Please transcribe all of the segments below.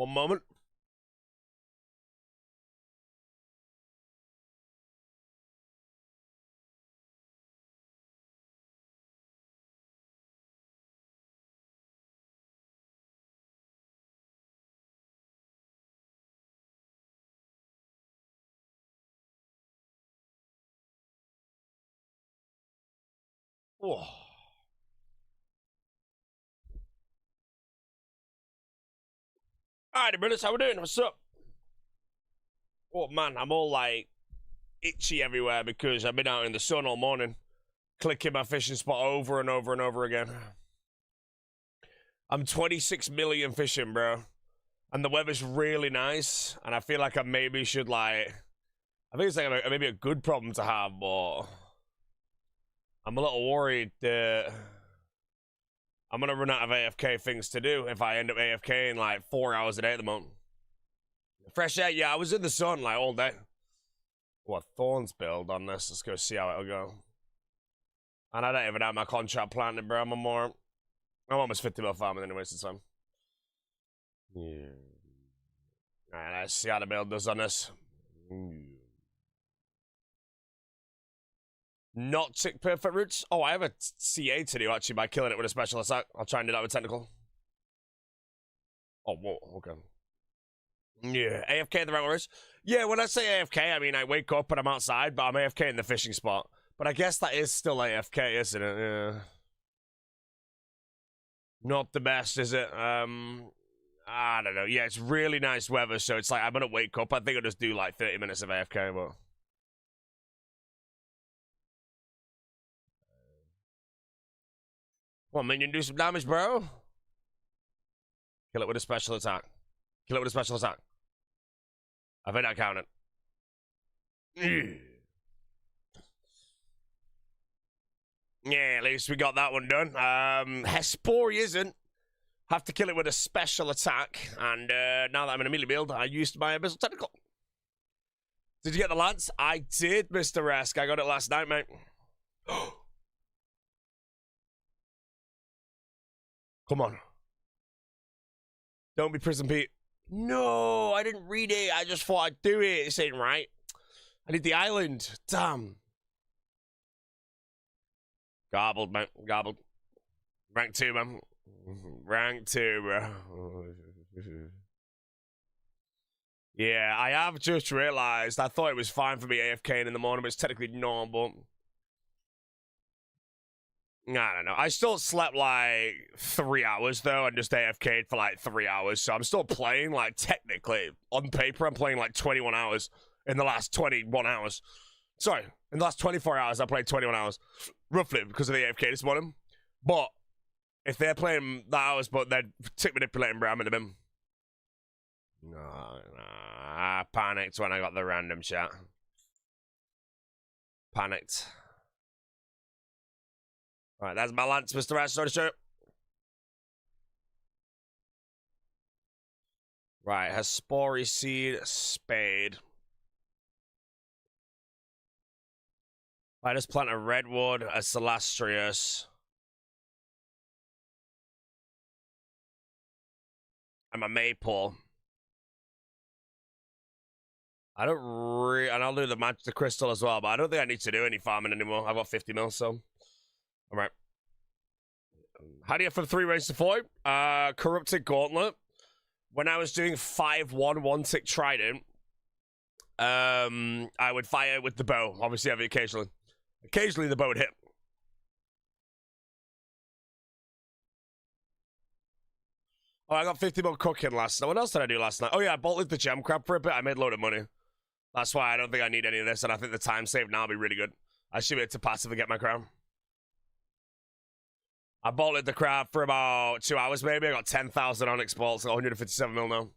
One moment. Oh. Alrighty, brothers, how we doing? What's up? Oh man, I'm all like itchy everywhere because I've been out in the sun all morning, clicking my fishing spot over and over and over again. I'm 26 million fishing, bro, and the weather's really nice, and I feel like I maybe should like. I think it's like maybe a good problem to have, but I'm a little worried that I'm gonna run out of AFK things to do if I end up AFKing like 4 hours a day at the moment. Fresh air, yeah, I was in the sun like all day. What thorns build on this? Let's go see how it'll go. And I don't even have my contract planted, bro. I'm almost 50 mil farming anyway, since I'm. Yeah. Alright, let's see how the build does on this. Not tick perfect roots. Oh, I have a CA to do actually by killing it with a special attack. I'll try and do that with technical. Oh, whoa, okay. Yeah, AFK the right words. Yeah, when I say AFK, I mean I wake up and I'm outside, but I'm AFK in the fishing spot. But I guess that is still AFK, isn't it? Yeah. Not the best, is it? I don't know. Yeah, it's really nice weather, so it's like I'm gonna wake up. I think I'll just do like 30 minutes of AFK, but. Come on, minion, do some damage, bro. Kill it with a special attack. Kill it with a special attack. I think that counted. Yeah, at least we got that one done. Hespori isn't. Have to kill it with a special attack. And now that I'm in a melee build, I used my abyssal tentacle. Did you get the lance? I did, Mr. Resk. I got it last night, mate. Come on. Don't be Prison Pete. No, I didn't read it. I just thought I'd do it. This ain't right. I need the island. Damn. Gobbled, man. Gobbled. Rank 2, man. Rank 2, bro. Yeah, I have just realized. I thought it was fine for me AFKing in the morning, but it's technically not, but. I don't know. I still slept like 3 hours though, and just AFK'd for like 3 hours. So I'm still playing like technically on paper. I'm playing like 21 hours in the last 21 hours. Sorry, in the last 24 hours, I played 21 hours roughly because of the AFK this morning. But if they're playing that hours, but they're tick manipulating, bro, I'm in the bin. No, I panicked when I got the random chat. Panicked. All right, that's my lance, Mr. Rash. Sorry to show you. Right, has Spory Seed, Spade. I just plant a Redwood, a Celastrius. And a Maple. I don't really, and I'll do the Crystal as well, but I don't think I need to do any farming anymore. I've got 50 mil, so. All right. How do you get from 3 range to 4? Corrupted Gauntlet. When I was doing 5-1 1-tick Trident, I would fire with the bow. Obviously, every occasionally. Occasionally, the bow would hit. Oh, I got 50 mil cooking last night. What else did I do last night? Oh, yeah, I bolted the gem crab for a bit. I made a load of money. That's why I don't think I need any of this, and I think the time save now will be really good. I should be able to passively get my crown. I bolted the crab for about 2 hours, maybe. I got 10,000 Onyx bolts, 157 mil now.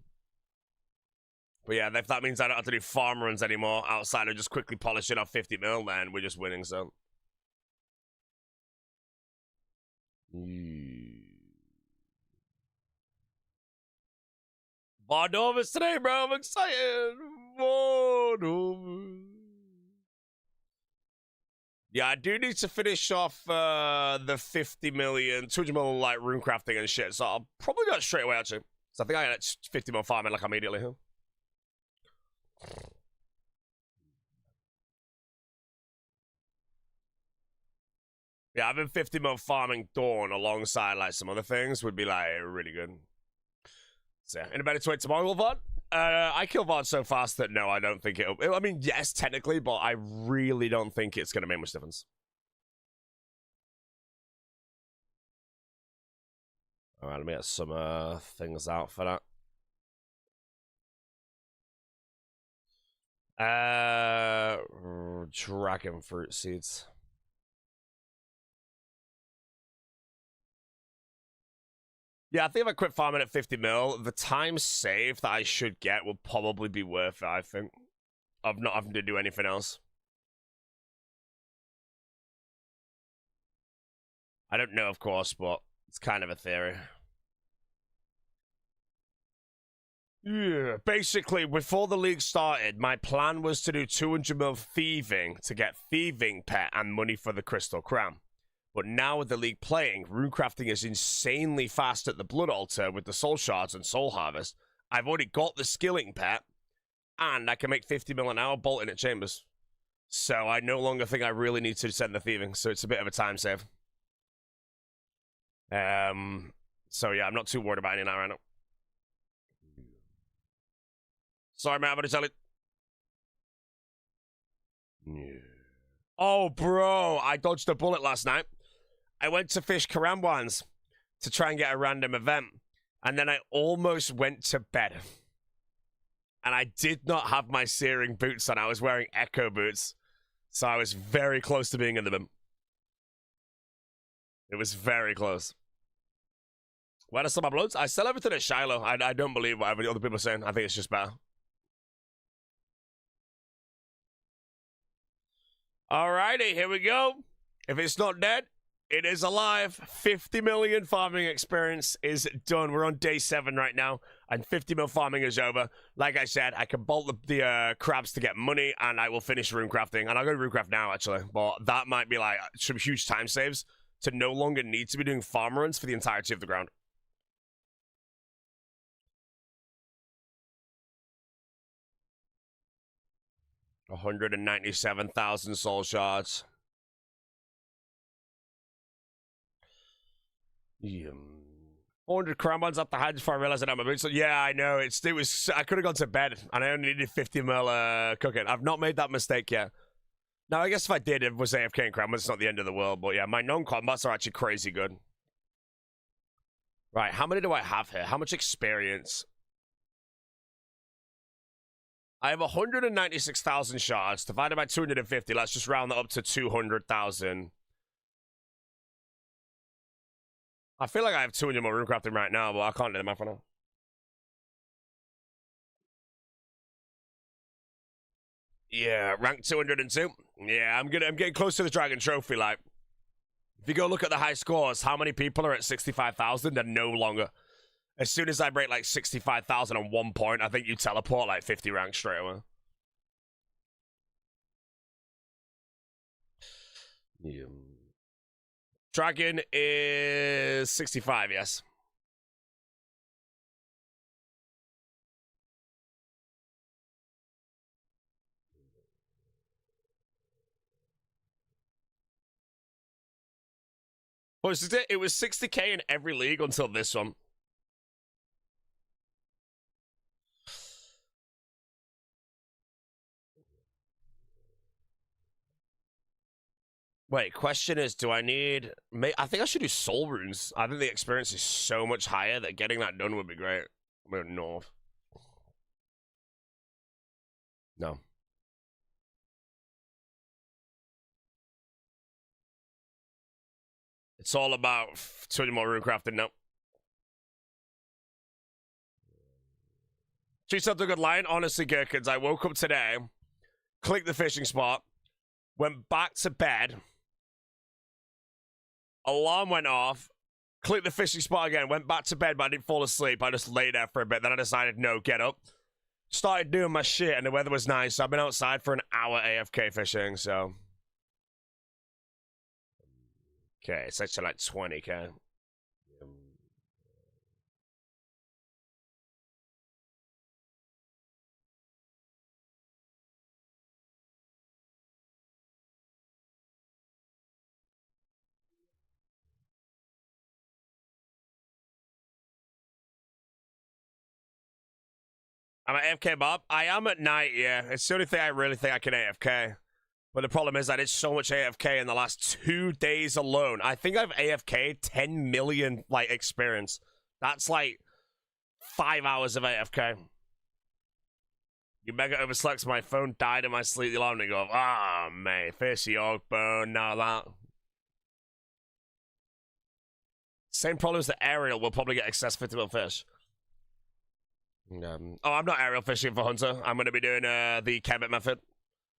But yeah, if that means I don't have to do farm runs anymore outside of just quickly polishing off 50 mil, then we're just winning, so. Bondovers today, bro. I'm excited. Bondovers. Yeah, I do need to finish off the 50 million, 200 million like rune crafting and shit, so I'll probably do it straight away, actually. So I think I had 50 more farming like immediately. Huh? Yeah, having 50 mil farming Dawn alongside like some other things would be like really good. So yeah, in a better tweet tomorrow, will VOD? I kill VOD so fast that no, I don't think it'll. I mean, yes, technically, but I really don't think it's gonna make much difference. Alright, let me get some things out for that. Dragon fruit seeds. Yeah, I think if I quit farming at 50 mil, the time saved that I should get will probably be worth it, I think. Of not having to do anything else. I don't know, of course, but it's kind of a theory. Yeah, basically, before the league started, my plan was to do 200 mil thieving to get thieving pet and money for the crystal crown. But now with the league playing, runecrafting is insanely fast at the blood altar with the soul shards and soul harvest. I've already got the skilling pet, and I can make 50 mil an hour bolting at chambers. So I no longer think I really need to send the thieving, so it's a bit of a time save. So yeah, I'm not too worried about any of that right now. Sorry, man, but tell it. Oh, bro, I dodged a bullet last night. I went to fish Karambwans to try and get a random event, and then I almost went to bed. And I did not have my searing boots on. I was wearing echo boots, so I was very close to being in the bin. It was very close. Where are some uploads? I sell everything at Shiloh. I don't believe what other people are saying. I think it's just better. Alrighty, here we go. If it's not dead, it is alive. 50 million farming experience is done. We're on day 7 right now, and 50 mil farming is over. Like I said, I can bolt the crabs to get money, and I will finish runecrafting. And I'll go to runecraft now, actually. But that might be like some huge time saves to no longer need to be doing farm runs for the entirety of the ground. $197,000 soul shards. Yeah. 400 crowns up the hedge before I realized I had my boots. So yeah, I know. It was. I could have gone to bed, and I only needed 50 mil cooking. I've not made that mistake yet. Now, I guess if I did, it was AFK and crown. It's not the end of the world. But yeah, my non-combats are actually crazy good. Right, how many do I have here? How much experience? I have 196,000 shards divided by 250. Let's just round that up to 200,000. I feel like I have 200 more runecrafting right now, but I can't do the math for now. Yeah, rank 202. Yeah, I'm getting close to the Dragon Trophy. Like, if you go look at the high scores, how many people are at 65,000 and no longer? As soon as I break like 65,000 on 1 point, I think you teleport like 50 ranks straight away. Yeah. Dragon is 65, yes. It was 60k in every league until this one. Wait, question is, do I need... I think I should do soul runes. I think the experience is so much higher that getting that done would be great. I'm going north. No. It's all about 20 more runecrafting now. She said a good line. Honestly, Gherkins, I woke up today, clicked the fishing spot, went back to bed, alarm went off, clicked the fishing spot again, went back to bed, but I didn't fall asleep. I just lay there for a bit. Then I decided, no, get up. Started doing my shit, and the weather was nice. So I've been outside for an hour AFK fishing, so... Okay, it's actually like 20k. I'm at AFK, Bob. I am at night, yeah. It's the only thing I really think I can AFK. But the problem is I did so much AFK in the last 2 days alone. I think I've AFK 10 million, like, experience. That's, like, 5 hours of AFK. You mega overslept, my phone died in my sleep. The alarm and go, ah, mate, face your bone, now that. Same problem as the aerial, will probably get excess fittable fish. Oh, I'm not aerial fishing for Hunter. I'm going to be doing the Kemet method.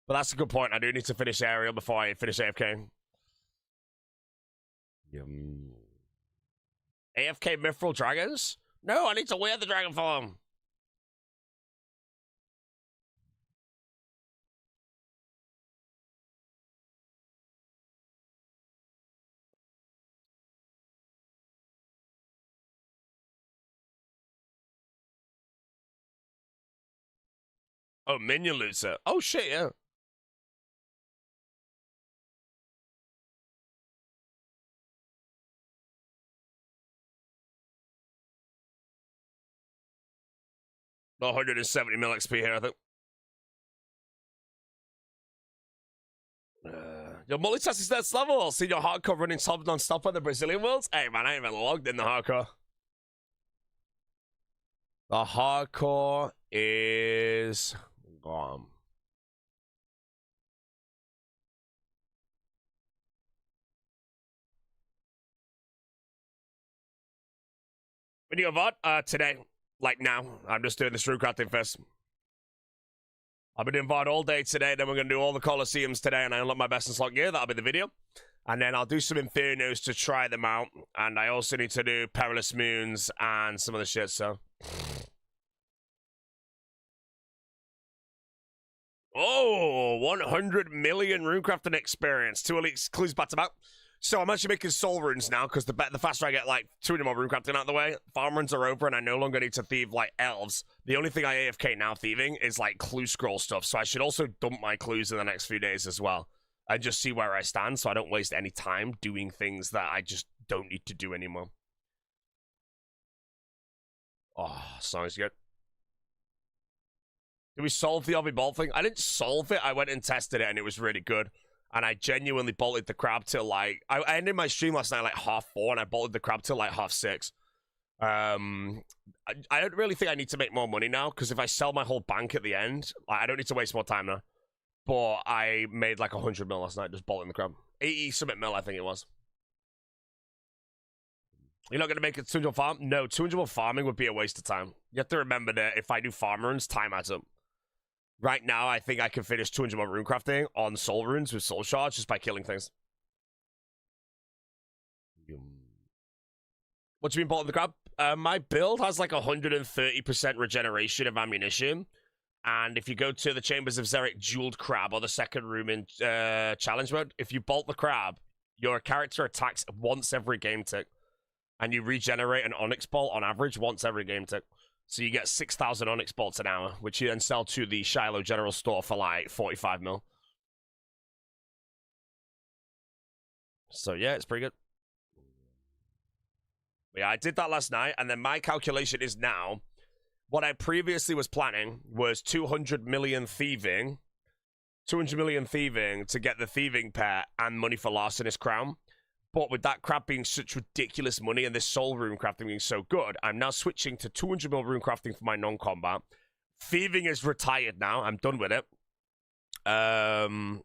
But that's a good point. I do need to finish aerial before I finish AFK. AFK Mithril Dragons? No, I need to wear the dragon form. Oh, minion looter. Oh, shit, yeah. Not 170 mil XP here, I think. Your multitask is next level. See your hardcore running top non-stop on the Brazilian worlds. Hey, man, I ain't even logged in the hardcore. The hardcore is gone. Video VOD today, like now. I'm just doing the rune crafting first. I've been doing VOD all day today. Then we're going to do all the Colosseums today, and I unlock my best in slot gear. That'll be the video. And then I'll do some Infernos to try them out. And I also need to do Perilous Moons and some other shit, so. Oh, 100 million runecrafting experience. 2 elite clues back to back. So I'm actually making soul runes now, because the faster I get, like, 200 more runecrafting out of the way, farm runes are over, and I no longer need to thieve, like, elves. The only thing I AFK now thieving is, like, clue scroll stuff, so I should also dump my clues in the next few days as well. And just see where I stand, so I don't waste any time doing things that I just don't need to do anymore. Oh, sounds good. Did we solve the Obby Bolt thing? I didn't solve it, I went and tested it, and it was really good. And I genuinely bolted the crab till, like... I ended my stream last night, like, 4:30, and I bolted the crab till, like, 6:30. I don't really think I need to make more money now, because if I sell my whole bank at the end, like, I don't need to waste more time now. But I made, like, 100 mil last night, just bolting the crab. 80-something mil, I think it was. You're not going to make it 200 farm? No, 200 mil farming would be a waste of time. You have to remember that if I do farm runes, time adds up. Right now, I think I can finish 200 more runecrafting on soul runes with soul shards just by killing things. What do you mean, bolting the crab? My build has like 130% regeneration of ammunition. And if you go to the Chambers of Xeric Jeweled Crab, or the second room in challenge mode, if you bolt the crab, your character attacks once every game tick. And you regenerate an Onyx Bolt on average once every game tick. So you get 6,000 Onyx Bolts an hour, which you then sell to the Shiloh General Store for like 45 mil. So yeah, it's pretty good. But yeah, I did that last night, and then my calculation is now, what I previously was planning was 200 million thieving. 200 million thieving to get the thieving pet and money for Larcenous Crown. But with that crab being such ridiculous money and this soul rune crafting being so good, I'm now switching to 200 mil rune crafting for my non-combat. Thieving is retired now. I'm done with it. And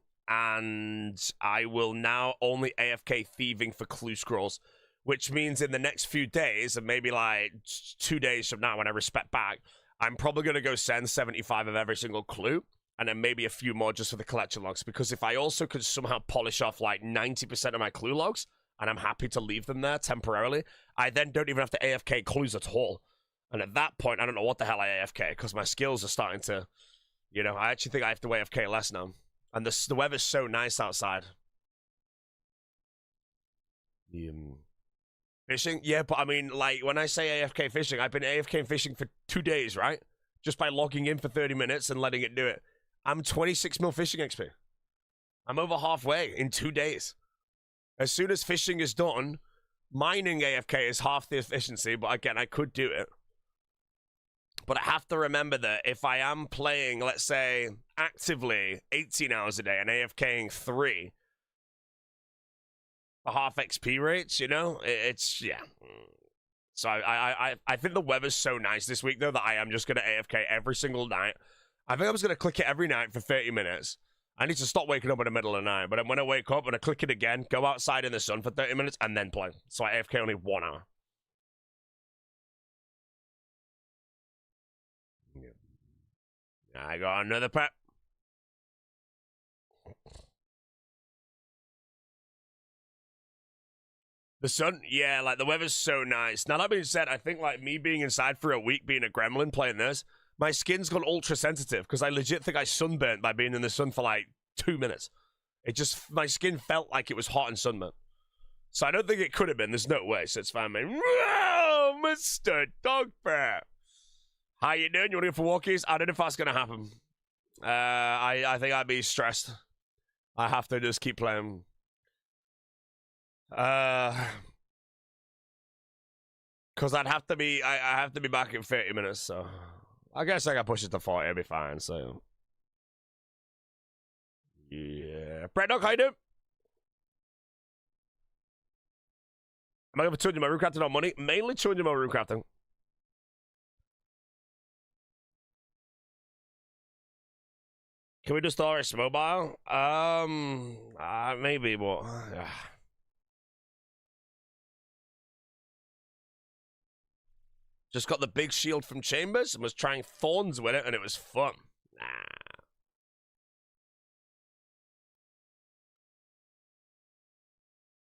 I will now only AFK thieving for clue scrolls, which means in the next few days, and maybe like 2 days from now when I respect back, I'm probably going to go send 75 of every single clue, and then maybe a few more just for the collection logs. Because if I also could somehow polish off like 90% of my clue logs, and I'm happy to leave them there temporarily, I then don't even have to AFK clues at all. And at that point, I don't know what the hell I AFK, because my skills are starting to, you know, I actually think I have to AFK less now. And the weather's so nice outside. Fishing? Yeah, but I mean, like, when I say AFK fishing, I've been AFK fishing for 2 days, right? Just by logging in for 30 minutes and letting it do it. I'm 26 mil fishing XP. I'm over halfway in 2 days. As soon as fishing is done, mining AFK is half the efficiency, but again, I could do it. but I have to remember that if I am playing, let's say, actively 18 hours a day and AFKing 3 for half XP rates, you know, it's, yeah. So I think the weather's so nice this week, though, that I am just going to AFK every single night. I think I was going to click it every night for 30 minutes. I need to stop waking up in the middle of the night, but when I wake up and I click it again, go outside in the sun for 30 minutes, and then play. So I AFK only 1 hour. I got another pet. The sun, yeah, like the weather's so nice. Now that being said, I think like me being inside for a week, being a gremlin playing this, my skin's gone ultra sensitive because I legit think I sunburnt by being in the sun for like 2 minutes. It just, my skin felt like it was hot and sunburnt. So I don't think it could have been. There's no way. So it's fine, man. Whoa, Mr. Dogbear. How you doing? You want to go for walkies? I don't know if that's gonna happen. I think I'd be stressed. I have to just keep playing. Because I have to be back in 30 minutes, so I guess I can push it to 40, it'll be fine, so. Yeah. Brett Dog, how you doing? Am I going for 200 more room crafting on money? Mainly 200 more room crafting. Can we do Stories mobile? Maybe, but just got the big shield from Chambers and was trying thorns with it, and it was fun. Nah.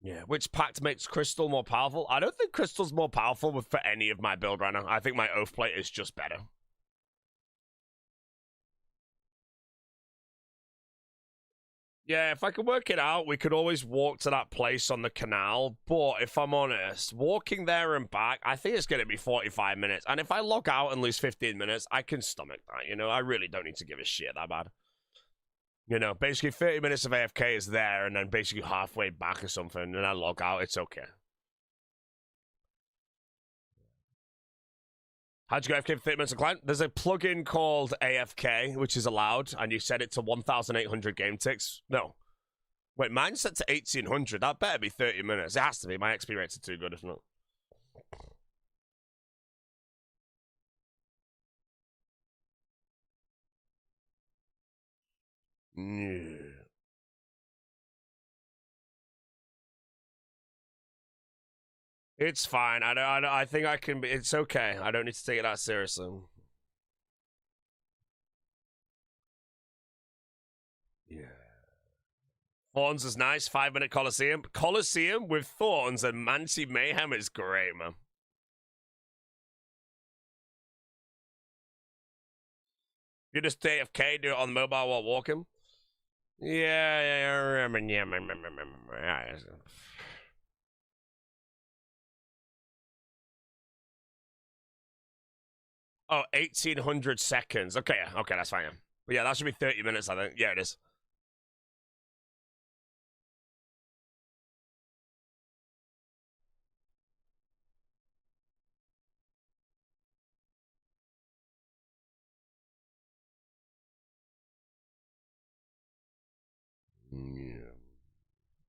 Yeah, which pact makes Crystal more powerful? I don't think Crystal's more powerful for any of my build right now. I think my Oath Plate is just better. Yeah, if I could work it out, we could always walk to that place on the canal. But if I'm honest, walking there and back, I think it's going to be 45 minutes. And if I log out and lose 15 minutes, I can stomach that, you know? I really don't need to give a shit that bad. You know, basically 30 minutes of AFK is there, and then basically halfway back or something, and I log out, it's okay. How'd you go AFK for 30 minutes of client? There's a plugin called AFK, which is allowed, and you set it to 1,800 game ticks. No. Wait, mine's set to 1,800. That better be 30 minutes. It has to be. My XP rates are too good, if not. Yeah. It's fine. I think I can be. It's okay. I don't need to take it that seriously. Yeah. Thorns is nice. 5-minute Coliseum. Coliseum with Thorns and Mancy Mayhem is great, man. You just AFK, do it on mobile while walking. Yeah. Oh, 1,800 seconds. Okay, that's fine. But yeah, that should be 30 minutes, I think. Yeah, it is.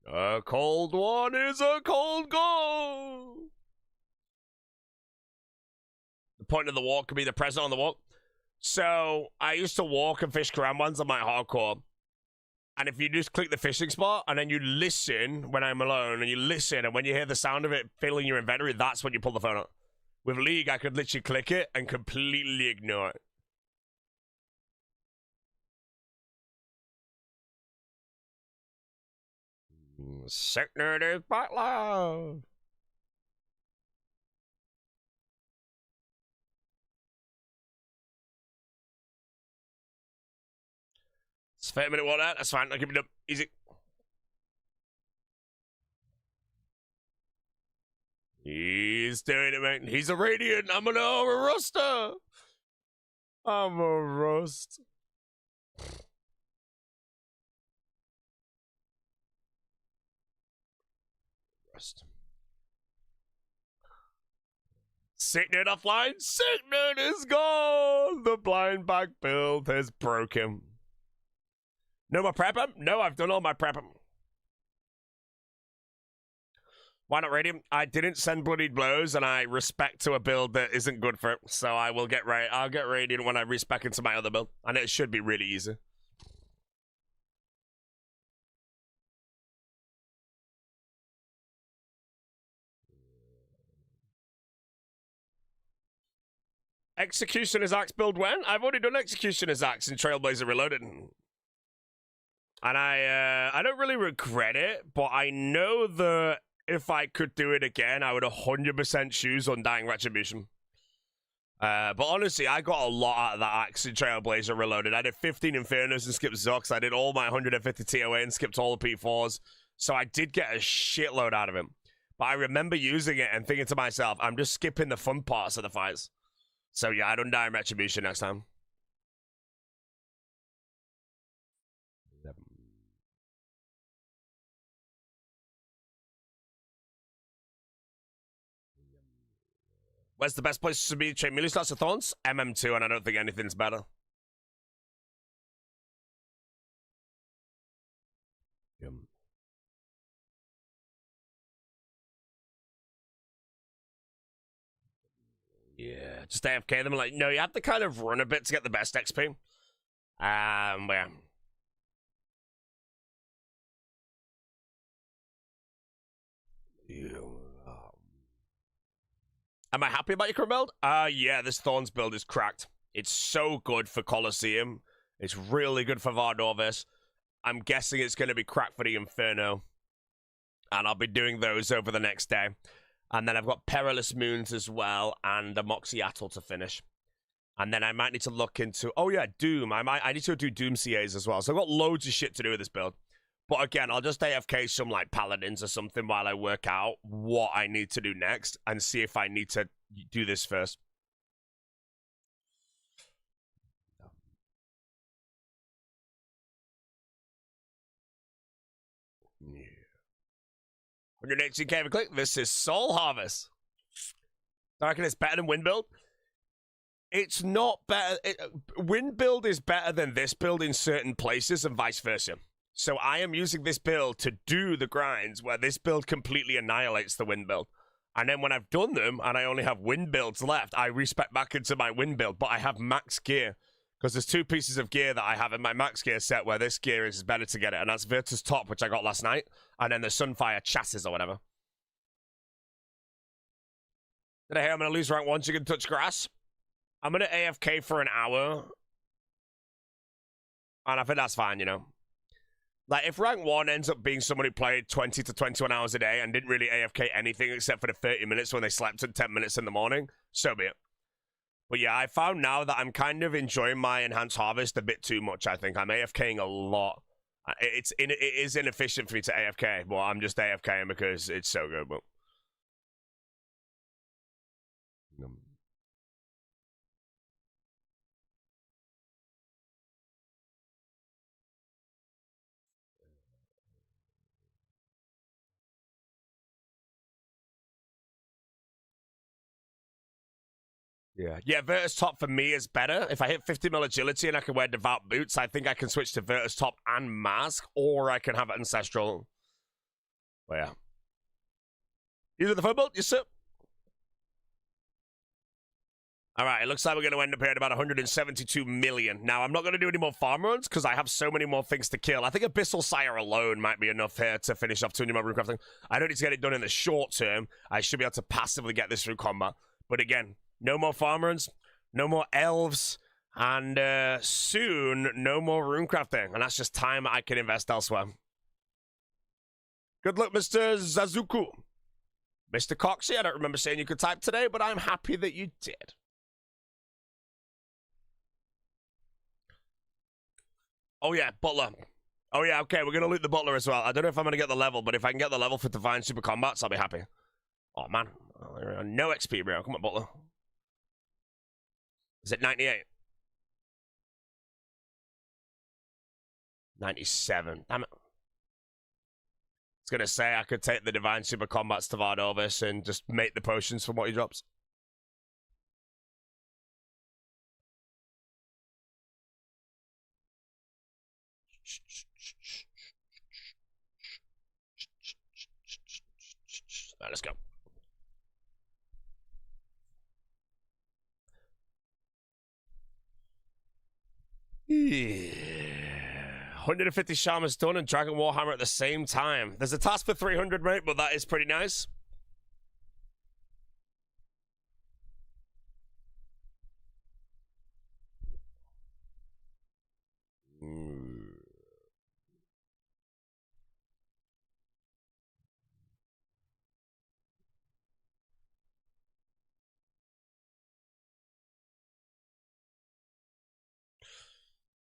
A cold one is a cold goal. The point of the walk could be the present on the walk. So I used to walk and fish cram ones on my hardcore. And if you just click the fishing spot and then you listen when I'm alone and you listen, and when you hear the sound of it filling your inventory, that's when you pull the phone up. With League, I could literally click it and completely ignore it. Sick nerd is back loud. It's 30-minute water. That's fine. I'll give it up. Easy. He's doing it, man. He's a Radiant. I'm a roaster. I'm a roast. Sick nerd offline. Sick nerd is gone. the blind bag build is broken. No more prepper? No, I've done all my prepper. Why not Radiant? I didn't send Bloodied Blows, and I respect to a build that isn't good for it. So I will get I'll get Radiant when I respec into my other build, and it should be really easy. Executioner's Axe build when? I've already done Executioner's Axe in Trailblazer Reloaded. And I don't really regret it, but I know that if I could do it again, I would 100% choose Undying Retribution. But honestly, I got a lot out of that Axe in Trailblazer Reloaded. I did 15 Infernos and skipped Zux. I did all my 150 TOA and skipped all the P4s. So I did get a shitload out of him. But I remember using it and thinking to myself, I'm just skipping the fun parts of the fights. So yeah, I'd Undying Retribution next time. Where's the best place to be train melee slots of Thorns? MM2, and I don't think anything's better. Yeah, just AFK them. Like, no, you have to kind of run a bit to get the best XP. Yeah. Am I happy about your current build? Yeah, this Thorns build is cracked. It's so good for Colosseum. It's really good for Vardovis. I'm guessing it's going to be cracked for the Inferno. And I'll be doing those over the next day. And then I've got Perilous Moons as well, and the Moxiatl to finish. And then I might need to look into... Oh, yeah, Doom. I need to do Doom CAs as well. So I've got loads of shit to do with this build. But again, I'll just AFK some, like, Paladins or something while I work out what I need to do next and see if I need to do this first. Yeah. 118k per click. This is Soul Harvest. I reckon it's better than Wind Build. It's not better. Wind Build is better than this build in certain places and vice versa. So I am using this build to do the grinds where this build completely annihilates the Wind Build. And then when I've done them and I only have Wind builds left, I respec back into my Wind build, but I have max gear. Because there's two pieces of gear that I have in my max gear set where this gear is better to get it. And that's Virtus Top, which I got last night. And then the Sunfire Chassis or whatever. Did I hear I'm going to lose rank 1 so you can touch grass? I'm going to AFK for an hour. And I think that's fine, you know. Like, if rank 1 ends up being someone who played 20 to 21 hours a day and didn't really AFK anything except for the 30 minutes when they slept at 10 minutes in the morning, so be it. But yeah, I found now that I'm kind of enjoying my Enhanced Harvest a bit too much, I think. I'm AFKing a lot. It is inefficient for me to AFK, but I'm just AFKing because it's so good. But... Yeah, Virtus Top for me is better. If I hit 50 mil agility and I can wear Devout Boots, I think I can switch to Virtus Top and Mask, or I can have Ancestral. But yeah. You do the phone build? Yes, sir. Alright, it looks like we're going to end up here at about 172 million. Now, I'm not going to do any more farm runs because I have so many more things to kill. I think Abyssal Sire alone might be enough here to finish off 200 more rune crafting. I don't need to get it done in the short term. I should be able to passively get this through combat. But again, no more farm runs, no more elves, and soon, no more rune crafting. And that's just time I can invest elsewhere. Good luck, Mr. Zazuku. Mr. Coxie, I don't remember saying you could type today, but I'm happy that you did. Oh, yeah, Butler. Oh, yeah, okay, we're going to loot the Butler as well. I don't know if I'm going to get the level, but if I can get the level for Divine Super Combats, I'll be happy. Oh, man. No XP, bro. Come on, Butler. Is it 98? 97. Damn it. I was going to say I could take the Divine Super Combats to Vardovis and just make the potions from what he drops. Right, let's go. Yeah. 150 shamans done and Dragon Warhammer at the same time. There's a task for 300, mate, but that is pretty nice.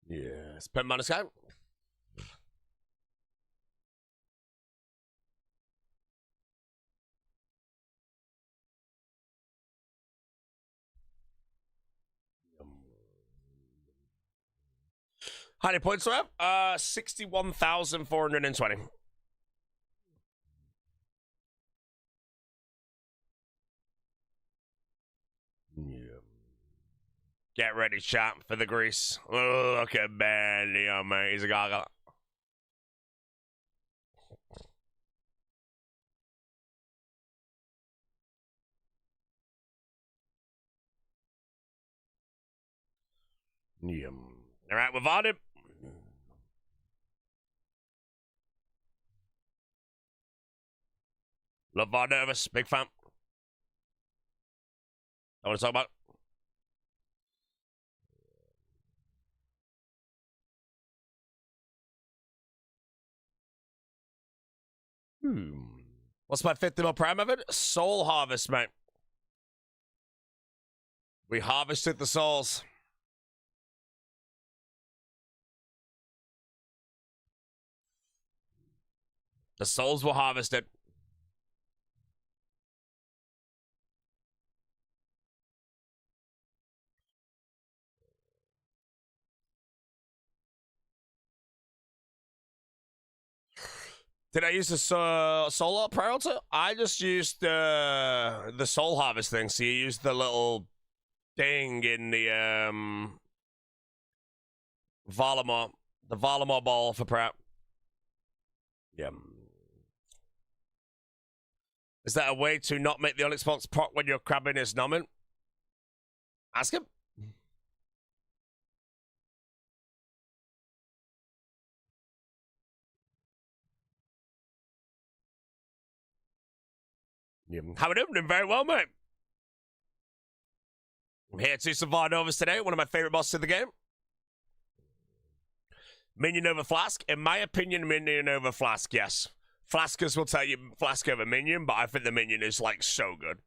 Yeah, spend mana sky. How many points do I have? 61,420. Yeah. Get ready, champ, for the grease. Oh, look at Ben Leon, mate. He's a gaga. Yeah. All right, we've on him. Love Von Nervous, big fan. I want to talk about. What's my 50 mil prime of it? Soul Harvest, mate. We harvested the souls. The souls were harvested. Did I use the soul prior to? I just used the soul harvest thing. So you use the little thing in the Valamor, the Valamor ball for prep. Yeah. Is that a way to not make the Onyx box proc when you're crabbing his numbing? Ask him. Yeah. How are we doing? Doing very well, mate. I'm here to survive Novas today, one of my favorite bosses in the game. Minion over Flask? In my opinion, Minion over Flask, yes. Flaskers will tell you Flask over Minion, but I think the Minion is, like, so good.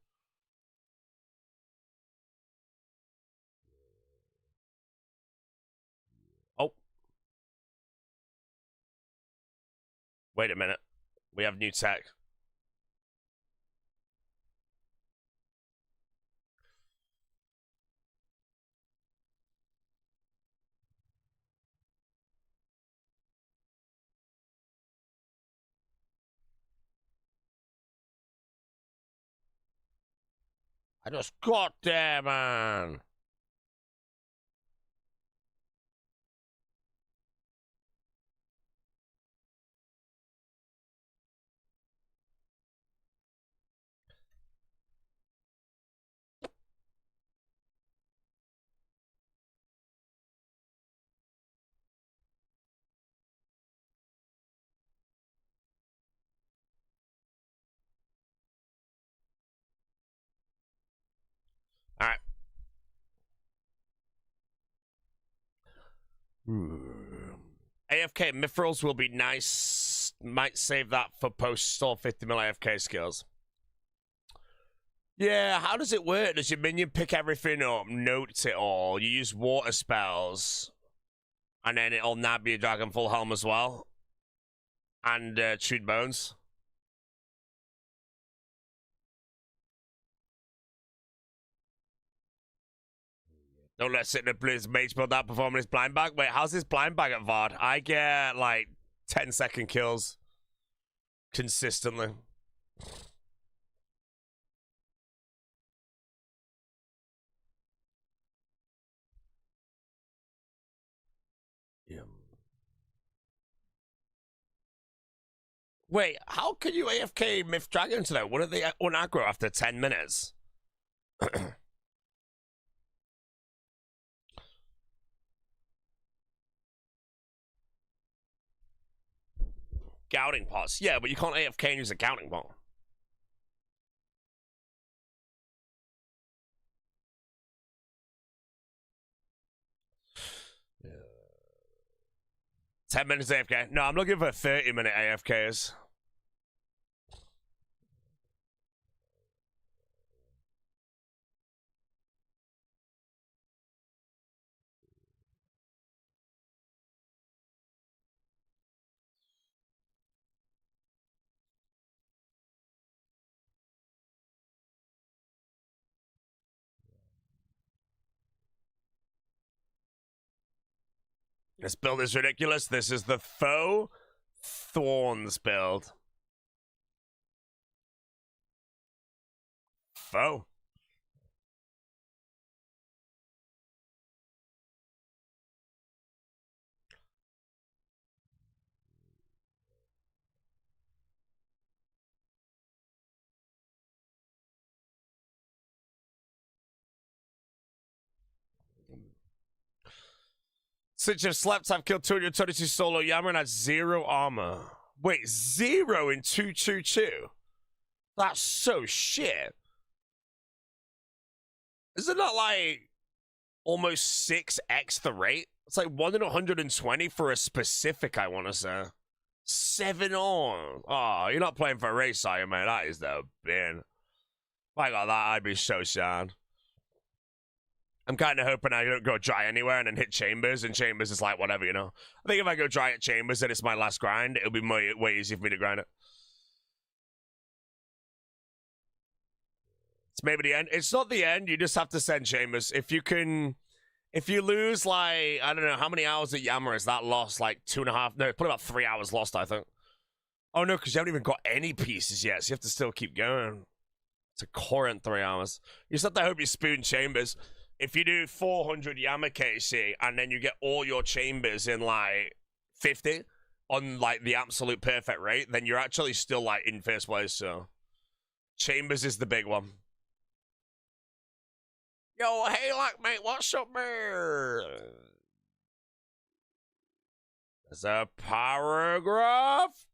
Oh. Wait a minute. We have new tech. I just got there, man. All right. AFK Mithrils will be nice. Might save that for post-store 50 mil AFK skills. Yeah, how does it work? Does your minion pick everything up, notes it all? You use water spells, and then it'll nab your dragon full helm as well, and chewed bones. Don't let sit in his mage build that performing his blind bag. Wait, how's his blind bag at VOD? I get like 10-second kills consistently. Yeah. Wait, how can you AFK Myth Dragons though? Wouldn't they unaggro after 10 minutes? Gouting pots. Yeah, but you can't AFK and use a gouting pot. Yeah. 10 minutes AFK. No, I'm looking for 30-minute AFKs. This build is ridiculous. This is the faux Thorns build. Faux. Since you've slept, I've killed 222 solo Yammer and had 0 armor. Wait, 0 in 222? That's so shit. Isn't that like almost 6x the rate? It's like 1 in 120 for a specific, I want to say. 7 on. Oh, you're not playing for a race, are you, man? That is the bin. If I got that, I'd be so sad. I'm kind of hoping I don't go dry anywhere and then hit Chambers, and Chambers is like, whatever, you know? I think if I go dry at Chambers and it's my last grind, it'll be way easier for me to grind it. It's maybe the end. It's not the end. You just have to send Chambers. If you lose, like, I don't know, how many hours at Yammer is that lost? Like 2.5, no, probably about 3 hours lost, I think. Oh, no, because you haven't even got any pieces yet, so you have to still keep going. It's a current 3 hours. You just have to hope you spoon Chambers. If you do 400 Yammer KC and then you get all your Chambers in, like, 50 on, like, the absolute perfect rate, then you're actually still, like, in first place, so. Chambers is the big one. Yo, hey, look, mate, what's up, man? There's a paragraph.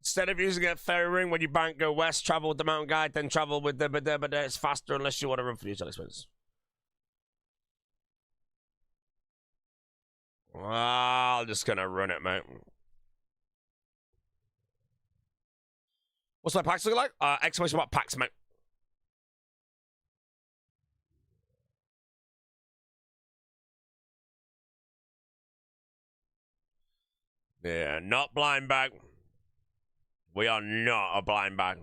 Instead of using a ferry ring when you bank, go west, travel with the mountain guide, then travel with the but it's faster unless you want to run for the usual expense. Well, I'm just gonna run it, mate. What's my packs looking like? Exclamation mark packs, mate. Yeah, not blind bag. We are not a blind bag.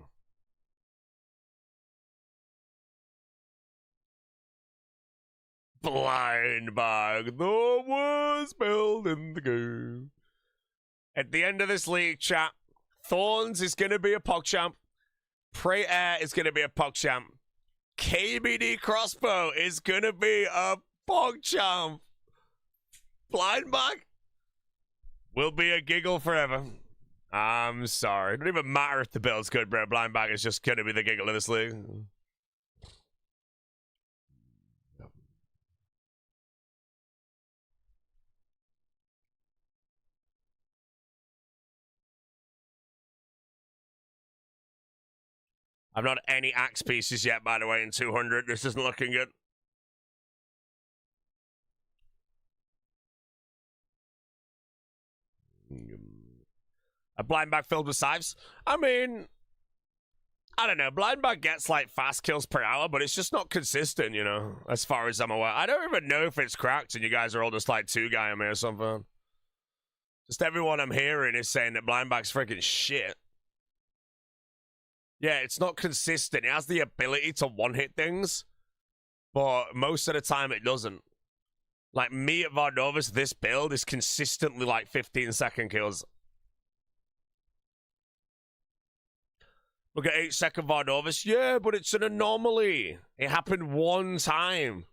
Blind bag, the worst build in the game. At the end of this league, chat, Thorns is going to be a PogChamp. Prey Air is going to be a PogChamp. KBD Crossbow is going to be a PogChamp. Blind bag will be a giggle forever. I'm sorry. It doesn't even matter if the build's good, bro. Blind bag is just going to be the giggle of this league. I've not any axe pieces yet, by the way, in 200. This isn't looking good. A blind bag filled with scythes? I mean, I don't know. Blind bag gets like fast kills per hour, but it's just not consistent, you know, as far as I'm aware. I don't even know if it's cracked and you guys are all just like 2-guy on me or something. Just everyone I'm hearing is saying that blind bag's freaking shit. Yeah, it's not consistent. It has the ability to one-hit things, but most of the time it doesn't. Like, me at Vardovis, this build is consistently like 15-second kills. Look at 8-second Vardovis. Yeah, but it's an anomaly. It happened one time.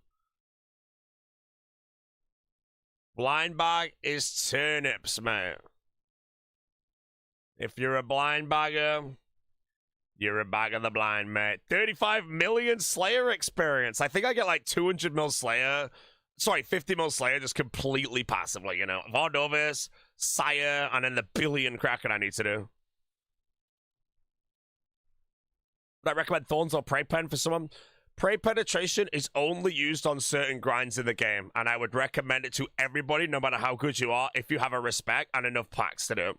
Blind bag is turnips, mate. If you're a blind bagger, you're a bag of the blind, mate. 35 million Slayer experience. I think I get like 200 mil Slayer. Sorry, 50 mil Slayer just completely passively, you know. Vardovis, Sire, and then the billion Kraken I need to do. Would I recommend Thorns or Prey Pen for someone? Prey Penetration is only used on certain grinds in the game, and I would recommend it to everybody, no matter how good you are, if you have a respect and enough packs to do it.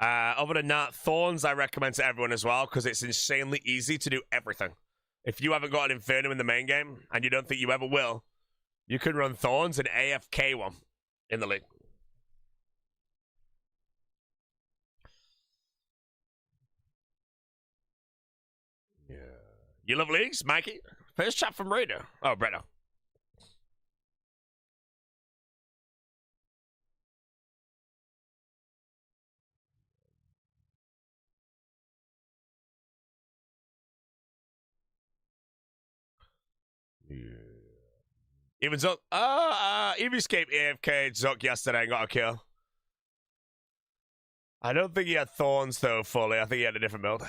Other than that, Thorns I recommend to everyone as well, because it's insanely easy to do everything. If you haven't got an Inferno in the main game, and you don't think you ever will, you can run Thorns and AFK one in the league. Yeah. You love leagues, Mikey? First chat from Raider. Oh, Bretto. Yeah. Even Zuck. RuneScape AFK Zuck yesterday and got a kill. I don't think he had Thorns though fully. I think he had a different build.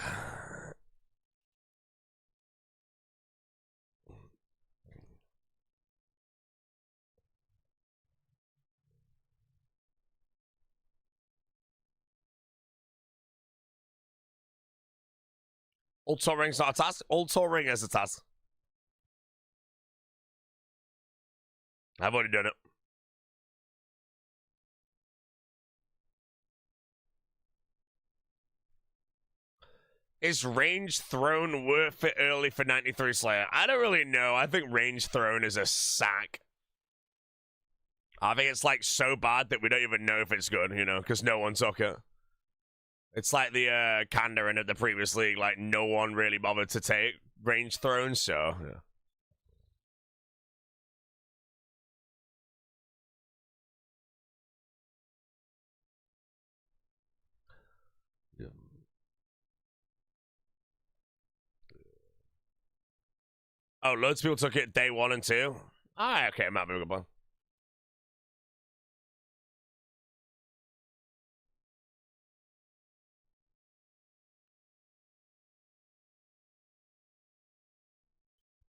Ultor Ring's not a task. Ultor Ring is a task. I've already done it. Is Range Throne worth it early for 93 Slayer? I don't really know. I think Range Throne is a sack. I think it's like so bad that we don't even know if it's good, you know, because no one took it. It's like the Kandarin at the previous league, like no one really bothered to take Range Throne, so yeah. Oh, loads of people took it day 1 and 2. Ah, okay, might be a good one.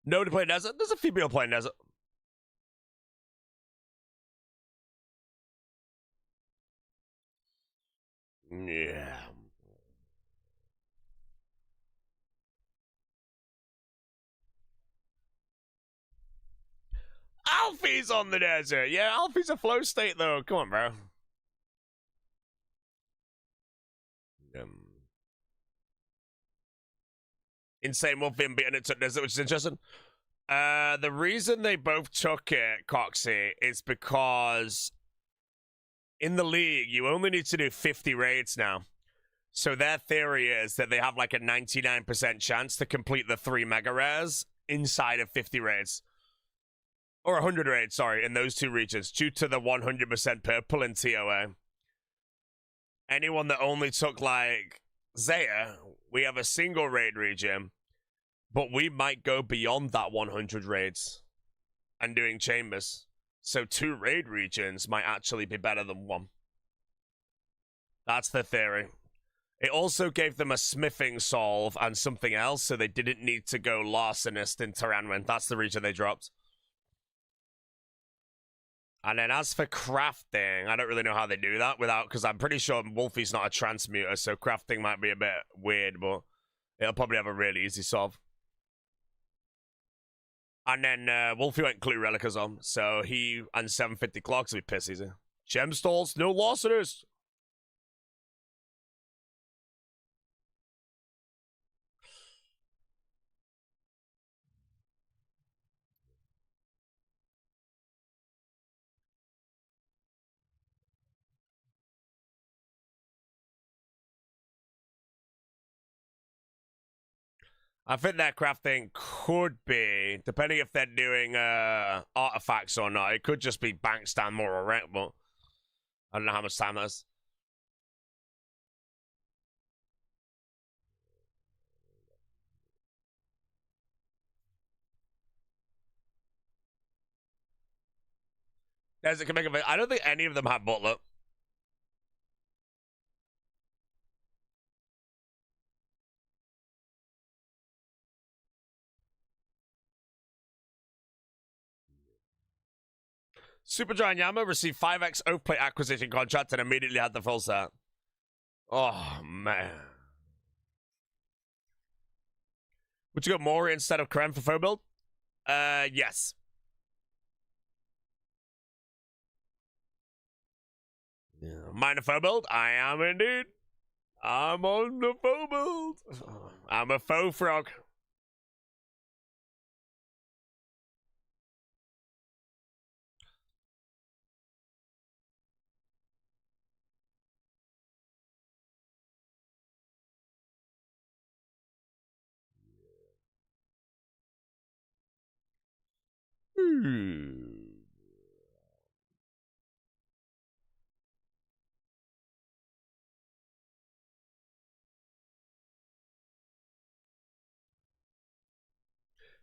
Nobody playing Desert? There's a few people playing Desert. Yeah. Alfie's on the Desert. Yeah, Alfie's a flow state, though. Come on, bro. Insane Wolfie and beating it to Desert, which is interesting. The reason they both took it, Coxie, is because in the league, you only need to do 50 raids now. So their theory is that they have like a 99% chance to complete the 3 mega rares inside of 50 raids. Or 100 raids, sorry, in those 2 regions, due to the 100% purple in TOA. Anyone that only took like Zaya, we have a single raid region, but we might go beyond that 100 raids and doing chambers. So 2 raid regions might actually be better than 1. That's the theory. It also gave them a smithing solve and something else, so they didn't need to go larcenist in Taranwin. That's the region they dropped. And then as for crafting, I don't really know how they do that without, because I'm pretty sure Wolfie's not a transmuter, so crafting might be a bit weird, but it'll probably have a really easy solve. And then Wolfie went Clue Relicas on, so he and 750 clocks will be piss easy. Gem stalls, no larcenist. I think that crafting could be, depending if they're doing artifacts or not, it could just be bank stand more or rank, but I don't know how much time that is. As it can make a, I don't think any of them have butler. Super Giant Yama received 5x Oathplate acquisition contract and immediately had the full set. Oh, man. Would you go Mori instead of Kren for foe build? Yes. Yeah. Minor foe build? I am indeed. I'm on the foe build. I'm a faux frog.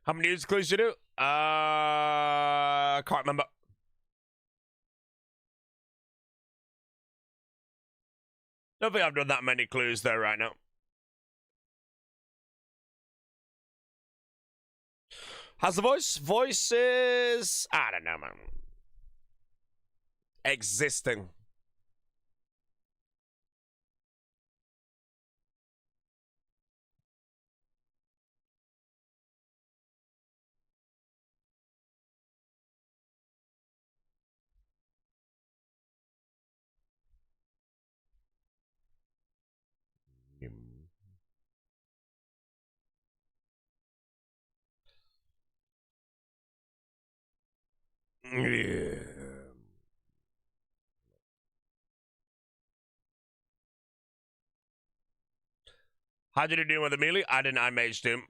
How many news clues you do? Can't remember. Don't think I've done that many clues though right now. How's the voice? Voice is, I don't know, man. Existing. Yeah. How did he do with the melee? I didn't. I maged him.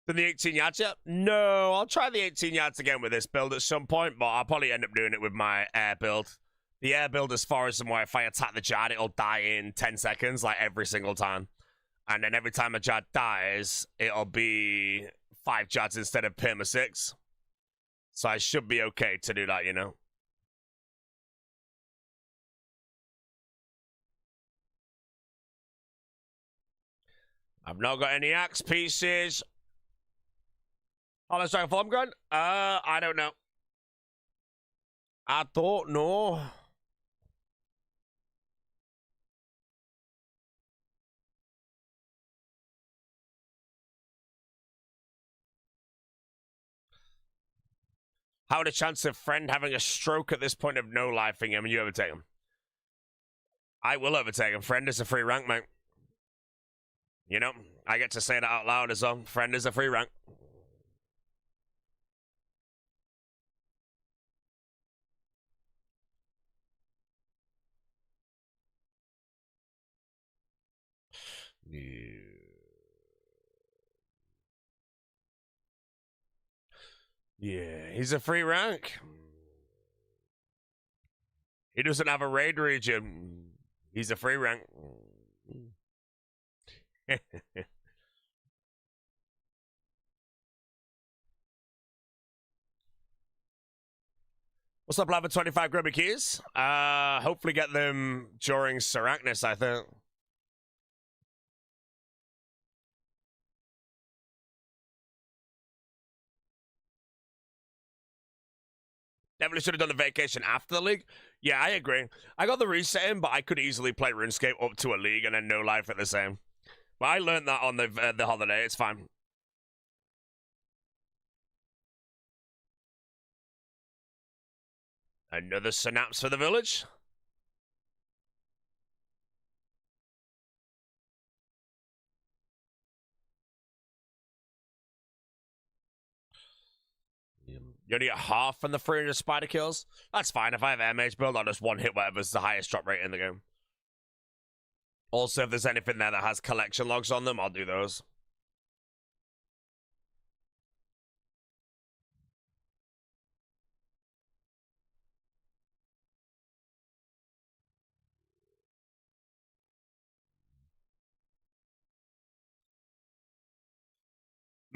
Did the 18 yards yet? No, I'll try the 18 yards again with this build at some point, but I'll probably end up doing it with my air build. The air build, as far as if I attack the Jad, it'll die in 10 seconds, like every single time. And then every time a Jad dies, it'll be 5 Jads instead of perma 6. So I should be okay to do that, you know? I've not got any axe pieces. Oh, let's try a farm gun? I don't know. I don't know. How would a chance of friend having a stroke at this point of no lifing him and you overtake him? I will overtake him. Friend is a free rank, mate. You know, I get to say that out loud as well. Friend is a free rank. Yeah, he's a free rank. He doesn't have a raid region. He's a free rank. What's up, level 25 grubby keys? Hopefully get them during Sarachnis, I think. Definitely should have done the vacation after the league. Yeah, I agree. I got the reset in, but I could easily play RuneScape up to a league and then no life at the same. But I learned that on the holiday. It's fine. Another synapse for the village. You only get half from the 300 spider kills. That's fine. If I have MH build, I'll just one hit whatever's the highest drop rate in the game. Also, if there's anything there that has collection logs on them, I'll do those.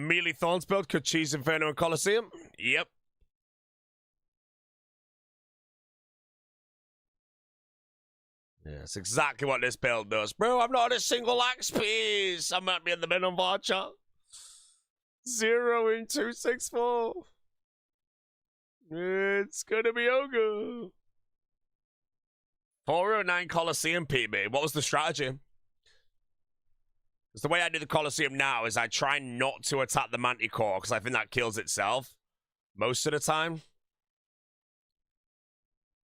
Melee Thorns build could cheese Inferno and Colosseum. Yep. Yeah, that's exactly what this build does. Bro, I'm not a single axe piece. I might be in the middle of Archer. 0 in 264. It's gonna be Ogre. 409 Colosseum PB. What was the strategy? Because the way I do the Colosseum now is I try not to attack the Manticore because I think that kills itself most of the time.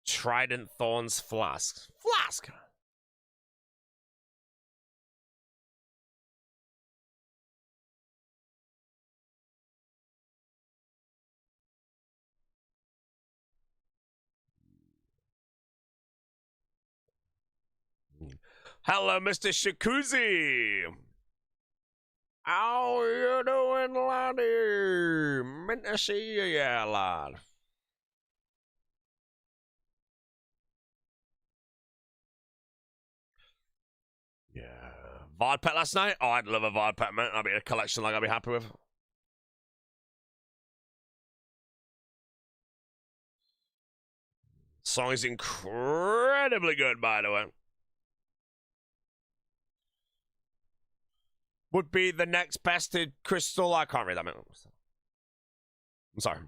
Trident Thorns Flask. Flask! Hello, Mr. Shakuzi! How you doing, laddie? Meant to see you, yeah, lad. Yeah. VOD pet last night? Oh, I'd love a VOD pet, man. That'd be a collection like I'd be happy with. Song is incredibly good, by the way. Would be the next bested crystal. I can't read that, man. I'm sorry.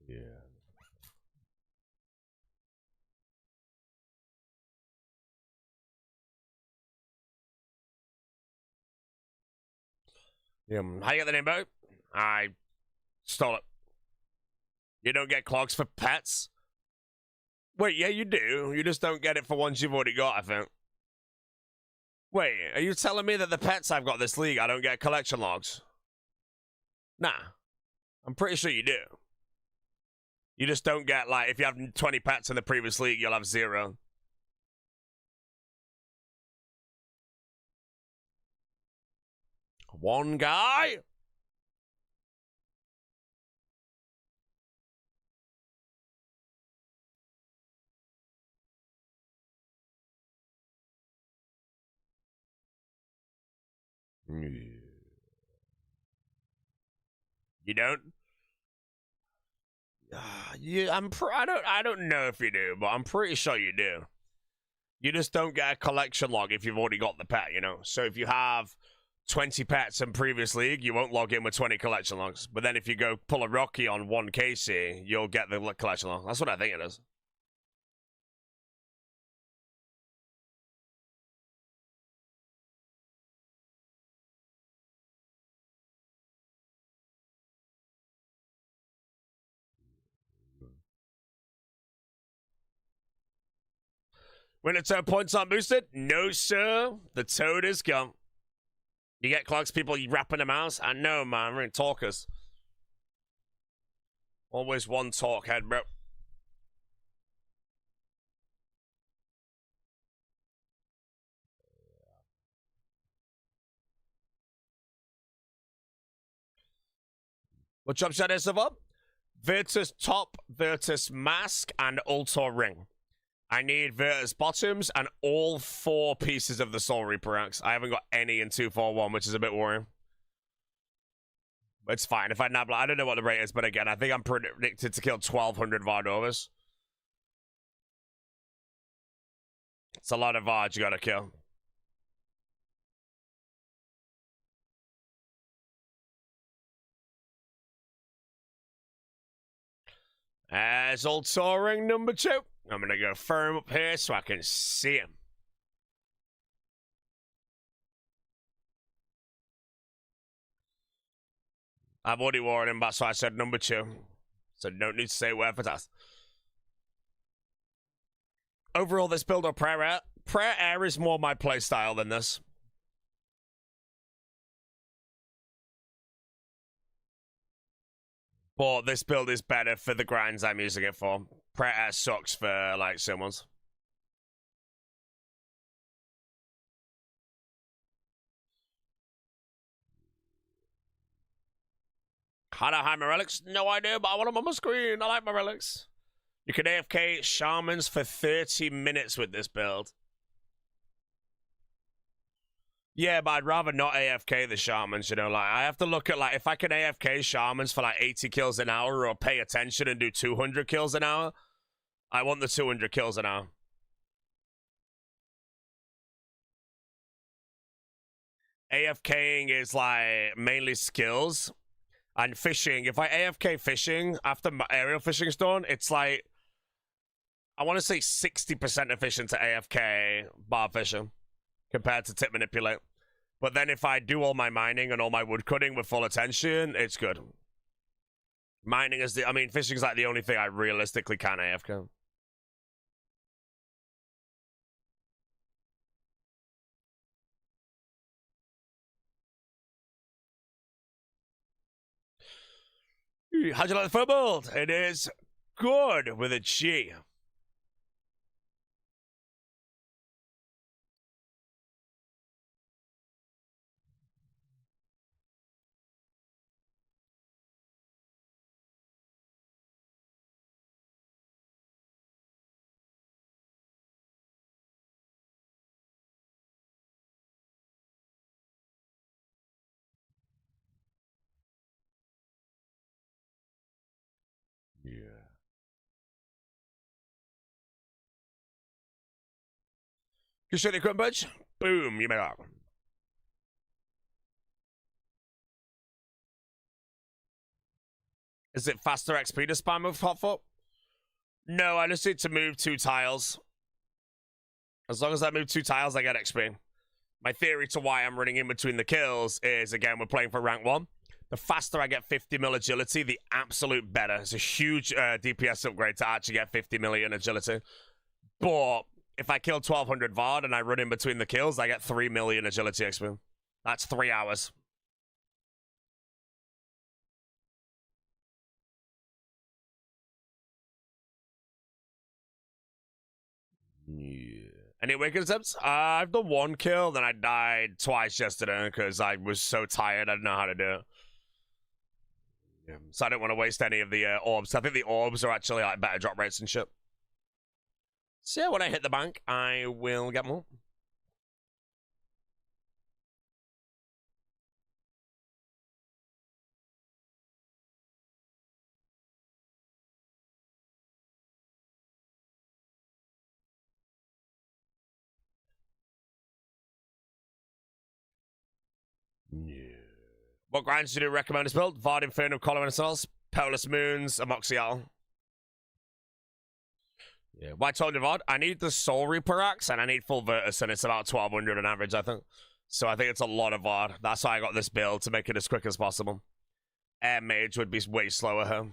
Yeah. Yeah. How you get the name, bro? I stole it. You don't get clogs for pets? Wait, yeah, you do. You just don't get it for ones you've already got, I think. Wait, are you telling me that the pets I've got this league, I don't get collection logs? Nah. I'm pretty sure you do. You just don't get, like, if you have 20 pets in the previous league, you'll have 0. One guy? You don't? Yeah, I don't know if you do, but I'm pretty sure you do. You just don't get a collection log if you've already got the pet, you know? So if you have 20 pets in previous league, you won't log in with 20 collection logs. But then if you go pull a Rocky on 1 KC, you'll get the collection log. That's what I think it is. When it's points aren't boosted? No, sir. The toad is gone. You get clogs, people wrapping the mouse? I know, man. We're in talkers. Always one talk head, bro. What job should I have up? Virtus top, Virtus mask, and Ultor ring. I need Virtus bottoms and all 4 pieces of the Soul Reaper axe. I haven't got any in 241, which is a bit worrying. It's fine. If I nab, I don't know what the rate is, but again, I think I'm predicted to kill 1,200 Vardovas. It's a lot of Vard you gotta kill. As Ultor ring number 2. I'm gonna go firm up here so I can see him. I've already worn him, that's why I said number 2. So don't need to say where for that. Overall, this build of Prayer Air is more my playstyle than this. But this build is better for the grinds I'm using it for. Prayer Air sucks for, like, someone's. How do I hide my relics? No idea, but I want them on my screen. I like my relics. You can AFK shamans for 30 minutes with this build. Yeah, but I'd rather not AFK the shamans, you know, like, I have to look at, like, if I can AFK shamans for, like, 80 kills an hour or pay attention and do 200 kills an hour, I want the 200 kills an hour. AFKing is, like, mainly skills. And fishing, if I AFK fishing after aerial fishing's done, it's, like, I want to say 60% efficient to AFK bar fishing compared to tip manipulate. But then if I do all my mining and all my wood cutting with full attention, it's good. Mining is I mean, fishing's like the only thing I realistically can AFK. How'd you like the football? It is good with a G. Yeah. You see the equipment budge? Boom, you made out. Is it faster XP to spam with Hotfoot? No, I just need to move 2 tiles. As long as I move 2 tiles, I get XP. My theory to why I'm running in between the kills is, again, we're playing for rank 1. The faster I get 50 mil agility, the absolute better. It's a huge DPS upgrade to actually get 50 million agility. But if I kill 1200 VOD and I run in between the kills, I get 3 million agility XP. That's 3 hours. Yeah. Any awakening attempts? I've done 1 kill, then I died twice yesterday because I was so tired I didn't know how to do it. Yeah. So I don't want to waste any of the orbs. I think the orbs are actually like better drop rates and shit. So yeah, when I hit the bank, I will get more. Yeah. What grinds do you recommend this build? Vard Inferno, Column Cells, Perilous Moons, Amoxial. Yeah. Why told you Vard? I need the Soul Reaper axe and I need full Virtus, and it's about 1200 on average, I think. So I think it's a lot of Vard. That's why I got this build, to make it as quick as possible. Air Mage would be way slower here.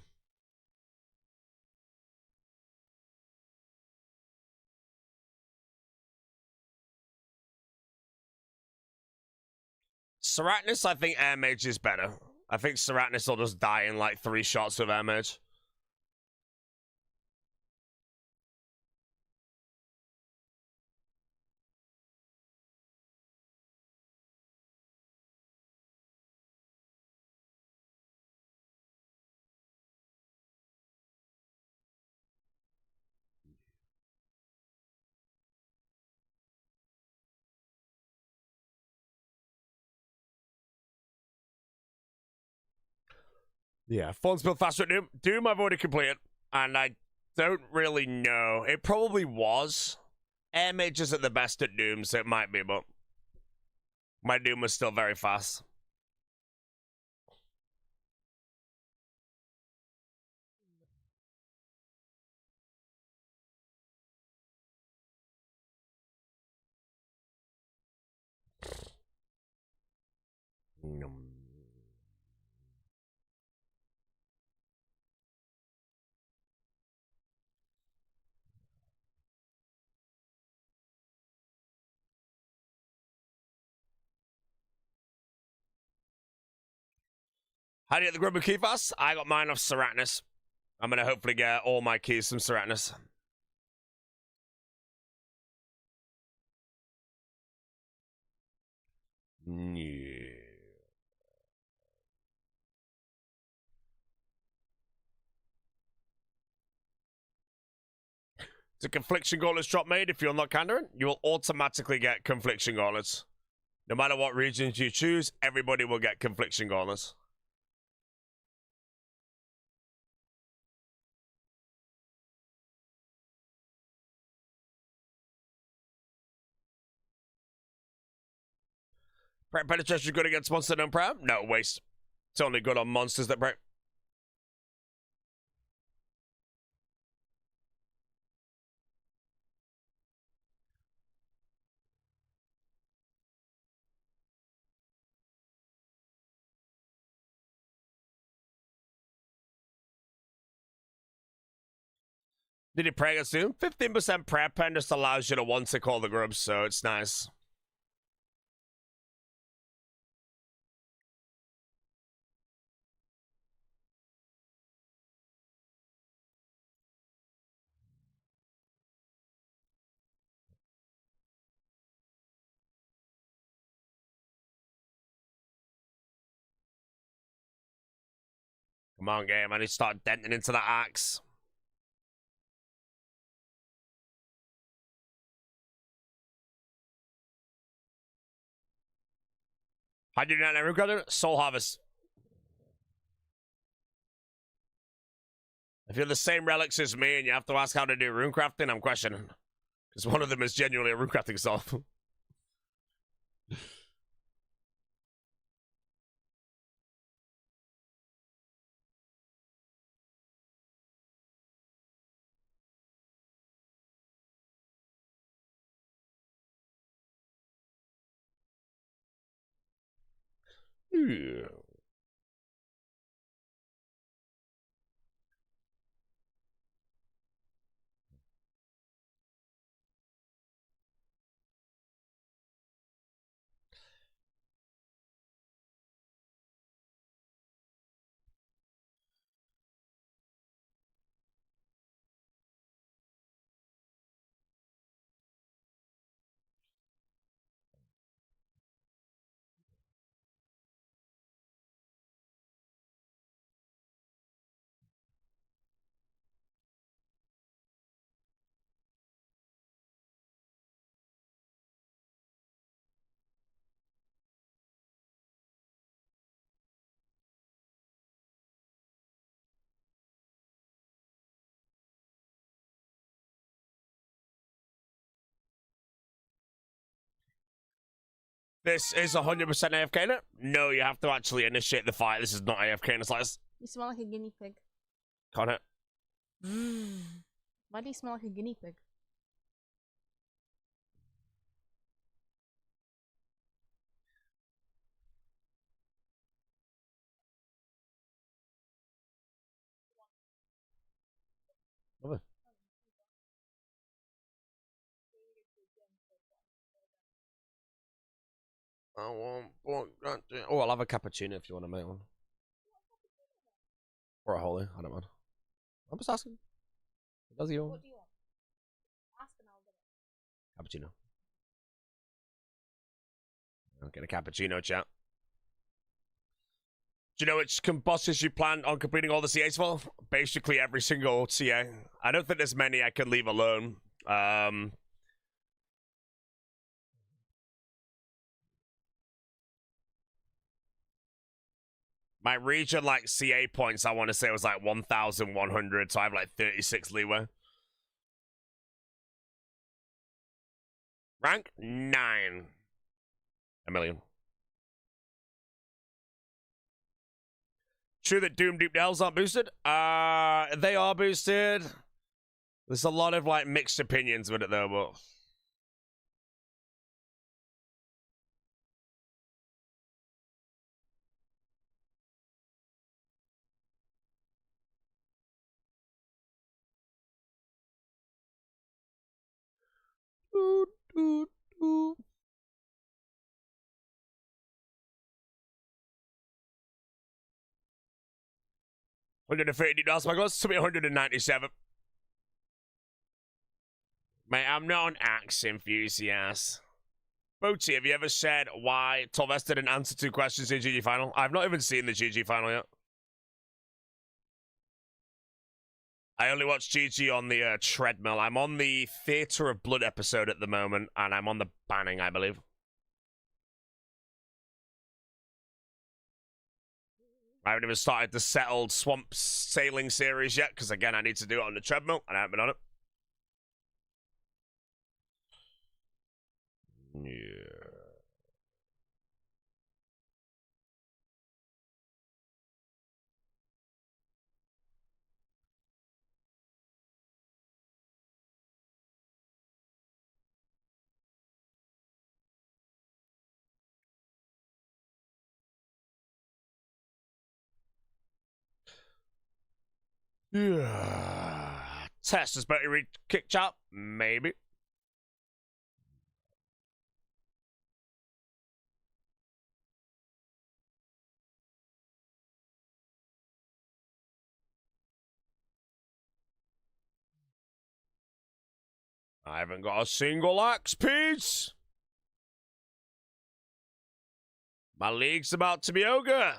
Serapnus, I think Air Mage is better. I think Serapnus will just die in like 3 shots with Air Mage. Yeah, Phone's built faster at Doom. Doom I've already completed, and I don't really know. It probably was. Air Mage isn't the best at Doom, so it might be, but my Doom was still very fast. How do you get the Grubber key fast? I got mine off Serapnus. I'm going to hopefully get all my keys from Serapnus. Yeah. The Confliction Gauntlets drop made. If you're not countering, you will automatically get Confliction Gauntlets. No matter what regions you choose, everybody will get Confliction Gauntlets. Prep penetration good against monster and prep? No, waste. It's only good on monsters that prep. Did he pray against Doom? 15% prep pen just allows you to one-tick all the grubs, so it's nice. Come on, game. I need to start denting into the axe. How do you not know Rune Soul Harvest. If you're the same relics as me and you have to ask how to do runecrafting, I'm questioning. Because one of them is genuinely a runecrafting self. Yeah. This is 100% AFK, no? No, you have to actually initiate the fight. This is not AFK in the slightest. You smell like a guinea pig. Can't it? Why do you smell like a guinea pig? Love it. I want. Oh, I'll have a cappuccino if you want to make one. Or a holy, I don't mind. I'm just asking. Does he want? What do you want? Ask and I'll get it. Cappuccino. I'll get a cappuccino, chat. Do you know which bosses you plan on completing all the CAs for? Basically every single CA. I don't think there's many I can leave alone. My region, like, CA points, I want to say was like 1,100, so I have like 36 leeway. Rank 9. A million. True that Doom Deep Dells aren't boosted? They are boosted. There's a lot of, like, mixed opinions with it, though, but... Doo, doo, doo. $130 my goes to be 197. Mate, I'm not an axe enthusiast. Boaty, have you ever said why Torvest didn't answer 2 questions in GG final? I've not even seen the GG final yet. I only watch GG on the treadmill. I'm on the Theatre of Blood episode at the moment, and I'm on the banning, I believe. I haven't even started the Settled Swamp Sailing series yet, because again, I need to do it on the treadmill, and I haven't been on it. Yeah. Yeah. Test is better read kick chop? Maybe. I haven't got a single axe piece. My league's about to be ogre.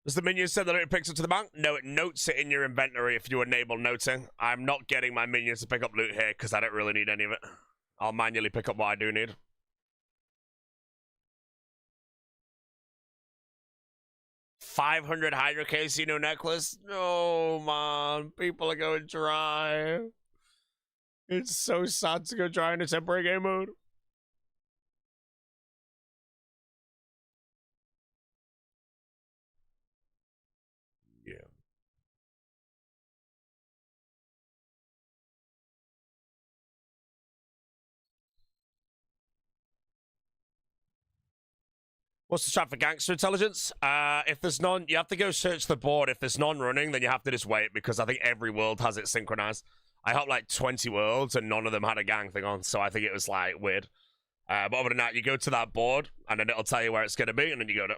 Does the minion say that it picks up to the bank? No, it notes it in your inventory if you enable noting. I'm not getting my minions to pick up loot here because I don't really need any of it. I'll manually pick up what I do need. $500 Hydro Casino necklace? No, man. People are going dry. It's so sad to go dry in a temporary game mode. Yeah. What's the strat for gangster intelligence? If there's none, you have to go search the board. If there's none running, then you have to just wait because I think every world has it synchronized. I hopped like 20 worlds and none of them had a gang thing on, so I think it was like weird. But other than that, you go to that board and then it'll tell you where it's going to be, and then you go to.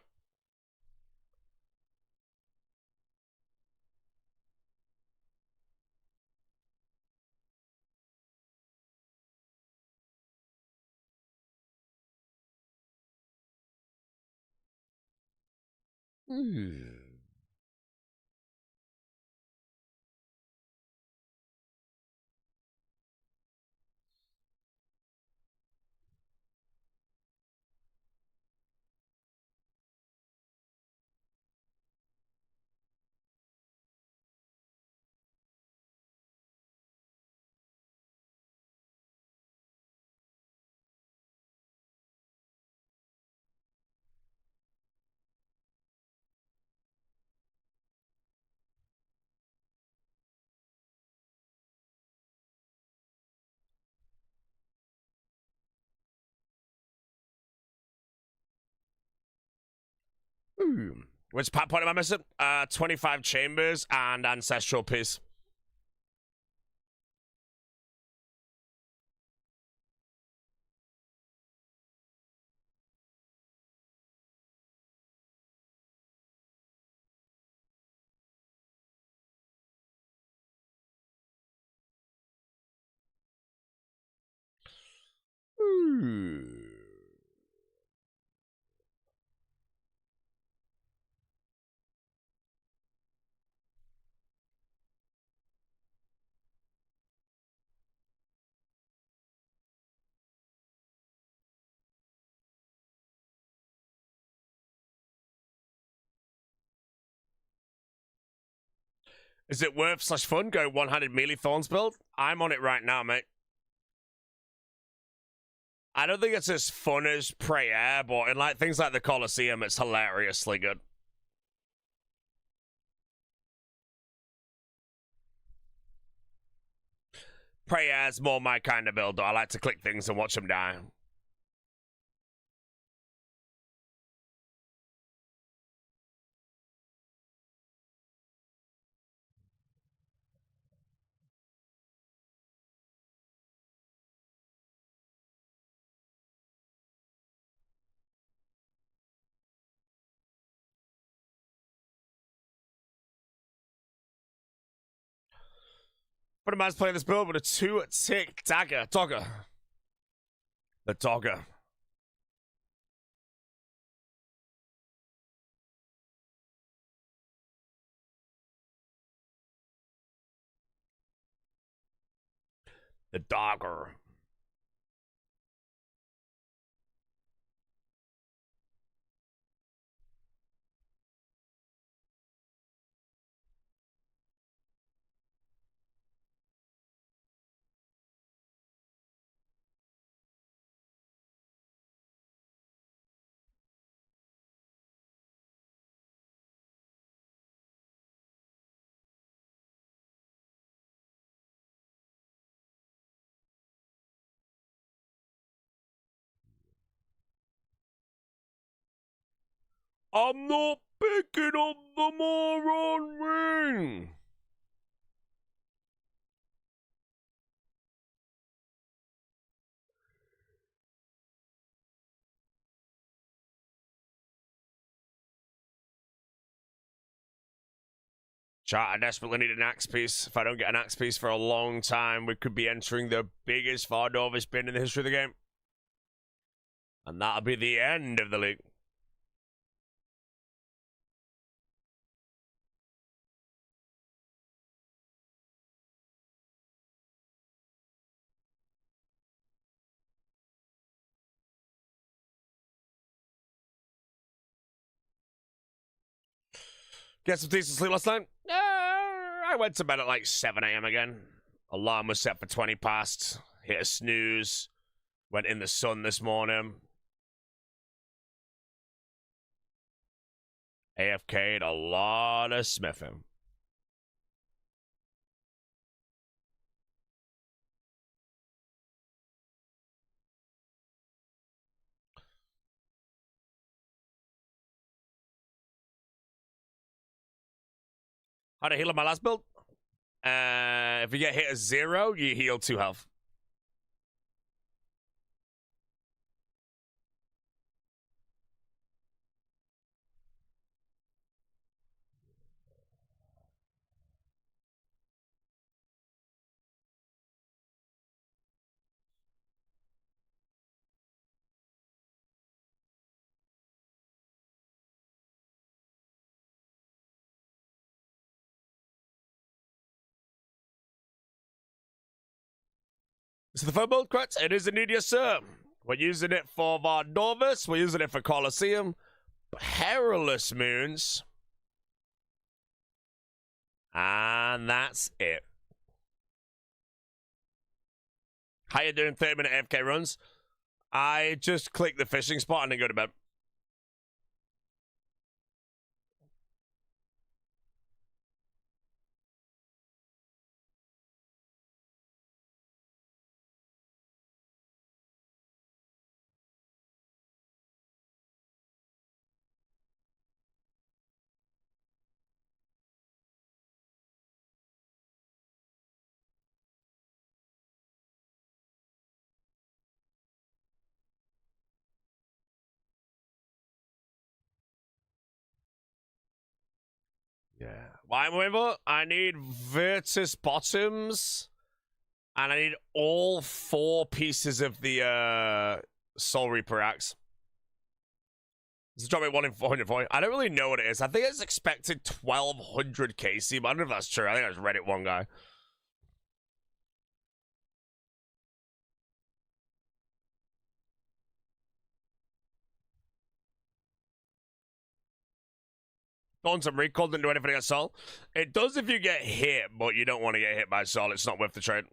Which point am I missing? 25 chambers and ancestral piece. Is it worth / fun? Go one-handed melee thorns build? I'm on it right now, mate. I don't think it's as fun as Prayer, but in like things like the Colosseum, it's hilariously good. Prayer's more my kind of build, though. I like to click things and watch them die. But a man's playing this build with a 2-tick dagger. Dogger. The dogger. The dogger. I'm not picking up the moron ring. Chat, I desperately need an axe piece. If I don't get an axe piece for a long time, we could be entering the biggest Vardovis bin in the history of the game. And that'll be the end of the league. Get some decent sleep last night? I went to bed at like 7 a.m. again. Alarm was set for 20 past. Hit a snooze. Went in the sun this morning. AFK'd a lot of smithing. How to heal on my last build? If you get hit at 0, you heal 2 health. Is the phone build correct? It is indeed, yes, sir. We're using it for Vardovis. We're using it for Colosseum. Perilous Moons. And that's it. How you doing 30-minute AFK runs? I just click the fishing spot and then go to bed. Yeah. Why am I waiting for? I need Virtus Bottoms. And I need all 4 pieces of the Soul Reaper axe. This is dropping 1 in 440. I don't really know what it is. I think it's expected 1200 KC, but I don't know if that's true. I think I just read it one guy. On some recall, didn't do anything at Soul. It does if you get hit, but you don't want to get hit by Soul. It's not worth the trade.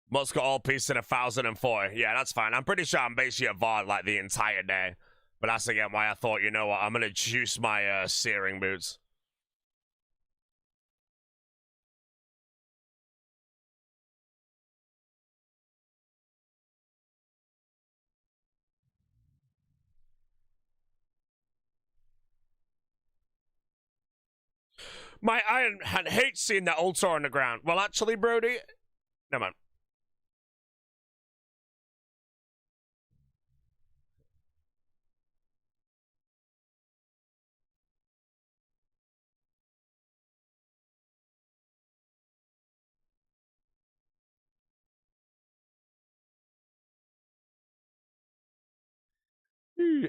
Must got all pieces in 1004. Yeah, that's fine. I'm pretty sure I'm basically at VOD like the entire day. But that's again why I thought, you know what, I'm gonna juice my searing boots. My Iron Hand hates seeing that altar on the ground. Well, actually, Brody, never mind.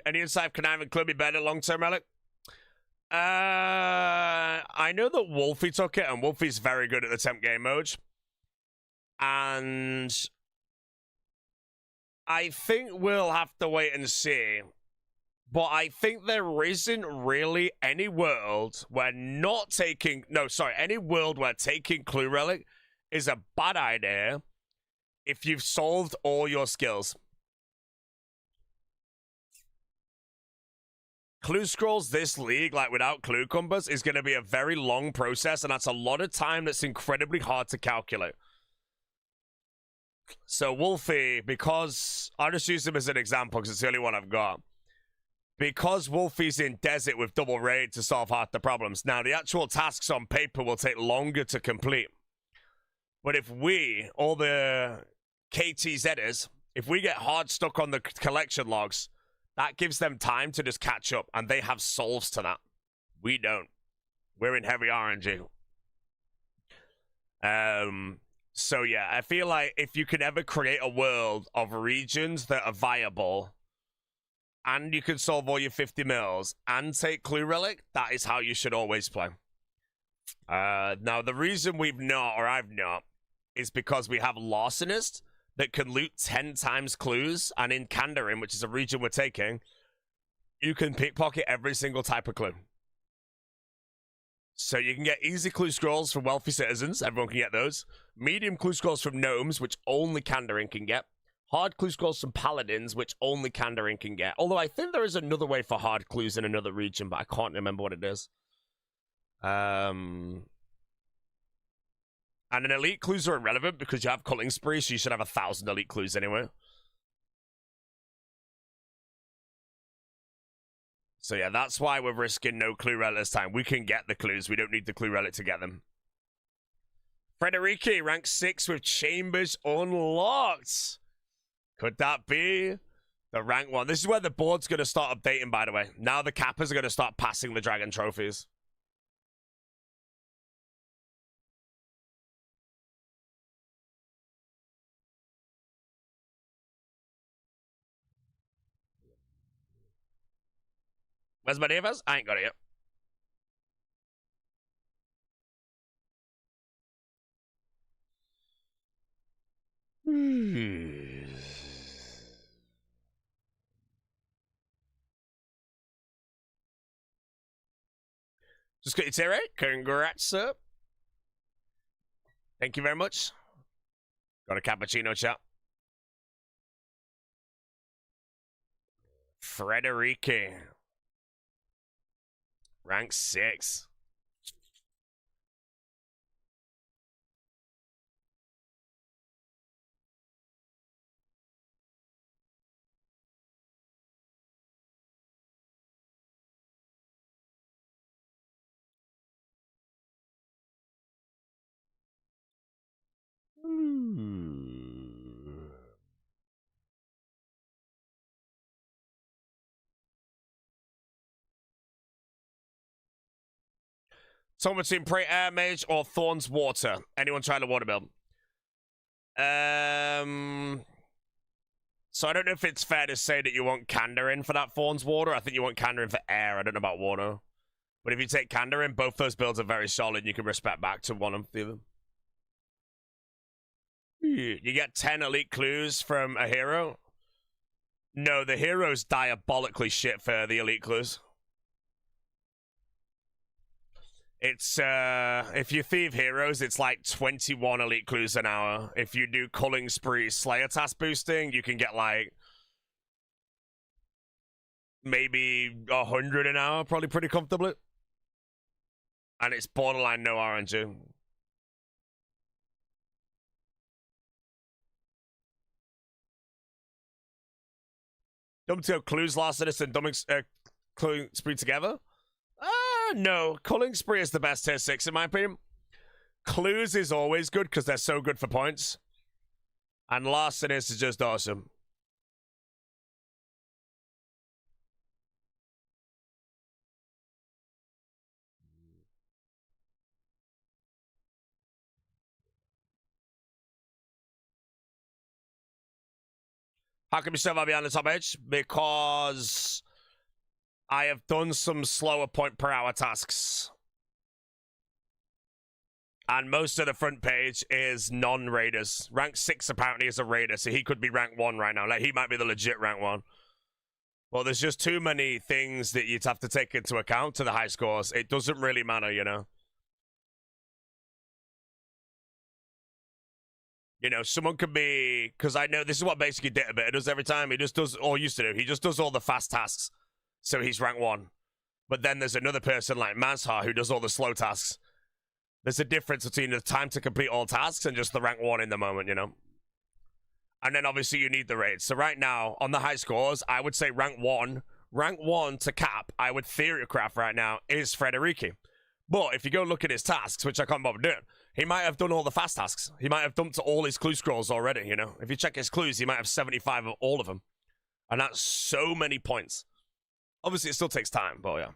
Any insight conniving could be better long-term, Relic? I know that Wolfie took it, and Wolfie's very good at the temp game mode. And I think we'll have to wait and see. But I think there isn't really any world where not taking... No, sorry, any world where taking Clue Relic is a bad idea if you've solved all your skills. Clue scrolls this league, like without clue compass, is going to be a very long process, and that's a lot of time that's incredibly hard to calculate. So Wolfie, because... I'll just use him as an example because it's the only one I've got. Because Wolfie's in desert with double raid to solve half the problems. Now, the actual tasks on paper will take longer to complete. But if we, all the KTZers, if we get hard stuck on the collection logs, that gives them time to just catch up, and they have solves to that. We don't. We're in heavy RNG. So yeah, I feel like if you could ever create a world of regions that are viable, and you can solve all your 50 mils and take Clue Relic, that is how you should always play. Now, the reason we've not, or I've not, is because we have Larcenist that can loot 10 times clues, and in Kandarin, which is a region we're taking, you can pickpocket every single type of clue. So you can get easy clue scrolls from wealthy citizens, everyone can get those. Medium clue scrolls from gnomes, which only Kandarin can get. Hard clue scrolls from paladins, which only Kandarin can get. Although I think there is another way for hard clues in another region, but I can't remember what it is. And an elite clues are irrelevant because you have culling spree, so you should have 1,000 elite clues anyway. So yeah, that's why we're risking no clue relic this time. We can get the clues. We don't need the clue relic to get them. Frederici, rank 6 with chambers unlocked. Could that be the rank 1? This is where the board's going to start updating, by the way. Now the Kappas are going to start passing the dragon trophies. Where's my Davis? I ain't got it yet. Just got your tier 8. Congrats, sir. Thank you very much. Got a cappuccino, chat. Frederici. Rank 6. Someone between Prey Air Mage or Thorns Water. Anyone trying to water build? So I don't know if it's fair to say that you want Kandarin for that Thorns Water. I think you want Kandarin for air. I don't know about water. But if you take Kandarin, both those builds are very solid. You can respect back to one of the other. You get 10 elite clues from a hero. No, the hero's diabolically shit for the elite clues. It's, if you thieve heroes, it's like 21 elite clues an hour. If you do Culling Spree Slayer task boosting, you can get like maybe 100 an hour, probably pretty comfortably. And it's borderline no RNG. Dumb to go clues last edit and dumbing Culling Spree together? No. Culling Spree is the best tier 6 in my opinion. Clues is always good because they're so good for points. And Larcenist is just awesome. How come you still behind the top edge? Because I have done some slower point per hour tasks. And most of the front page is non-raiders. Rank 6 apparently is a raider, so he could be rank 1 right now. Like, he might be the legit rank 1. Well, there's just too many things that you'd have to take into account to the high scores. It doesn't really matter, you know? You know, someone could be... Because I know this is what basically Ditabit does every time. He just does, or used to do, he just does all the fast tasks. So he's rank 1. But then there's another person like Mazhar who does all the slow tasks. There's a difference between the time to complete all tasks and just the rank 1 in the moment, you know? And then obviously you need the raids. So right now, on the high scores, I would say rank 1 to cap, I would theorycraft right now, is Frederici. But if you go look at his tasks, which I can't bother doing, he might have done all the fast tasks. He might have dumped all his clue scrolls already, you know? If you check his clues, he might have 75 of all of them. And that's so many points. Obviously, it still takes time, but yeah.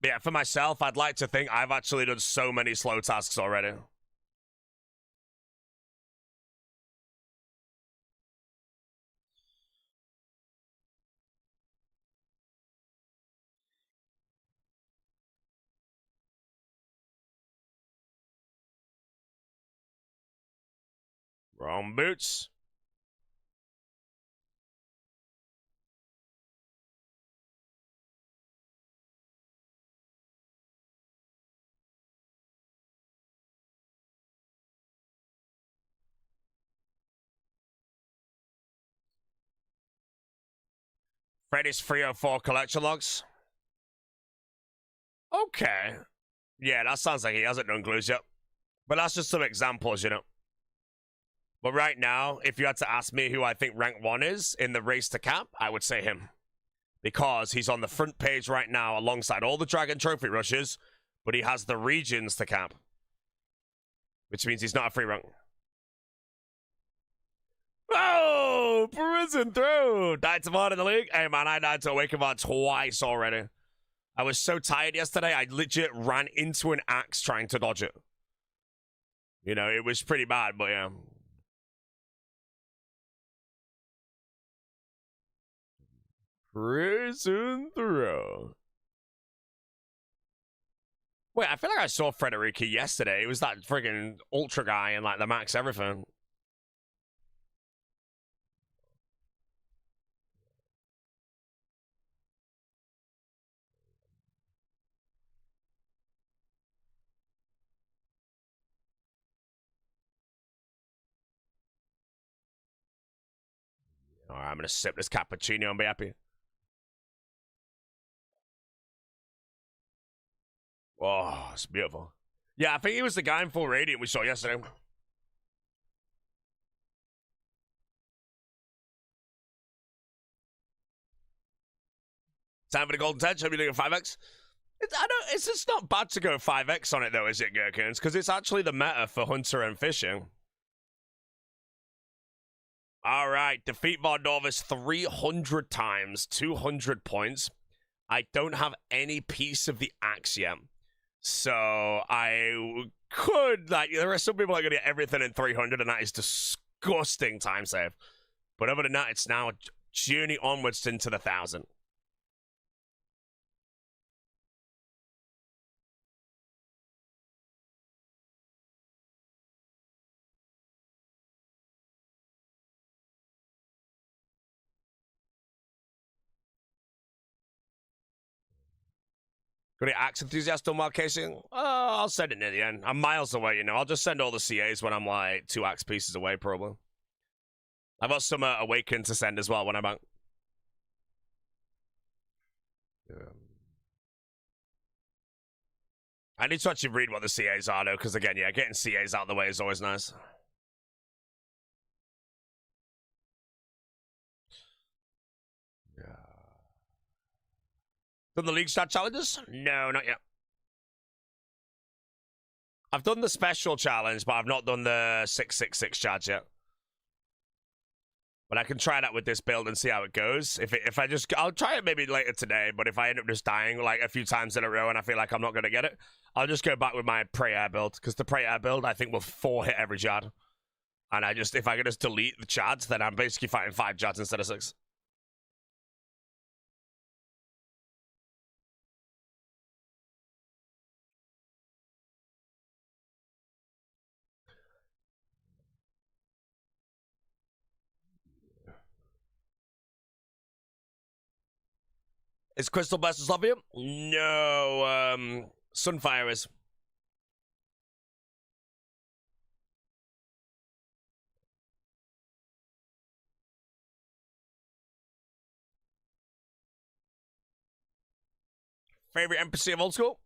Yeah, for myself, I'd like to think I've actually done so many slow tasks already. Wrong boots. Freddy's 304 collection logs. Okay. Yeah, that sounds like he hasn't done clues yet. But that's just some examples, you know. But right now, if you had to ask me who I think rank 1 is in the race to cap, I would say him. Because he's on the front page right now alongside all the Dragon Trophy rushes, but he has the regions to cap. Which means he's not a free rank. Oh, prison through. Died to mod in the league. Hey, man, I died to Awaken mod twice already. I was so tired yesterday, I legit ran into an axe trying to dodge it. You know, it was pretty bad, but yeah. Prison throw. Wait, I feel like I saw Frederici yesterday. It was that friggin' Ultra guy and like the max everything. Alright, I'm gonna sip this cappuccino and be happy. Oh, it's beautiful. Yeah, I think he was the guy in full radiant we saw yesterday. Time for the golden touch. Are we doing a 5x? It's just not bad to go 5x on it though, is it, Gherkins? Because it's actually the meta for hunter and fishing. All right, defeat Vardorvis 300 times, 200 points. I don't have any piece of the axe yet. So I could, like, there are some people that are going to get everything in 300, and that is disgusting time save. But other than that, it's now a journey onwards into the 1,000. Got any axe enthusiast on my casing? I'll send it near the end. I'm miles away, you know. I'll just send all the CAs when I'm like 2 axe pieces away, probably. I've got some Awaken to send as well when I'm out. Yeah. I need to actually read what the CAs are, though, because again, yeah, getting CAs out of the way is always nice. Done the League Star challenges? No, not yet. I've done the special challenge, but I've not done the 666 charge yet. But I can try that with this build and see how it goes. I'll try it maybe later today, but if I end up just dying like a few times in a row and I feel like I'm not going to get it, I'll just go back with my Prayer build, because the Prayer build I think will 4-hit every Jad. And if I can just delete the Jads, then I'm basically fighting 5 Jads instead of 6. Is Crystal Blasters love you? No, Sunfire is. Favorite NPC of old school?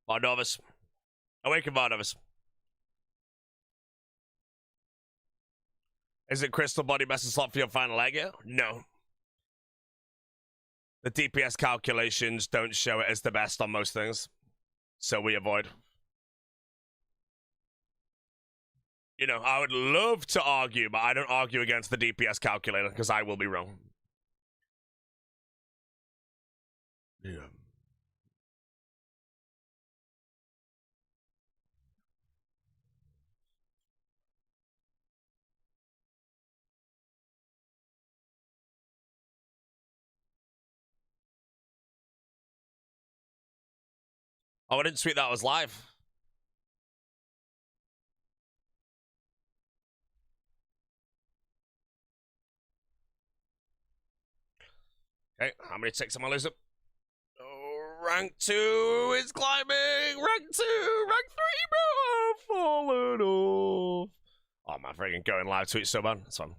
Varnovis. Awaken Varnovis. Is it Crystal Body best slot for your final leg yet? No. The DPS calculations don't show it as the best on most things, so we avoid. You know, I would love to argue, but I don't argue against the DPS calculator, because I will be wrong. Yeah. Oh, I didn't tweet that was live. Okay, how many ticks am I losing? Oh, rank 2 is climbing! Rank 2! Rank 3, bro! I've fallen off! Oh, my freaking going live tweet so bad. That's fun.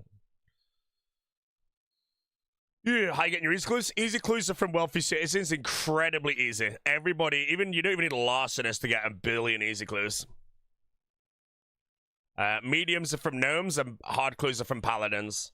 Yeah, how you getting your easy clues? Easy clues are from wealthy citizens. Incredibly easy. Everybody, you don't even need a larcenist to get a billion easy clues. Mediums are from gnomes, and hard clues are from paladins.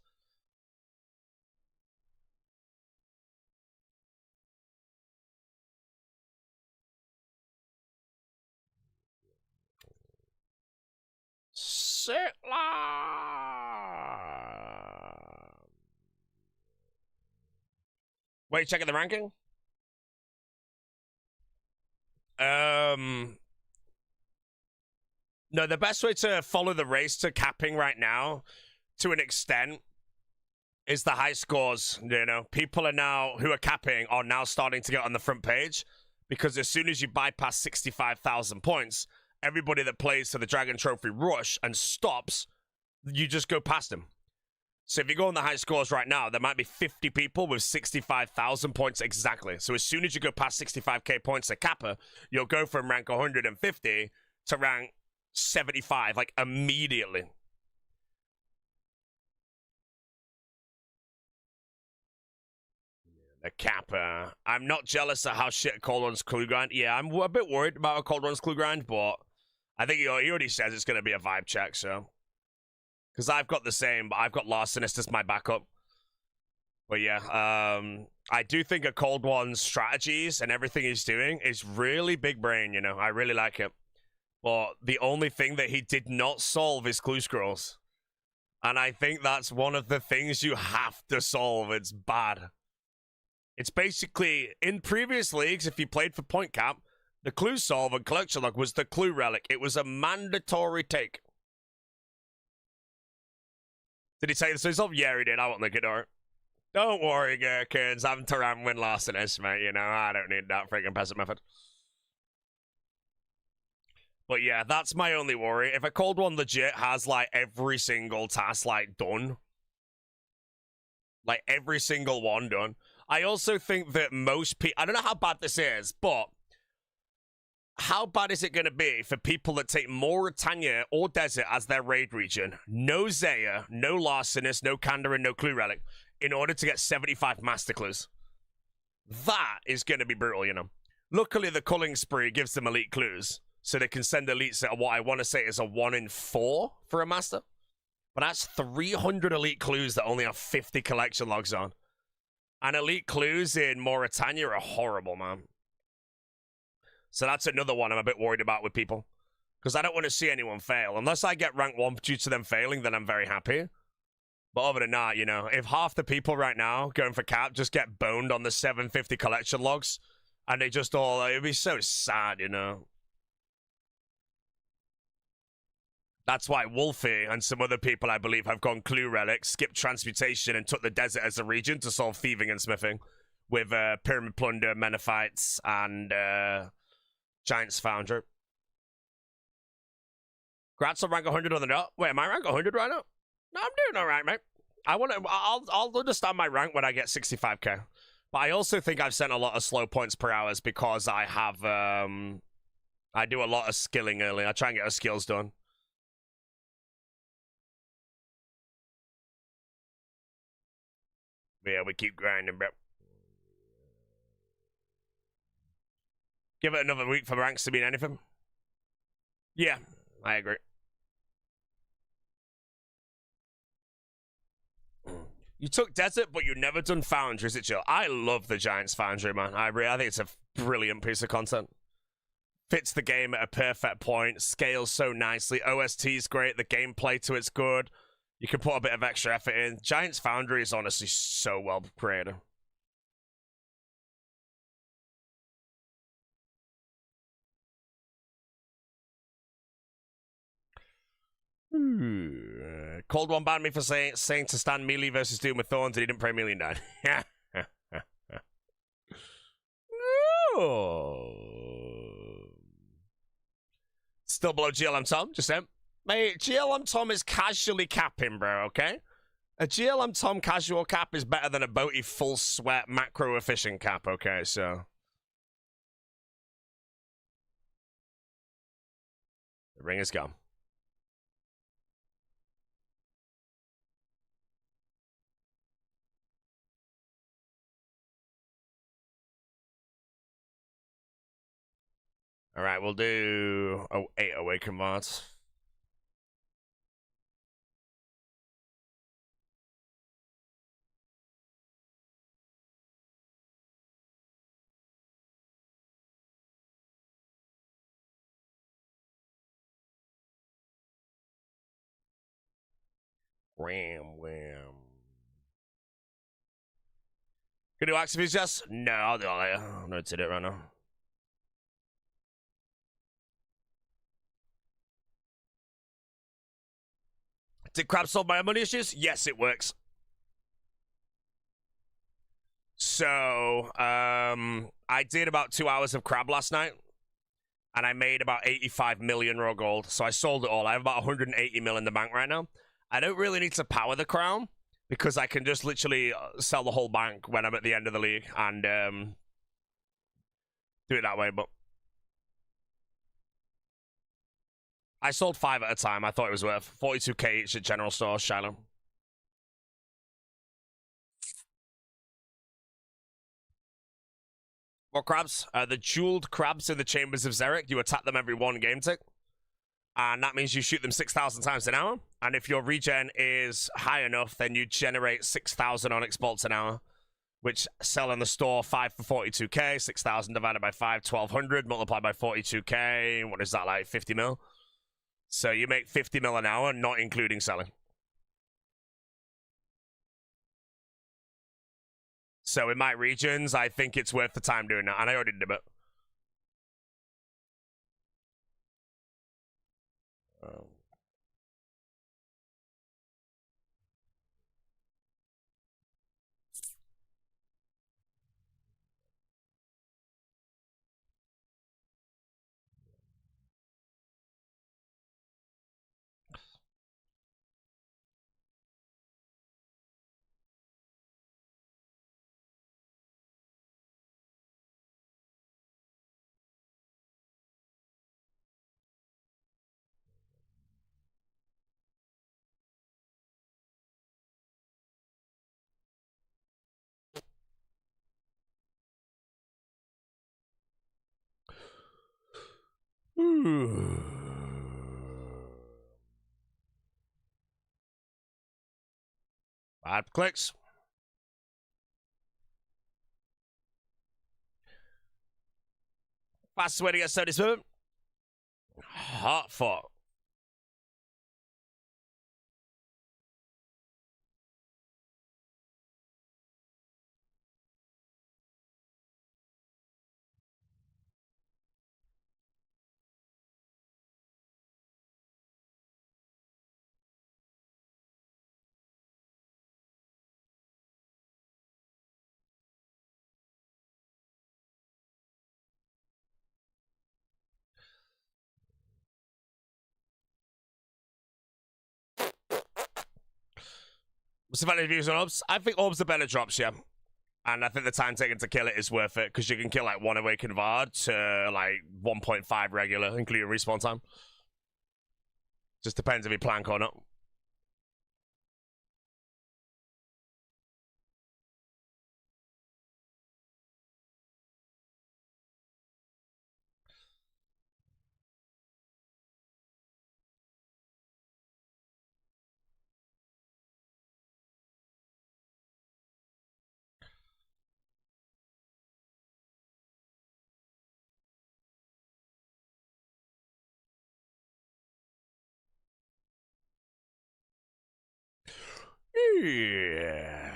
Wait, checking the ranking? No, the best way to follow the race to capping right now, to an extent, is the high scores. You know, people who are capping are now starting to get on the front page, because as soon as you bypass 65,000 points, everybody that plays to the Dragon Trophy rush and stops, you just go past them. So if you go on the high scores right now, there might be 50 people with 65,000 points exactly. So as soon as you go past 65k points at Kappa, you'll go from rank 150 to rank 75, like, immediately. The Kappa. I'm not jealous of how shit Cold One's clue grind. Yeah, I'm a bit worried about a Cold One's clue grind, but I think he already says it's going to be a vibe check, so. Because I've got the same, but I've got Larcenist as my backup. But yeah, I do think a Cold One's strategies and everything he's doing is really big brain, you know. I really like it. But the only thing that he did not solve is clue scrolls. And I think that's one of the things you have to solve. It's bad. It's basically, in previous leagues, if you played for point cap, the clue solve and collection log was the clue relic. It was a mandatory take. Did he take the clue solve? Yeah, he did. I won't look at it. Don't worry, Gherkins. I'm Taran win Larcenist, mate. You know, I don't need that freaking peasant method. But yeah, that's my only worry. If a Cold One legit has, like, every single task, like, done. Like, every single one done. I also think that most people... I don't know how bad this is, but... how bad is it going to be for people that take Mauritania or Desert as their raid region? No Zaya, no Larcenist, no Kandarin, no Clue Relic, in order to get 75 Master Clues. That is going to be brutal, you know. Luckily, the Culling Spree gives them elite clues, so they can send elites at what I want to say is a 1 in 4 for a Master. But that's 300 elite clues that only have 50 collection logs on. And elite clues in Mauritania are horrible, man. So that's another one I'm a bit worried about with people. Because I don't want to see anyone fail. Unless I get rank 1 due to them failing, then I'm very happy. But other than that, you know, if half the people right now going for cap just get boned on the 750 collection logs, and they just all, it'd be so sad, you know. That's why Wolfie and some other people, I believe, have gone clue relics, skipped transmutation, and took the desert as a region to solve thieving and smithing with pyramid plunder, menophites, and giant's founder. Grats on rank 100 on the dot. Wait, am I rank 100 right now? No, I'm doing all right, mate. I'll understand my rank when I get 65k. But I also think I've sent a lot of slow points per hours because I have I do a lot of skilling early. I try and get our skills done. Yeah, we keep grinding, bro. Give it another week for ranks to mean anything. Yeah, I agree. You took desert, but you never done foundry. Is it chill? I love the Giants Foundry, man. I think it's a brilliant piece of content. Fits the game at a perfect point. Scales so nicely. OST's great. The gameplay to it's good. You can put a bit of extra effort in. Giants Foundry is honestly so well created. Cold One banned me for saying to stand melee versus Doom with Thorns and he didn't pray melee down. Still below GLM Tom, just saying. Mate, GLM Tom is casually capping, bro, okay? A GLM Tom casual cap is better than a Boaty full sweat macro efficient cap, okay? So the ring is gone. All right, we'll do 8 Awaken mods. Wham. Can do activities, Jess? No, I'll do it later. I'm not doing it right now. Did Crab solve my money issues? Yes, it works. So, I did about 2 hours of Crab last night, and I made about 85 million raw gold. So I sold it all. I have about 180 mil in the bank right now. I don't really need to power the crown because I can just literally sell the whole bank when I'm at the end of the league and do it that way. But I sold 5 at a time. I thought it was worth 42k each at general store, Shiloh. More crabs. The jeweled crabs in the chambers of Xeric. You attack them every 1 game tick. And that means you shoot them 6,000 times an hour. And if your regen is high enough, then you generate 6,000 onyx bolts an hour, which sell in the store 5 for 42k. 6,000 divided by 5, 1,200. Multiplied by 42k. What is that, like 50 mil? So you make 50 mil an hour, not including selling. So in my regions, I think it's worth the time doing that. And I already did it. Bad clicks. Fastest way to get Sony Smooth. Hot fought. What's the value of using orbs? I think orbs are better drops, yeah. And I think the time taken to kill it is worth it, because you can kill like 1 Awakened Vard to like 1.5 regular, including respawn time. Just depends if you plank or not. Yeah.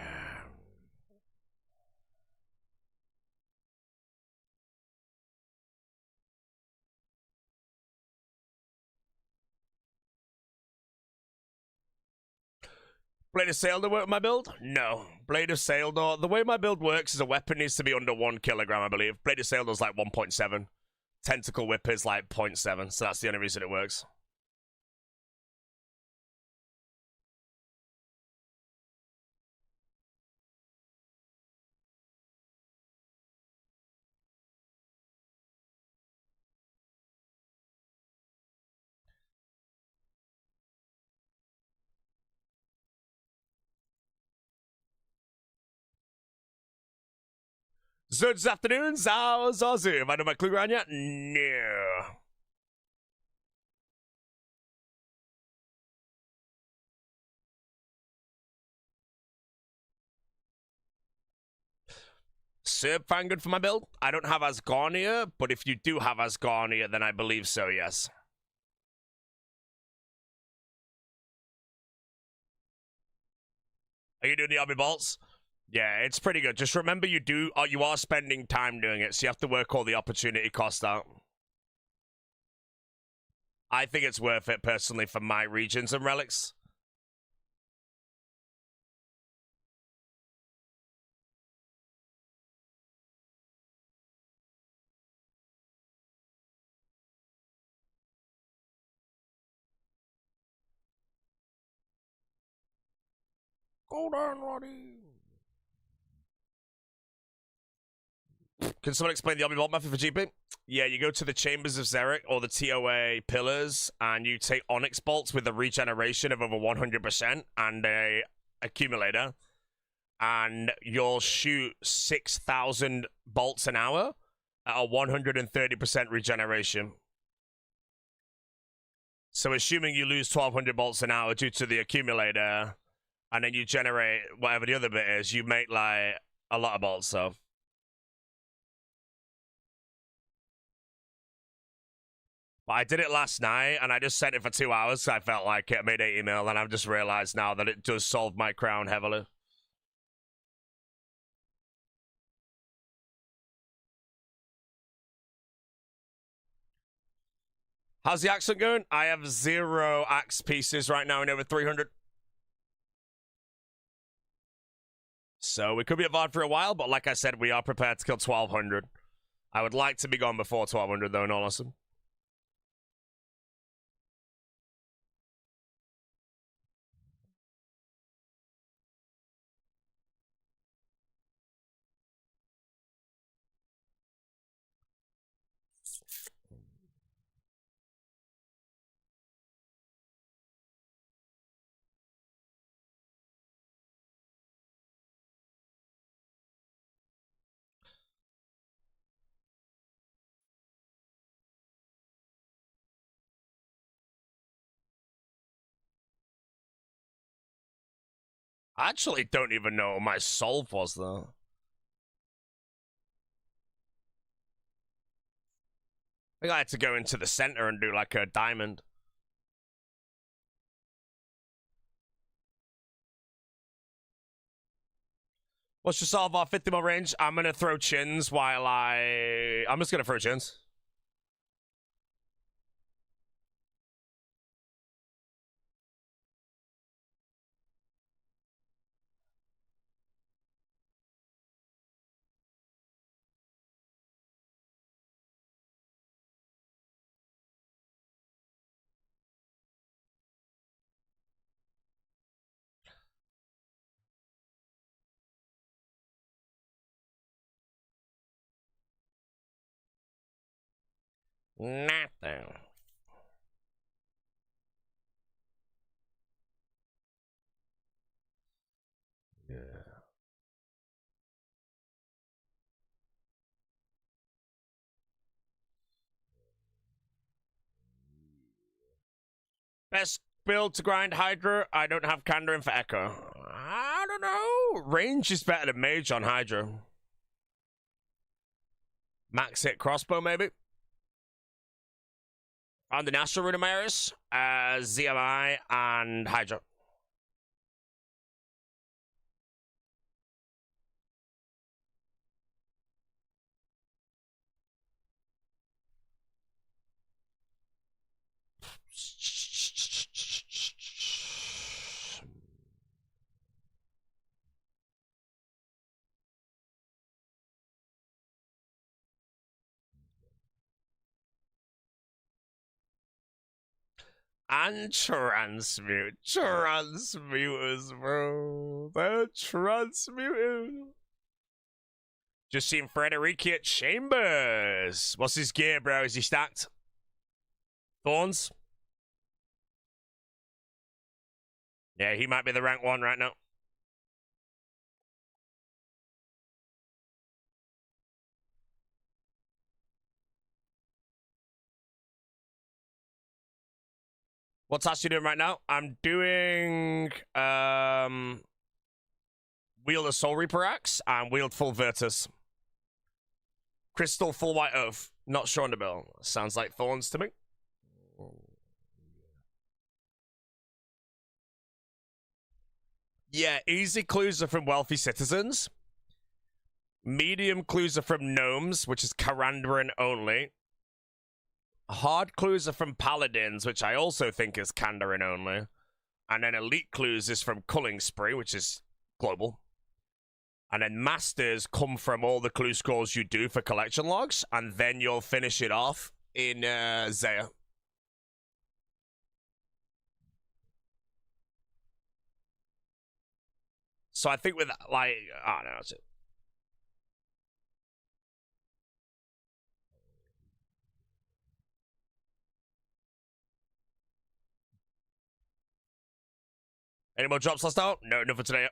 Blade of Saildor work with my build? No. Blade of Saildor, the way my build works is a weapon needs to be under 1 kilogram, I believe. Blade of Saildor's like 1.7. Tentacle Whip is like 0.7, so that's the only reason it works. Zuds afternoon, Zazu. Have I done my clue round yet? No. Serb fan good for my build? I don't have Asgarnia, but if you do have Asgarnia, then I believe so, yes. Are you doing the Obby Bolts? Yeah, it's pretty good. Just remember you are spending time doing it, so you have to work all the opportunity cost out. I think it's worth it, personally, for my regions and relics. Go down, Roddy. Can someone explain the Omnibolt method for GP? Yeah, you go to the Chambers of Xeric or the TOA pillars, and you take Onyx bolts with a regeneration of over 100% and a accumulator, and you'll shoot 6,000 bolts an hour at a 130% regeneration. So assuming you lose 1,200 bolts an hour due to the accumulator, and then you generate whatever the other bit is, you make like a lot of bolts, so... But I did it last night, and I just sent it for 2 hours, so I felt like it. I made 80 mil, and I've just realized now that it does solve my crown heavily. How's the accent going? I have 0 axe pieces right now in over 300. So we could be at VOD for a while, but like I said, we are prepared to kill 1,200. I would like to be gone before 1,200, though, in all honesty. I actually don't even know what my solve was, though. I think I had to go into the center and do like a diamond. What's your solve off 50 mil range? I'm gonna throw chins while I'm just gonna throw chins. Nothing. Yeah. Best build to grind Hydra. I don't have Kandarin for Echo. I don't know. Range is better than Mage on Hydra. Max hit crossbow, maybe. On the National Runemaris, ZMI, and Hydra. And transmuters, bro. They're transmuting. Just seen Frederici at Chambers. What's his gear, bro? Is he stacked? Thorns? Yeah, he might be the rank 1 right now. What task you doing right now? I'm doing Wield a Soul Reaper Axe and Wield Full Virtus. Crystal Full White Oath. Not sure on the bill. Sounds like Thorns to me. Yeah, easy clues are from wealthy citizens. Medium clues are from gnomes, which is Karandarin only. Hard clues are from paladins, which I also think is Kandarin only. And then elite clues is from Culling Spree, which is global. And then masters come from all the clue scrolls you do for collection logs, and then you'll finish it off in Zaya. So I think with, like, I don't know, that's it. Any more drops last out? No, nothing today yet.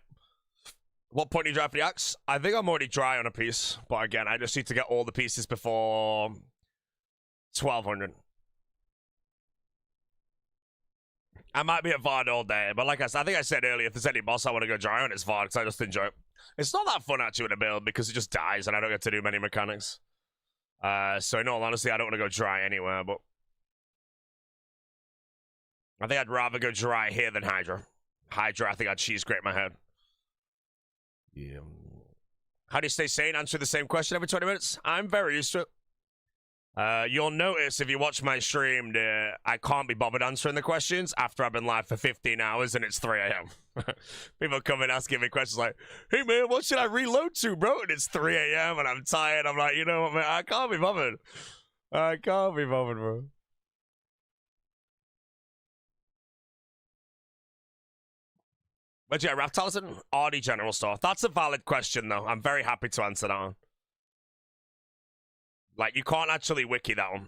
What point do you dry for the axe? I think I'm already dry on a piece, but again, I just need to get all the pieces before 1200. I might be at Vard all day, but like I said, I think I said earlier, if there's any boss I want to go dry on, it's Vard, because I just enjoy it. It's not that fun actually with a build, because it just dies, and I don't get to do many mechanics. So in all honesty, I don't want to go dry anywhere, but I think I'd rather go dry here than Hydra. Hydra, I think I'd cheese grate my head. Yeah. How do you stay sane? Answer the same question every 20 minutes? I'm very used to it. You'll notice if you watch my stream that I can't be bothered answering the questions after I've been live for 15 hours and it's 3 a.m. People come in asking me questions like, hey man, what should I reload to, bro? And it's 3 a.m. and I'm tired. I'm like, you know what, man? I can't be bothered. I can't be bothered, bro. Where'd you get Rap Talisman? RD General Store. That's a valid question, though. I'm very happy to answer that one. Like, you can't actually wiki that one.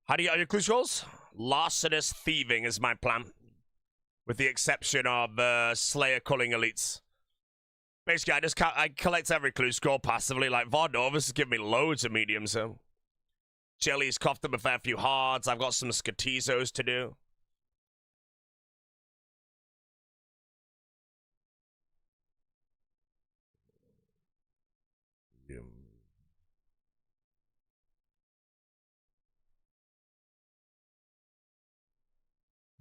How do you get your clue scrolls? Larcenous thieving is my plan. With the exception of Slayer Culling Elites. Basically, I collect every clue scroll passively. Like, Vard Novus has given me loads of mediums, so. Jelly's coughed up a fair few hards. I've got some Scatizos to do.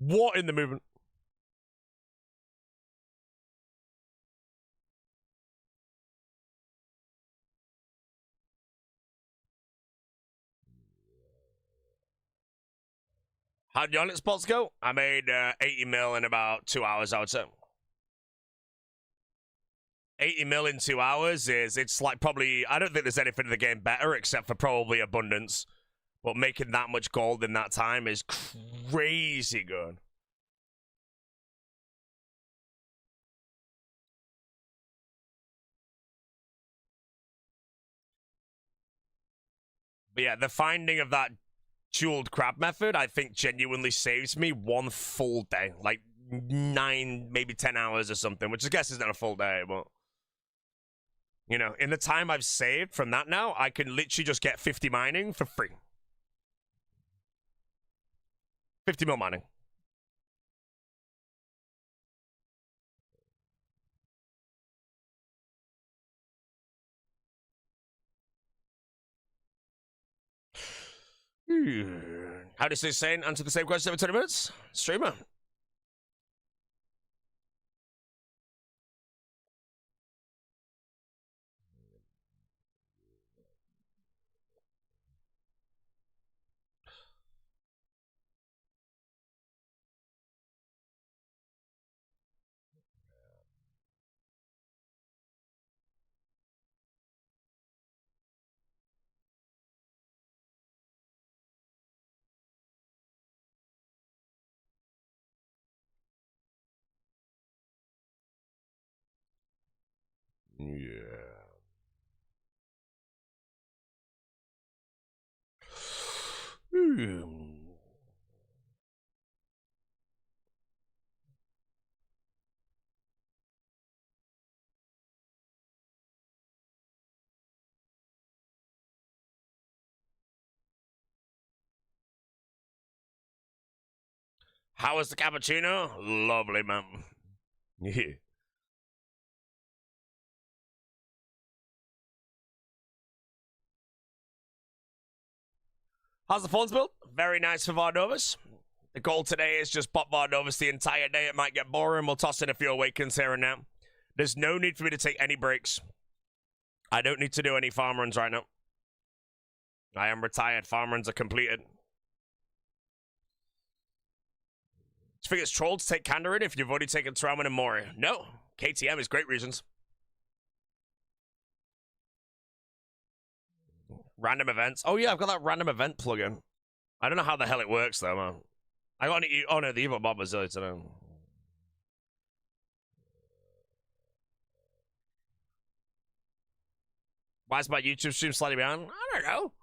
What in the movement? How'd your spots go? I made 80 mil in about 2 hours, I would say. 80 mil in 2 hours it's like probably, I don't think there's anything in the game better except for probably abundance. But making that much gold in that time is crazy good. But yeah, the finding of that jeweled crab method, I think, genuinely saves me one full day. Like 9, maybe 10 hours or something, which I guess isn't a full day, but... You know, in the time I've saved from that now, I can literally just get 50 mining for free. 50 mil mining. How does this say? Answer the same question every 20 minutes? Streamer. Yeah. How was the cappuccino? Lovely, man. Yeah. How's the phones built? Very nice for Varnovus. The goal today is just pop Varnovus the entire day. It might get boring. We'll toss in a few awakens here and now. There's no need for me to take any breaks. I don't need to do any farm runs right now. I am retired. Farm runs are completed. Do you think it's troll to take Kandarin if you've already taken Trauma and Mori? No. KTM is great reasons. Random events. Oh, yeah, I've got that random event plugin. I don't know how the hell it works, though, man. I got an... Oh, no, the Evo Bob was it. Why is my YouTube stream slightly behind? I don't know.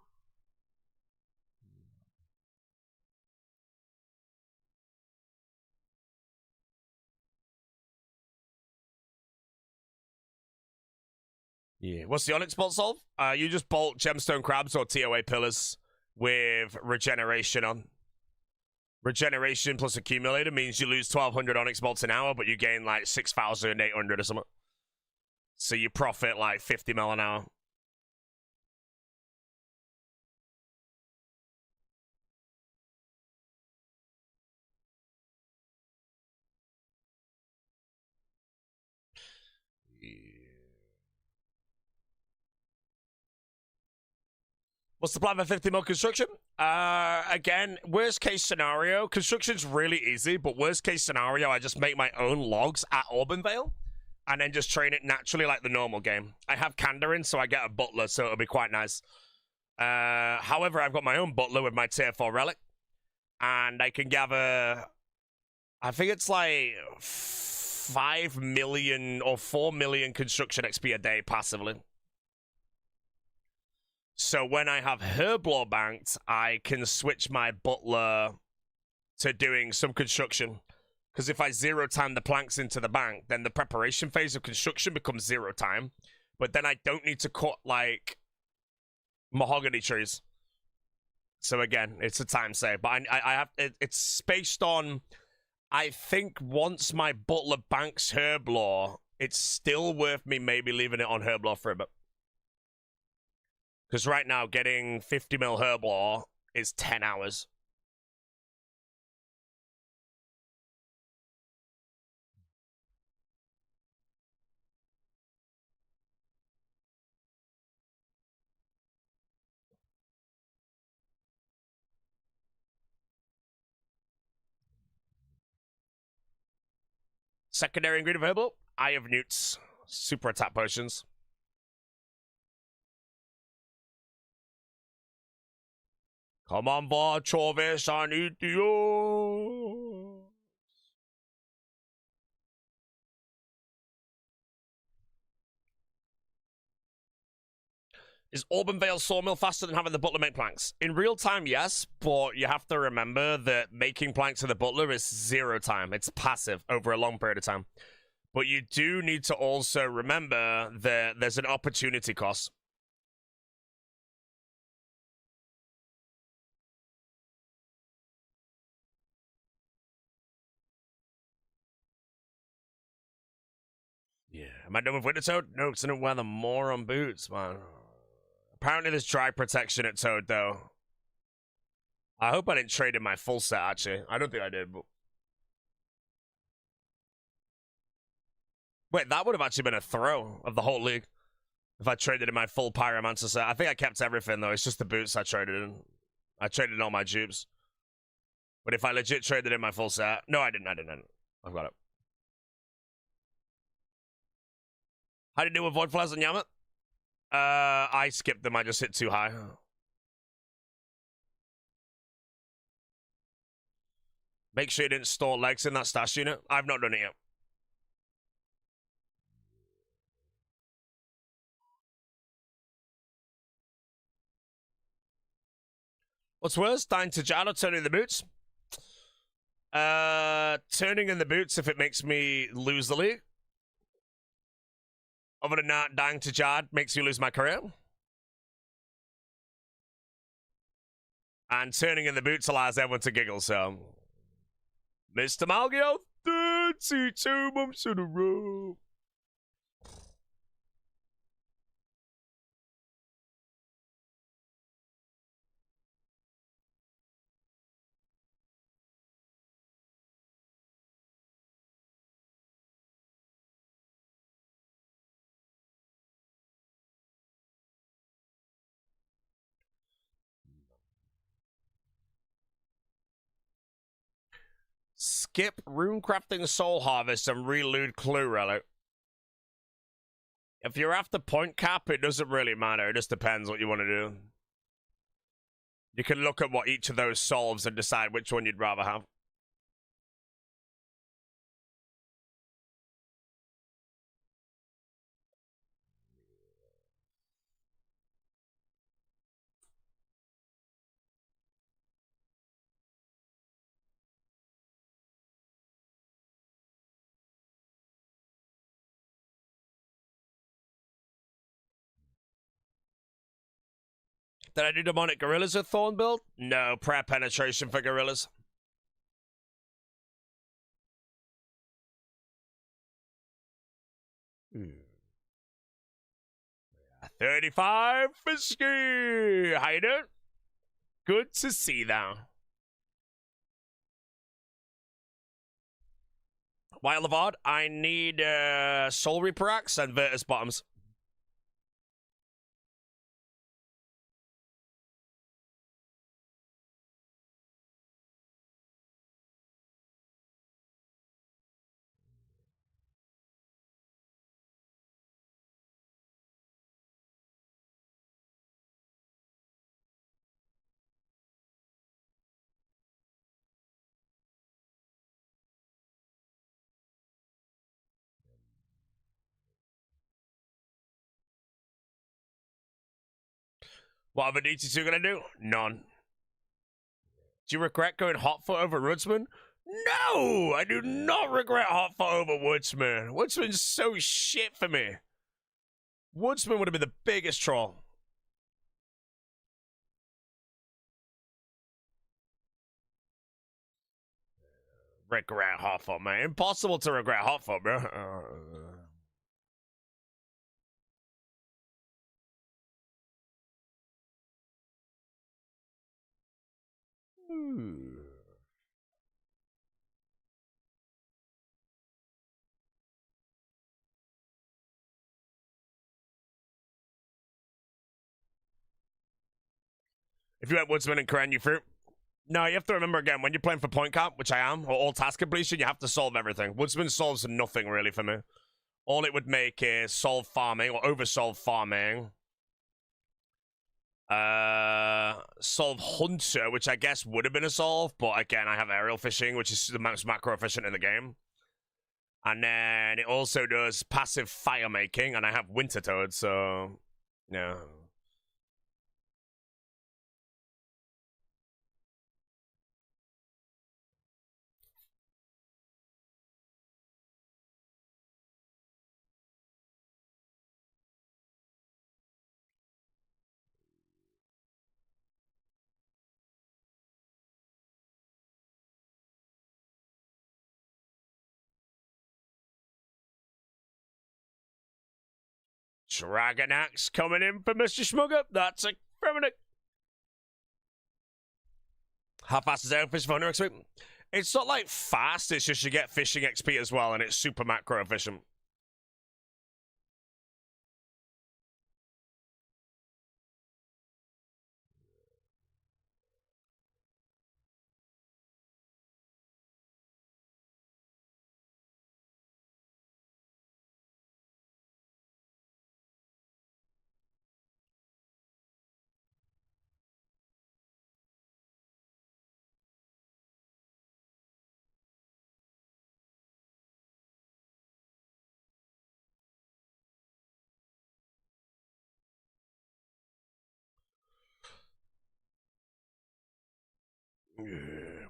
Yeah. What's the Onyx bolt solve? You just bolt gemstone crabs or TOA pillars with regeneration on. Regeneration plus accumulator means you lose 1,200 Onyx bolts an hour, but you gain like 6,800 or something. So you profit like 50 mil an hour. What's the plan for 50 mil construction? Again, worst case scenario, construction's really easy, but worst case scenario, I just make my own logs at Auburn and then just train it naturally like the normal game. I have Kandarin, so I get a butler, so it'll be quite nice. However, I've got my own butler with my tier 4 relic, and I can gather, I think it's like 5 million or 4 million construction XP a day passively. So when I have Herblore banked, I can switch my butler to doing some construction. Because if I 0 time the planks into the bank, then the preparation phase of construction becomes 0 time. But then I don't need to cut, like, mahogany trees. So again, it's a time save. But I have it's based on, I think once my butler banks Herblore, it's still worth me maybe leaving it on Herblore for a bit. Because right now, getting 50 mil Herblore is 10 hours. Secondary ingredient of Herblore, Eye of Newts, super attack potions. Come on, Varchovish, I need you. Is Auburn Vale Sawmill faster than having the butler make planks? In real time, yes, but you have to remember that making planks to the butler is 0 time. It's passive over a long period of time. But you do need to also remember that there's an opportunity cost. Yeah. Am I done with Winter Toad? No, because I don't wear the moron boots, man. Apparently there's dry protection at Toad, though. I hope I didn't trade in my full set, actually. I don't think I did, but... Wait, that would have actually been a throw of the whole league. If I traded in my full Pyromancer set. I think I kept everything, though. It's just the boots I traded in. I traded in all my dupes. But if I legit traded in my full set... No, I didn't. I've got it. How do you do with Void Flares and Yamat? I skipped them. I just hit too high. Make sure you didn't store legs in that stash unit. I've not done it yet. What's worse, dying to Jad or turning in the boots? Turning in the boots if it makes me lose the league. Other than that, dying to Jad makes me lose my career. And turning in the boots allows everyone to giggle, so... Mr. Malgio, 32 months in a row. Skip Runecrafting Soul Harvest and reload Clue Relic. If you're after point cap, it doesn't really matter. It just depends what you want to do. You can look at what each of those solves and decide which one you'd rather have. Did I do Demonic Gorillas with Thorn build? No, prayer penetration for Gorillas. Hmm. 35 Fisky! How you doing? Good to see that. Wild Levard, I need Soul Reaper Axe and Virtus Bottoms. What are DT2 gonna do? None. Do you regret going Hotfoot over Woodsman? No! I do not regret Hotfoot over Woodsman. Woodsman's so shit for me. Woodsman would have been the biggest troll. Regret Hotfoot, man. Impossible to regret Hotfoot, bro. If you had Woodsman and Karen, you fruit. No, you have to remember again, when you're playing for point cap, which I am, or all task completion, you have to solve everything. Woodsman solves nothing really for me. All it would make is solve farming, or over-solve farming. Solve Hunter, which I guess would have been a solve, but again, I have aerial fishing, which is the most macro efficient in the game. And then it also does passive fire making, and I have Winter Toad, so yeah. Dragon Axe coming in for Mr. Schmugger. That's a criminal. How fast is air fishing for Hunter XP? It's not like fast, it's just you get fishing XP as well, and it's super macro efficient.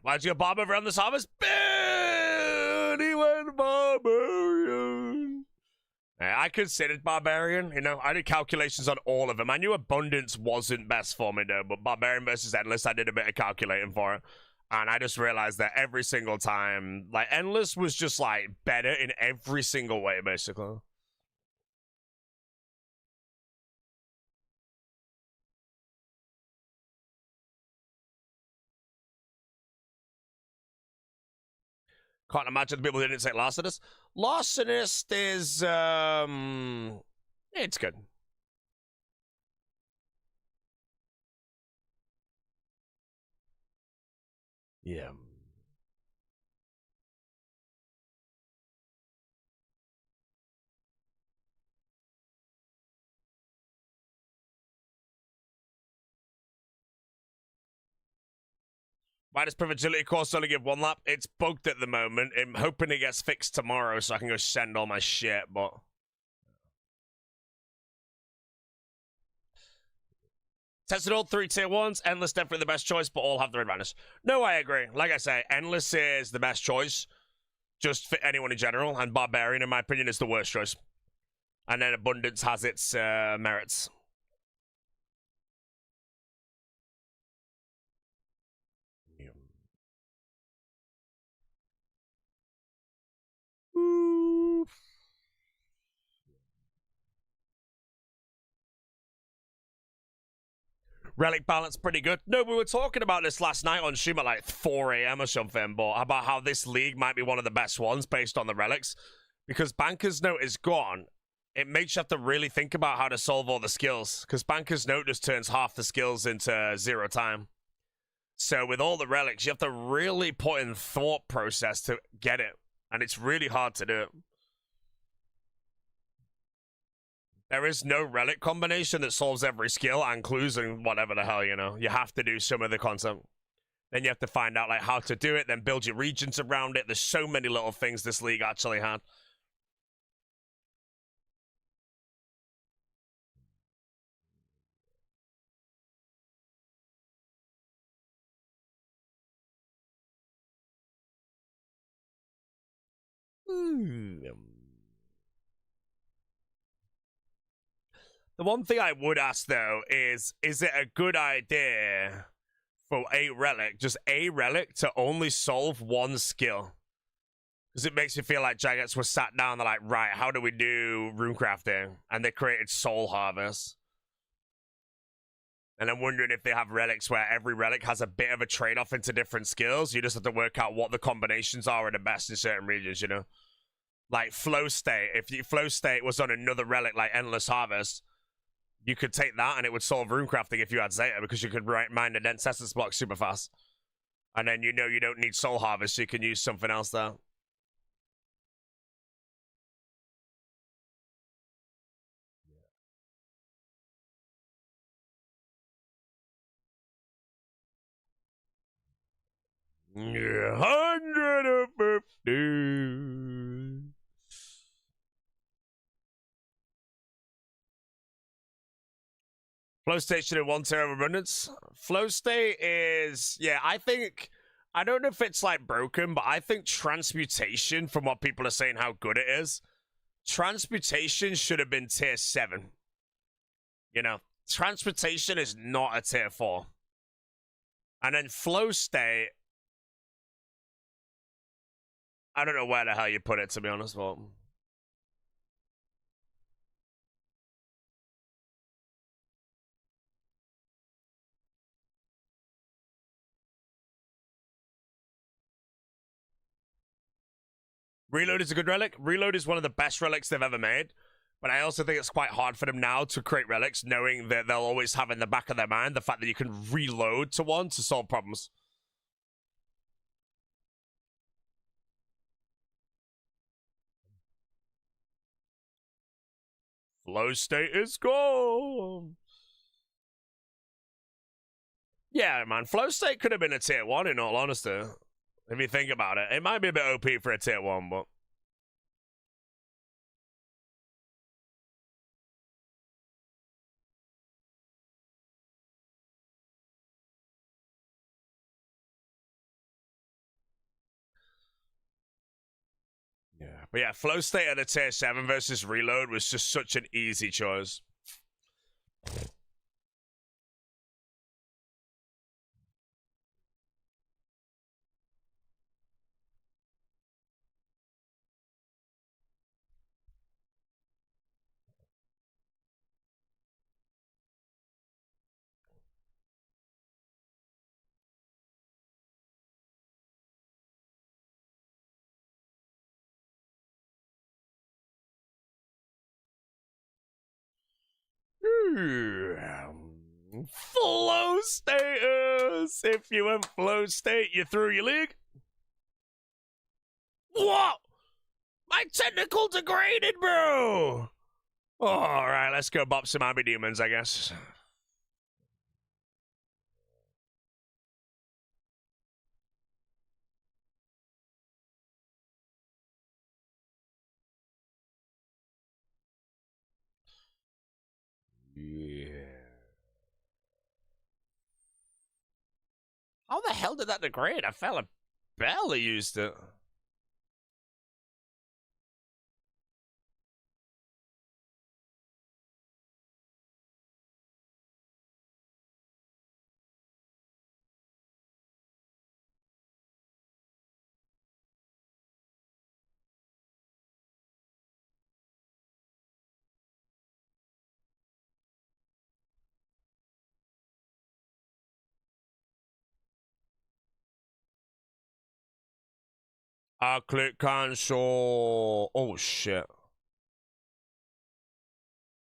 Why'd you go Bob over on this harvest? He went Barbarian. I considered Barbarian, you know. I did calculations on all of them. I knew Abundance wasn't best for me, though, but Barbarian versus Endless, I did a bit of calculating for it. And I just realized that every single time, like, Endless was just, like, better in every single way, basically. Can't imagine the people who didn't say Larcenist. Larcenist is, it's good. Yeah. Why does Privilegility course only give one lap? It's bugged at the moment. I'm hoping it gets fixed tomorrow so I can go send all my shit, but... Tested all 3 tier 1s. Endless definitely the best choice, but all have their advantage. No, I agree. Like I say, Endless is the best choice. Just for anyone in general. And Barbarian, in my opinion, is the worst choice. And then Abundance has its merits. Relic balance pretty good. No, we were talking about this last night on stream at like 4 a.m. or something, but about how this league might be one of the best ones based on the relics. Because Banker's Note is gone, it makes you have to really think about how to solve all the skills. Because Banker's Note just turns half the skills into 0 time. So with all the relics, you have to really put in thought process to get it. And it's really hard to do it. There is no relic combination that solves every skill and clues and whatever the hell, you know. You have to do some of the concept. Then you have to find out like how to do it, then build your regions around it. There's so many little things this league actually had. The one thing I would ask, though, is it a good idea for a relic, just a relic, to only solve one skill? Because it makes me feel like Giants were sat down, they're like, right, how do we do runecrafting? And they created Soul Harvest. And I'm wondering if they have relics where every relic has a bit of a trade-off into different skills. You just have to work out what the combinations are the best in certain regions, you know? Like Flow State. If Flow State was on another relic like Endless Harvest, you could take that and it would solve runecrafting if you had Zeta, because you could mine the dense essence block super fast. And then you know you don't need Soul Harvest, so you can use something else there. Yeah, 150. Flow state should have 1 tier of abundance. Flow state is, yeah, I don't know if it's like broken, but I think transmutation, from what people are saying how good it is, transmutation should have been tier 7. You know, transmutation is not a tier 4. And then flow state, I don't know where the hell you put it, to be honest, but Reload is a good relic. Reload is one of the best relics they've ever made. But I also think it's quite hard for them now to create relics, knowing that they'll always have in the back of their mind the fact that you can reload to one to solve problems. Flow state is gone. Yeah, man. Flow state could have been a tier 1, in all honesty. If you think about it. It might be a bit OP for a tier 1, but... yeah. But yeah, flow state at a tier 7 versus reload was just such an easy choice. Flow status. If you went flow state, you threw your league. What? My technical degraded, bro. All right, let's go bop some Abbey Demons, I guess. Yeah. How the hell did that degrade? I barely used it. I click cancel. Oh shit.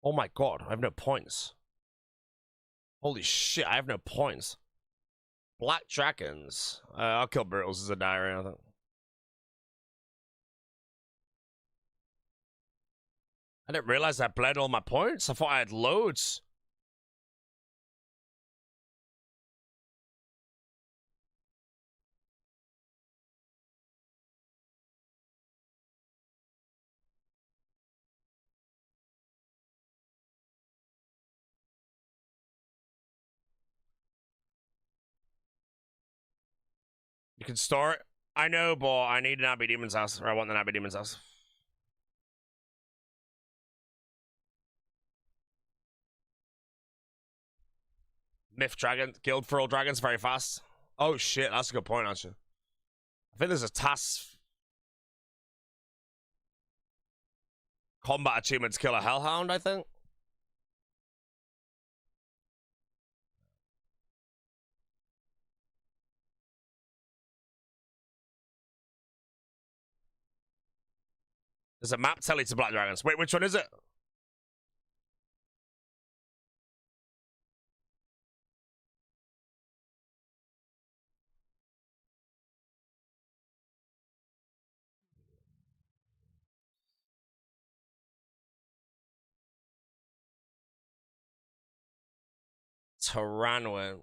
Oh my god, I have no points. Holy shit, I have no points. Black Dragons. I'll kill Brittles as a diary, I think. I didn't realize I bled all my points. I thought I had loads. You can store it. I know, but I need an Abbey Demon's house. Or I want an Abbey Demon's house. Myth Dragon. Guild for all dragons very fast. Oh shit, that's a good point, actually. I think there's a task. Combat achievement to kill a Hellhound, I think. There's a map telly to Black Dragons. Wait, which one is it? Tyranwin.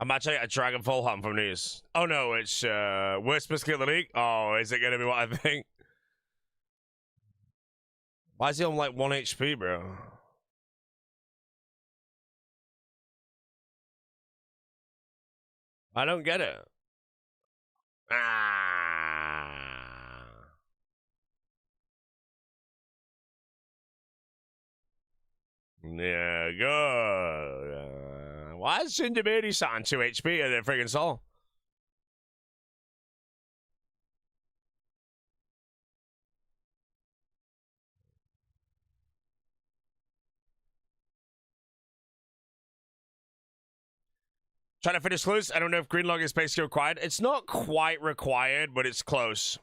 I'm actually a Dragon Fall Hunt from news. Oh no, it's worst skill in the league. Oh, is it gonna be what I think? Why is he on like 1 HP, bro? I don't get it. Ah. Yeah, good. Why is Shinjibiri sat on 2 HP at their friggin' soul? Trying to finish clues. I don't know if green log is basically required. It's not quite required, but it's close.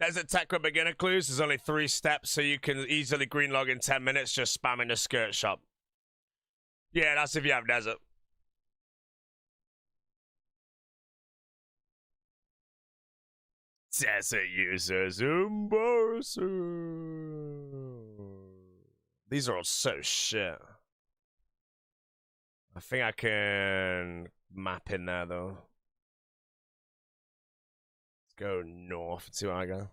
Desert Tech with beginner clues. There's only 3 steps, so you can easily green log in 10 minutes just spamming the skirt shop. Yeah, that's if you have desert. Desert users embarrassing. These are all so shit. I think I can map in there though. Let's go north and see where I go.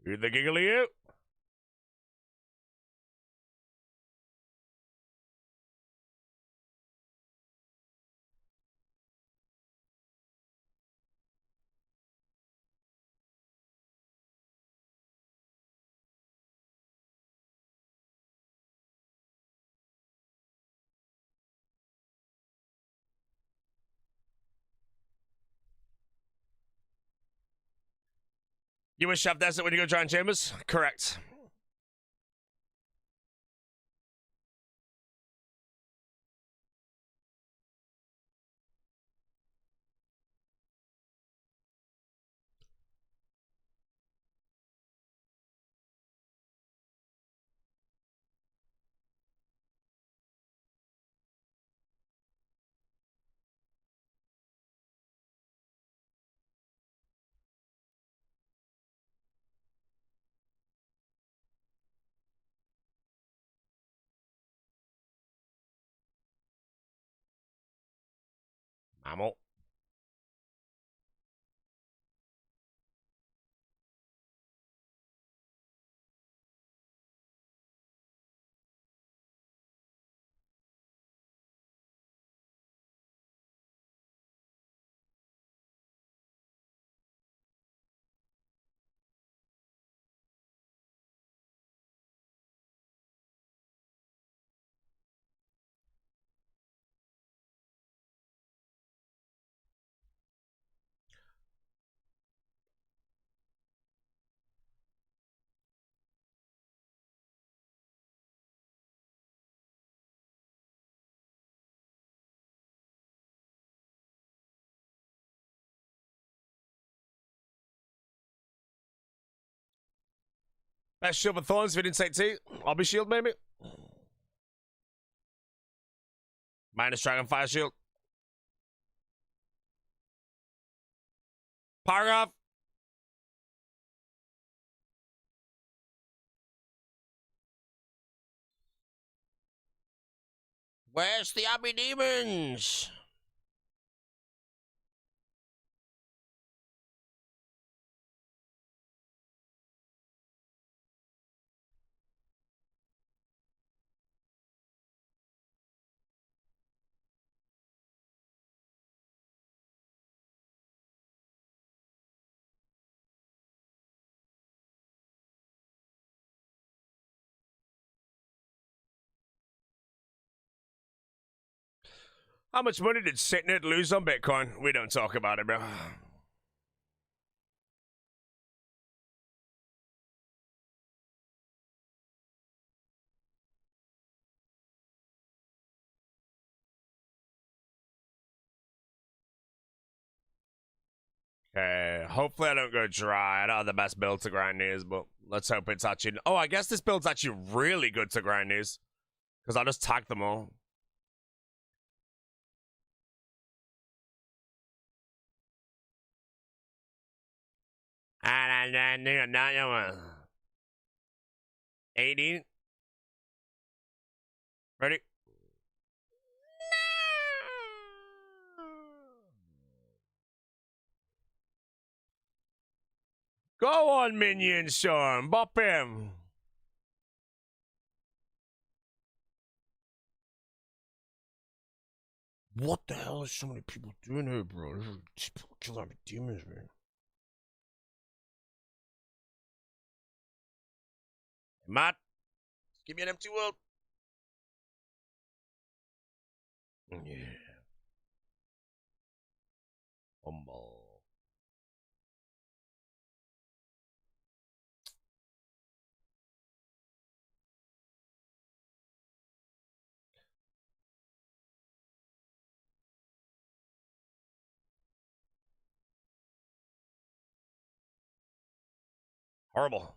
Who the giggly you? You wish to have desert when you go giant chambers? Correct. Mammal. Best shield with thorns if you didn't say T. I'll be shield, maybe. Minus Dragonfire shield. Paragraph. Where's the Abbey Demons? How much money did Sitnit lose on Bitcoin? We don't talk about it, bro. Okay, hopefully I don't go dry. I don't have the best build to grind these, but let's hope it's actually... Oh, I guess this build's actually really good to grind these. Because I'll just tag them all. And then, 18. Ready? Go on, minion, son. Bop him. What the hell is so many people doing here, bro? These people kill out demons, man. Matt, give me an empty world. Yeah. Humble. Horrible.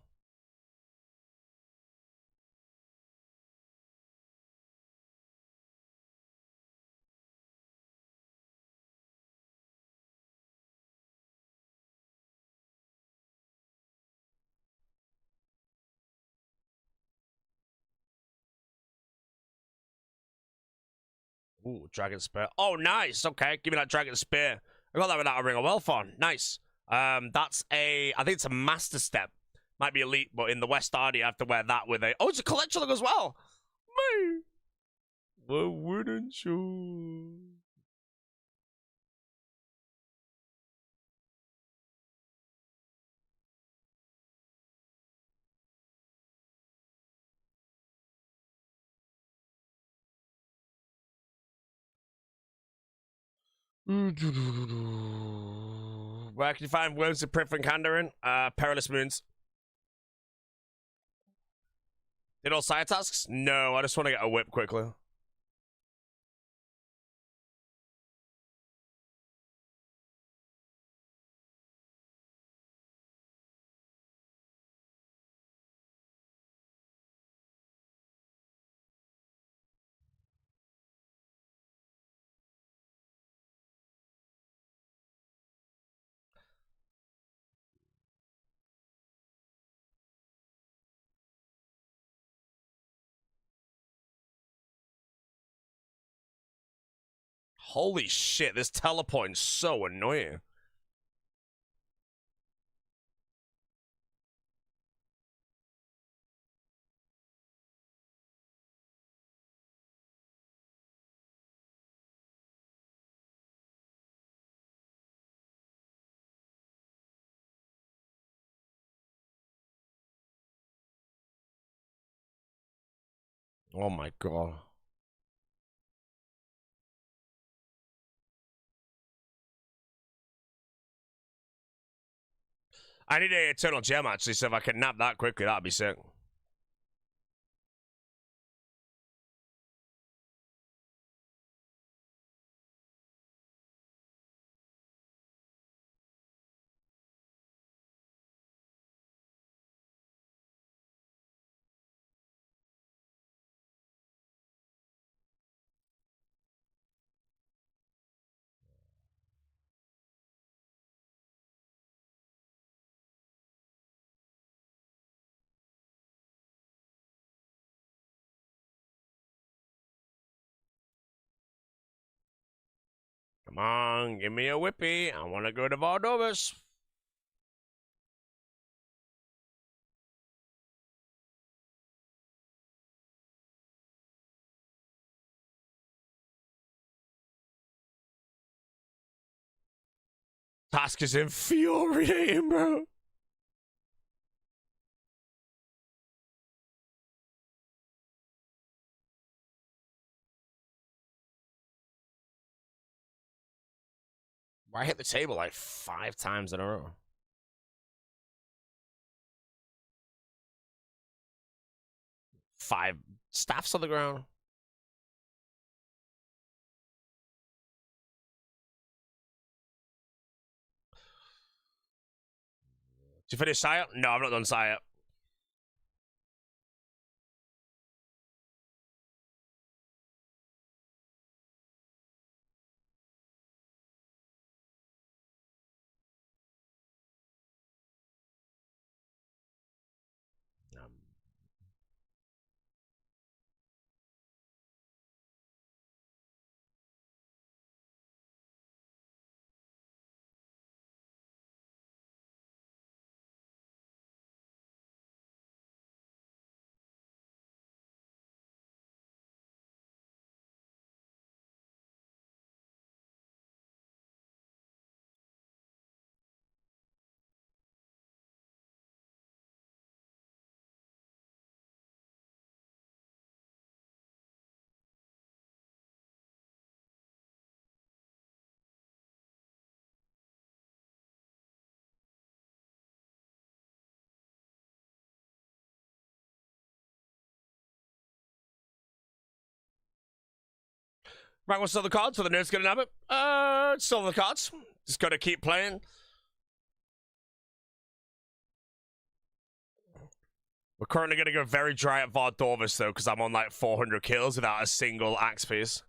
Ooh, Dragon Spear. Oh, nice. Okay, give me that Dragon Spear. I got that without a Ring of Wealth on. Nice. That's a... I think it's a Master Step. Might be elite, but in the West Ardy, you have to wear that with a... Oh, it's a collection look as well. Me. Why wouldn't you? Where can you find Worms of Prith and Kandarin? Perilous Moons. Did all side tasks? No, I just want to get a whip quickly. Holy shit, this teleporting's so annoying. Oh my god. I need a Eternal Gem, actually, so if I can nab that quickly, that'd be sick. Come on, give me a whippy. I want to go to Valdovas. Task is infuriating, bro. I hit the table like 5 times in a row. Five staffs on the ground. Did you finish Sire? No, I've not done Sire. Right, what's on the cards for the nerds gonna nab it? It's still on the cards. Just gotta keep playing. We're currently gonna go very dry at Vardorvis though, because I'm on like 400 kills without a single axe piece.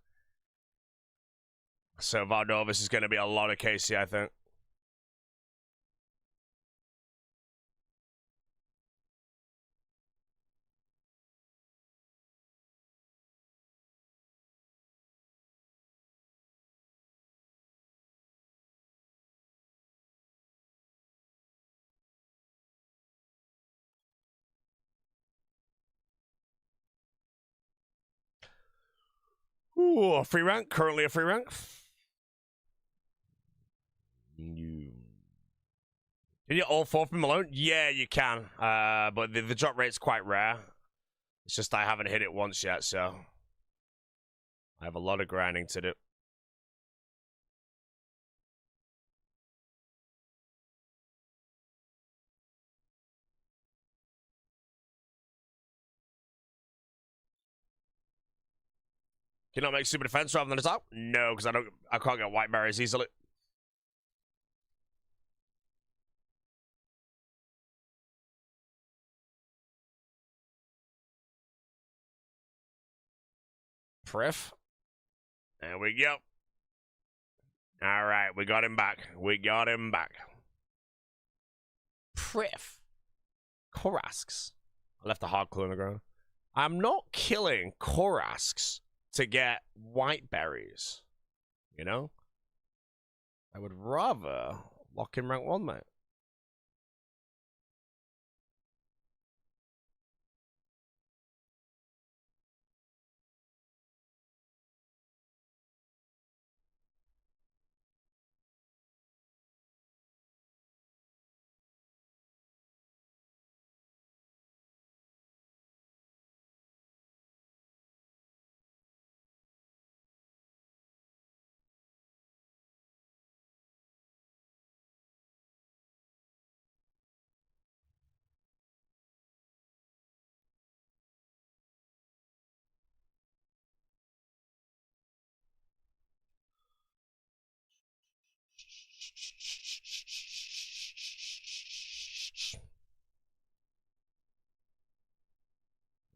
So Vardorvis is gonna be a lot of KC, I think. Ooh, a free rank. Currently a free rank. You can you get all 4 from Malone? Yeah, you can. But the drop rate's quite rare. It's just I haven't hit it once yet, so I have a lot of grinding to do. Can you not make super defense rather than attack? No, because I can't get white berries easily. Priff. There we go. All right, we got him back. We got him back. Priff. Korasks. I left a hard clue on the ground. I'm not killing Korasks to get white berries. You know? I would rather lock in rank 1, mate.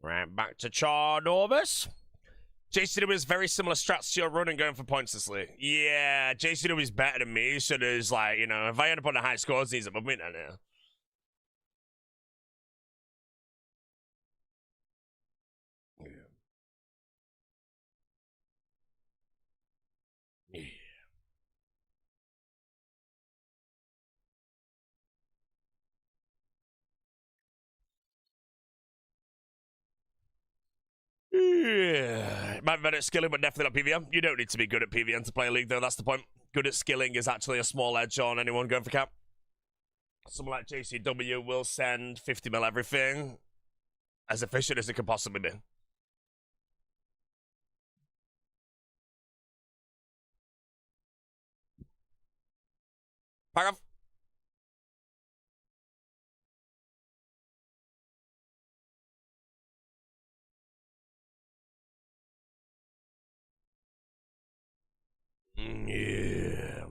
Right, back to Charnorvis. JCW is very similar strats to your run and going for points this league. Yeah, JCW is better than me, so there's like, you know, if I end up on the high scores, he's above me now. Yeah. Yeah. Yeah. Might be better at skilling, but definitely not PVM. You don't need to be good at PVM to play a league, though. That's the point. Good at skilling is actually a small edge on anyone going for cap. Someone like JCW will send 50 mil everything as efficient as it can possibly be. Back off. Yeah.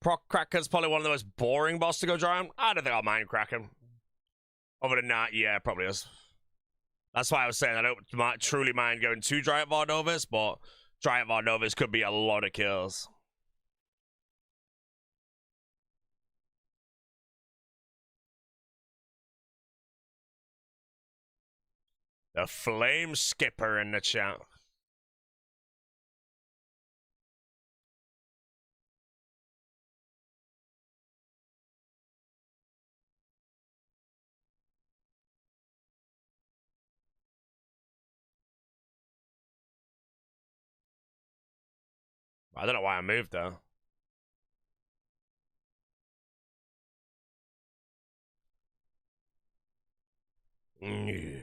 Proc Cracker's probably one of the most boring boss to go dry on. I don't think I'll mind Kraken. Other than that, yeah, it probably is. That's why I was saying I don't truly mind going to Giant Varnovis, but Giant Varnovis could be a lot of kills. The Flame Skipper in the chat. I don't know why I moved though. Yeah.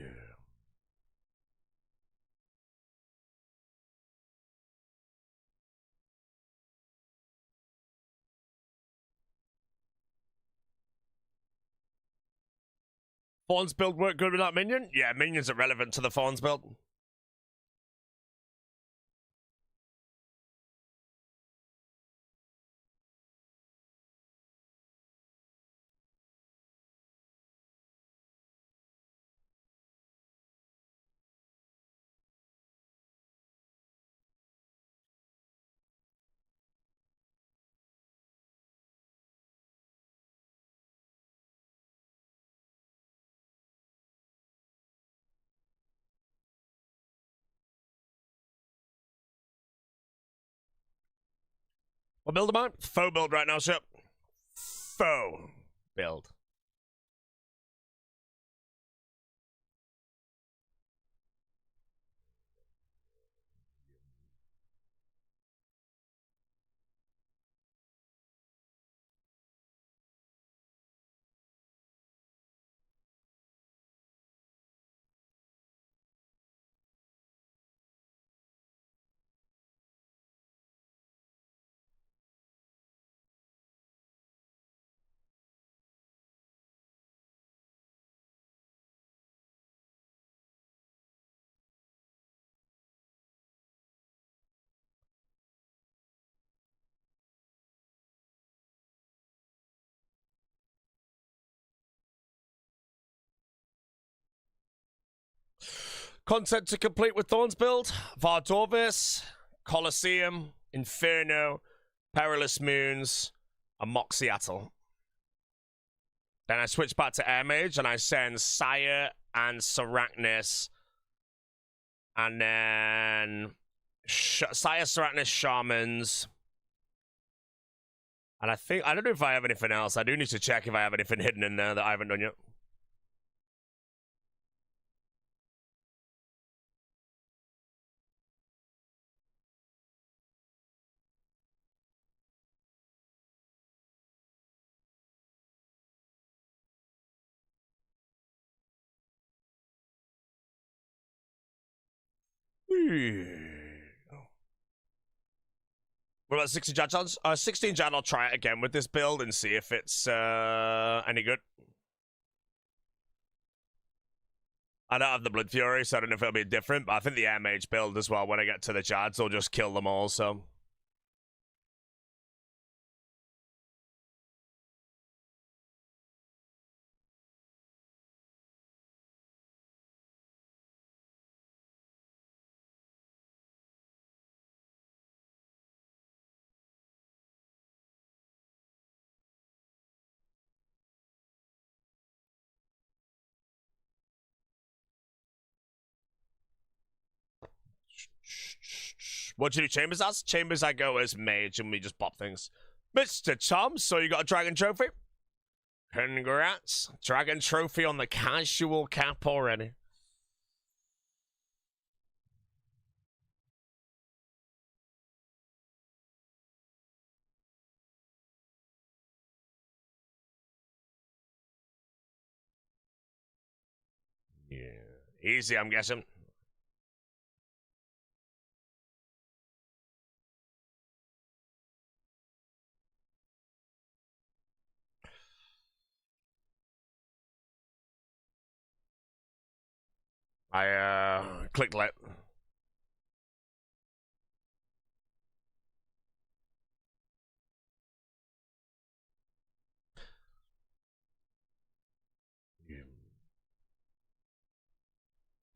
Fawn's build work good with that minion? Yeah, minions are relevant to the Fawn's build. What build am I? Faux build right now, sir. Faux build. Content to complete with Thorns build: Vardorvis, Colosseum, Inferno, Perilous Moons, and Moxiatl. Then I switch back to Air Mage and I send Sire and Sarachnis. And then Sire, Sarachnis, Shamans. And I don't know if I have anything else. I do need to check if I have anything hidden in there that I haven't done yet. What about 16 Jad? 16 Jad, I'll try it again with this build and see if it's any good. I don't have the Blood Fury, so I don't know if it'll be different, but I think the Air Mage build as well, when I get to the Jads, will just kill them all, so. What do you do Chambers as? Chambers, I go as mage and we just pop things. Mr. Tom, so you got a dragon trophy? Congrats. Dragon trophy on the casual cap already. Yeah. Easy, I'm guessing. I clicked let.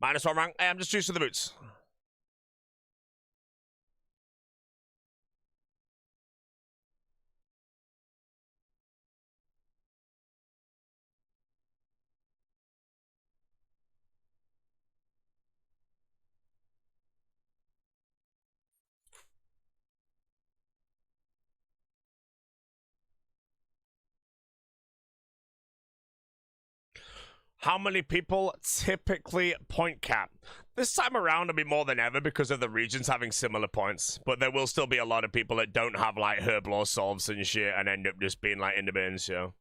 -1 rank. Hey, I'm just used to the boots. How many people typically point cap? This time around, it'll be more than ever because of the regions having similar points. But there will still be a lot of people that don't have like herb law solves and shit and end up just being like in the bins, so.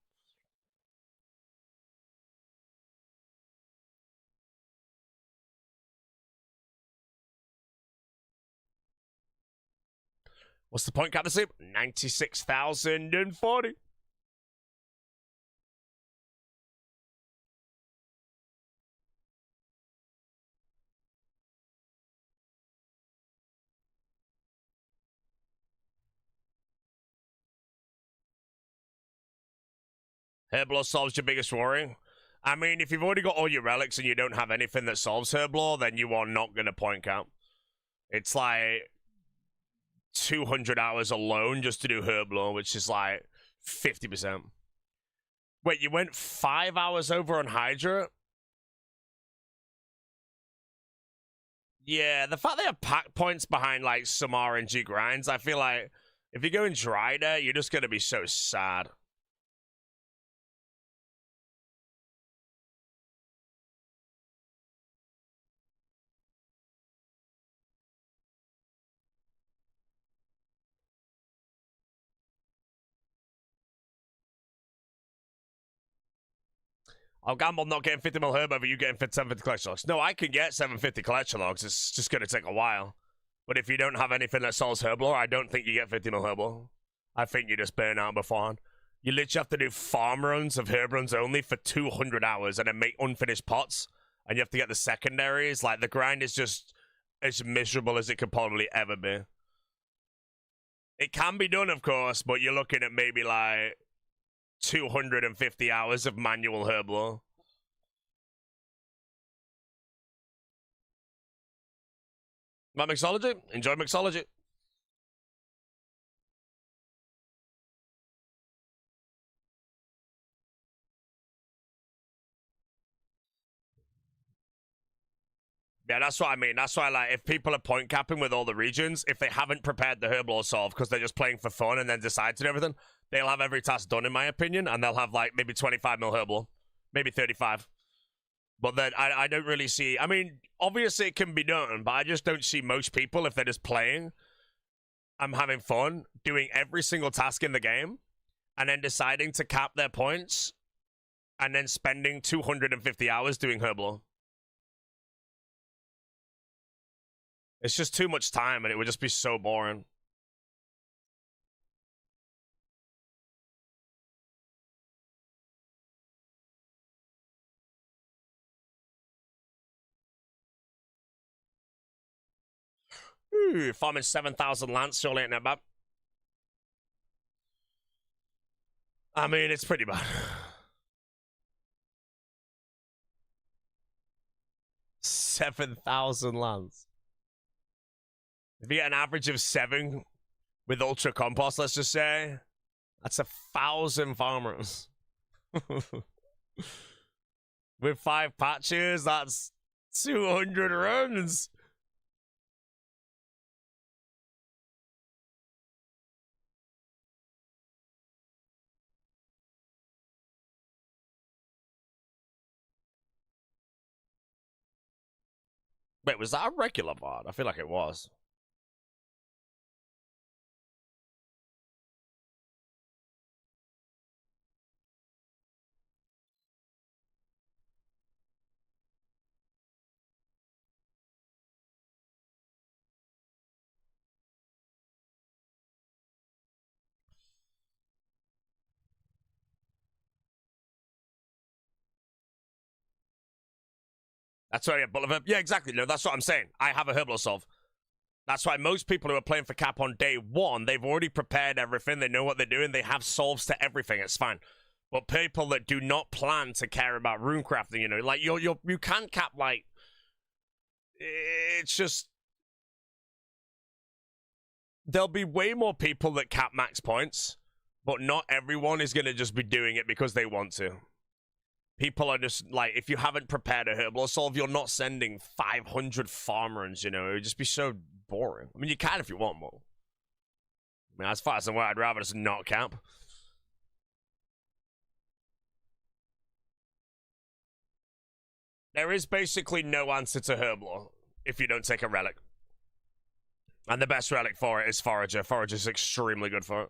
What's the point cap this week? 96,040. Herblore solves your biggest worry. I mean, if you've already got all your relics and you don't have anything that solves Herblore, then you are not going to point count. It's like 200 hours alone just to do Herblore, which is like 50%. Wait, you went 5 hours over on Hydra? Yeah, the fact they have pack points behind like some RNG grinds, I feel like if you go in Drider, you're just going to be so sad. I'll gamble not getting 50 mil herb over you getting 750 collection logs. No, I can get 750 collection logs. It's just going to take a while. But if you don't have anything that solves herblore, I don't think you get 50 mil herblore. I think you just burn out beforehand. You literally have to do farm runs of herb runs only for 200 hours and then make unfinished pots. And you have to get the secondaries. Like, the grind is just as miserable as it could probably ever be. It can be done, of course, but you're looking at maybe like 250 hours of manual herblore. My mixology? Enjoy mixology. Yeah, that's what I mean. That's why, like, if people are point capping with all the regions, if they haven't prepared the herblore solve because they're just playing for fun and then decide to do everything, they'll have every task done, in my opinion, and they'll have, like, maybe 25 mil herblore. Maybe 35. But then I don't really see... I mean, obviously it can be done, but I just don't see most people, if they're just playing, I'm having fun, doing every single task in the game, and then deciding to cap their points, and then spending 250 hours doing herblore. It's just too much time, and it would just be so boring. Ooh, farming 7,000 lance, surely ain't that bad. I mean, it's pretty bad. 7,000 lance. If you get an average of 7 with ultra compost, let's just say, that's 1,000 farmers. With 5 patches, that's 200 runs. Wait, was that a regular VOD? I feel like it was. That's why, yeah, exactly. No, that's what I'm saying. I have a Herbal Solve. That's why most people who are playing for Cap on day one, they've already prepared everything. They know what they're doing. They have solves to everything. It's fine. But people that do not plan to care about runecrafting, you know, like you can cap, like, it's just, there'll be way more people that cap max points, but not everyone is going to just be doing it because they want to. People are just, like, if you haven't prepared a Herbal Solve, you're not sending 500 farm runs, you know? It would just be so boring. I mean, you can if you want more. I mean, as far as I'm aware, I'd rather just not cap. There is basically no answer to Herblore if you don't take a relic. And the best relic for it is Forager. Forager is extremely good for it.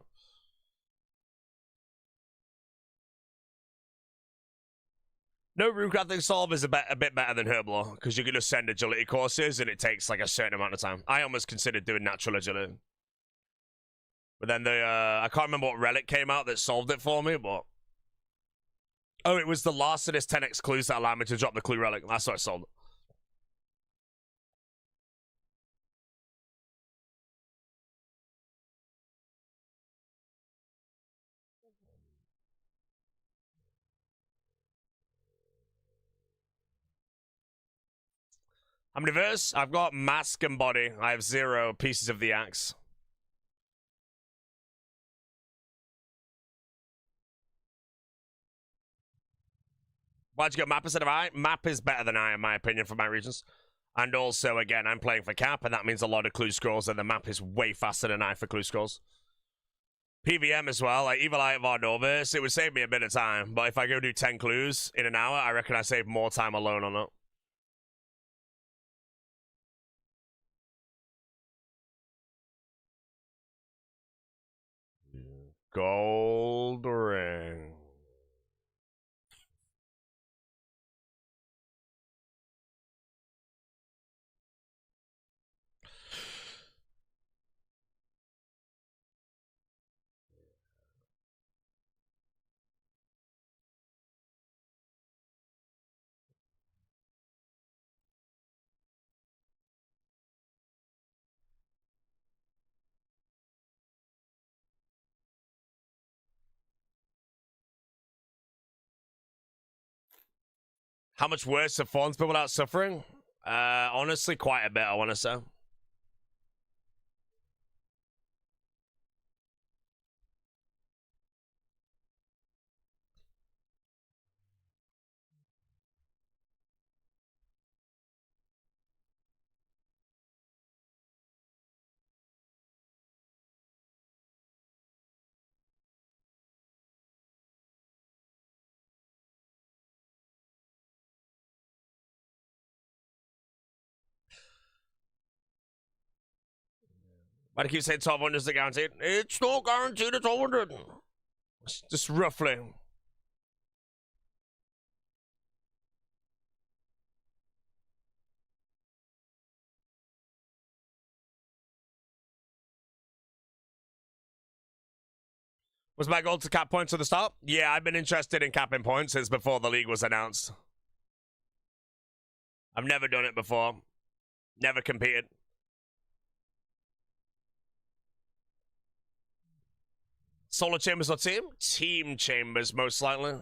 No, runecrafting solve is a bit better than Herblore, because you can just send agility courses and it takes like a certain amount of time. I almost considered doing natural agility. But then I can't remember what relic came out that solved it for me, but... Oh, it was the Larcenous 10x clues that allowed me to drop the clue relic. That's what I sold. How many verse? I've got mask and body. I have 0 pieces of the axe. Why'd you get map instead of I? Map is better than I, in my opinion, for my regions. And also, again, I'm playing for Cap, and that means a lot of clue scrolls, and the map is way faster than I for clue scrolls. PVM as well, like Evil Eye of our Norvis, it would save me a bit of time, but if I go do 10 clues in an hour, I reckon I save more time alone on it. Gold ring. How much worse have Fawns been without suffering? Honestly, quite a bit, I want to say. Why do you keep saying 1200 is the guaranteed? It's not guaranteed, it's 100. Just roughly. Was my goal to cap points at the start? Yeah, I've been interested in capping points since before the league was announced. I've never done it before. Never competed. Solo chambers or team? Team chambers, most likely.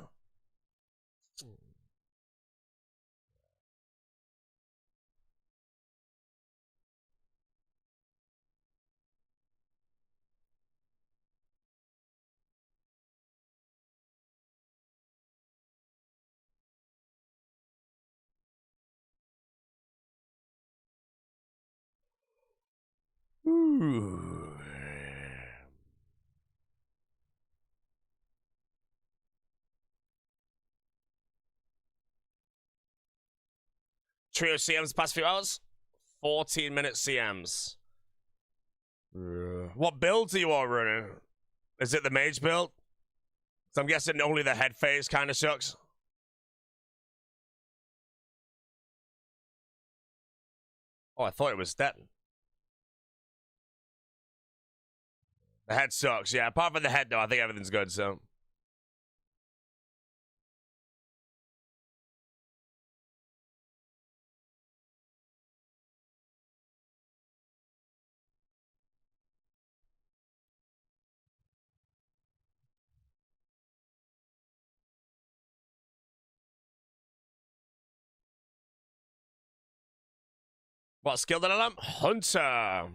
Ooh. Trio CMs the past few hours? 14-minute CMs. What builds are you all running? Is it the mage build? So I'm guessing only the head phase kind of sucks. Oh, I thought it was that. The head sucks. Yeah, apart from the head, though, I think everything's good, so. What skill did I learn? Hunter.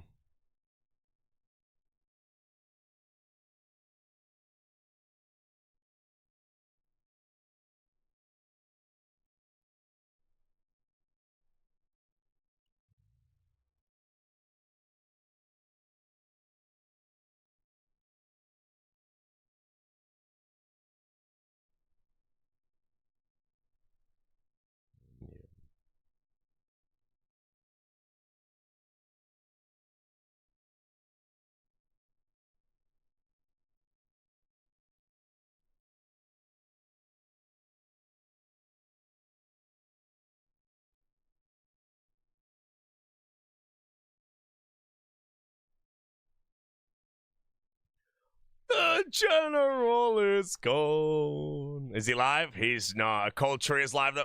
The general is gone. Is he live? He's not. Cold Tree is live, though.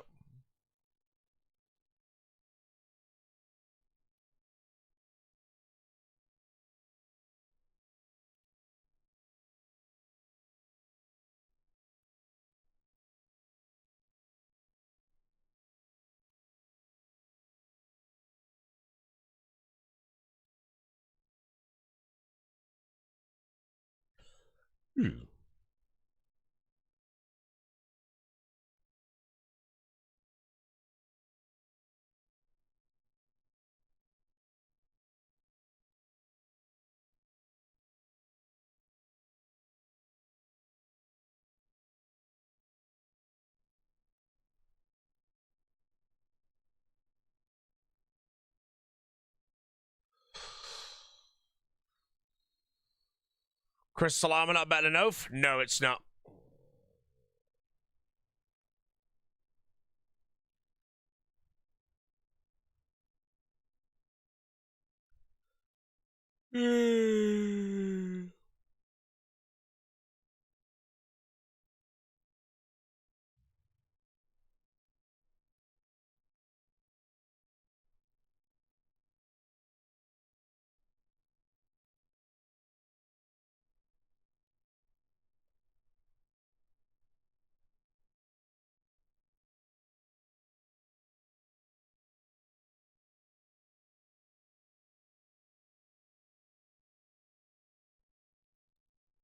Chris Salama not better than Oath? No, it's not.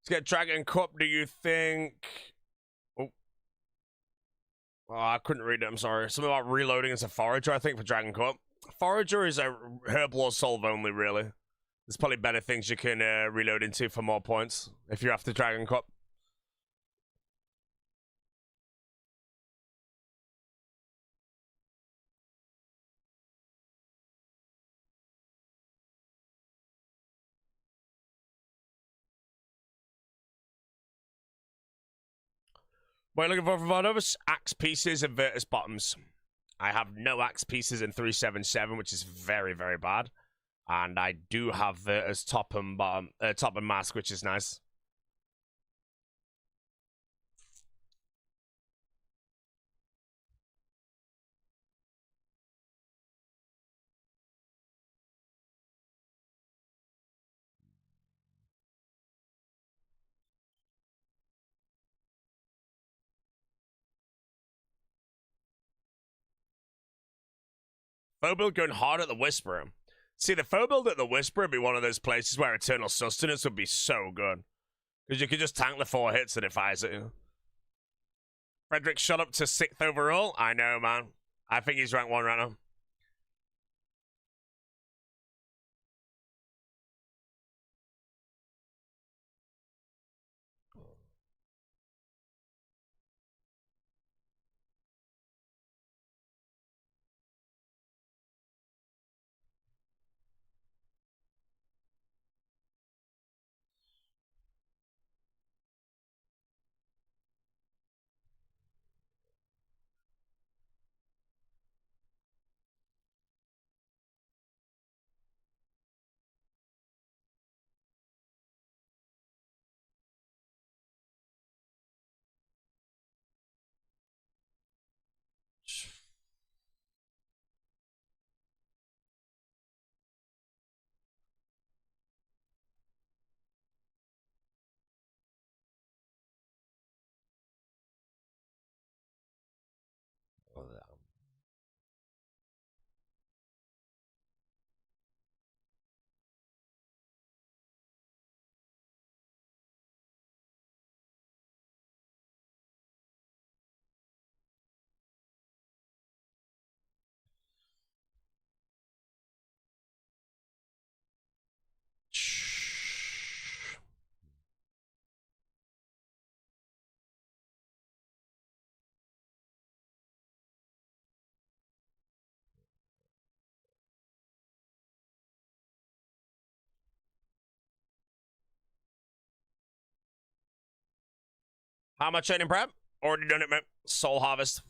Let's get Dragon Cup, do you think? Oh. I couldn't read it, I'm sorry. Something about reloading as a forager, I think, for Dragon Cup. Forager is a Herblore Solve only, really. There's probably better things you can reload into for more points if you're after Dragon Cup. What are you looking for from Vardovus? Axe pieces and Virtus bottoms. I have no axe pieces in 377, which is very, very bad. And I do have Virtus top and bottom, top and mask, which is nice. Foe build going hard at the Whisperer. See, the foe build at the Whisperer would be one of those places where Eternal Sustenance would be so good. Because you could just tank the 4 hits and it fires at you. Frederick shot up to 6th overall. I know, man. I think he's rank 1 right now. How much training prep? Already done it, mate. Soul Harvest.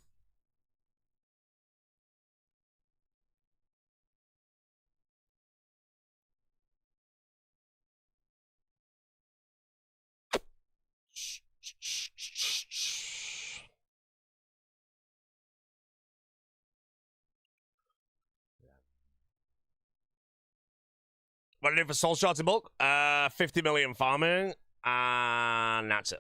What I do for soul shots in bulk? 50 million farming, and that's it.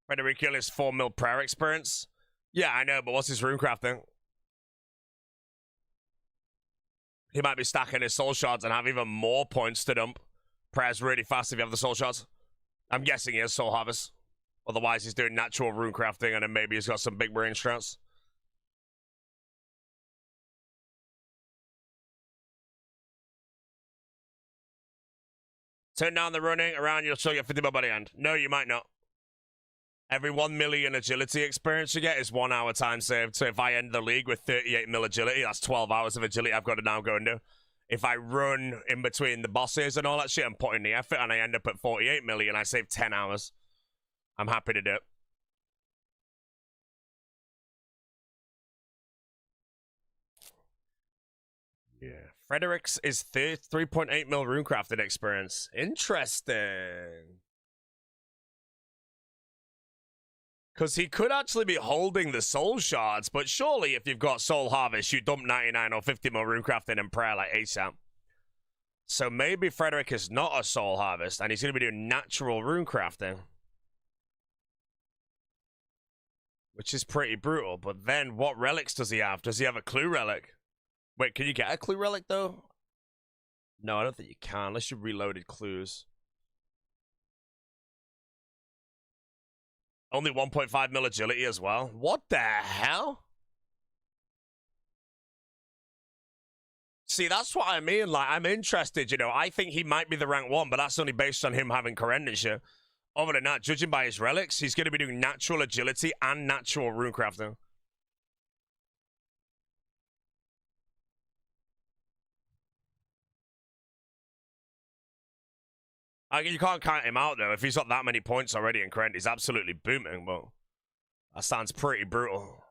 Federico is 4 mil prayer experience. Yeah, I know, but what's his runecrafting? He might be stacking his soul shards and have even more points to dump. Prayer's really fast if you have the soul shards. I'm guessing he has soul harvest. Otherwise, he's doing natural runecrafting and then maybe he's got some big brain strats. Turn down the running around, you'll still get 50 mil by the end. No, you might not. Every 1 million agility experience you get is 1 hour time saved. So if I end the league with 38 mil agility, that's 12 hours of agility I've got to now go and do. If I run in between the bosses and all that shit and put in the effort and I end up at 48 million, I save 10 hours. I'm happy to do it. Yeah. Fredericks is 3.8 mil runecrafting experience. Interesting. Because he could actually be holding the soul shards, but surely if you've got soul harvest, you dump 99 or 50 mil runecrafting and prayer like HCIM. So maybe Frederick is not a soul harvest and he's going to be doing natural runecrafting. Which is pretty brutal. But then what relics does he have? Does he have a clue relic? Wait, can you get a clue relic though? No, I don't think you can unless you reloaded clues. Only 1.5 mil agility as well. What the hell? See, that's what I mean. Like, I'm interested, you know. I think he might be the rank 1, but that's only based on him having Corendon shit. Other than that, judging by his relics, he's going to be doing natural agility and natural runecrafting. You can't count him out, though. If he's got that many points already in Corendon, he's absolutely booming, but that sounds pretty brutal.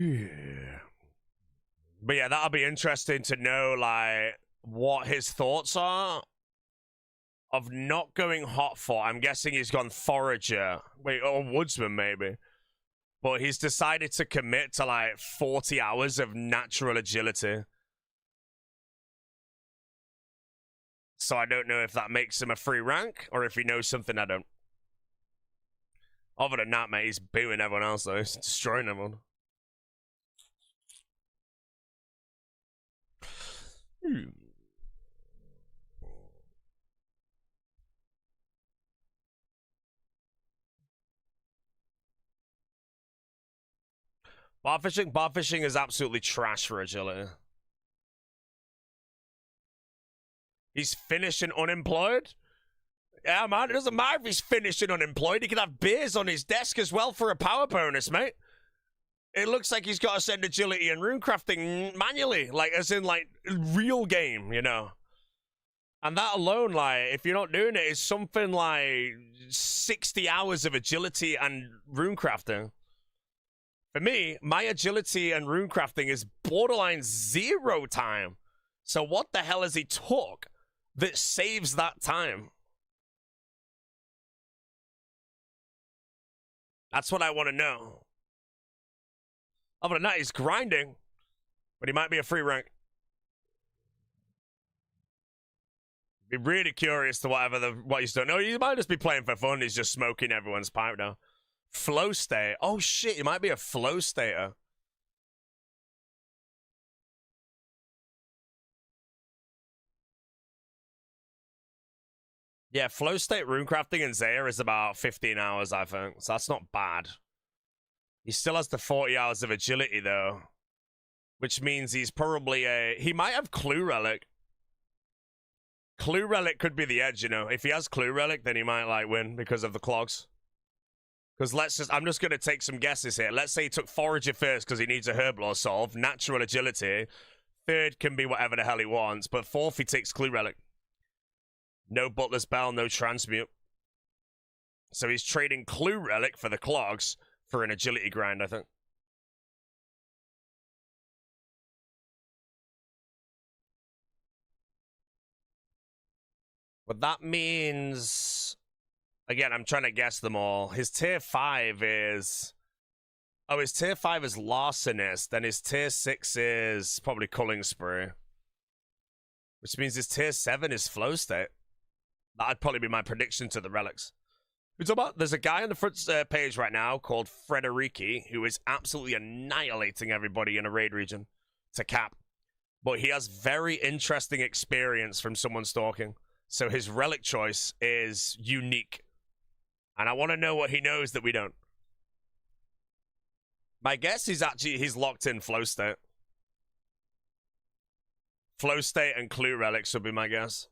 Yeah. But yeah, that'll be interesting to know, like, what his thoughts are of not going hot for. I'm guessing he's gone forager. Wait, or woodsman maybe. But he's decided to commit to like 40 hours of natural agility. So I don't know if that makes him a free rank or if he knows something I don't. Other than that, mate, he's booing everyone else though. He's destroying everyone. Bar fishing is absolutely trash for agility. He's finished and unemployed? Yeah, man, it doesn't matter if he's finished and unemployed. He can have beers on his desk as well for a power bonus, mate. It looks like he's got to send agility and runecrafting manually, like, as in, like, real game, you know? And that alone, like, if you're not doing it, is something like 60 hours of agility and runecrafting. For me, my agility and runecrafting is borderline 0 time. So what the hell has he took that saves that time? That's what I want to know. Other than that, he's grinding, but he might be a free rank. Be really curious to what he's done. No, he might just be playing for fun. He's just smoking everyone's pipe now. Flow state. Oh shit, it might be a flow stater. Yeah, flow state runecrafting in Zaya is about 15 hours, I think. So that's not bad. He still has the 40 hours of agility, though. Which means he's probably a... He might have Clue Relic. Clue Relic could be the edge, you know. If he has Clue Relic, then he might, like, win because of the clogs. Because let's just... I'm just going to take some guesses here. Let's say he took Forager first because he needs a Herblore solve. Natural agility. Third can be whatever the hell he wants. But fourth, he takes Clue Relic. No Butler's Bell, no Transmute. So he's trading Clue Relic for the clogs for an agility grind, I think. But that means... Again, I'm trying to guess them all. His tier 5 is... Oh, his tier 5 is Larcenist. Then his tier 6 is probably Culling Spree. Which means his tier 7 is Flow State. That'd probably be my prediction to the relics. There's a guy on the front page right now called Frederici who is absolutely annihilating everybody in a raid region to cap. But he has very interesting experience from someone stalking. So his relic choice is unique. And I want to know what he knows that we don't. My guess is actually he's locked in Flow State. Flow State and Clue Relics would be my guess.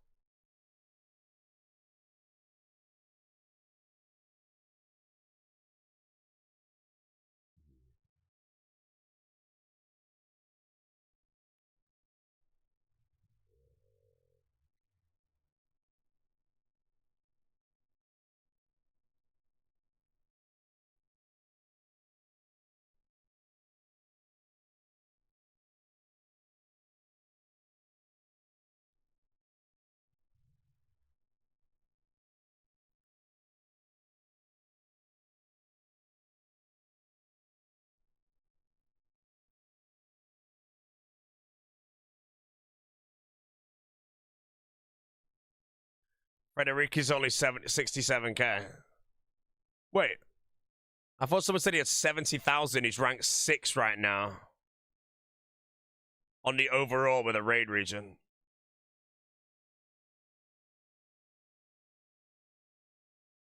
Frederici's only 67k. Wait. I thought someone said he had 70,000. He's ranked 6 right now. On the overall with a raid region.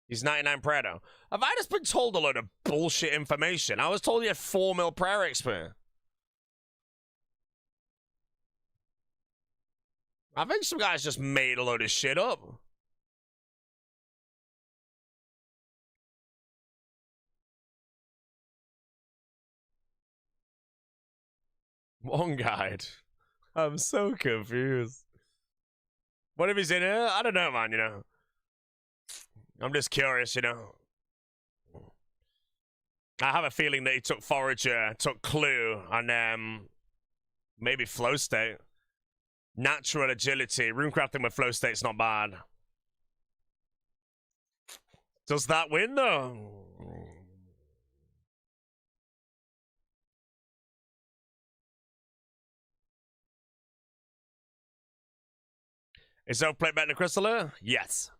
He's 99 Prado. Have I just been told a load of bullshit information? I was told he had 4 mil prayer expert. I think some guys just made a load of shit up. One guide. I'm so confused. What if he's in here? I don't know, man, you know. I'm just curious, you know. I have a feeling that he took Forager, took Clue, and maybe Flow State. Natural agility. Runecrafting with Flow State's not bad. Does that win, though? Is self-plate better than Crystaller? Yes.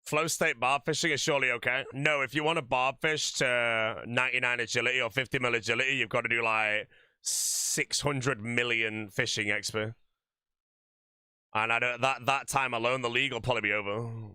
Flow state barb fishing is surely okay. No, if you want to barb fish to 99 agility or 50 mil agility, you've got to do like 600 million fishing XP. And I don't, that time alone, the league will probably be over.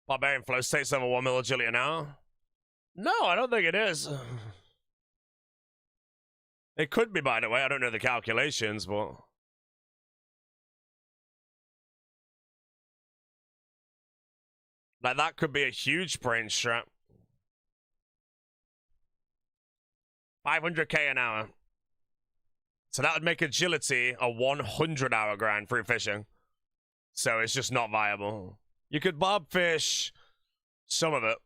Barbarian flow state's over 1 mil agility now. No, I don't think it is. It could be, by the way. I don't know the calculations, but... Like, that could be a huge brain strap. 500k an hour. So that would make agility a 100-hour grind through fishing. So it's just not viable. You could bob fish some of it.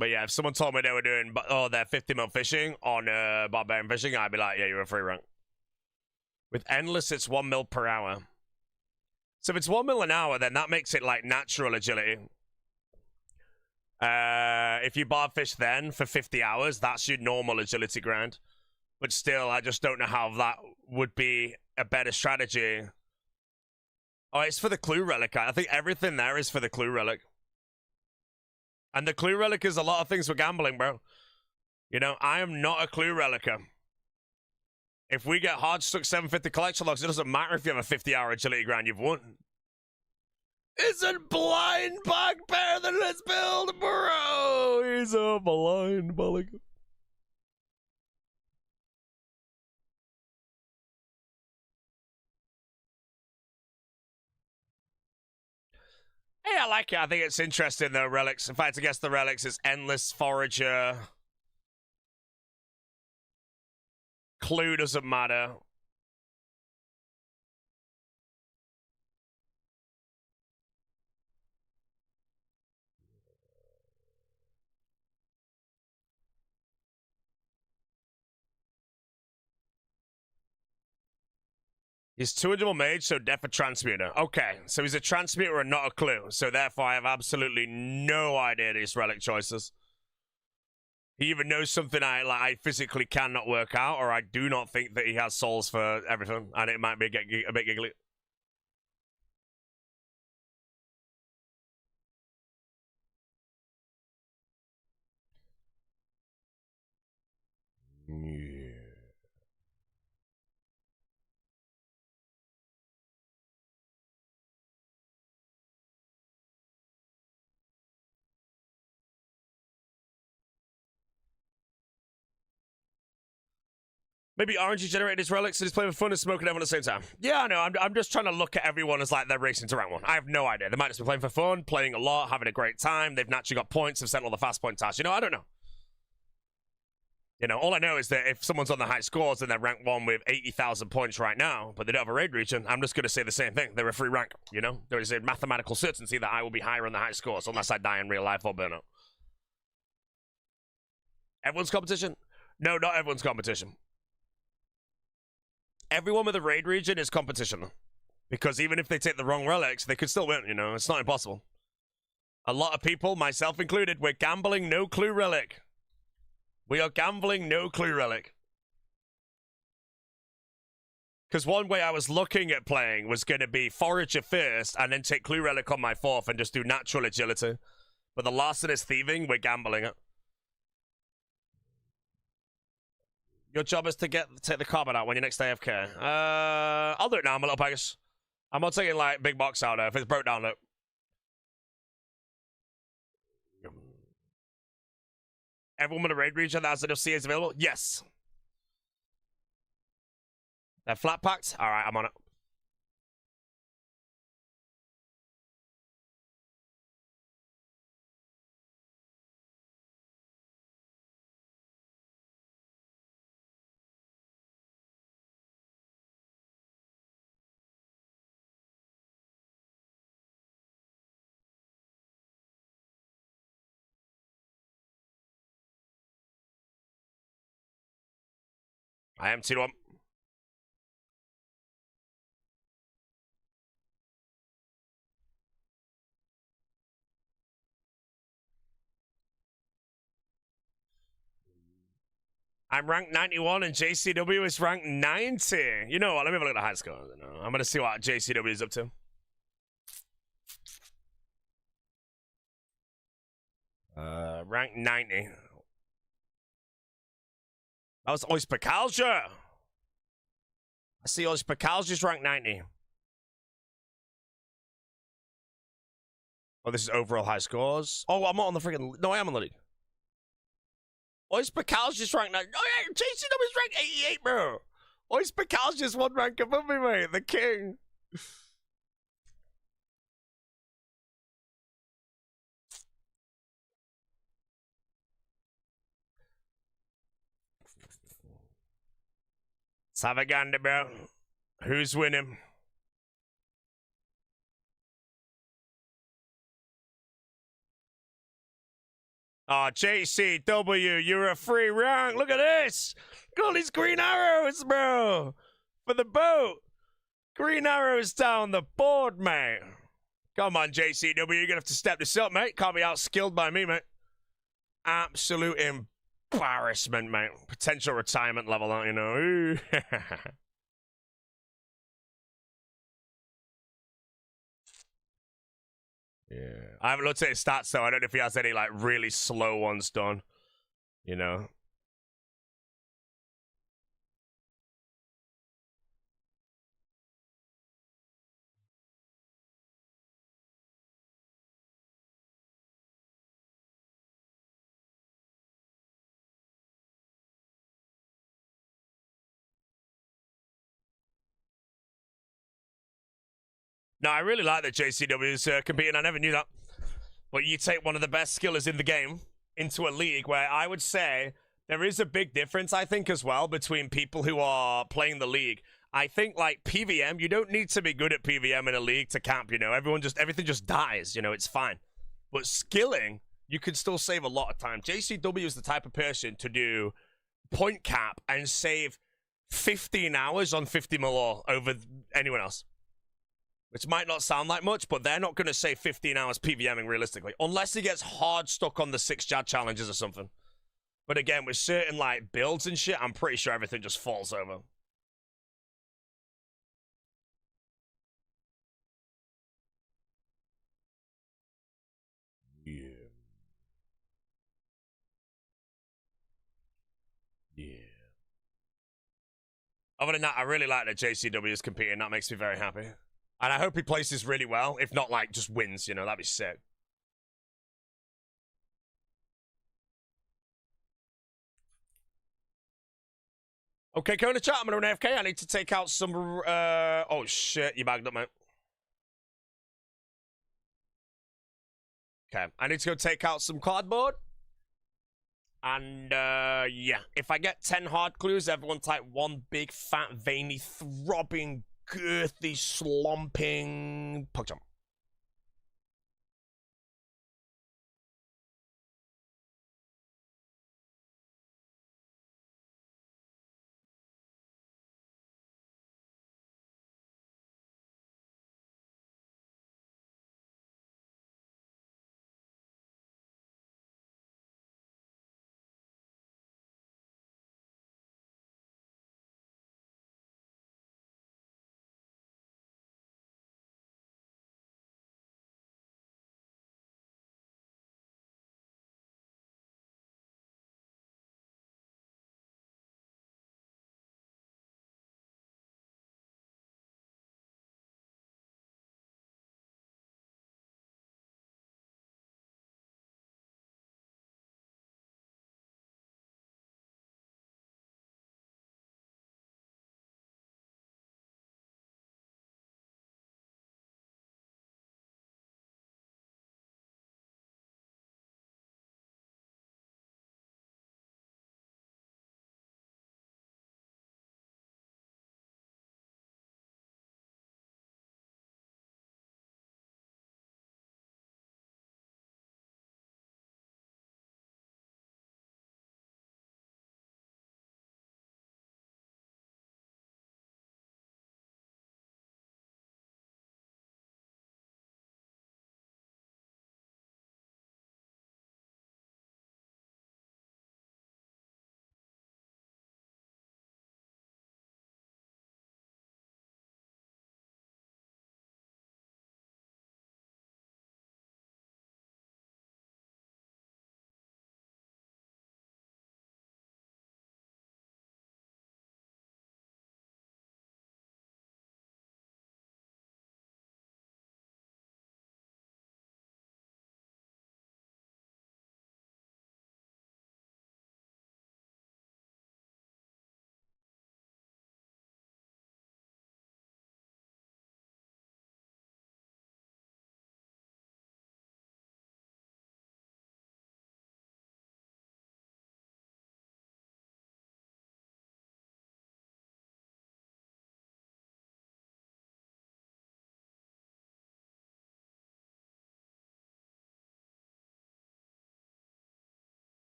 But yeah, if someone told me they were doing, they're 50 mil fishing on barbarian fishing, I'd be like, yeah, you're a free rank. With endless, it's 1 mil per hour. So if it's 1 mil an hour, then that makes it like natural agility. If you bar fish then for 50 hours, that's your normal agility grind. But still, I just don't know how that would be a better strategy. Oh, it's for the clue relic. I think everything there is for the clue relic. And the clue relic is a lot of things for gambling, bro. You know, I am not a clue relicer. If we get hard stuck 750 collection logs, it doesn't matter if you have a 50-hour agility grind, you've won. Isn't blind bug better than let's build, bro? He's a blind bug. Hey, I like it. I think it's interesting, though, relics. In fact, against the relics, it's endless forager. Clue doesn't matter. He's 200 mage, so def a transmuter. Okay, so he's a transmuter and not a clue. So therefore, I have absolutely no idea these relic choices. He either knows something I physically cannot work out, or I do not think that he has souls for everything, and it might be a bit giggly. Yeah. Maybe RNG generated his relics and he's playing for fun and smoking everyone at the same time. Yeah, I know. I'm just trying to look at everyone as like they're racing to rank 1. I have no idea. They might just be playing for fun, playing a lot, having a great time. They've naturally got points, have sent all the fast point tasks. You know, I don't know. You know, all I know is that if someone's on the high scores and they're rank 1 with 80,000 points right now, but they don't have a raid region, I'm just going to say the same thing. They're a free rank, you know? There is a mathematical certainty that I will be higher on the high scores unless I die in real life or burn out. Everyone's competition? No, not everyone's competition. Everyone with a raid region is competition. Because even if they take the wrong relics, they could still win, you know? It's not impossible. A lot of people, myself included, we're gambling no clue relic. We are gambling no clue relic. Because one way I was looking at playing was going to be forager first and then take clue relic on my 4th and just do natural agility. But the last of this thieving, we're gambling it. Your job is to take the carbon out when you're next AFK. I'll do it now, my little Pegasus. I'm not taking like big box out there if it's broke down. Look. Everyone with a raid region that has enough CAs available? Yes. They're flat packed? Alright, I'm on it. I am 2-1. I'm ranked 91 and JCW is ranked 90. You know what? Let me have a look at the high score. I'm going to see what JCW is up to. Rank 90. That was Oyspacalja. I see Oyspacalja's rank 90. Oh, this is overall high scores. Oh, I'm not on the freaking... No, I am on the league. Oyspacalja's rank 90. Oh, yeah, JCW's rank 88, bro. Oyspacalja's one rank above me, mate. The king. Let's have a gander, bro. Who's winning? Oh, JCW, you're a free rank. Look at this. Look at all these green arrows, bro. For the boat. Green arrows down the board, mate. Come on, JCW. You're going to have to step this up, mate. Can't be outskilled by me, mate. Absolute embarrassment, mate. Potential retirement level, don't you know? Yeah. I haven't looked at his stats, though. I don't know if he has any, like, really slow ones done. You know? No, I really like that JCW is competing. I never knew that. But you take one of the best skillers in the game into a league where I would say there is a big difference, I think, as well, between people who are playing the league. I think, like, PVM, you don't need to be good at PVM in a league to camp, you know? Everything just dies, you know? It's fine. But skilling, you can still save a lot of time. JCW is the type of person to do point cap and save 15 hours on 50 mil over anyone else. Which might not sound like much, but they're not going to say 15 hours PVMing realistically. Unless he gets hard stuck on the 6 Jad challenges or something. But again, with certain like builds and shit, I'm pretty sure everything just falls over. Yeah. Yeah. Other than that, I really like that JCW is competing. That makes me very happy. And I hope he places really well. If not, like, just wins, you know, that'd be sick. Okay, go in the chat. I'm going to AFK. I need to take out some... oh, shit. You bagged up, mate. Okay. I need to go take out some cardboard. And, yeah. If I get 10 hard clues, everyone type one big, fat, veiny, throbbing, girthy, slomping... Pokemon.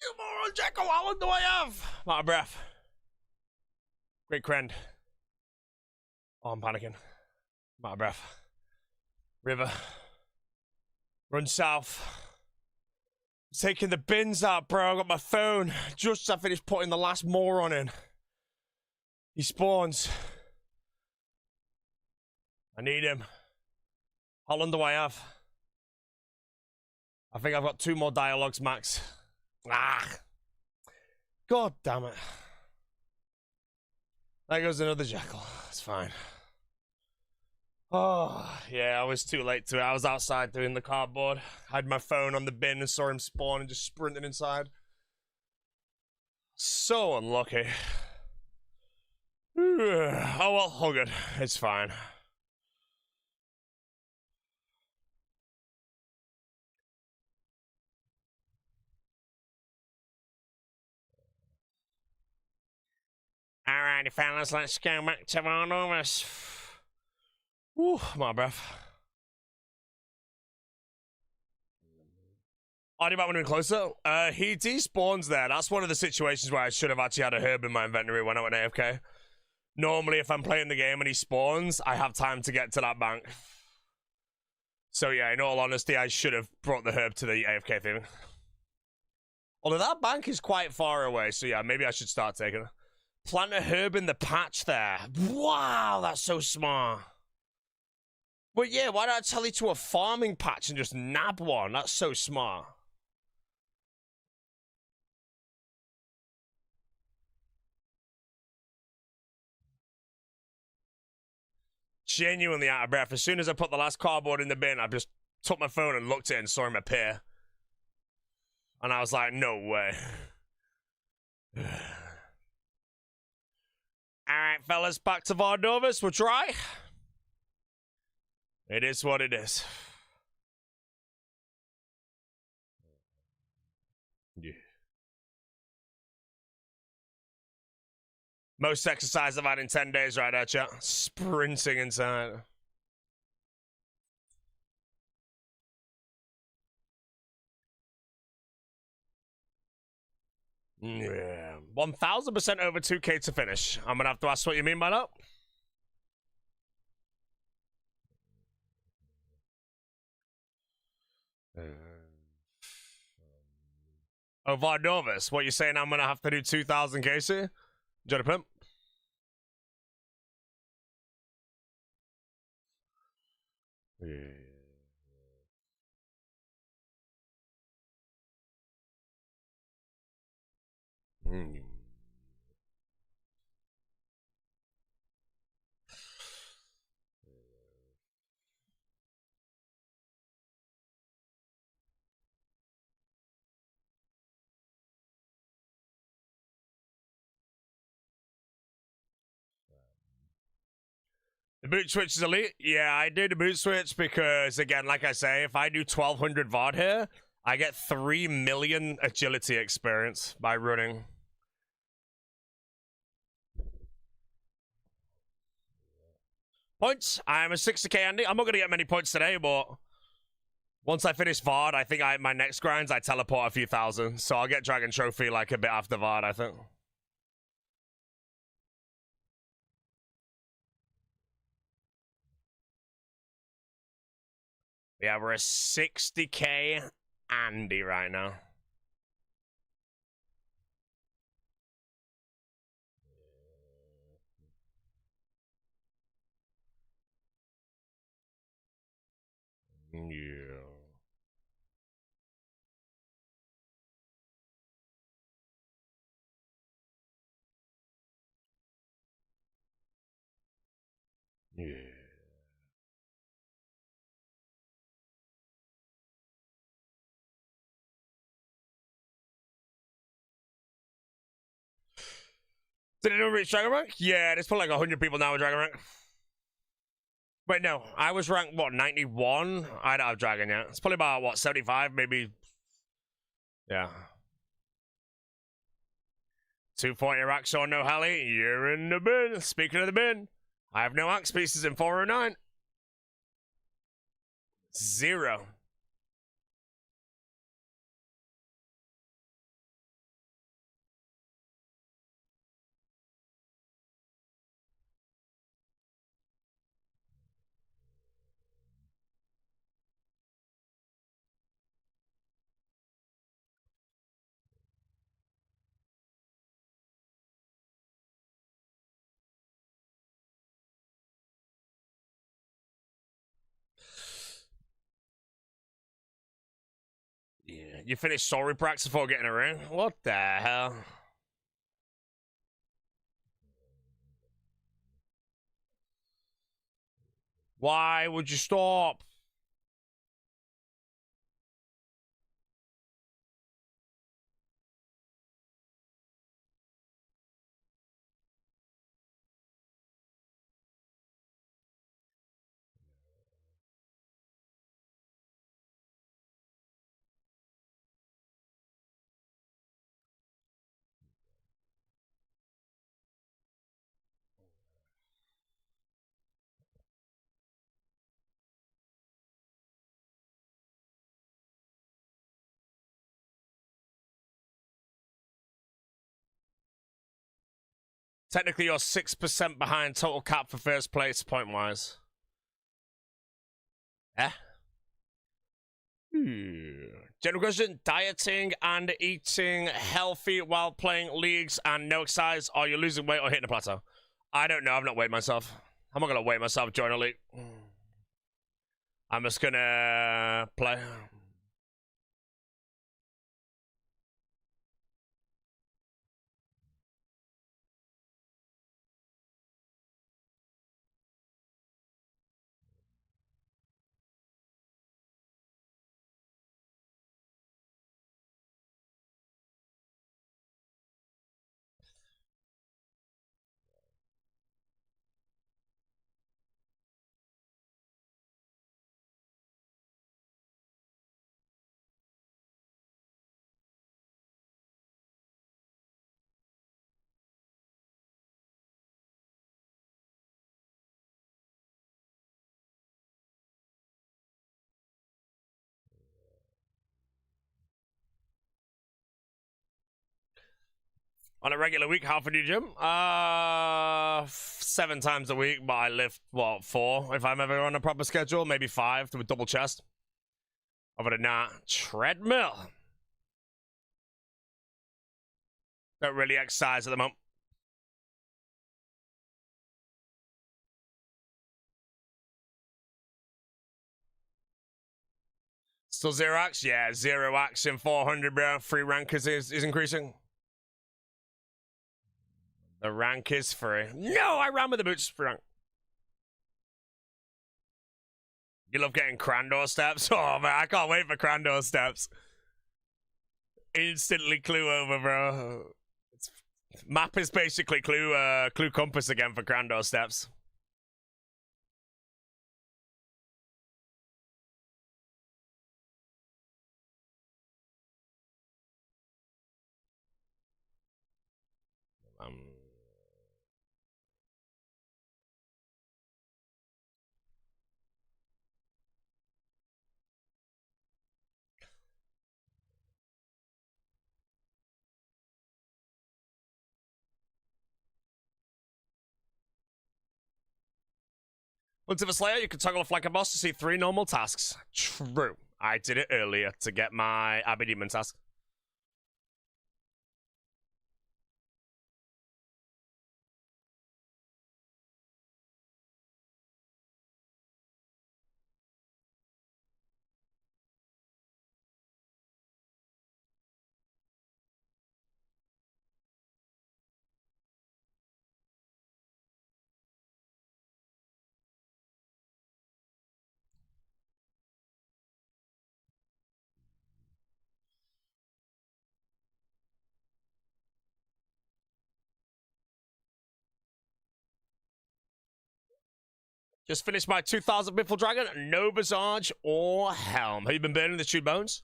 You moron, Jacko, how long do I have? I'm out of breath. Great friend. Oh, I'm panicking. I'm out of breath. River. Run south. I'm taking the bins out, bro. I got my phone. Just I finished putting the last moron in. He spawns. I need him. How long do I have? I think I've got 2 more dialogues max. Ah. God damn it. There goes another jackal. It's fine. Oh, yeah, I was too late to it. I was outside doing the cardboard. I had my phone on the bin and saw him spawn and just sprinting inside. So unlucky. Oh well, all good. It's fine. Alrighty, fellas, let's go back to our norms. Whew, my breath. I do might want to be closer. He despawns there. That's one of the situations where I should have actually had a herb in my inventory when I went AFK. Normally, if I'm playing the game and he spawns, I have time to get to that bank. So yeah, in all honesty, I should have brought the herb to the AFK thing. Although that bank is quite far away, so yeah, maybe I should start taking it. Plant a herb in the patch there. Wow, that's so smart. But yeah, why don't I tell you to a farming patch and just nab one? That's so smart. Genuinely out of breath. As soon as I put the last cardboard in the bin, I just took my phone and looked at it and saw him appear. And I was like, no way. Alright, fellas, back to Vardovis. We'll try. It is what it is. Yeah. Most exercise I've had in 10 days right there, chat. Sprinting inside. Yeah. 1000% over 2k to finish. I'm gonna have to ask what you mean by that. Oh, Vardovis, what you saying? I'm gonna have to do 2,000 KC? Johnny Pimp? Yeah. Mm. The boot switch is elite. Yeah, I did the boot switch because, again, like I say, if I do 1,200 VOD here, I get 3 million agility experience by running. Points. I'm a 60k Andy. I'm not going to get many points today, but once I finish VOD, I think my next grinds, I teleport a few thousand. So I'll get Dragon Trophy like a bit after VOD, I think. Yeah, we're a 60k Andy right now. Yeah. Yeah. Did anyone reach Dragon Rank? Yeah, there's probably like 100 people now with Dragon Rank. Wait, no. I was ranked, what, 91? I don't have Dragon yet. It's probably about, what, 75, maybe? Yeah. 240 racks or no heli. You're in the bin. Speaking of the bin, I have no axe pieces in 409. 0. You finished story practice before getting a ring? What the hell? Why would you stop? Technically, you're 6% behind total cap for first place, point-wise. Eh? General question, dieting and eating healthy while playing leagues and no exercise. Are you losing weight or hitting a plateau? I don't know. I've not weighed myself. I'm not going to weigh myself during a league. I'm just going to play. On a regular week, how often do you gym? 7 times a week, but I lift, what, 4 if I'm ever on a proper schedule, maybe 5 with double chest. Other than that, treadmill. Don't really exercise at the moment. Still 0 axe? Yeah, 0 axe in 400, bro. 3 rankers is increasing. The rank is free. No, I ran with the boots. Free rank. You love getting Crandor steps? Oh, man, I can't wait for Crandor steps. Instantly clue over, bro. Map is basically clue compass again for Crandor steps. Once of a Slayer, you can toggle off like a boss to see 3 normal tasks. True. I did it earlier to get my Abbey Demon task. Just finished my 2000 Biffle Dragon, no Visage or Helm. Have you been burning the two bones?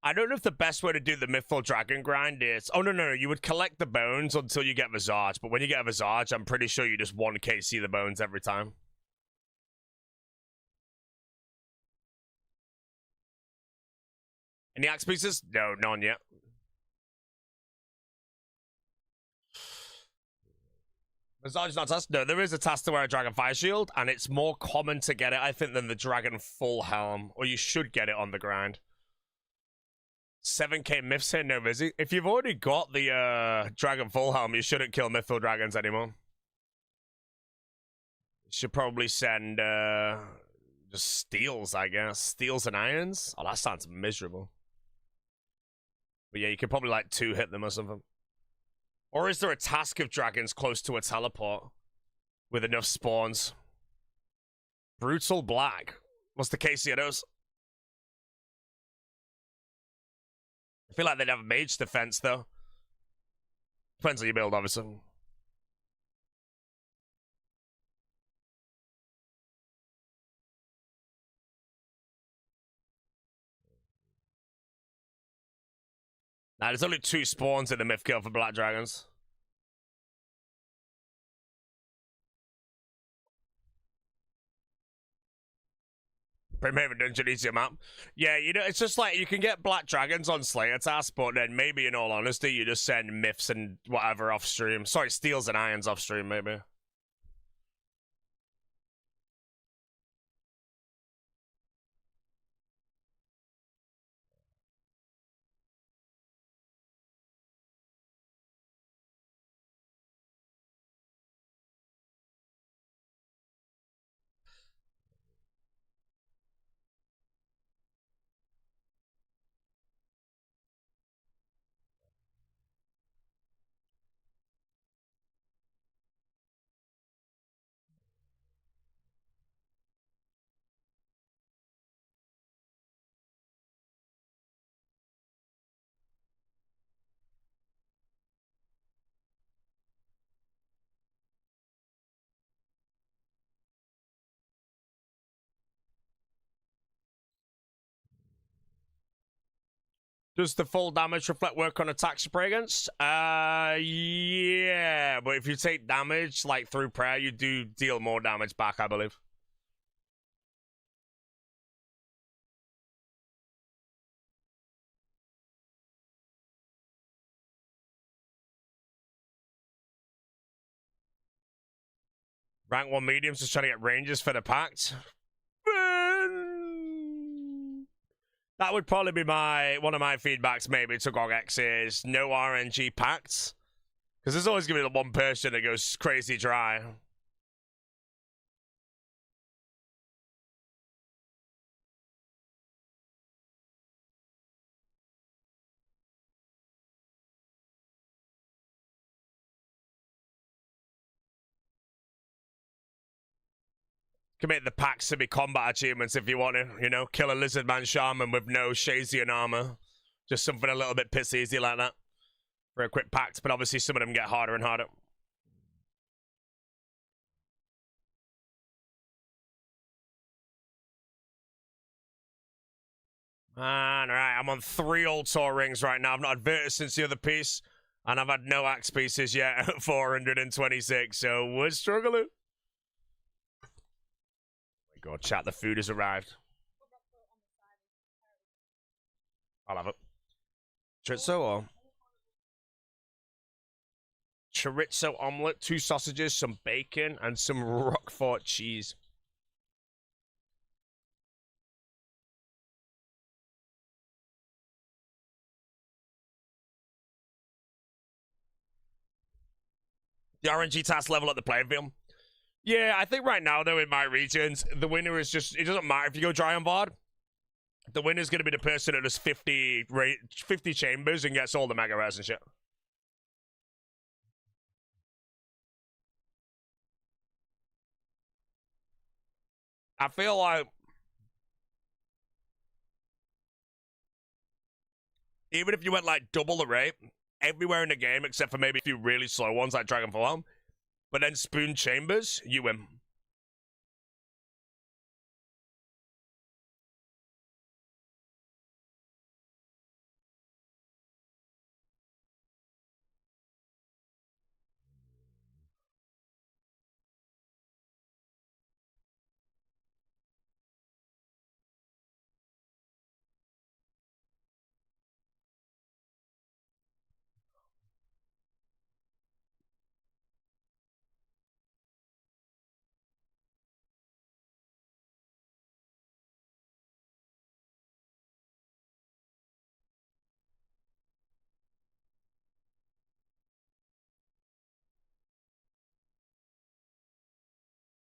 I don't know if the best way to do the Mythful Dragon grind is... Oh, no. You would collect the bones until you get Visage. But when you get a Visage, I'm pretty sure you just 1KC the bones every time. Any axe pieces? No, none yet. Visage is not a task? No, there is a task to wear a Dragon Fire Shield, and it's more common to get it, I think, than the Dragon Full Helm. Or you should get it on the grind. 7k myths here, no Vizzy. If you've already got the Dragon Full Helm, you shouldn't kill Mythful Dragons anymore. You should probably send just steels, I guess. Steels and irons? Oh, that sounds miserable. But yeah, you could probably like 2-hit them or something. Or is there a task of dragons close to a teleport with enough spawns? Brutal Black. What's the case here, those? I feel like they'd have mage defense though. Depends on your build, obviously. Nah, there's only 2 spawns in the myth kill for black dragons. Brimhaven Dungeon easier map. Yeah, you know, it's just like you can get black dragons on Slayer task, but then maybe in all honesty, you just send myths and whatever off stream. Sorry, steels and irons off stream, maybe. Does the full damage reflect work on attacks you pray against? Yeah, but if you take damage, like, through prayer, you do deal more damage back, I believe. Rank 1 mediums just trying to get ranges for the pact. That would probably be one of my feedbacks maybe to GogX is no RNG pacts. Because there's always going to be the one person that goes crazy dry. Can make the packs to be combat achievements if you want to, you know, kill a lizardman shaman with no Shazian armor. Just something a little bit piss easy like that. For a quick pact, but obviously some of them get harder and harder. Man, alright, I'm on 3 Altar rings right now. I've not advertised since the other piece, and I've had no axe pieces yet at 426, so we're struggling. God, chat, the food has arrived. I'll have it. Chorizo or? Chorizo omelette, 2 sausages, some bacon, and some Roquefort cheese. The RNG task level at the playing field. Yeah, I think right now, though, in my regions, the winner is just... It doesn't matter if you go dry on VOD. The winner's going to be the person that does 50 chambers and gets all the mega rares and shit. I feel like... Even if you went, like, double the rate, everywhere in the game, except for maybe a few really slow ones like Dragonfall, but then spoon chambers, you win.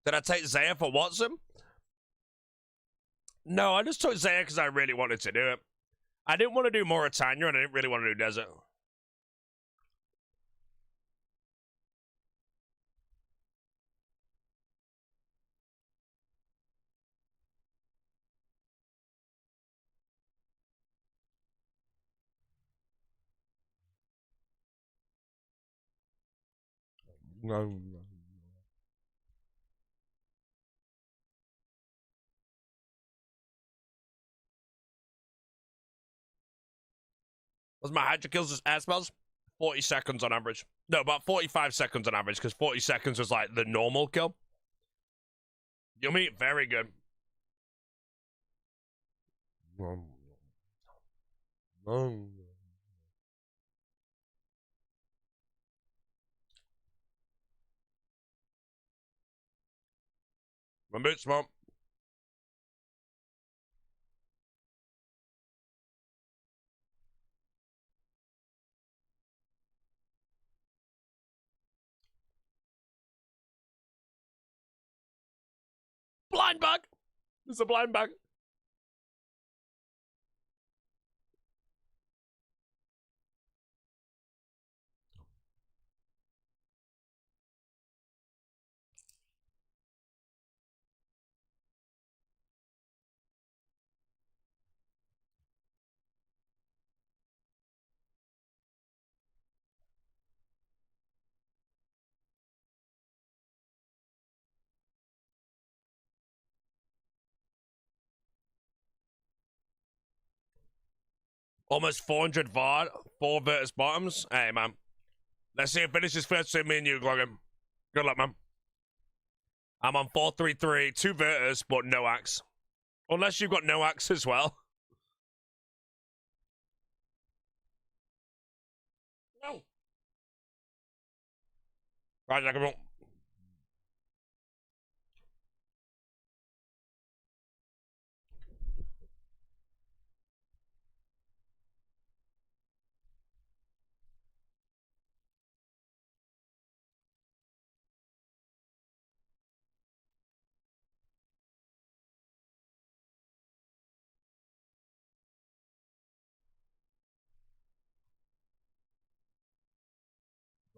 Did I take Zaya for Watson? No, I just took Zaya because I really wanted to do it. I didn't want to do Mauritania, and I didn't really want to do desert. No. Was my Hydra kills as air spells? 40 seconds on average. No, about 45 seconds on average, because 40 seconds was like the normal kill. Yummy, very good. My boots, mom. Blind bag. It's a blind bag. Almost 400 VOD, 4 Virtus bottoms. Hey, man. Let's see if it finishes first between me and you, Glogan. Good luck, man. I'm on 433, 2 Virtus, but no axe. Unless you've got no axe as well. No. Right, I can roll.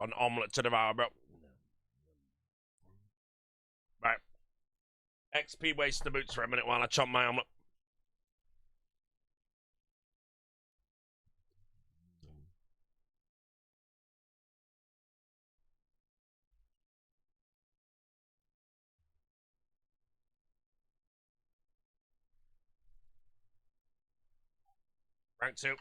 An omelette to devour, bro. Right. XP waste the boots for a minute while I chop my omelette. Rank 2.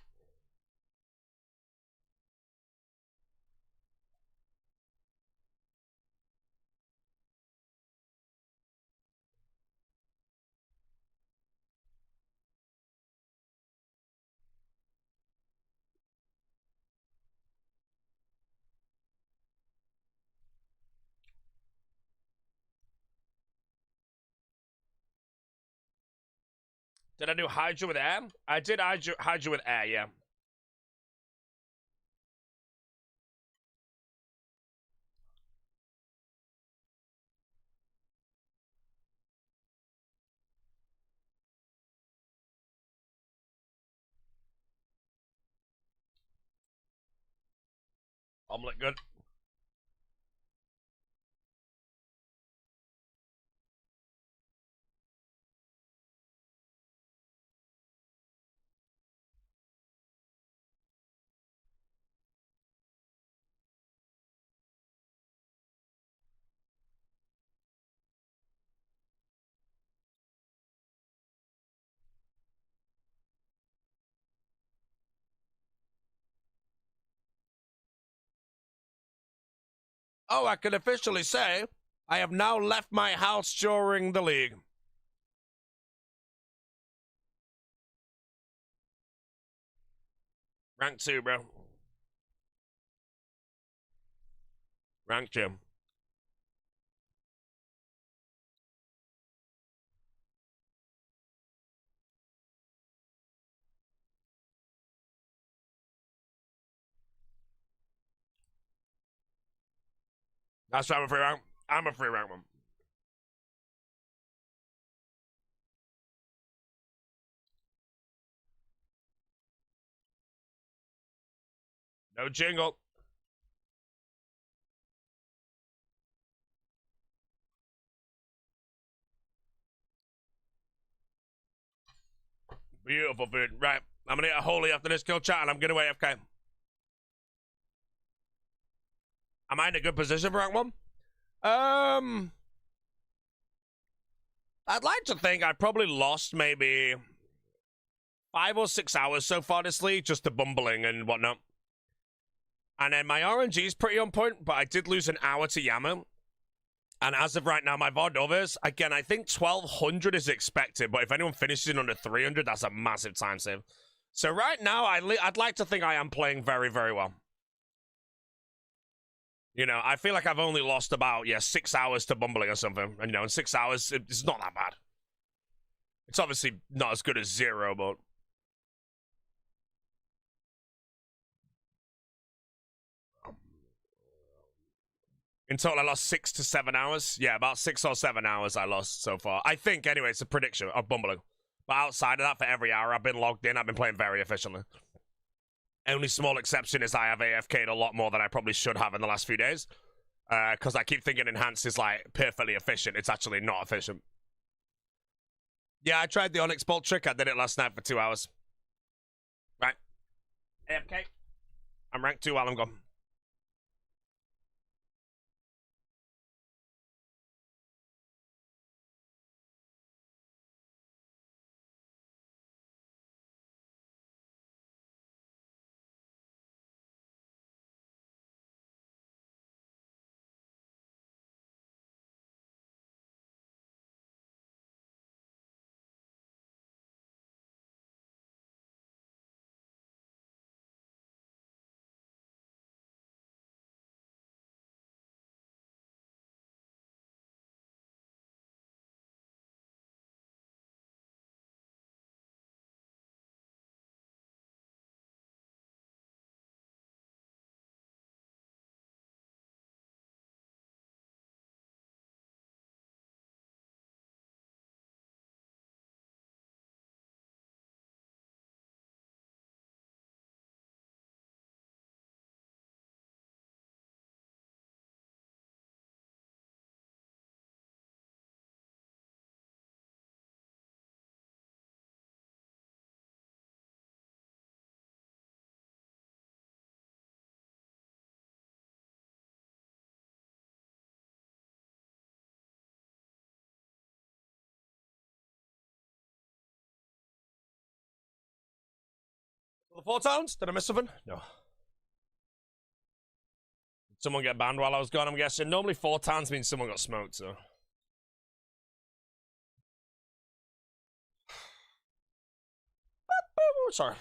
Did I do Hydra with air? I did Hydra with air, yeah. Omelette good. Oh, I can officially say I have now left my house during the league. Rank 2, bro. Rank 2. That's why I'm a free rank. I'm a free rank one. No jingle. Beautiful food. Right. I'm gonna get a holy after this kill chat and I'm gonna AFK. Am I in a good position for rank 1? I'd like to think I probably lost maybe 5 or 6 hours so far this league just to bumbling and whatnot. And then my RNG is pretty on point, but I did lose an hour to Yama. And as of right now, my VOD overs, again, I think 1200 is expected, but if anyone finishes in under 300, that's a massive time save. So right now, I'd like to think I am playing very, very well. You know, I feel like I've only lost about, 6 hours to bumbling or something. And, you know, in 6 hours, it's not that bad. It's obviously not as good as 0, but... In total, I lost 6 to 7 hours. Yeah, about 6 or 7 hours I lost so far. I think, anyway, it's a prediction of bumbling. But outside of that, for every hour I've been logged in, I've been playing very efficiently. Only small exception is I have AFK'd a lot more than I probably should have in the last few days. Because I keep thinking enhanced is, like, perfectly efficient. It's actually not efficient. Yeah, I tried the Onyx Bolt trick. I did it last night for 2 hours. Right. AFK. I'm ranked 2 while I'm gone. The 4 towns? Did I miss something? No. Did someone get banned while I was gone, I'm guessing? Normally 4 towns means someone got smoked, so... Sorry.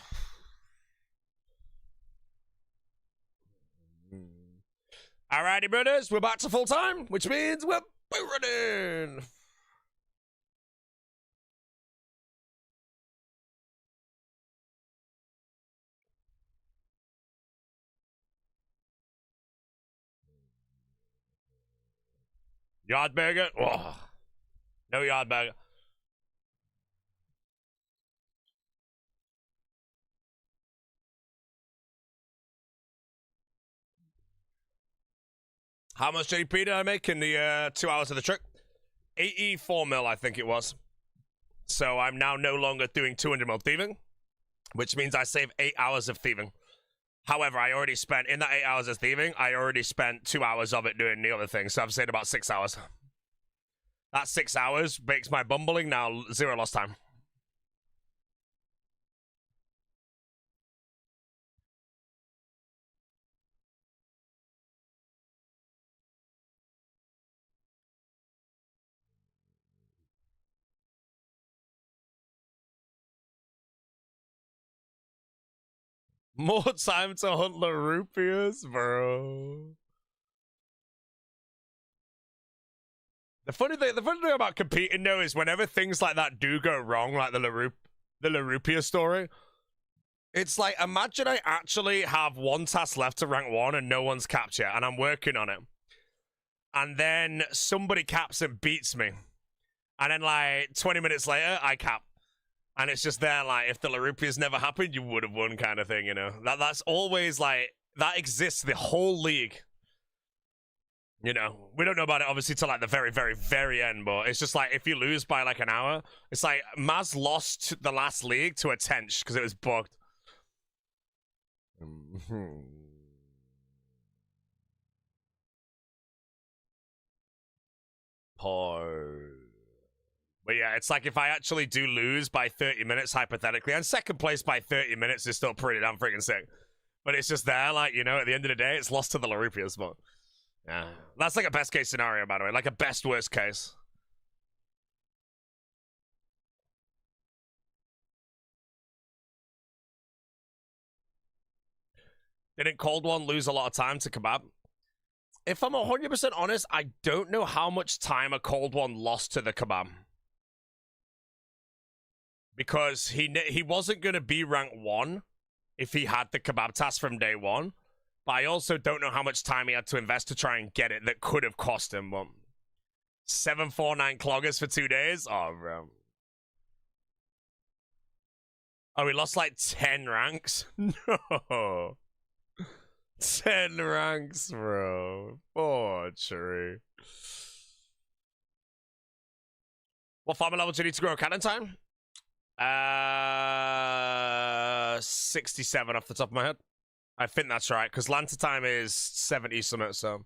Alrighty, brothers, we're back to full time, which means we're running. Yardburger? Oh. No Yardburger. How much JP did I make in the 2 hours of the trick? 84 mil, I think it was. So I'm now no longer doing 200 mil thieving, which means I save 8 hours of thieving. However, I already spent, in that 8 hours of thieving, I already spent 2 hours of it doing the other thing. So I've saved about 6 hours. That 6 hours makes my bumbling now 0 lost time. More time to hunt the rupees, bro. The funny thing about competing though is whenever things like that do go wrong, like the Larupia story, it's like, imagine I actually have 1 task left to rank 1 and no one's capped yet, and I'm working on it. And then somebody caps and beats me. And then like 20 minutes later, I cap. And it's just there, like, if the Larupia's never happened, you would have won kind of thing, you know? That's always, like, that exists the whole league. You know, we don't know about it obviously till like the very, very, very end, but it's just like if you lose by like an hour, it's like Maz lost the last league to a tench because it was bugged. But yeah, it's like if I actually do lose by 30 minutes, hypothetically, and second place by 30 minutes is still pretty damn freaking sick. But it's just there, like, you know, at the end of the day, it's lost to the Larupias, but yeah. That's like a best case scenario, by the way, like a best worst case. Didn't Cold One lose a lot of time to Kebab? If I'm 100% honest, I don't know how much time a Cold One lost to the Kebab. Because he wasn't going to be rank 1 if he had the Kebab task from day 1. But I also don't know how much time he had to invest to try and get it that could have cost him. 749 cloggers for 2 days? Oh, bro. Oh, he lost like 10 ranks? No. 10 ranks, bro. Oh, true. What farmer level do you need to grow a cannon time? 67 off the top of my head. I think that's right, because Lanta time is 70 something, so.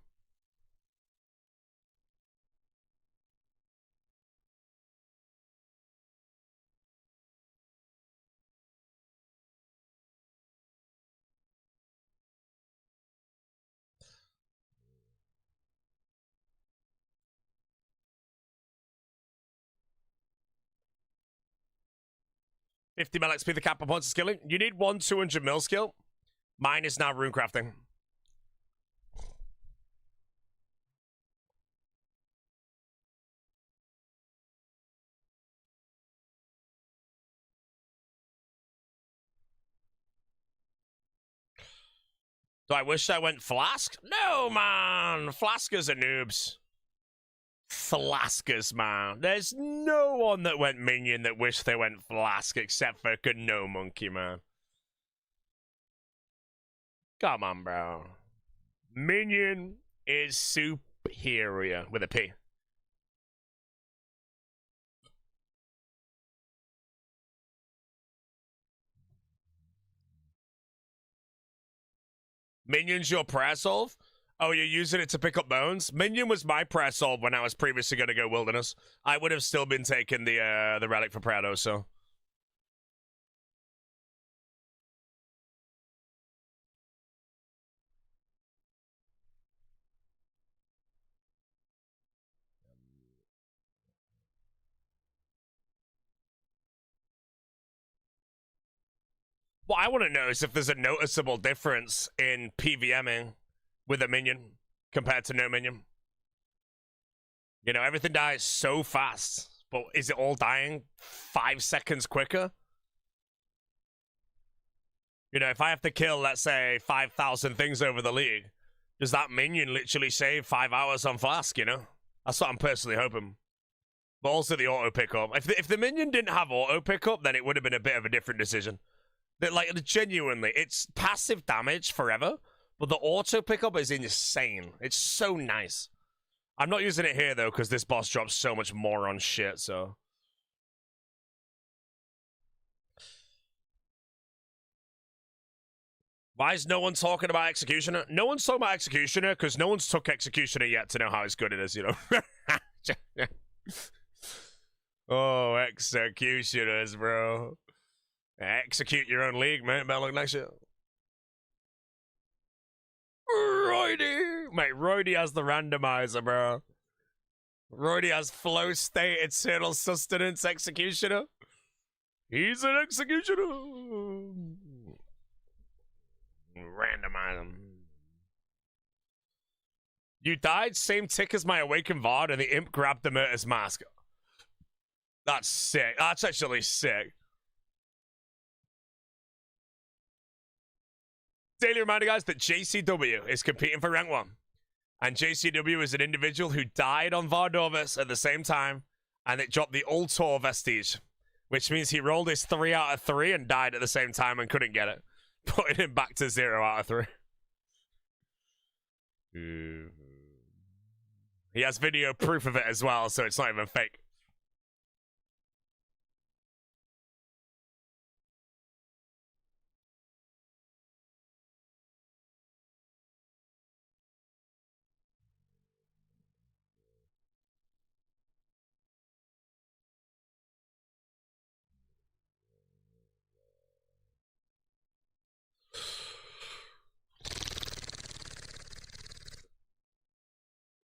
$50 mil XP the cap of points of skilling. You need 200 mil skill. Mine is now rune crafting. Do I wish I went Flask? No, man. Flaskers are noobs. Flaskers, man. There's no one that went Minion that wished they went Flask except for No Monkey, man. Come on, bro. Minion is superior with a P. Minion's your prayer solve? Oh, you're using it to pick up bones? Minion was my prayer solve when I was previously going to go Wilderness. I would have still been taking the relic for prayer, though, so. What I want to know is if there's a noticeable difference in PVMing with a minion compared to no minion. You know, everything dies so fast, but is it all dying 5 seconds quicker? You know, if I have to kill, let's say, 5,000 things over the league, does that minion literally save 5 hours on Flask, you know? That's what I'm personally hoping. But also the auto pickup. If the minion didn't have auto pickup, then it would have been a bit of a different decision. That, like, genuinely, it's passive damage forever, but the auto pickup is insane. It's so nice. I'm not using it here, though, because this boss drops so much more on shit, so. Why is no one talking about Executioner? No one's talking about Executioner, because no one's took Executioner yet to know how good it is, you know? Oh, Executioners, bro. Execute your own league, mate. Better look next year. Roydy! Mate, Roydy has the randomizer, bro. Roydy has flow state, eternal sustenance, executioner. He's an executioner. Randomize him. You died, same tick as my awakened Vard, and the imp grabbed the Murder's mask. That's sick. That's actually sick. Daily reminder, guys, that JCW is competing for rank 1. And JCW is an individual who died on Vardovis at the same time, and it dropped the Ultor vestige, which means he rolled his 3 out of 3 and died at the same time and couldn't get it, putting him back to 0 out of 3. He has video proof of it as well, so it's not even fake.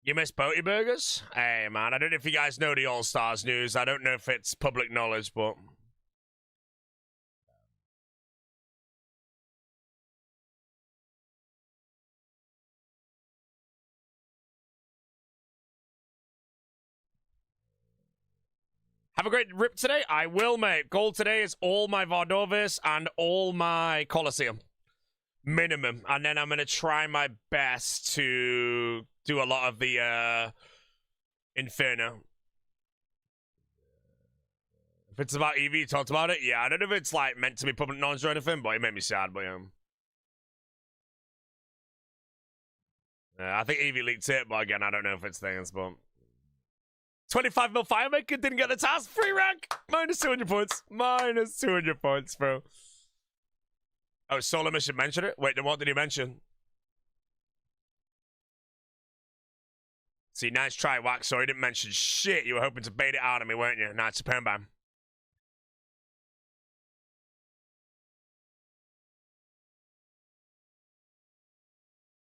You miss Boaty Burgers? Hey, man, I don't know if you guys know the All-Stars news. I don't know if it's public knowledge, but... Have a great rip today. I will, mate. Goal today is all my Vardovis and all my Colosseum. Minimum. And then I'm going to try my best to do a lot of the Inferno. If it's about EV, you talked about it? Yeah, I don't know if it's like meant to be public knowledge or anything, but it made me sad, but I think EV leaked it, but again, I don't know if it's things, but... 25 mil Firemaker didn't get the task. Free rank. Minus 200 points. Minus 200 points, bro. Oh, Solo Mission mentioned it? Wait, then what did he mention? See, nice try, Wax. So he didn't mention shit. You were hoping to bait it out of me, weren't you? Nah, it's a pen bam.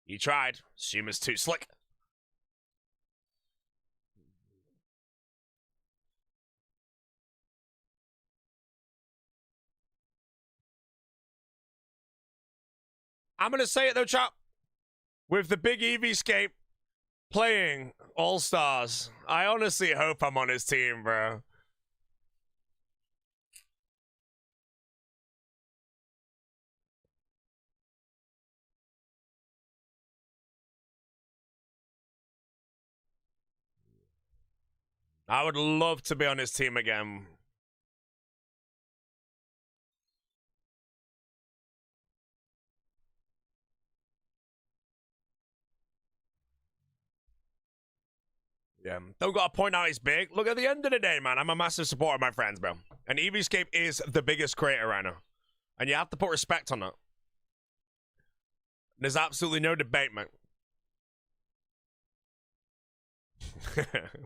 He tried. Suma's too slick. I'm going to say it, though, chap. With the big RuneScape playing All-Stars, I honestly hope I'm on his team, bro. I would love to be on his team again. Yeah, don't gotta point out he's big. Look, at the end of the day, man, I'm a massive supporter of my friends, bro. And RuneScape is the biggest creator right now. And you have to put respect on that. There's absolutely no debate, man.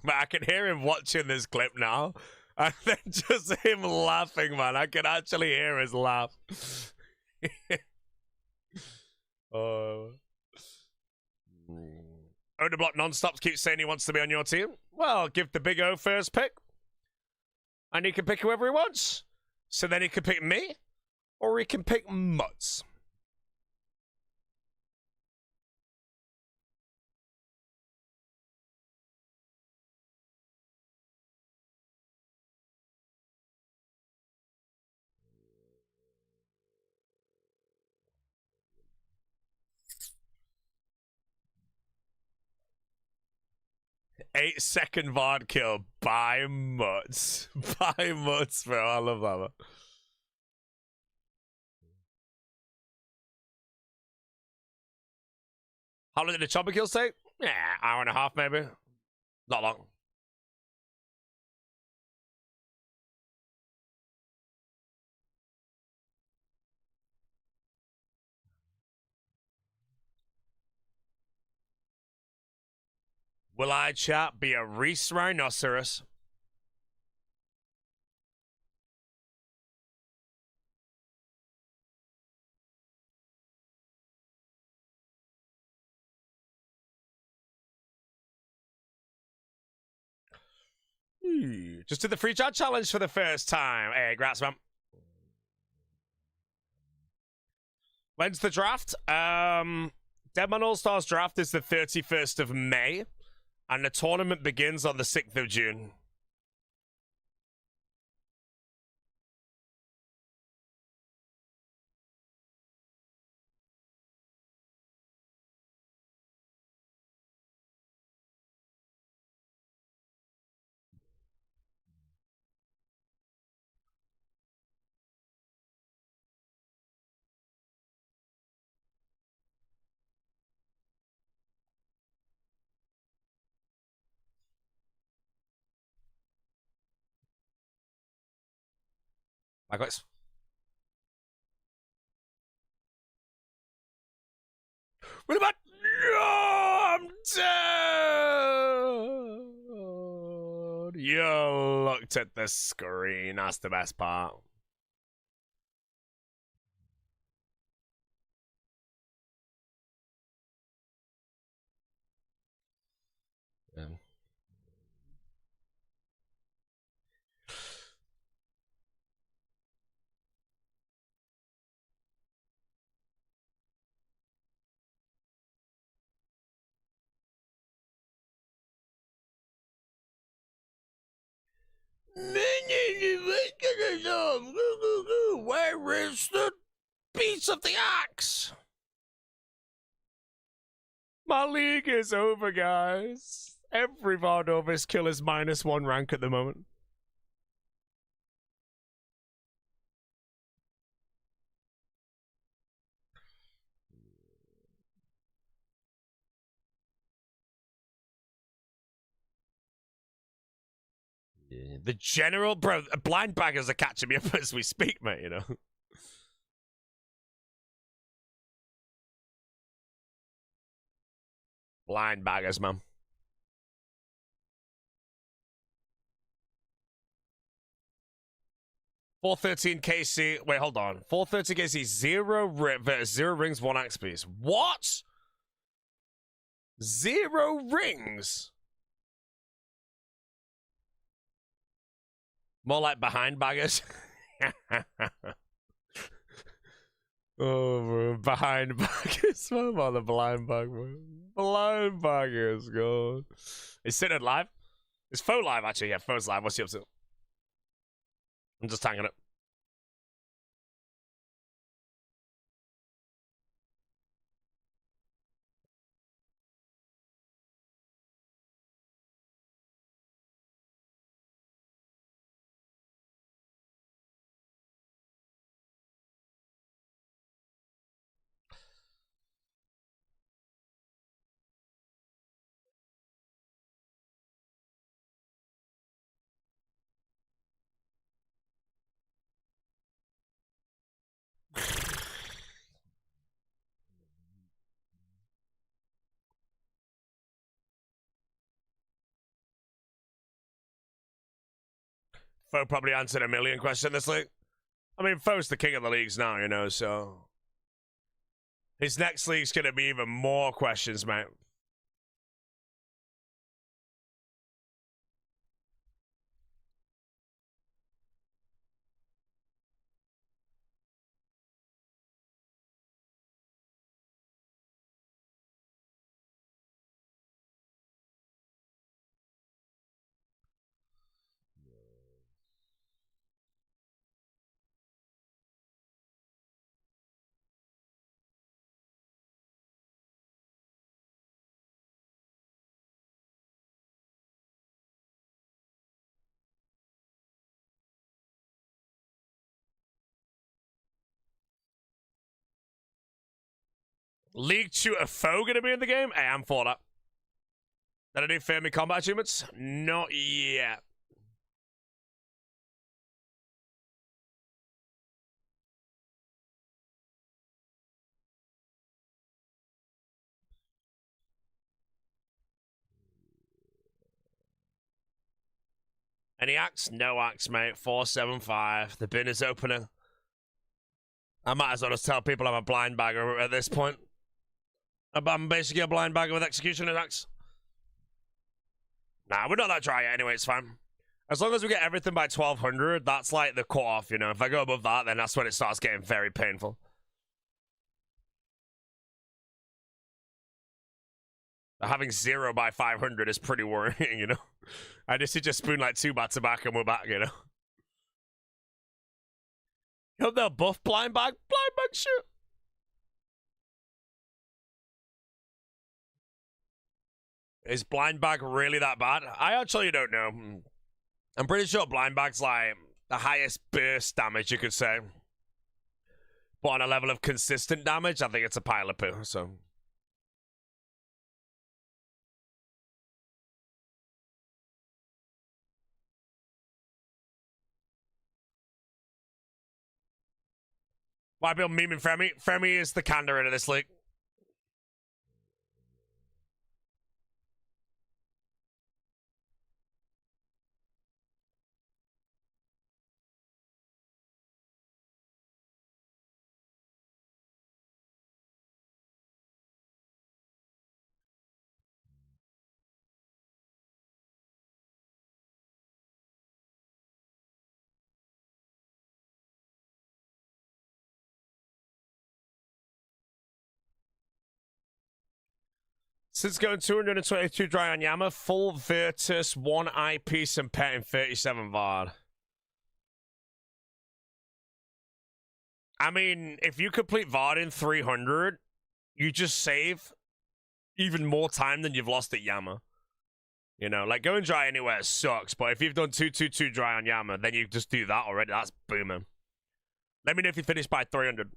But I can hear him watching this clip now. And then just him laughing, man. I can actually hear his laugh. Oh. Odeblock non-stops keeps saying he wants to be on your team. Well, give the big O first pick. And he can pick whoever he wants. So then he can pick me. Or he can pick Mutz. Eight-second VOD kill by Mutz. By Mutz, bro. I love that, man. How long did the chopper kills take? Yeah, hour and a half, maybe. Not long. Will I, chat, be a Reese Rhinoceros? Just did the free chat challenge for the first time. Hey, congrats, man. When's the draft? Deadman All-Stars draft is the 31st of May. And the tournament begins on the 6th of June. I got. What about? No, I'm dead. You looked at the screen. That's the best part. Yeah. Where is the piece of the axe? My league is over, guys. Every Vardovis kill is -1 rank at the moment. Yeah. The general, bro, blind baggers are catching me up as we speak, mate, you know? Blind baggers, man. 413 KC. Wait, hold on. 413 KC, 0 rings, 1 axe piece. What? 0 rings? More like behind baggers. Oh, bro. Behind baggers. What about the blind bag, bro? Blind baggers, God. Is Synod live? Is Foe live, actually? Yeah, Foe's live. What's he up to? I'm just hanging it. Foe probably answered a million questions this league. I mean, Foe's the king of the leagues now, you know, so his next league's gonna be even more questions, mate. League 2 of Foe gonna be in the game? Hey, I'm for that. Did I do Fermi combat achievements? Not yet. Any axe? No axe, mate. 475. The bin is opening. I might as well just tell people I'm a blind bagger at this point. I'm basically a blind bagger with executioner axe. Nah, we're not that dry yet anyway, it's fine. As long as we get everything by 1200, that's like the cut-off, you know. If I go above that, then that's when it starts getting very painful. Having 0 by 500 is pretty worrying, you know. I just hit just spoon like 2 back to back and we're back, you know. Hope they'll buff blind bag shit. Is blind bag really that bad? I actually don't know. I'm pretty sure blind bag's like the highest burst damage you could say. But on a level of consistent damage, I think it's a pile of poo, so. Why people memeing Femi? Femi is the candidate of this league. Since going 222 dry on Yama, full Virtus, 1 eyepiece, and pet in 37 VARD. I mean, if you complete VARD in 300, you just save even more time than you've lost at Yama. You know, like going dry anywhere sucks, but if you've done 222 dry on Yama, then you just do that already. That's booming. Let me know if you finish by 300.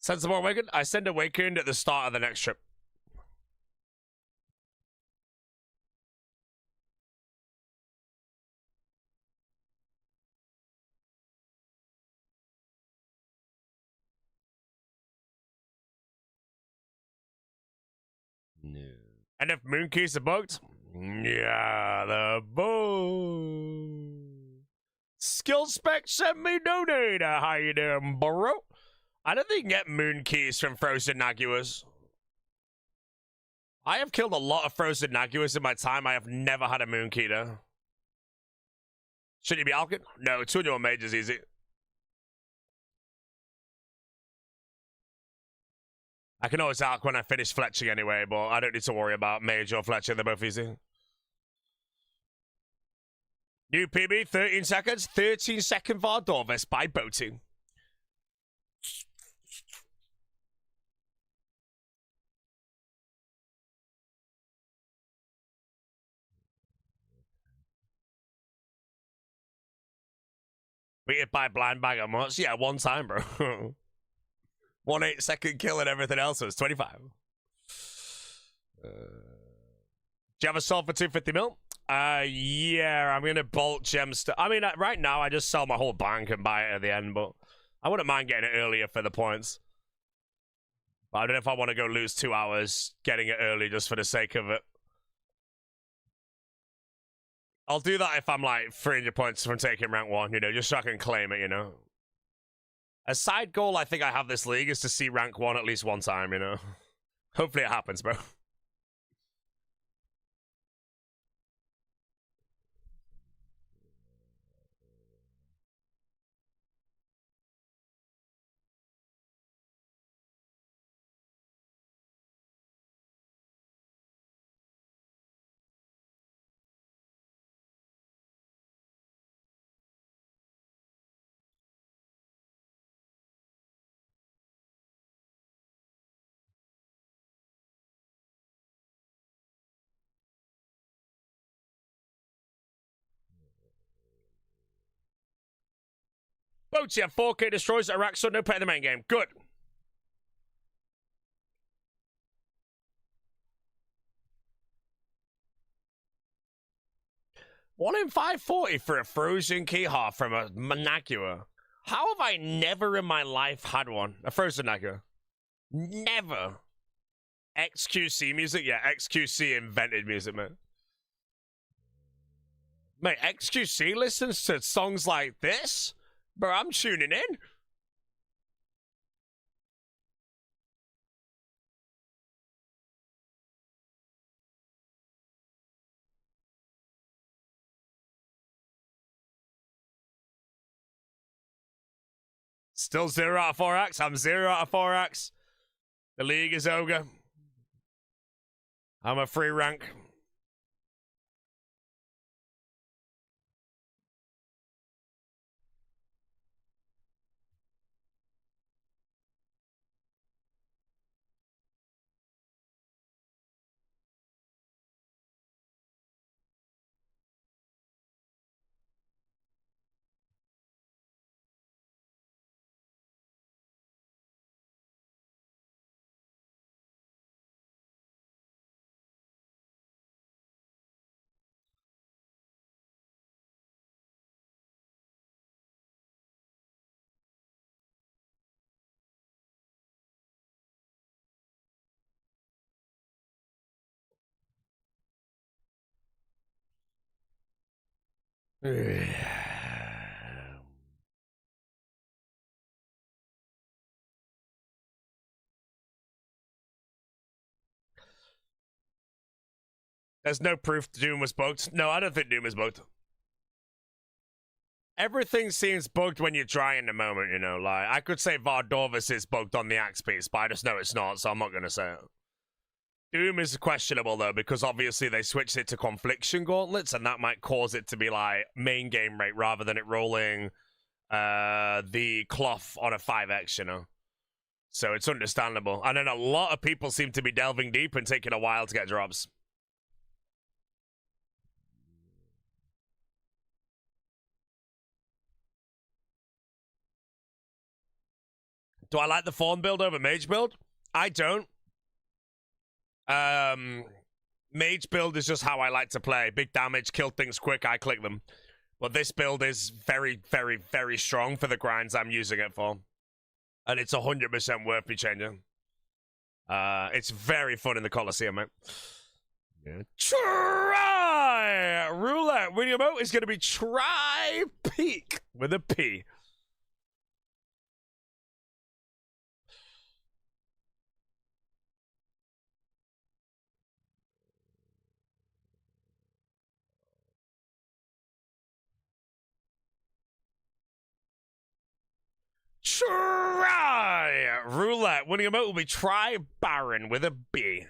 Sensible Awakened? I send Awakened at the start of the next trip. No. And if Moonkeys are bugged? Yeah, the boo. Skill Spec sent me donator. How you doing, bro? I don't think you can get Moonkeys from Frozen Naguas. I have killed a lot of Frozen Naguas in my time. I have never had a Moonkey though. Should you be alking? No, 2 your mage is easy. I can always alk when I finish fletching anyway, but I don't need to worry about mage or fletching. They're both easy. New PB, 13 seconds. 13-second Vardorvis by Boating. Beat by blind bag of much? Yeah, one time, bro. 1 8-second kill and everything else was 25. Do you have a soul for 250 mil? Yeah, I'm gonna bolt gems. I mean, right now I just sell my whole bank and buy it at the end, but I wouldn't mind getting it earlier for the points. But I don't know if I want to go lose 2 hours getting it early just for the sake of it. I'll do that if I'm like 300 points from taking rank 1, you know, just so I can claim it, you know. A side goal I think I have this league is to see rank 1 at least one time, you know. Hopefully it happens, bro. Boatia, 4K destroys Iraq, so no play in the main game. Good. One in 540 for a frozen keyhawk from a Manacua. How have I never in my life had one? A frozen Manacua. Never. XQC music? Yeah, XQC invented music, man. Mate, XQC listens to songs like this? Bro, I'm tuning in. Still 0 out of 4x. I'm 0 out of 4x. The league is ogre. I'm a free rank. There's no proof Doom was bugged. No, I don't think Doom is bugged. Everything seems bugged when you try in the moment, you know. Like, I could say Vardorvis is bugged on the axe piece, but I just know it's not, so I'm not going to say it. Doom is questionable, though, because obviously they switched it to Confliction Gauntlets, and that might cause it to be, like, main game rate rather than it rolling the cloth on a 5x, you know. So it's understandable. And then a lot of people seem to be delving deep and taking a while to get drops. Do I like the Fawn build over Mage build? I don't. Mage build is just how I like to play. Big damage, kill things quick, I click them. But this build is very, very, very strong for the grinds I'm using it for. And it's 100% worth me changing. It's very fun in the Coliseum, mate. Yeah. Try! Roulette. Winning emote is going to be try peak with a P. Try! Roulette. Winning emote will be try Baron with a B.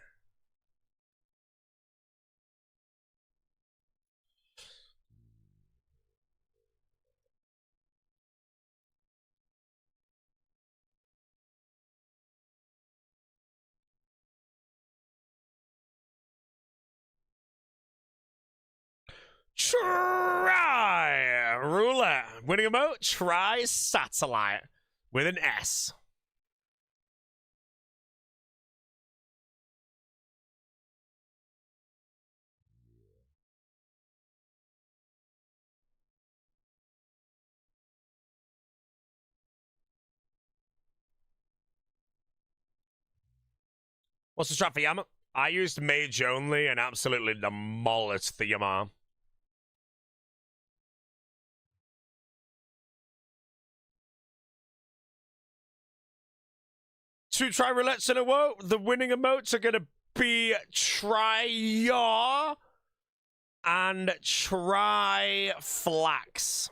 Try! Roulette. Winning emote, try Satellite with an S. What's the strat for Yama? I used Mage only and absolutely demolished the Yama. Two try roulettes in a row. The winning emotes are going to be try yaw and try flax.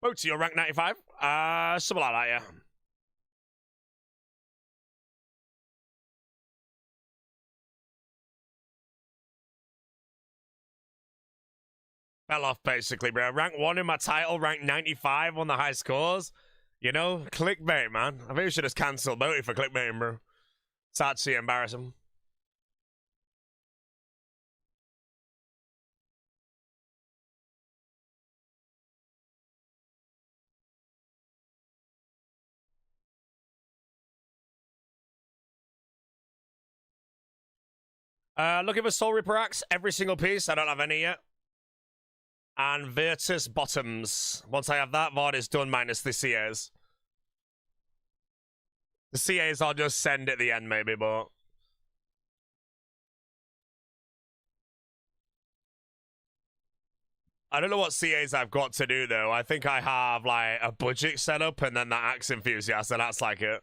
Boaty, you're rank 95? Something like that, yeah. Fell off, basically, bro. Rank 1 in my title, rank 95 on the high scores. You know, clickbait, man. I think we should just cancel Boaty for clickbaiting, bro. It's actually embarrassing. Looking for Soul Reaper Axe, every single piece. I don't have any yet. And Virtus Bottoms. Once I have that, VOD is done minus the CAs. The CAs I'll just send at the end, maybe, but... I don't know what CAs I've got to do, though. I think I have, like, a budget set up and then that Axe Enthusiast, and that's, like, it.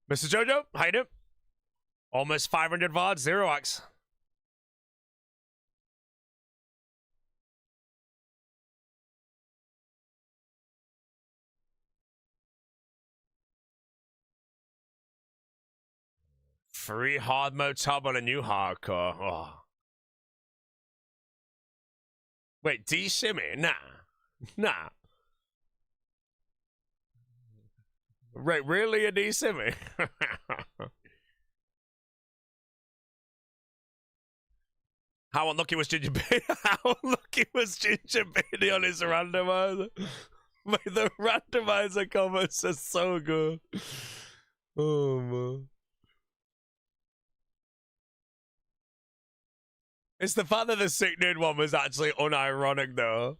Mr. Jojo, how you doing? Almost 500 VOD, 0 Axe. Free hard mode tub on a new hardcore. Oh. Wait, D-Shimmy? Nah. Nah. Right, really a D-Shimmy? How unlucky was Ginger Baby? How unlucky was Ginger Baby on his randomizer? Mate, the randomizer comments are so good. Oh, man. It's the fact that the sick dude one was actually unironic, though.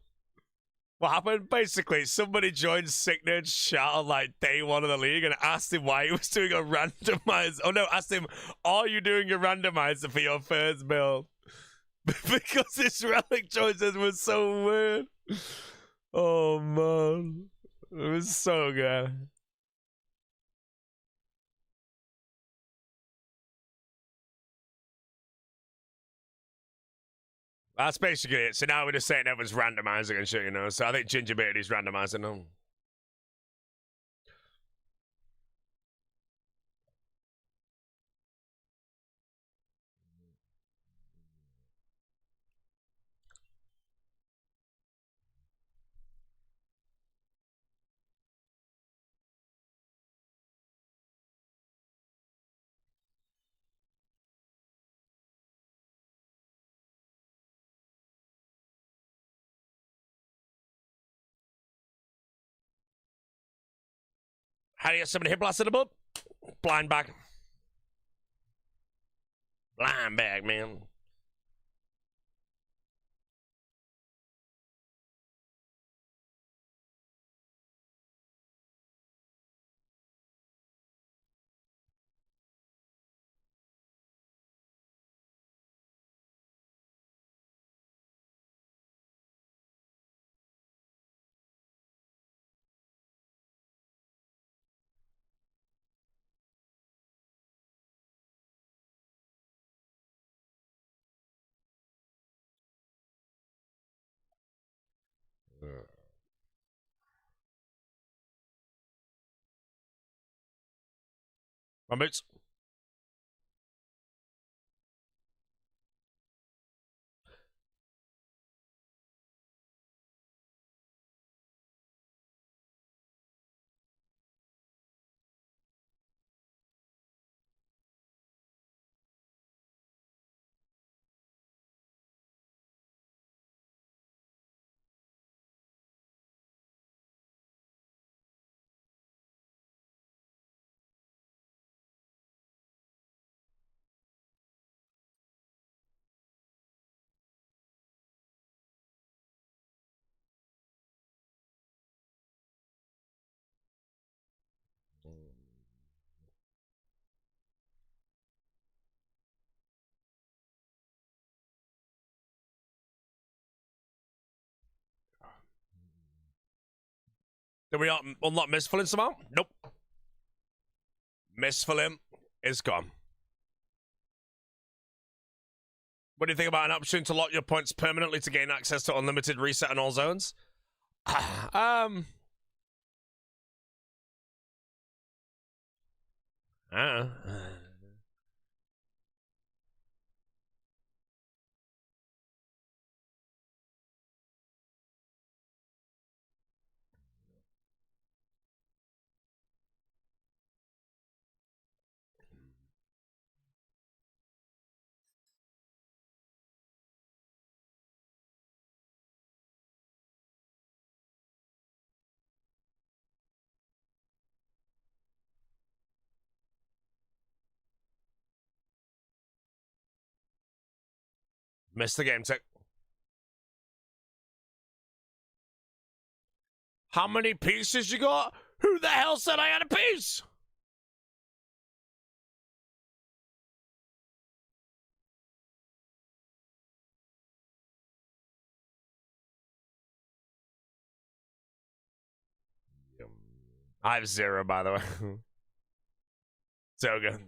What happened? Basically, somebody joined Sick Nerd's chat on like day one of the league and asked him why he was doing a randomizer. Oh no, asked him, are you doing a randomizer for your first build? Because his relic choices were so weird. Oh man. It was so good. That's basically it. So now we're just saying everyone's randomizing and shit, you know. So I think Ginger Beardy's randomizing them. How do you get somebody hit blasted above? Blind back. Blind back, man. My boots. Did we unlock Mistful him somehow? Nope. Mistful him is gone. What do you think about an option to lock your points permanently to gain access to unlimited reset in all zones? Uh, missed the game tick. How many pieces you got? Who the hell said I had a piece? I have 0, by the way. So good.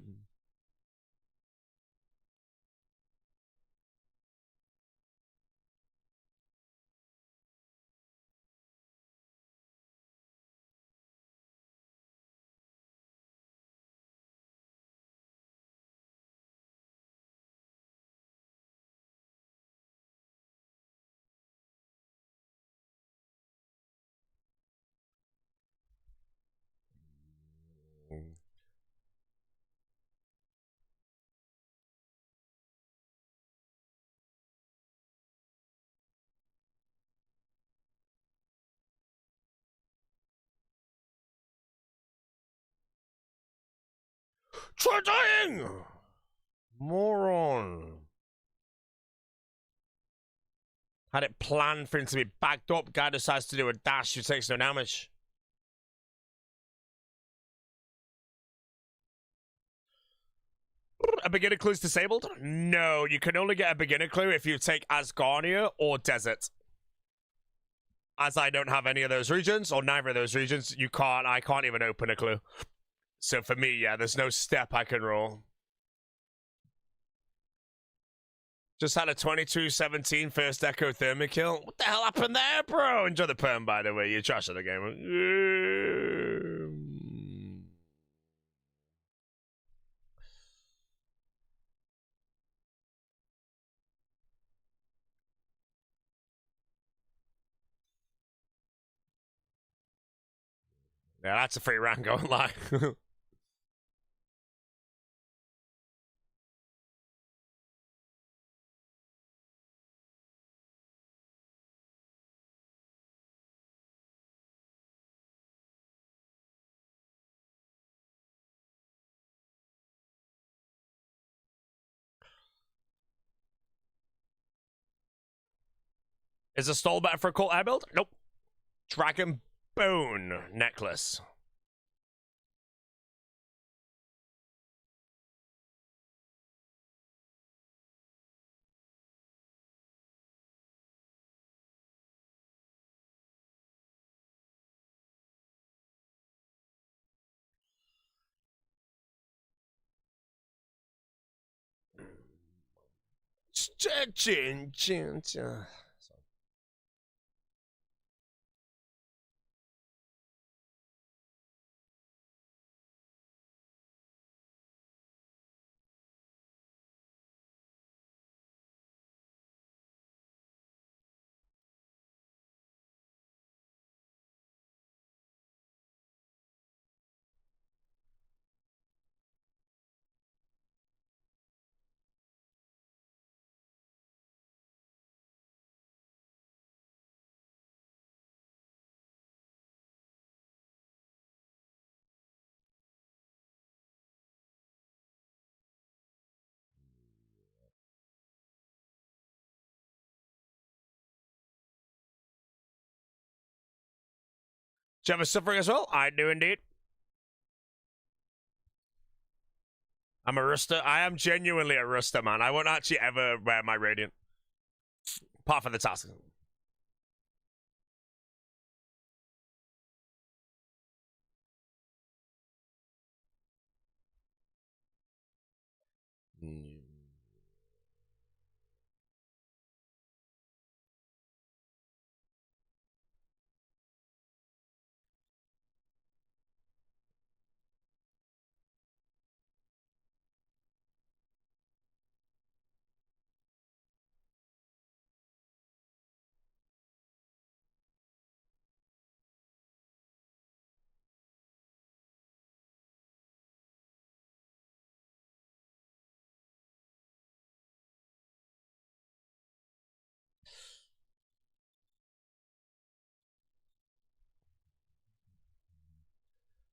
Try dying! Moron. Had it planned for him to be backed up. Guy decides to do a dash who takes no damage. A beginner clue is disabled? No, you can only get a beginner clue if you take Asgardia or Desert. As I don't have any of those regions, or neither of those regions, I can't even open a clue. So for me, yeah, there's no step I can roll. Just had a 22-17 first Echo Thermic kill. What the hell happened there, bro? Enjoy the perm, by the way. You're trash at the game. Yeah, that's a free round going live. Is a stall better for a cult air build? Nope. Dragon Bone necklace. Do you have a suffering as well? I do indeed. I'm a Ruster. I am genuinely a Ruster, man. I won't actually ever wear my Radiant. Apart from the task.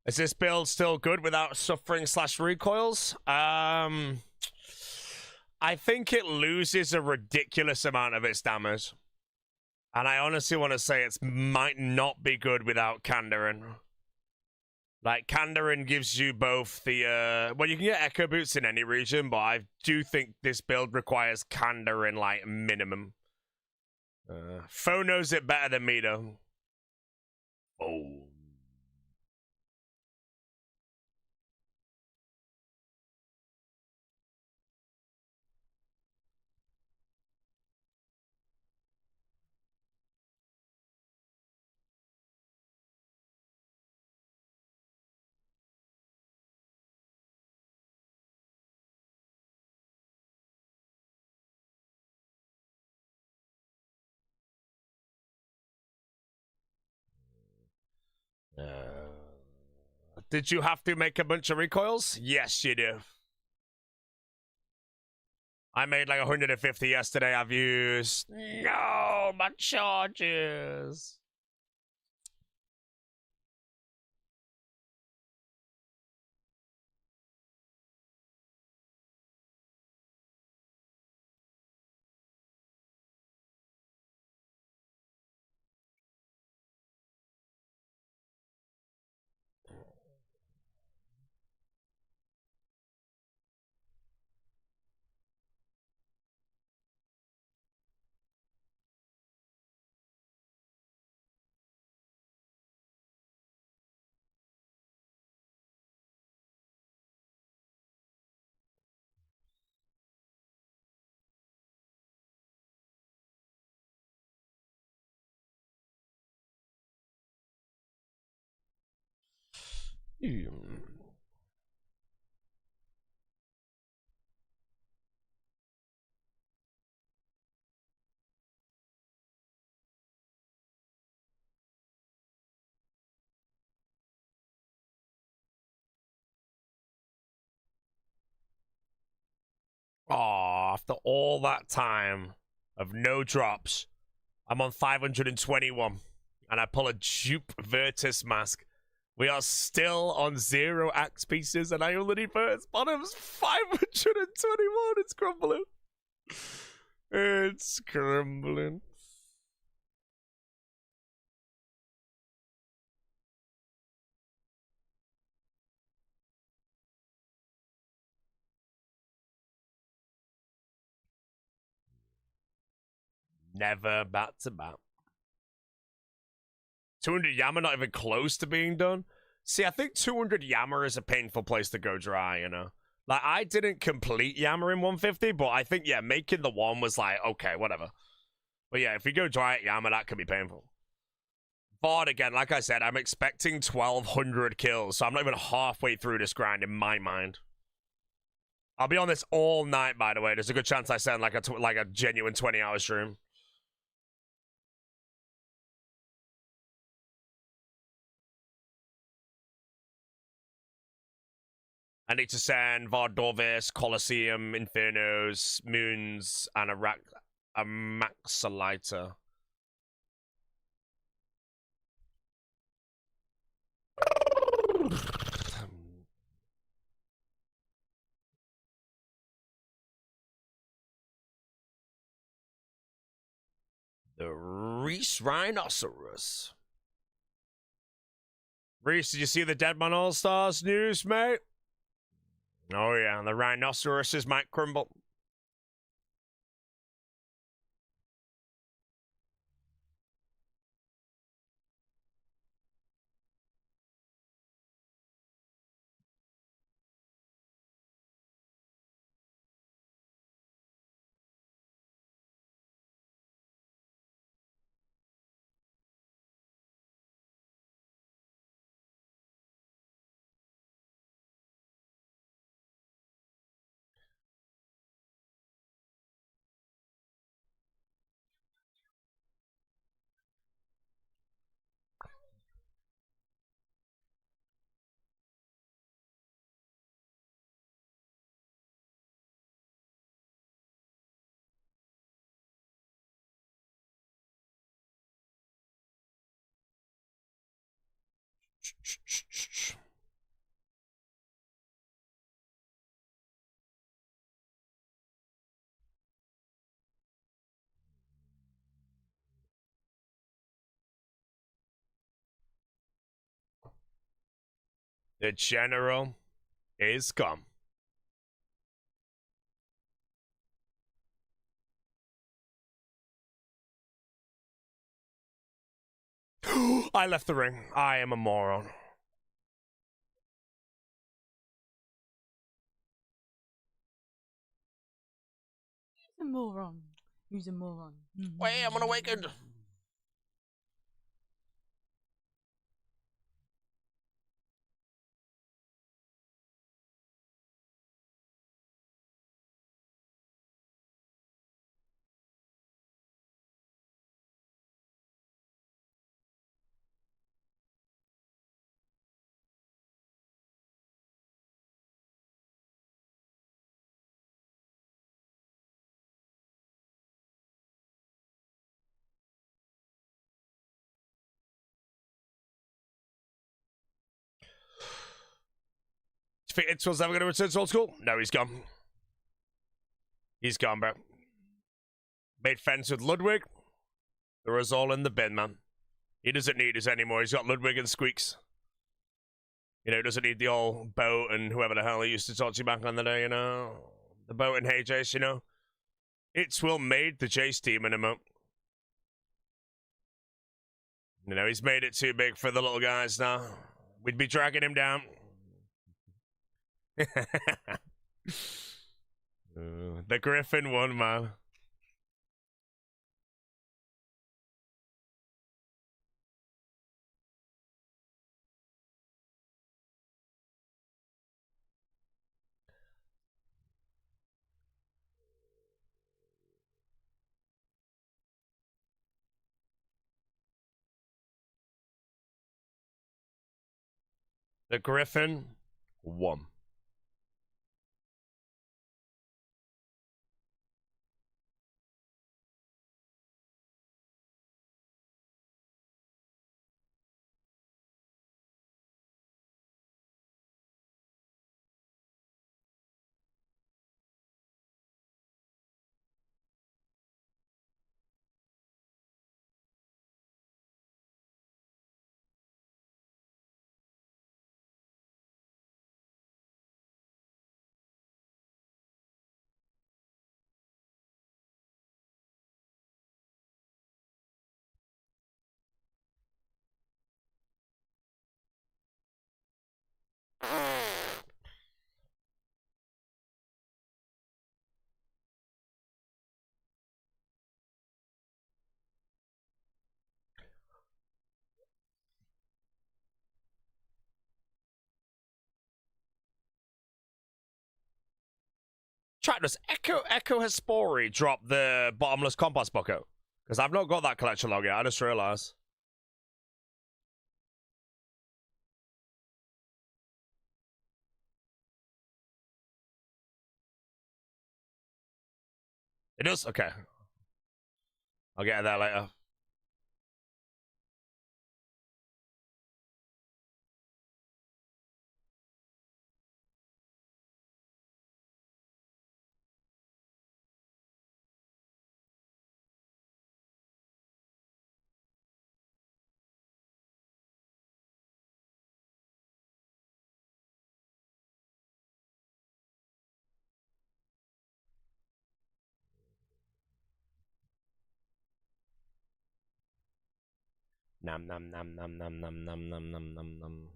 Is this build still good without suffering / recoils? I think it loses a ridiculous amount of its damage. And I honestly want to say it might not be good without Kandarin. Like, Kandarin gives you both the, well, you can get Echo Boots in any region, but I do think this build requires Kandarin, like, minimum. Foe knows it better than me, though. Oh. Did you have to make a bunch of recoils? Yes, you do. I made like 150 yesterday. I've used... No, my charges. Oh, after all that time of no drops, I'm on 521, and I pull a dupe Virtus mask. We are still on 0 axe pieces, and I only need Virtus bottoms. 521. It's crumbling. It's crumbling. Never back to back. 200 Yammer not even close to being done. See, I think 200 Yammer is a painful place to go dry, you know? Like, I didn't complete Yammer in 150, but I think, yeah, making the one was like, okay, whatever. But yeah, if we go dry at Yammer, that could be painful. Vard, again, like I said, I'm expecting 1,200 kills, so I'm not even halfway through this grind in my mind. I'll be on this all night, by the way. There's a good chance I send like a genuine 20-hour stream. I need to send Vardorvis, Colosseum, Infernos, Moons, and a Maxoliter. The Reese Rhinoceros. Reese, did you see the Deadman All-Stars news, mate? Oh yeah, the rhinoceroses might crumble. The general is come. I left the ring. I am a moron. He's a moron. He's a moron. Wait, I'm unawakened. It's was ever going to return to old school? No, he's gone. He's gone, bro. Made friends with Ludwig. They're us all in the bin, man. He doesn't need us anymore. He's got Ludwig and Squeaks. You know, he doesn't need the old Boat and whoever the hell he used to talk to you back on the day, you know? The Boat and Hey Jace, you know? It's Will made the Jace team in a moment. You know, he's made it too big for the little guys now. We'd be dragging him down. The Griffin won, man. The Griffin won. Chat, does Echo Hespori drop the bottomless compost bucket? Because I've not got that collection log yet, I just realised. It does? Okay. I'll get there later. Nam nam nam nam nam nam nam nam nam nam nam.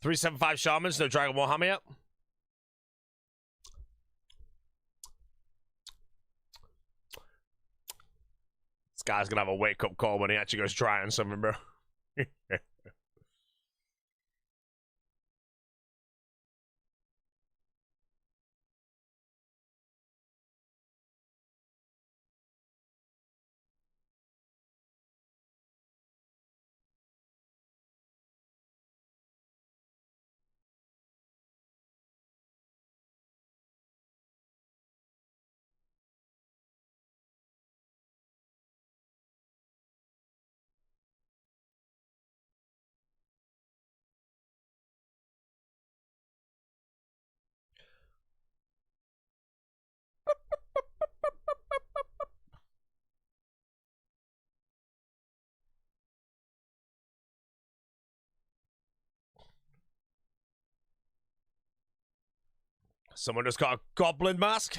$375 shamans, no Dragon Warhammer yet. This guy's gonna have a wake up call when he actually goes try on something, bro. Someone just got a goblin mask.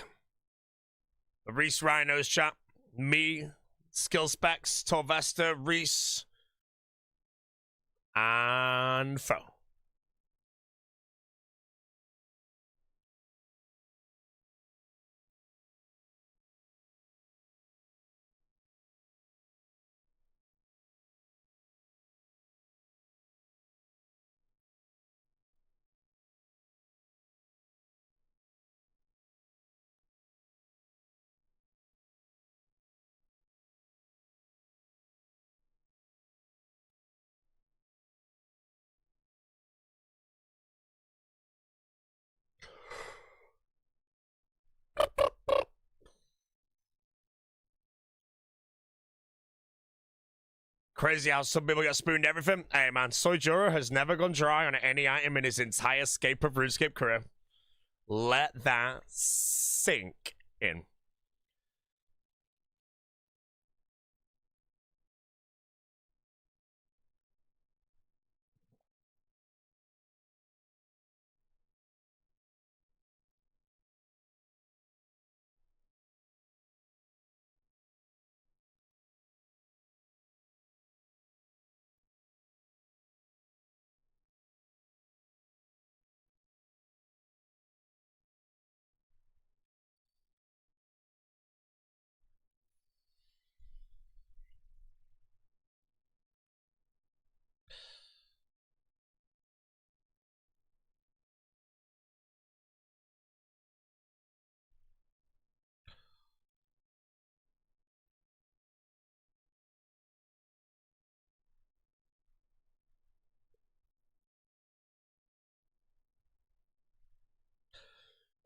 The Reese Rhinos chat. Me, Skill Specs, Torvesta, Reese, and Foe. Crazy how some people get spooned everything. Hey man, Soijuro has never gone dry on any item in his entire Scape of RuneScape career. Let that sink in.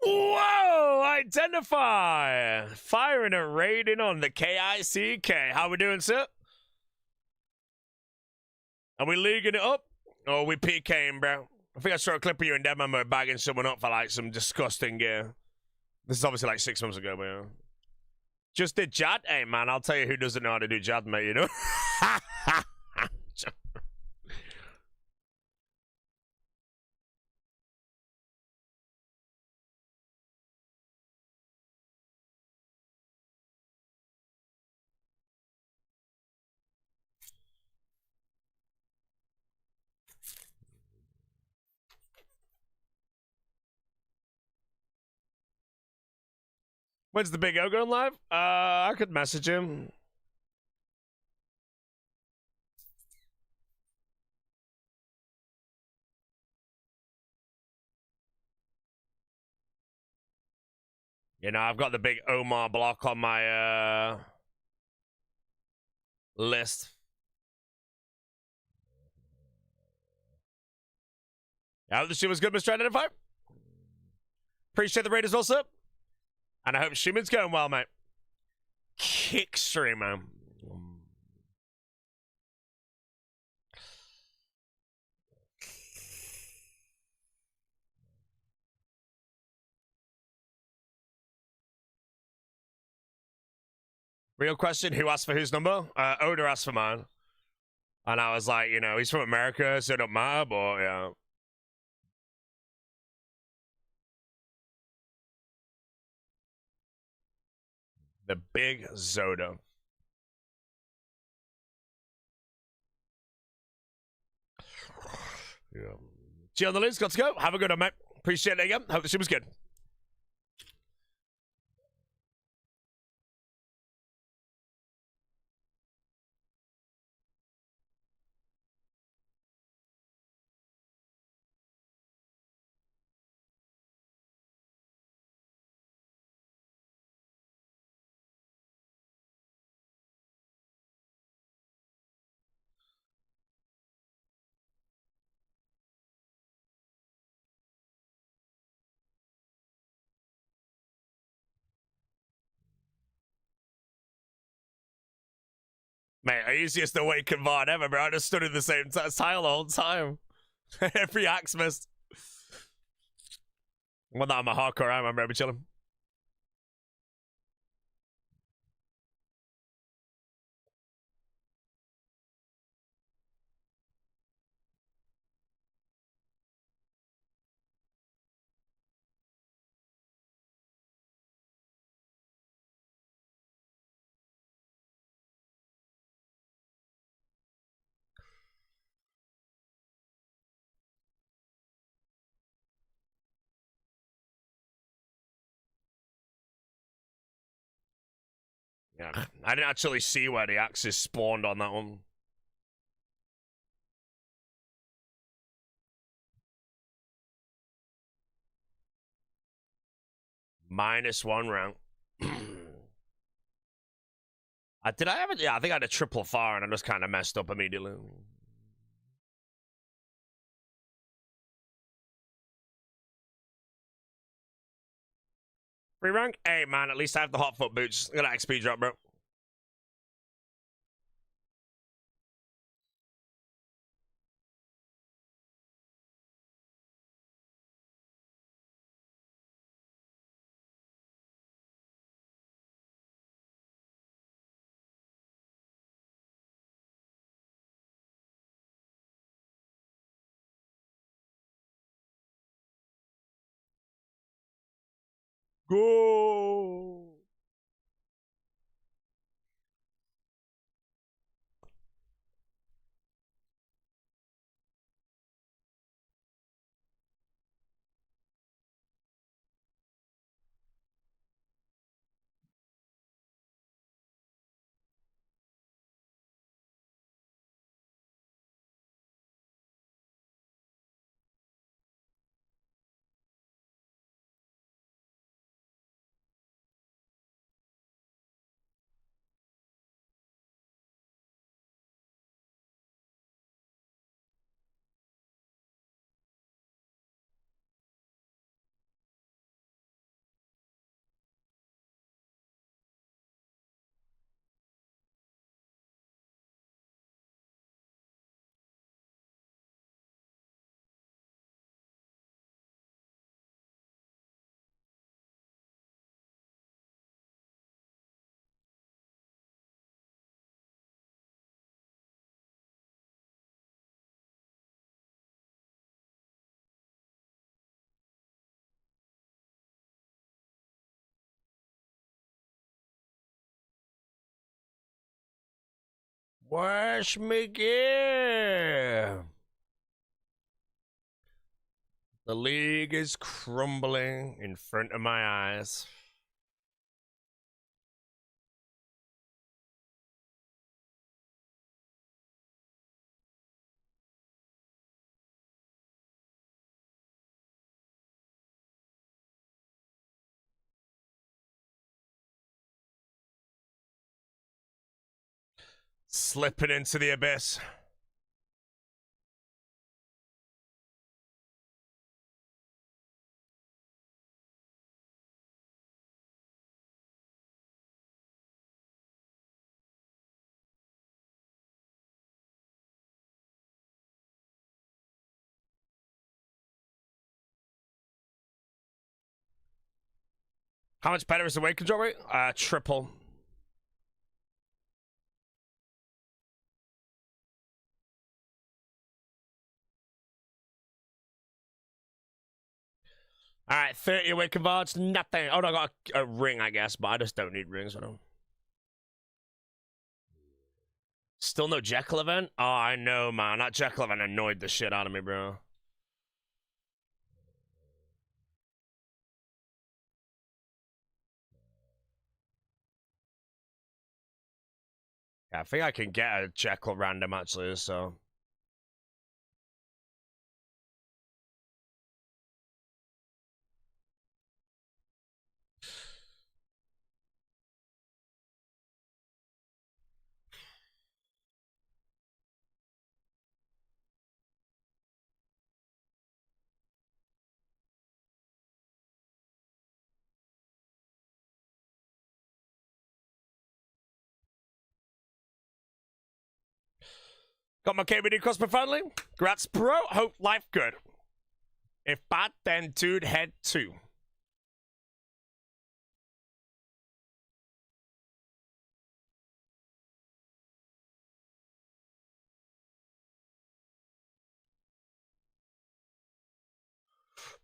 Whoa! Identify! Firing a rating on the KICK. How we doing, sir? Are we leaguing it up? Or are we PKing, bro? I think I saw a clip of you in demo mode bagging someone up for like some disgusting gear. This is obviously like 6 months ago, but yeah. Just did Jad? Hey, man, I'll tell you who doesn't know how to do Jad, mate, you know? When's the Big O going live? I could message him. You know, I've got the big Omar block on my list. I hope the stream was good, Mr. Identify. Appreciate the raid as well, sir. And I hope streaming's going well, mate. Kick streamer. Real question, who asked for whose number? Oda asked for mine. And I was like, you know, he's from America, so it don't matter, but yeah. The big Zoda. Yeah. See you on the list. Got to go. Have a good one, mate. Appreciate it again. Hope the stream was good. Mate, easiest awakened VOD ever, bro. I just stood in the same tile the whole time. Every axe missed. Well, that on my hardcore, I remember chilling. Yeah, I didn't actually see where the axes spawned on that one. -1 rank. Did I have it? Yeah, I think I had a triple fire and I just kind of messed up immediately. Free rank? Hey, man, at least I have the hot foot boots. Look at that XP drop, bro. Go! Where's me gear? The league is crumbling in front of my eyes. Slipping into the abyss. How much better is the weight control rate? Triple. All right, 30 weight converts, nothing. Oh, no, I got a ring, I guess, but I just don't need rings. I don't. Still no Jekyll event? Oh, I know, man. That Jekyll event annoyed the shit out of me, bro. Yeah, I think I can get a Jekyll random, actually, so. Got my KBD Cosmo friendly. Congrats, bro. Hope life good. If bad, then dude, head 2.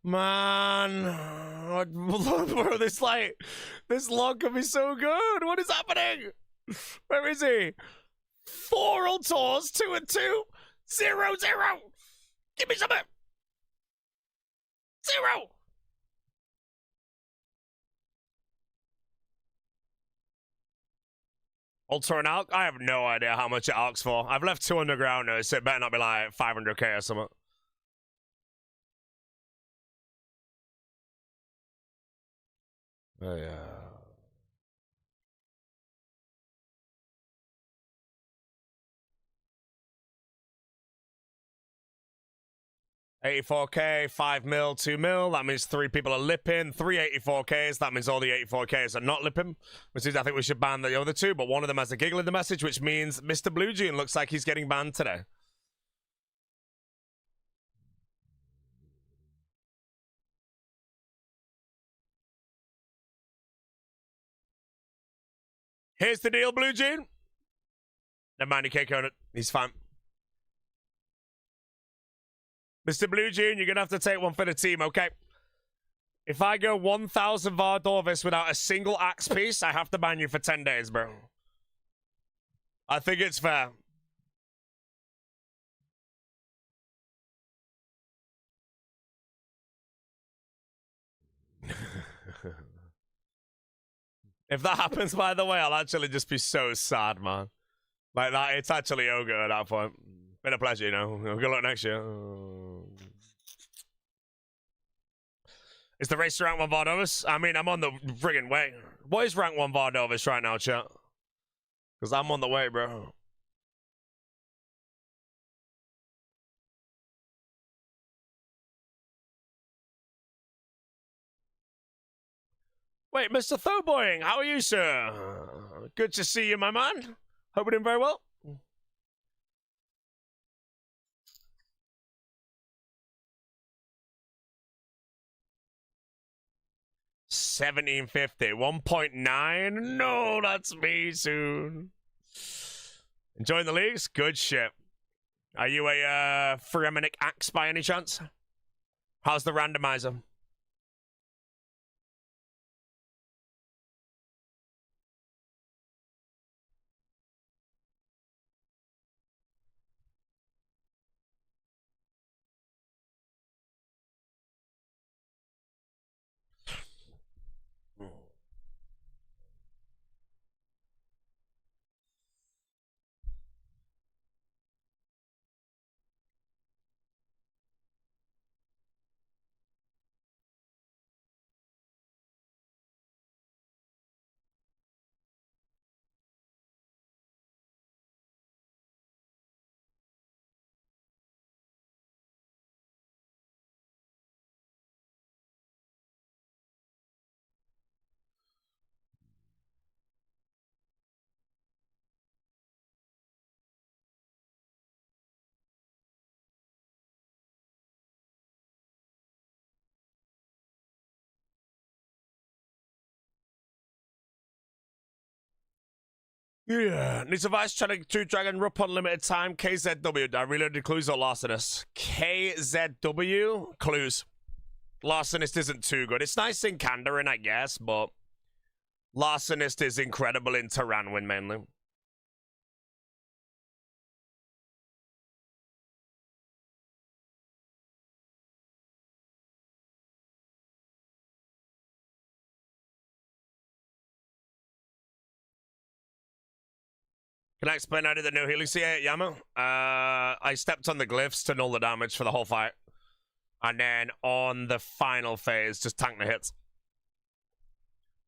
Man, bro, this log could be so good. What is happening? Where is he? 4 on tours, 2 and 2, 0, 0. Give me some. 0. Ultra and Alk? I have no idea how much it Alk's for. I've left 2 underground now, so it better not be like 500k or something. Oh, yeah. $84k, 5 mil, 2 mil. That means 3 people are lipping. 3 84ks. That means all the 84ks are not lipping. Which means I think we should ban the other 2, but one of them has a giggle in the message, which means Mr. Blue Jean looks like he's getting banned today. Here's the deal, Blue Jean. Never mind, he can't count it. He's fine. Mr. Blue Jean, you're going to have to take one for the team, okay? If I go 1,000 Vardorvis without a single axe piece, I have to ban you for 10 days, bro. I think it's fair. If that happens, by the way, I'll actually just be so sad, man. Like that, it's actually ogre at that point. Been a pleasure, you know. Good luck next year. Is the race to rank 1 Vardovis? I mean, I'm on the friggin' way. What is rank 1 Vardovis right now, chat? Because I'm on the way, bro. Wait, Mr. Thoboying, how are you, sir? Good to see you, my man. Hope you're doing very well. 1750, 1.9. No, that's me soon. Enjoying the leagues? Good shit. Are you a Phrenic Axe by any chance? How's the randomizer? Yeah. Needs advice trying to Dragon Rup on limited time. KZW. I reloaded clues or larcenous? KZW? Clues. Larcenist isn't too good. It's nice in Kandarin, I guess, but larcenist is incredible in Taranwin mainly. Can I explain how I did the no healing CA at Yama? I stepped on the glyphs to null the damage for the whole fight. And then on the final phase, just tank the hits.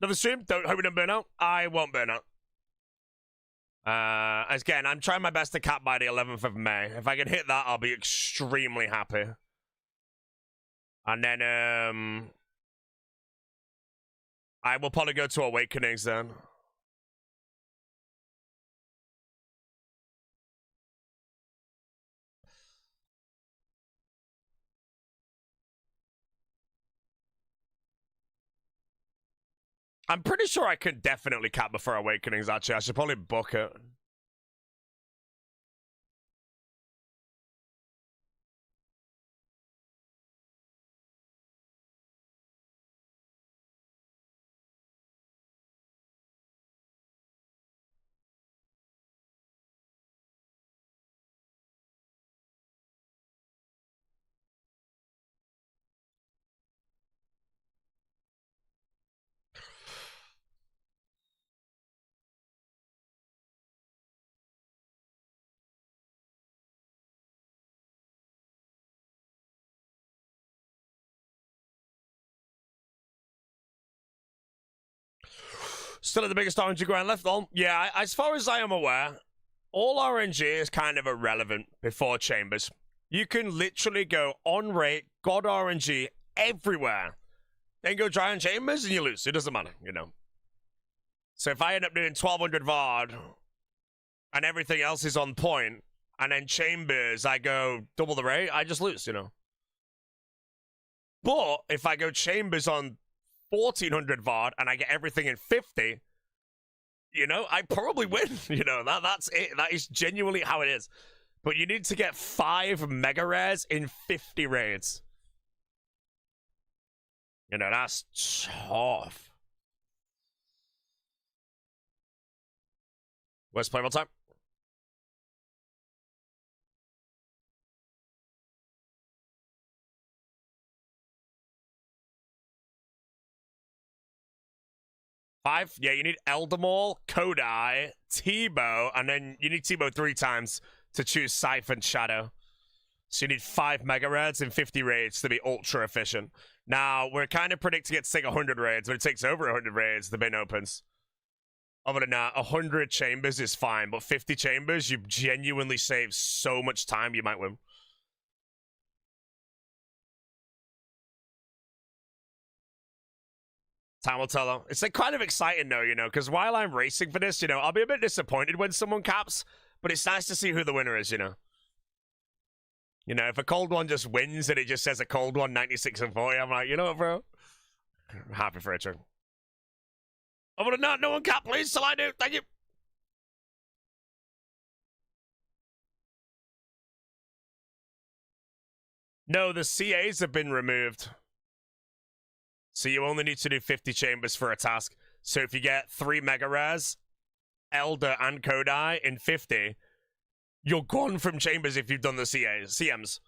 Another stream. Hope we don't burn out. I won't burn out. Again, I'm trying my best to cap by the 11th of May. If I can hit that, I'll be extremely happy. And then, I will probably go to Awakenings then. I'm pretty sure I could definitely cap before Awakenings, actually. I should probably book it. Still at the biggest RNG grind left on. Yeah, as far as I am aware, all RNG is kind of irrelevant before Chambers. You can literally go on rate, God RNG everywhere. Then go dry on Chambers and you lose. It doesn't matter, you know. So if I end up doing 1200 VOD and everything else is on point, and then Chambers, I go double the rate, I just lose, you know. But if I go Chambers on 1400 VOD and I get everything in 50, you know, I probably win. You know, that's it. That is genuinely how it is. But you need to get 5 mega rares in 50 raids. You know, that's tough. Where's playable time? Five? Yeah, you need Eldermaul, Kodai, Tebow, and then you need Tebow 3 times to choose Siphon Shadow. So you need 5 mega raids and 50 raids to be ultra efficient. Now, we're kind of predicting it to take 100 raids, but it takes over 100 raids, the bin opens. Other than that, 100 chambers is fine, but 50 chambers, you genuinely save so much time, you might win. Time will tell, though. It's like kind of exciting, though, you know, because while I'm racing for this, you know, I'll be a bit disappointed when someone caps, but it's nice to see who the winner is, you know. You know, if a cold one just wins and it just says a cold one, 96 and 40, I'm like, you know what, bro? I'm happy for it, too. Other than that, no one cap, please, till I do. Thank you. No, the CAs have been removed. So you only need to do 50 chambers for a task. So if you get 3 mega rares, Elder and Kodai in 50, you're gone from chambers if you've done the CMs.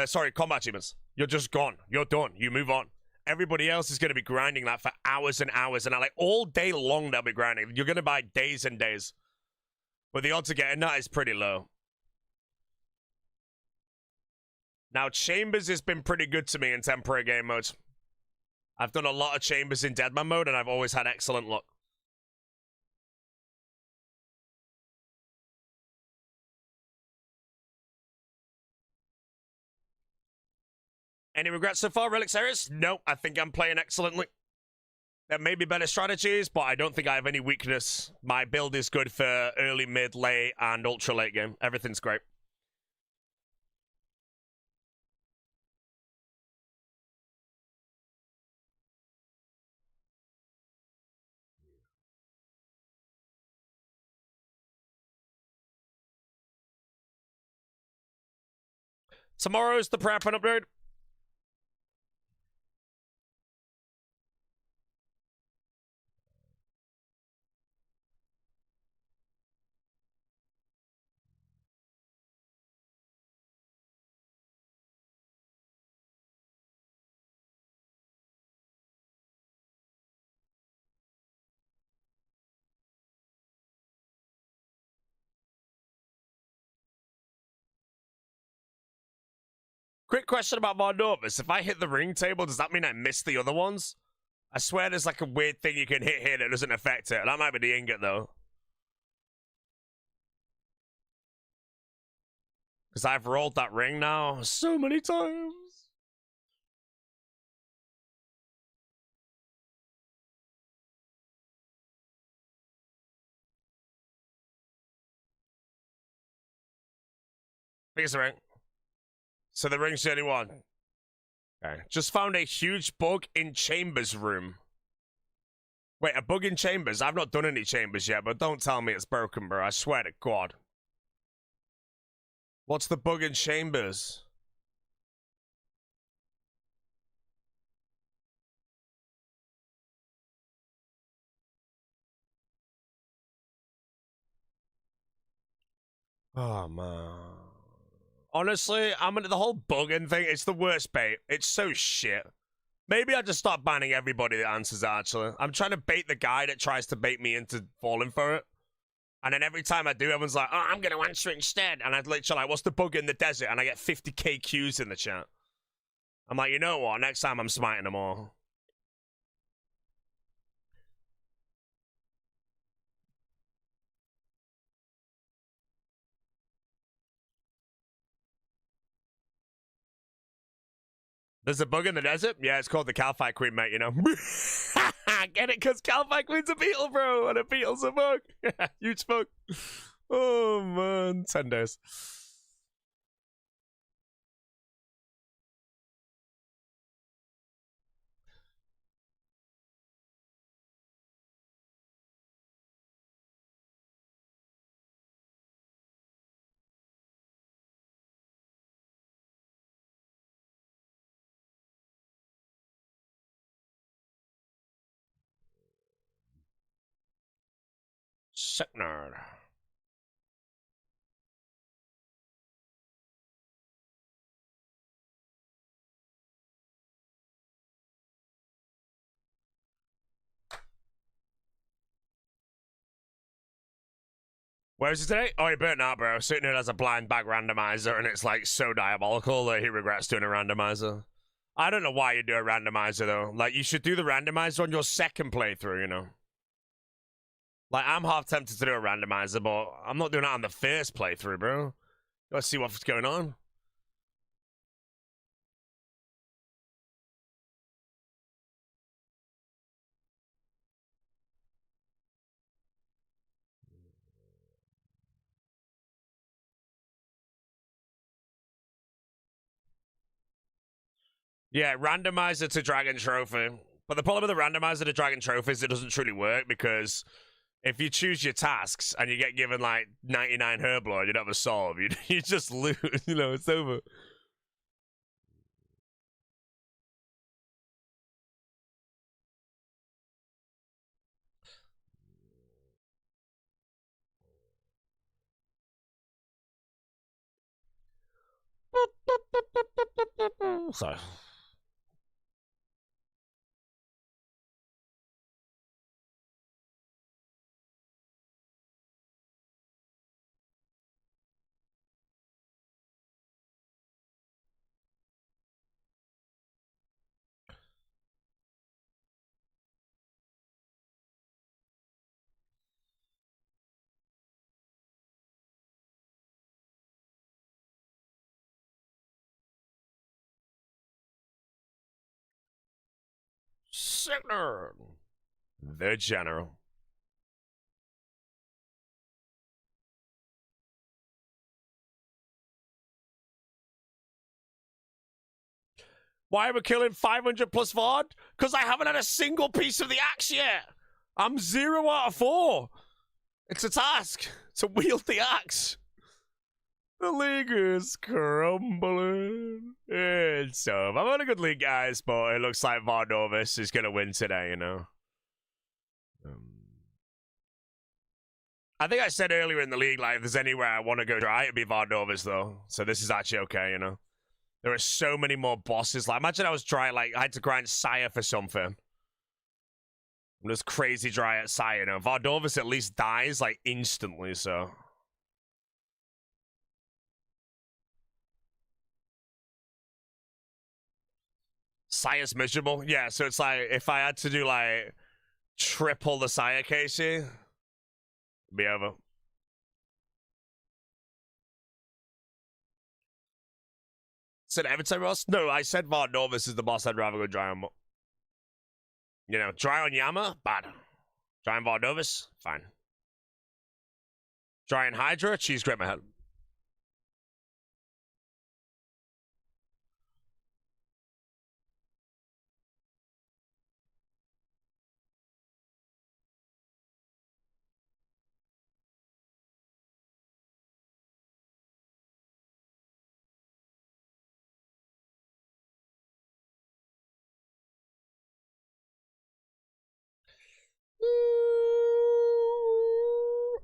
Sorry, combat achievements. You're just gone. You're done. You move on. Everybody else is going to be grinding that for hours and hours. And like all day long, they'll be grinding. You're going to buy days and days. But the odds of getting that is pretty low. Now, Chambers has been pretty good to me in temporary game modes. I've done a lot of Chambers in Deadman mode, and I've always had excellent luck. Any regrets so far, Relic Series? No, I think I'm playing excellently. There may be better strategies, but I don't think I have any weakness. My build is good for early, mid, late, and ultra late game. Everything's great. Tomorrow's the prep and upgrade. Quick question about Varnovus. If I hit the ring table, does that mean I miss the other ones? I swear there's like a weird thing you can hit here that doesn't affect it. That might be the ingot, though. Because I've rolled that ring now so many times. Biggest ring. So the ring's the only one. Okay. Just found a huge bug in Chambers room. Wait, a bug in Chambers? I've not done any Chambers yet, but don't tell me it's broken, bro. I swear to God. What's the bug in Chambers? Oh, man. Honestly, I'm into the whole bugging thing. It's the worst bait. It's so shit. Maybe I just start banning everybody that answers it, actually. I'm trying to bait the guy that tries to bait me into falling for it. And then every time I do, everyone's like, oh, I'm going to answer it instead. And I literally like, what's the bug in the desert? And I get 50k Qs in the chat. I'm like, you know what? Next time I'm smiting them all. There's a bug in the desert? Yeah, it's called the Calphite Queen, mate, you know. Get it? Because Calphite Queen's a beetle, bro. And a beetle's a bug. Huge bug. Oh, man. 10 days. Sick nerd. Where is he today? Oh, he burnt out, bro. Sitting here as a blind bag randomizer, and it's like so diabolical that he regrets doing a randomizer. I don't know why you do a randomizer, though. Like, you should do the randomizer on your second playthrough, you know? Like, I'm half tempted to do a randomizer, but I'm not doing it on the first playthrough, bro. Let's see what's going on. Yeah, randomizer to Dragon Trophy. But the problem with the randomizer to Dragon Trophy is it doesn't truly work because if you choose your tasks and you get given like 99 Herblore, you don't have a solve. You just lose, you know, it's over. Sorry. Signer. The General. Why am I killing 500 plus VOD? Because I haven't had a single piece of the axe yet. I'm 0 out of 4. It's a task to wield the axe. The league is crumbling. It's I'm on a good league, guys, but it looks like Vardovis is going to win today, you know. I think I said earlier in the league, like, if there's anywhere I want to go try, it'd be Vardovis, though. So this is actually okay, you know. There are so many more bosses. Like, imagine I was trying, like, I had to grind Sire for something. I'm just crazy dry at Sire, you know. Vardovis at least dies, like, instantly, so... Sire's miserable. Yeah, so it's like if I had to do like triple the Sire Casey, it'd be over. Said Everton Ross? No, I said Vardovis is the boss I'd rather go dry on. You know, dry on Yama, bad. Dry on Vardovis, fine. Dry on Hydra, cheese grip my head.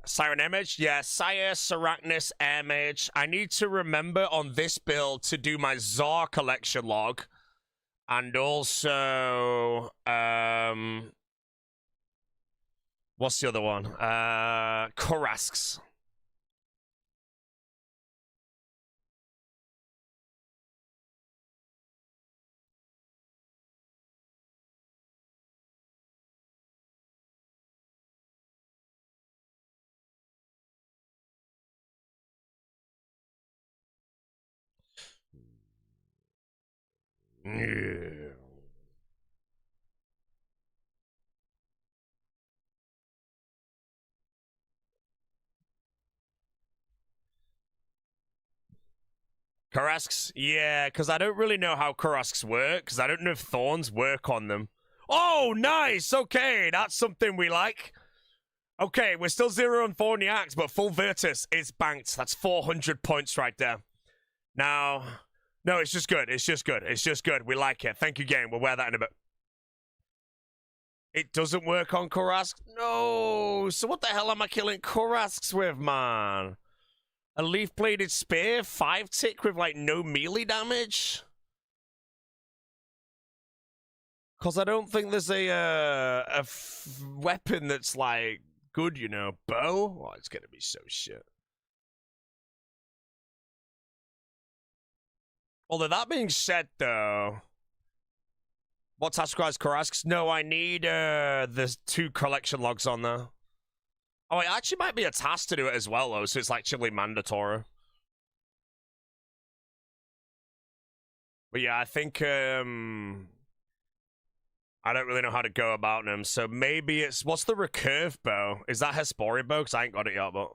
Siren Image? Yeah, Sire, Seracnus, Air Mage. I need to remember on this build to do my Zar collection log. And also, what's the other one? Korasks. Yeah. Korasks? Yeah, because I don't really know how Korasks work, because I don't know if Thorns work on them. Oh, nice! Okay, that's something we like. Okay, we're still 0 on 4 in the axe, but full Virtus is banked. That's 400 points right there. Now, no, it's just good. It's just good. It's just good. We like it. Thank you, game. We'll wear that in a bit. It doesn't work on Korasks? No! So what the hell am I killing Korasks with, man? A leaf-bladed spear? 5-tick with, like, no melee damage? Because I don't think there's a weapon that's, like, good, you know. Bow? Oh, it's gonna be so shit. Although, that being said, though... What task requires Korasks? No, I need, there's 2 collection logs on there. Oh, it actually might be a task to do it as well, though, so it's actually mandatory. But yeah, I think, I don't really know how to go about them, so maybe it's... What's the recurve bow? Is that Hespori bow? Because I ain't got it yet, but...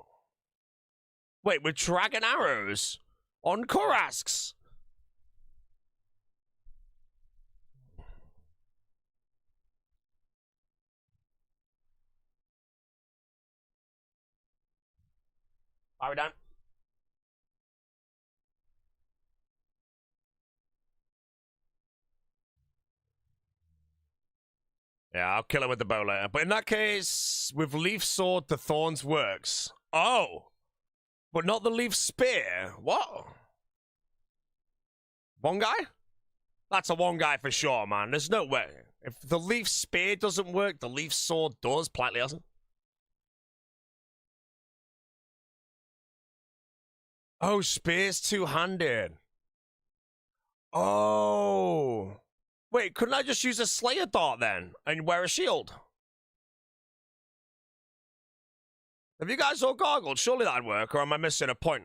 Wait, with dragon arrows? On Korasks? Are we done? Yeah, I'll kill him with the bow later. But in that case, with Leaf Sword, the Thorns works. Oh! But not the Leaf Spear? What? One guy? That's a one guy for sure, man. There's no way. If the Leaf Spear doesn't work, the Leaf Sword does. Politely hasn't. Oh, Spear's two-handed. Oh. Wait, couldn't I just use a Slayer Dart then? And wear a shield? Have you guys all gargled? Surely that'd work, or am I missing a point?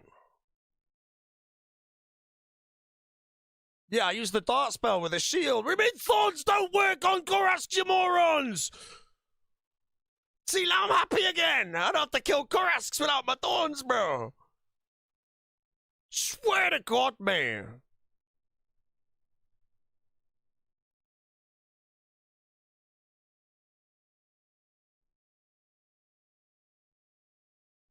Yeah, I used the dart spell with a shield. We mean thorns don't work on Korasks, you morons! See, now I'm happy again! I don't have to kill Korasks without my thorns, bro! Swear to God, man!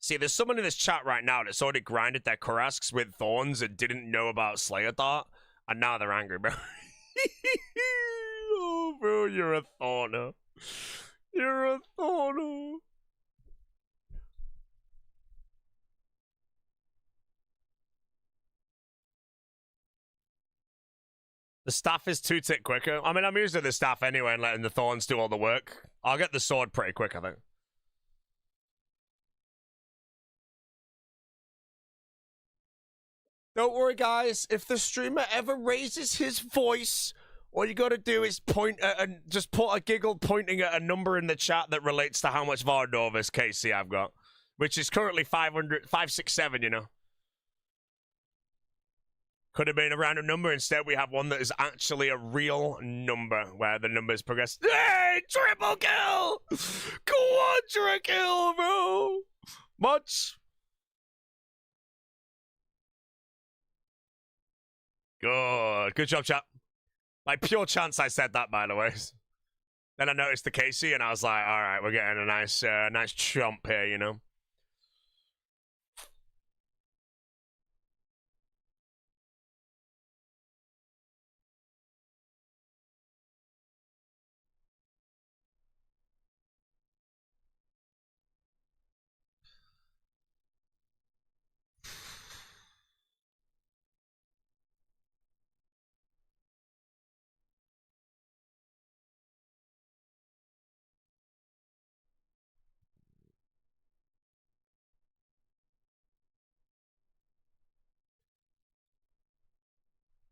See, there's someone in this chat right now that's already grinded their Karasks with thorns and didn't know about Slayer Dart, and now they're angry, bro. Oh, bro, you're a thorner. You're a thorner. The staff is 2 tick quicker. I mean, I'm using the staff anyway and letting the thorns do all the work. I'll get the sword pretty quick, I think. Don't worry, guys. If the streamer ever raises his voice, all you gotta do is point at and just put a giggle pointing at a number in the chat that relates to how much Vardovis KC I've got, which is currently 567, you know. Could have been a random number. Instead, we have one that is actually a real number where the numbers progress. Hey, triple kill! Quadra kill, bro! Much. Good. Good job, chat. Like, pure chance I said that, by the way. Then I noticed the Casey, and I was like, all right, we're getting a nice chomp here, you know?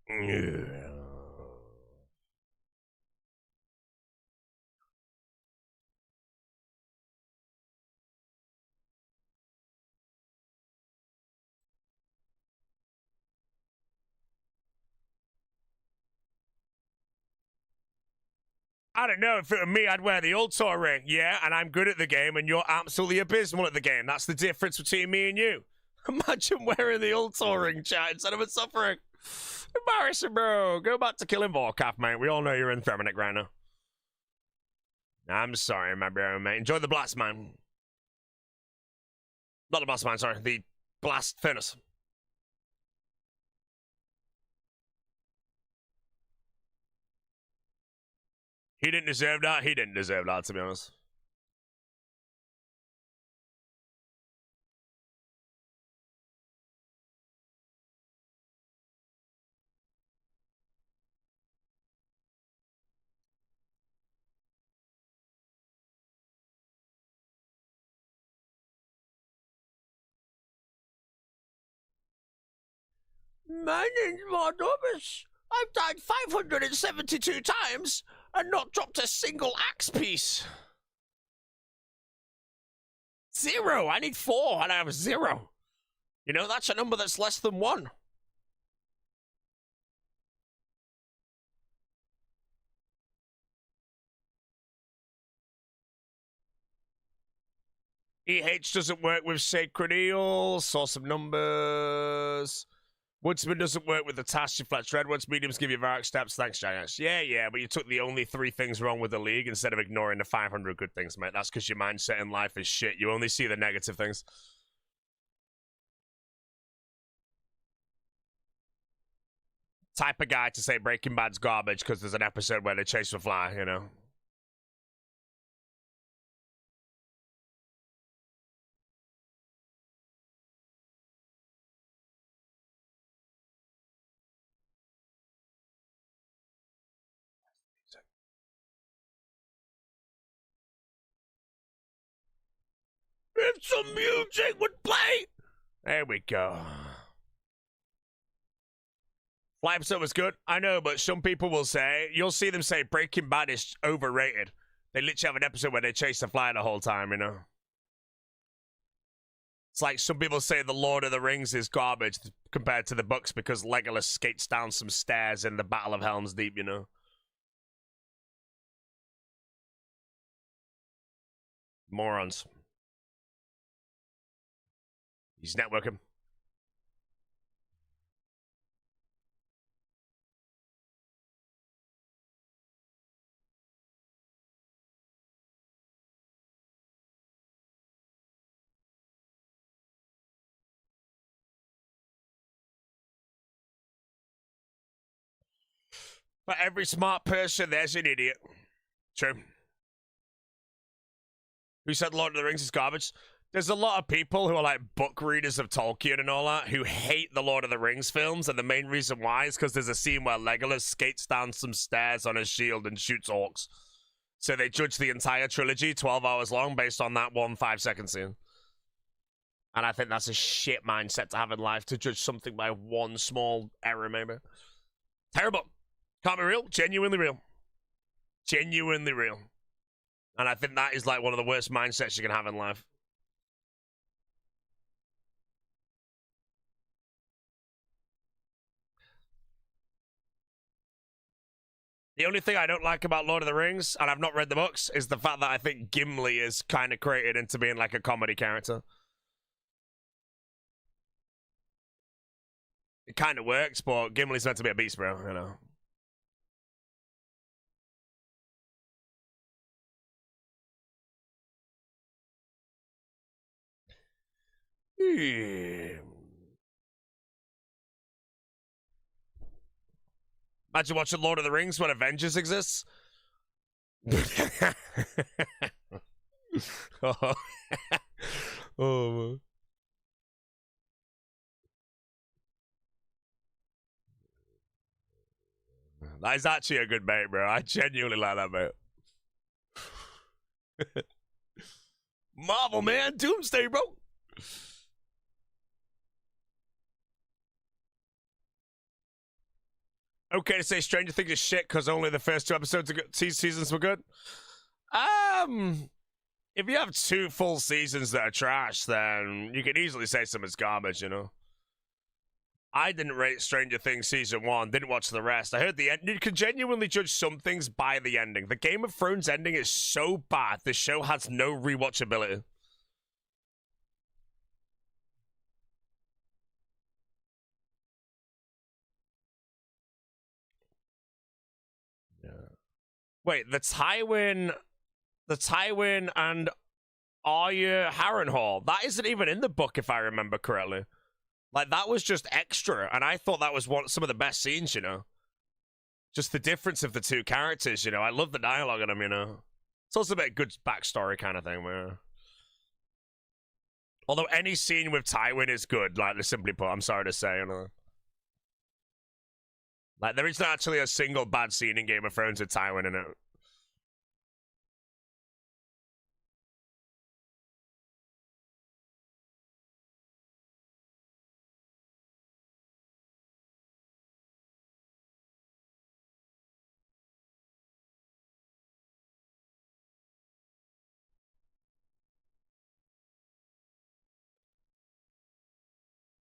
Yeah. I don't know. If it were me, I'd wear the Ultor ring. Yeah, and I'm good at the game, and you're absolutely abysmal at the game. That's the difference between me and you. Imagine wearing the Ultor ring, chat, instead of a suffering. Embarrassing, bro. Go back to killing Vorkath, mate. We all know you're in Thermonic right now. I'm sorry, my bro, mate. Enjoy the blast, man. Not the blast, man, sorry. The blast furnace. He didn't deserve that. He didn't deserve that, to be honest. My name's Vardovis. I've died 572 times and not dropped a single axe piece. 0. I need 4 and I have 0. You know, that's a number that's less than 1. EH doesn't work with Sacred Eel. Source of numbers. Woodsman doesn't work with the task. You fletch redwoods. Mediums give you Varrock steps. Thanks, Giants. Yeah, but you took the only 3 things wrong with the league instead of ignoring the 500 good things, mate. That's because your mindset in life is shit. You only see the negative things. Type of guy to say Breaking Bad's garbage because there's an episode where they chase a fly, you know? If some music would play! There we go. Fly episode was good. I know, but some people will say, you'll see them say Breaking Bad is overrated. They literally have an episode where they chase the fly the whole time, you know? It's like some people say The Lord of the Rings is garbage compared to the books because Legolas skates down some stairs in the Battle of Helm's Deep, you know? Morons. He's networking. For every smart person, there's an idiot. True. Who said Lord of the Rings is garbage? There's a lot of people who are like book readers of Tolkien and all that who hate the Lord of the Rings films, and the main reason why is because there's a scene where Legolas skates down some stairs on his shield and shoots orcs. So they judge the entire trilogy 12 hours long based on that one 5-second scene. And I think that's a shit mindset to have in life, to judge something by one small error, maybe. Terrible. Can't be real. Genuinely real. Genuinely real. And I think that is like one of the worst mindsets you can have in life. The only thing I don't like about Lord of the Rings, and I've not read the books, is the fact that I think Gimli is kind of created into being like a comedy character. It kind of works, but Gimli's meant to be a beast, bro, you know. Imagine watching Lord of the Rings when Avengers exists. Oh. Oh. That is actually a good bait, bro. I genuinely like that bait. Marvel, man. Doomsday, bro. Okay to say Stranger Things is shit because only the first 2 episodes of seasons were good. If you have 2 full seasons that are trash, then you can easily say something's garbage, you know. I didn't rate Stranger Things season 1, didn't watch the rest. I heard the end. You can genuinely judge some things by the ending. The Game of Thrones ending is so bad, the show has no rewatchability. Yeah. Wait, the Tywin and Arya Harrenhal, that isn't even in the book if I remember correctly. Like, that was just extra, and I thought that was some of the best scenes, you know? Just the difference of the 2 characters, you know? I love the dialogue in them, you know? It's also a bit good backstory kind of thing, where... Although any scene with Tywin is good, like, simply put, I'm sorry to say, you know? Like, there isn't actually a single bad scene in Game of Thrones with Tywin in it.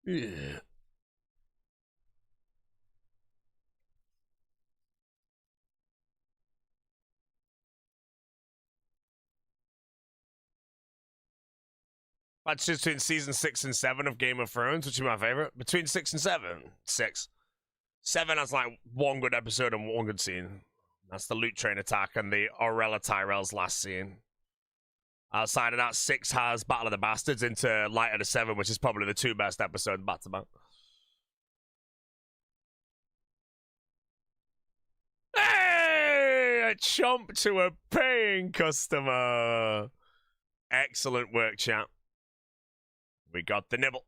Yeah. That's just between season 6 and 7 of Game of Thrones, which is my favorite. Between 6 and 7. 6. 7 has like 1 good episode and 1 good scene. That's the loot train attack and the Orella Tyrell's last scene. Outside of that, 6 has Battle of the Bastards into Light of the 7, which is probably the 2 best episodes back to back. Hey! A chomp to a paying customer. Excellent work, chat. We got the nibble.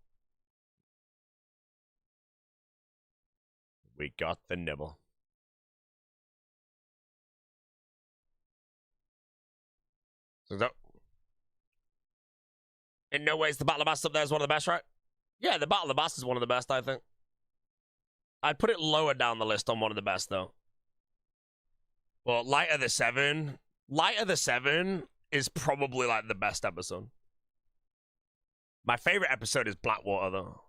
We got the nibble. So, in no ways the Battle of the Bastards up there is one of the best, right? Yeah, the Battle of the Bastards is one of the best, I think. I'd put it lower down the list on one of the best, though. But Light of the 7 is probably like the best episode. My favorite episode is Blackwater, though.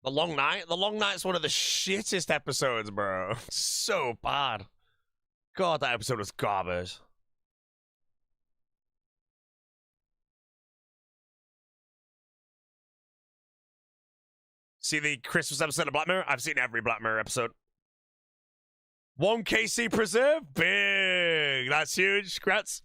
The Long Night? The Long Night's one of the shittest episodes, bro. So bad. God, that episode was garbage. See the Christmas episode of Black Mirror? I've seen every Black Mirror episode. 1 KC Preserve? Big! That's huge. Congrats.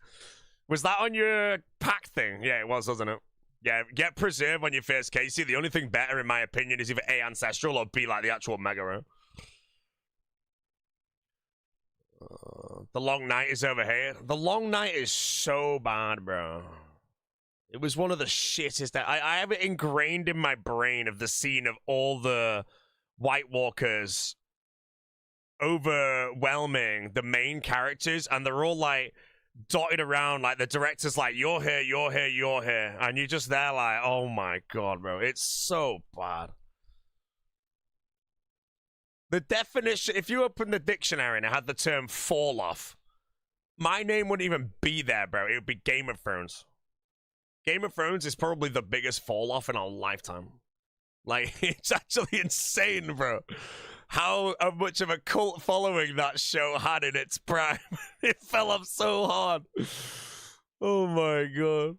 Was that on your pack thing? Yeah, it was, wasn't it? Yeah, get Preserve on your first Casey. The only thing better, in my opinion, is either A, Ancestral, or B, like the actual Mega Rare. The Long Night is over here. The Long Night is so bad, bro. It was one of the shittest. I have it ingrained in my brain of the scene of all the White Walkers overwhelming the main characters, and they're all like dotted around, like the director's like, you're here, you're here, you're here, and you're just there like, oh my god, bro, it's so bad. The definition, if you open the dictionary and it had the term fall off, my name wouldn't even be there, bro. It would be Game of Thrones. Game of Thrones is probably the biggest fall off in our lifetime. Like, it's actually insane, bro. How much of a cult following that show had in its prime. It fell off so hard. Oh my god.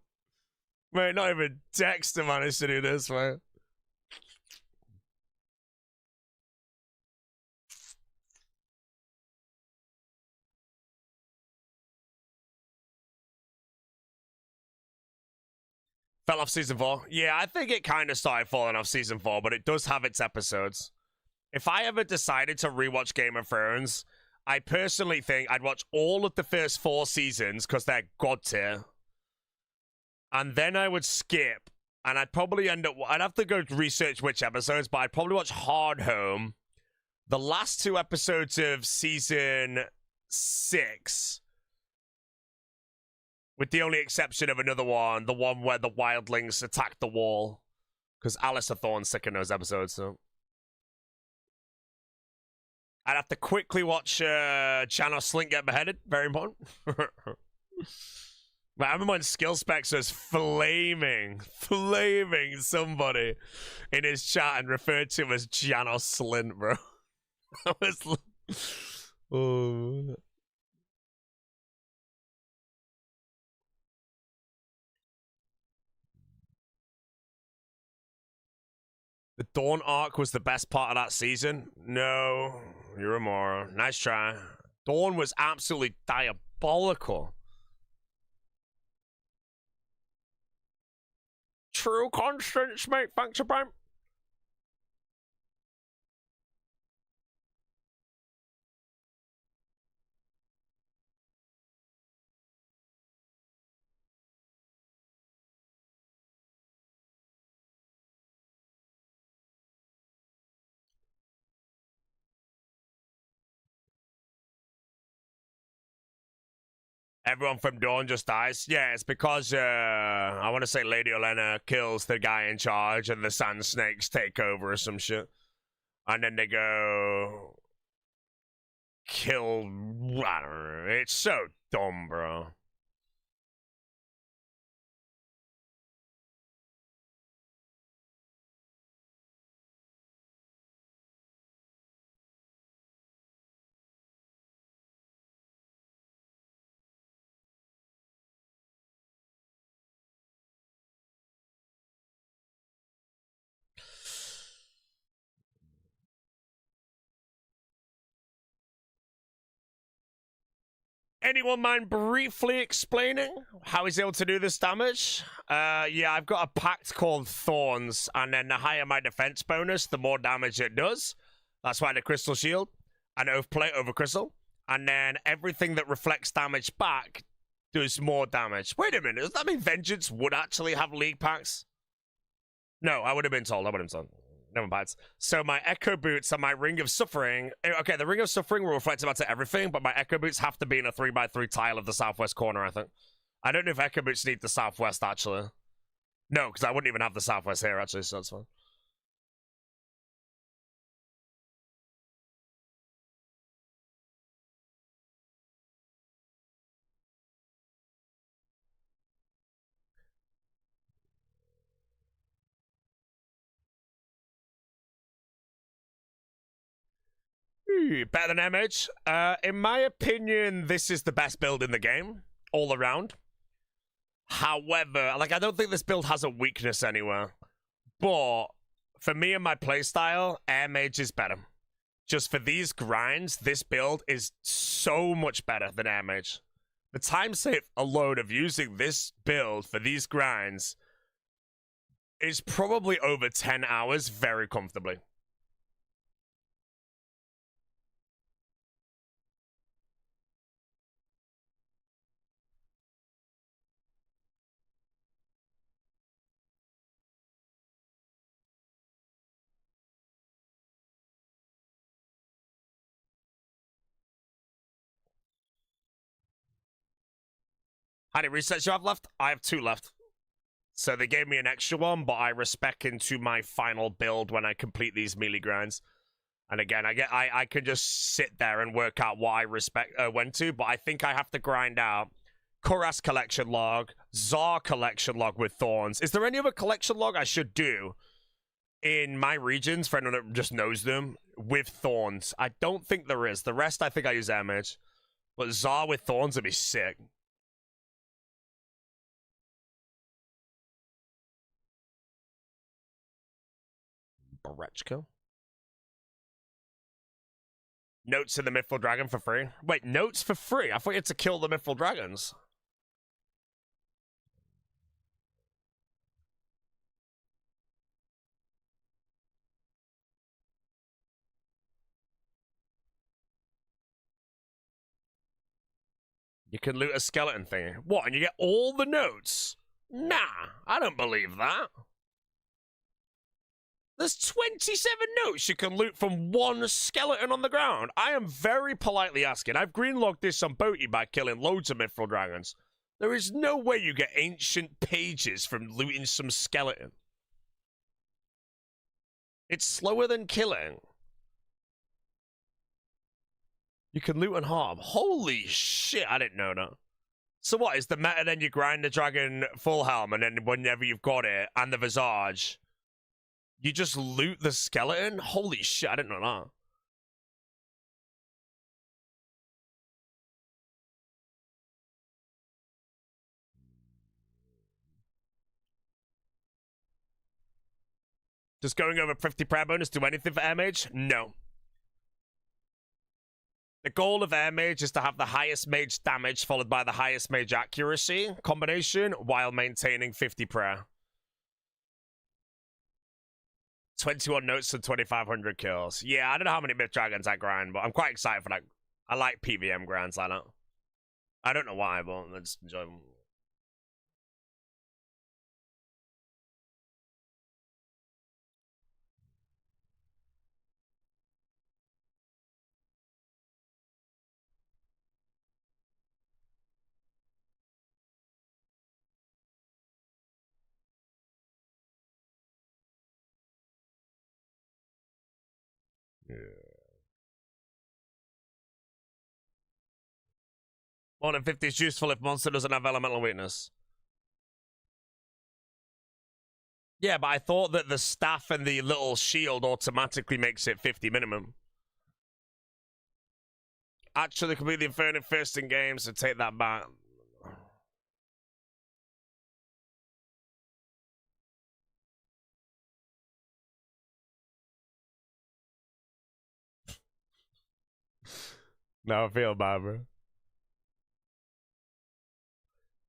Mate, not even Dexter managed to do this, man. Fell off season 4. Yeah, I think it kind of started falling off season 4, but it does have its episodes. If I ever decided to rewatch Game of Thrones, I personally think I'd watch all of the first 4 seasons because they're god tier. And then I would skip, and I'd probably end up... I'd have to go research which episodes, but I'd probably watch Hard Home, the last 2 episodes of season 6... with the only exception of another one, the one where the wildlings attack the wall. Because Alistair Thorne's sick in those episodes, so... I'd have to quickly watch Janos Slink get beheaded. Very important. But I remember when Skill Specs was flaming somebody in his chat and referred to him as Janos Slint, bro. I was like... Oh... The Dawn arc was the best part of that season? No, you're a moron. Nice try. Dawn was absolutely diabolical. True Constance, mate. Thanks for prime. Everyone from Dawn just dies. Yeah, it's because, I want to say Lady Olenna kills the guy in charge and the Sand Snakes take over or some shit. And then they go... kill... I don't know. It's so dumb, bro. Anyone mind briefly explaining how he's able to do this damage? Yeah, I've got a pact called Thorns, and then the higher my defense bonus, the more damage it does. That's why the Crystal Shield, and Oath Plate over Crystal, and then everything that reflects damage back does more damage. Wait a minute, does that mean Vengeance would actually have League packs? No, I would have been told. Never mind. So my Echo Boots and my Ring of Suffering... Okay, the Ring of Suffering will reflect about to everything, but my Echo Boots have to be in a 3x3 tile of the southwest corner, I think. I don't know if Echo Boots need the southwest, actually. No, because I wouldn't even have the southwest here, actually, so that's fine. Better than MH. In my opinion, this is the best build in the game, all around. However, like, I don't think this build has a weakness anywhere. But for me and my playstyle, Air Mage is better. Just for these grinds, this build is so much better than Air Mage. The time save alone of using this build for these grinds is probably over 10 hours very comfortably. How many resets you have left? I have 2 left. So they gave me an extra one, but I respec into my final build when I complete these melee grinds. And again, I can just sit there and work out what I went to, but I think I have to grind out Kuras collection log, Czar collection log with thorns. Is there any other collection log I should do in my regions for anyone that just knows them with thorns? I don't think there is. The rest I think I use damage. But Czar with thorns would be sick. Barechko. Notes in the Mythful Dragon for free. Wait, notes for free? I thought you had to kill the Mythful Dragons. You can loot a skeleton thing. What, and you get all the notes? Nah, I don't believe that. There's 27 notes you can loot from one skeleton on the ground. I am very politely asking. I've greenlogged this on Boaty by killing loads of Mythful Dragons. There is no way you get ancient pages from looting some skeleton. It's slower than killing. You can loot and harm. Holy shit, I didn't know that. So what, is the meta then you grind the dragon full helm and then whenever you've got it and the visage, you just loot the skeleton? Holy shit, I didn't know that. Does going over 50 prayer bonus do anything for air mage? No. The goal of air mage is to have the highest mage damage followed by the highest mage accuracy combination while maintaining 50 prayer. 21 notes and 2,500 kills. Yeah, I don't know how many Myth Dragons I grind, but I'm quite excited for that. I like PVM grinds like that. I don't know why, but I just enjoy them. Yeah. More than 50 is useful if monster doesn't have elemental weakness. Yeah, but I thought that the staff and the little shield automatically makes it 50 minimum. Actually, complete the Inferno first in game, so take that back. No, I feel bad, bro.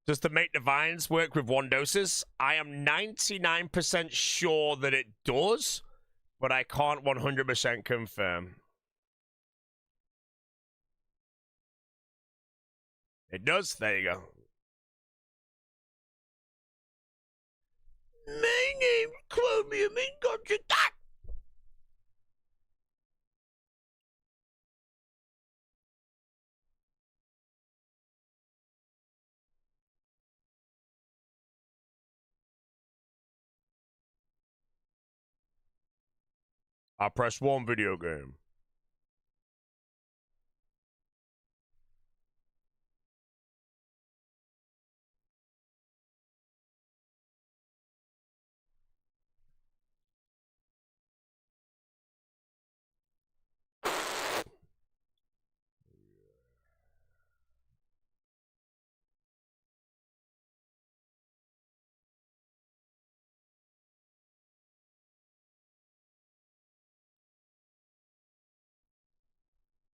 Does the Make Divines work with 1 doses? I am 99% sure that it does, but I can't 100% confirm. It does? There you go. My name's Chromium and got your that! I press 1 video game.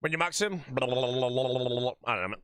When you max him, I don't know.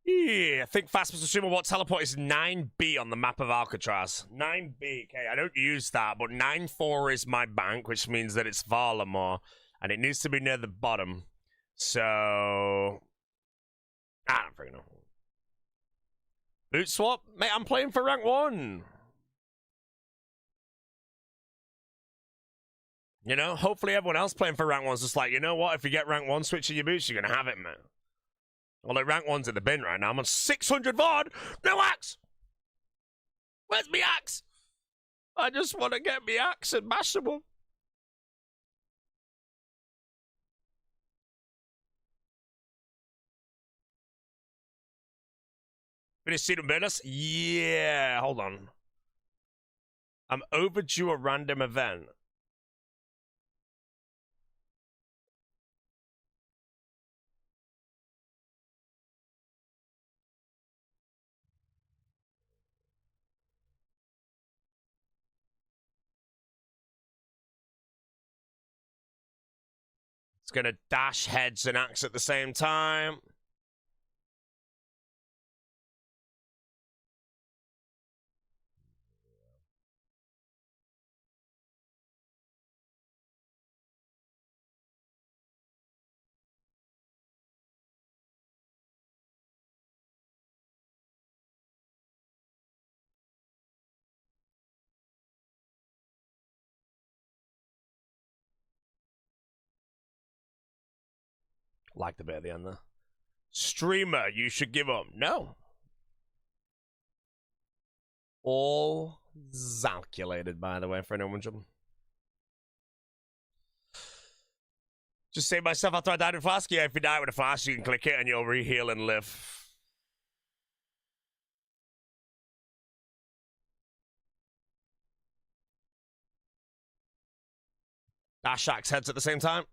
Yeah, I think fast Mr. Streamer what teleport is 9B on the map of Alcatraz. 9B, okay, I don't use that, but 9-4 is my bank, which means that it's Varlamore, and it needs to be near the bottom. So I don't freaking know. Boot swap? Mate, I'm playing for rank 1. You know, hopefully everyone else playing for rank 1's just like, you know what, if you get rank 1 switching your boots, you're gonna have it, man. Although rank 1's in the bin right now. I'm on 600 VOD. No axe! Where's me axe? I just want to get me axe and mash them up. Finish Seed and Business? Yeah, hold on. I'm overdue a random event. It's gonna dash heads and axe at the same time. Like the bit at the end there. Streamer, you should give up. No. All calculated, by the way, for anyone jumping. Just save myself after I died with Flask. Yeah, if you die with a Flask, you can click it and you'll re-heal and live. Dash axe heads at the same time.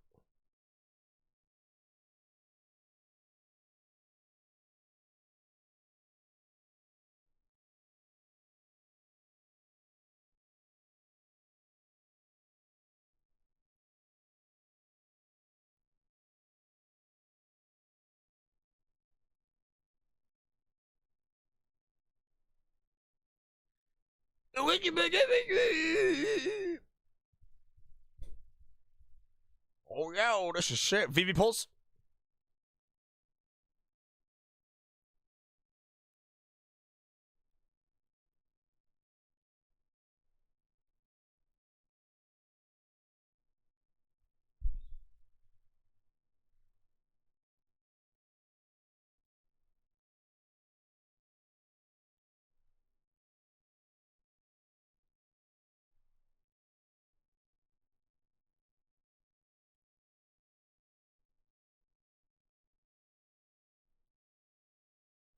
Oh yeah, oh, this is shit. VV pulse.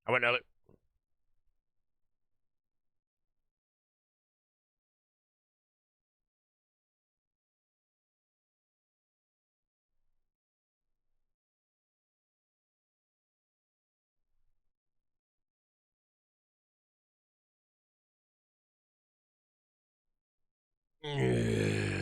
I went early. Yeah.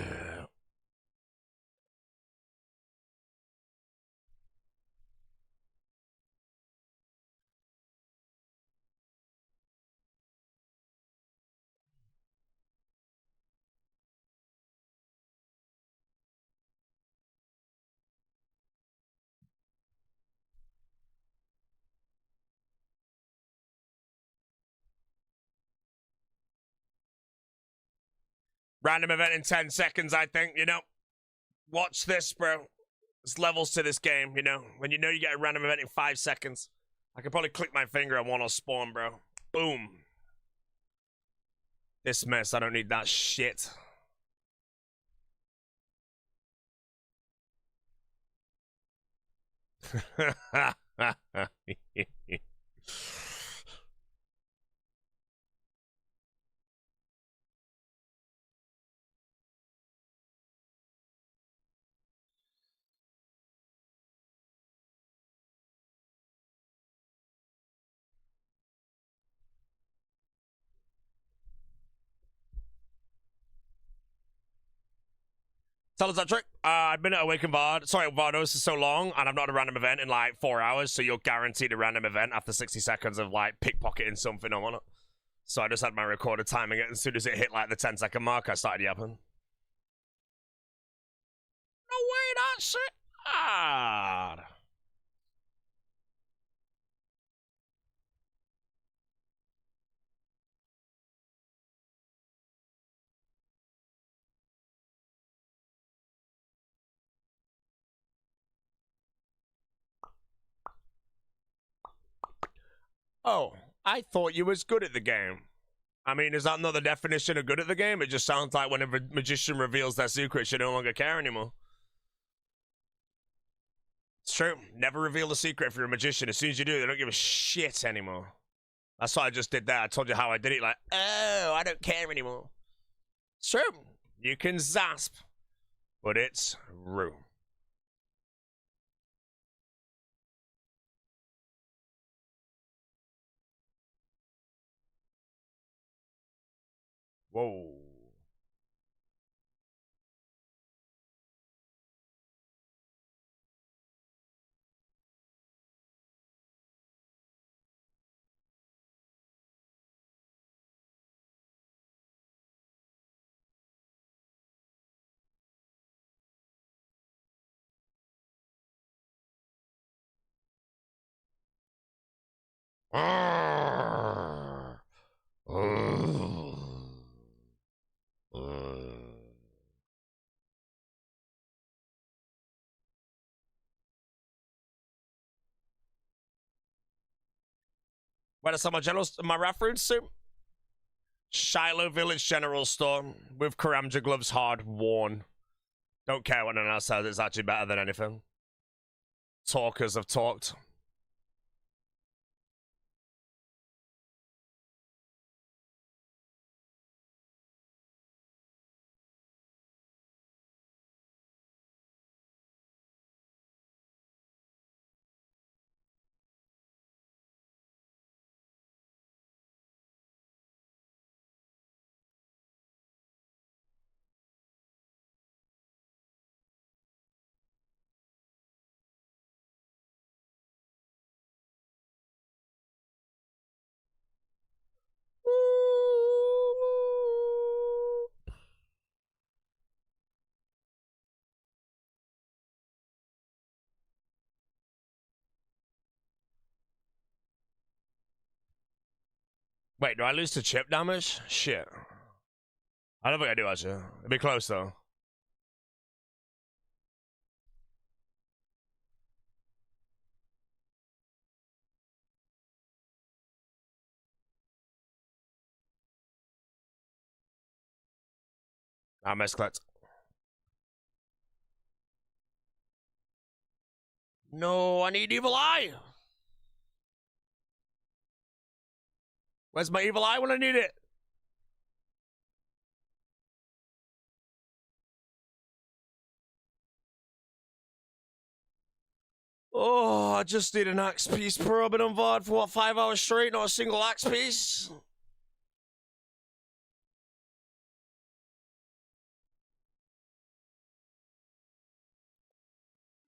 Random event in 10 seconds, I think, you know. Watch this, bro. There's levels to this game, you know. When you know you get a random event in 5 seconds. I could probably click my finger and one will spawn, bro. Boom. Dismiss, I don't need that shit. Tell us that trick. I've been at Awaken Vard. Sorry, Vardos is so long, and I've not had a random event in like 4 hours, so you're guaranteed a random event after 60 seconds of like pickpocketing something or whatnot. So I just had my recorder timing it, and as soon as it hit like the 10-second mark, I started yapping. No way, that's shit hard. Oh, I thought you was good at the game. I mean, is that not the definition of good at the game? It just sounds like when a magician reveals their secret, you no longer care anymore. It's true. Never reveal the secret if you're a magician. As soon as you do, they don't give a shit anymore. That's what I just did there. I told you how I did it. Like, oh, I don't care anymore. It's true. You can zasp, but it's true. Whoa. Where are some of my reference suit? Shiloh Village General Store with Karamja gloves hard worn. Don't care what anyone else says, it's actually better than anything. Talkers have talked. Wait, do I lose to chip damage? Shit. I don't think I do, actually. It'd be close, though. I misclicked. No, I need Evil Eye! Where's my Evil Eye when I need it? Oh, I just need an axe piece, bro. I've been on VOD for what, 5 hours straight, not a single axe piece?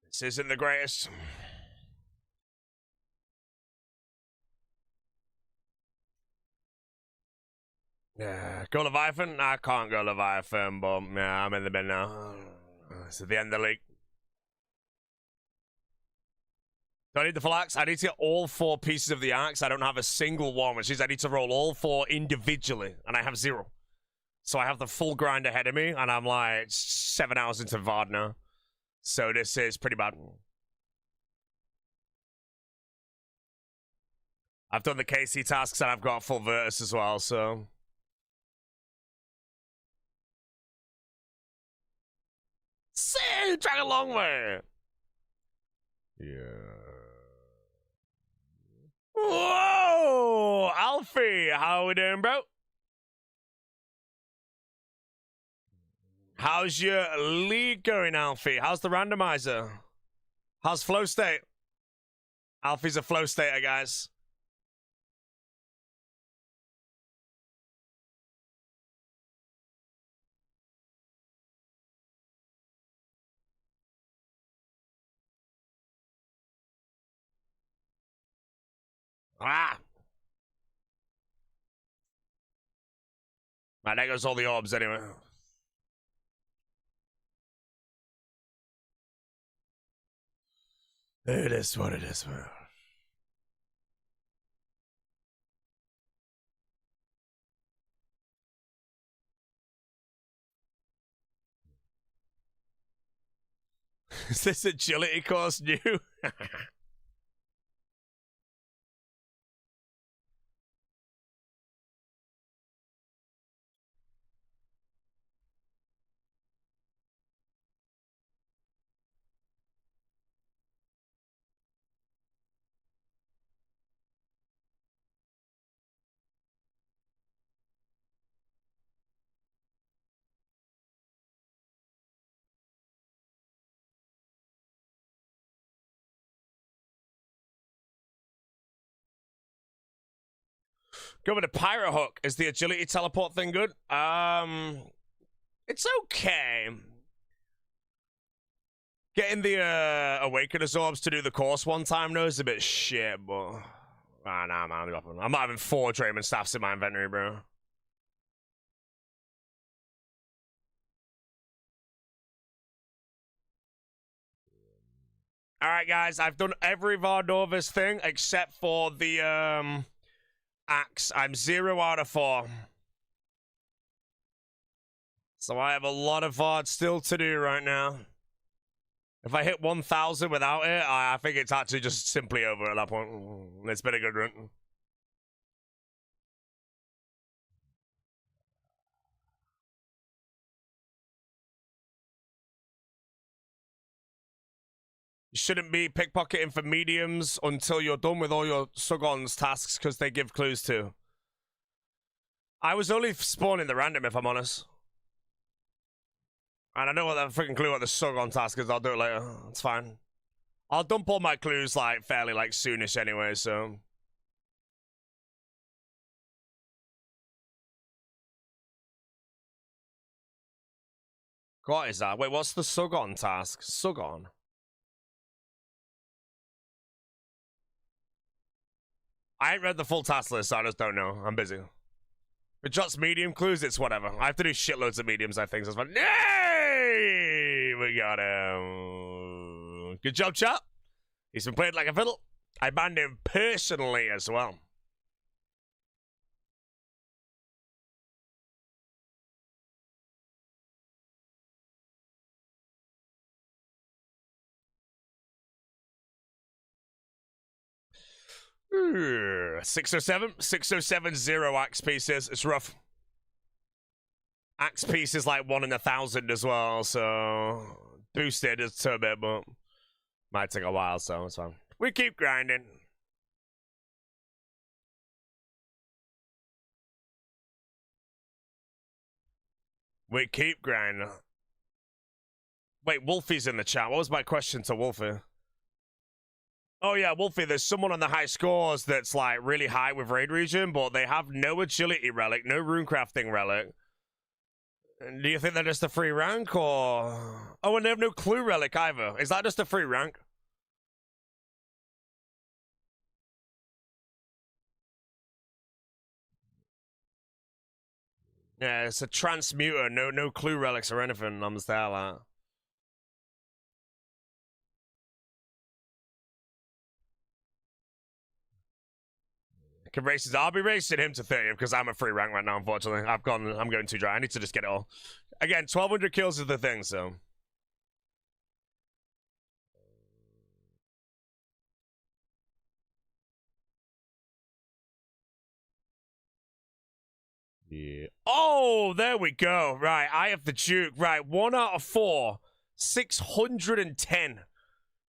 This isn't the greatest. Yeah, go Leviathan? I can't go Leviathan, but yeah, I'm in the bin now. It's at the end of the league. Do I need the full axe? I need to get all 4 pieces of the axe. I don't have a single one, which means I need to roll all 4 individually, and I have 0. So I have the full grind ahead of me, and I'm like 7 hours into VOD now. So this is pretty bad. I've done the KC tasks, and I've got full Virtus as well, so... See, drag a long way. Yeah. Whoa, Alfie, how we doing, bro? How's your league going, Alfie? How's the randomizer? How's flow state? Alfie's a flow stater, guys. Ah! Right, there goes all the orbs anyway. It is what it is, man. Is this agility course new? Go with a Pyro Hook. Is the agility teleport thing good? It's okay. Getting the Awakener's Orbs to do the course one time though is a bit shit, but nah, man, I'm not having 4 Drayman Staffs in my inventory, bro. Alright, guys, I've done every Vardovis thing except for the axe. I'm 0 out of 4. So I have a lot of VOD still to do right now. If I hit 1,000 without it, I think it's actually just simply over at that point. It's been a good run. You shouldn't be pickpocketing for mediums until you're done with all your Sugons tasks because they give clues too. I was only spawning the random, if I'm honest. And I know what that freaking clue what the Sugon task is. I'll do it later. It's fine. I'll dump all my clues like fairly like soonish anyway, so. What is that? Wait, what's the Sugon task? Sugon? I ain't read the full task list, so I just don't know. I'm busy. If it drops medium clues, it's whatever. I have to do shitloads of mediums, I think. So it's fine. Yay! We got him. Good job, chap. He's been played like a fiddle. I banned him personally as well. Ooh, 607? 607, 0 axe pieces. It's rough. Axe piece is like 1 in 1,000 as well, so boosted to a bit, but might take a while, so it's fine. We keep grinding. We keep grinding. Wait, Wolfie's in the chat. What was my question to Wolfie? Oh yeah, Wolfie, there's someone on the high scores that's like really high with Raid Region, but they have no agility relic, no runecrafting relic. Do you think they're just a free rank, or... Oh, and they have no clue relic either. Is that just a free rank? Yeah, it's a transmuter, no clue relics or anything. I'm just there like. Can races? I'll be racing him to 30 because I'm a free rank right now. Unfortunately, I'm going too dry. I need to just get it all. Again, 1,200 kills is the thing, so. Yeah. Oh, there we go. Right, I have the Duke. Right, 1 out of 4. 610.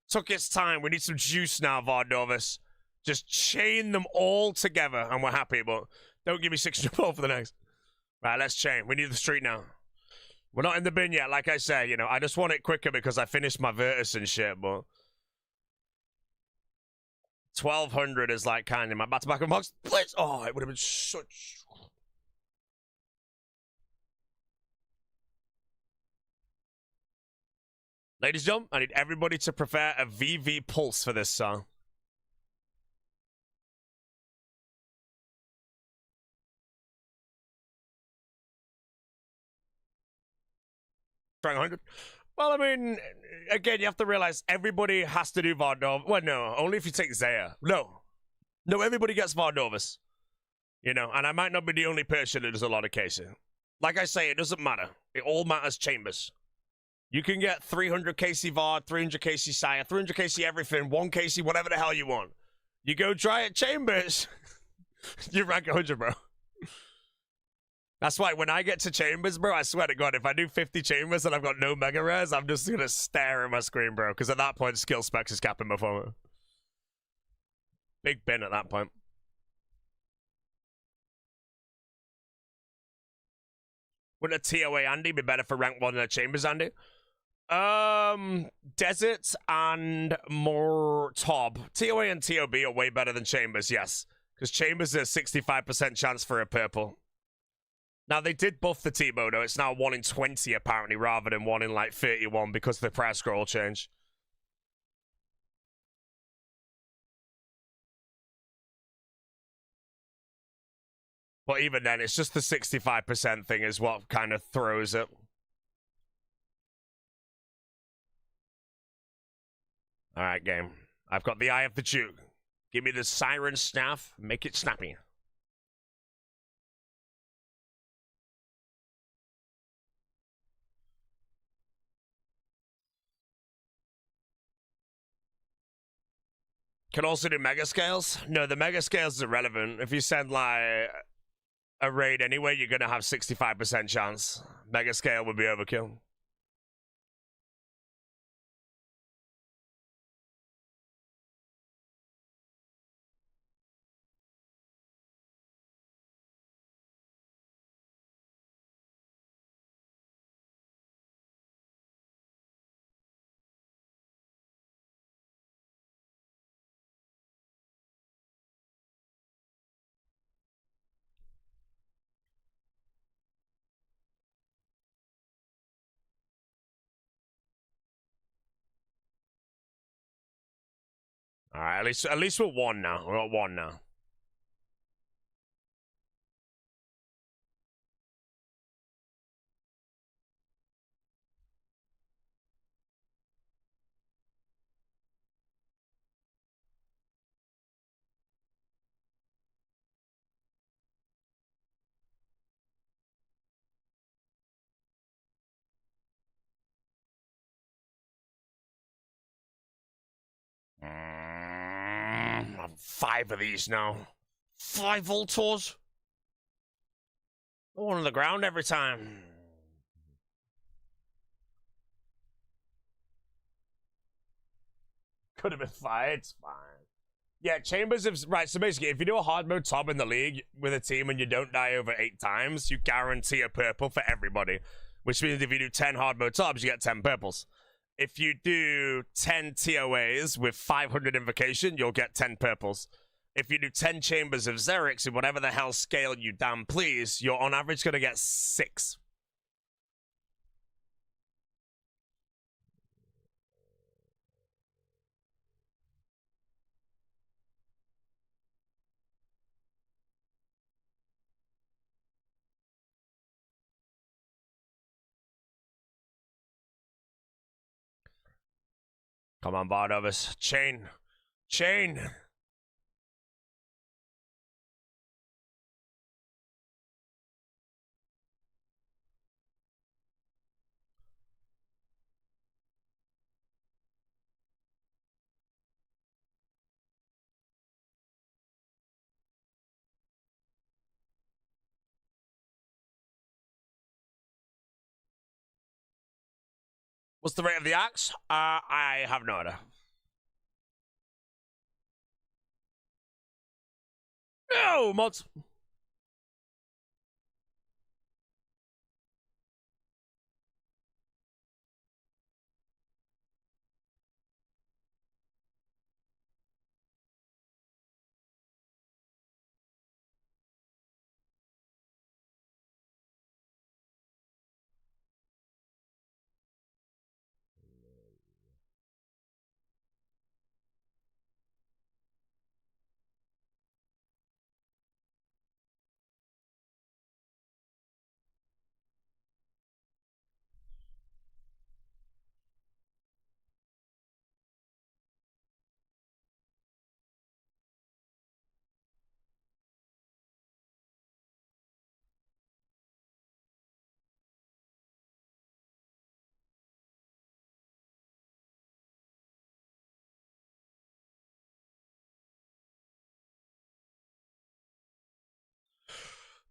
Took its time. We need some juice now, Vardovis. Just chain them all together and we're happy, but don't give me 604 for the next. Right, let's chain. We need the street now. We're not in the bin yet, like I say, you know. I just want it quicker because I finished my Virtus and shit, but 1,200 is like kind of my back-to-back unbox. Please. Oh, it would have been such... Ladies and gentlemen, I need everybody to prepare a VV Pulse for this song. rank 100. Well, I mean, again, you have to realize everybody has to do Vardov. Well, no, only if you take Zaya. No, everybody gets Vardovus. You know, and I might not be the only person that does a lot of cases. Like I say, it doesn't matter. It all matters chambers. You can get 300 KC Vard, 300 KC Saya, 300 KC everything, 1 KC, whatever the hell you want. You go try it chambers, you rank 100, bro. That's why when I get to chambers, bro, I swear to God, if I do 50 chambers and I've got no mega rares, I'm just gonna stare at my screen, bro. Because at that point, skill specs is capping my phone. Big bin at that point. Wouldn't a TOA Andy be better for rank 1 than a chambers Andy? Desert and more Tob. TOA and TOB are way better than chambers, yes. Because chambers is a 65% chance for a purple. Now, they did buff the T-Bow, though. It's now 1 in 20, apparently, rather than 1 in, like, 31 because of the price scroll change. But even then, it's just the 65% thing is what kind of throws it. Alright, game. I've got the Eye of the Duke. Give me the Siren Staff. Make it snappy. Can also do mega scales. No, the mega scales is irrelevant. If you send like a raid anyway, you're gonna have 65% chance. Mega scale would be overkill. All right, at least we're 1 now. We're at 1 now. I have 5 of these now. 5 Voltors. One on the ground every time. Could have been 5. It's fine. Yeah, Chambers of... Right, so basically, if you do a hard mode top in the league with a team and you don't die over 8 times, you guarantee a purple for everybody. Which means if you do 10 hard mode tops, you get 10 purples. If you do 10 TOAs with 500 invocation, you'll get 10 purples. If you do 10 Chambers of Xerix in whatever the hell scale you damn please, you're on average going to get 6. Come on, Bardovis. Chain. Chain. What's the rate of the axe? I have no idea. No, mods.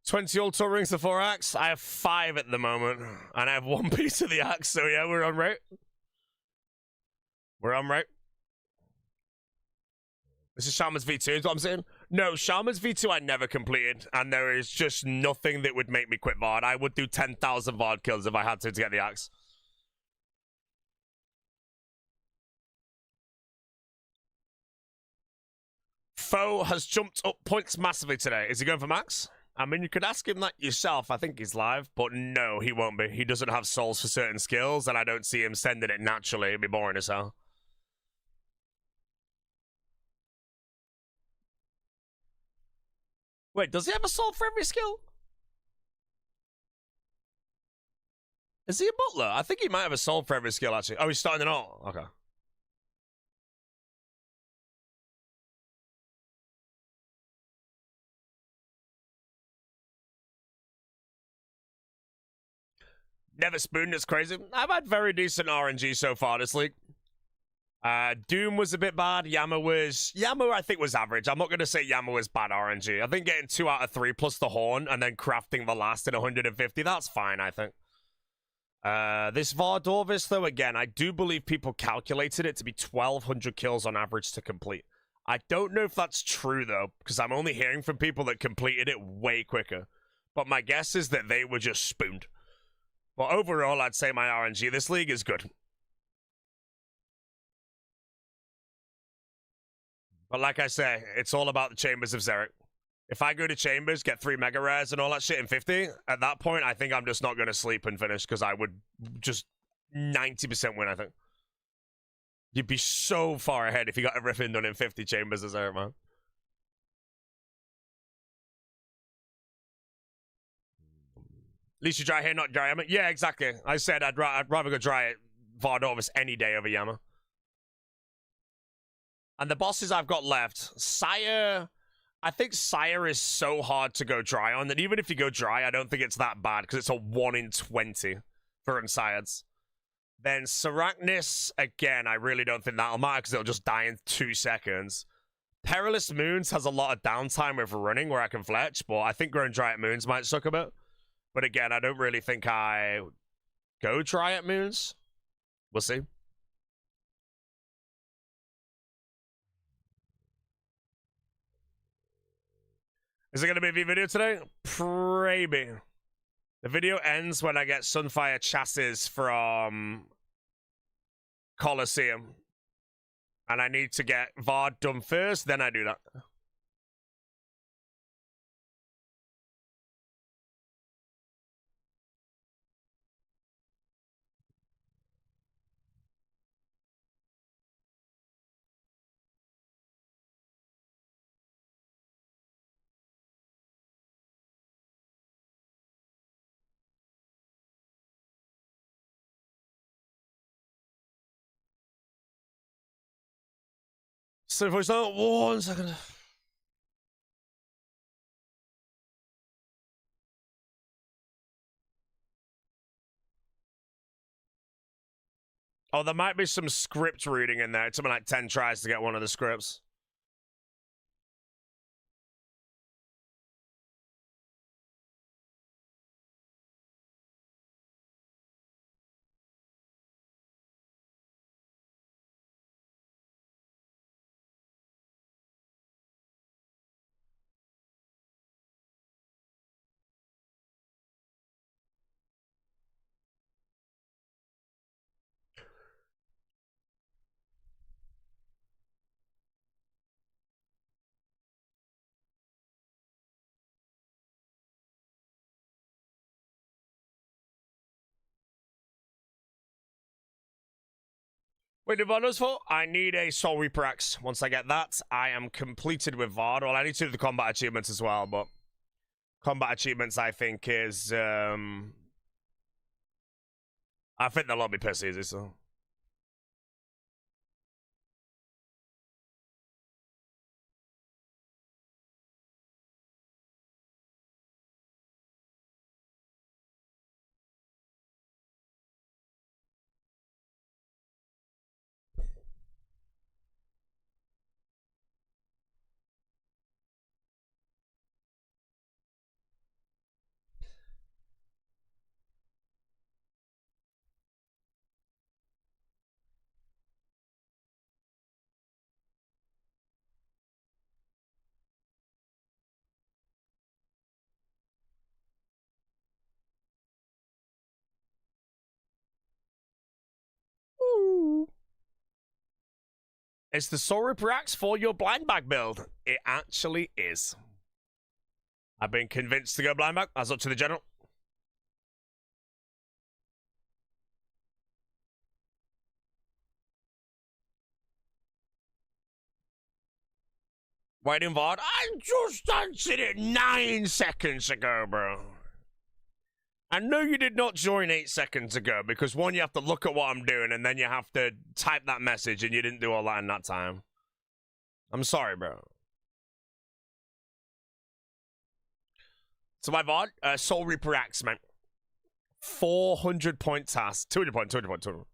20 altar rings to 4 axe. I have 5 at the moment, and I have 1 piece of the axe. So yeah, we're on right. We're on right. This is Shaman's V2, is what I'm saying. No, Shaman's V2 I never completed, and there is just nothing that would make me quit VOD. I would do 10,000 VOD kills if I had to get the axe. Foe has jumped up points massively today. Is he going for max? I mean, you could ask him that yourself. I think he's live, but no, he won't be. He doesn't have souls for certain skills, and I don't see him sending it naturally. It'd be boring as hell. Wait, does he have a soul for every skill? Is he a butler? I think he might have a soul for every skill, actually. Oh, he's starting it all. Okay. Never spooned, it's crazy. I've had very decent RNG so far this league. Doom was a bit bad. Yama, I think, was average. I'm not going to say Yama was bad RNG. I think getting 2 out of 3 plus the horn and then crafting the last in 150, that's fine, I think. This Vardorvis, though, again, I do believe people calculated it to be 1,200 kills on average to complete. I don't know if that's true, though, because I'm only hearing from people that completed it way quicker. But my guess is that they were just spooned. But overall, I'd say my RNG this league is good. But like I say, it's all about the Chambers of Xeric. If I go to Chambers, get 3 mega rares and all that shit in 50, at that point, I think I'm just not going to sleep and finish because I would just 90% win, I think. You'd be so far ahead if you got everything done in 50 Chambers of Xeric, man. At least you dry here, not dry Yama. Yeah, exactly. I said I'd rather go dry at Vardorvis any day over Yama. And the bosses I've got left, Sire, I think Sire is so hard to go dry on that even if you go dry, I don't think it's that bad because it's a 1 in 20 for Unsires. Then Sarachnis, again, I really don't think that'll matter because it'll just die in 2 seconds. Perilous Moons has a lot of downtime with running where I can fletch, but I think going dry at Moons might suck a bit. But again, I don't really think I go dry at Moons. We'll see. Is it going to be a video today? Maybe. The video ends when I get Sunfire chassis from Coliseum. And I need to get Vard done first, then I do that. So if it's not 1 second. Oh, there might be some script reading in there. It's something like 10 tries to get one of the scripts. Wait, did Vardo's for? I need a Soul Reaper Axe. Once I get that, I am completed with Vard. Well, I need to do the combat achievements as well, but combat achievements, I think, is I think they'll all be piss easy, so. It's the Soul Reaper Axe for your blind bag build. It actually is. I've been convinced to go blind bag. That's up to the general. Waiting VOD. I just answered it 9 seconds ago, bro. I know you did not join 8 seconds ago because one, you have to look at what I'm doing and then you have to type that message and you didn't do all that in that time. I'm sorry, bro. So my VOD, Soul Reaper Axe, man. 400 point task. 200 point, 200 point, 200.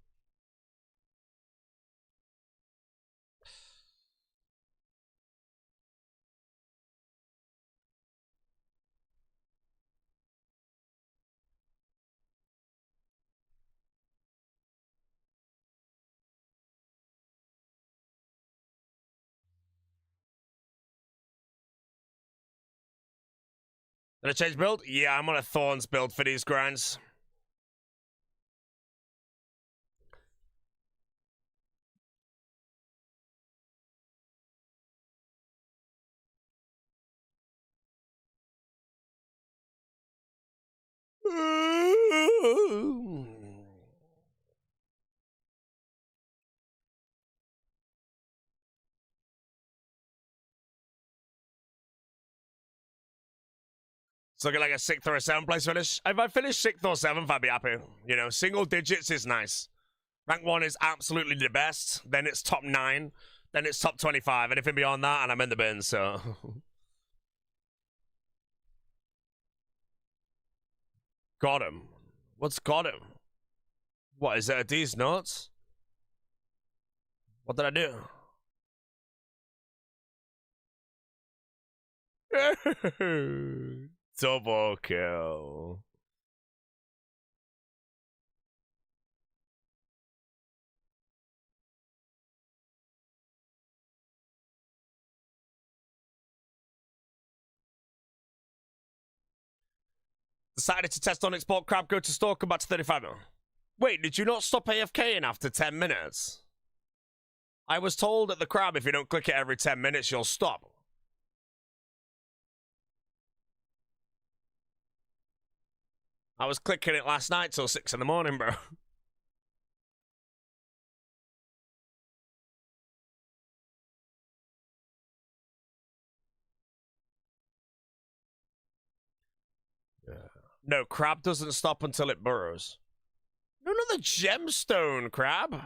Did I change build? Yeah, I'm on a Thorns build for these grinds. It's looking like a 6th or a 7th place finish. If I finish 6th or 7th, I'd be happy. You know, single digits is nice. Rank 1 is absolutely the best. Then it's top 9. Then it's top 25. Anything beyond that, and I'm in the bin, so. Got him. What's got him? What, is it a D's notes? What did I do? Double kill. Decided to test on export crab, go to store, come back to 35 now. Wait, did you not stop AFKing after 10 minutes? I was told at the crab if you don't click it every 10 minutes, you'll stop. I was clicking it last night till 6 in the morning, bro. Yeah. No, crab doesn't stop until it burrows. No, not the gemstone crab.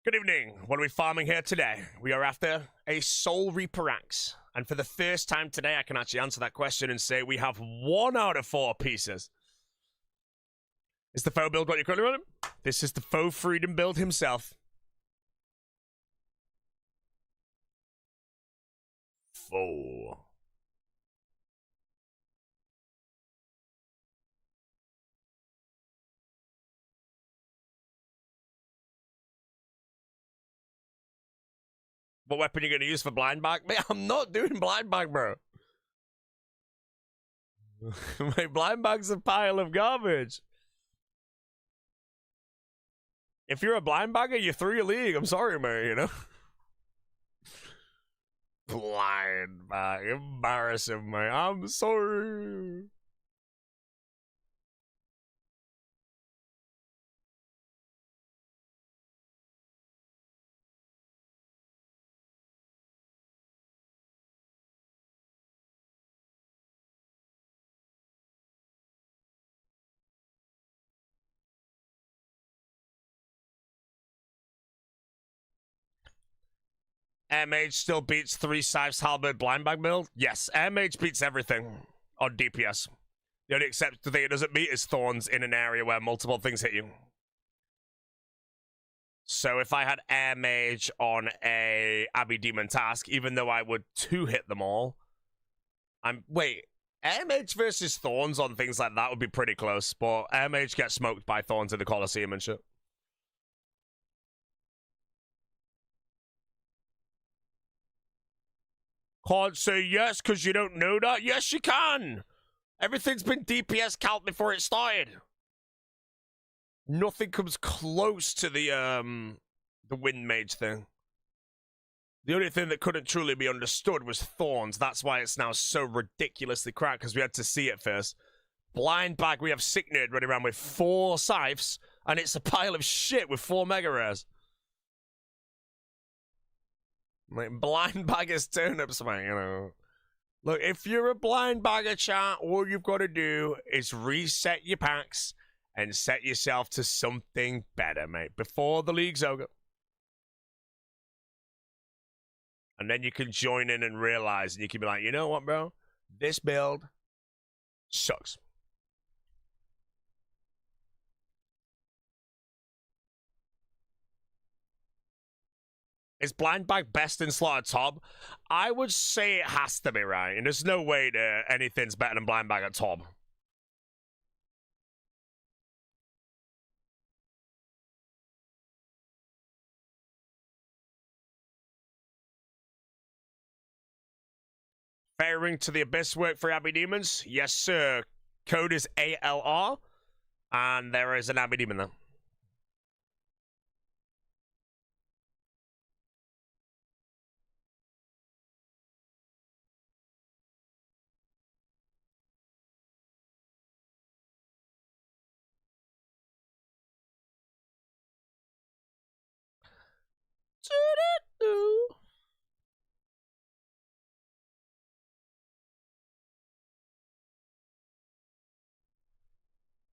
Good evening. What are we farming here today? We are after a Soul Reaper Axe. And for the first time today, I can actually answer that question and say we have 1 out of 4 pieces. Is the faux build what you're currently running? This is the faux freedom build himself. Faux. What weapon are you going to use for blind bag? Man, I'm not doing blind bag, bro. My blind bag's a pile of garbage. If you're a blind bagger, you're 3 league. I'm sorry, man, you know? Blind bag. Embarrassing, man. I'm sorry. Air Mage still beats 3 Scythes Halberd blind bag build? Yes, Air Mage beats everything on DPS. The only exception to the thing it doesn't beat is Thorns in an area where multiple things hit you. So if I had Air Mage on a Abbey Demon task, even though I would 2-hit them all, wait, Air Mage versus Thorns on things like that would be pretty close, but Air Mage gets smoked by Thorns in the Colosseum and shit. Can't say yes because you don't know that? Yes, you can! Everything's been DPS count before it started. Nothing comes close to the Wind Mage thing. The only thing that couldn't truly be understood was Thorns. That's why it's now so ridiculously cracked, because we had to see it first. Blind bag, we have Sick Nerd running around with 4 Scythes, and it's a pile of shit with 4 Mega Rares. Like, blind bag is turnips, man, you know. Look, if you're a blind bagger, chat, all you've got to do is reset your packs and set yourself to something better, mate, before the league's over. And then you can join in and realize, and you can be like, you know what, bro? This build sucks. Is blind bag best in slot at top? I would say it has to be, right? And there's no way that anything's better than blind bag at top. Fairing to the Abyss work for Abbey Demons? Yes, sir. Code is ALR, and there is an Abbey Demon there.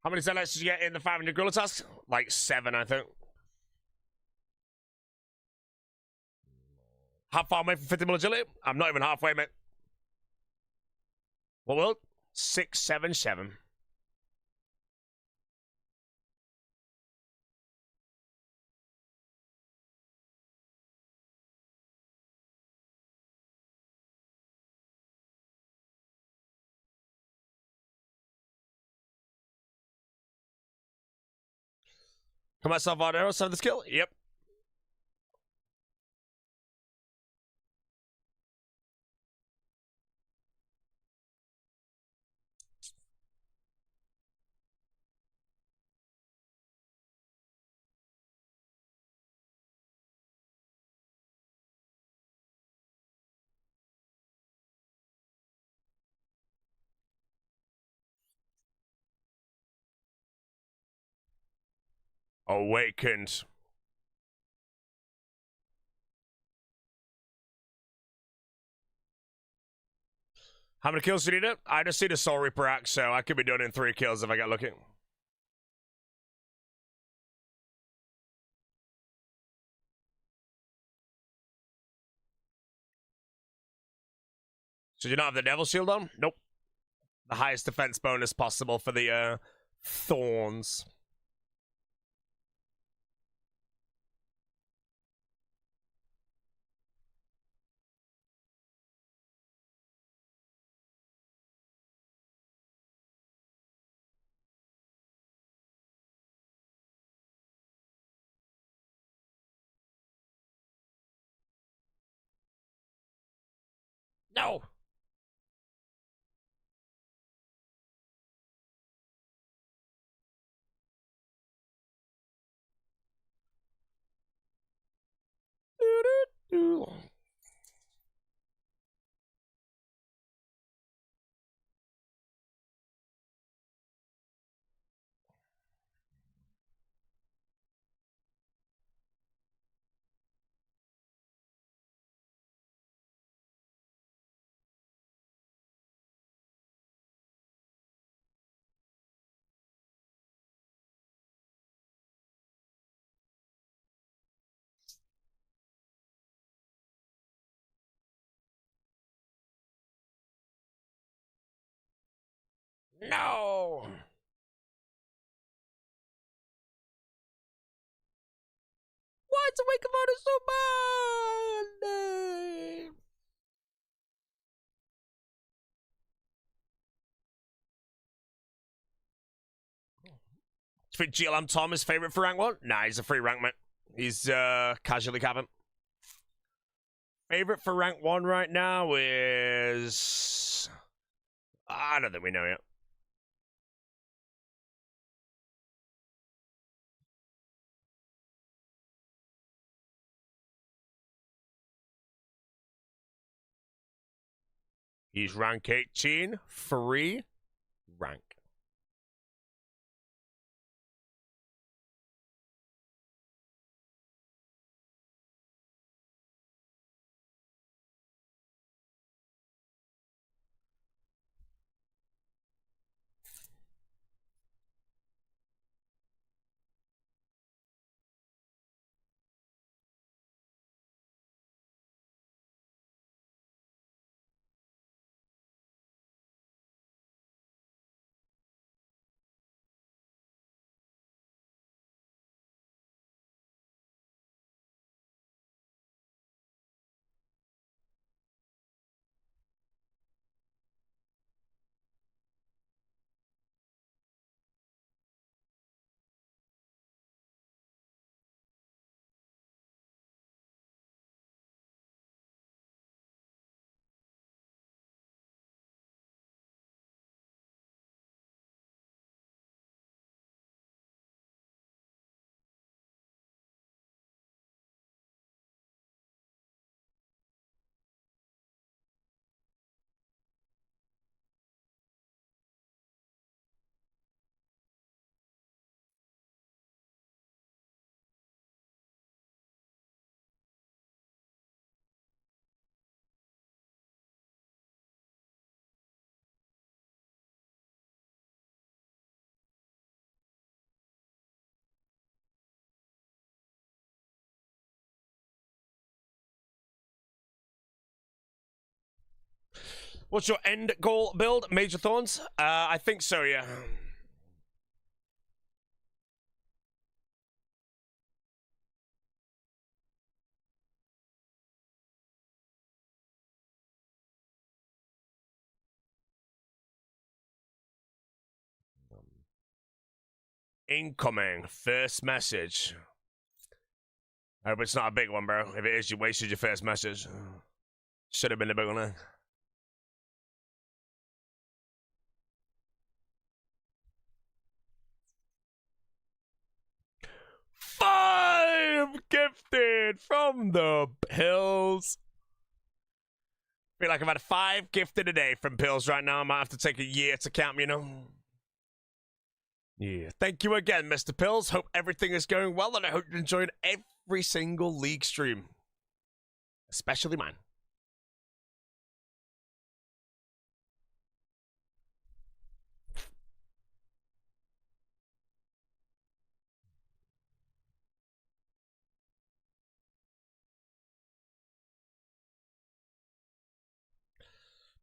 How many Zealots did you get in the 500 Gorilla task? Like 7, I think. How far away from 50 mil agility? I'm not even halfway, mate. What world? 677. Come on, Salvador, 7 the skill? Yep. Awakened. How many kills do you need it? I just need a Soul Reaper axe, so I could be done in 3 kills if I get lucky. So you don't have the Devil Shield on? Nope. The highest defense bonus possible for the Thorns. No! No! Why to wake up on so bad? Fit GLM Tom is favorite for rank 1? Nah, he's a free rank, mate. He's casually capping. Favorite for rank 1 right now is... I don't think we know yet. He's rank 18, free rank. What's your end goal build? Major Thorns? I think so, yeah. Incoming. First message. I hope it's not a big one, bro. If it is, you wasted your first message. Should have been a big one, eh? Five gifted from the Pills. Feel like I've had 5 gifted a day from Pills right now. I might have to take a year to count, you know. Yeah. Thank you again, Mr. Pills. Hope everything is going well, and I hope you're enjoying every single League stream. Especially mine.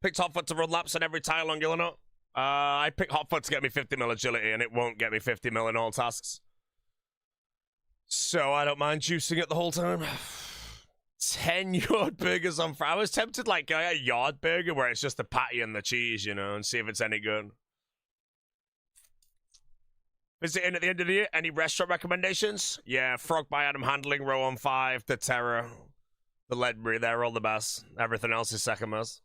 Picked Hotfoot to run laps on every tile on Gillino. I picked Hotfoot to get me 50 mil agility, and it won't get me 50 mil in all tasks. So I don't mind juicing it the whole time. 10 yard burgers on Friday. I was tempted like a yard burger where it's just the patty and the cheese, you know, and see if it's any good. Visiting at the end of the year, any restaurant recommendations? Yeah, Frog by Adam Handling, Row on 5, The Terror, The Ledbury, they're all the best. Everything else is second best.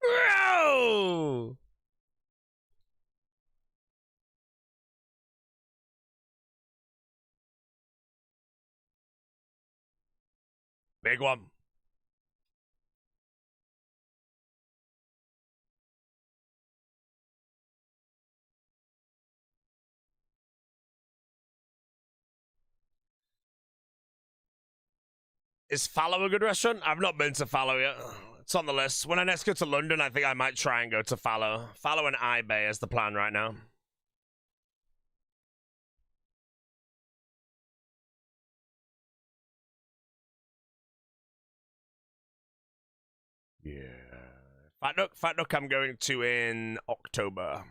No! Big one. Is Fallow a good restaurant? I've not been to Fallow yet. It's on the list. When I next go to London, I think I might try and go to Fallow. Fallow and iBay is the plan right now. Yeah. Fat Duck I'm going to in October.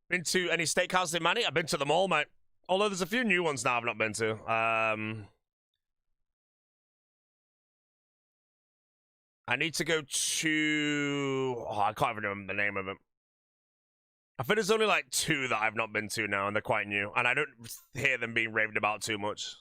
Been to any steakhouses in Manny? I've been to them all, mate. Although there's a few new ones now I've not been to. I need to go to... Oh, I can't even remember the name of it. I think there's only like 2 that I've not been to now, and they're quite new. And I don't hear them being raved about too much.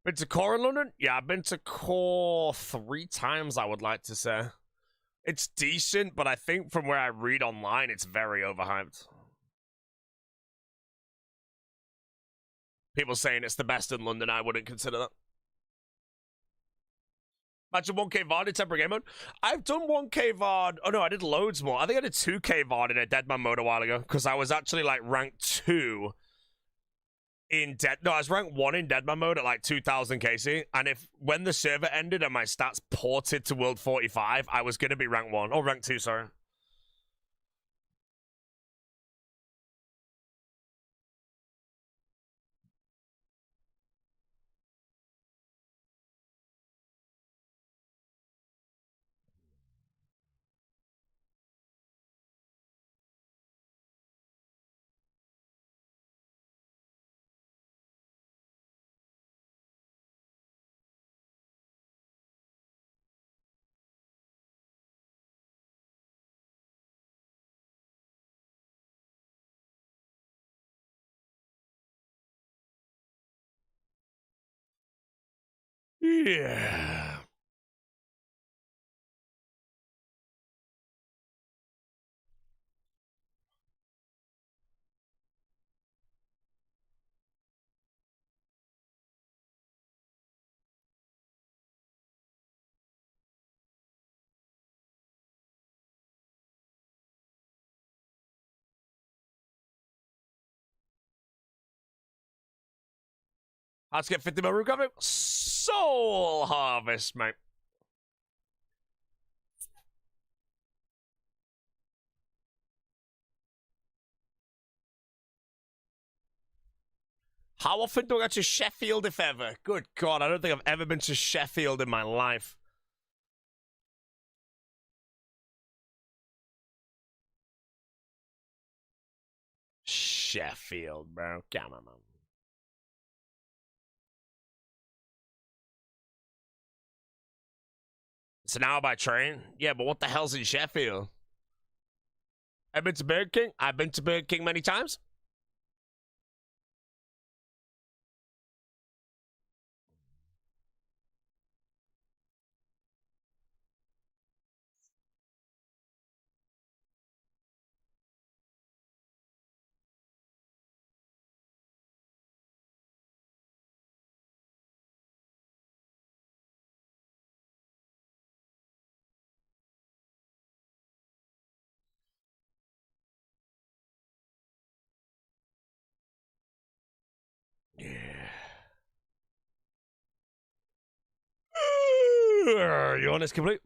Been to Core in London? Yeah, I've been to Core 3 times, I would like to say. It's decent, but I think from where I read online, it's very overhyped. People saying it's the best in London, I wouldn't consider that. Imagine 1k VOD in temporary game mode. I've done 1k VOD. Oh no, I did loads more. I think I did 2k VOD in a Deadman mode a while ago because I was actually like rank 2 in I was rank 1 in Deadman mode at like 2000 KC. And if when the server ended and my stats ported to World 45, I was going to be rank 1 or rank 2, sorry. Yeah. Let's get 50 mil root cover. Soul Harvest, mate. How often do I go to Sheffield, if ever? Good God, I don't think I've ever been to Sheffield in my life. Sheffield, bro. Come on, man. It's an hour by train? Yeah, but what the hell's in Sheffield? I've been to Burger King. I've been to Burger King many times. Yeah. You want this complete?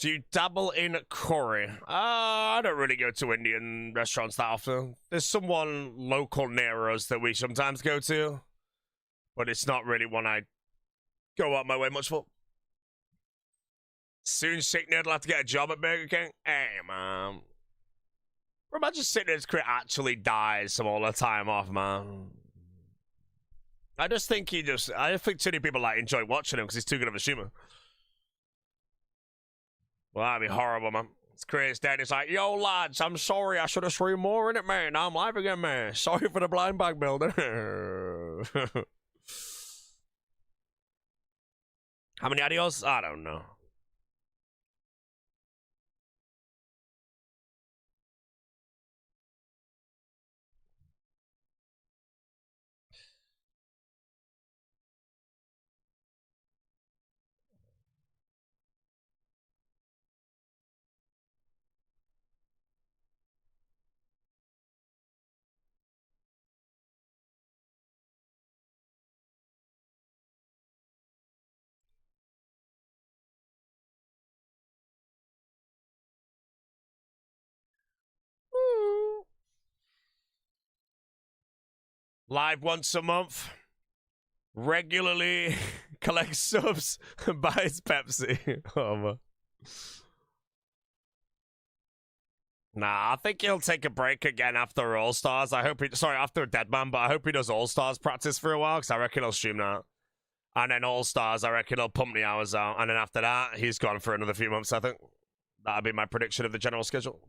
Do you dabble in curry? I don't really go to Indian restaurants that often. There's someone local near us that we sometimes go to, but it's not really one I go out my way much for. Soon sick nerd will have to get a job at Burger King. Hey, man. Imagine sick nerd's career actually dies some all the time off, man. I just think I think too many people like enjoy watching him because he's too good of a streamer. Well, that'd be horrible, man. It's Chris Daddy's like, yo, lads, I'm sorry. I should have streamed more in it, man. Now I'm live again, man. Sorry for the blind bag building. How many adios? I don't know. Live once a month. Regularly collects subs and buys Pepsi. Oh, man. Nah, I think he'll take a break again after All Stars. I hope after Deadman, but I hope he does All Stars practice for a while because I reckon he'll stream that. And then All Stars, I reckon he'll pump the hours out. And then after that, he's gone for another few months, I think. That'll be my prediction of the general schedule.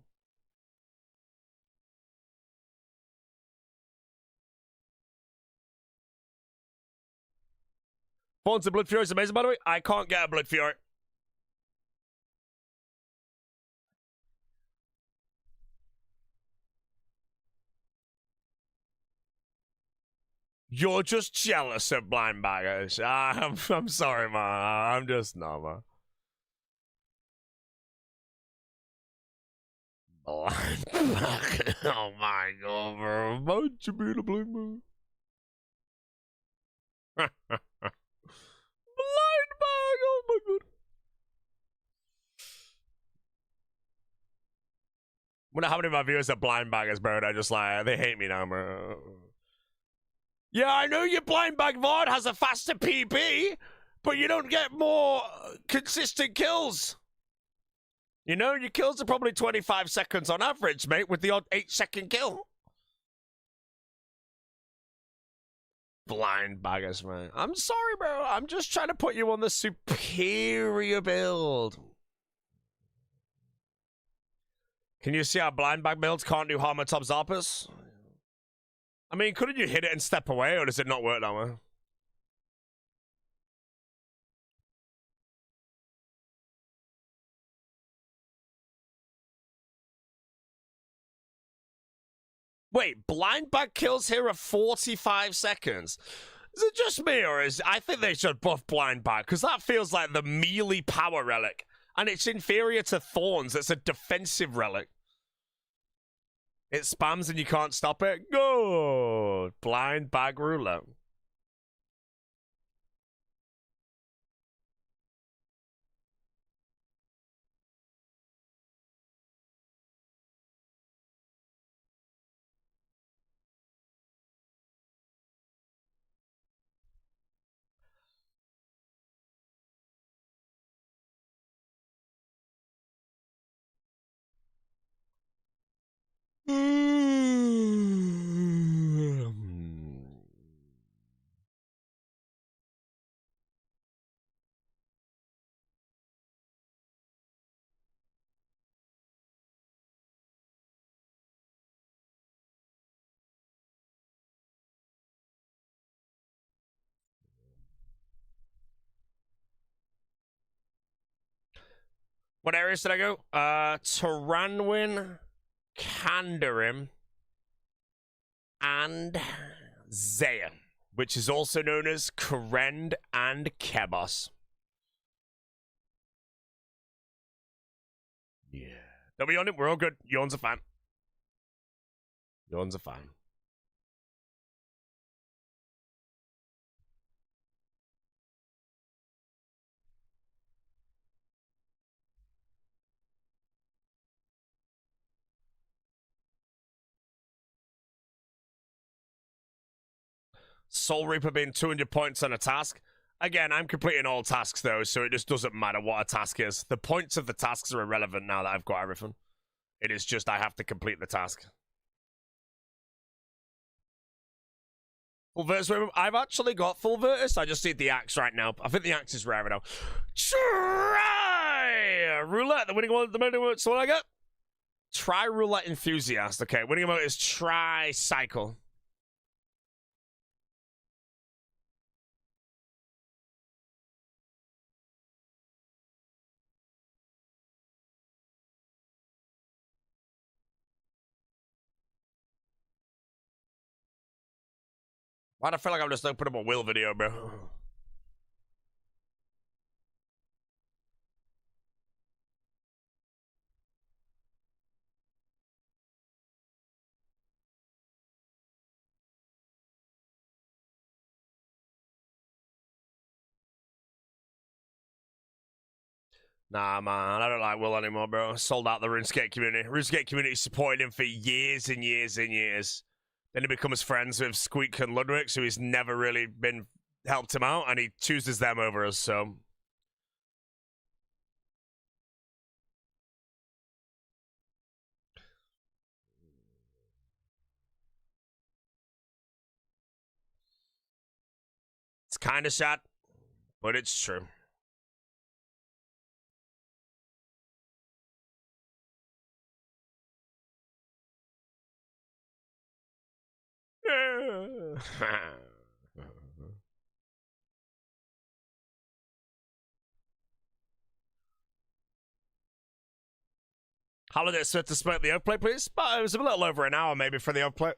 Phones and Blood Fury is amazing, by the way. I can't get a Blood Fury. You're just jealous of blind baggers. I'm sorry, man. I'm just not, man. Blind bag. Oh my god, bro. Bunch of being a blind bag. Blind bag. Oh my god. I wonder how many of my viewers are blind baggers, bro. They're just like, they hate me now, bro. Yeah, I know your blind bag VOD has a faster PB, but you don't get more consistent kills. You know, your kills are probably 25 seconds on average, mate, with the odd 8-second kill. Blind baggers, man. I'm sorry, bro. I'm just trying to put you on the superior build. Can you see how blind bag builds can't do harm at top Zarpers? I mean, couldn't you hit it and step away, or does it not work that way? Wait, blind bag kills here are 45 seconds. Is it just me, or I think they should buff blind bag, because that feels like the melee power relic, and it's inferior to Thorns. It's a defensive relic. It spams and you can't stop it. Good. Blind bag ruler. What areas did I go? Taranwin, Kandarim, and Zaya, which is also known as Karend and Kebos. Yeah. Don't be on it. We're all good. Yawn's a fan. Yawn's a fan. Soul Reaper being 200 points on a task. Again, I'm completing all tasks though, so it just doesn't matter what a task is. The points of the tasks are irrelevant now that I've got everything. It is just I have to complete the task. Full Virtus, I've actually got Full Virtus. I just need the axe right now. I think the axe is rare now. Try roulette. The winning one. The winning one. So what I got? Try roulette enthusiast. Okay, winning emote is try cycle. Why do I feel like I'm just opening up a Will video, bro? Nah, man, I don't like Will anymore, bro. Sold out the RuneScape community. RuneScape community supported him for years and years and years. Then he becomes friends with Squeak and Ludwig, so he's never really been helped him out, and he chooses them over us, so... It's kind of sad, but it's true. Holiday set to split the overplay, please. But it was a little over an hour, maybe, for the overplay.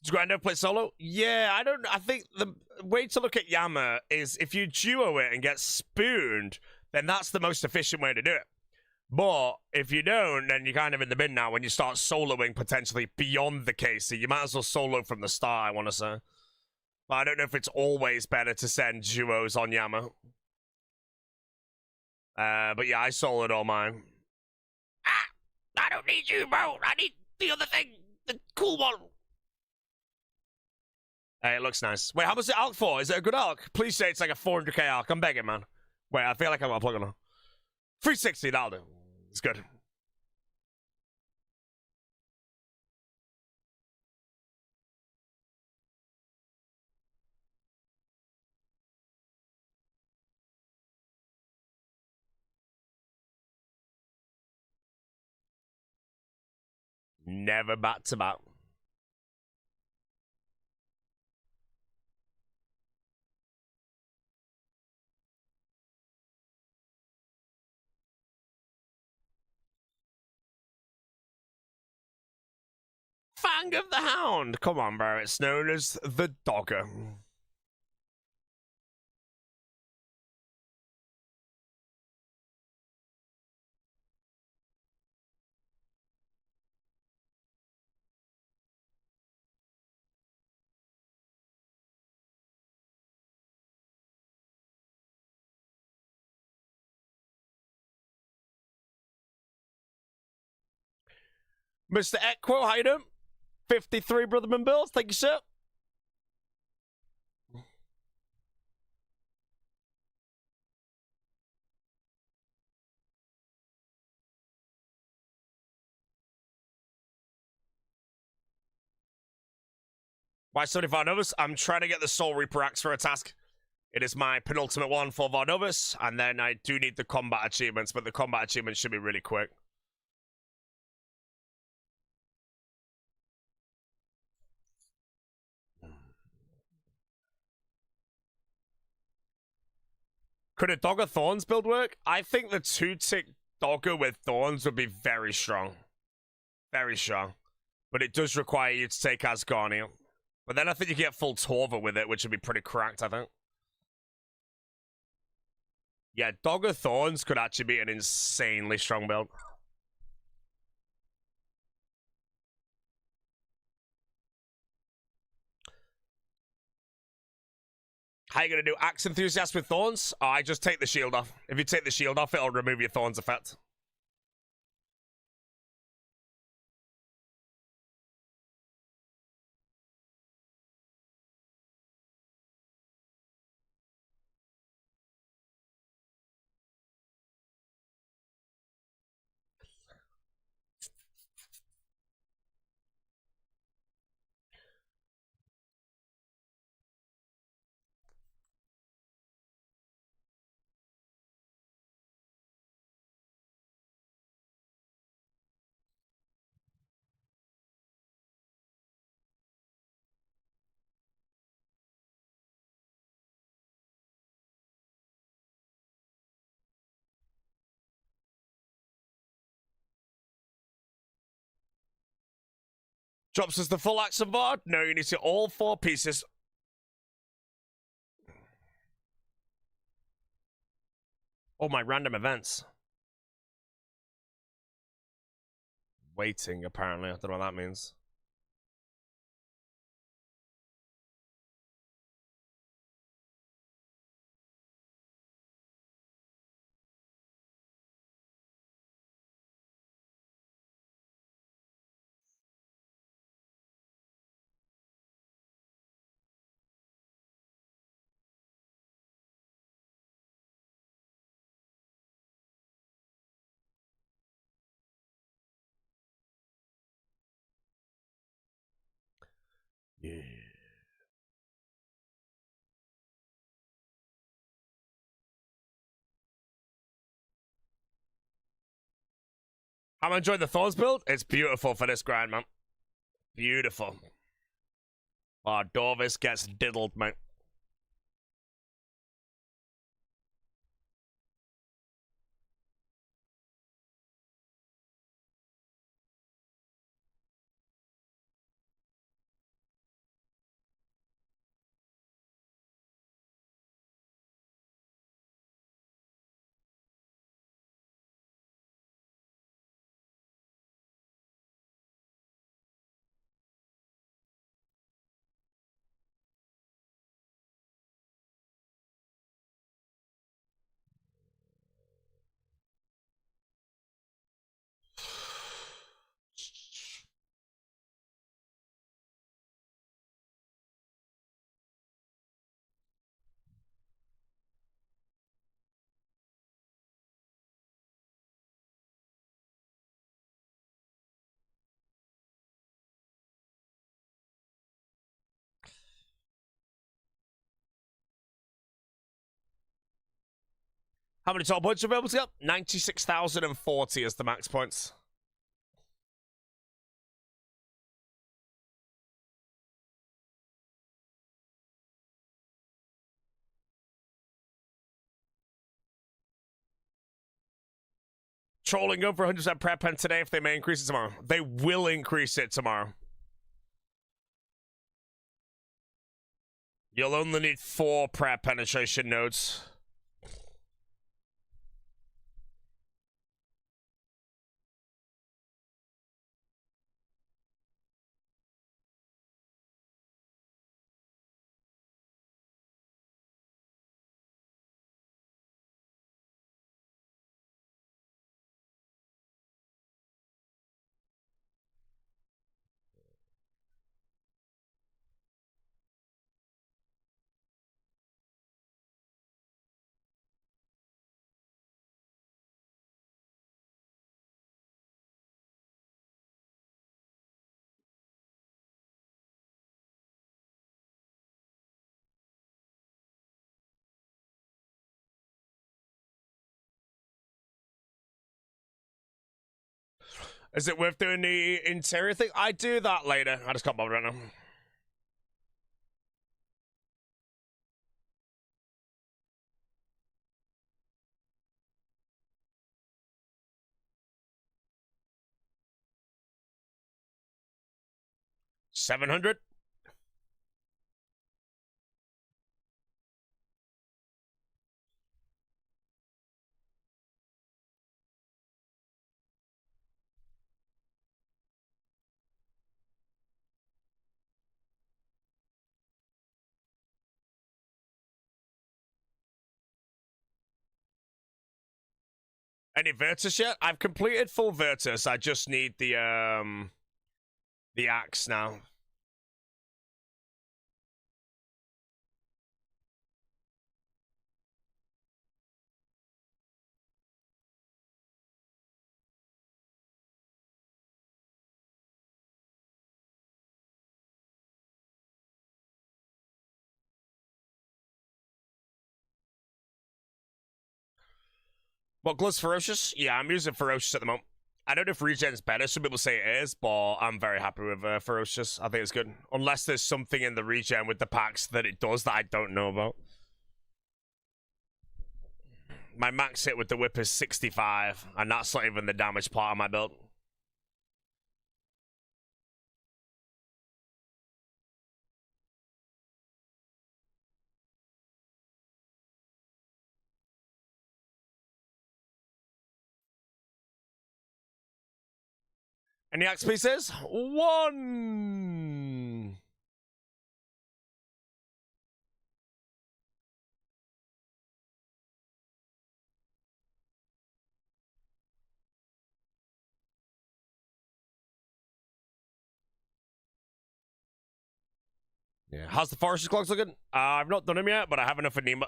Does Grando play solo? Yeah, I think the way to look at Yama is if you duo it and get spooned, then that's the most efficient way to do it. But if you don't, then you're kind of in the bin now when you start soloing potentially beyond the case. So you might as well solo from the start, I want to say. But I don't know if it's always better to send duos on Yama. But yeah, I soloed all mine. Ah! I don't need you, bro! I need the other thing! The cool one! Hey, it looks nice. Wait, how much is it arc for? Is it a good arc? Please say it's like a 400k arc. I'm begging, man. Wait, I feel like I'm gonna plug on. 360, that'll do. It's good. Never back to back. Fang of the Hound. Come on, bro. It's known as the Dogger. Mr. Equo, how you doing? 53 Brotherman Bills. Thank you, sir. Why 75 Novus? I'm trying to get the Soul Reaper Axe for a task. It is my penultimate one for Varnovus, and then I do need the combat achievements, but the combat achievements should be really quick. Could a Dogger Thorns build work? I think the 2-tick Dogger with Thorns would be very strong. Very strong. But it does require you to take Asgarnia. But then I think you get full Torva with it, which would be pretty cracked, I think. Yeah, Dogger Thorns could actually be an insanely strong build. How you gonna do Axe Enthusiast with Thorns? Oh, I just take the shield off. If you take the shield off, it'll remove your Thorns effect. Drops us the full action board? No, you need to all 4 pieces. Oh, my random events. Waiting, apparently. I don't know what that means. Yeah. I'm enjoying the Thorns build. It's beautiful for this grind, man. Beautiful. Oh, Dorvis gets diddled, mate. How many top points are available to get? 96,040 is the max points. Trolling over 100% prep pen today if they may increase it tomorrow. They will increase it tomorrow. You'll only need 4 prep penetration nodes. Is it worth doing the interior thing? I do that later. I just can't bother right now. 700. Any Virtus yet? I've completed full Virtus. I just need the axe now. What, Gloves Ferocious? Yeah, I'm using Ferocious at the moment. I don't know if regen's better. Some people say it is, but I'm very happy with Ferocious. I think it's good. Unless there's something in the regen with the packs that it does that I don't know about. My max hit with the whip is 65, and that's not even the damage part of my build. Any axe pieces? 1. Yeah. How's the Forester's Clogs looking? I've not done them yet, but I have enough anima.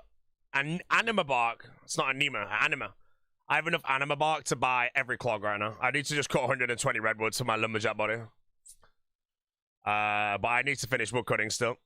Anima bark. It's not anima. Anima. I have enough anima bark to buy every clog right now. I need to just cut 120 redwoods for my lumberjack body. But I need to finish wood cutting still.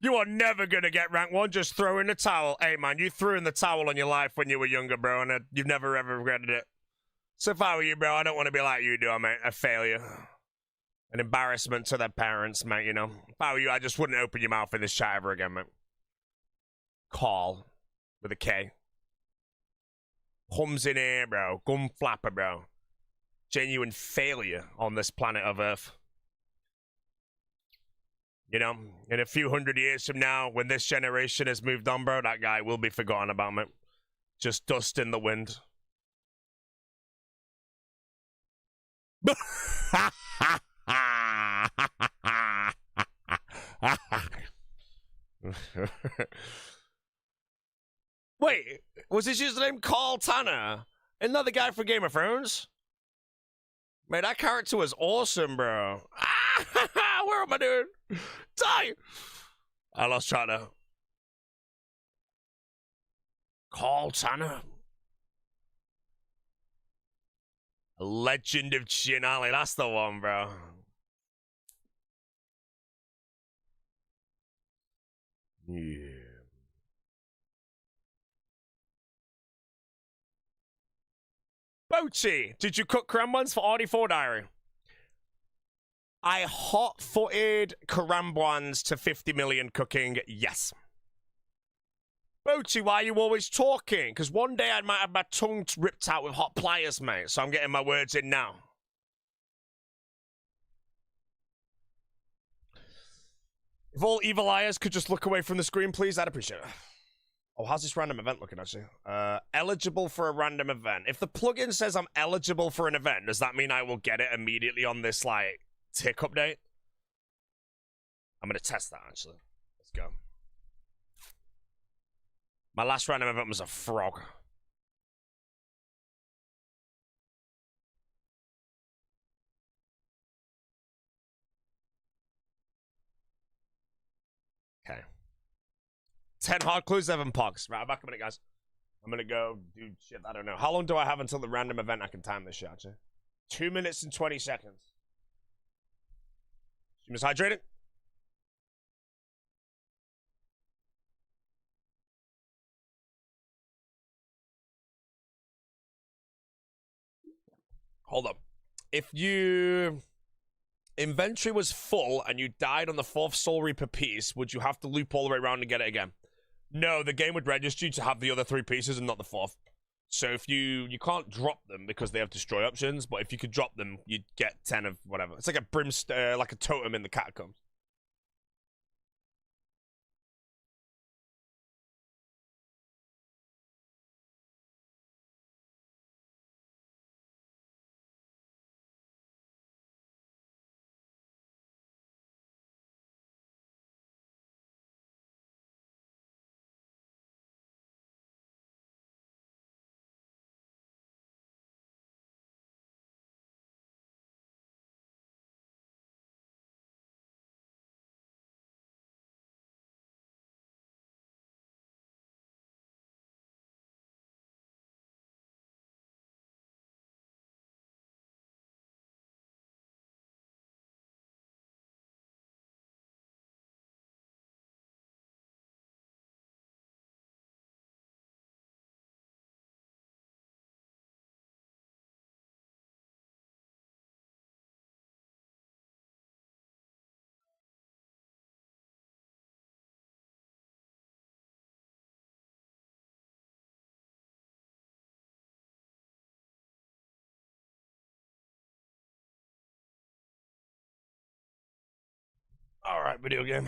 You are never gonna get rank 1. Just throw in the towel. Hey, man, you threw in the towel on your life when you were younger, bro, and you've never ever regretted it. So if I were you, bro, I don't want to be like you do, mate. A failure. An embarrassment to their parents, mate, you know. If I were you, I just wouldn't open your mouth in this chat ever again, mate. Call. With a K. Hums in here, bro. Gum flapper, bro. Genuine failure on this planet of Earth. You know, in a few hundred years from now, when this generation has moved on, bro, that guy will be forgotten about, mate. Just dust in the wind. Wait, was his username Carl Tanner? Another guy from Game of Thrones? Man, that character was awesome, bro. Where am I doing? Die! I lost track now. Carl Tanner. Legend of Chin Alley. That's the one, bro. Yeah. Bochi, did you cook cram ones for RD4 Diary? I hot-footed Karambwans to 50 million cooking, yes. Bochi, why are you always talking? Because one day I might have my tongue ripped out with hot pliers, mate. So I'm getting my words in now. If all evil eyes could just look away from the screen, please, I'd appreciate it. Oh, how's this random event looking, actually? Eligible for a random event. If the plugin says I'm eligible for an event, does that mean I will get it immediately on this, like, tick update? I'm going to test that, actually. Let's go. My last random event was a frog. Okay. 10 hard clues, 7 pogs. Right, I'm back a minute, guys. I'm going to go do shit. I don't know. How long do I have until the random event? I can time this shit, actually. 2 minutes and 20 seconds. You mishydrating? Hold up. If you inventory was full and you died on the 4th Soul Reaper piece, would you have to loop all the way around and get it again? No, the game would register you to have the other 3 pieces and not the 4th. So if you can't drop them because they have destroy options, but if you could drop them, you'd get 10 of whatever. It's like a like a totem in the catacombs. All right, video game.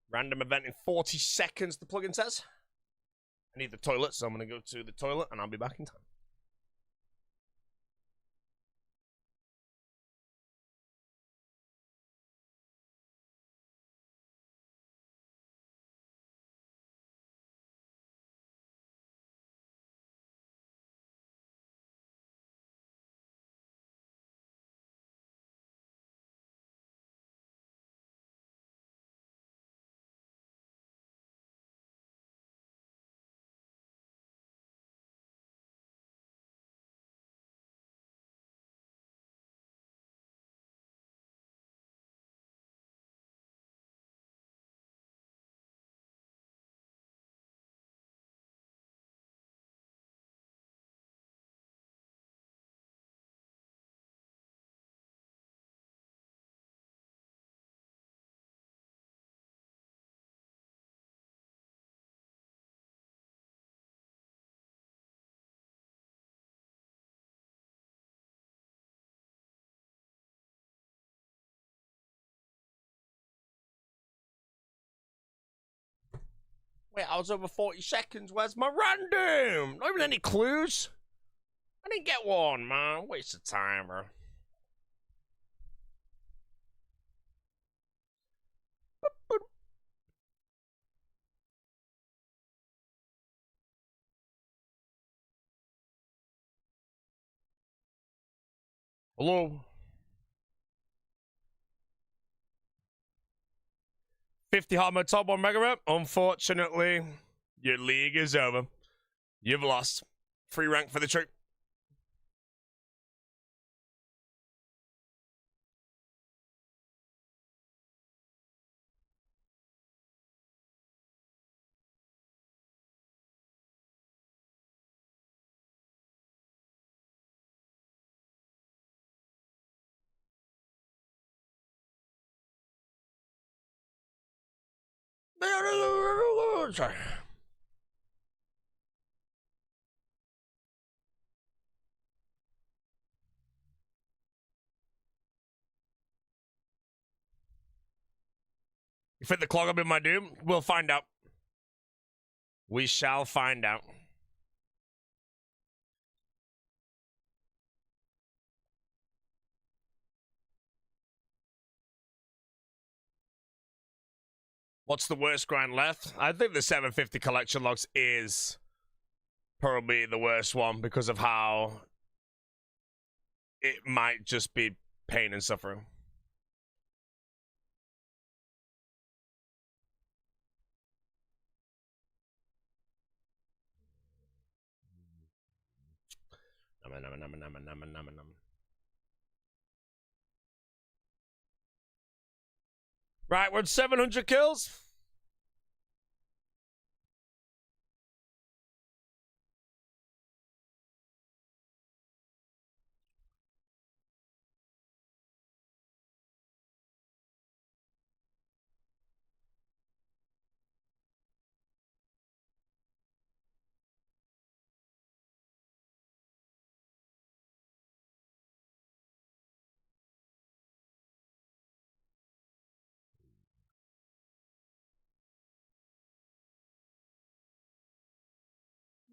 Random event in 40 seconds, the plugin says. I need the toilet, so I'm going to go to the toilet and I'll be back in time. Wait, I was over 40 seconds. Where's my random? Not even any clues. I didn't get one, man. Waste of time, bro. Hello? 50 hard mode top 1 mega rep. Unfortunately, your league is over. You've lost. Free rank for the troop. Sorry. You fit the clog up in my doom? We'll find out. We shall find out. What's the worst grind left? I think the 750 collection logs is probably the worst one because of how it might just be pain and suffering. Right, we're at 700 kills.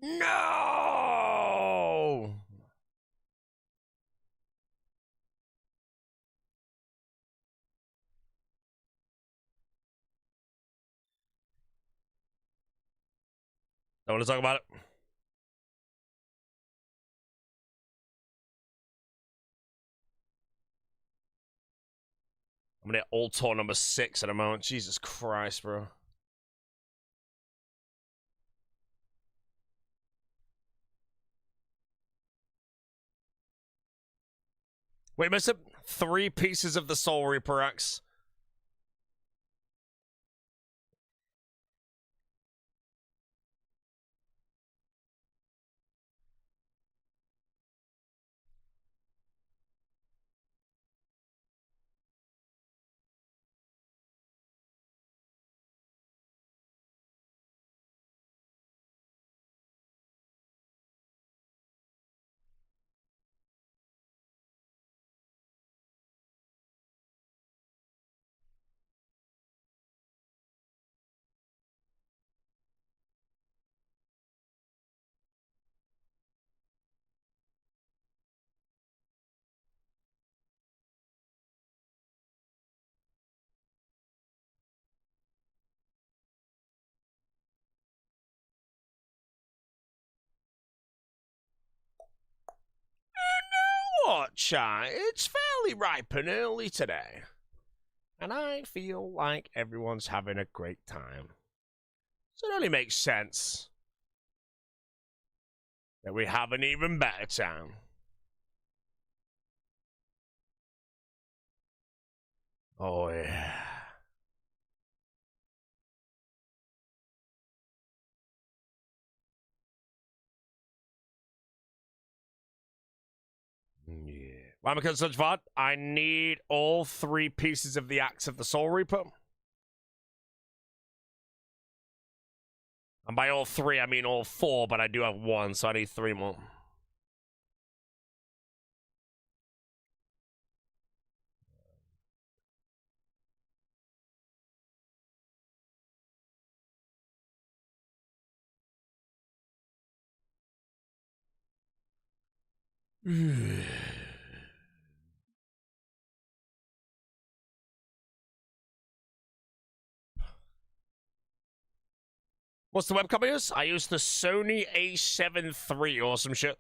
No! Don't want to talk about it. I'm gonna hit all tour number 6 in a moment. Jesus Christ, bro. Wait, missed it. 3 pieces of the Soul Reaper Axe. What, chat? It's fairly ripe and early today. And I feel like everyone's having a great time. So it only makes sense that we have an even better time. Oh, yeah. Yeah. Why am I such fun? I need all 3 pieces of the Axe of the Soul Reaper. And by all 3, I mean all 4, but I do have 1, so I need 3 more. What's the webcam I use? I use the Sony A7 III or some shit.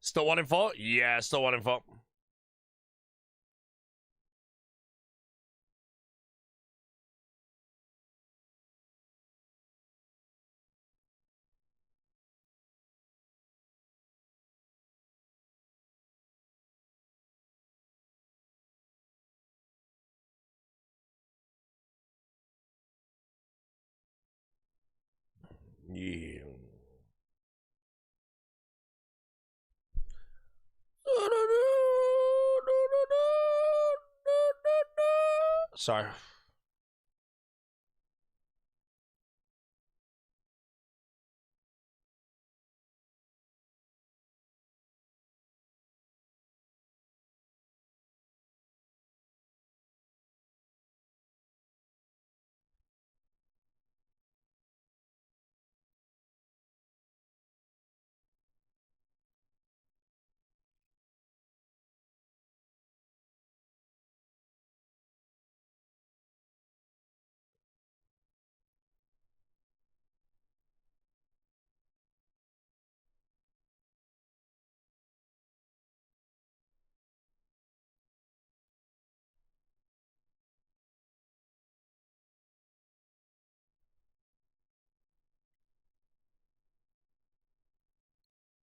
Still 1 in 4? Yeah, still 1 in 4. Yeah. Sorry.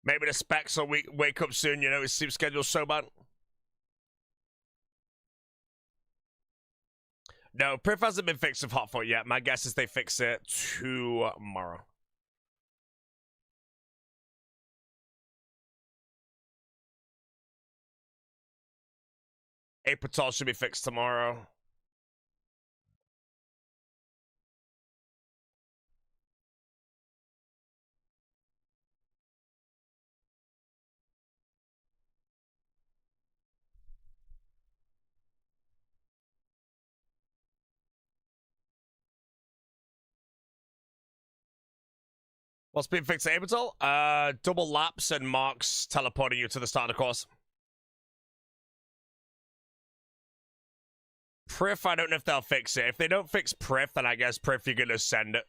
Maybe the specs will wake up soon, you know, his sleep schedule's so bad. No, Priv hasn't been fixed with Hotfoot yet. My guess is they fix it tomorrow. Apatol should be fixed tomorrow. What's been fixed at Apatol? Double laps and marks teleporting you to the start of the course. Priff, I don't know if they'll fix it. If they don't fix Priff, then I guess Priff, you're going to send it.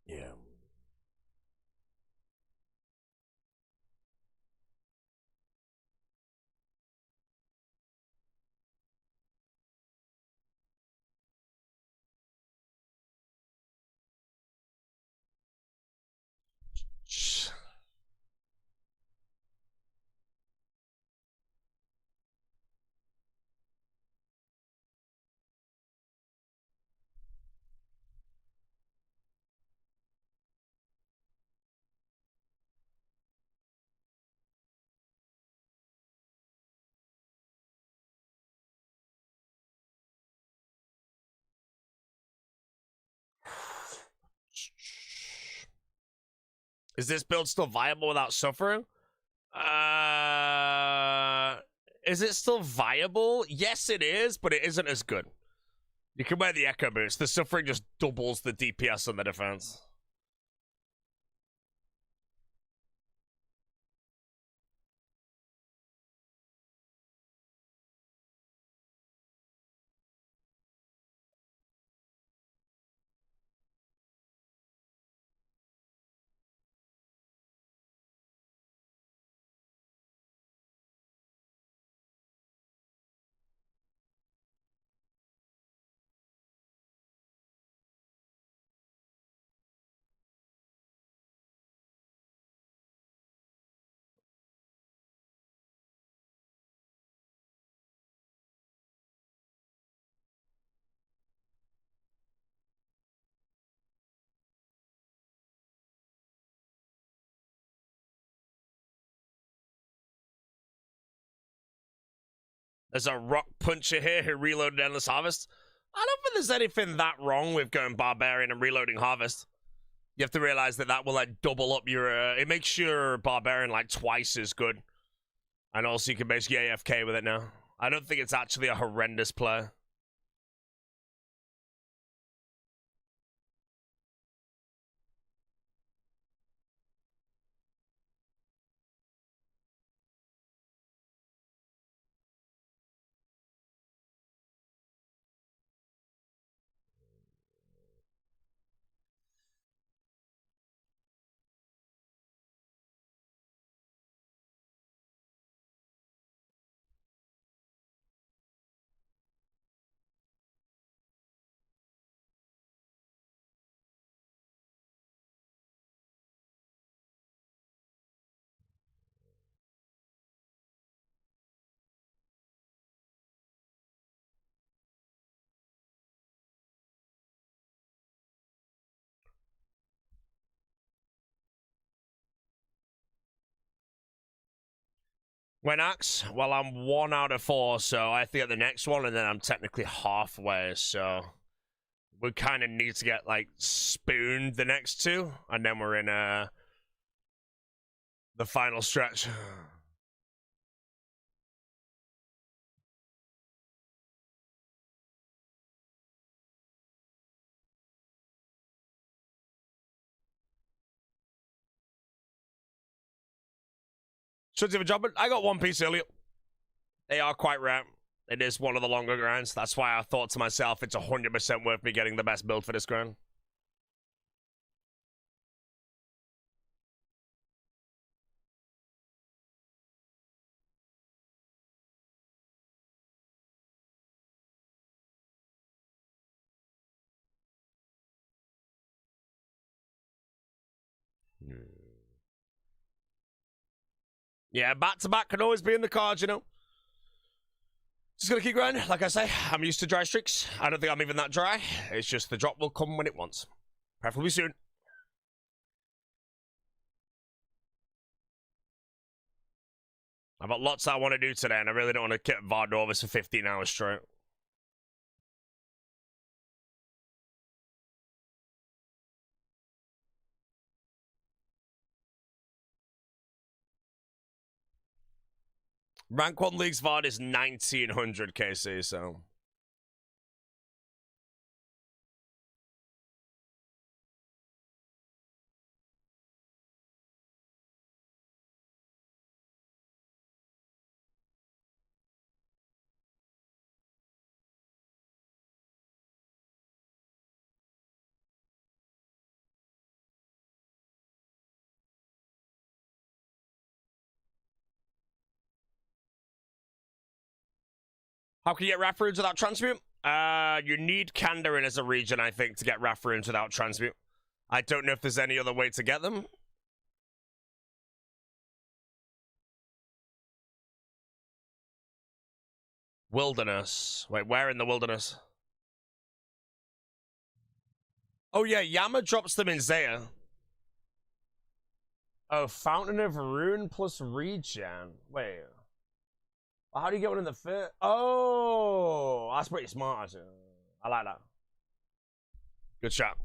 Yeah. Is this build still viable without suffering? Is it still viable? Yes, it is, but it isn't as good. You can wear the Echo Boost. The suffering just doubles the DPS on the defense. There's a rock puncher here who reloaded Endless Harvest. I don't think there's anything that wrong with going Barbarian and reloading Harvest. You have to realize that will like double up your... it makes your Barbarian like twice as good. And also you can basically AFK with it now. I don't think it's actually a horrendous play. When Axe, well, I'm 1 out of 4, so I have to get the next one, and then I'm technically halfway, so we kind of need to get, like, spooned the next 2, and then we're in the final stretch. Should have a job, but I got one piece earlier. They are quite rare. It is one of the longer grinds. That's why I thought to myself, it's 100% worth me getting the best build for this grind. Yeah, back to back can always be in the cards, you know. Just gonna keep grinding. Like I say, I'm used to dry streaks. I don't think I'm even that dry. It's just the drop will come when it wants. Preferably soon. I've got lots I want to do today, and I really don't want to keep VOD over for 15 hours straight. Rank 1 League's VOD is 1900 KC, so... How can you get Wrath Runes without Transmute? You need Kandarin as a region, I think, to get Wrath Runes without Transmute. I don't know if there's any other way to get them. Wilderness. Wait, where in the wilderness? Oh yeah, Yama drops them in Zaya. Oh, Fountain of Rune plus regen. Wait. How do you get one in the fit? Oh, that's pretty smart, actually. I like that. Good shot.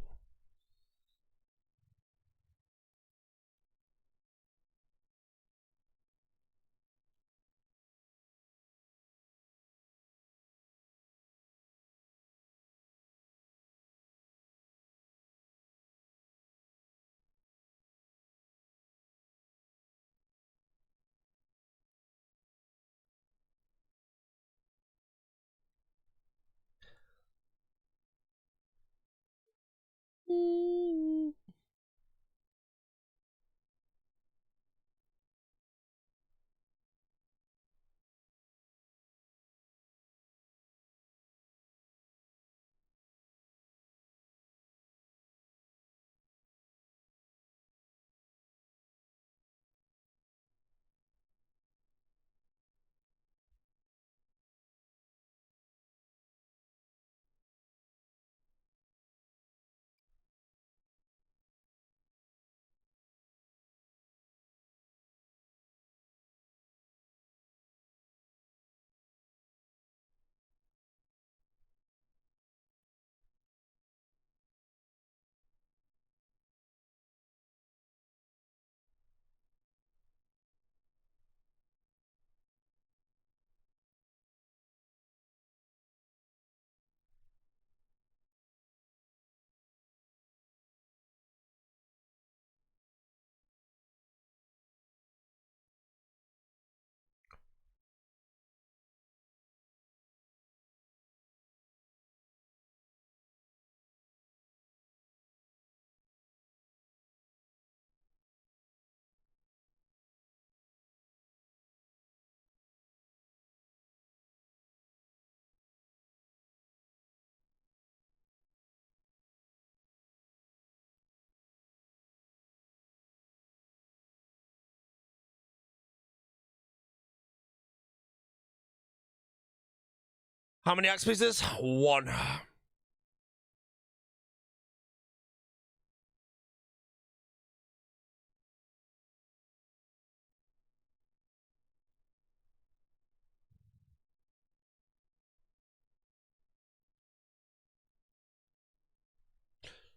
How many axe pieces? One.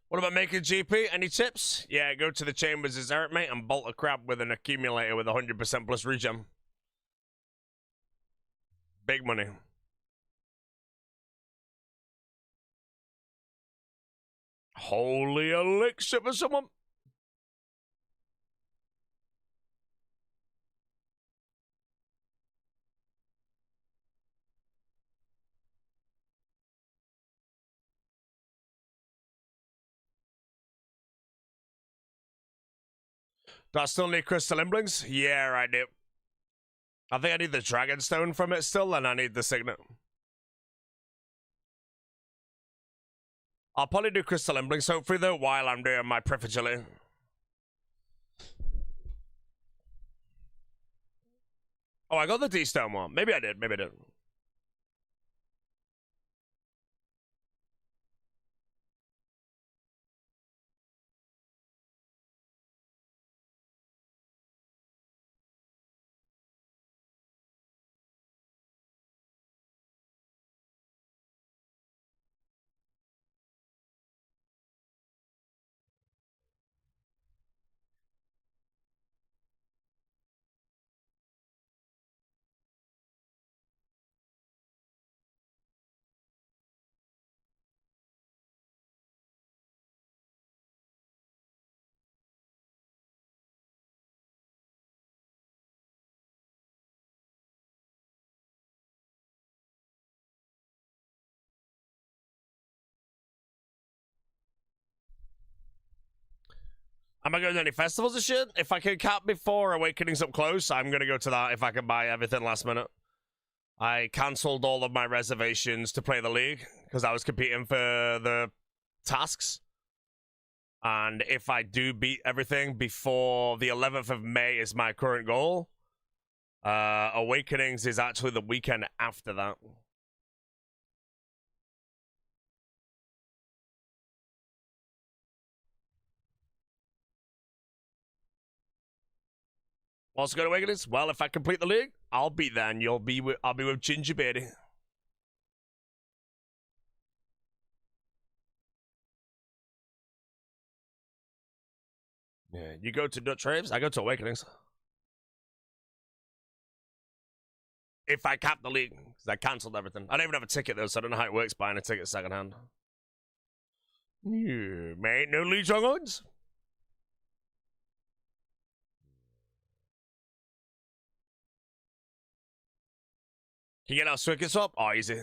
What about making GP? Any tips? Yeah, go to the chambers as Eric, mate, and bolt a crab with an accumulator with 100% plus regen. Big money. Holy elixir for someone. Do I still need crystal imblings? Yeah, I do. I think I need the dragon stone from it still, and I need the signet. I'll probably do crystal imblings hopefully though while I'm doing my prefagility. Oh, I got the D-Stone one. Maybe I did. Maybe I didn't. Am I going to any festivals and shit? If I can cap before Awakening's up close, I'm going to go to that if I can buy everything last minute. I cancelled all of my reservations to play the league because I was competing for the tasks. And if I do beat everything before the 11th of May is my current goal, Awakenings is actually the weekend after that. What's going to Awakenings? Well, if I complete the league, I'll be there, and I'll be with Ginger Beardy. Yeah, you go to Dutch Raves, I go to Awakenings. If I cap the league, because I cancelled everything. I don't even have a ticket though, so I don't know how it works buying a ticket secondhand. Yeah, mate, no league strongholds. Can you get our circuits up? Oh, easy.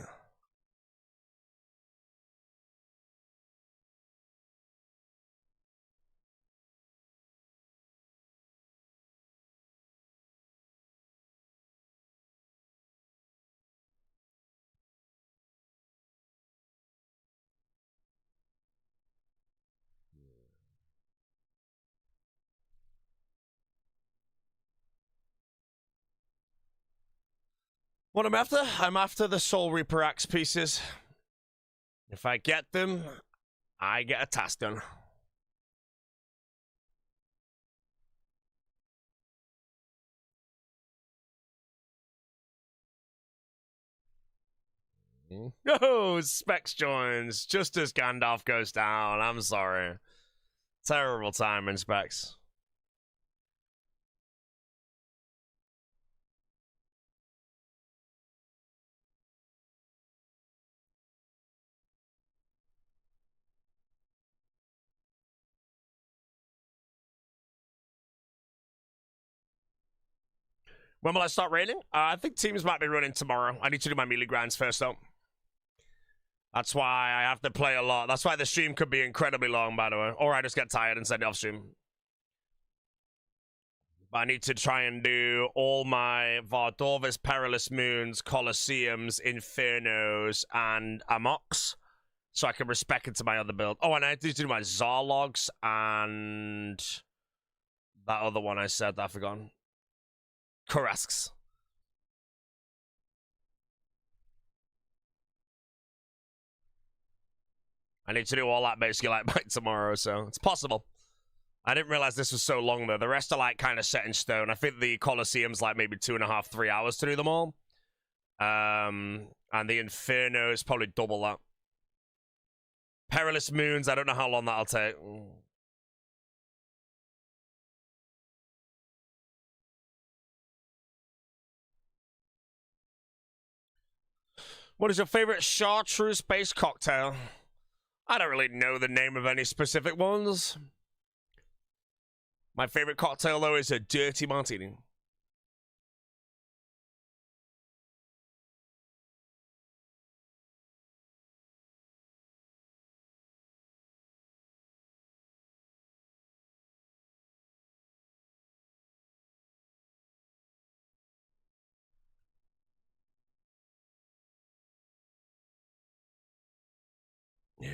What I'm after? I'm after the Soul Reaper Axe pieces. If I get them, I get a task done. Oh, Specs joins just as Gandalf goes down. I'm sorry. Terrible timing, Specs. When will I start raining? I think teams might be running tomorrow. I need to do my melee grinds first, though. That's why I have to play a lot. That's why the stream could be incredibly long, by the way. Or I just get tired and send it off stream. But I need to try and do all my Vardorvis Perilous Moons, Colosseums, Infernos, and Amox. So I can respec into my other build. Oh, and I need to do my Zarlogs and that other one I said that I've forgotten. Korasks. I need to do all that basically like by tomorrow, so it's possible. I didn't realize this was so long though. The rest are like kind of set in stone. I think the Colosseum's like maybe 2.5, 3 hours to do them all. And the Inferno is probably double that. Perilous Moons, I don't know how long that'll take. What is your favorite chartreuse-based cocktail? I don't really know the name of any specific ones. My favorite cocktail, though, is a dirty martini. Yeah.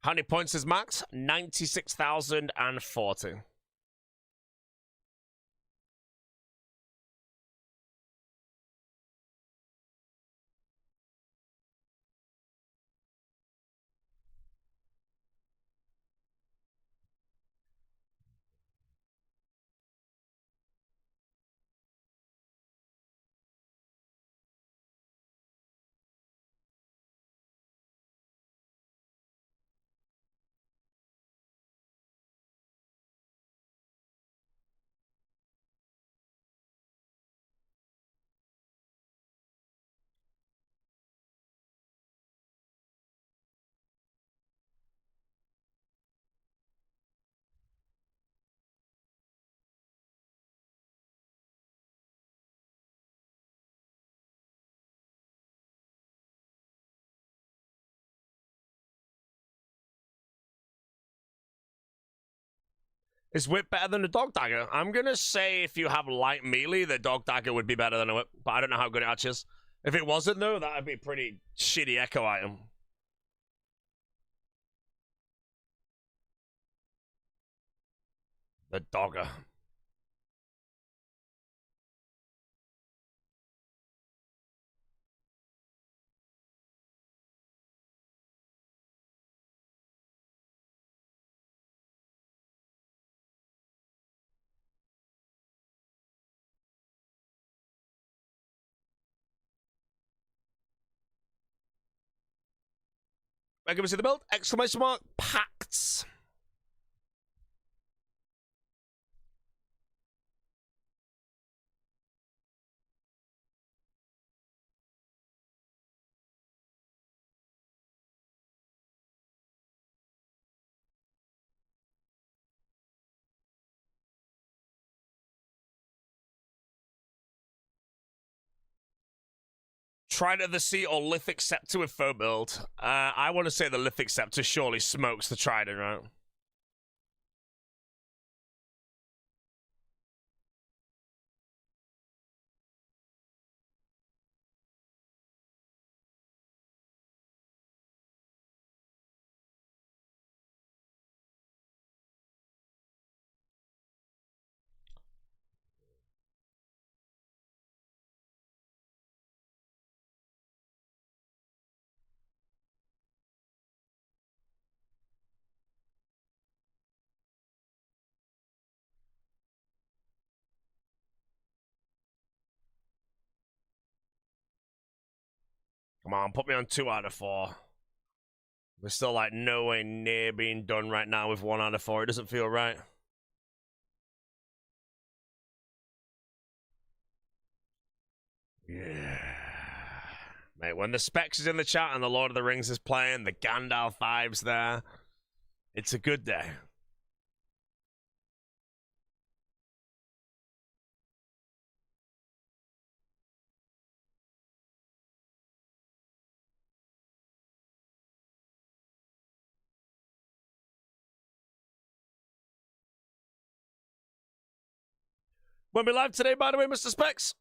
How many points is max? 96,040. Is whip better than the dog dagger? I'm gonna say if you have light melee, the dog dagger would be better than a whip, but I don't know how good it actually is. If it wasn't though, that would be a pretty shitty echo item. The dogger. Welcome to the build! Exclamation mark! Pacts! Trident of the Sea or Lithic Scepter with foe build. I want to say the Lithic Scepter surely smokes the Trident, right? Come on, put me on 2 out of 4. We're still like nowhere near being done right now with 1 out of 4. It doesn't feel right. Yeah. Mate, when the Specs is in the chat and the Lord of the Rings is playing, the Gandalf vibes there, it's a good day. When we live today, by the way, Mr. Specs?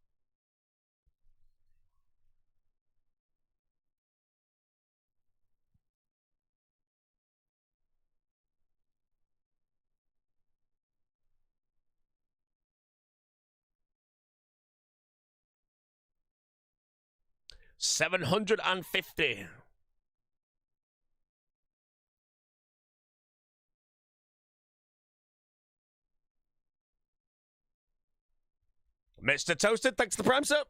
$750. Mr. Toasted, thanks for the prime sir.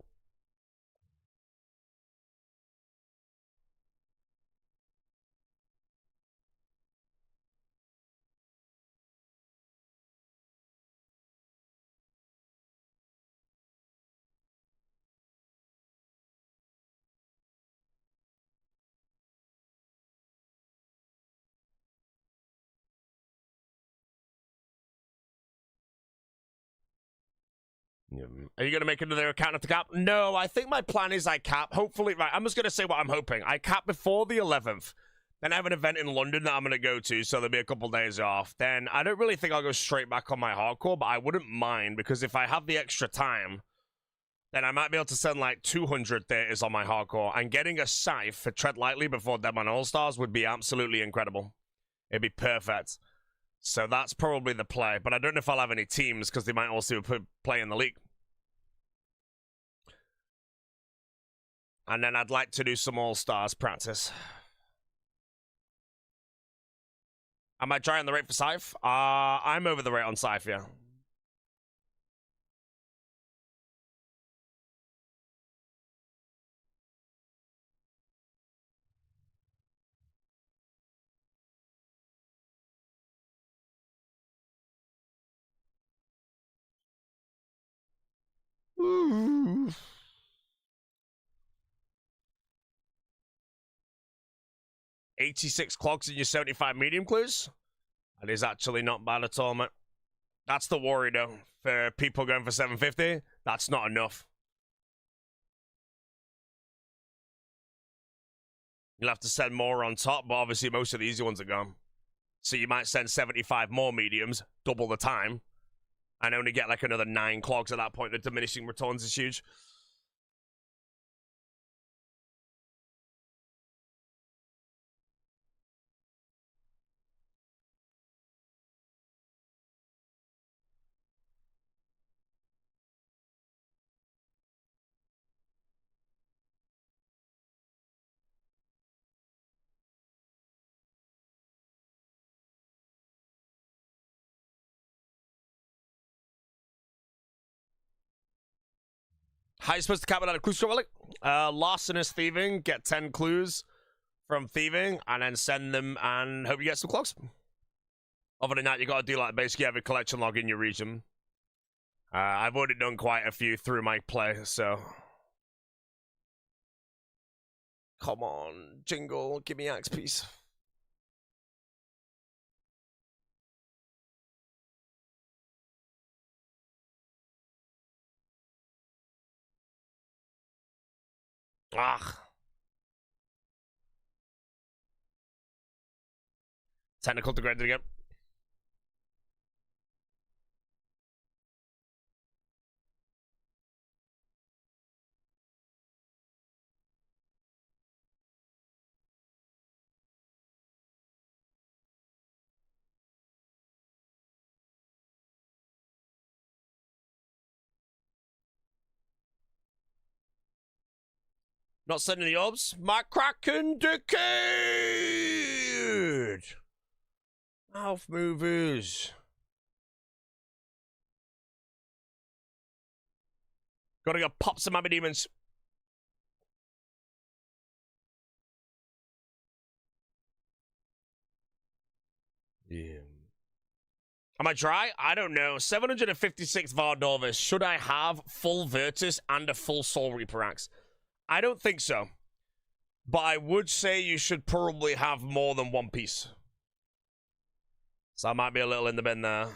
Are you going to make another account at the cap? No, I think my plan is I cap. Hopefully, right, I'm just going to say what I'm hoping. I cap before the 11th. Then I have an event in London that I'm going to go to, so there'll be a couple days off. Then I don't really think I'll go straight back on my hardcore, but I wouldn't mind, because if I have the extra time, then I might be able to send like 200 theaters on my hardcore. And getting a scythe for Tread Lightly before Deadman All-Stars would be absolutely incredible. It'd be perfect. So that's probably the play. But I don't know if I'll have any teams because they might also play in the league. And then I'd like to do some All-Stars practice. Am I trying the rate for Scythe? I'm over the rate on Scythe, yeah. Ooh. 86 clogs in your 75 medium clues? That is actually not bad at all, mate. That's the worry, though. For people going for 750, that's not enough. You'll have to send more on top, but obviously most of the easy ones are gone. So you might send 75 more mediums, double the time, and only get like another 9 clogs at that point. The diminishing returns is huge. How are you supposed to cap it out of clues, relic? Larcenous thieving, get 10 clues from thieving, and then send them and hope you get some clogs. Other than that, you gotta do like basically every collection log in your region. I've already done quite a few through my play, so. Come on, Jingle, give me axe piece. Ah. Technical degraded again. Not sending the orbs. My Kraken decayed! My Kraken decayed! Mouth movers. Gotta go pop some Abby Demons. Yeah. Am I dry? I don't know. 756 Vardorvis. Should I have full Virtus and a full Soul Reaper axe? I don't think so. But I would say you should probably have more than one piece. So I might be a little in the bin there.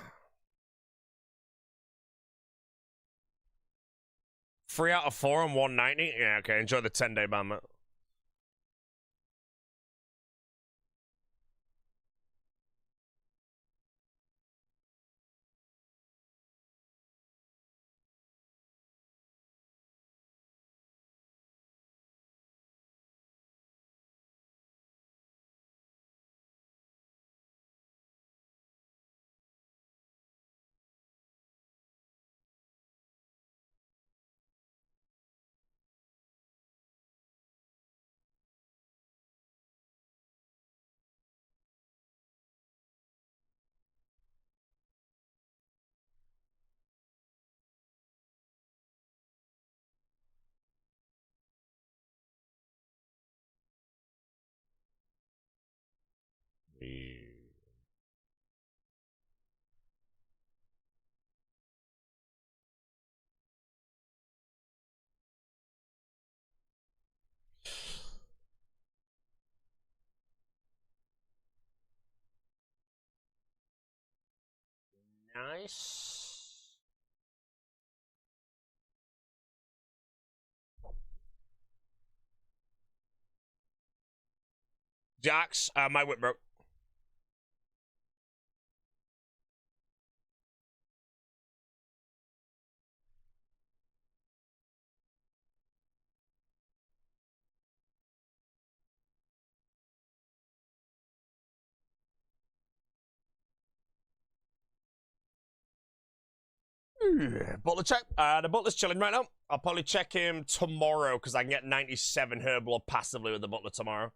3 out of 4 and 190? Yeah, okay. Enjoy the 10-day ban, mate. Nice. Jax, my whip broke. Butler check. The Butler's chilling right now. I'll probably check him tomorrow because I can get 97 herbal passively with the Butler tomorrow.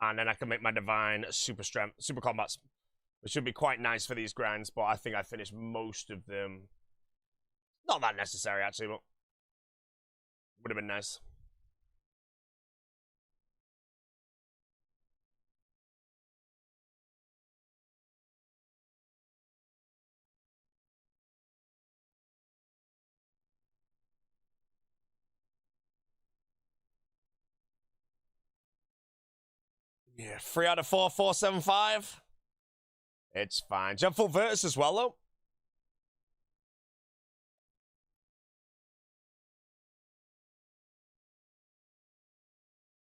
And then I can make my divine super strength, super combats. Which should be quite nice for these grinds, but I think I finished most of them. Not that necessary, actually, but would have been nice. Yeah, 3 out of 4, 475. It's fine. Do you have full Virtus as well, though?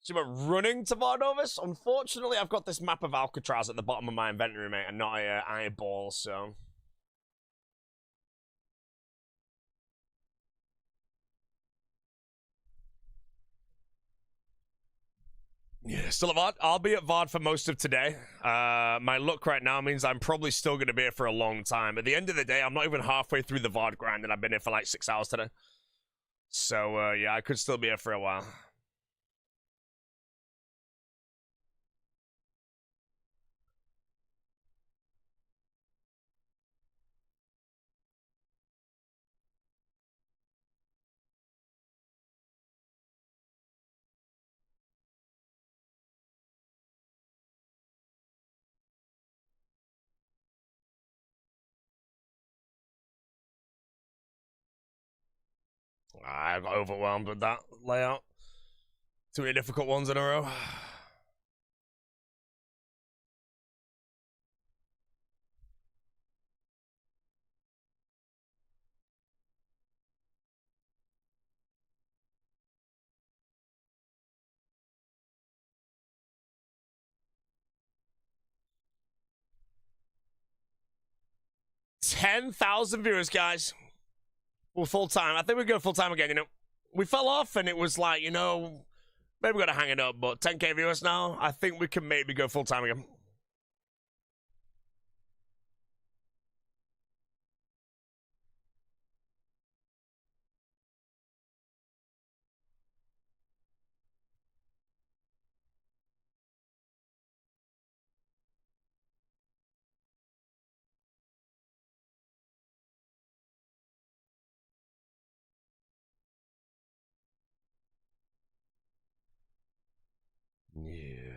So we're running to Vardovis. Unfortunately, I've got this map of Alcatraz at the bottom of my inventory, mate, and not a eyeball, so... Yeah, still at VOD. I'll be at VOD for most of today. My luck right now means I'm probably still going to be here for a long time. At the end of the day, I'm not even halfway through the VOD grind, and I've been here for like 6 hours today. So, yeah, I could still be here for a while. I got overwhelmed with that layout. Too many difficult ones in a row. $10,000 viewers, guys. We're full time. I think we go full time again, you know. We fell off and it was like, you know, maybe we gotta hang it up, but 10K viewers now, I think we can maybe go full time again. Yeah.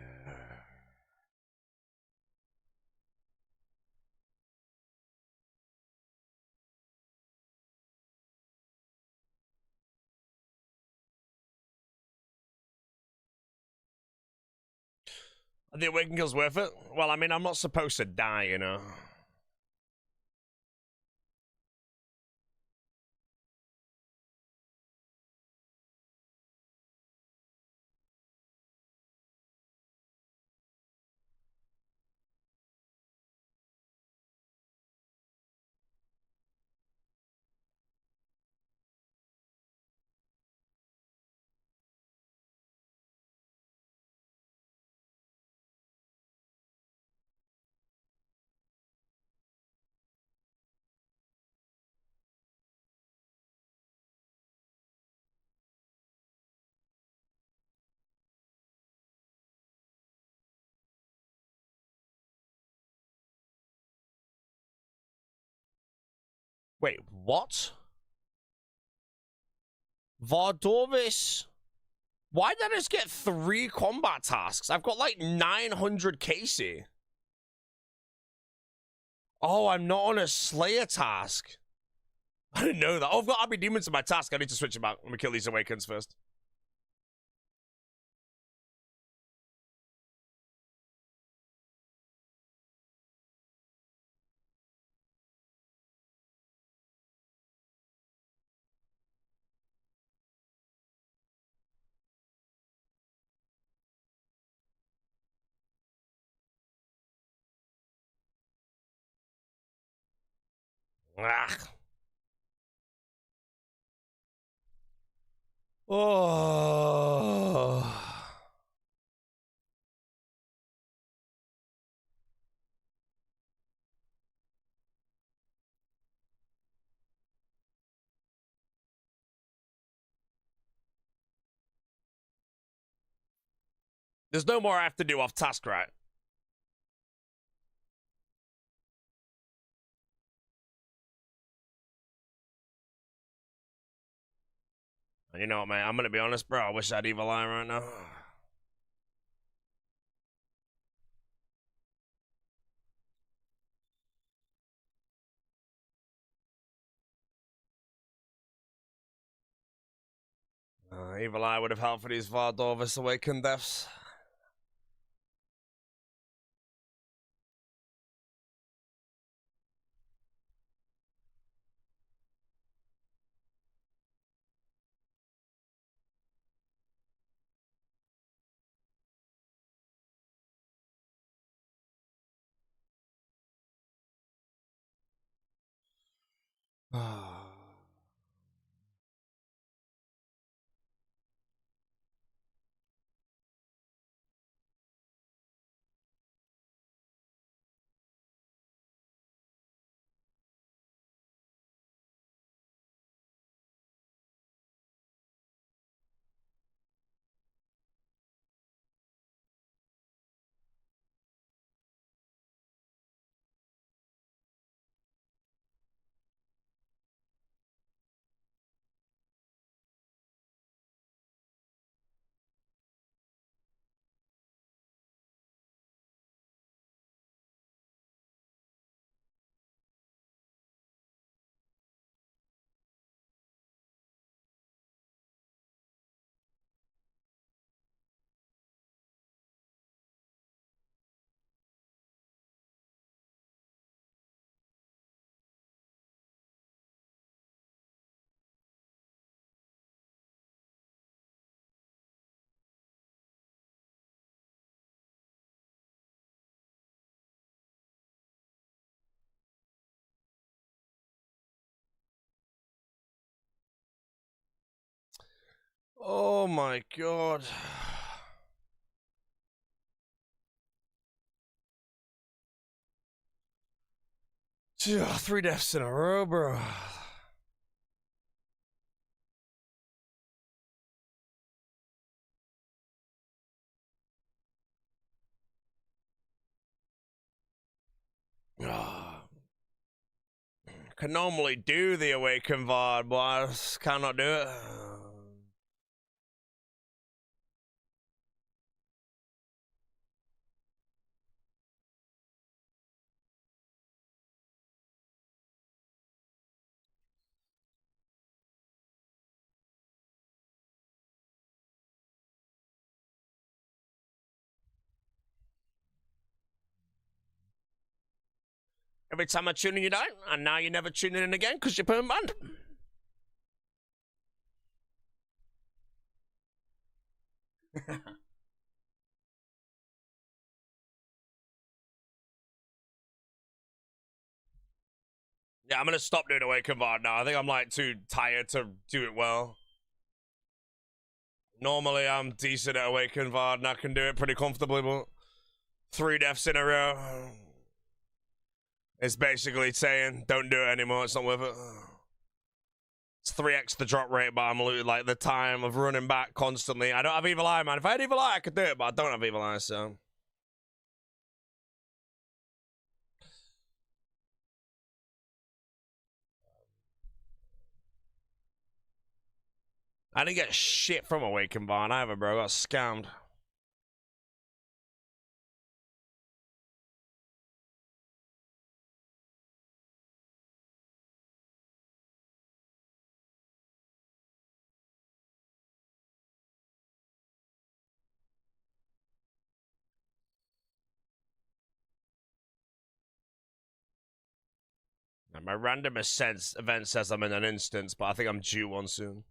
Are the awakening kills worth it? Well, I mean, I'm not supposed to die, you know. Wait, what? Vardovis? Why did I just get 3 combat tasks? I've got like 900 KC. Oh, I'm not on a Slayer task. I didn't know that. Oh, I've got Abbey Demons in my task. I need to switch them out. Let me kill these Awakens first. Ah. Oh. There's no more I have to do off task, right? And you know what, man? I'm gonna be honest, bro. I wish I had Evil Eye right now. Evil Eye would have helped for these Vardorvis Awakened deaths. Oh my god. 3 deaths in a row, bro. Can normally do the Awakened Vard, but I just cannot do it. Every time I tune in, you don't, and now you're never tuning in again because you're permanent. Yeah, I'm gonna stop doing Awakened Vard now. I think I'm like too tired to do it well. Normally, I'm decent at Awakened Vard and I can do it pretty comfortably, but 3 deaths in a row. It's basically saying, don't do it anymore, it's not worth it. It's 3x the drop rate, but I'm losing like the time of running back constantly. I don't have Evil Eye, man. If I had Evil Eye, I could do it, but I don't have Evil Eye, so. I didn't get shit from Awakened Vard either, bro. I got scammed. And my random event says I'm in an instance, but I think I'm due one soon.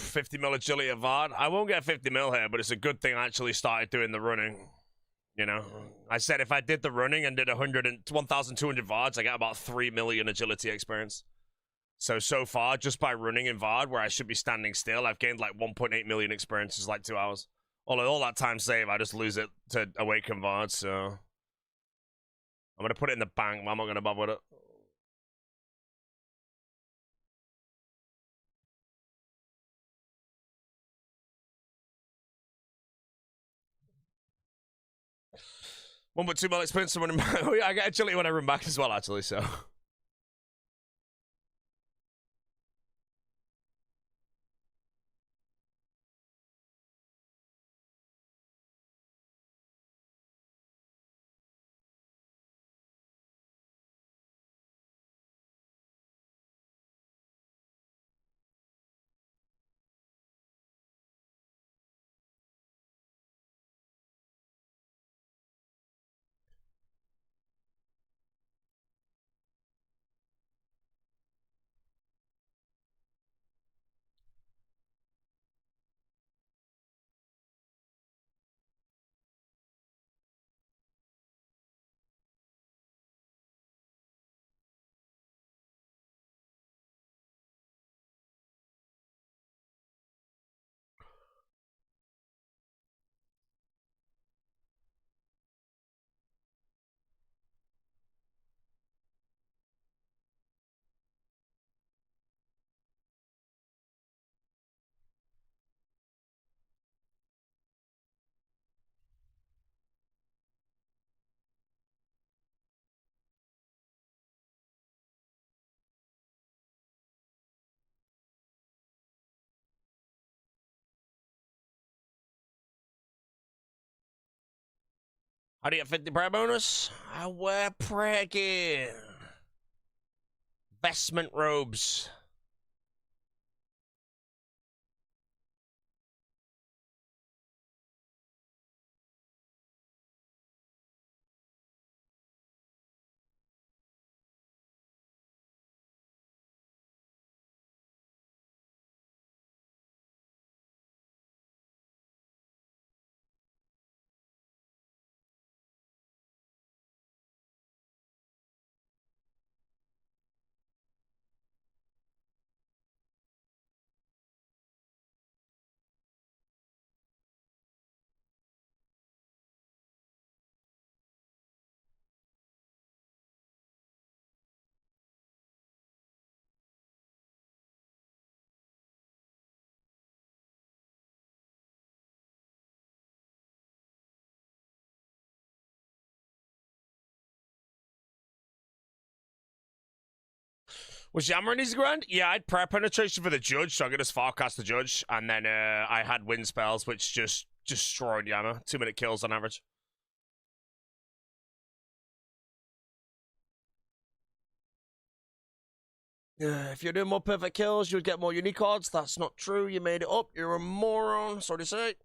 50 mil agility at Vard. I won't get 50 mil here, but it's a good thing I actually started doing the running. You know, I said if I did the running and did 1,200 Vards, I get about 3 million agility experience. So far, just by running in Vard, where I should be standing still, I've gained like 1.8 million experience in like 2 hours. Although all that time save, I just lose it to awaken Vard, so I'm gonna put it in the bank, but I'm not gonna bother with it. One but 2 mil experience to running back. Oh yeah, I get agility when I run back as well, actually, so. How do you get 50 prayer bonus? I wear prayer gear. Vestment robes. Was Yammer in his grind? Yeah, I had prayer penetration for the judge, so I could just forecast the judge, and then I had wind spells, which just destroyed Yammer. 2-minute kills on average. If you're doing more perfect kills, you'd get more unique odds. That's not true. You made it up. You're a moron. Sorry to say.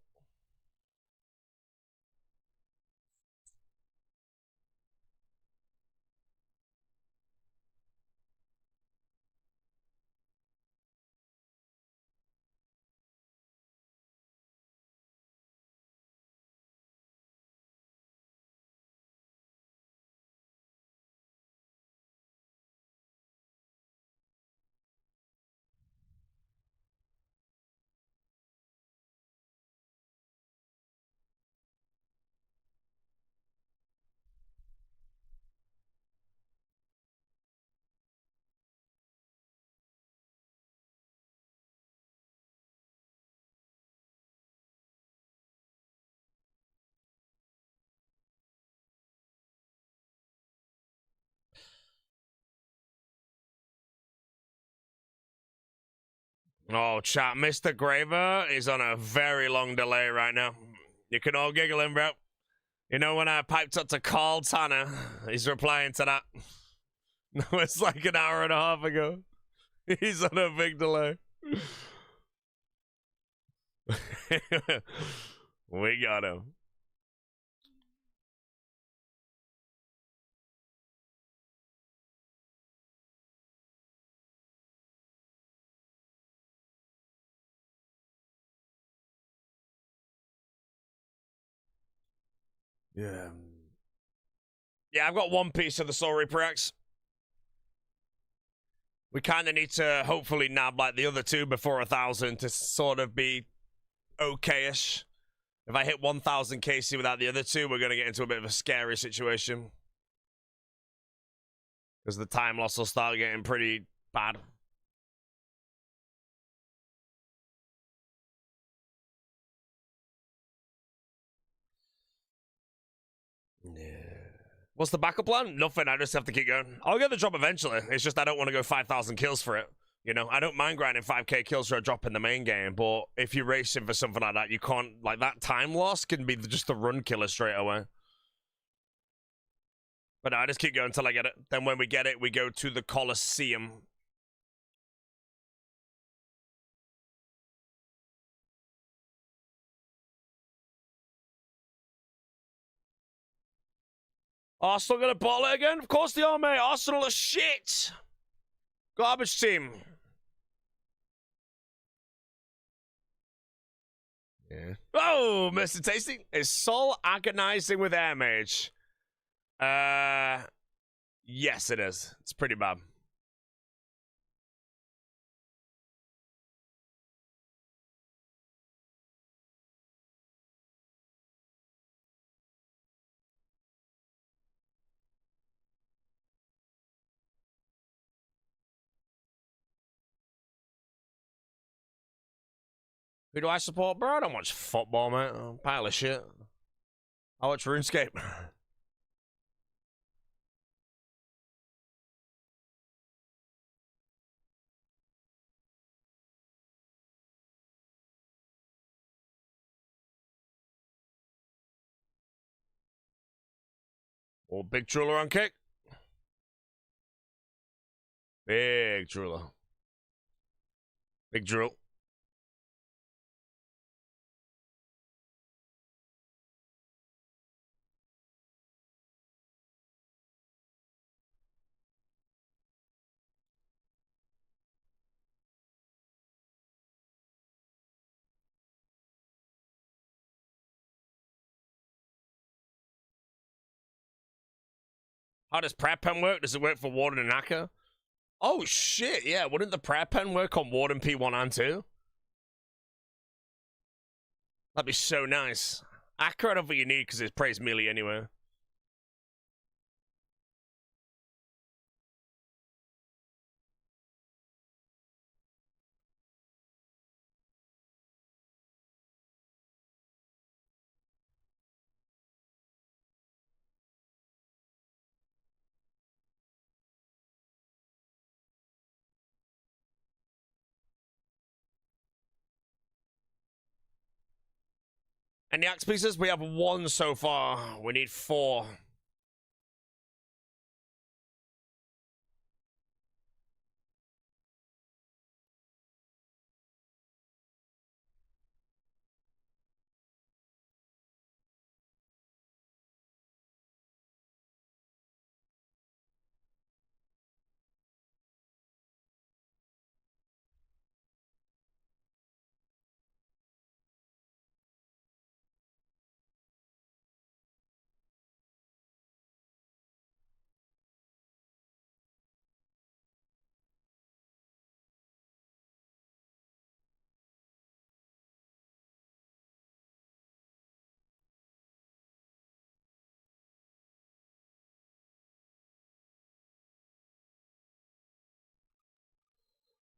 Oh, chat, Mr. Graver is on a very long delay right now. You can all giggle him, bro. You know when I piped up to Carl Tanner, he's replying to that. No, it's like an hour and a half ago. He's on a big delay. We got him. Yeah. Yeah, I've got one piece of the Soul Reaper Axe. We kind of need to hopefully nab like the other two before 1,000 to sort of be okay-ish. If I hit 1,000 KC without the other two, we're going to get into a bit of a scary situation. Because the time loss will start getting pretty bad. Yeah. What's the backup plan? Nothing, I just have to keep going. I'll get the drop eventually. It's just I don't want to go 5,000 kills for it. You know, I don't mind grinding 5k kills for a drop in the main game, but if you're racing for something like that, you can't, like, that time loss can be just the run killer straight away. But no, I just keep going until I get it. Then when we get it, we go to the Coliseum. Arsenal gonna bottle it again? Of course they are, mate. Arsenal are shit. Garbage team. Yeah. Oh, Mr. Tasty. Is Soul agonizing with Air Mage? Yes, it is. It's pretty bad. Who do I support, bro? I don't watch football, mate. I'm a pile of shit. I watch RuneScape. Oh, big drooler on kick. Big drooler. Big drool. How does prep pen work? Does it work for Warden and Akka? Oh shit, yeah. Wouldn't the prep pen work on Warden P1 and 2? That'd be so nice. Akka I don't think you need because it prays melee anyway. And the axe pieces, we have 1 so far. We need 4.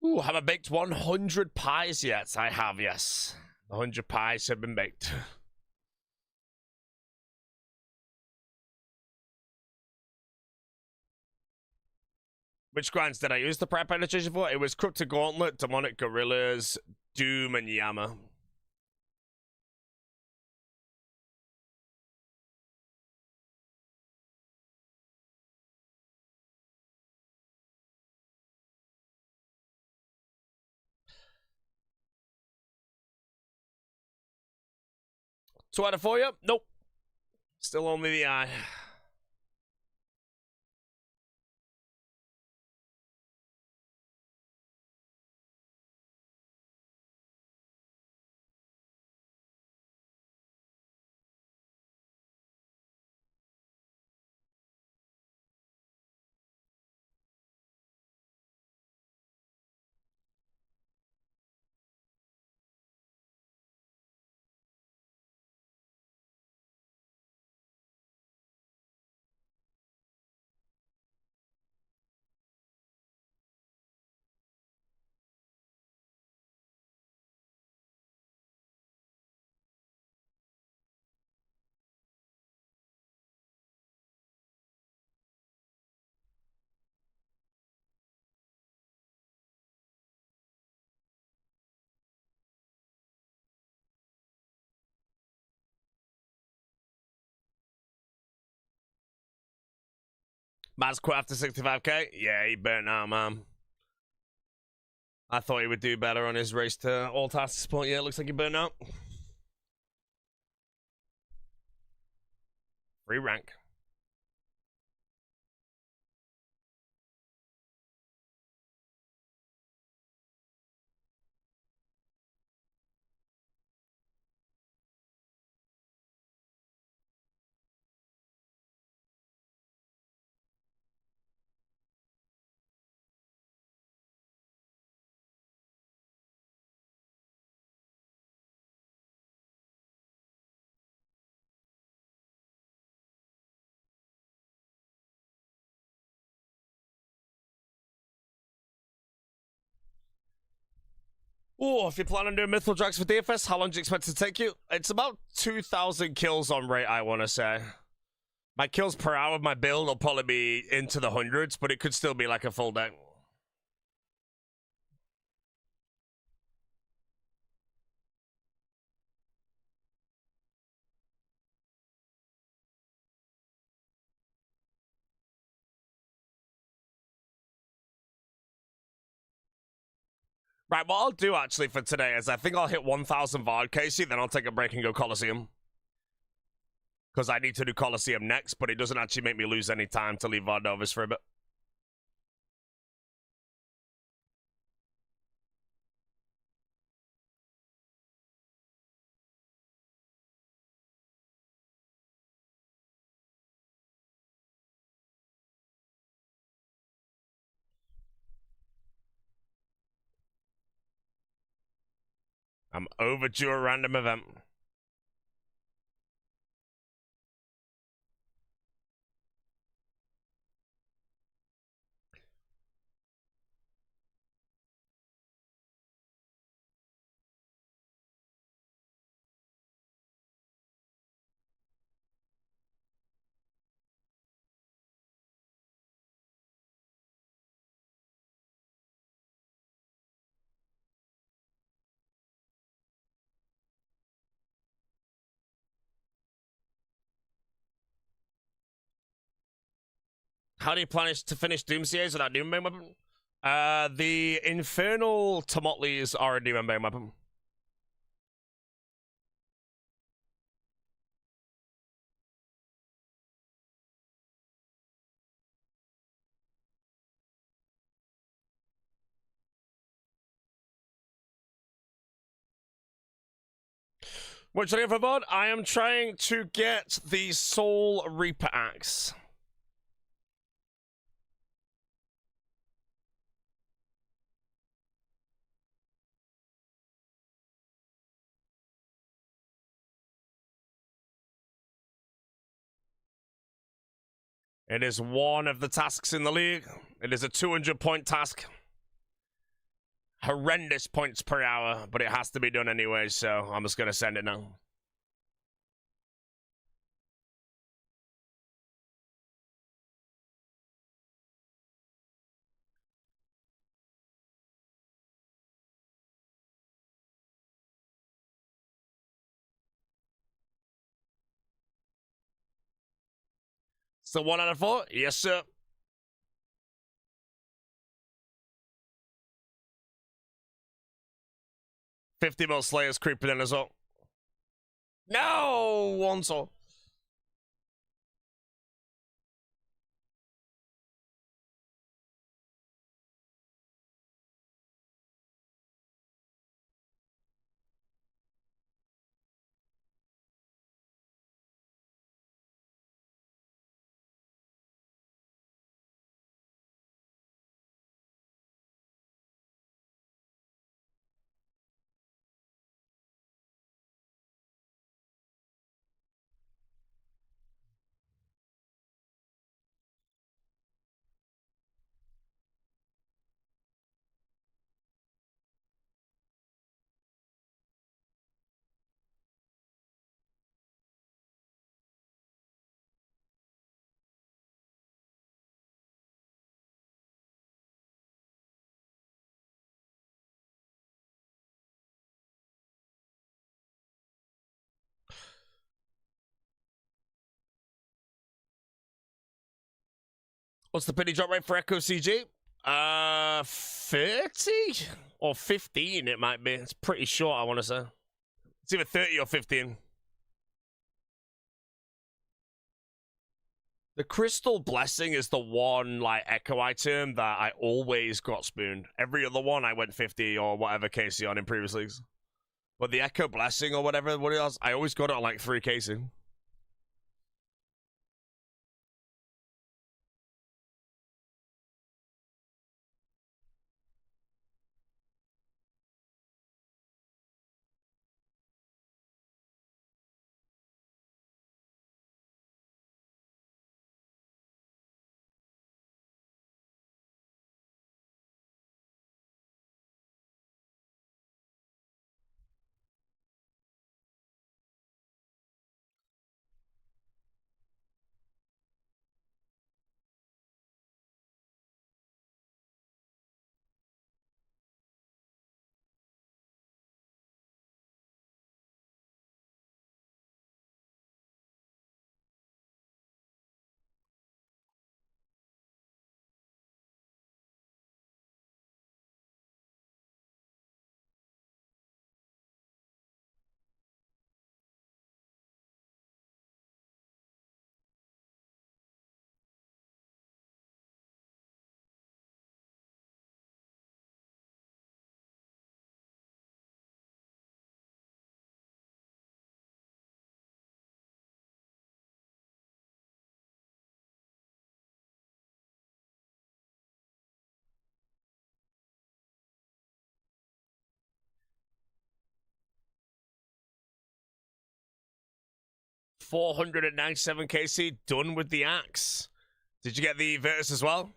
Ooh, have I baked 100 pies yet? I have, yes. 100 pies have been baked. Which grinds did I use the prep penetration for? It was Cryptic Gauntlet, Demonic Gorillas, Doom, and Yama. Two out of 4 yet? Nope. Still only the eye. Maz quit after 65k? Yeah, he burnt out, man. I thought he would do better on his race to all tasks, but yeah, it looks like he burnt out. Free rank. Oh, if you plan on doing Mythal Drags for DFS, how long do you expect it to take you? It's about 2,000 kills on rate, I want to say. My kills per hour of my build will probably be into the hundreds, but it could still be like a full day. Right, what I'll do actually for today is I think I'll hit 1,000 VOD, Casey, then I'll take a break and go Coliseum. Because I need to do Coliseum next, but it doesn't actually make me lose any time to leave VOD Novus for a bit. I'm overdue a random event. How do you plan to finish Doomsayers without Doombane weapon? The Infernal Tomotleys are a Doombane weapon. What should I get for VOD? I am trying to get the Soul Reaper Axe. It is one of the tasks in the league. It is a 200-point task. Horrendous points per hour, but it has to be done anyway, so I'm just going to send it now. So 1 out of 4? Yes, sir. $50 mil Slayers creeping in as well. No! One soul. What's the penny drop rate for Echo CG? 30 or 15 it might be. It's pretty short, I want to say. It's either 30 or 15. The Crystal Blessing is the one, like, Echo item that I always got spooned. Every other one I went 50 or whatever KC on in previous leagues. But the Echo Blessing or whatever, what else, I always got it on, like, 3 KC. $497 KC, done with the axe. Did you get the Virtus as well?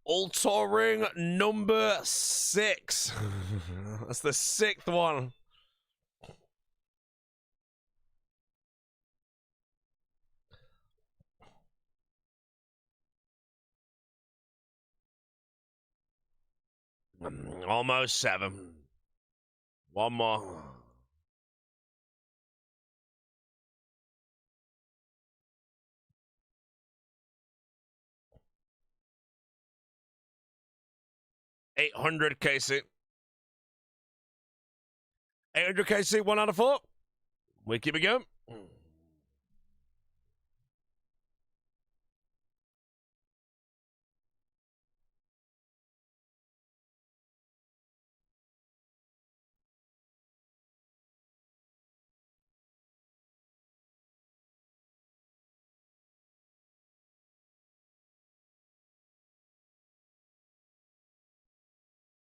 Ultra Ring number 6. That's the 6th one. Almost 7. One more. $800 KC. 800 KC, 1 out of 4. We keep it going.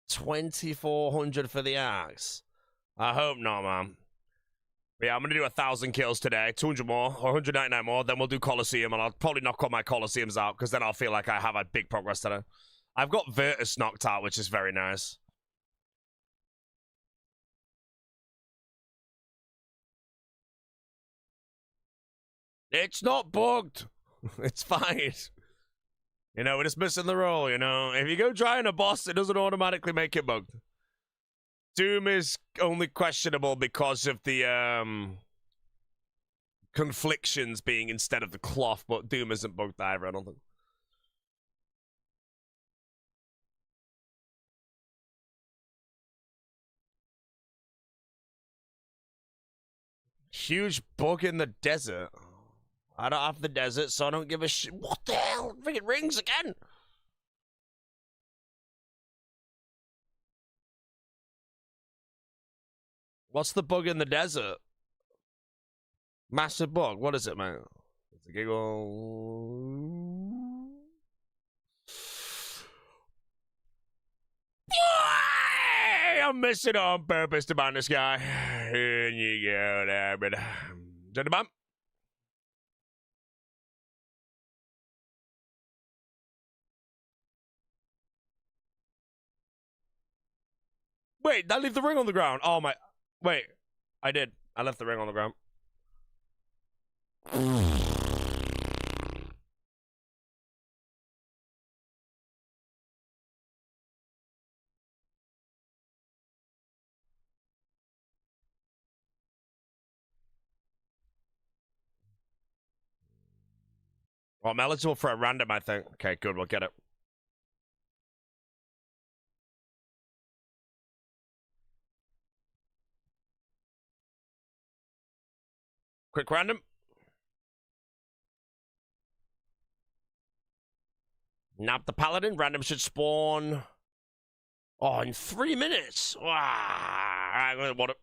2,400 for the axe. I hope not, man. But yeah, I'm gonna do 1,000 kills today, 200 more, or 199 more. Then we'll do Colosseum, and I'll probably knock all my Colosseums out because then I'll feel like I have a big progress today. I've got Virtus knocked out, which is very nice. It's not bugged. It's fine. You know, we're just missing the roll, you know. If you go trying a boss, it doesn't automatically make it bugged. Doom is only questionable because of the conflictions being instead of the cloth, but Doom isn't bugged either, I don't think. Huge bug in the desert. I don't have the desert, so I don't give a shit. What the hell? Freaking rings again! What's the bug in the desert? Massive bug. What is it, man? It's a giggle. I'm missing it on purpose to ban this guy. Here you go, there, but gentlemen. Wait, did I leave the ring on the ground? Oh my. Wait, I did. I left the ring on the ground. Well, I'm eligible for a random, I think. Okay, good, we'll get it. Quick random. Nap the paladin. Random should spawn. Oh, in 3 minutes. Wow. Alright, I'm gonna want it.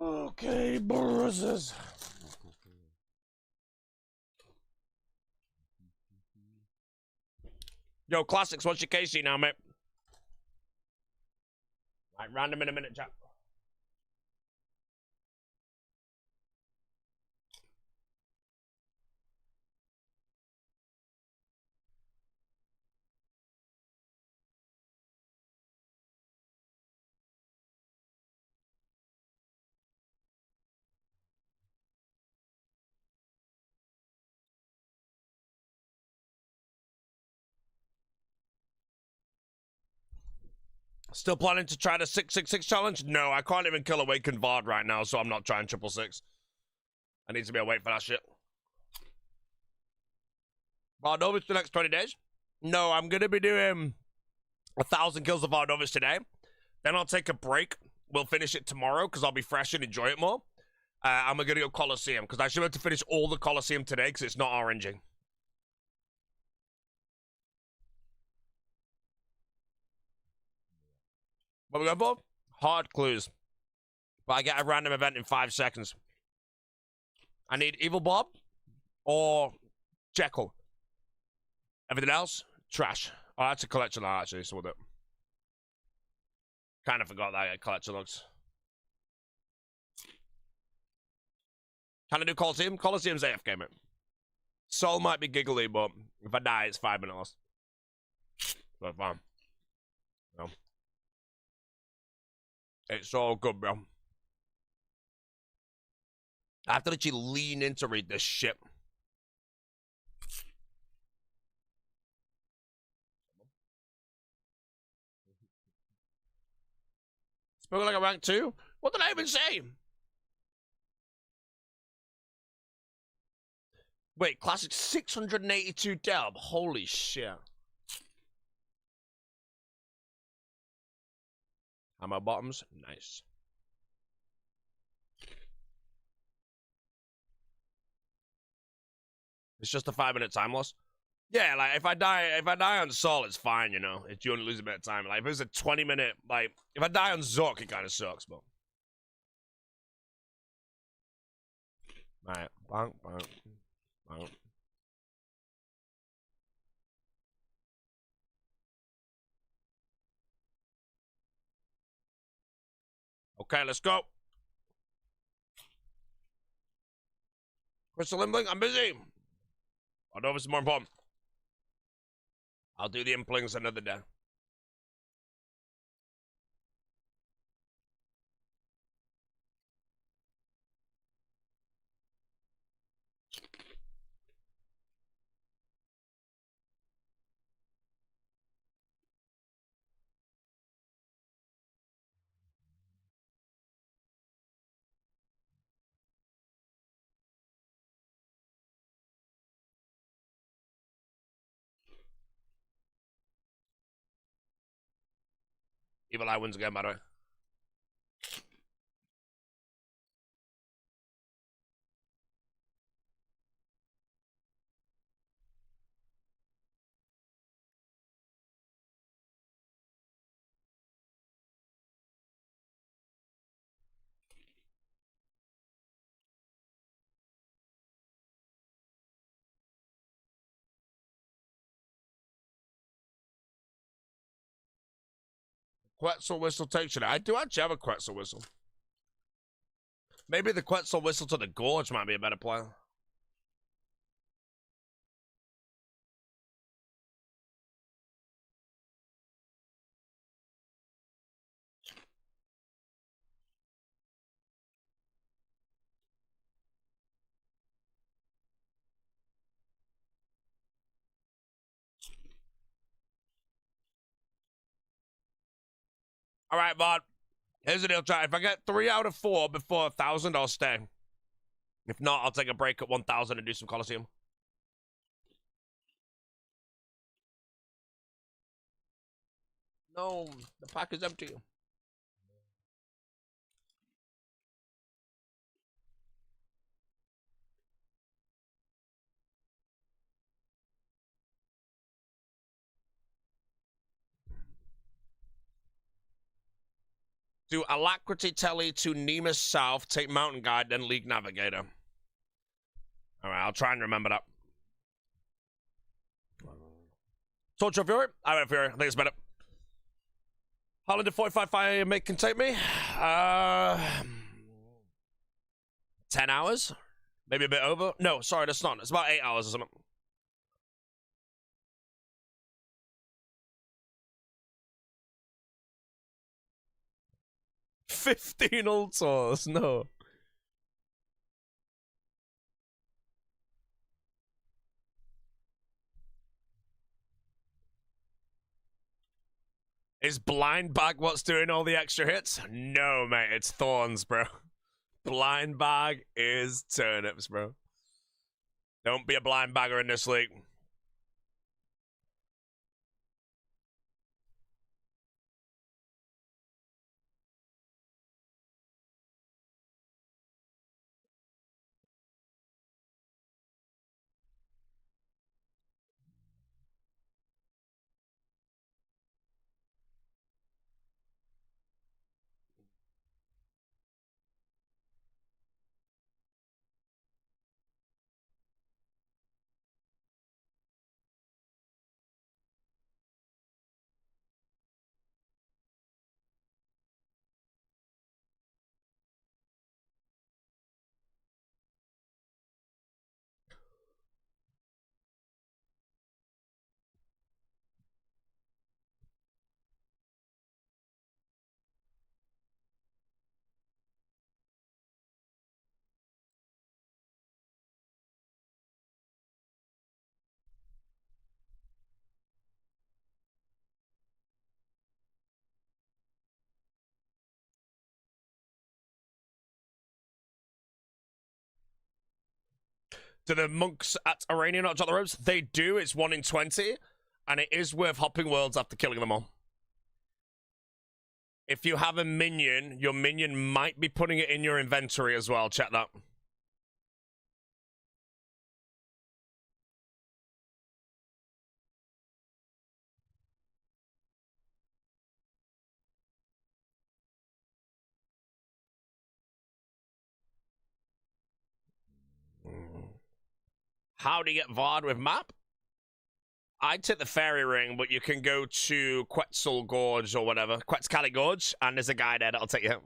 Okay, bruises. Yo, classics, what's your KC now, mate? Right, random in a minute, chat. Still planning to try the 666 challenge? No, I can't even kill Awakened Vard right now, so I'm not trying 666. I need to be awake for that shit. Vardovis the next 20 days? No, I'm going to be doing 1,000 kills of Vardovis today. Then I'll take a break we'll finish it tomorrow because I'll be fresh and enjoy it more. And we're gonna go Coliseum because I should have to finish all the Coliseum today because it's not oranging. What we going for? Hard clues. But I get a random event in 5 seconds. I need Evil Bob or Jekyll. Everything else, trash. Oh, that's a collection log, actually, so we'll do it. Kind of forgot that I had collection logs. Can I do Coliseum? Coliseum's AFK, mate. Soul might be giggly, but if I die, it's 5 minutes lost. So fine. No. It's all good, bro. I have to let you lean in to read this shit. Spoken like a rank 2? What did I even say? Wait, classic 682 delb. Holy shit. Hammer bottoms. Nice. It's just a 5-minute time loss. Yeah, like if I die on Sol, it's fine, you know. If you only lose a bit of time. Like if it's a 20-minute, like if I die on Zook, it kind of sucks, but. Alright, bonk, bonk, bonk. Okay, let's go. Crystal Imbling, I'm busy. I know if it's more important. I'll do the implings another day. Evil Eye wins again, by the way. Quetzal Whistle takes you there. I do actually have a Quetzal Whistle. Maybe the Quetzal Whistle to the Gorge might be a better play. All right, bud. Here's the deal, chat. If I get 3 out of 4 before 1,000, I'll stay. If not, I'll take a break at 1,000 and do some Coliseum. No, the pack is empty. Do Alacrity Telly to Nemus South, take Mountain Guide, then League Navigator. Alright, I'll try and remember that. Torture Fury? I went Fury. I think it's better. How long did 45 fire make can take me? 10 hours? Maybe a bit over? No, sorry, that's not. It's about 8 hours or something. 15 ultors, no. Is Blind Bag what's doing all the extra hits? No, mate, it's Thorns, bro. Blind Bag is turnips, bro. Don't be a blind bagger in this league. Do the monks at Arania not drop the ropes? They do. It's 1 in 20, and it is worth hopping worlds after killing them all. If you have a minion, your minion might be putting it in your inventory as well. Check that. How do you get VOD with map? I'd take the fairy ring, but you can go to Quetzal Gorge or whatever. Quetzalcoatl Gorge, and there's a guy there that'll take you.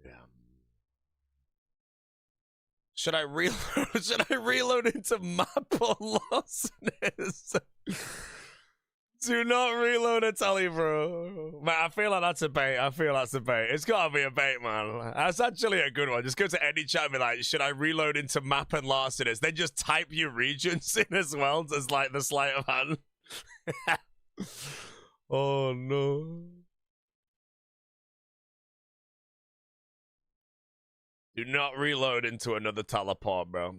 Yeah. Should I reload? Should I reload into map or lostness? Do not reload a tally, bro. Man, I feel like that's a bait. I feel that's a bait. It's gotta be a bait, man. That's actually a good one. Just go to any chat and be like, should I reload into map and lostness? Then just type your regions in as well as like the sleight of hand. Oh no. Do not reload into another teleport, bro.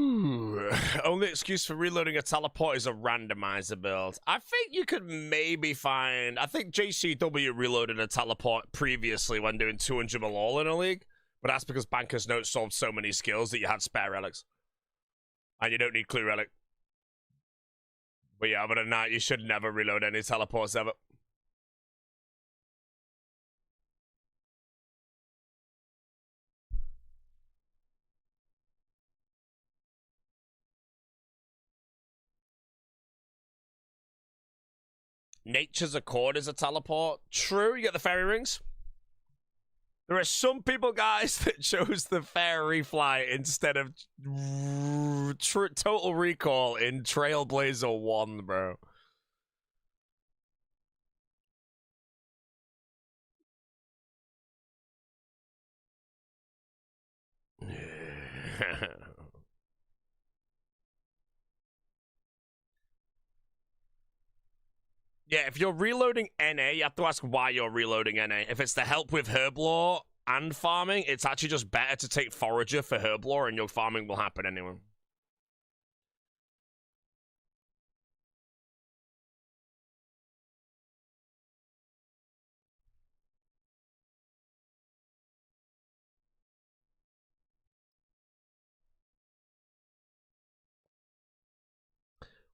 Only excuse for reloading a teleport is a randomizer build. I think you could maybe find... I think JCW reloaded a teleport previously when doing 200 Malol in a league, but that's because Banker's Note solved so many skills that you had spare relics. And you don't need Clue Relic. But yeah, other than that, you should never reload any teleports ever. Nature's Accord is a teleport. True, you get the fairy rings. There are some people, guys, that chose the fairy fly instead of Total Recall in Trailblazer 1, bro. Yeah, if you're reloading NA, you have to ask why you're reloading NA. If it's to help with Herblore and farming, it's actually just better to take Forager for Herblore and your farming will happen anyway.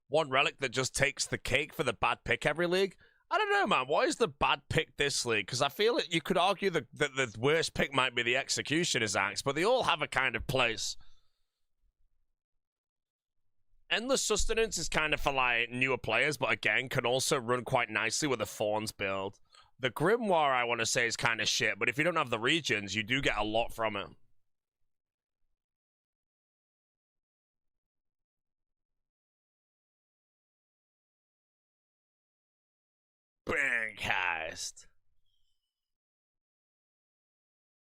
One relic that just takes the cake for the bad pick every league? I don't know, man. What is the bad pick this league? Because I feel like you could argue that the worst pick might be the Executioner's Axe, but they all have a kind of place. Endless Sustenance is kind of for like newer players, but again, can also run quite nicely with a Thorns build. The Grimoire, I want to say, is kind of shit, but if you don't have the regions, you do get a lot from it. Brandcast.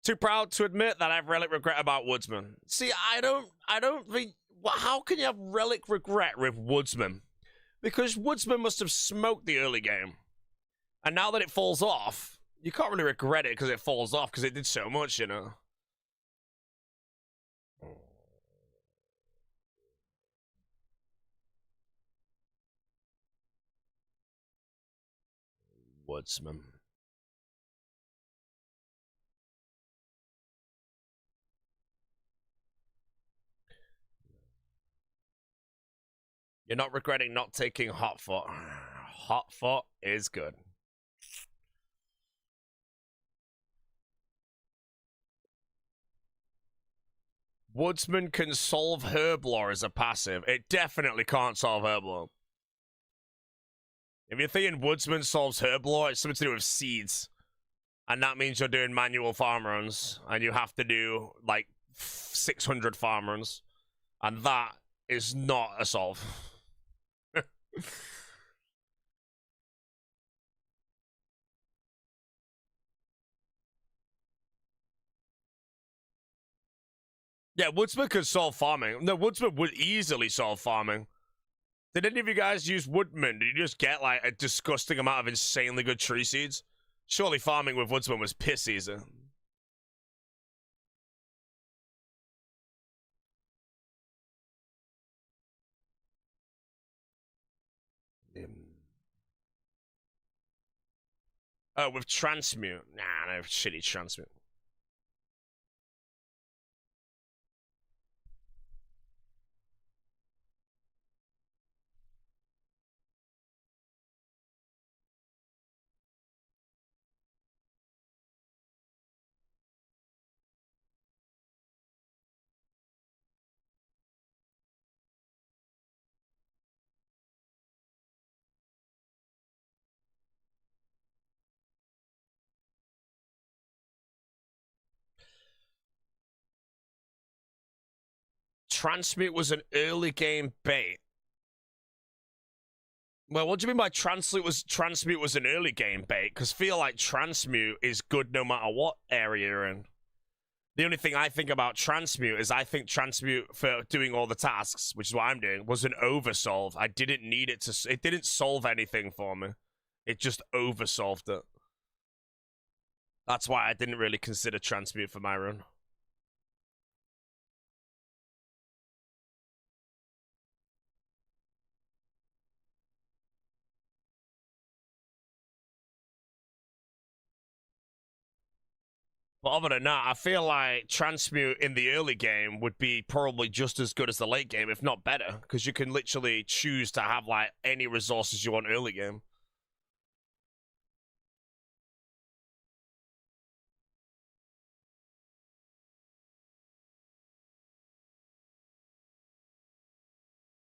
Too proud to admit that I have relic regret about Woodsman. See, I don't think... How can you have relic regret with Woodsman? Because Woodsman must have smoked the early game. And now that it falls off, you can't really regret it because it falls off because it did so much, you know. Woodsman. You're not regretting not taking Hotfoot. Hotfoot is good. Woodsman can solve Herblore as a passive. It definitely can't solve Herblore. If you're thinking Woodsman solves Herblore, it's something to do with seeds. And that means you're doing manual farm runs. And you have to do, like, 600 farm runs. And that is not a solve. Yeah, Woodsman could solve farming. No, Woodsman would easily solve farming. Did any of you guys use Woodman? Did you just get, like, a disgusting amount of insanely good tree seeds? Surely farming with Woodsman was piss easy. Oh, with Transmute. Nah, no shitty Transmute. Transmute was an early game bait. Well, what do you mean by Transmute was an early game bait? Because feel like Transmute is good no matter what area you're in. The only thing I think about Transmute is I think Transmute for doing all the tasks, which is what I'm doing, was an oversolve. I didn't need it to... It didn't solve anything for me. It just oversolved it. That's why I didn't really consider Transmute for my run. But other than that, I feel like Transmute in the early game would be probably just as good as the late game, if not better, because you can literally choose to have, like, any resources you want early game.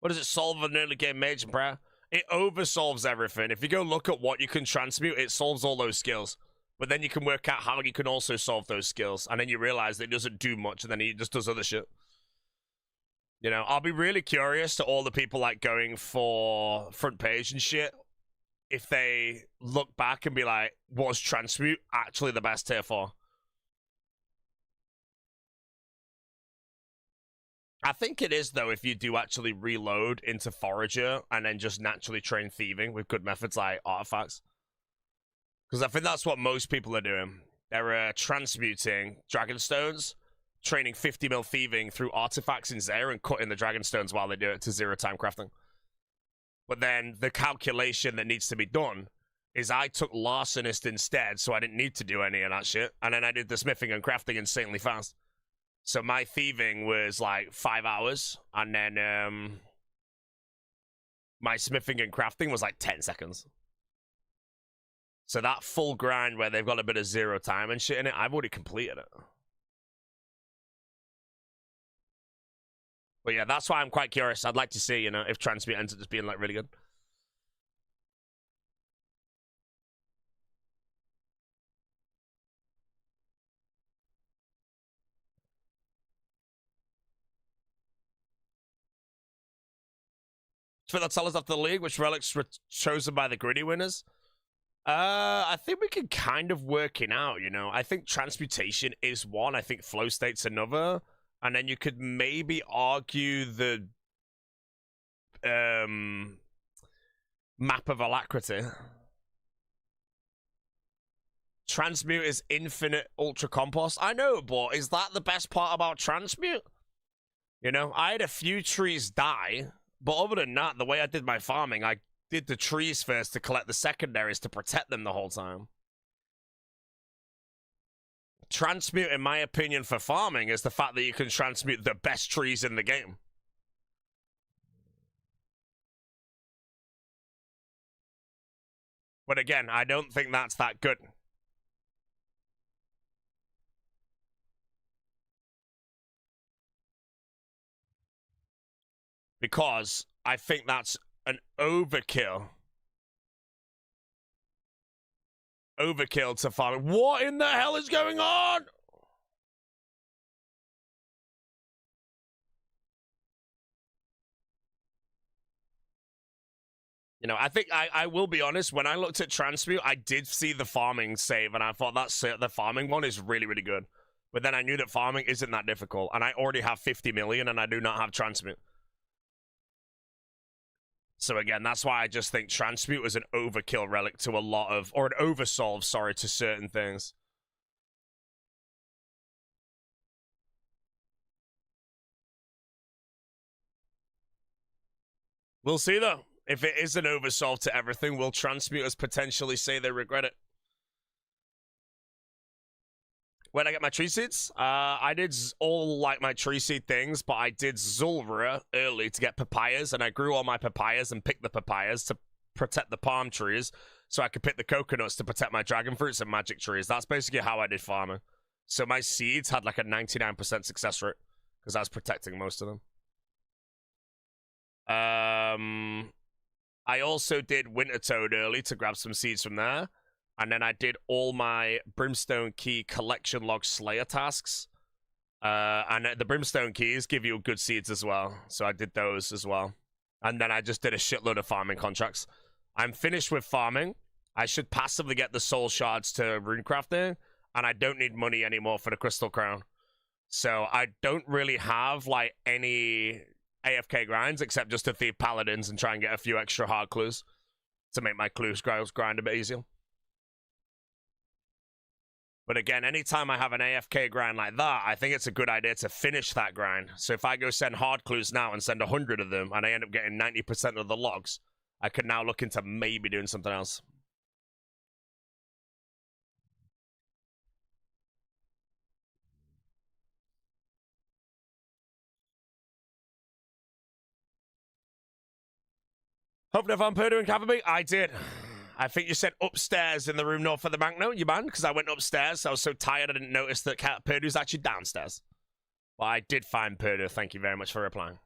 What does it solve an early game mage, bruh? It oversolves everything. If you go look at what you can transmute, it solves all those skills. But then you can work out how you can also solve those skills. And then you realize that it doesn't do much, and then it just does other shit. You know, I'll be really curious to all the people, like, going for front page and shit, if they look back and be like, was Transmute actually the best tier 4? I think it is, though, if you do actually reload into Forager and then just naturally train Thieving with good methods like Artifacts. Because I think that's what most people are doing. They're transmuting Dragonstones, training 50 mil Thieving through Artifacts in Zaya and cutting the Dragonstones while they do it to 0-time crafting. But then the calculation that needs to be done is I took Larcenist instead, so I didn't need to do any of that shit. And then I did the smithing and crafting insanely fast. So my thieving was like 5 hours, and then my smithing and crafting was like 10 seconds. So that full grind where they've got a bit of 0 time and shit in it, I've already completed it. But yeah, that's why I'm quite curious. I'd like to see, you know, if Transmute ends up just being like really good. So they'll tell us after the league which relics were chosen by the gritty winners. I think we can kind of work it out, you know. I think Transmutation is one. I think Flow State's another. And then you could maybe argue the Map of Alacrity. Transmute is infinite Ultra Compost. I know, but is that the best part about Transmute? You know, I had a few trees die, but other than that, the way I did my farming, I did the trees first to collect the secondaries to protect them the whole time. Transmute, in my opinion, for farming is the fact that you can transmute the best trees in the game. But again, I don't think that's that good. Because I think that's an overkill. Overkill to farming. What in the hell is going on? You know, I think I will be honest, when I looked at Transmute, I did see the farming save, and I thought that's the farming one is really, really good. But then I knew that farming isn't that difficult, and I already have 50 million, and I do not have Transmute. So again, that's why I just think Transmute is an overkill relic to a lot of, or an oversolve, sorry, to certain things. We'll see, though. If it is an oversolve to everything, will Transmuters potentially say they regret it? Where'd I get my tree seeds? I did all, like, my tree seed things, but I did Zulra early to get papayas, and I grew all my papayas and picked the papayas to protect the palm trees, so I could pick the coconuts to protect my dragon fruits and magic trees. That's basically how I did farming. So my seeds had, like, a 99% success rate, because I was protecting most of them. I also did Winter Toad early to grab some seeds from there. And then I did all my Brimstone Key collection log Slayer tasks. And the Brimstone Keys give you good seeds as well. So I did those as well. And then I just did a shitload of farming contracts. I'm finished with farming. I should passively get the soul shards to runecrafting. And I don't need money anymore for the Crystal Crown. So I don't really have, like, any AFK grinds except just to thieve paladins and try and get a few extra hard clues to make my clues grind a bit easier. But again, anytime I have an AFK grind like that, I think it's a good idea to finish that grind. So if I go send hard clues now and send 100 of them and I end up getting 90% of the logs, I could now look into maybe doing something else. Hope I found Purdue and Cavalry. I did. I think you said upstairs in the room north of the banknote, you man, because I went upstairs. I was so tired I didn't notice that Purdue's actually downstairs. But I did find Purdue. Thank you very much for replying.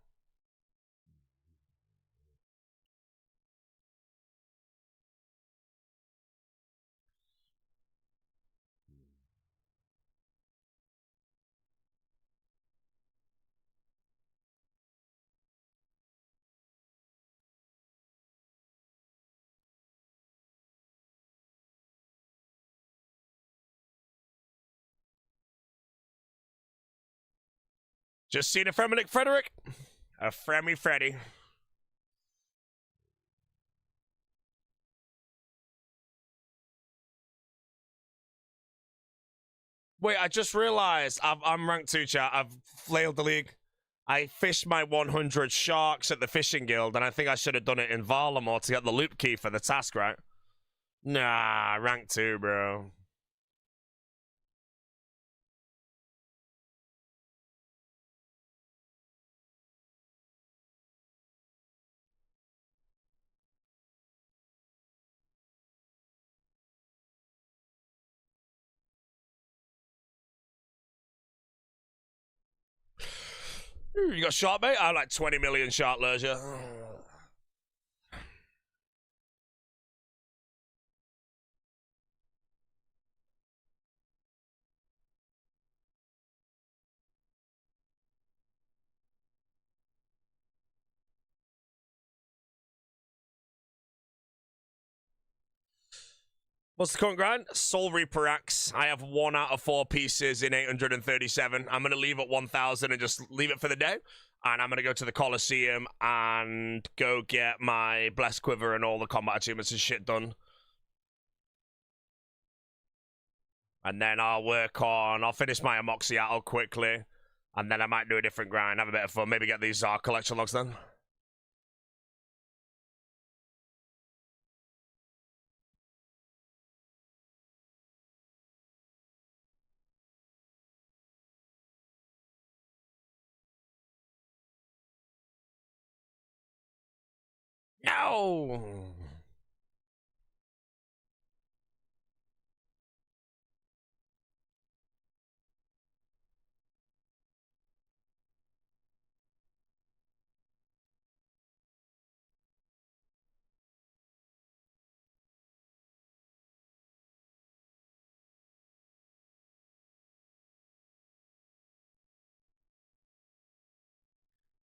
Just seen a Fremenic Frederick. A Fremy Freddy. Wait, I just realized I'm ranked 2, chat. I've flailed the league. I fished my 100 sharks at the fishing guild, and I think I should have done it in Varlamore to get the loop key for the task, right? Nah, rank 2, bro. You got shark bait? I have like 20 million shark lures, yeah. What's the current grind? Soul Reaper Axe. I have 1 out of 4 pieces in 837. I'm going to leave at 1,000 and just leave it for the day. And I'm going to go to the Coliseum and go get my Blessed Quiver and all the combat achievements and shit done. And then I'll finish my Amoxyatl quickly. And then I might do a different grind, have a bit of fun, maybe get these collection logs done. go!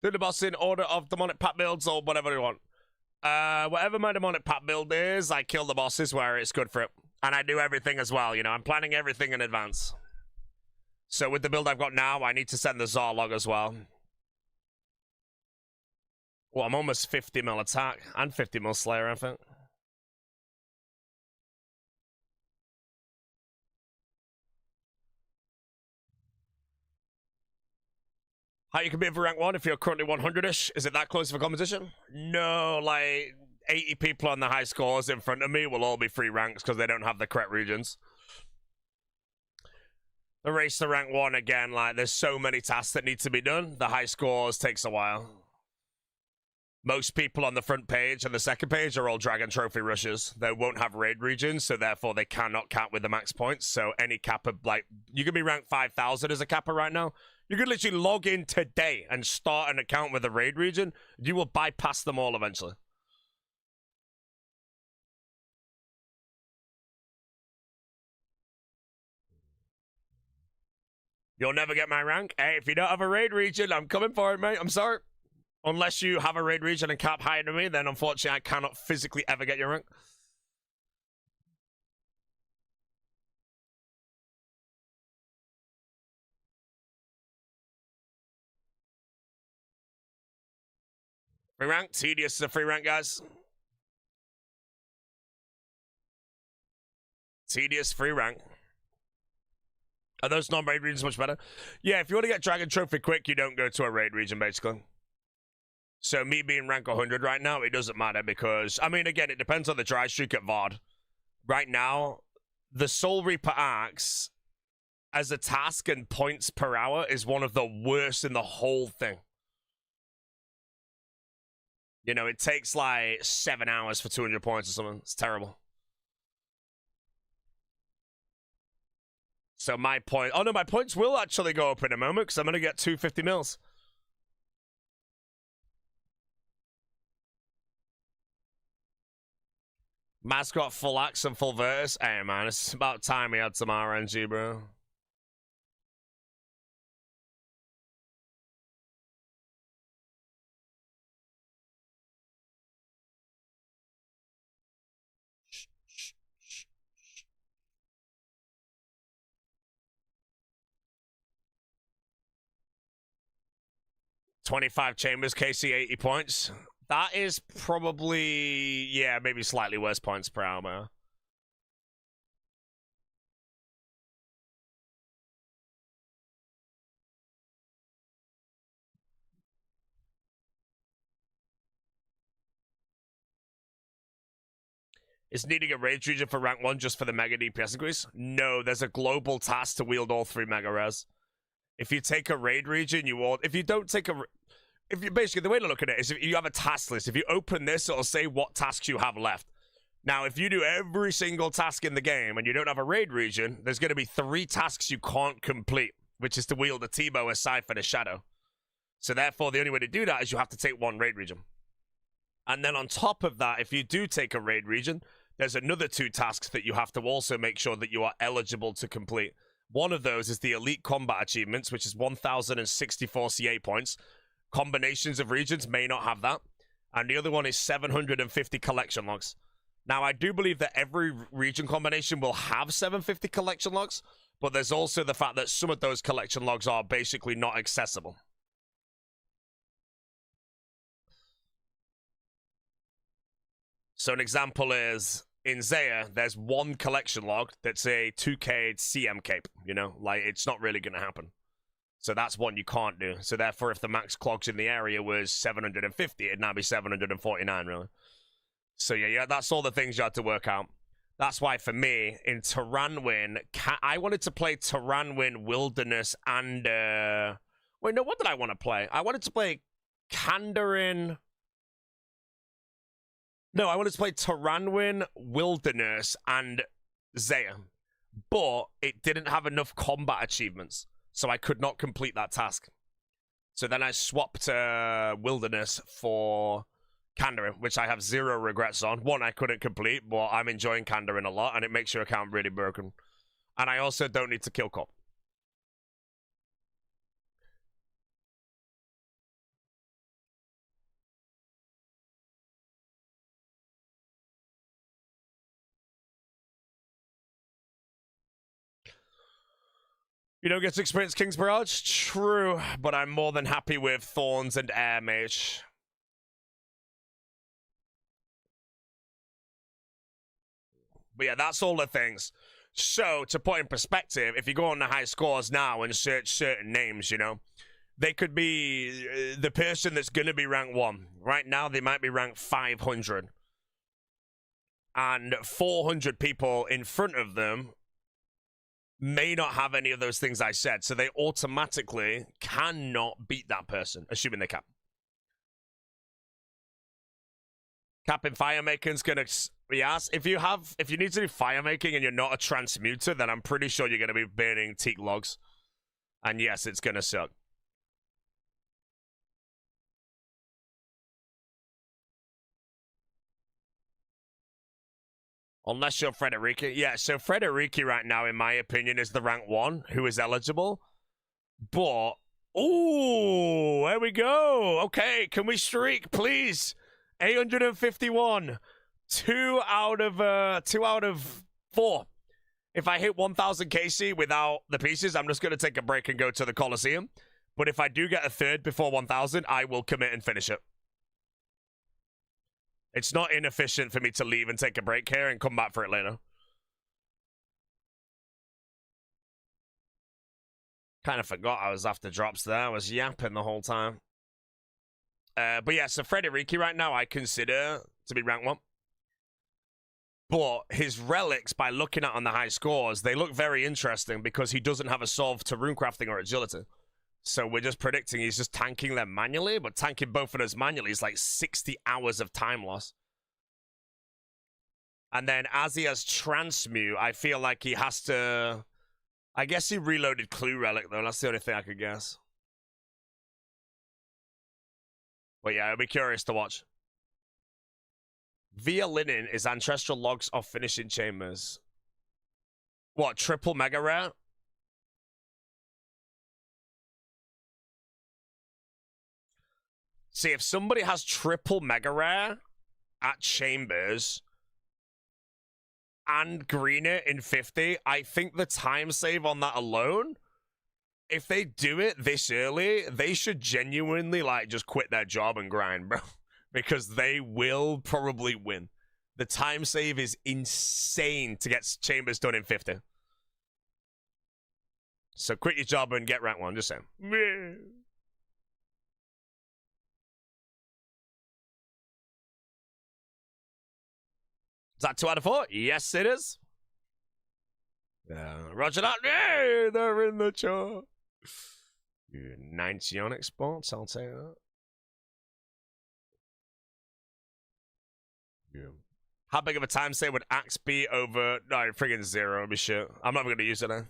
Do the boss in order of demonic pat builds or whatever you want. Whatever my demonic pat build is, I kill the bosses where it's good for it. And I do everything as well, you know, I'm planning everything in advance. So with the build I've got now, I need to send the Zarlog as well. Well, I'm almost 50 mil attack and 50 mil Slayer, I think. How you can be for rank 1 if you're currently 100-ish? Is it that close of a competition? No, like 80 people on the high scores in front of me will all be free ranks because they don't have the correct regions. The race to rank 1, again, like there's so many tasks that need to be done. The high scores takes a while. Most people on the front page and the second page are all Dragon Trophy rushers. They won't have raid regions, so therefore they cannot cap with the max points. So any kappa, like, you can be ranked 5,000 as a kappa right now. You could literally log in today and start an account with a raid region. You will bypass them all eventually. You'll never get my rank. Hey, if you don't have a raid region, I'm coming for it, mate. I'm sorry. Unless you have a raid region and cap higher than me, then unfortunately I cannot physically ever get your rank. Free rank. Tedious is a free rank, guys. Tedious free rank. Are those non-raid regions much better? Yeah, if you want to get Dragon Trophy quick, you don't go to a raid region, basically. So me being rank 100 right now, it doesn't matter because, I mean, again, it depends on the dry streak at VOD. Right now, the Soul Reaper Axe, as a task and points per hour, is one of the worst in the whole thing. You know, it takes like 7 hours for 200 points or something. It's terrible. So my point... Oh, no, my points will actually go up in a moment because I'm going to get 250 mils. Mascot full axe and full verse. Hey, man, it's about time we had some RNG, bro. $25 chambers, KC 80 points. That is probably, yeah, maybe slightly worse points per hour. Is needing a rage region for rank 1 just for the mega DPS increase? No, there's a global task to wield all 3 mega res. If you take a raid region, you will. If you don't take a... If you basically, the way to look at it is if you have a task list. If you open this, it'll say what tasks you have left. Now, if you do every single task in the game and you don't have a raid region, there's going to be 3 tasks you can't complete, which is to wield a T-bow, a scythe, and a shadow. So therefore, the only way to do that is you have to take 1 raid region. And then on top of that, if you do take a raid region, there's another 2 tasks that you have to also make sure that you are eligible to complete. One of those is the Elite Combat Achievements, which is 1,064 CA points. Combinations of regions may not have that. And the other one is 750 collection logs. Now, I do believe that every region combination will have 750 collection logs, but there's also the fact that some of those collection logs are basically not accessible. So an example is, in Zaya, there's 1 collection log that's a 2K CM cape, you know? Like, it's not really going to happen. So that's one you can't do. So therefore, if the max clogs in the area was 750, it'd now be 749, really. So yeah, that's all the things you had to work out. That's why, for me, in Taranwin, I wanted to play Taranwin, Wilderness, and... Wait, no, what did I want to play? I wanted to play Kandarin... No, I wanted to play Taranwin, Wilderness, and Zaya. But it didn't have enough combat achievements, so I could not complete that task. So then I swapped Wilderness for Kandarin, which I have 0 regrets on. One, I couldn't complete, but I'm enjoying Kandarin a lot, and it makes your account really broken. And I also don't need to kill Cop. You don't get to experience King's Barrage? True, but I'm more than happy with Thorns and Air Mage. But yeah, that's all the things. So, to put in perspective, if you go on the high scores now and search certain names, you know, they could be the person that's going to be rank 1. Right now, they might be ranked 500. And 400 people in front of them may not have any of those things I said, so they automatically cannot beat that person, assuming they can. Capping Firemaking gonna be asked. If you need to do Firemaking and you're not a transmuter, then I'm pretty sure you're gonna be burning teak logs. And yes, it's gonna suck. Unless you're Frederiki. Yeah, so Frederiki right now, in my opinion, is the rank 1 who is eligible. But, ooh, there we go. Okay, can we streak, please? 851. 2 out of 4. If I hit 1000 KC without the pieces, I'm just going to take a break and go to the Coliseum. But if I do get a 3rd before 1000, I will commit and finish it. It's not inefficient for me to leave and take a break here and come back for it later. Kind of forgot I was after drops there. I was yapping the whole time. But yeah, so Frederiki right now I consider to be rank 1. But his relics, by looking at on the high scores, they look very interesting because he doesn't have a solve to runecrafting or agility. So we're just predicting he's just tanking them manually, but tanking both of those manually is like 60 hours of time loss. And then as he has transmute, I feel like he has to... I guess he reloaded Clue Relic, though. That's the only thing I could guess. But yeah, I'll be curious to watch. Via Linen is Ancestral Logs of Finishing Chambers. What, triple mega rare? See, if somebody has triple mega rare at Chambers and green it in 50, I think the time save on that alone, if they do it this early, they should genuinely, like, just quit their job and grind, bro. Because they will probably win. The time save is insane to get Chambers done in 50. So quit your job and get rank 1, just saying. Is that 2 out of 4? Yes, it is. Roger that. Yay, they're in the chart. 90 on exports, I'll take that. Yeah. How big of a time save would Axe be over? No, friggin' 0. It'll be shit. I'm not going to use it now.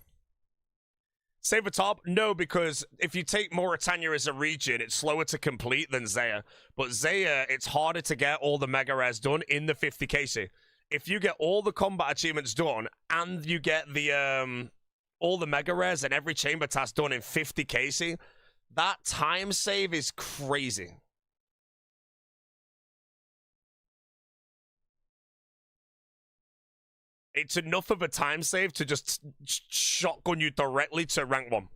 Save a top? No, because if you take Mauritania as a region, it's slower to complete than Zaya. But Zaya, it's harder to get all the mega rares done in the 50 KC. If you get all the combat achievements done and you get the all the mega rares and every chamber task done in 50 KC, that time save is crazy. It's enough of a time save to just shotgun you directly to rank 1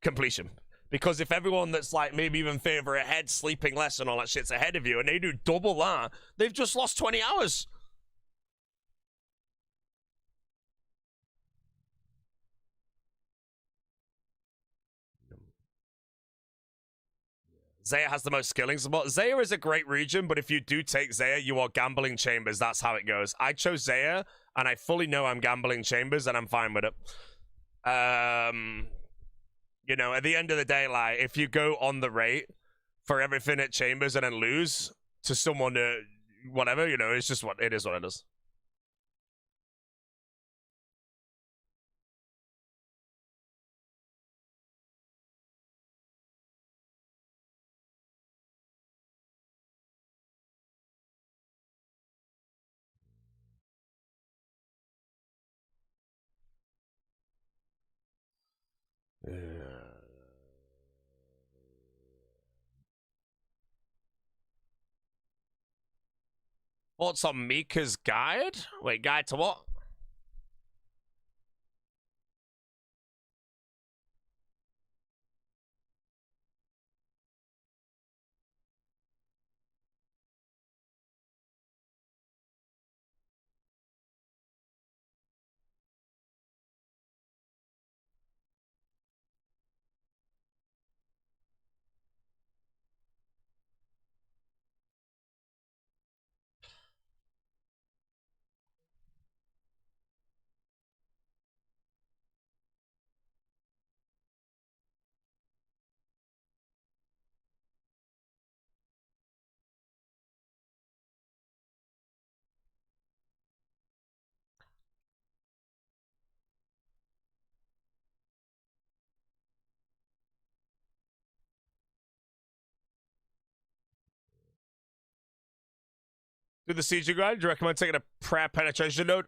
completion. Because if everyone that's like maybe even further ahead, sleeping less and all that shit's ahead of you, and they do double that, they've just lost 20 hours. Zaya has the most skilling support. Zaya is a great region, but if you do take Zaya, you are gambling Chambers. That's how it goes. I chose Zaya, and I fully know I'm gambling Chambers, and I'm fine with it. You know, at the end of the day, like, if you go on the rate for everything at Chambers and then lose to someone that whatever, you know, it's just what it is. What it is. What's on Mika's guide? Wait, guide to what? Do the CG grind? Do you recommend taking a prayer penetration node?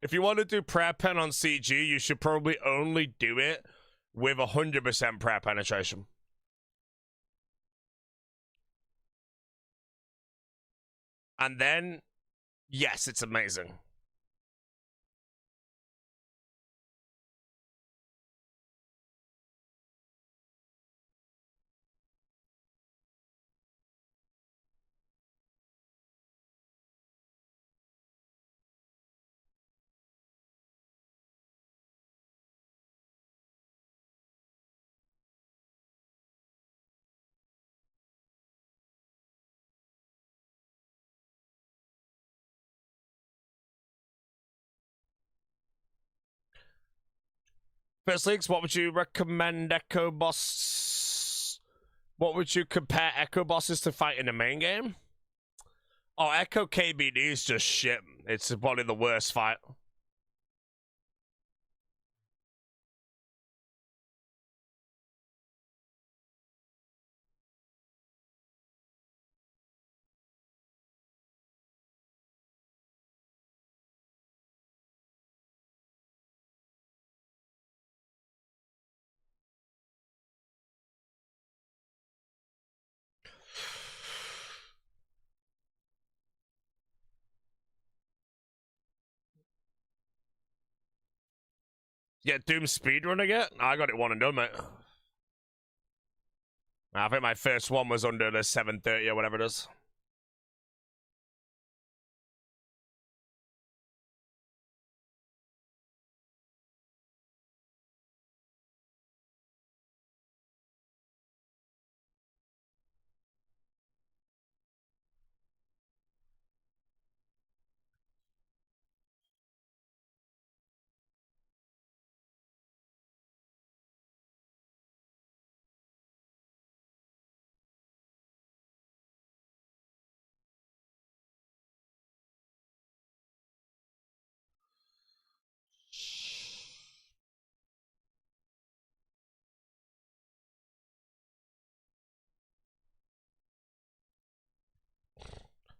If you want to do prayer pen on CG, you should probably only do it with 100% prayer penetration. And then, yes, it's amazing. First Leagues, what would you recommend Echo Boss? What would you compare Echo Bosses to fight in the main game? Oh, Echo KBD is just shit. It's probably the worst fight. Yeah, Doom speedrunning it? I got it one and done, mate. I think my first one was under the 730 or whatever it is.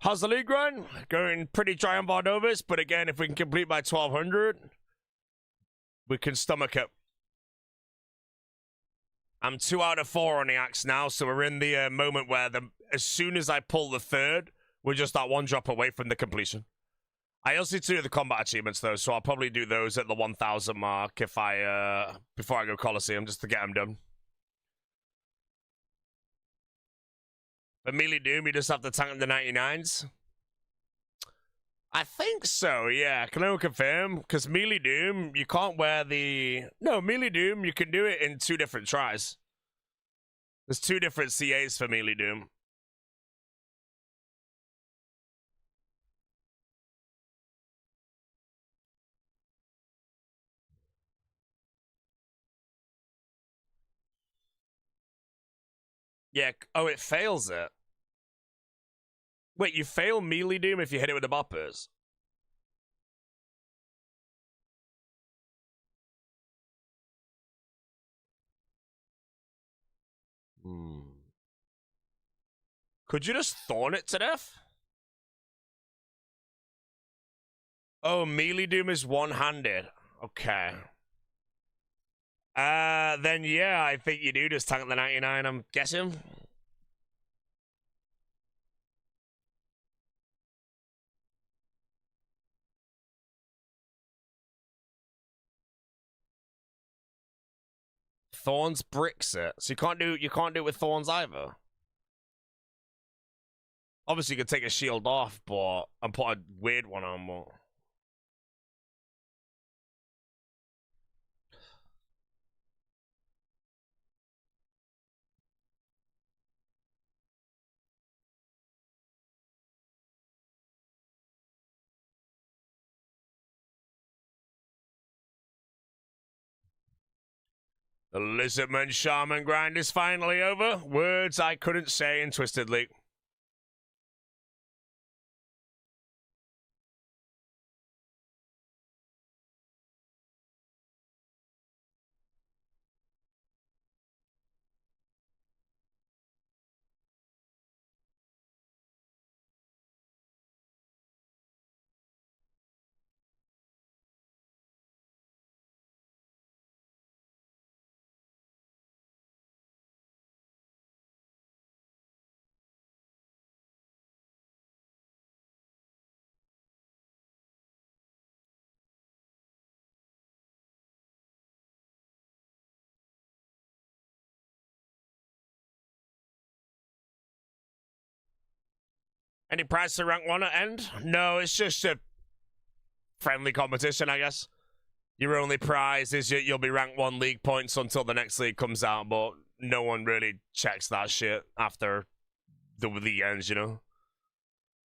How's the league run? Going pretty dry on Vardovas, but again, if we can complete by 1200, we can stomach it. I'm 2 out of 4 on the axe now, so we're in the moment where as soon as I pull the third, we're just that one drop away from the completion. I also need to do the combat achievements though, so I'll probably do those at the 1000 mark if I before I go Coliseum, just to get them done. But Melee Doom, you just have to tank the 99s. I think so, yeah. Can I confirm? Because Melee Doom, you can't wear the... No, Melee Doom, you can do it in 2 different tries. There's 2 different CAs for Melee Doom. Yeah, oh, it fails it. Wait, you fail melee doom if you hit it with the boppers? Could you just thorn it to death? Oh, melee doom is one-handed. Okay. Then yeah, I think you do just tank the 99, I'm guessing. Thorns bricks it. So you can't do it with thorns either. Obviously you could take a shield off, but and put a weird one on, but the Lizardman Shaman grind is finally over. Words I couldn't say in Twisted League. Any prize to rank 1 at end? No, it's just a friendly competition, I guess. Your only prize is you'll be ranked 1 league points until the next league comes out, but no one really checks that shit after the league ends, you know?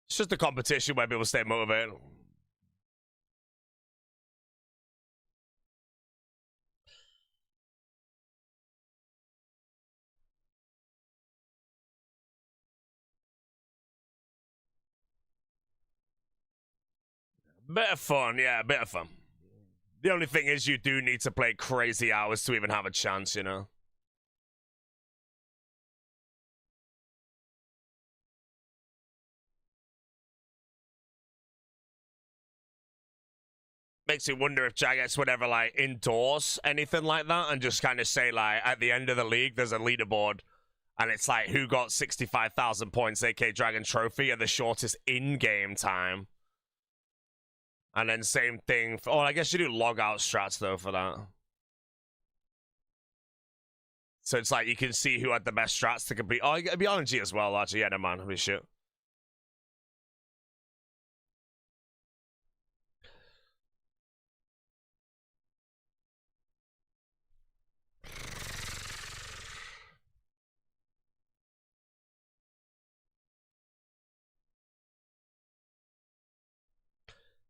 It's just a competition where people stay motivated. Bit of fun, yeah, bit of fun. The only thing is you do need to play crazy hours to even have a chance, you know? Makes you wonder if Jagex would ever, like, endorse anything like that and just kind of say, like, at the end of the league, there's a leaderboard, and it's like, who got 65,000 points, aka Dragon Trophy, at the shortest in-game time. And then same thing for, oh, I guess you do log out strats, though, for that. So it's like, you can see who had the best strats to complete. Oh, it'd be RNG as well, actually. Yeah, never mind. It'd be shit.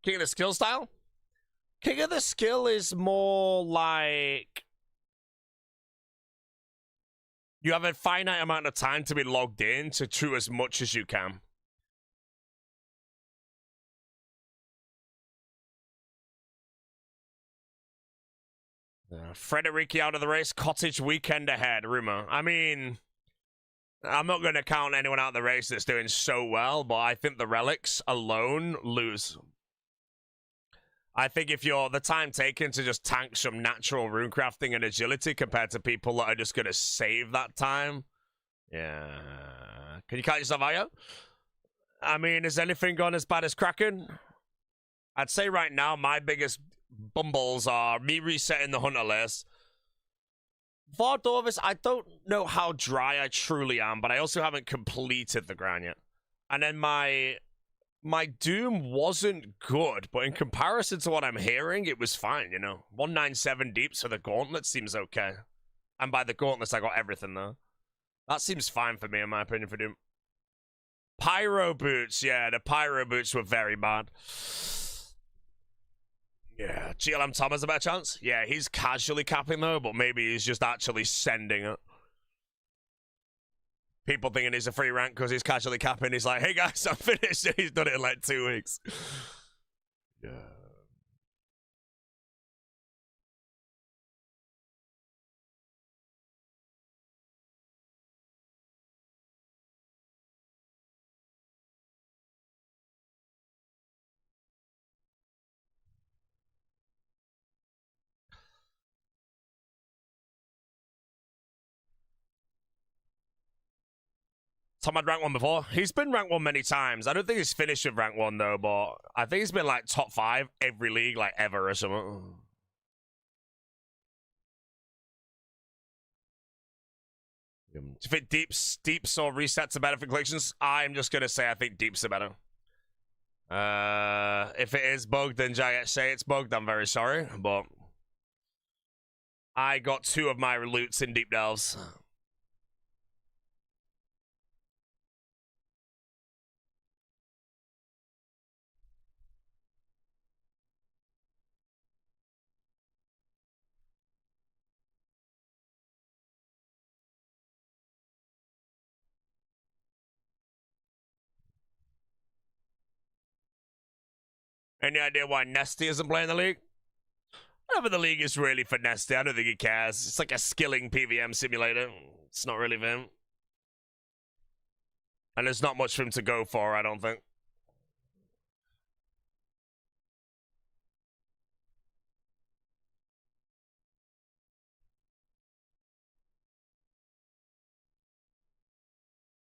King of the Skill style? King of the Skill is more like you have a finite amount of time to be logged in to do as much as you can. Frederiki out of the race. Cottage weekend ahead. Rumor. I mean, I'm not going to count anyone out of the race that's doing so well, but I think the relics alone lose. I think if you're the time taken to just tank some natural runecrafting and agility compared to people that are just going to save that time. Yeah. Can you count yourself out yet? I mean, has anything gone as bad as Kraken? I'd say right now my biggest bumbles are me resetting the hunter list. Vardorvis, I don't know how dry I truly am, but I also haven't completed the grind yet. And then my Doom wasn't good, but in comparison to what I'm hearing, it was fine, you know. 197 deeps for the Gauntlet seems okay. And by the Gauntlets, I got everything, though. That seems fine for me, in my opinion, for Doom. Pyro Boots, yeah, the Pyro Boots were very bad. Yeah, GLM Tom has a better chance. Yeah, he's casually capping, though, but maybe he's just actually sending it. People thinking he's a free rank because he's casually capping. He's like, hey guys, I'm finished. He's done it in like 2 weeks. Yeah. Tom had rank 1 before. He's been rank 1 many times. I don't think he's finished with rank 1 though, but I think he's been like top 5 every league, like ever or something. Do you think deeps or resets are better for collections? I'm just gonna say I think deeps are better. If it is bugged, then Jaget say it's bugged. I'm very sorry, but I got 2 of my loots in deep delves. Any idea why Nesty isn't playing the league? Whatever the league is really for Nesty, I don't think he cares. It's like a skilling PVM simulator. It's not really for him. And there's not much for him to go for, I don't think.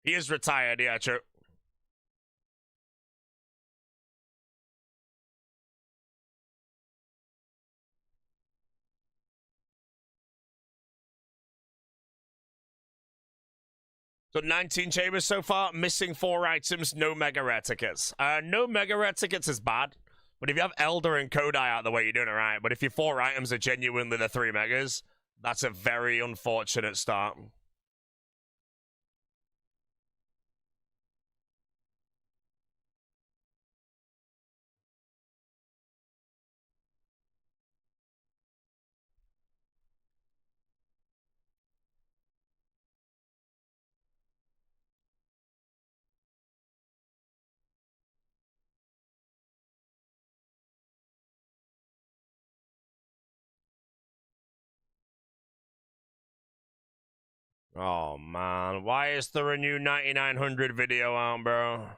He is retired, yeah, true. So 19 chambers so far, missing 4 items, no mega rare tickets. No mega rare tickets is bad, but if you have Elder and Kodai out of the way, you're doing it right. But if your 4 items are genuinely the 3 megas, that's a very unfortunate start. Oh man, why is there a new 9900 video out, bro?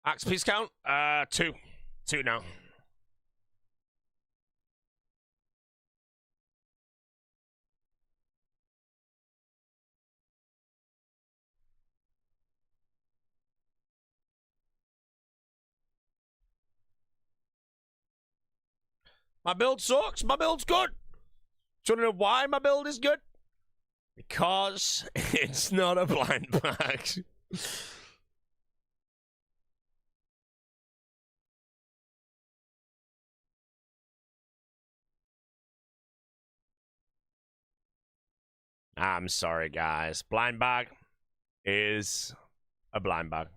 Axe piece count? 2. 2 now. My build sucks. My build's good. Do you want to know why my build is good? Because it's not a blind bag. I'm sorry, guys. Blind bag is a blind bag.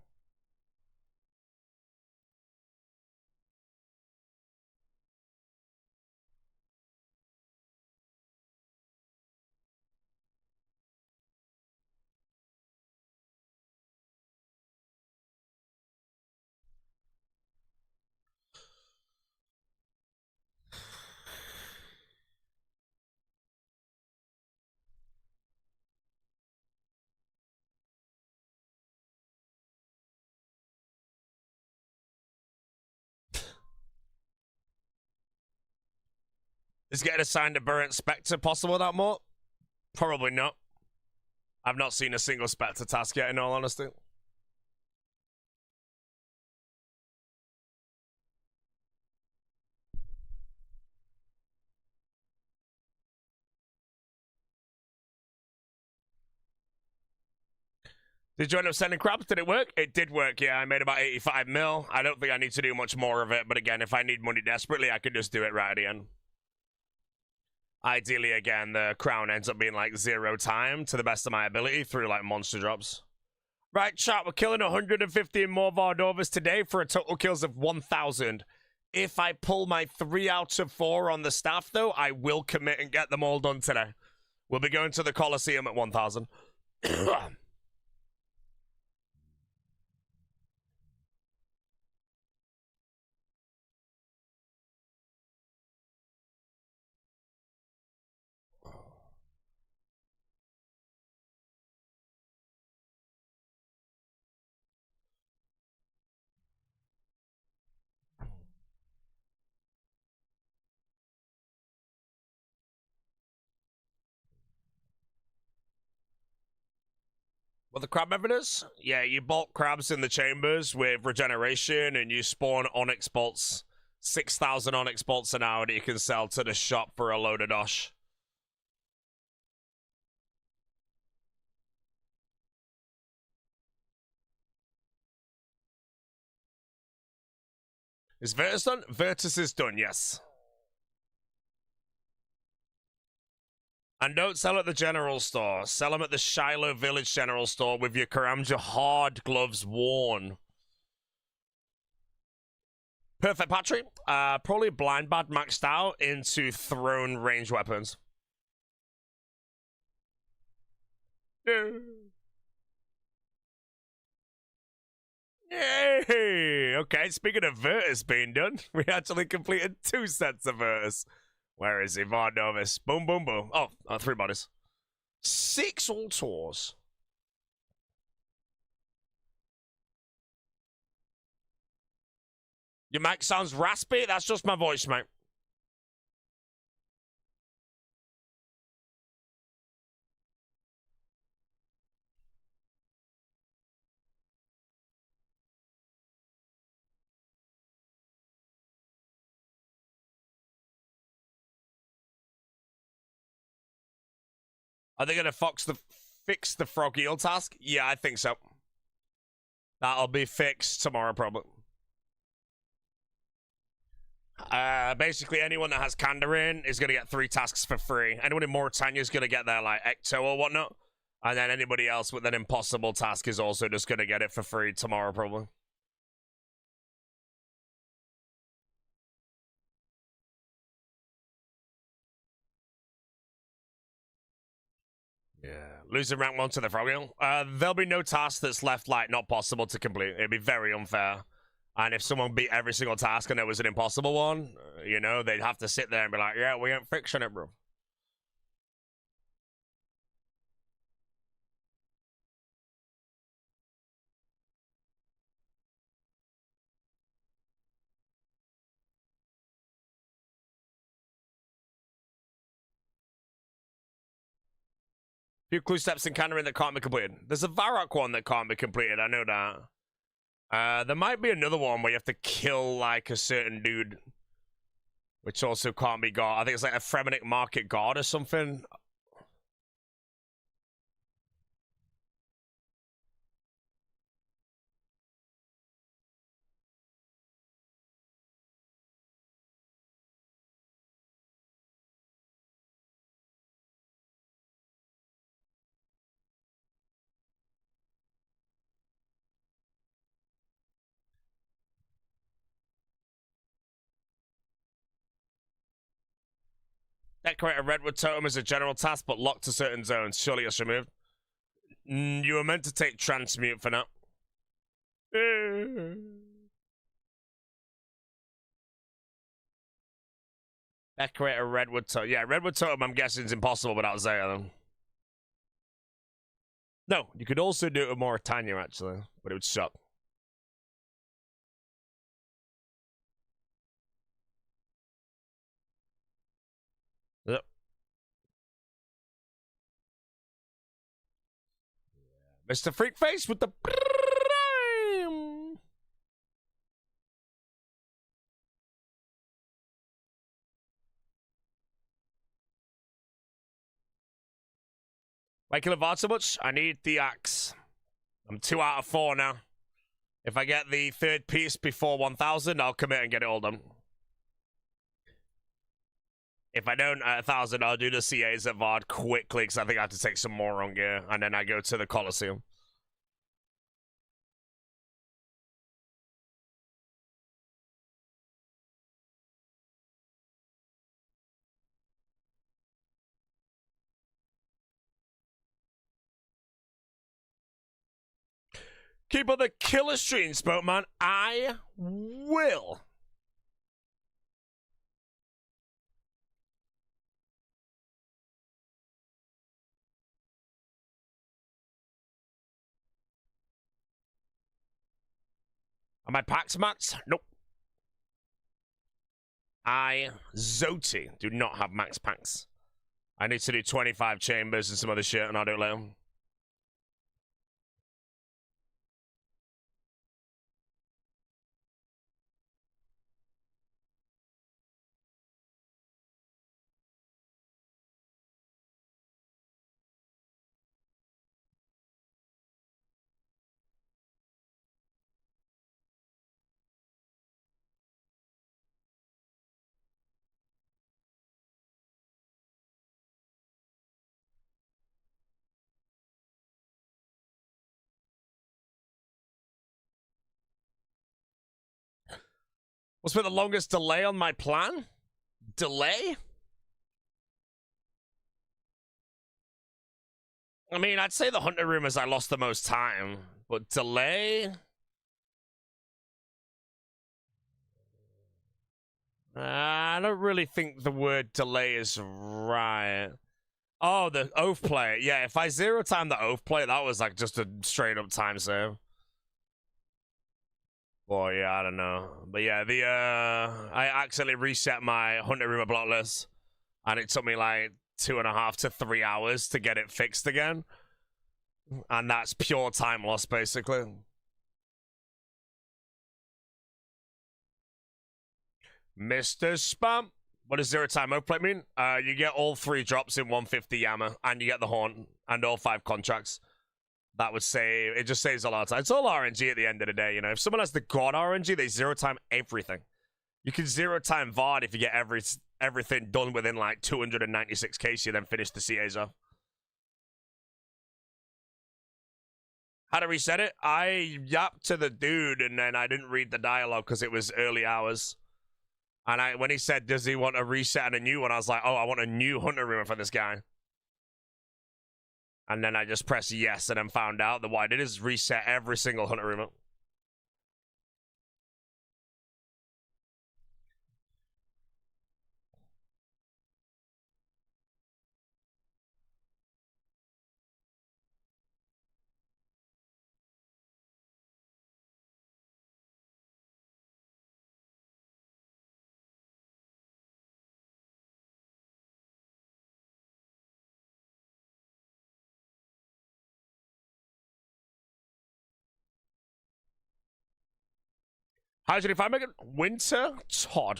Is getting assigned a Burnt Spectre possible without more? Probably not. I've not seen a single Spectre task yet, in all honesty. Did you end up sending crabs? Did it work? It did work, yeah. I made about 85 mil. I don't think I need to do much more of it, but again, if I need money desperately, I could just do it right at the end. Ideally, again, the crown ends up being like 0 time to the best of my ability through like monster drops. Right, chat, we're killing 115 more Vardovas today for a total kills of 1,000. If I pull my 3 out of 4 on the staff, though, I will commit and get them all done today. We'll be going to the Coliseum at 1,000. What the crab method is? Yeah, you bulk crabs in the chambers with regeneration, and you spawn onyx bolts. 6,000 onyx bolts an hour that you can sell to the shop for a load of dosh. Is Virtus done? Virtus is done, yes. And don't sell at the general store. Sell them at the Shiloh Village general store with your Karamja hard gloves worn. Perfect Patrick. Probably blind bad maxed out into thrown range weapons. Yay! Okay, speaking of Virtus being done, we actually completed 2 sets of Virtus. Where is he? Vardovis. Boom, boom, boom. Oh, 3 bodies. 6 altars. Your mic sounds raspy. That's just my voice, mate. Are they going to fix the frog eel task? Yeah, I think so. That'll be fixed tomorrow, probably. Basically, anyone that has Kandarin is going to get 3 tasks for free. Anyone in Mauritania is going to get their, like, Ecto or whatnot. And then anybody else with an impossible task is also just going to get it for free tomorrow, probably. Yeah. Losing rank 1 to the frog eel. There'll be no task that's left, like, not possible to complete. It'd be very unfair. And if someone beat every single task and it was an impossible one, you know, they'd have to sit there and be like, yeah, we ain't fixing it, bro. Few clue steps in Kandarin that can't be completed. There's a Varrock one that can't be completed, I know that. There might be another one where you have to kill, like, a certain dude, which also can't be got. I think it's like a Fremennik Market Guard or something. Decorate a redwood totem as a general task, but locked to certain zones. Surely it's removed. You were meant to take transmute for now. Decorate a redwood totem. Yeah, redwood totem, I'm guessing, is impossible without Zaya, then. No, you could also do it with Mauritania, actually, but it would suck. Yep. Mr. Freakface with the prime. Why kill a Vard so much? I need the axe. I'm 2 out of 4 now. If I get the third piece before 1,000, I'll commit and get it all done. If I don't at 1,000, I'll do the CAs at VOD quickly because I think I have to take some more on gear, and then I go to the Coliseum. Keep on the killer stream, Spokeman. I will. Are my packs maxed? Nope. I, Zoti, do not have max packs. I need to do 25 chambers and some other shit, and I'll do it later. What's been the longest delay on my plan? Delay? I mean, I'd say the hunter room is I lost the most time, but delay? I don't really think the word delay is right. Oh, the oath play. Yeah, if I zero time the oath play, that was like just a straight up time save. Boy, yeah, I don't know. But yeah, I accidentally reset my hunter room block list, and it took me like 2.5 to 3 hours to get it fixed again. And that's pure time loss, basically. Mr. Spam. What does zero time oath play mean? You get all 3 drops in 150 Yammer, and you get the horn, and all 5 contracts. That would save, it just saves a lot of time. It's all RNG at the end of the day, you know. If someone has the God RNG, they zero time everything. You can zero time VOD if you get everything done within like 296k, so you then finish the CAs off. How to reset it? I yapped to the dude, and then I didn't read the dialogue because it was early hours. And when he said, does he want a reset and a new one? I was like, oh, I want a new hunter room for this guy. And then I just pressed yes, and then found out that what I did is reset every single hunter room. How did you find Megan? Winter Todd.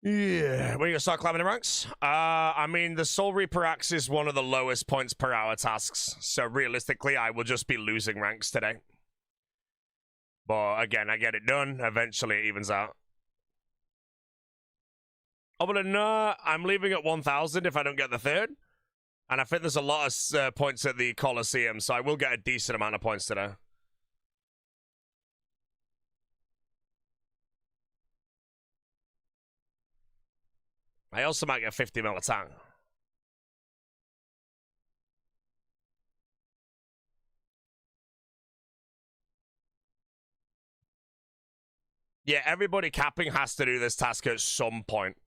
Yeah, when you gonna start climbing the ranks? I mean, the Soul Reaper Axe is one of the lowest points per hour tasks, so realistically, I will just be losing ranks today. But again, I get it done. Eventually, it evens out. Other than that, I'm leaving at 1,000 if I don't get the third. And I think there's a lot of points at the Coliseum, so I will get a decent amount of points today. I also might get 50 mil attack. Yeah, everybody capping has to do this task at some point.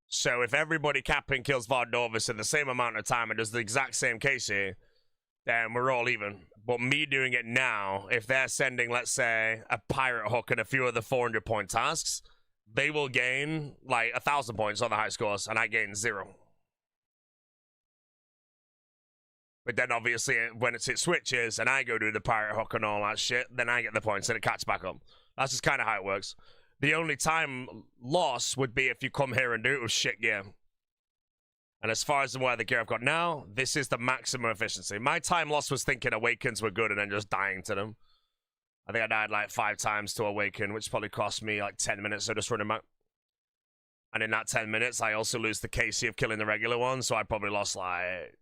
So if everybody capping kills Vardovis in the same amount of time and does the exact same case here, then we're all even. But me doing it now, if they're sending, let's say, a pirate hook and a few of the 400-point tasks, they will gain like 1,000 points on the high scores, and I gain 0. But then obviously when it switches and I go do the pirate hook and all that shit, then I get the points and it catches back up. That's just kind of how it works. The only time loss would be if you come here and do it with shit gear. And as far as the gear I've got now, this is the maximum efficiency. My time loss was thinking Awakens were good and then just dying to them. I think I died like 5 times to Awaken, which probably cost me like 10 minutes of just running back. And in that 10 minutes, I also lose the KC of killing the regular one, so I probably lost like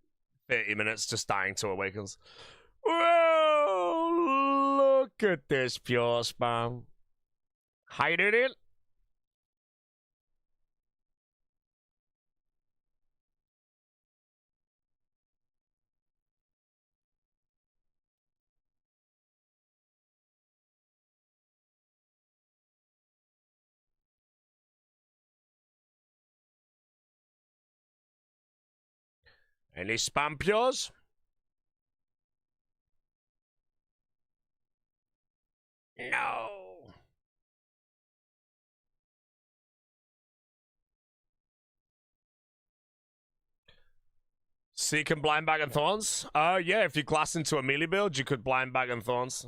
30 minutes just dying to Awakens. Whoa, look at this pure spam. Hiding it. Any spam pures? No. Seek and blind bag and thorns? Yeah, if you glass into a melee build, you could blind bag and thorns.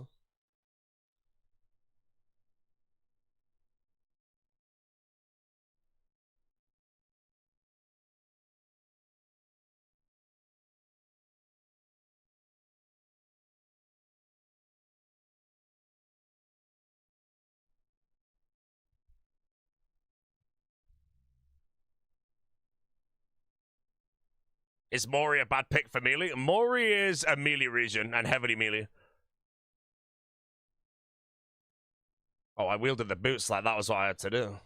Is Mori a bad pick for melee? Mori is a melee region and heavily melee. Oh, I wielded the boots like that was what I had to do.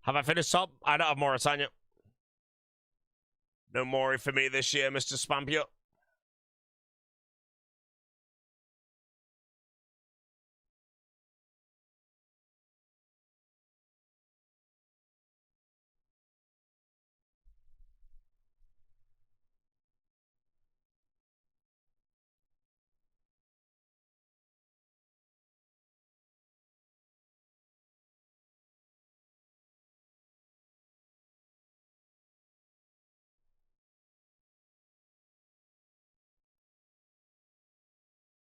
Have I finished up? I don't have Mauritania. No Mori for me this year, Mr. Spampio.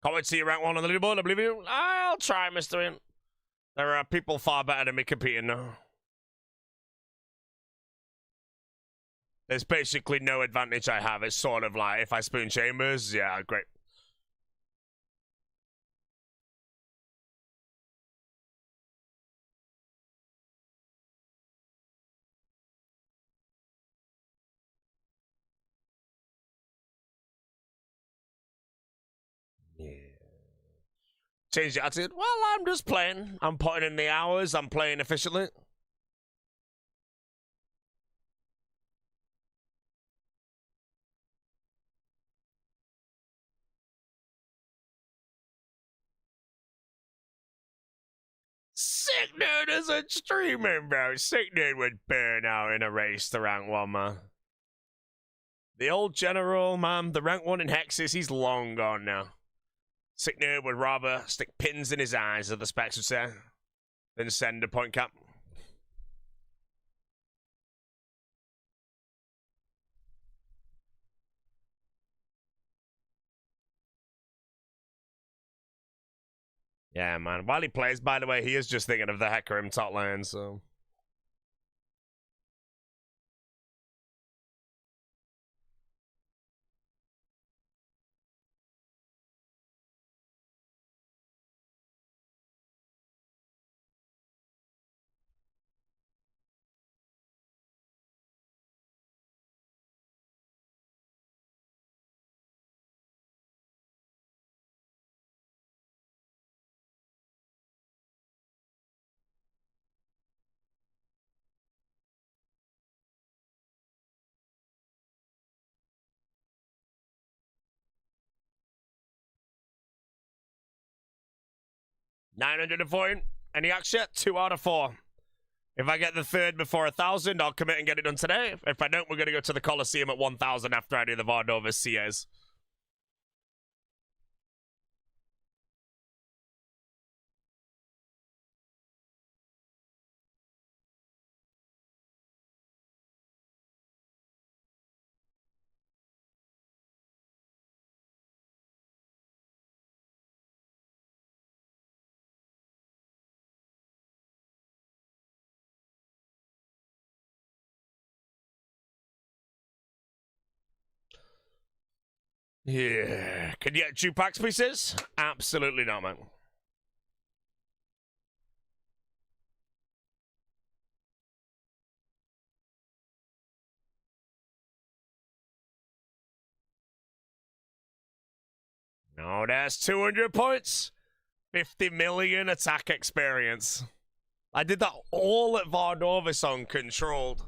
Can't wait to see you rank 1 on the leaderboard, I believe you. I'll try, Mr. In. There are people far better than me competing now. There's basically no advantage I have. It's sort of like if I spoon chambers, yeah, great. Yeah. Change the attitude. Well, I'm just playing. I'm putting in the hours. I'm playing efficiently. Sick dude isn't streaming, bro. Sick dude would burn out in a race to rank 1, man. The old general, man, the rank 1 in Hexes, he's long gone now. Sick nerd would rather stick pins in his eyes, as the specs would say, than send a point cap. Yeah, man. While he plays, by the way, he is just thinking of the HCIM top lane, so... 940. Any action? 2 out of 4. If I get the third before 1,000, I'll commit and get it done today. If I don't, we're going to go to the Coliseum at 1,000 after I do the Vardova CAs. Yeah. Can you get 2 packs pieces? Absolutely not, man. No, that's 200 points. 50 million attack experience. I did that all at Vardovis on controlled.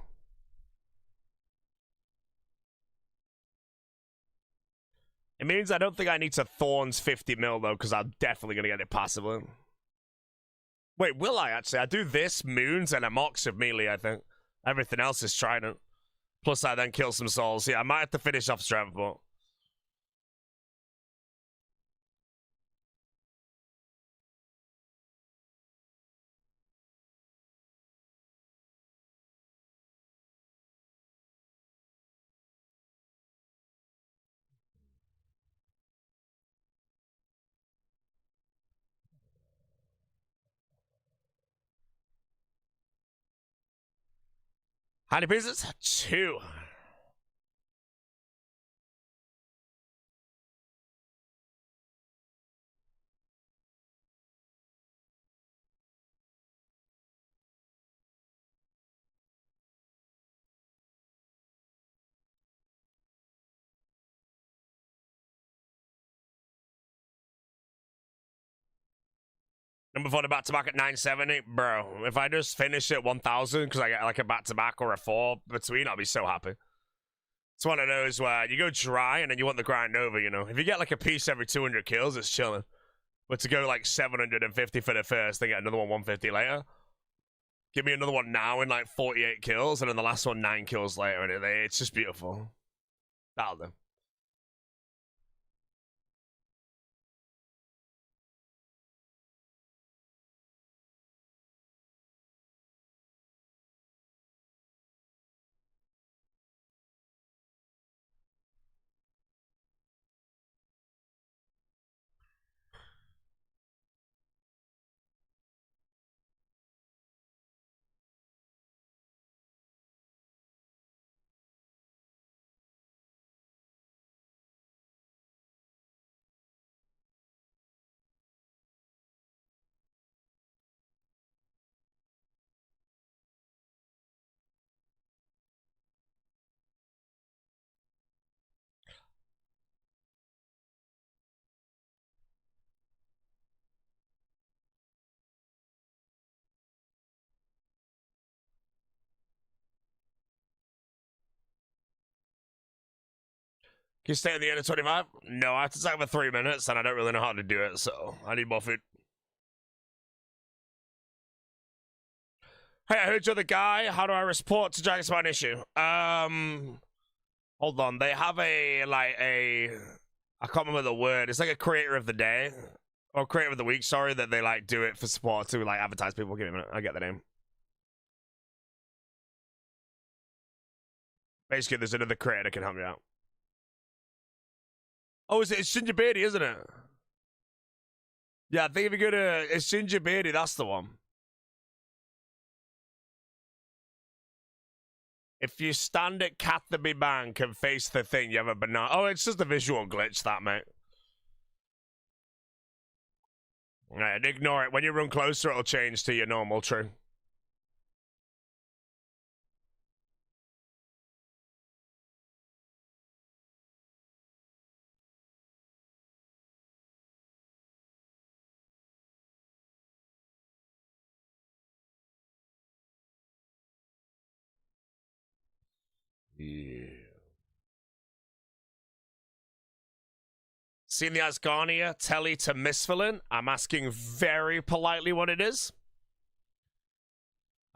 It means I don't think I need to Thorns 50 mil, though, because I'm definitely going to get it passively. Wait, will I actually? I do this, Moons, and a Mox of melee, I think. Everything else is Trident. Plus, I then kill some souls. Yeah, I might have to finish off strength, but... How many pieces? 2. And before the back-to-back at 970, bro, if I just finish at 1,000 because I get like a back-to-back or a 4 between, I'll be so happy. It's one of those where you go dry and then you want the grind over, you know? If you get like a piece every 200 kills, it's chilling. But to go like 750 for the first, then get another one 150 later. Give me another one now in like 48 kills, and then the last one 9 kills later, and it's just beautiful. That'll do. Can you stay at the end of 25? No, I have to talk for 3 minutes, and I don't really know how to do it, so I need more food. Hey, I heard you're the guy. How do I report to Dragon's Spawn issue? Hold on. They have I can't remember the word. It's like a creator of the day. Or creator of the week, sorry, that they like do it for support to like advertise people. Give me a minute. I get the name. Basically, there's another creator that can help me out. Oh, it's Shinjibiri, isn't it? Yeah, I think if you go to it's Shinjibiri, that's the one. If you stand at Catherby Bank and face the thing, you have a banana. Oh, it's just a visual glitch, that, mate. Right, ignore it. When you run closer, it'll change to your normal true. Yeah. Seen the Asgarnia telly to Misfilin? I'm asking very politely what it is.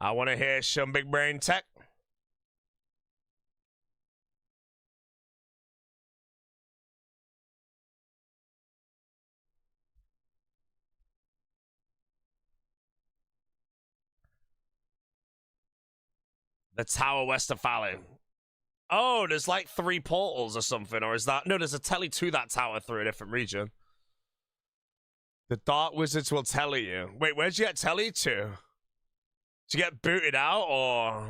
I want to hear some big brain tech. The Tower West of Valley. Oh, there's like 3 portals or something, or is that... No, there's a telly to that tower through a different region. The Dark Wizards will tell you. Wait, where'd you get telly to? Did you get booted out, or...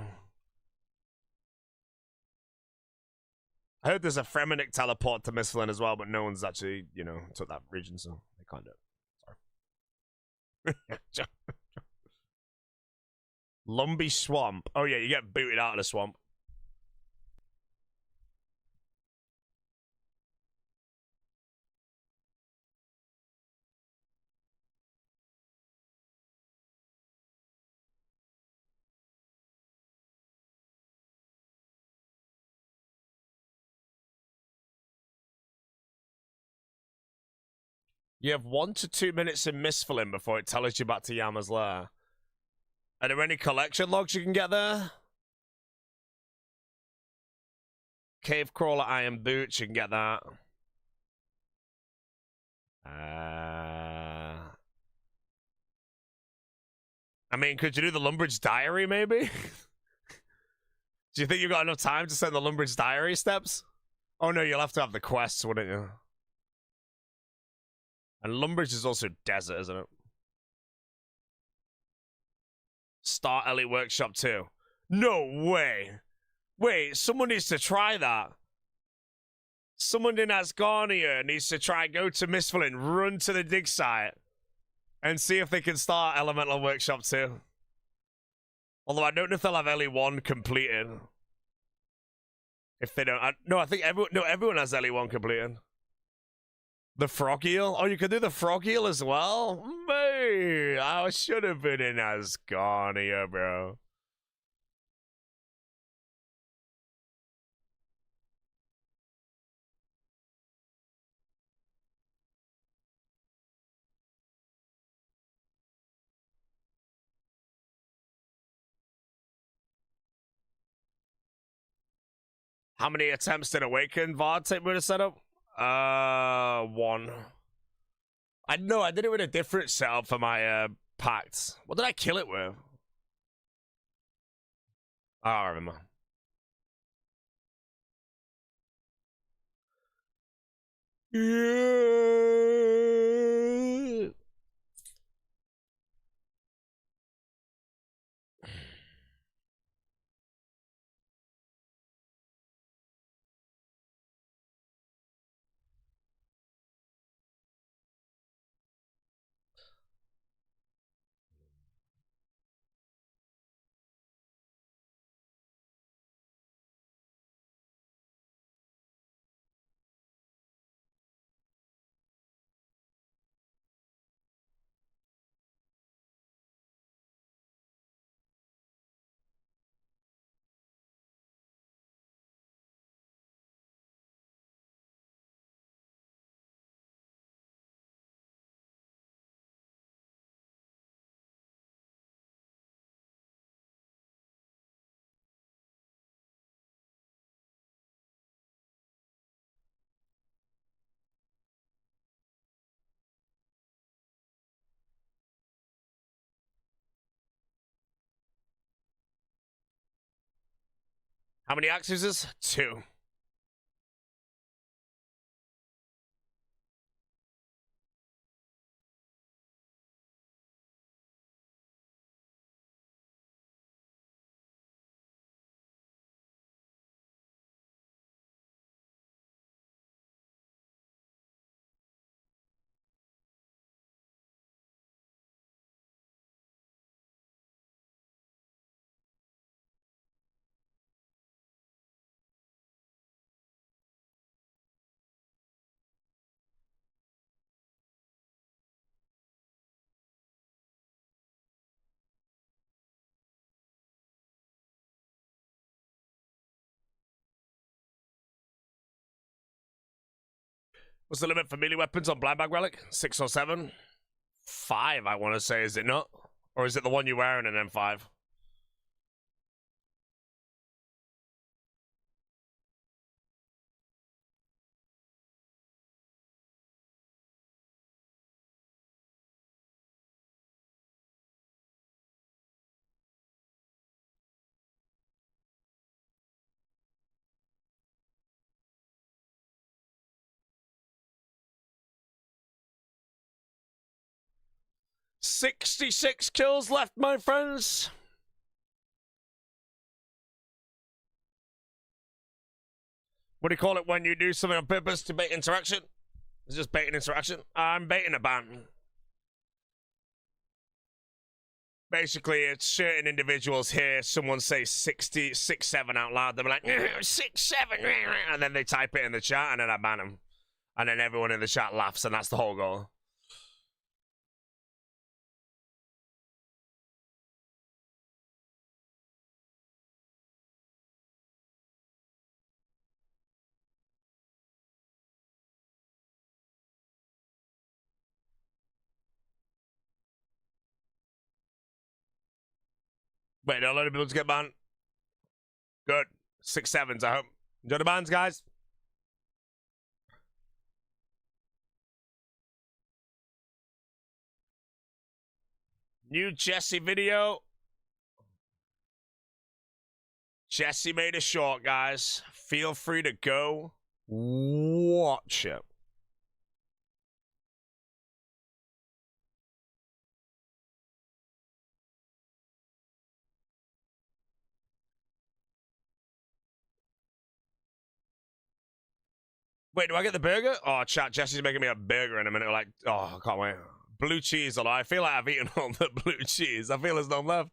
I heard there's a Fremenic teleport to Misfilin as well, but no one's actually, you know, took that region, so they can't do it. Sorry. Lumbee Swamp. Oh yeah, you get booted out of the swamp. You have 1 to 2 minutes in Misfilin before it tells you back to Yama's lair. Are there any collection logs you can get there? Cave Crawler Iron Boots, you can get that. I mean, could you do the Lumbridge Diary, maybe? Do you think you've got enough time to send the Lumbridge Diary steps? Oh no, you'll have to have the quests, wouldn't you? And Lumbridge is also desert, isn't it? Start Elite Workshop 2. No way! Wait, someone needs to try that. Someone in Asgarnia needs to try go to Misfilin, run to the dig site, and see if they can start Elemental Workshop 2. Although I don't know if they'll have LE1 completed. If they don't, I think everyone has LE1 completed. The frog eel? Oh, you could do the frog eel as well? Mate, I should have been in Asgarnia, bro. How many attempts did Awaken VOD take me to set up? 1. I know, I did it with a different setup for my pacts. What did I kill it with? Oh, I don't remember. Yeah. How many axes? 2. What's the limit for melee weapons on Blind Bag Relic? 6 or 7? 5, I want to say, is it not? Or is it the one you're wearing and then 5? $66 kills left, my friends. What do you call it when you do something on purpose to bait interaction? It's just baiting interaction. I'm baiting a ban. Basically, it's certain individuals hear someone say 67 out loud. They're like, 67, and then they type it in the chat, and then I ban them. And then everyone in the chat laughs, and that's the whole goal. Wait, a lot of people to get banned. Good. 6-7s, I hope. Enjoy the bans, guys. New Jesse video. Jesse made a short, guys. Feel free to go watch it. Wait, do I get the burger? Oh, chat, Jesse's making me a burger in a minute. Like, oh, I can't wait. Blue cheese, although I feel like I've eaten all the blue cheese. I feel there's none left.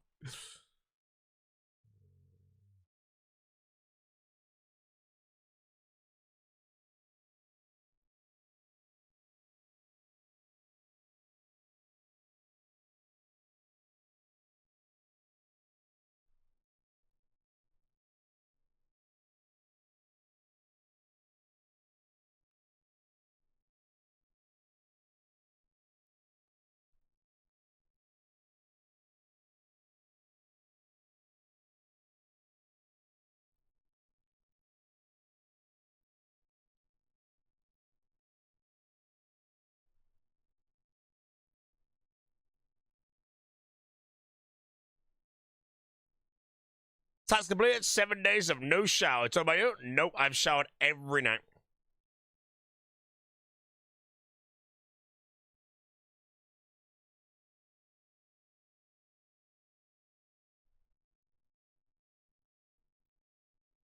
Task completed. 7 days of no shower. Talk about you? Nope, I've showered every night.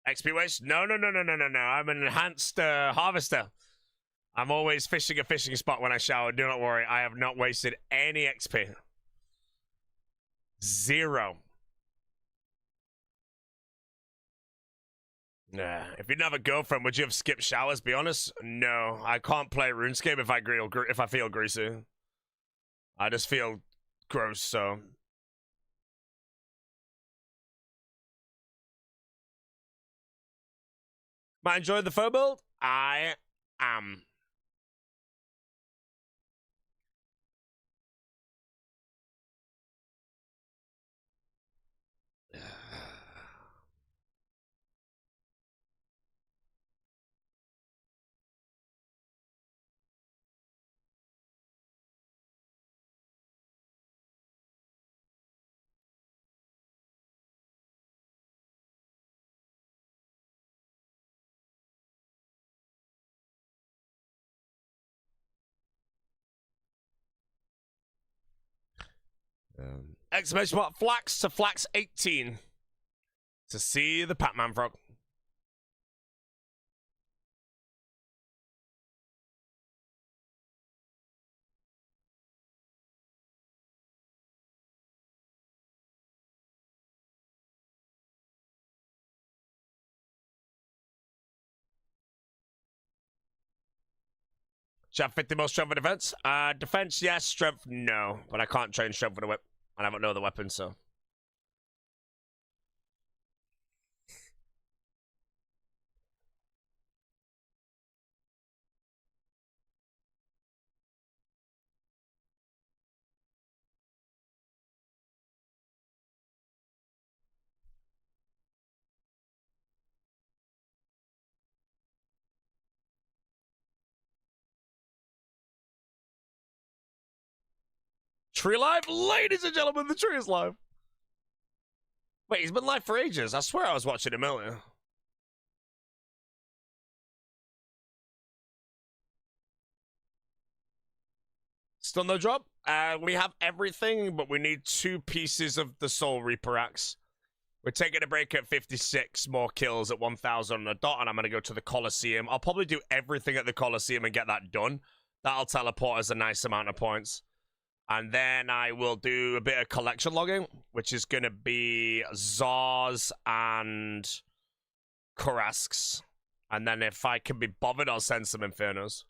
XP waste? No. I'm an enhanced harvester. I'm always fishing a fishing spot when I shower. Do not worry. I have not wasted any XP. 0. Nah. If you didn't have a girlfriend, would you have skipped showers? Be honest. No. I can't play RuneScape if I feel greasy. I just feel gross, so. Am I enjoying the foe build? I am. Exclamation mark flax to flax 18 to see the Pac-Man frog. Should have 50 more strength for defense? Defense, yes. Strength, no. But I can't train strength for the whip. And I don't know the weapon, so. Tree live? Ladies and gentlemen, the tree is live. Wait, he's been live for ages. I swear I was watching him earlier. Still no drop? We have everything, but we need 2 pieces of the Soul Reaper Axe. We're taking a break at 56, more kills at 1,000 on a dot, and I'm going to go to the Coliseum. I'll probably do everything at the Coliseum and get that done. That'll teleport us a nice amount of points. And then I will do a bit of collection logging, which is going to be Zars and Karasks. And then if I can be bothered, I'll send some Infernos.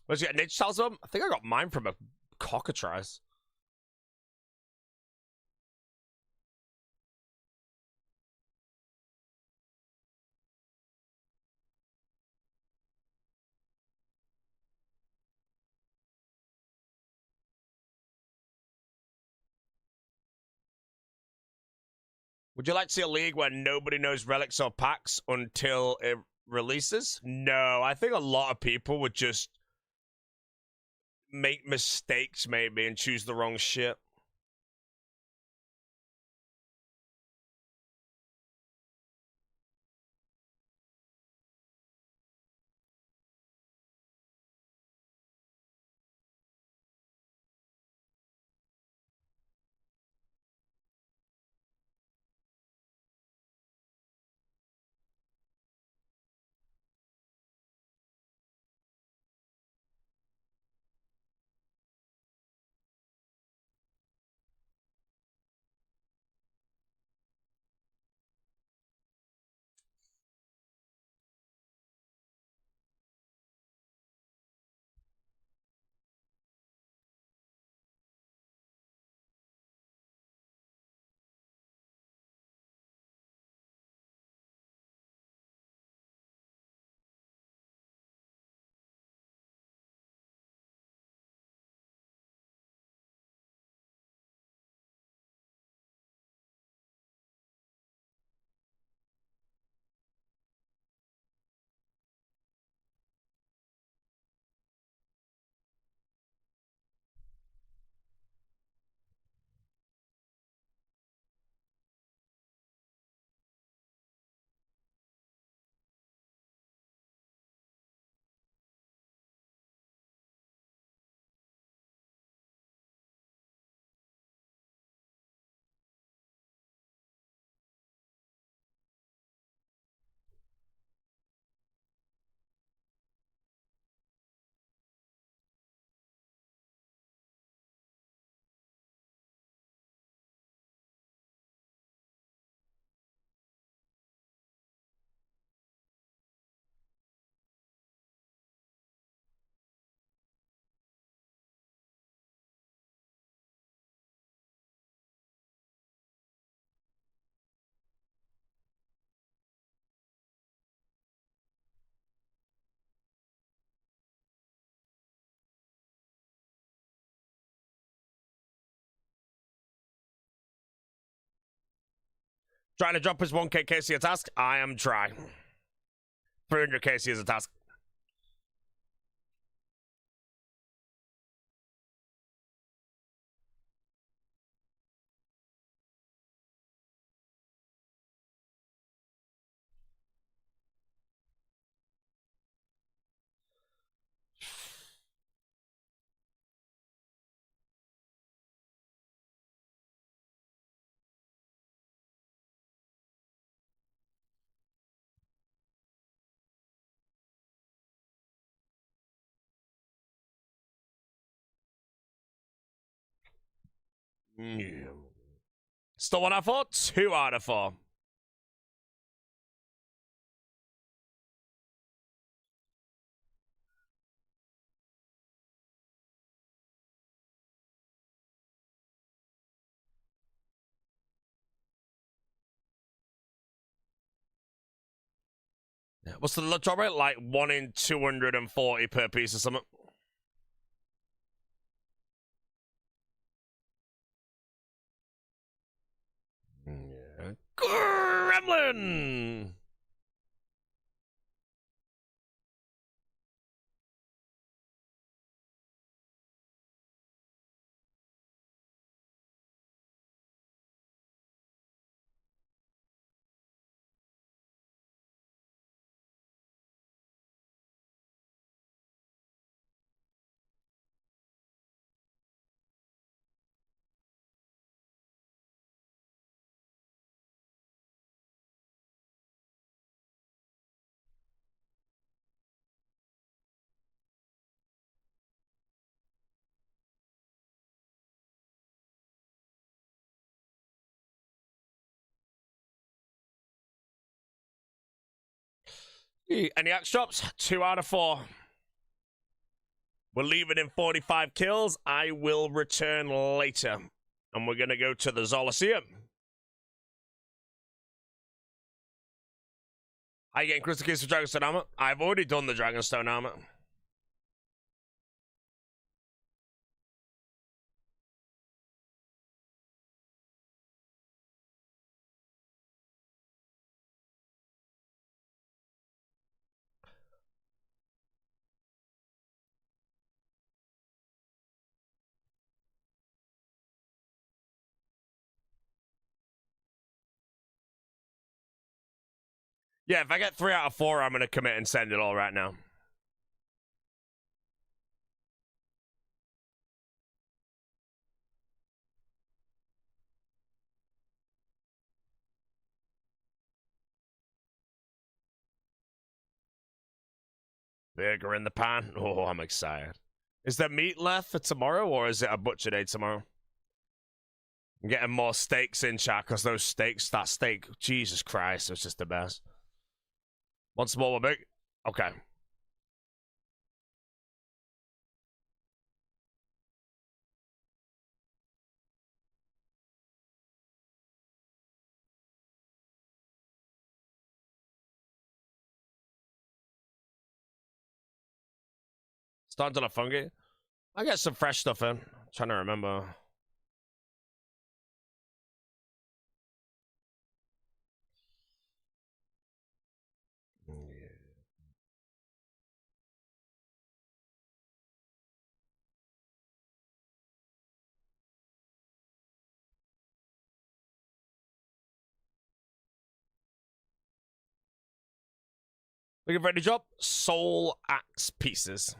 Where'd you get Ninja Talisman? I think I got mine from a cockatrice. Would you like to see a league where nobody knows relics or packs until it releases? No, I think a lot of people would just make mistakes maybe and choose the wrong shit. Trying to drop his 1k KC a task? I am trying. 300 KC is a task. Still 1 out of 4? 2 out of 4. What's the drop rate? Like 1 in 240 per piece or something. Yeah. Gremlin! Any axe drops? 2 out of 4. We're leaving in 45 kills. I will return later. And we're going to go to the Zoliseum. How you getting crystal keys for Dragonstone armor? I've already done the Dragonstone armor. Yeah, if I get 3 out of 4, I'm going to commit and send it all right now. Burger in the pan. Oh, I'm excited. Is there meat left for tomorrow, or is it a butcher day tomorrow? I'm getting more steaks in, chat, because those steaks, that steak, Jesus Christ, it's just the best. Once more, we're big. Okay. Starting to the fungi. I got some fresh stuff in. I'm trying to remember. Looking for any job? Soul axe pieces.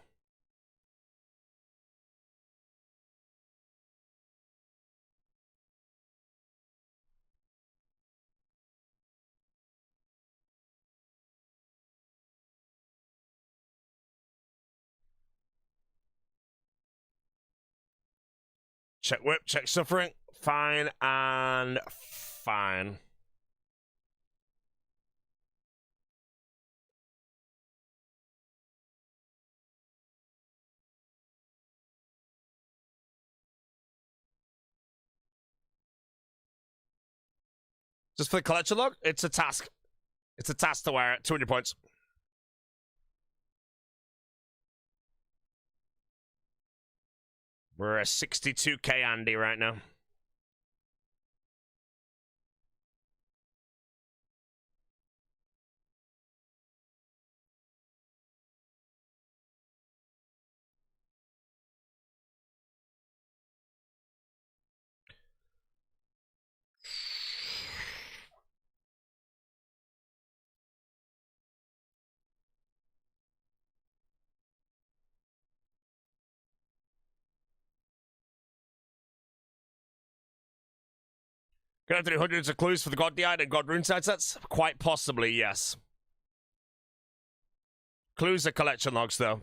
Check whip, check suffering. Fine and fine. Just for the collection log, it's a task. It's a task to wear it. 200 points. We're a 62k Andy right now. Gonna have to do hundreds of clues for the God Diad and God Runeside sets? Quite possibly, yes. Clues are collection logs, though.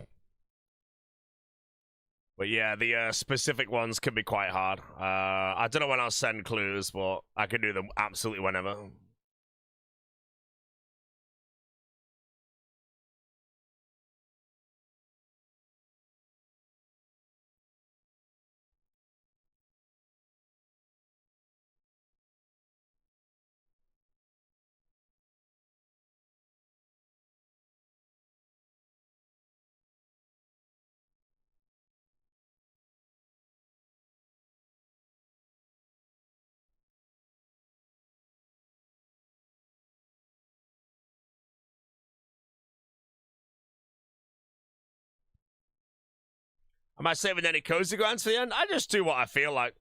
But yeah, the specific ones can be quite hard. I don't know when I'll send clues, but I can do them absolutely whenever. Am I saving any cozy grinds for the end? I just do what I feel like.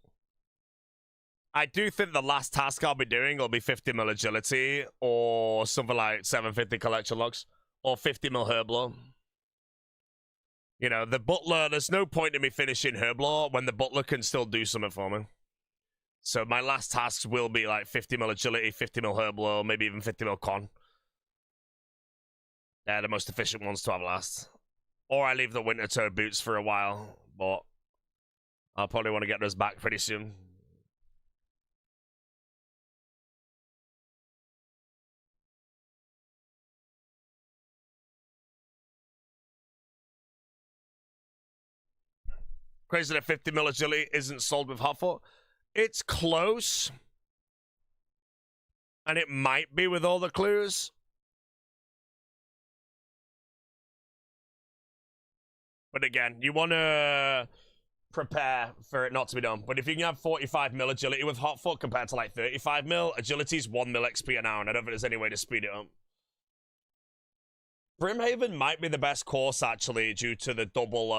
I do think the last task I'll be doing will be 50 mil agility or something like 750 collection logs or 50 mil herblore. You know, the butler, there's no point in me finishing herblore when the butler can still do something for me. So my last tasks will be like 50 mil agility, 50 mil herblore, maybe even 50 mil con. They're the most efficient ones to have last. Or I leave the winter toe boots for a while, but I'll probably want to get those back pretty soon. Crazy that 50 mil agility isn't sold with hotfoot. It's close. And it might be with all the clues. But again, you want to prepare for it not to be done. But if you can have 45 mil agility with hotfoot compared to like 35 mil, agility's 1 mil XP an hour, and I don't think there's any way to speed it up. Brimhaven might be the best course actually due to the double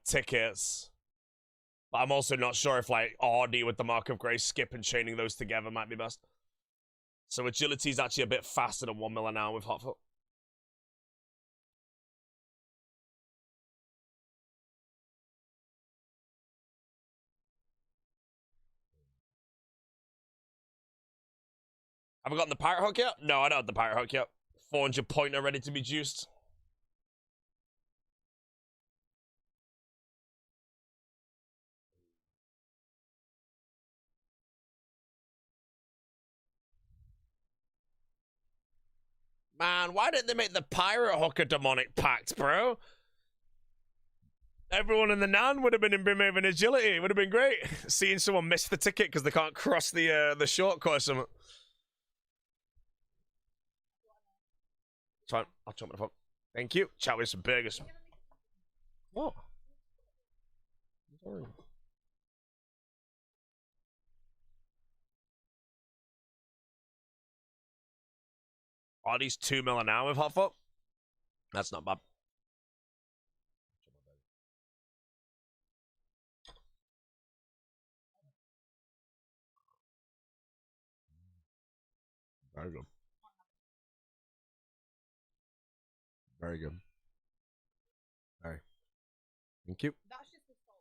tickets. But I'm also not sure if like RD with the Mark of Grace skip and chaining those together might be best. So agility's actually a bit faster than 1 mil an hour with hotfoot. Have I gotten the pirate hook yet? No, I don't have the pirate hook yet. 400 pointer ready to be juiced. Man, why didn't they make the pirate hook a demonic pact, bro? Everyone in the Nan would have been in Brimhaven agility. It would have been great. Seeing someone miss the ticket because they can't cross the shortcut or something. It's fine. I'll jump on the phone. Thank you. Chat with some burgers. What? Sorry. Are these 2 mil an hour with hotfoot? That's not bad. Very good. Very good. Very. Thank you. That's just the salt.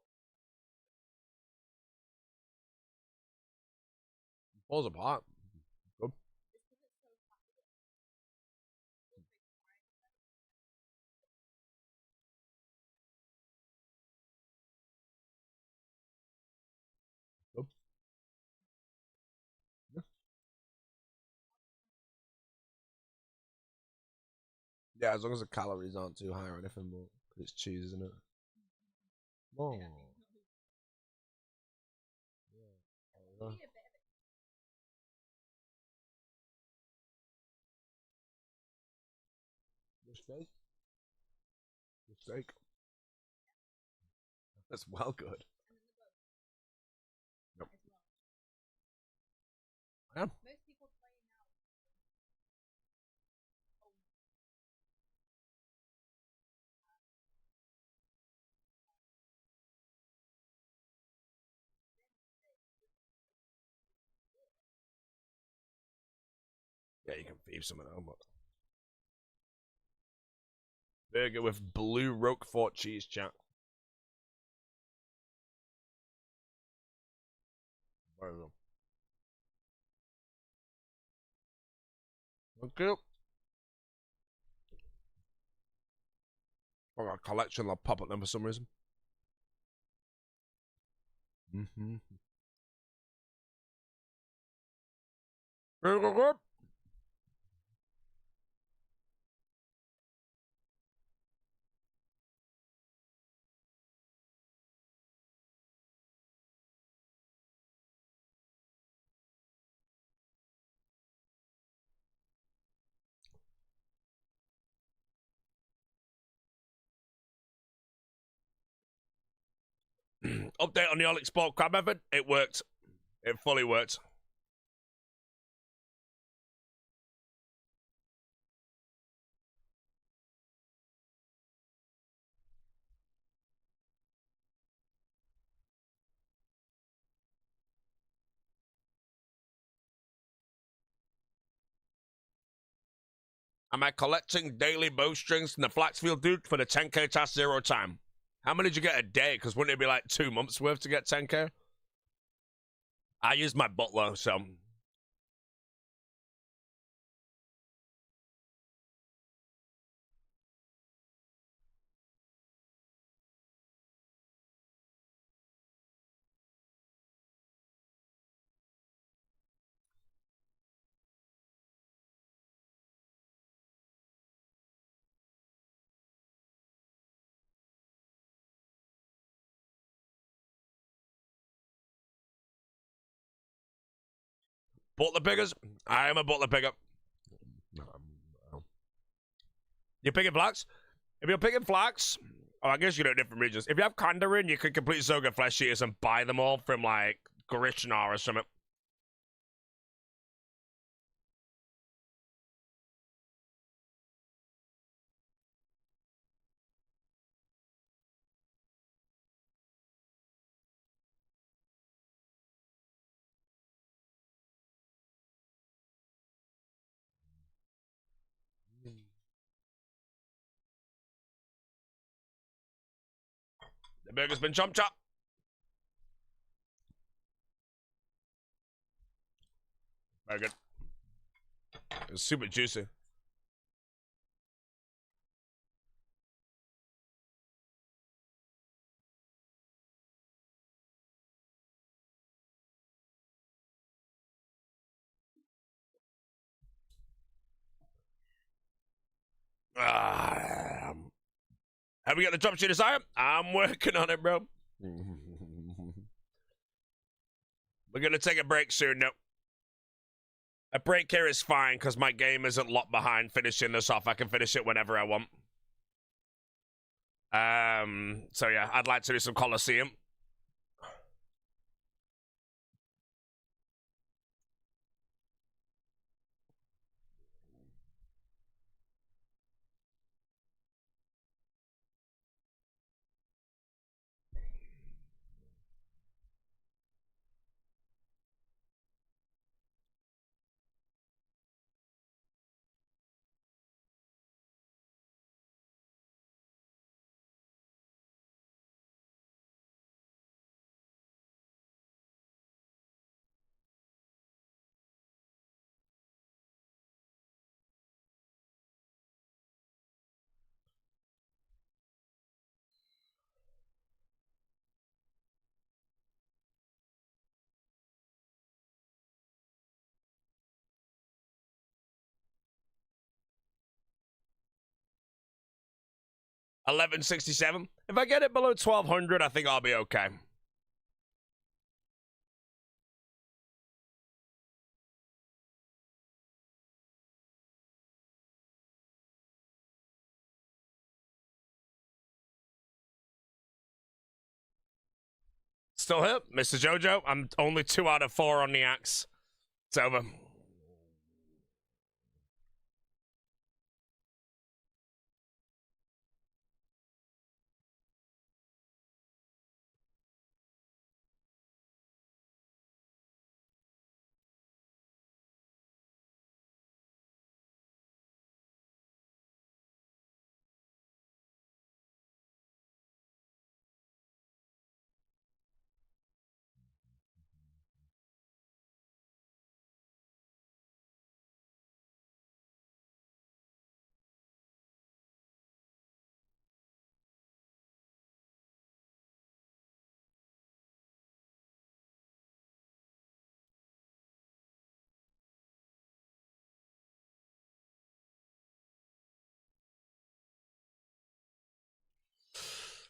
Falls apart. Good. Good. Yeah. Yeah, as long as the calories aren't too high or anything, but it's cheese, isn't it? Oh. Yeah. Your steak? Your steak? That's well good. Yep. I am. Most people play now. Yeah, you can thieve some of that, but burger with blue Roquefort cheese, chat. Very good. Okay. I got a collection. I'll pop up them for some reason. Very good. Update on the all export crab method. It worked. It fully worked. Am I collecting daily bowstrings from the Flaxfield dude for the 10k task 0 time? How many did you get a day? Because wouldn't it be like 2 months worth to get 10k? I use my butler, so... Butler pickers? I am a butler picker. You picking flax? If you're picking flax, oh, I guess you do different regions. If you have Kandarin, you can complete Zoga flesh eaters and buy them all from like Gorishnar or something. The burger's been chomp chop. Very good. It's super juicy. Have we got the drop sheet desire? I'm working on it, bro. We're gonna take a break soon. No. A break here is fine because my game isn't locked behind finishing this off. I can finish it whenever I want. So yeah, I'd like to do some Colosseum. $11.67. If I get it below 1200, I think I'll be okay. Still here, Mr. Jojo. I'm only 2 out of 4 on the axe. It's over.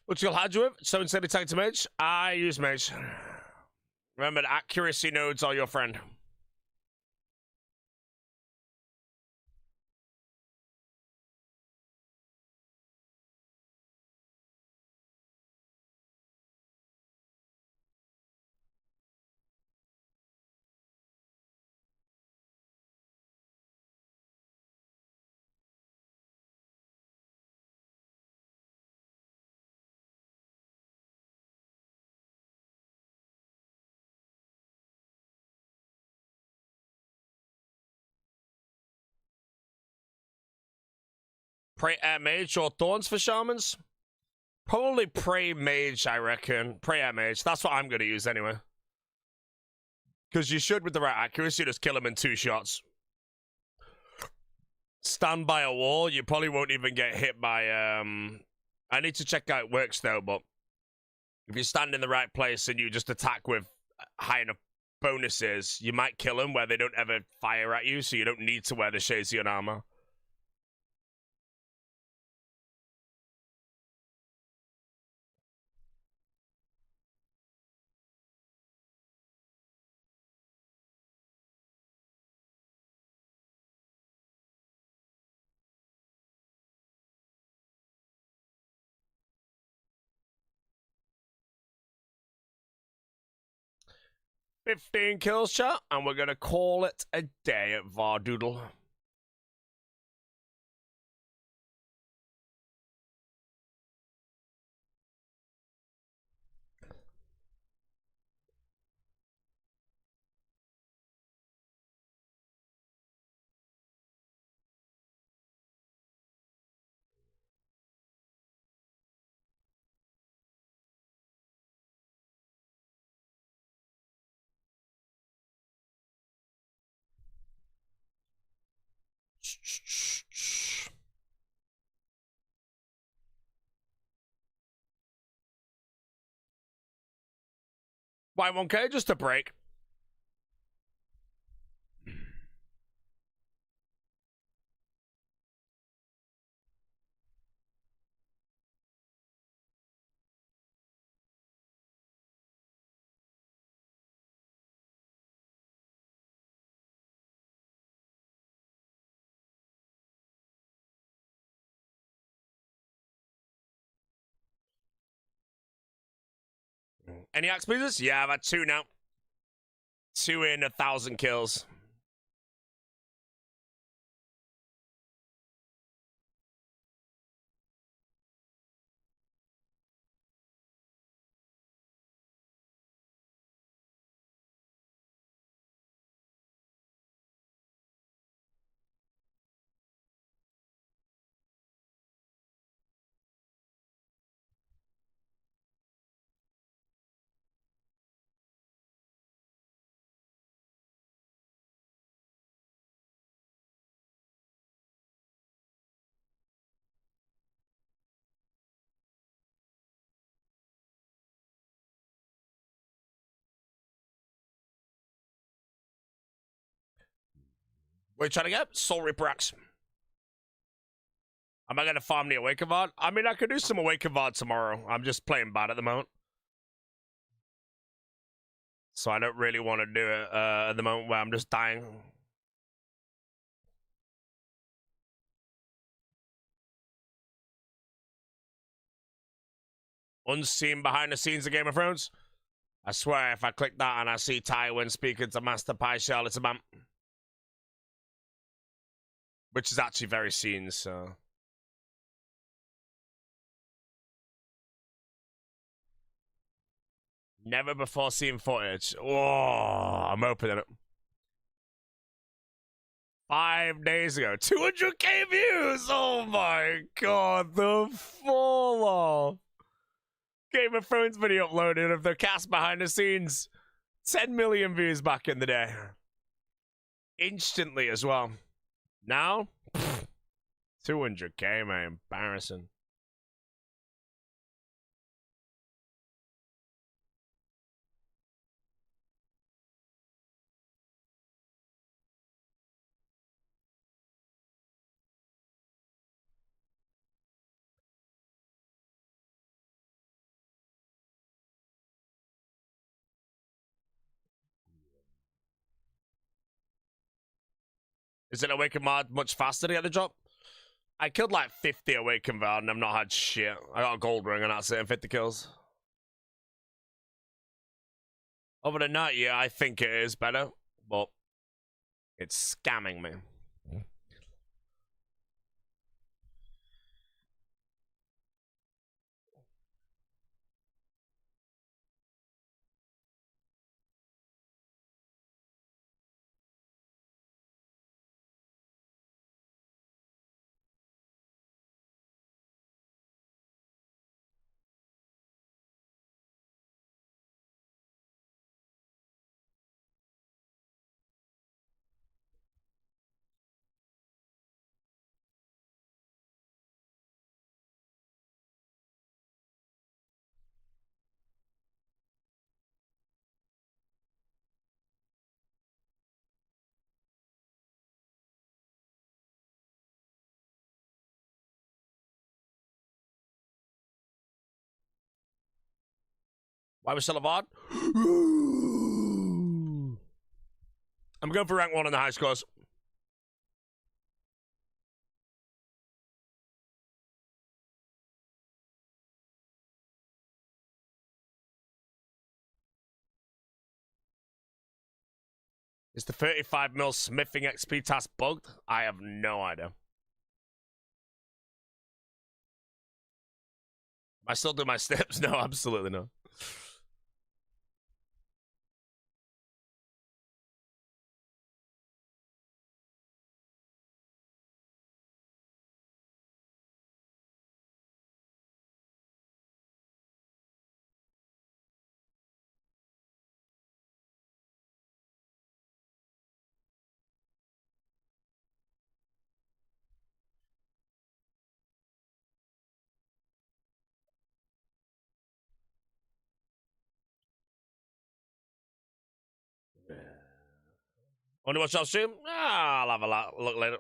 What's your hard with? So instead of tag to mage, I use mage. Remember, the accuracy nodes are your friend. Pray mage or thorns for shamans? Probably pray mage, I reckon. Pray mage. That's what I'm going to use anyway. Because you should, with the right accuracy, just kill him in 2 shots. Stand by a wall, you probably won't even get hit by... I need to check how it works, though, but... If you stand in the right place and you just attack with high enough bonuses, you might kill them where they don't ever fire at you, so you don't need to wear the Shazian armor. "15 kills, chat, and we're gonna call it a day at Vardoodle." Why 1k? Just a break. Any axe pieces? Yeah, I've had 2 now. 2 in 1,000 kills. What are you trying to get? Soul Reaper axe. Am I going to farm the Awakened? I mean, I could do some Awakened tomorrow. I'm just playing bad at the moment. So I don't really want to do it at the moment where I'm just dying. Unseen behind the scenes of Game of Thrones. I swear, if I click that and I see Tywin speaking to Master Pie Shell, it's a man. Which is actually very seen, so... Never before seen footage. Oh, I'm opening it. 5 days ago. 200k views! Oh my god, the fall off. Game of Thrones video uploaded of the cast behind the scenes. 10 million views back in the day. Instantly as well. Now, 200k, man. Embarrassing. Is it Awakened mod much faster to get the drop? I killed like 50 Awakened and I've not had shit. I got a gold ring and that's it, and 50 kills. Other than that, yeah, I think it is better, but it's scamming me. Why was still a VOD? I'm going for rank 1 on the high scores. Is the 35 mil smithing XP task bugged? I have no idea. I still do my steps? No, absolutely no. Want to watch our stream? I'll have a look later.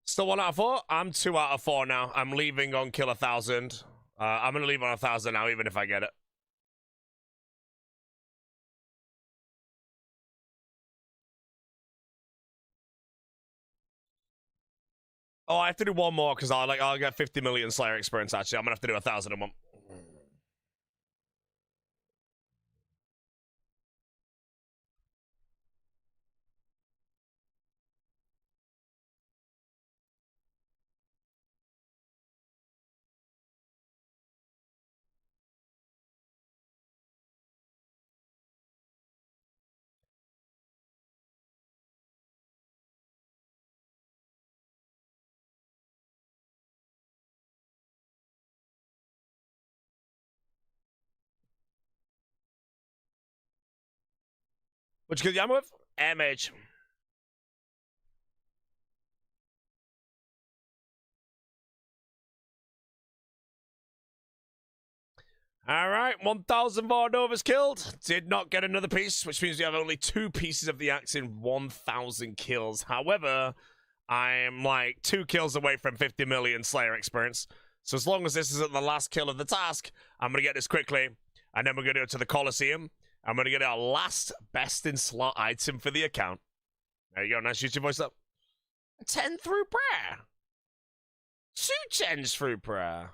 Still 1 out of 4? I'm 2 out of 4 now. I'm leaving on kill 1,000. I'm going to leave on 1,000 now, even if I get it. Oh, I have to do one more because I'll get 50 million Slayer experience. Actually, I'm gonna have to do 1,000 a month. Which kill you I'm with? MH. All right, 1,000 Vardovas killed. Did not get another piece, which means we have only 2 pieces of the axe in 1,000 kills. However, I'm like 2 kills away from 50 million Slayer experience. So as long as this isn't the last kill of the task, I'm going to get this quickly. And then we're going to go to the Colosseum. I'm going to get our last best in slot item for the account. There you go. Nice YouTube voice up. 10 through prayer. 2 10s through prayer.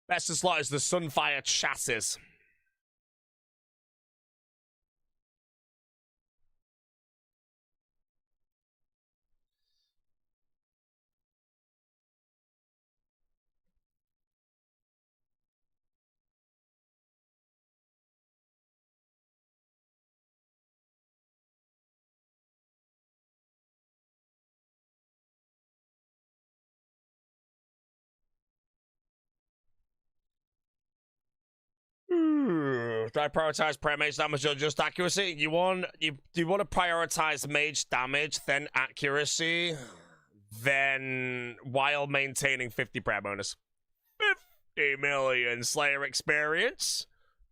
Best in slot is the Sunfire chassis. Do I prioritize prayer mage damage or just accuracy? You want to prioritize mage damage, then accuracy, then while maintaining 50 prayer bonus. 50 million Slayer experience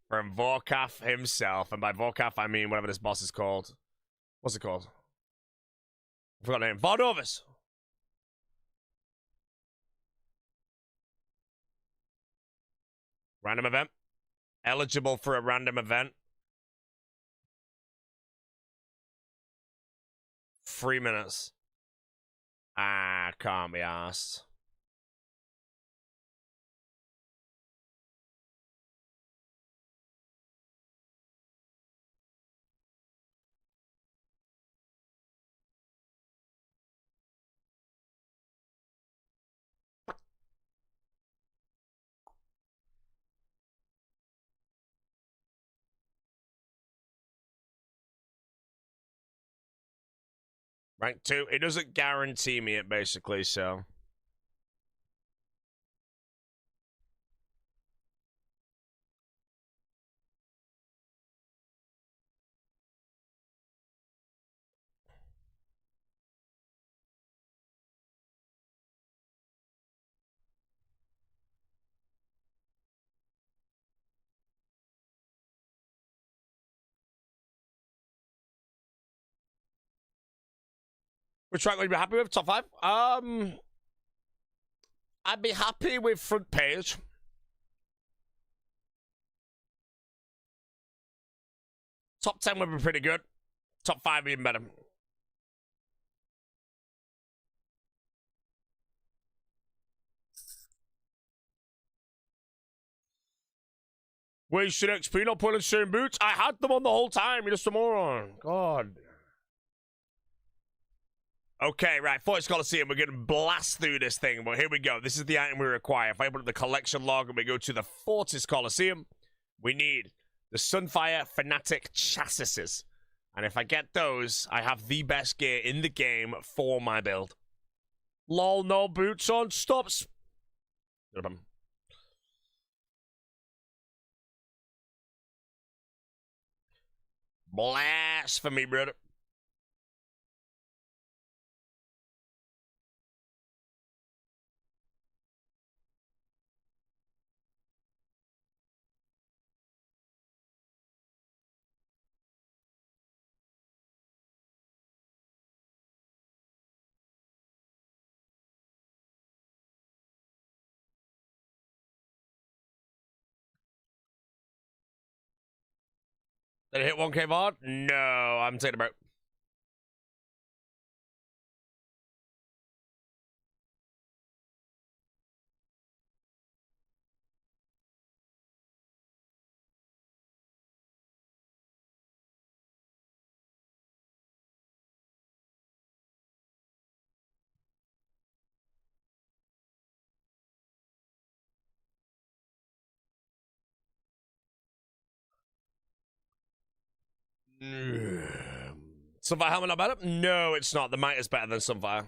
from Vorkath himself. And by Vorkath, I mean whatever this boss is called. What's it called? I forgot the name. Vardovas. Random event. Eligible for a random event. 3 minutes. Can't be asked. Rank 2. It doesn't guarantee me it, basically, so... Which rank would you be happy with? Top 5? I'd be happy with front page. Top 10 would be pretty good. Top 5 even better. Wasted XP not putting the same boots. I had them on the whole time. You're just a moron. God. Okay, right. Fortis Coliseum. We're going to blast through this thing. But here we go. This is the item we require. If I open up the collection log and we go to the Fortis Coliseum, we need the Sunfire Fanatic chassis. And if I get those, I have the best gear in the game for my build. Lol, no boots on. Stop. Blasphemy, brother. Did it hit 1K VOD? No, I'm taking about. Sunfire helmet not better? No, it's not. The Might is better than Sunfire.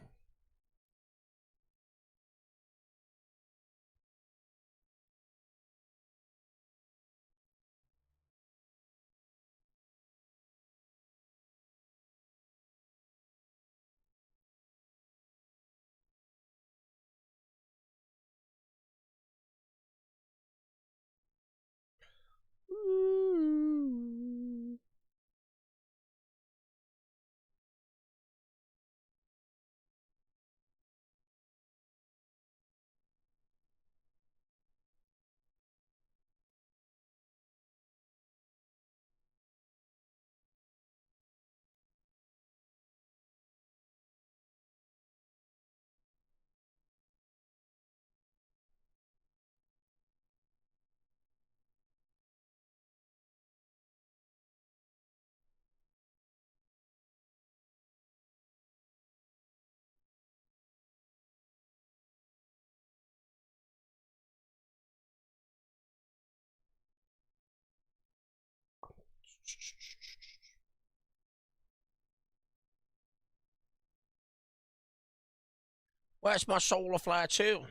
Where's my solar flare too?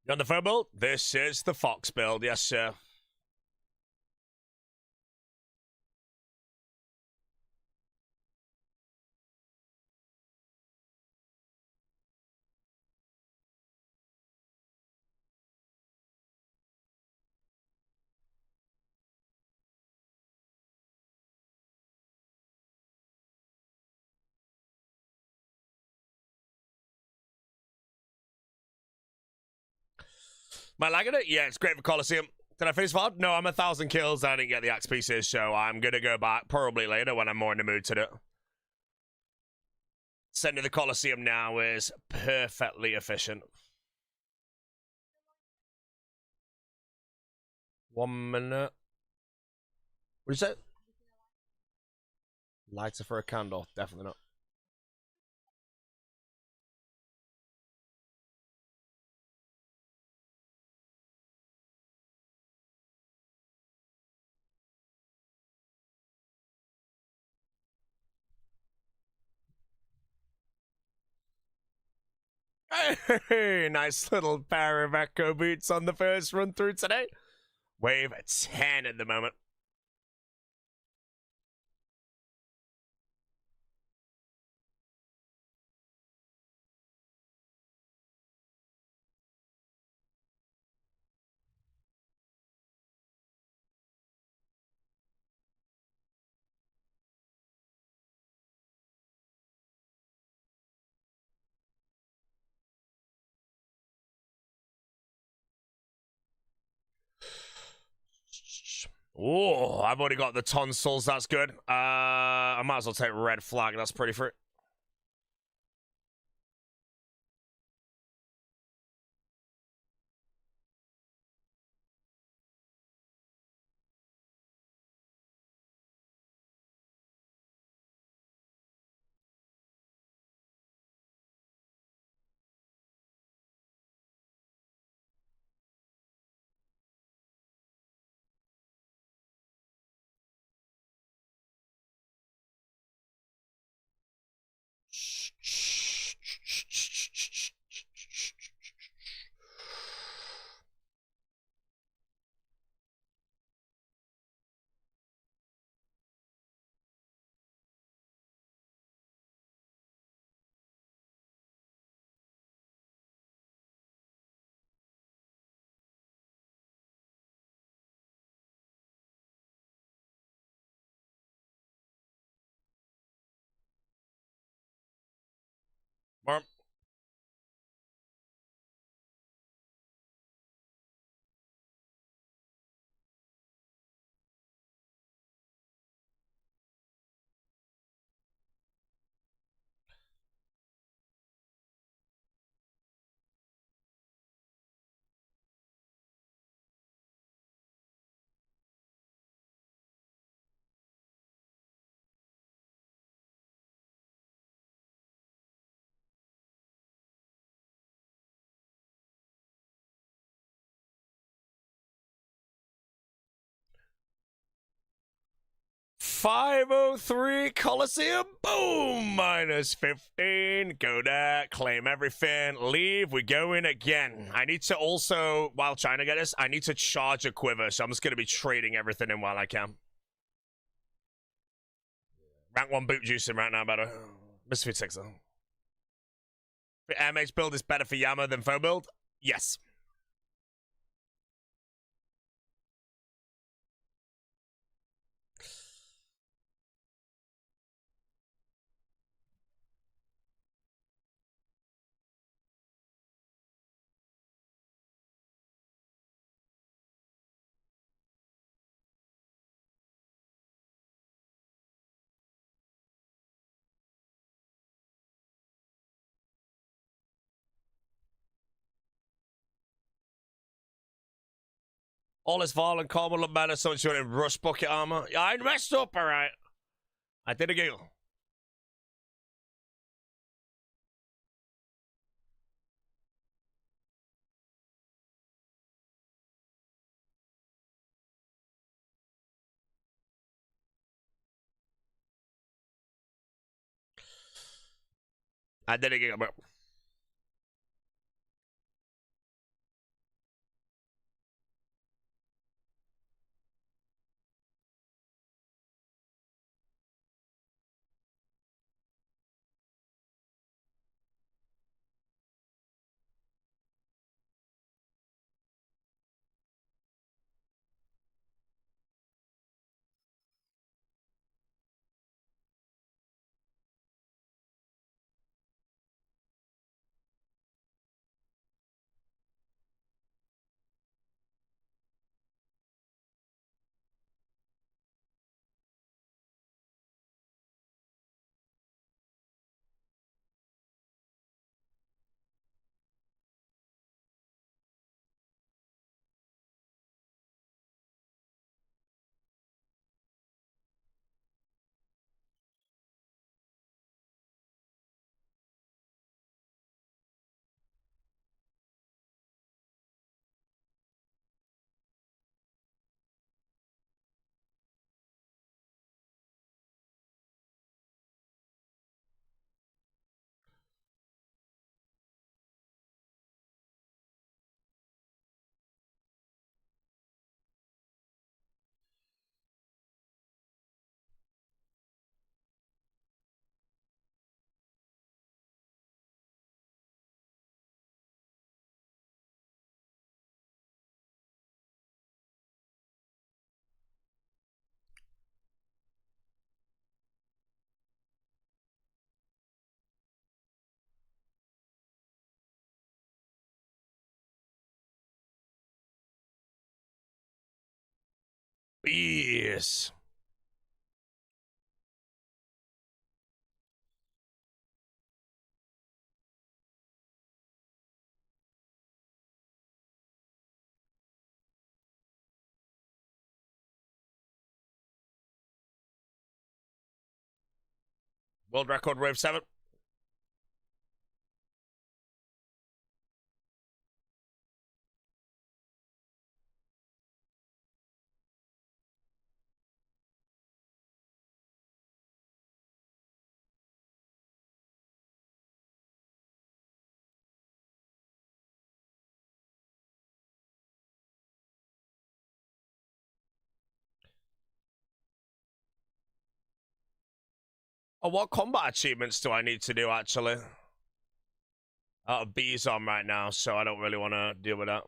You on the phone build? This is the Fox build, yes, sir. Am I lagging it? Yeah, it's great for Coliseum. Did I finish VOD? No, I'm 1,000 kills. I didn't get the axe pieces, so I'm gonna go back probably later when I'm more in the mood to do it. Sending the Coliseum now is perfectly efficient. 1 minute. What did you say? Lighter for a candle? Definitely not. Hey, nice little pair of Echo boots on the first run through today. Wave 10 at the moment. Oh, I've already got the tonsils. That's good. I might as well take red flag. That's pretty free. Mark. $503 Coliseum. Boom. Minus 15. Go there. Claim everything. Leave. We go in again. I need to also, while trying to get this, I need to charge a quiver. So I'm just going to be trading everything in while I can. Rank 1 boot juicing right now, better. Misfit 6 though. The MH build is better for Yama than foe build? Yes. All is fallen, calm will look better, so it's in rush bucket armor. Yeah, I messed up, alright. I did a giggle. I did a giggle, bro. bees. World record wave 7. Oh, what combat achievements do I need to do, actually? Bees on right now, so I don't really want to deal with that.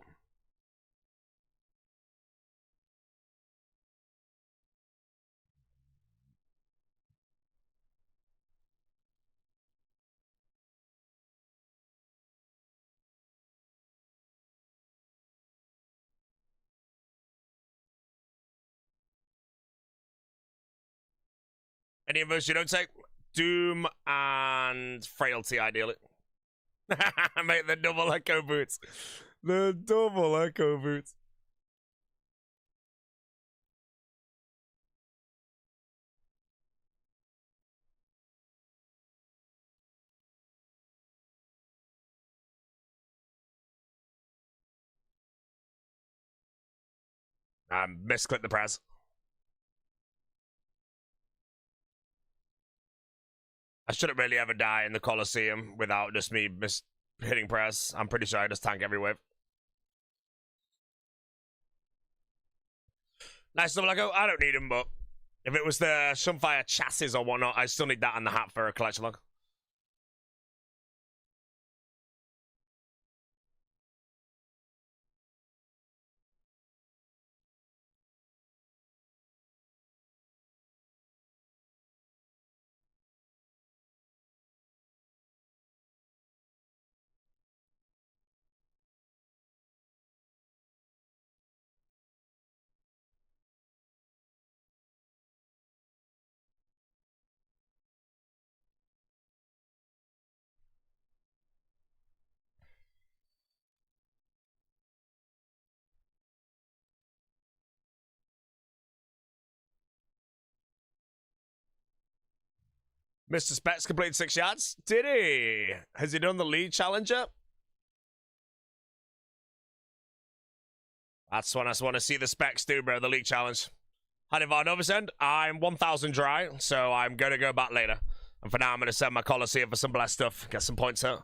Any of those you don't take? Doom and Frailty, ideally. Mate, the double echo boots. The double echo boots. Misclick the press. I shouldn't really ever die in the Colosseum without just me hitting press. I'm pretty sure I just tank every wave. Nice double echo. I don't need him, but if it was the Sunfire chassis or whatnot, I still need that in the hat for a collection log. Mr. Specs completed 6 yards. Did he? Has he done the lead challenger? That's what I want to see the Specs do, bro. The league challenge. Honey Varnova's end. I'm 1,000 dry, so I'm going to go back later. And for now, I'm going to send my Colosseum for some blessed stuff. Get some points out.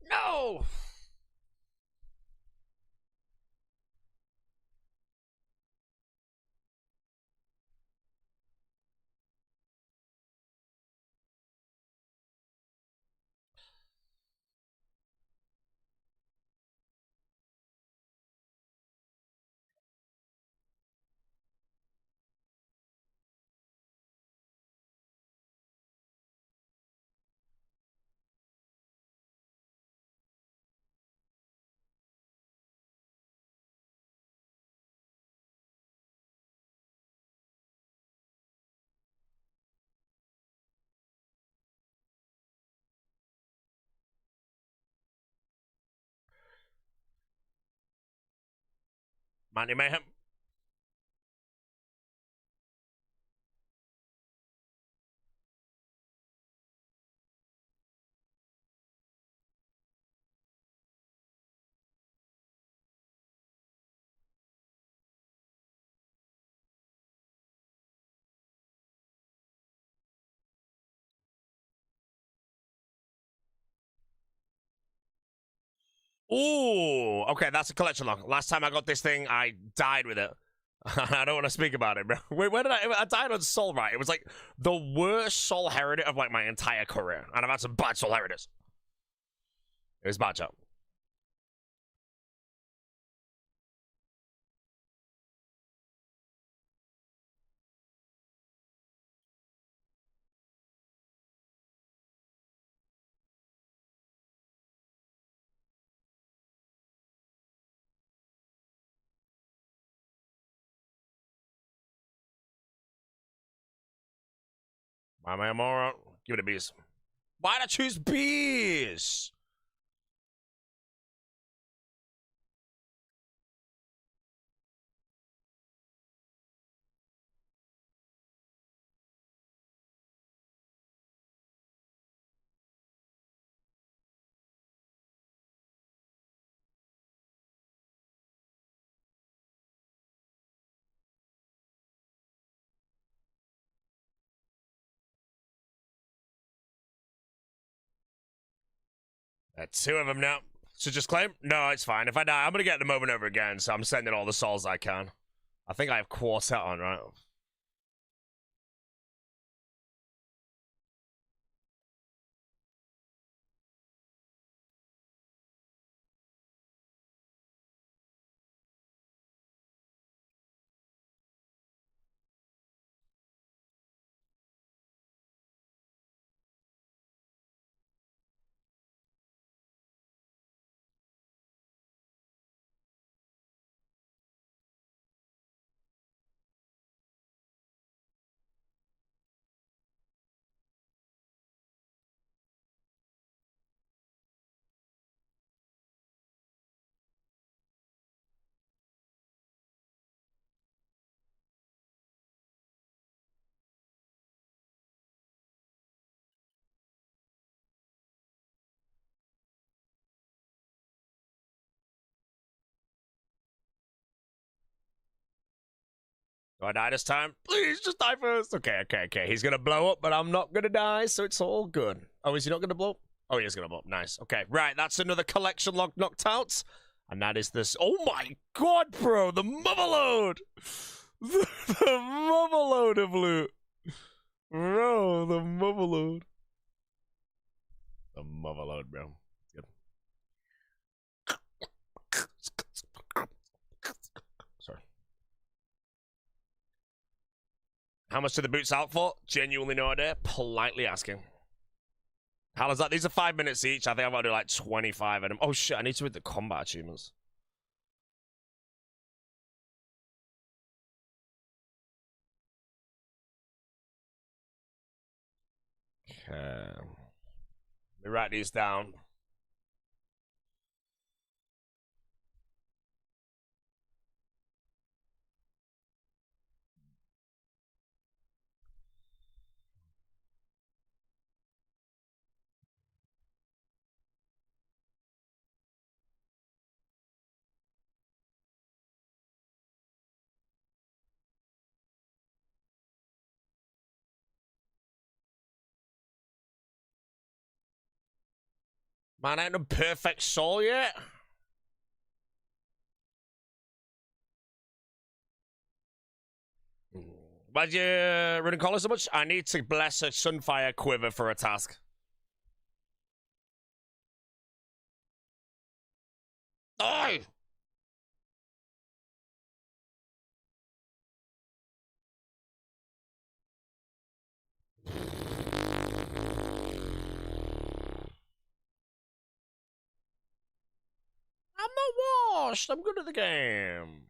No! Money Mayhem. Ooh, okay, that's a collection log. Last time I got this thing, I died with it. I don't want to speak about it, bro. Wait, where did I died on Soul, right? It was like the worst Soul Heritage of like my entire career. And I've had some bad Soul Heritages. It was bad job. Why am I a moron? Give it a bees. Why'd I choose bees? Two of them now. So just claim? No, it's fine. If I die, I'm gonna get them over and over again, so I'm sending all the souls I can. I think I have Quartet on, right? Do I die this time? Please, just die first. Okay. He's gonna blow up, but I'm not gonna die, so it's all good. Oh, is he not gonna blow up? Oh, he is gonna blow up. Nice. Okay, right. That's another collection log knocked out. And that is this. Oh my god, bro. The motherload. The motherload of loot. Bro, the motherload. The motherload, bro. Good. Sorry. How much do the boots out for? Genuinely no idea. Politely asking. How is that? These are 5 minutes each. I think I'm gonna do like 25 of them. Oh shit, I need to read the combat achievements. Okay. Let me write these down. Man, ain't no perfect soul yet. Why'd you running collar so much? I need to bless a Sunfire quiver for a task. Oh! I'm not washed. I'm good at the game.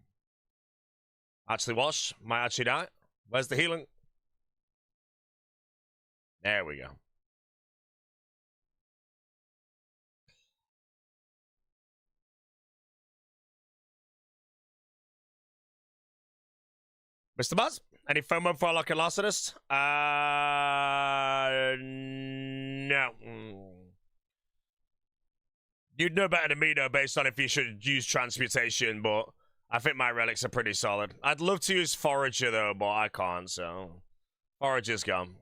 Actually washed. Might actually die. Where's the healing? There we go. Mr. Buzz, any FOMO for like a Lacertus? No. You'd know better than me, though, based on if you should use transmutation, but I think my relics are pretty solid. I'd love to use Forager, though, but I can't, so... Forager's gone.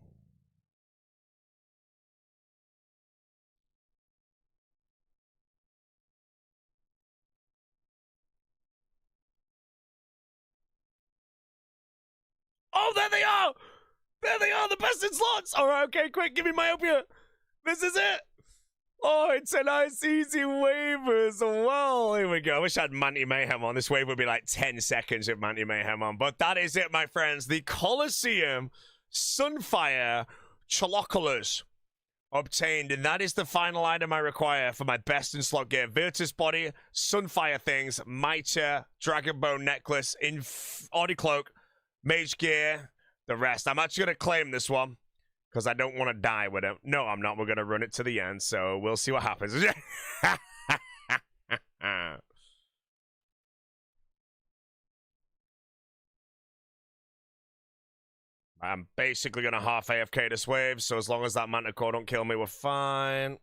Oh, there they are! There they are, the best in slots! Alright, okay, quick, give me myopia! This is it! Oh, it's a nice, easy wave as well. Here we go. I wish I had Manti Mayhem on. This wave would be like 10 seconds of Manti Mayhem on. But that is it, my friends. The Colosseum Sunfire Choloculus obtained. And that is the final item I require for my best in slot gear. Virtus Body, Sunfire Things, Mitre, Dragon Bone Necklace, Audi Cloak, Mage Gear, the rest. I'm actually going to claim this one. Because I don't want to die with it. No, I'm not. We're going to run it to the end, so we'll see what happens. I'm basically going to half AFK this wave, so as long as that Manticore don't kill me, we're fine.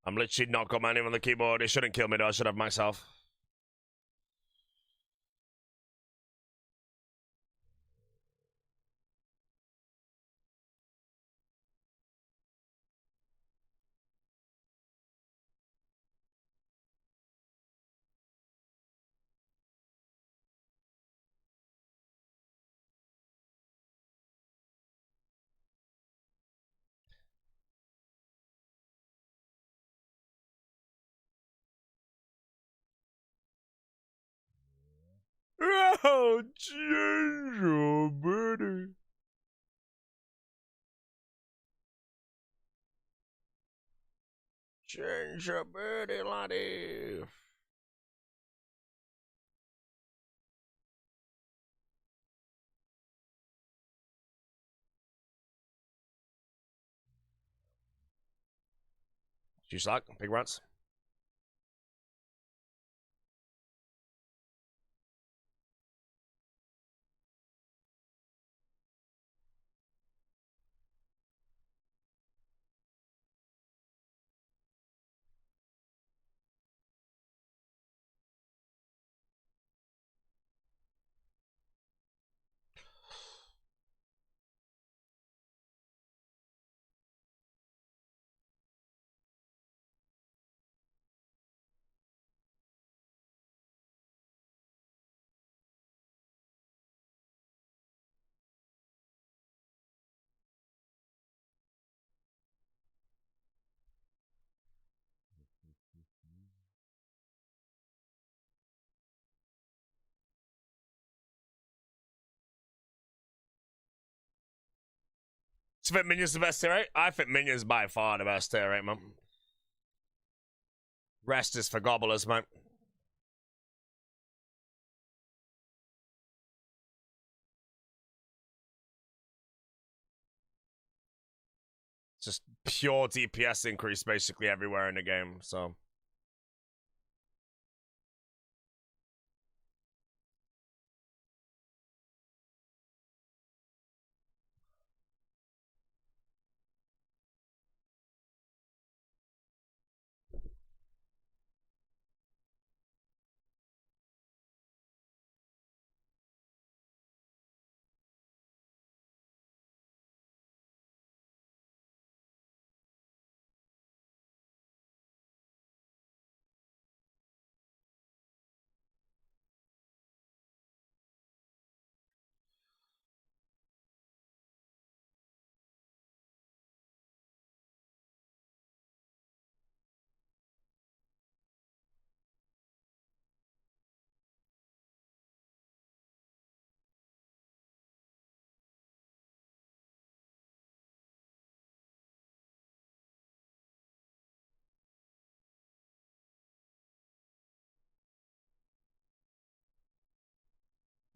I'm literally not got my name on the keyboard. It shouldn't kill me, though. I should have myself. Oh, gingerbread. Gingerbread, laddie. Juice lock, big runs. So I think Minion's the best tier 8? I think Minion's by far the best tier 8, man. Rest is for gobblers, man. Just pure DPS increase basically everywhere in the game, so...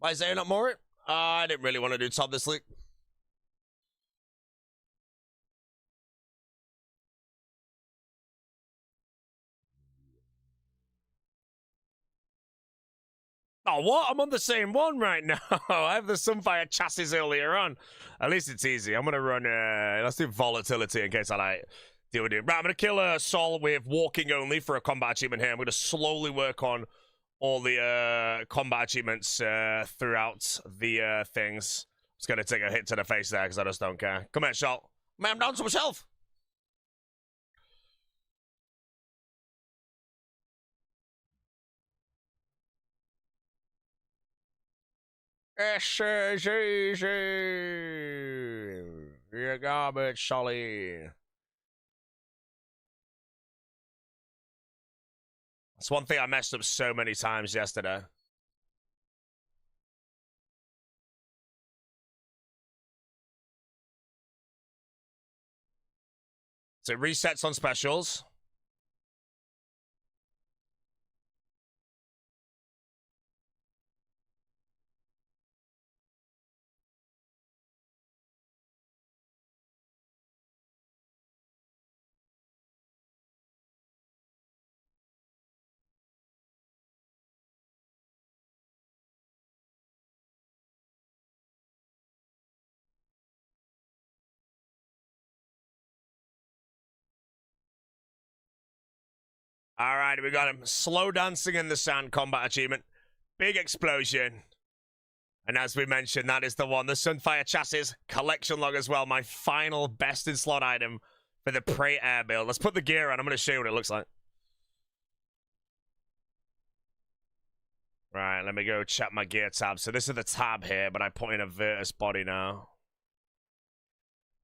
Why is there not more? I didn't really want to do top this league. Oh, what? I'm on the same one right now. I have the Sunfire chassis earlier on. At least it's easy. I'm going to run, let's do volatility in case I like deal with it. Right, I'm going to kill Sol with walking only for a combat achievement here. I'm going to slowly work on all the combat achievements throughout the things. Just going to take a hit to the face there because I just don't care. Come here, Sol. Man, I'm down to myself. SCG. You're garbage, Solly. That's one thing I messed up so many times yesterday. So it resets on specials. All right, we got him. Slow dancing in the sand combat achievement. Big explosion. And as we mentioned, that is the one. The Sunfire chassis collection log as well. My final best in slot item for the Prey Air build. Let's put the gear on. I'm going to show you what it looks like. Right, let me go check my gear tab. So this is the tab here, but I put in a Virtus body now.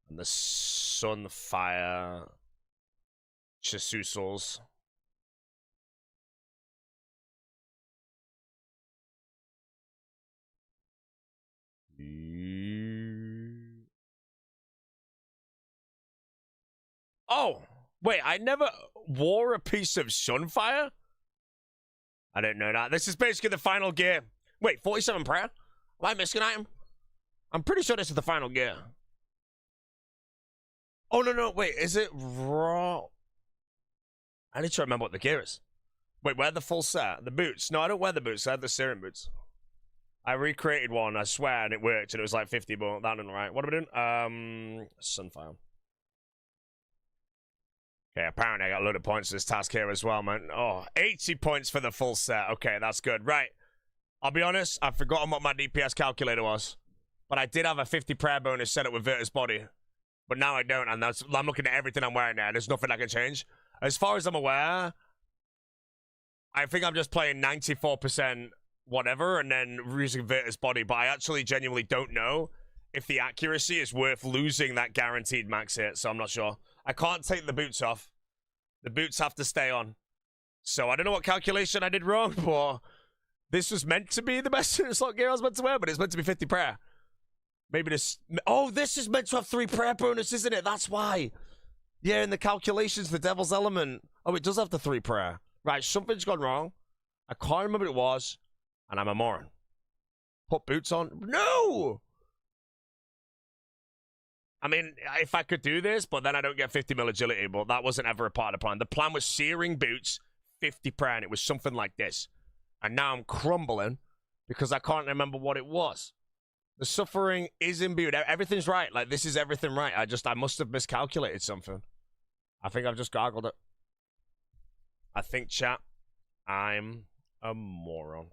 And the Sunfire Chasusos. Oh, wait, I never wore a piece of Sunfire? I didn't know that. This is basically the final gear. Wait, 47 prayer? Am I missing an item? I'm pretty sure this is the final gear. Oh, no, wait, is it raw? I need to remember what the gear is. Wait, wear the full set. The boots. No, I don't wear the boots. I have the serum boots. I recreated one, I swear, and it worked, and it was like 50, but that didn't right. What am I doing? Sunfire. Okay, apparently I got a load of points for this task here as well, man. Oh, 80 points for the full set. Okay, that's good. Right. I'll be honest, I've forgotten what my DPS calculator was. But I did have a 50 prayer bonus set up with Virtus body. But now I don't, and I'm looking at everything I'm wearing now. There's nothing I can change. As far as I'm aware, I think I'm just playing 94% whatever and then using Virtus body. But I actually genuinely don't know if the accuracy is worth losing that guaranteed max hit, so I'm not sure. I can't take the boots off. The boots have to stay on. So I don't know what calculation I did wrong, but this was meant to be the best slot gear I was meant to wear, but it's meant to be 50 prayer. Maybe this... Oh, this is meant to have 3 prayer bonus, isn't it? That's why. Yeah, in the calculations for Devil's Element. Oh, it does have the 3 prayer. Right, something's gone wrong. I can't remember what it was, and I'm a moron. Put boots on? No! I mean, if I could do this, but then I don't get 50 mil agility, but that wasn't ever a part of the plan. The plan was searing boots, 50 prayer, and it was something like this. And now I'm crumbling because I can't remember what it was. The suffering is imbued. Everything's right. Like, this is everything right. I must have miscalculated something. I think I've just gargled it. I think, chat, I'm a moron.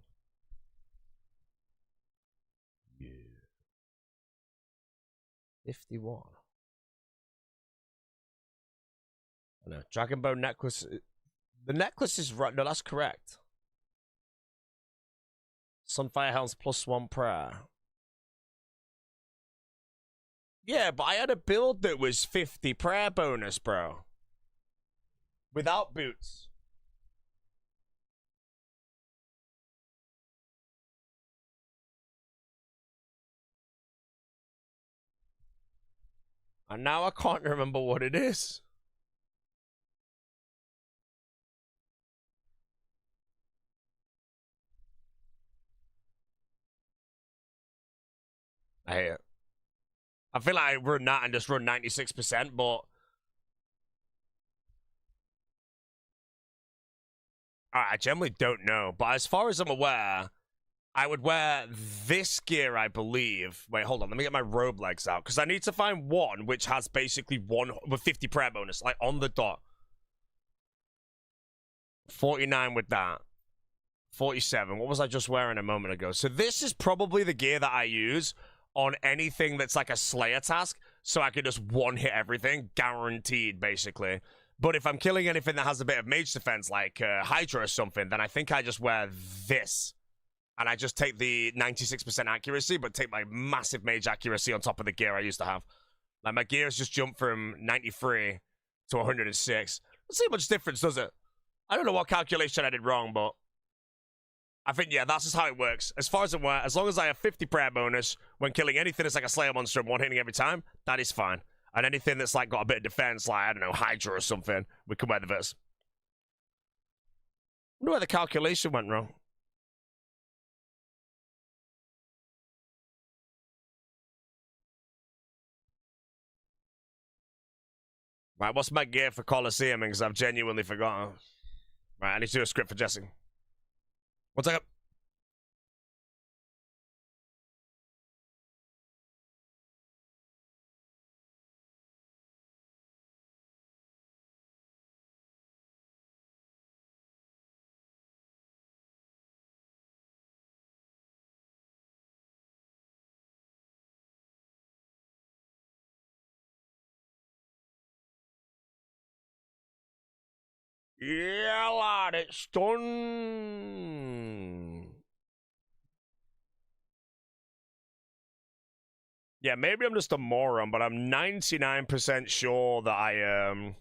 Yeah. 51. No, Dragon Bone necklace. The necklace is right. No, that's correct. Sunfire Helm's +1 prayer. Yeah, but I had a build that was 50 prayer bonus, bro. Without boots. And now I can't remember what it is. I hate it. I feel like I run that and just run 96%, but I generally don't know. But as far as I'm aware, I would wear this gear, I believe. Wait, hold on. Let me get my robe legs out. Because I need to find one which has basically one with 50 prayer bonus. Like, on the dot. 49 with that. 47. What was I just wearing a moment ago? So this is probably the gear that I use on anything that's like a Slayer task. So I can just one-hit everything. Guaranteed, basically. But if I'm killing anything that has a bit of mage defense, like Hydra or something, then I think I just wear this. And I just take the 96% accuracy, but take my massive mage accuracy on top of the gear I used to have. Like, my gear has just jumped from 93 to 106. Let's see how much difference does it. I don't know what calculation I did wrong, but I think, yeah, that's just how it works. As far as I'm aware, as long as I have 50 prayer bonus when killing anything that's like a Slayer monster and one-hitting every time, that is fine. And anything that's like got a bit of defense, like, I don't know, Hydra or something, we can wear the verse. I wonder where the calculation went wrong. Right, what's my gear for Coliseum? Because I've genuinely forgotten. Right, I need to do a script for Jesse. 1 second. Yeah, lad, it's done. Yeah, maybe I'm just a moron, but I'm 99% sure that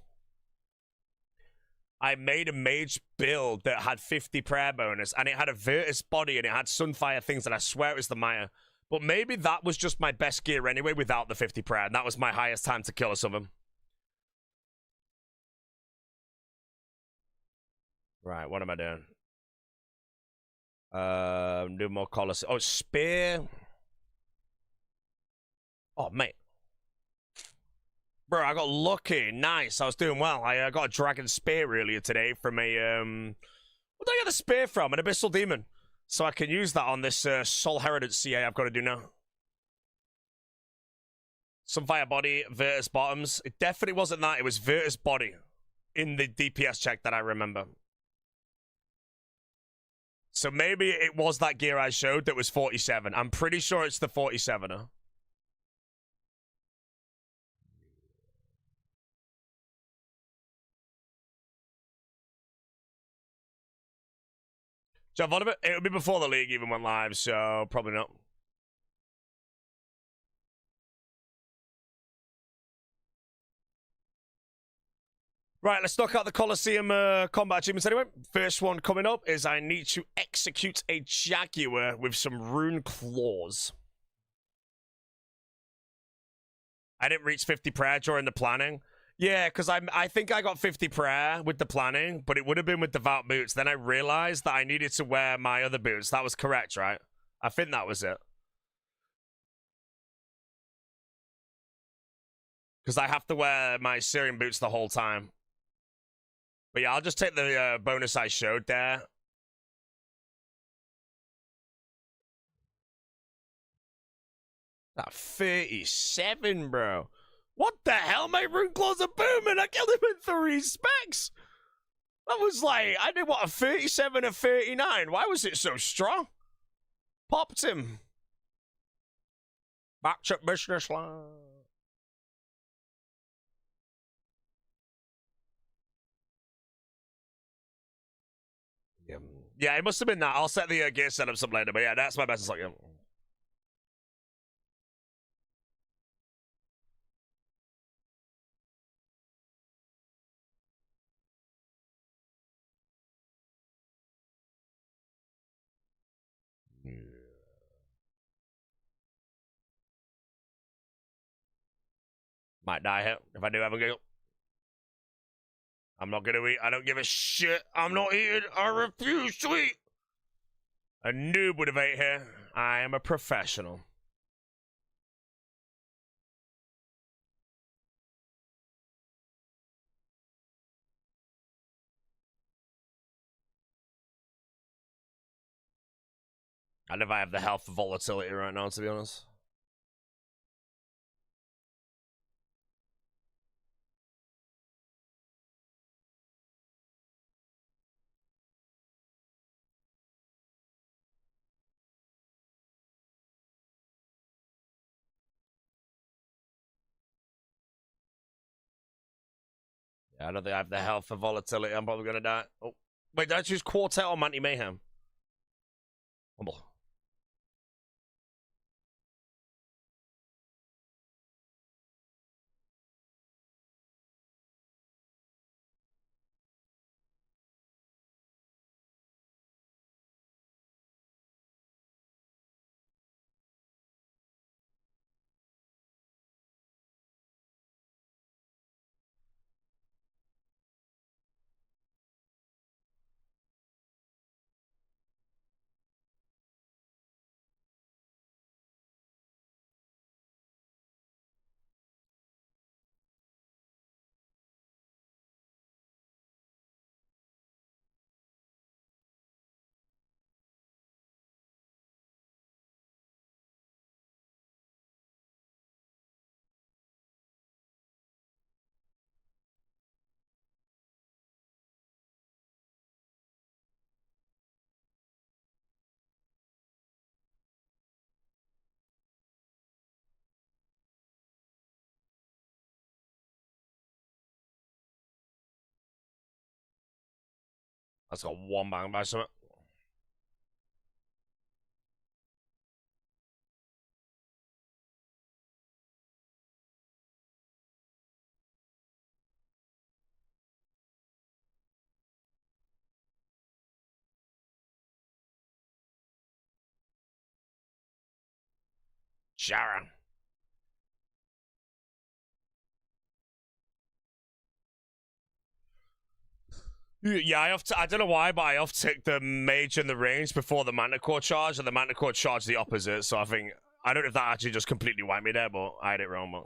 I made a mage build that had 50 prayer bonus, and it had a Virtus body, and it had Sunfire things, and I swear it was the Maya. But maybe that was just my best gear anyway without the 50 prayer, and that was my highest time to kill or something. Right, what am I doing? Do more Colosseum. Oh, Spear. Oh, mate. Bro, I got lucky. Nice. I was doing well. I got a dragon spear earlier today from a, Where did I get the spear from? An abyssal demon. So I can use that on this soul heritage CA I've got to do now. Sunfire body, Virtus bottoms. It definitely wasn't that. It was Virtus body in the DPS check that I remember. So maybe it was that gear I showed that was 47. I'm pretty sure it's the 47er. Jump on a bit. It would be before the league even went live, so probably not. Right, let's knock out the Coliseum combat achievements anyway. First one coming up is I need to execute a Jaguar with some rune claws. I didn't reach 50 prayer during the planning. Yeah, because I think I got 50 prayer with the planning, but it would have been with devout boots. Then I realized that I needed to wear my other boots. That was correct, right? I think that was it. Because I have to wear my Syrian boots the whole time. But yeah, I'll just take the bonus I showed there. That 37, bro. What the hell? My rune claws are booming. I killed him in 3 specs. That was like, I did what, a 37 or 39. Why was it so strong? Popped him. Back to business line. Yeah, it must have been that. I'll set the gear setup up later, but yeah, that's my best. Like, might die here if I do have a giggle. I'm not gonna eat. I don't give a shit. I'm not eating. I refuse to eat. A noob would have ate here. I am a professional. I never have the health for volatility right now, to be honest. Yeah, I don't think I have the health for volatility. I'm probably gonna die. Oh, wait, did I choose Quartet or Manti Mayhem? Humble. That's got one bang by something. Sharon. Yeah, I don't know why, but I off-ticked the mage and the range before the Manticore charge, and the Manticore charge the opposite, so I think... I don't know if that actually just completely wiped me there, but I had it wrong, but...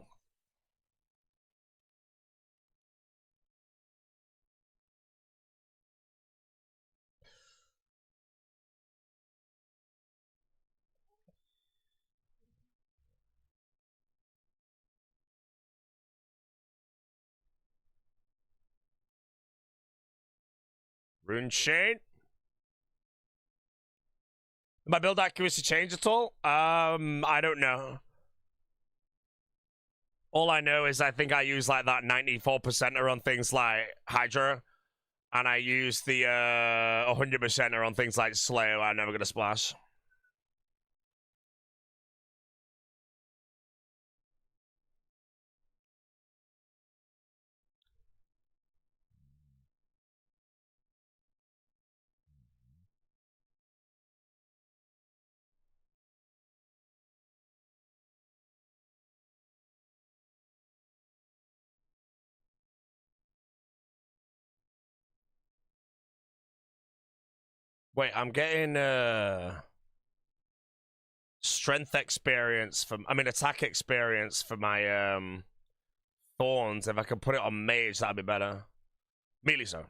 Rune Chain? My build accuracy changed at all? I don't know. All I know is I think I use like that 94%er on things like Hydra, and I use the 100%er on things like Slayer. I'm never gonna splash. Wait, I'm getting strength experience from, I mean attack experience for my thorns. If I could put it on mage, that'd be better. Melee zone.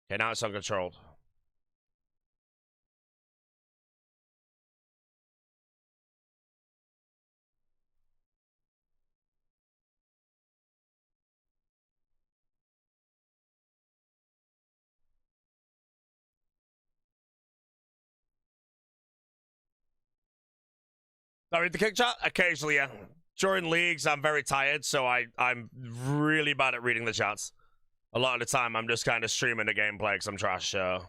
Okay, now it's uncontrolled. I read the kick chat? Occasionally, yeah. During leagues, I'm very tired, so I'm really bad at reading the chats. A lot of the time, I'm just kind of streaming the gameplay because I'm trash, so...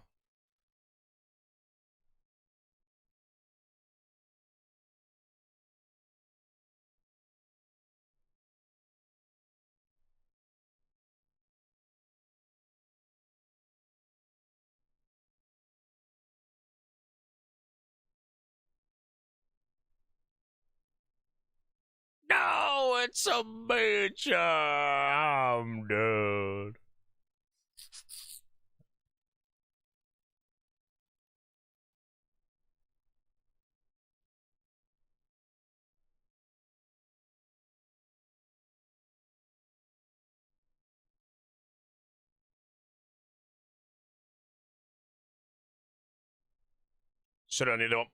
No, it's a bitch. I'm dead. Should only do it.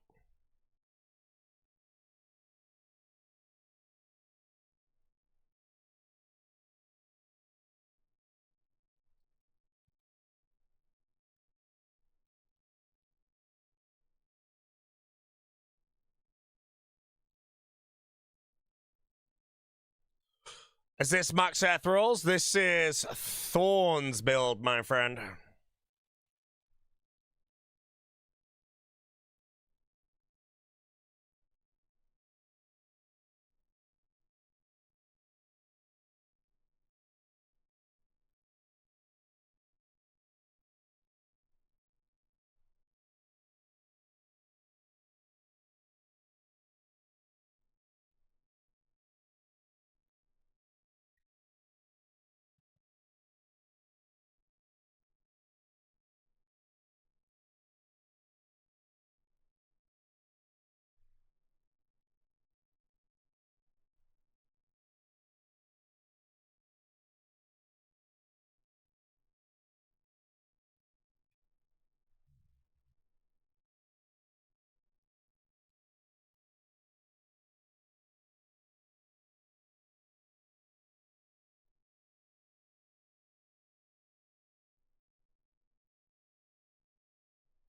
Is this Max Earth Rolls? This is Thorns build, my friend.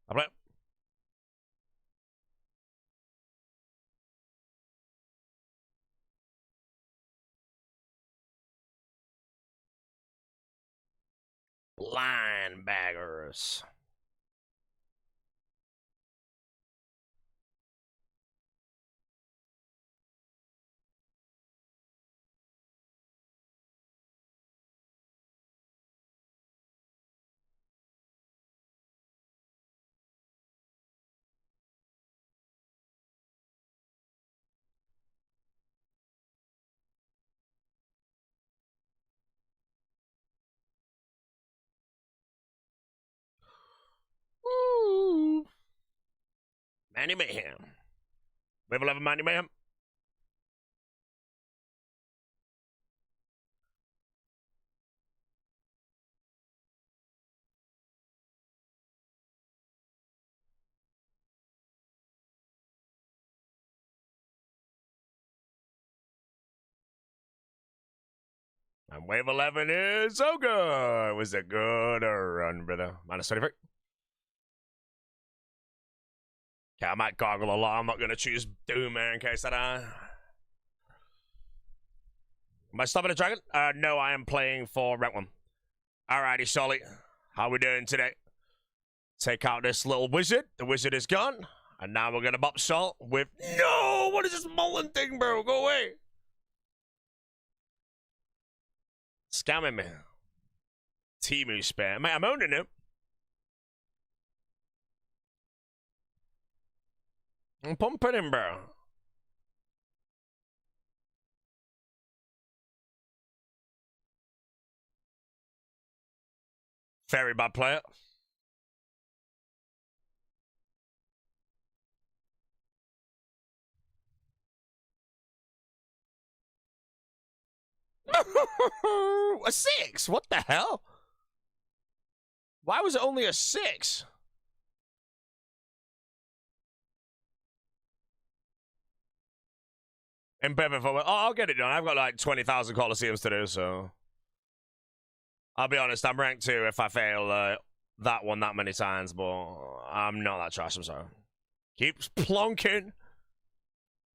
I play. Linebaggers. Ooh. Manny Mayhem. We have 11 Manny Mayhem. And wave 11 is so good. It was a good run, brother. Minus 25. Okay, I might goggle a lot. I'm not going to choose Doom in case that I... Am I stopping a dragon? No, I am playing for Rent One. Alrighty, Solly. How we doing today? Take out this little wizard. The wizard is gone. And now we're going to bop Salt with... No! What is this mullen thing, bro? Go away. Scamming me. Timu spare. Mate, I'm owning him. I'm pumping him, bro. Very bad player. A 6? What the hell? Why was it only a 6? Impediment forward. Oh, I'll get it done. I've got like 20,000 Colosseums to do, so... I'll be honest, I'm ranked 2 if I fail that one that many times, but I'm not that trash, I'm sorry. Keep plonking.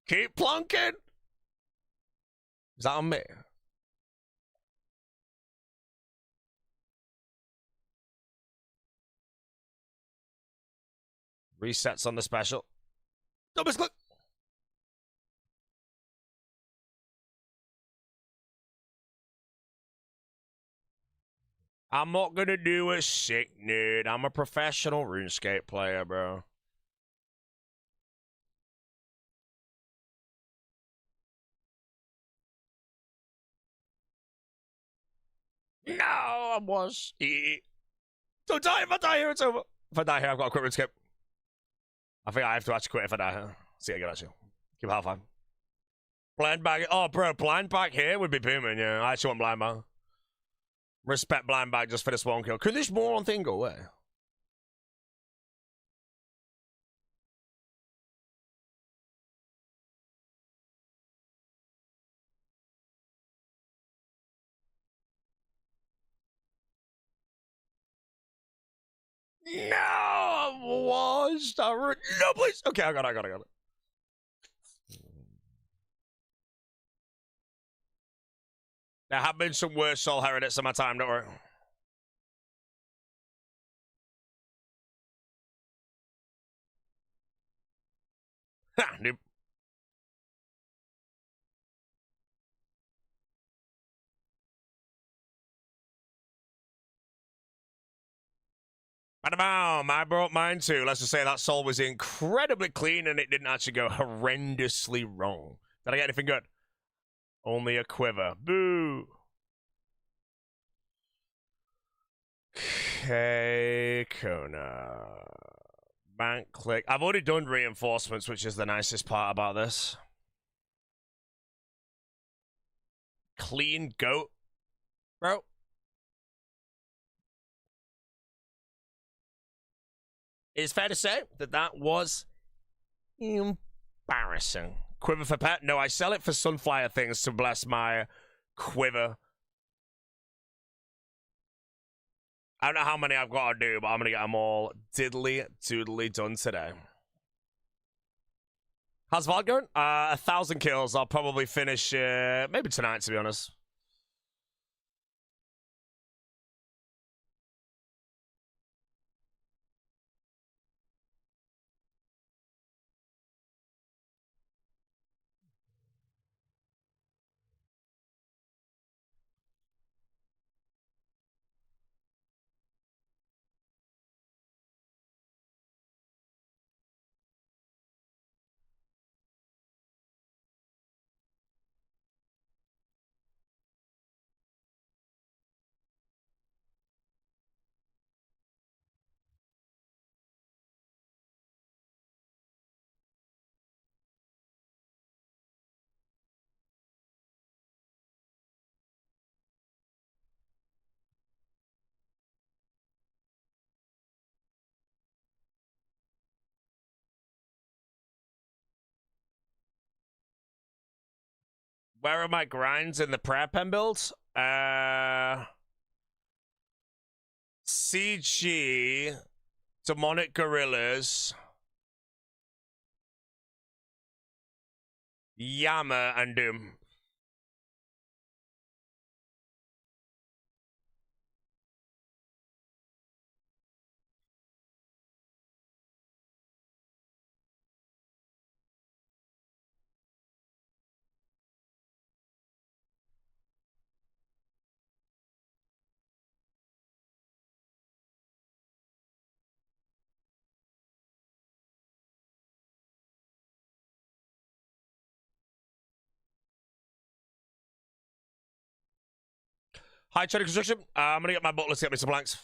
Keep plonking. Is that on me? Resets on the special. Double click. I'm not gonna do a sick nude. I'm a professional RuneScape player, bro. No, I was. Don't die. If I die here, it's over. If I die here, I've got to quit RuneScape. I think I have to actually quit if I die here. See, I get actually. Keep half time. Blind bag. Oh, bro, blind bag here would be booming. Yeah, I actually want blind bag. Respect blind bag just for this one kill. Could this moron thing go away? No, I washed. No, please. Okay, I got it. There have been some worse soul heretics in my time, don't worry. Ha, nope. I brought mine too. Let's just say that soul was incredibly clean and it didn't actually go horrendously wrong. Did I get anything good? Only a quiver. Boo. Okay, Kona. Bank click. I've already done reinforcements, which is the nicest part about this. Clean goat, bro. It's fair to say that that was embarrassing. Quiver for pet? No, I sell it for sunflower things to bless my quiver. I don't know how many I've got to do, but I'm going to get them all diddly doodly done today. How's VOD going? 1,000 kills. I'll probably finish maybe tonight, to be honest. Where are my grinds in the prayer pen builds? CG, Demonic Gorillas, Yama, and Doom. Hi, Cheddar Construction. I'm gonna get my butler to get me some planks.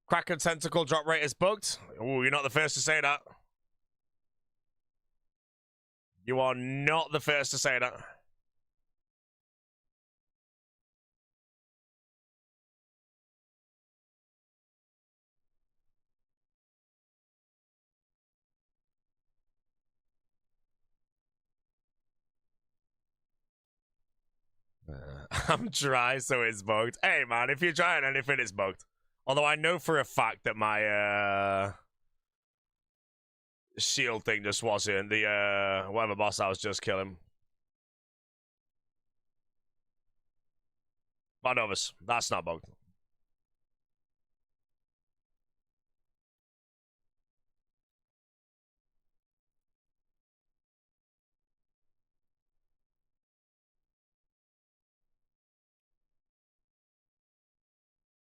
Kraken Tentacle drop rate is bugged. Ooh, you're not the first to say that. You are not the first to say that. I'm dry, so it's bugged. Hey, man, if you're trying anything, it's bugged. Although I know for a fact that my shield thing just wasn't. The whatever boss I was just killing. Bonovus, that's not bugged.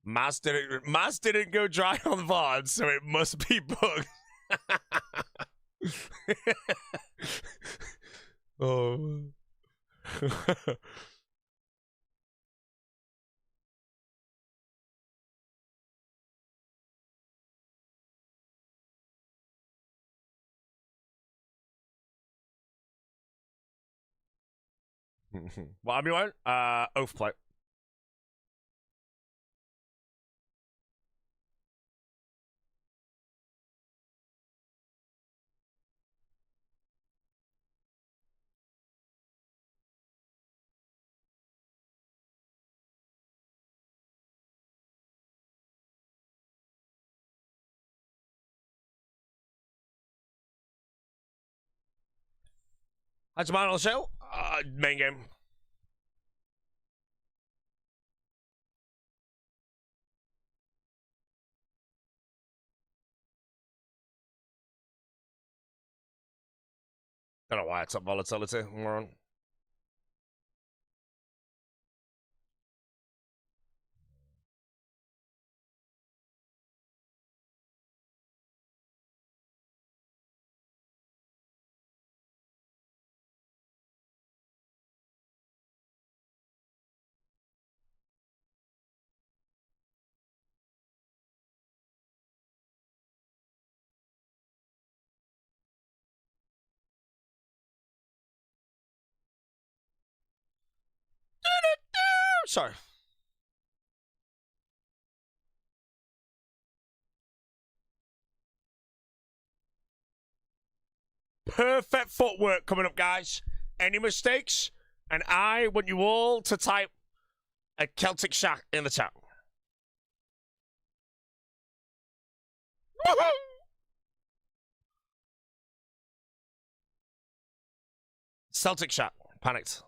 Mass didn't go dry on VOD, so it must be bugged. Oh. What am you wearing? Oath plate. How's your man on the show? Main game. Don't know why it's up volatility. Moron. Sorry. Perfect footwork coming up, guys. Any mistakes? And I want you all to type a Celtic Shack in the chat. Woohoo! Celtic Shack. Panicked.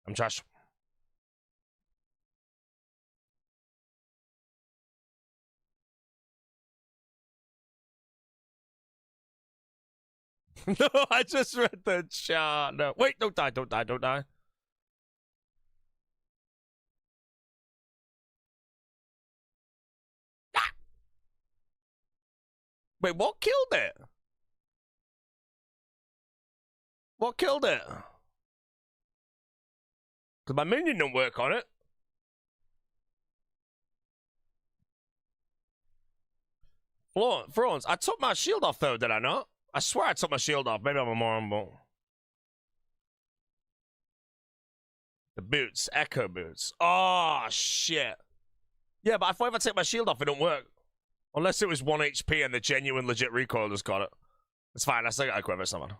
I'm Josh. No, I just read the chat. No, wait, don't die, don't die, don't die. Ah! Wait, what killed it? What killed it? Because my minion don't work on it. Florence, I took my shield off though, did I not? I swear I took my shield off. Maybe I'm a moron, but... The boots. Echo boots. Oh, shit. Yeah, but I thought if I take my shield off, it don't work. Unless it was 1 HP and the genuine legit recoil just got it. It's fine, I still got equip or someone.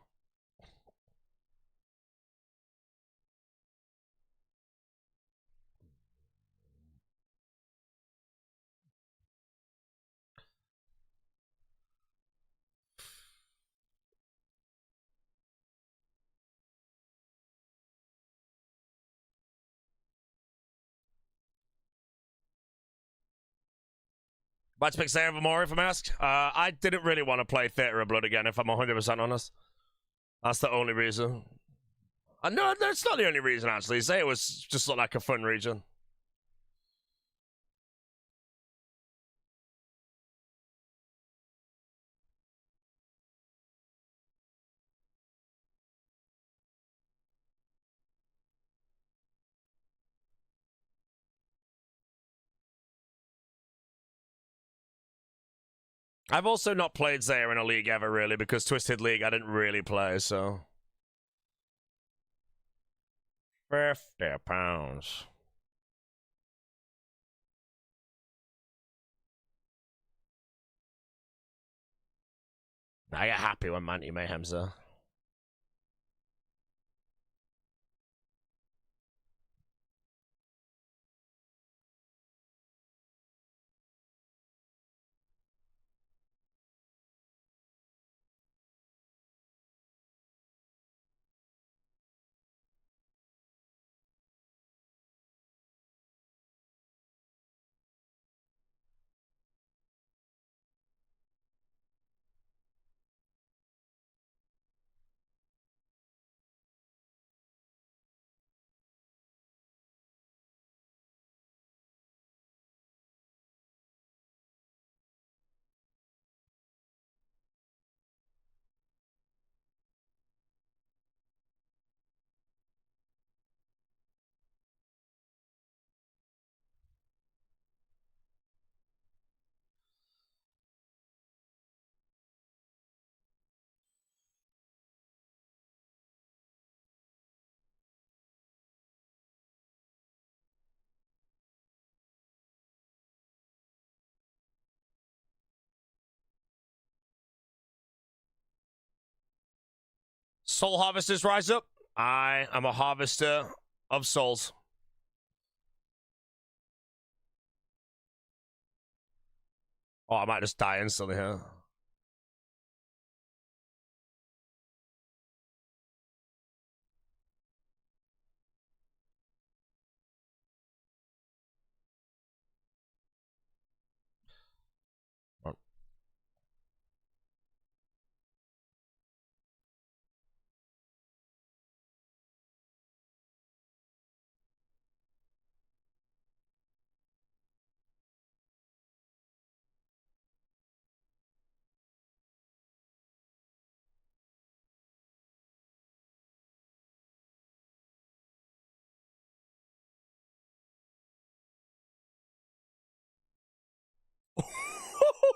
About to pick Sarah Vamori if I'm asked. I didn't really want to play Theatre of Blood again, if I'm 100% honest. That's the only reason. No, that's not the only reason, actually. Say it was just like a fun region. I've also not played Zaya in a league ever, really, because Twisted League I didn't really play, so... £50. I get happy when Manty Mayhem's there. Soul harvesters rise up. I am a harvester of souls. Oh, I might just die instantly here.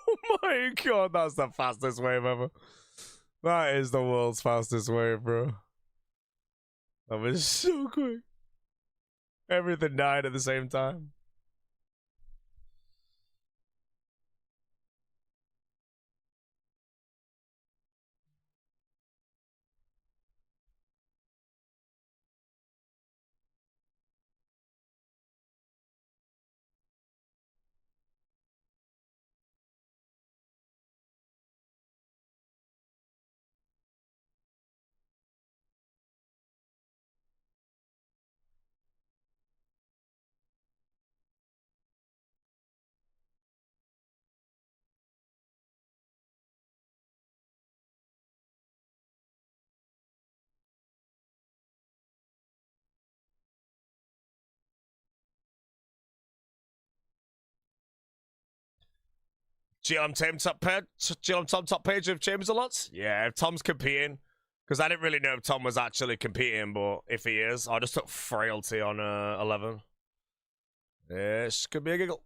Oh my god, that's the fastest wave ever. That is the world's fastest wave, bro. That was so quick. Everything died at the same time. Jill on top page of James a lot? Yeah, if Tom's competing. Because I didn't really know if Tom was actually competing, but if he is, I just took frailty on 11. This could be a giggle.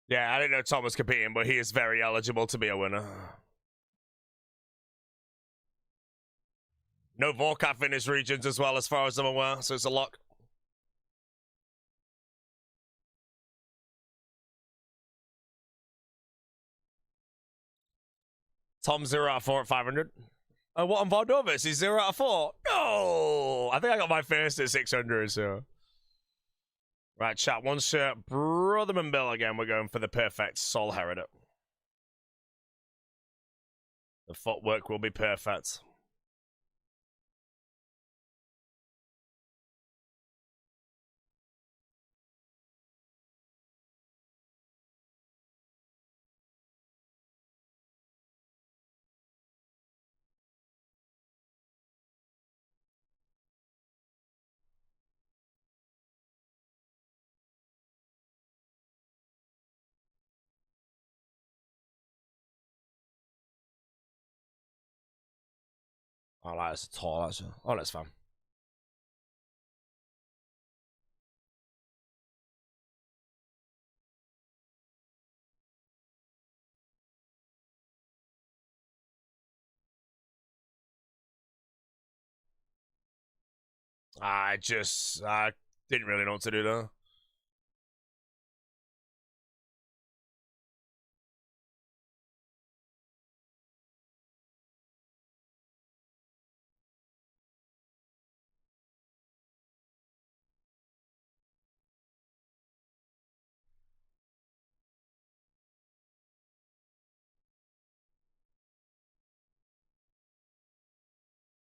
Yeah, I didn't know Tom was competing, but he is very eligible to be a winner. No Vorkath in his regions as well, as far as I'm aware, so it's a lock. Tom 0 out of 4 at 500. Oh, what on Valdovis? He's 0 out of 4? No! I think I got my first at 600, so. Right, chat. One shirt. Brotherman Bill again. We're going for the perfect Soul Heriter. The footwork will be perfect. Oh, that's tall, actually. Oh, that's fine. I didn't really know what to do there.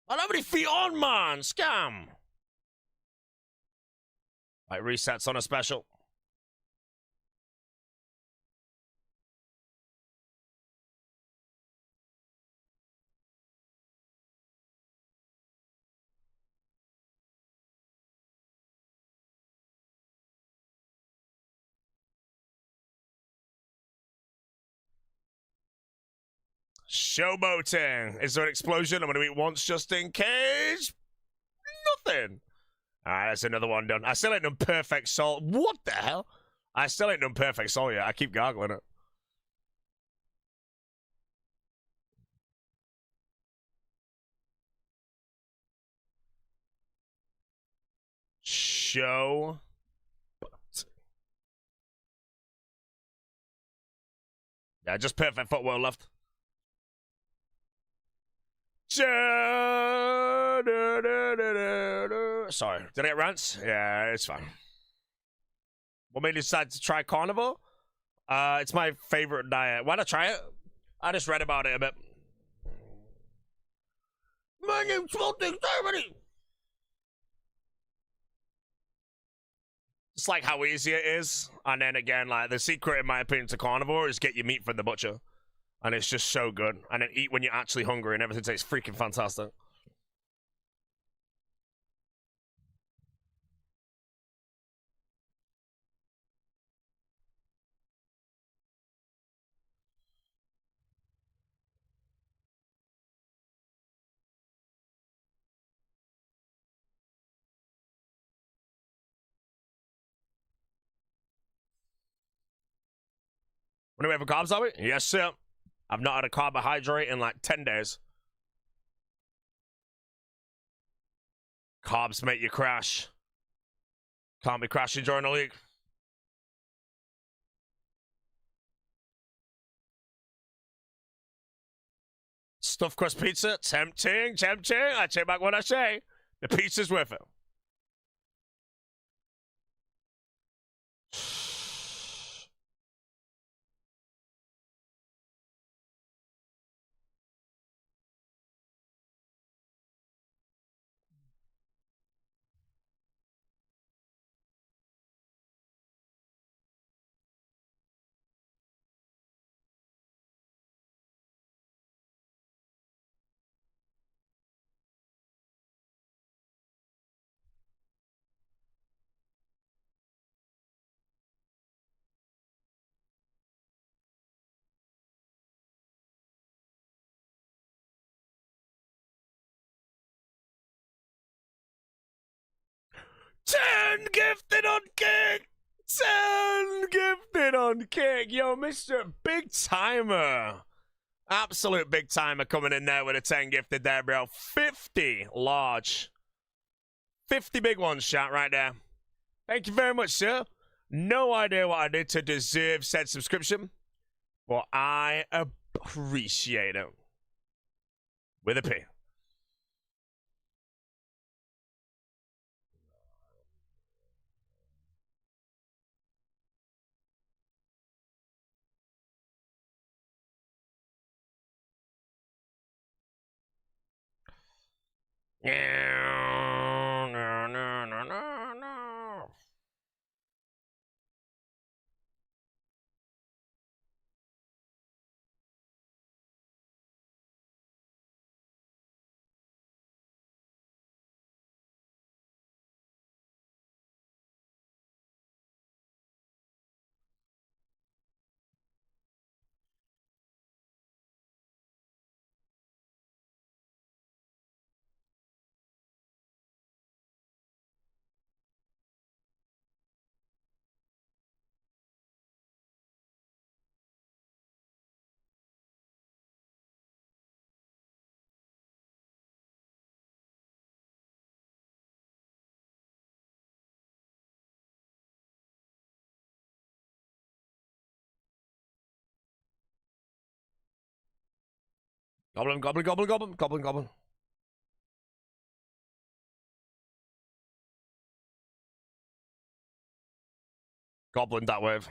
Oh, nobody feet on, man! Scam! Like, resets on a special. Showboating. Is there an explosion? I'm going to eat once just in case. Nothing. All right, that's another one done. I still ain't done perfect soul. What the hell? I still ain't done perfect soul yet. I keep gargling it. Show. Yeah, just perfect footwork left. Sorry, did I get rants? Yeah, it's fine. What made you decide to try carnivore? It's my favorite diet. Why'd I try it? I just read about it a bit. My name's Floating Ceremony. It's like how easy it is. And then again, like the secret, in my opinion, to carnivore is get your meat from the butcher. And it's just so good. And then eat when you're actually hungry and everything tastes freaking fantastic. When do we have a carbs, are we? Yes, sir. I've not had a carbohydrate in like 10 days. Carbs make you crash. Can't be crashing during the league. Stuffed crust pizza, tempting, tempting. I take back what I say. The pizza's worth it. Ten gifted on kick! 10 gifted on kick! Yo, Mr. Big Timer. Absolute big timer coming in there with a 10 gifted there, bro. 50 large. 50 big ones, chat, right there. Thank you very much, sir. No idea what I did to deserve said subscription, but I appreciate it. With a P. No, no, no, no, no, no. Goblin, goblin, goblin, goblin, goblin, goblin. Goblin that wave.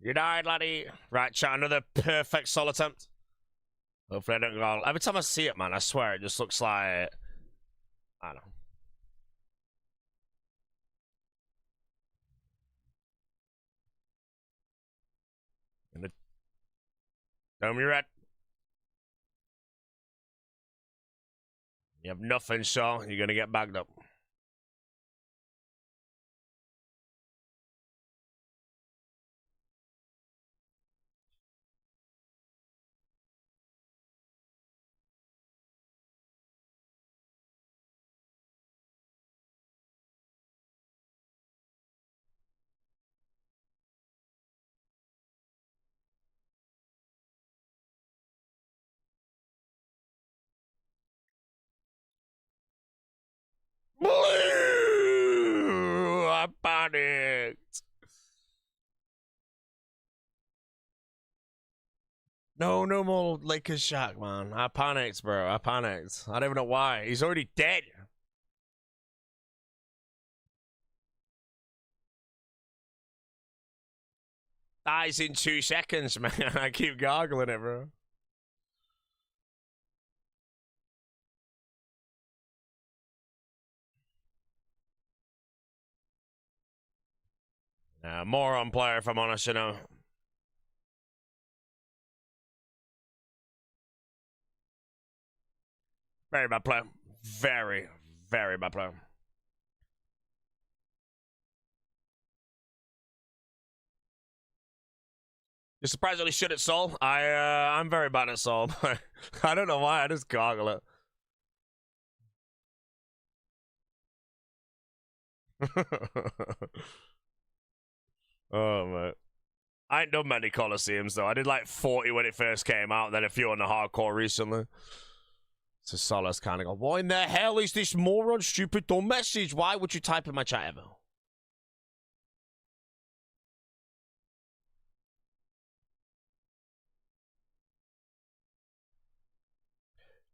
You died, laddie. Right, chat, another perfect soul attempt. Hopefully I don't go... Every time I see it, man, I swear, it just looks like... I don't know. Tell me red. You have nothing, so you're gonna get bagged up. Blue! I panicked. No, no more Lakers Shaq, man. I panicked, bro. I panicked. I don't even know why. He's already dead. Dies in 2 seconds, man. I keep gargling it, bro. Moron player, if I'm honest, you know. Very bad player. Very, very bad player. You're surprisingly shit at Soul. I'm very bad at Soul. I don't know why. I just gargle it. Oh man, I ain't done many Colosseums though. I did like 40 when it first came out, then a few on the hardcore recently. So Solace kind of go, what in the hell is this moron stupid dumb message? Why would you type in my chat ever?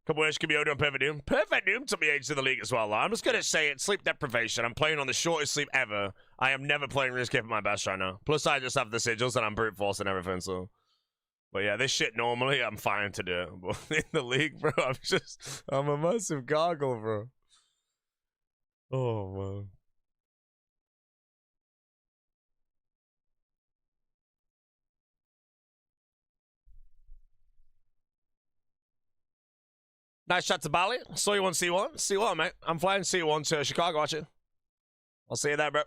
Couple years could be on Perfect Doom. Perfect Doom took me age to the league as well. I'm just gonna say it, sleep deprivation. I'm playing on the shortest sleep ever. I am never playing RuneScape at my best right now. Plus I just have the sigils and I'm brute force and everything, so. But yeah, this shit normally I'm fine to do. But in the league, bro, I'm a massive gargle, bro. Oh man. Nice chat to Bali. Saw you on C1. C1, mate. I'm flying C1 to Chicago, watch it. I'll see you there, bro.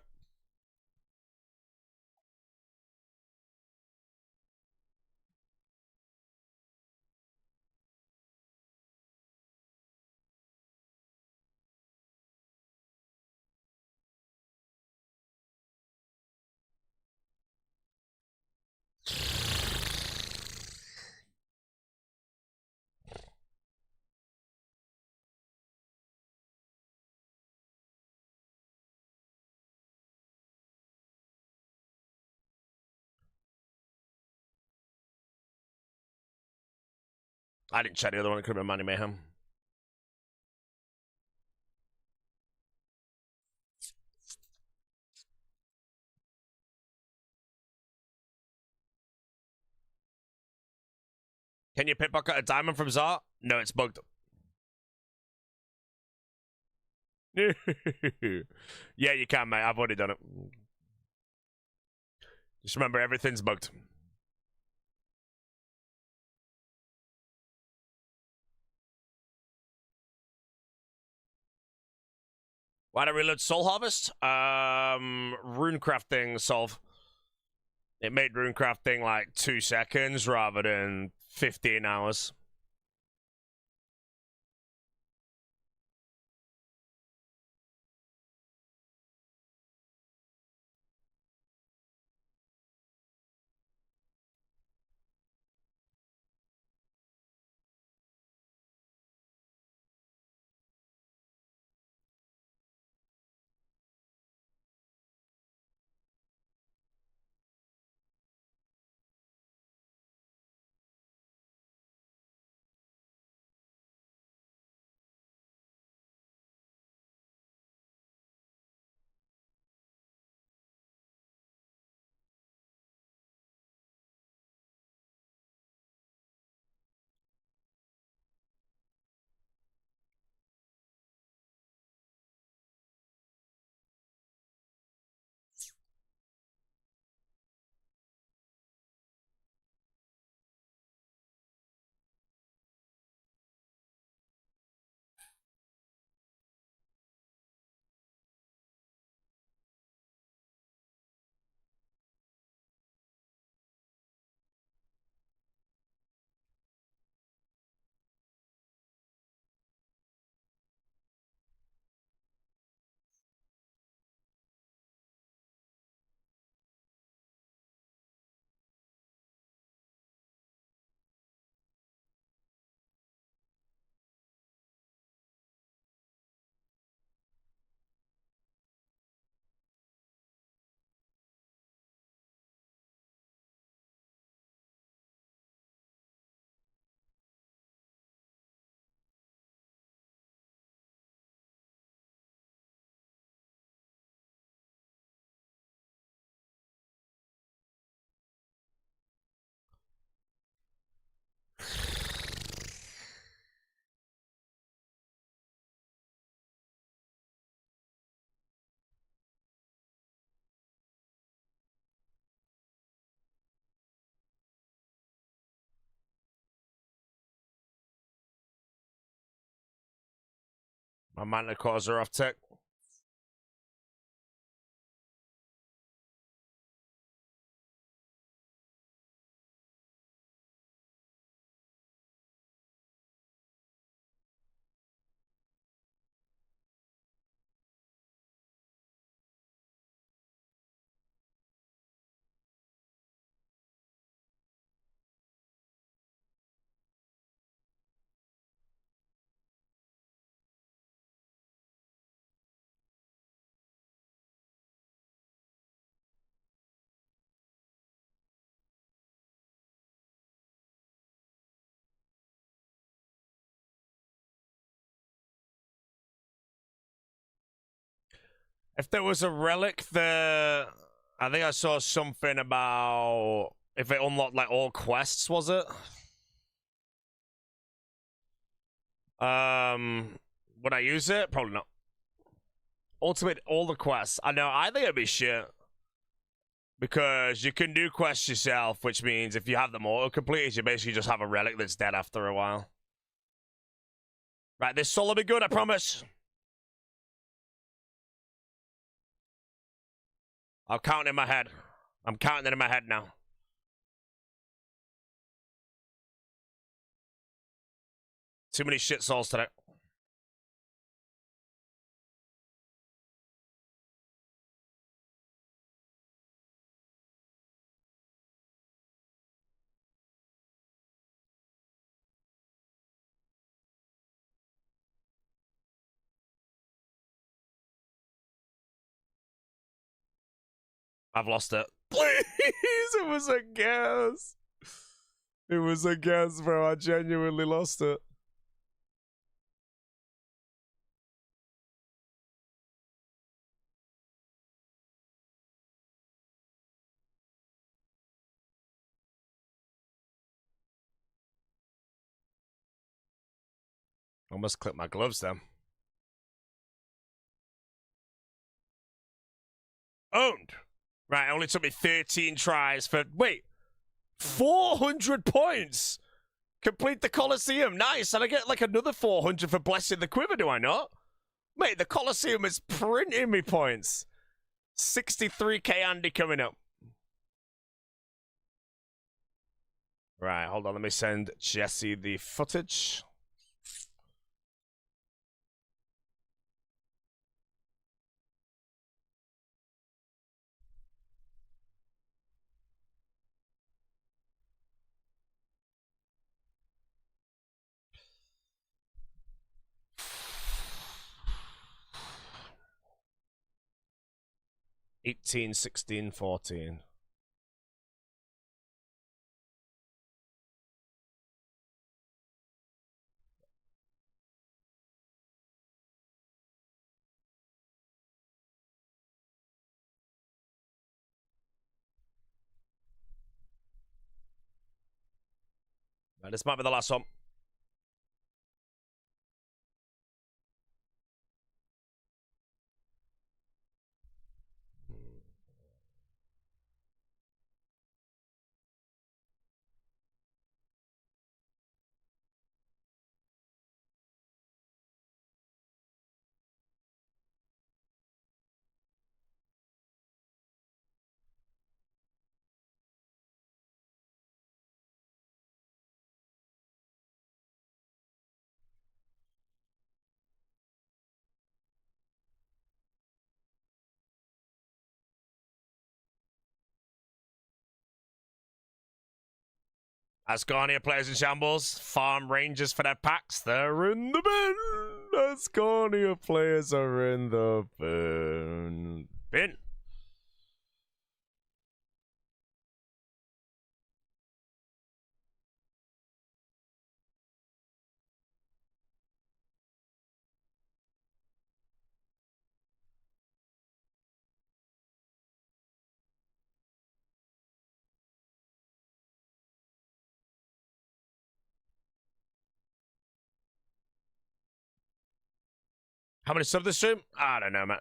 I didn't check the other one. It could have been Money Mayhem. Can you pickpocket a diamond from Zart? No, it's bugged. Yeah, you can, mate. I've already done it. Just remember, everything's bugged. Why don't we reload Soul Harvest? Runecrafting solve. It made runecrafting like 2 seconds rather than 15 hours. My mana cores are off tick. If there was a relic there, I think I saw something about if it unlocked like all quests, was it? Would I use it? Probably not. Ultimate all the quests. I know, I think it'd be shit. Because you can do quests yourself, which means if you have them auto completed, you basically just have a relic that's dead after a while. Right, this soul will be good, I promise. I'll count it in my head. I'm counting it in my head now. Too many shit souls today. I've lost it. Please, it was a guess. It was a guess, bro. I genuinely lost it. I almost clipped my gloves then. Owned. Right, it only took me 13 tries for... Wait. 400 points! Complete the Colosseum. Nice. And I get like another 400 for blessing the quiver, do I not? Mate, the Colosseum is printing me points. 63k Andy coming up. Right, hold on. Let me send Jesse the footage. $18, $16, $14. Right, this might be the last one. Asgarnia players in shambles. Farm rangers for their packs. They're in the bin. Asgarnia players are in the bin. How many subs this stream? I don't know, man.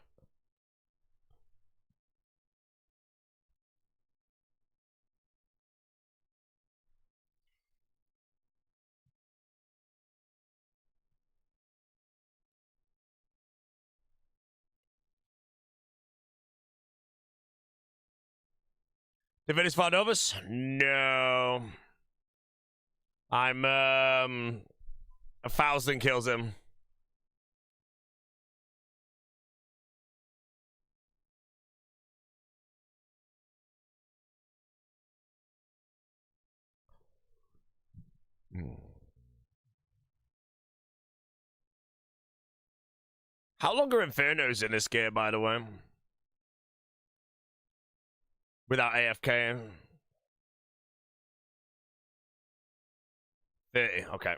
Divinus Vardovus? No. I'm 1,000 kills him. How long are Infernos in this game, by the way? Without AFK? 30, okay.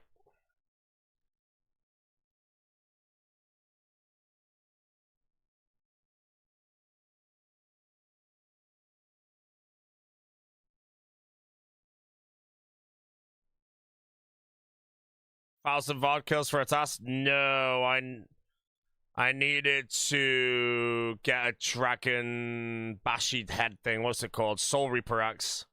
Thousand VOD kills for a task? No, I needed to get a dragon bashed head thing. What's it called? Soul Reaper Axe.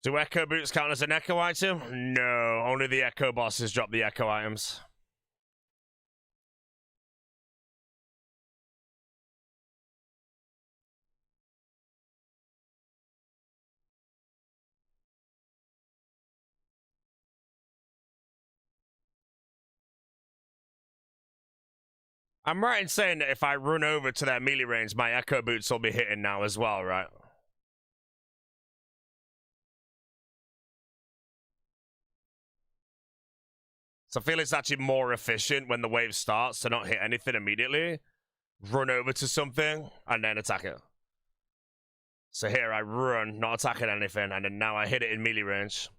Do Echo Boots count as an Echo item? No, only the Echo bosses drop the Echo items. I'm right in saying that if I run over to their melee range, my Echo Boots will be hitting now as well, right? So I feel it's actually more efficient when the wave starts to not hit anything immediately. Run over to something and then attack it. So here I run, not attacking anything, and then now I hit it in melee range.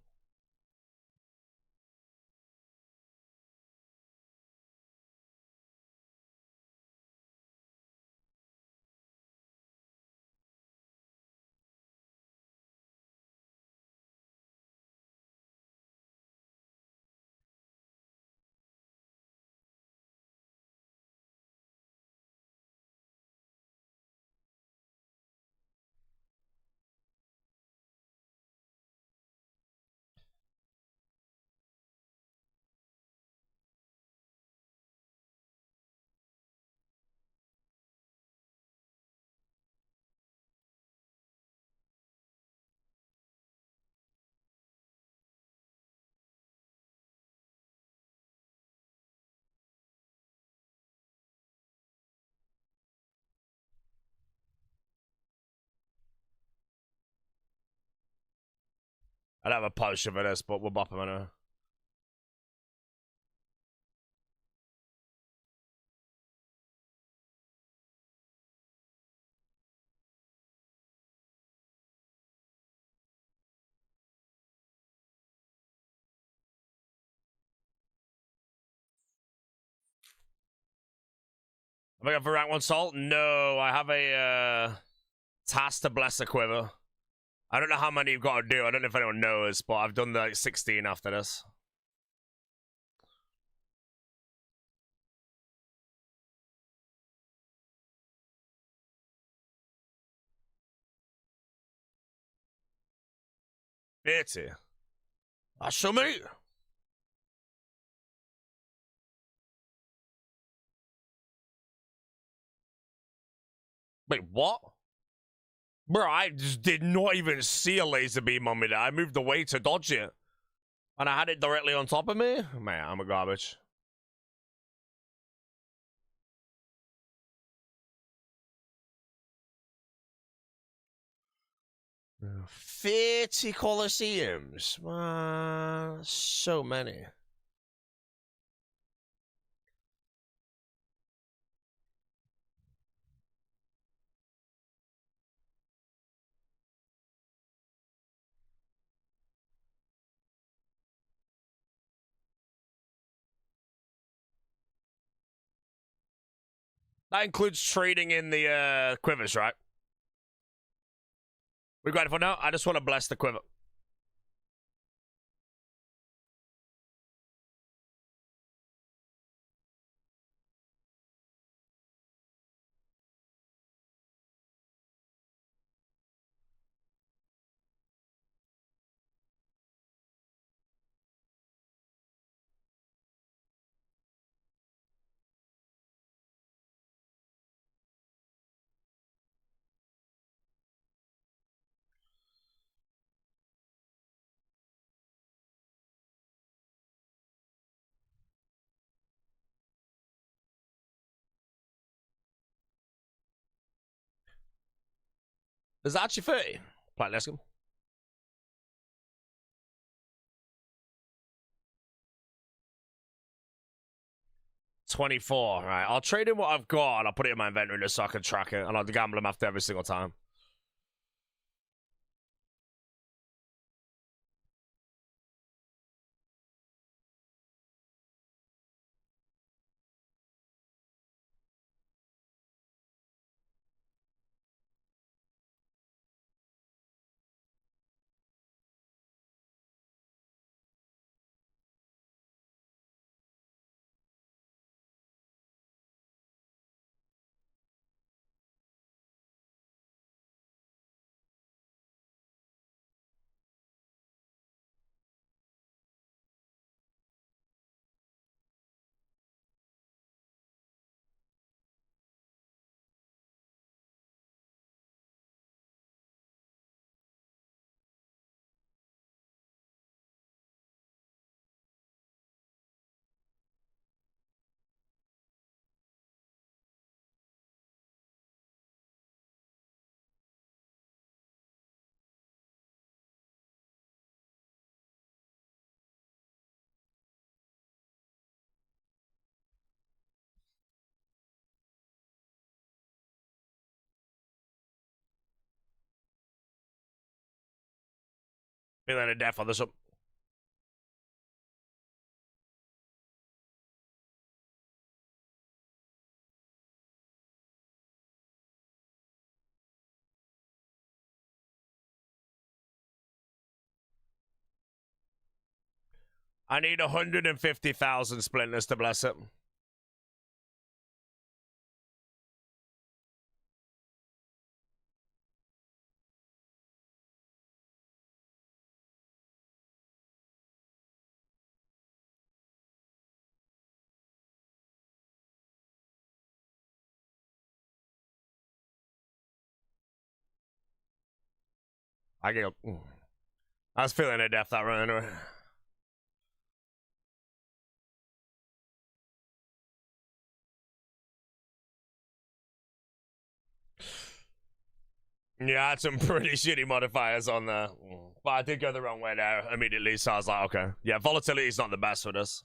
I'd have a potion for this, but we'll bop him in a... Have I got for rank 1 salt? No, I have a task to bless a quiver. I don't know how many you've got to do. I don't know if anyone knows, but I've done like 16 after this. Beauty. That's so many. Wait, what? Bro, I just did not even see a laser beam on me there. I moved away to dodge it. And I had it directly on top of me? Man, I'm a garbage. Uh, 30 Colosseums. So many. That includes trading in the quivers, right? We got it for now. I just want to bless the quiver. There's actually 30. Right, let's go. $24. Right, I'll trade in what I've got and I'll put it in my inventory just so I can track it. And I'll gamble them after every single time. Feeling a death on this one. I need 150,000 splinters to bless it. I get. I was feeling a death that run anyway. Yeah, I had some pretty shitty modifiers on there. But I did go the wrong way there immediately, so I was like, okay. Yeah, volatility is not the best for this.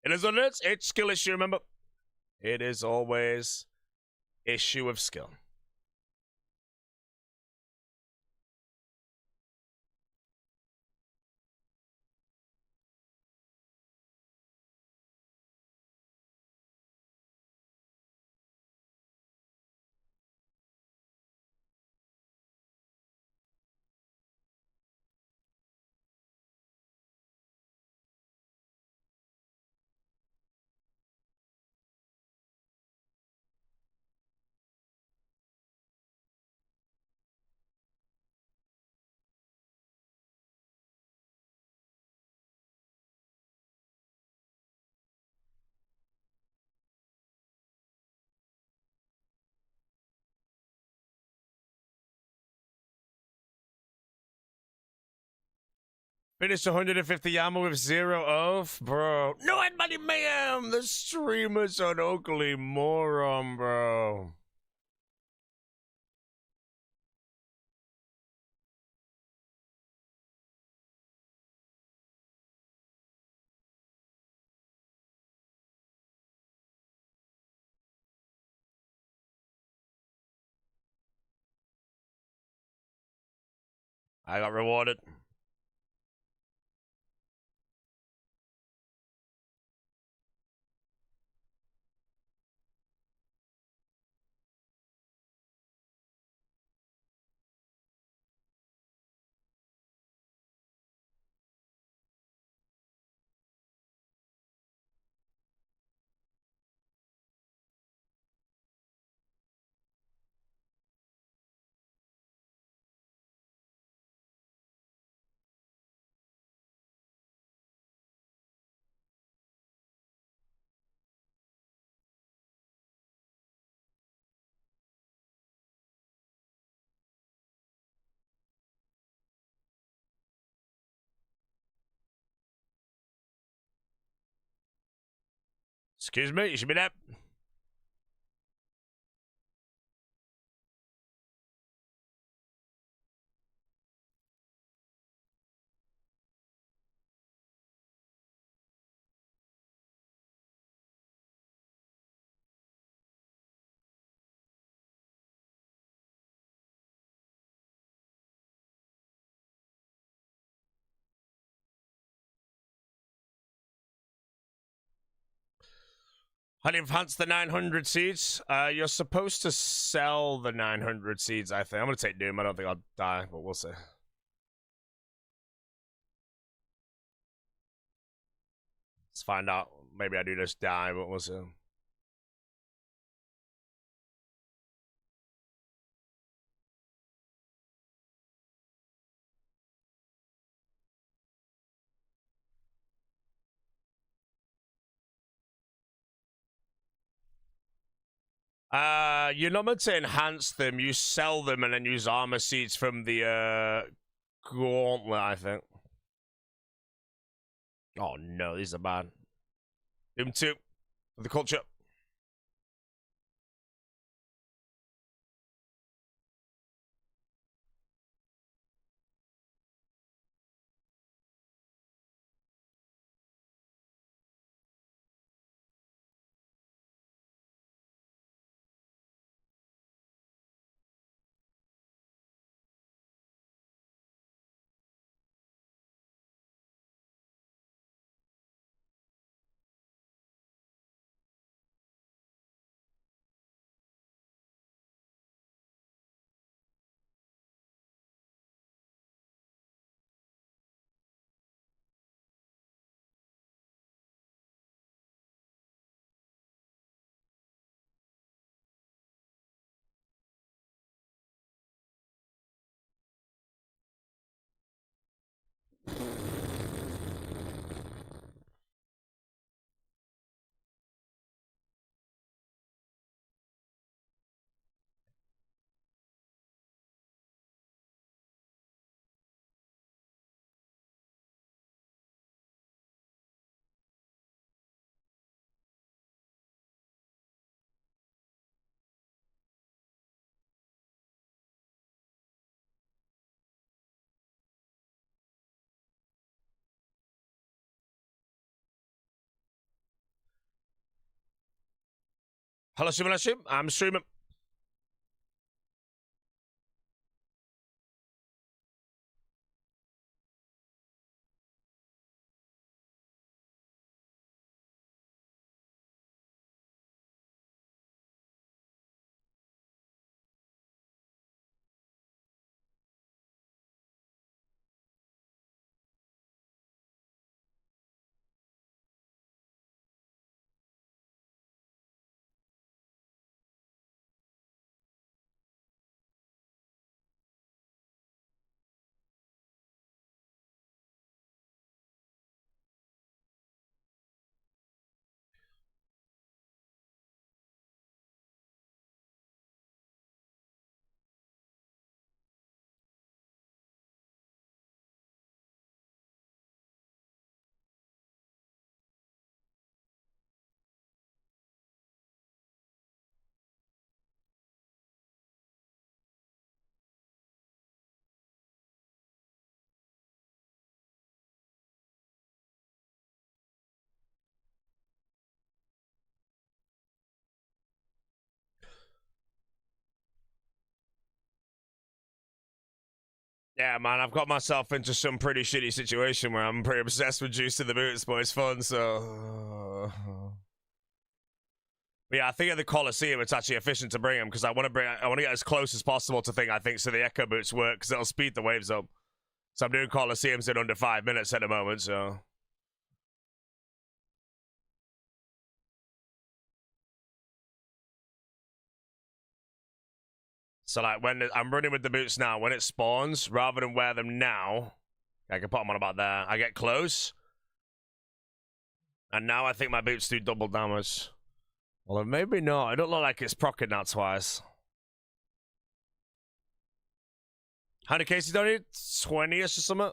It is what it is. It's skill issue, remember? It is always issue of skill. Finished 150 ammo with 0 oath, bro. No, anybody mayhem. The streamer's an ugly moron, bro. I got rewarded. Excuse me, you should be there. How do you enhance the 900 seeds? You're supposed to sell the 900 seeds, I think. I'm gonna take Doom. I don't think I'll die, but we'll see. Let's find out. Maybe I do just die, but we'll see. You're not meant to enhance them. You sell them and then use armor seeds from the gauntlet, I think. Oh no, these are bad. Doom 2 for the culture. Hello, streaming. I'm streaming. Yeah, man, I've got myself into some pretty shitty situation where I'm pretty obsessed with juicing the boots, but it's fun, so. But yeah, I think at the Coliseum it's actually efficient to bring them because I want to get as close as possible to thing I think so the Echo boots work because it'll speed the waves up. So I'm doing Coliseums in under 5 minutes at the moment, so. So like when I'm running with the boots now, when it spawns, rather than wear them now, I can put them on about there. I get close, and now I think my boots do double damage. Well, maybe not. It don't look like it's proccing that twice. How many cases do I need? 20-ish or something?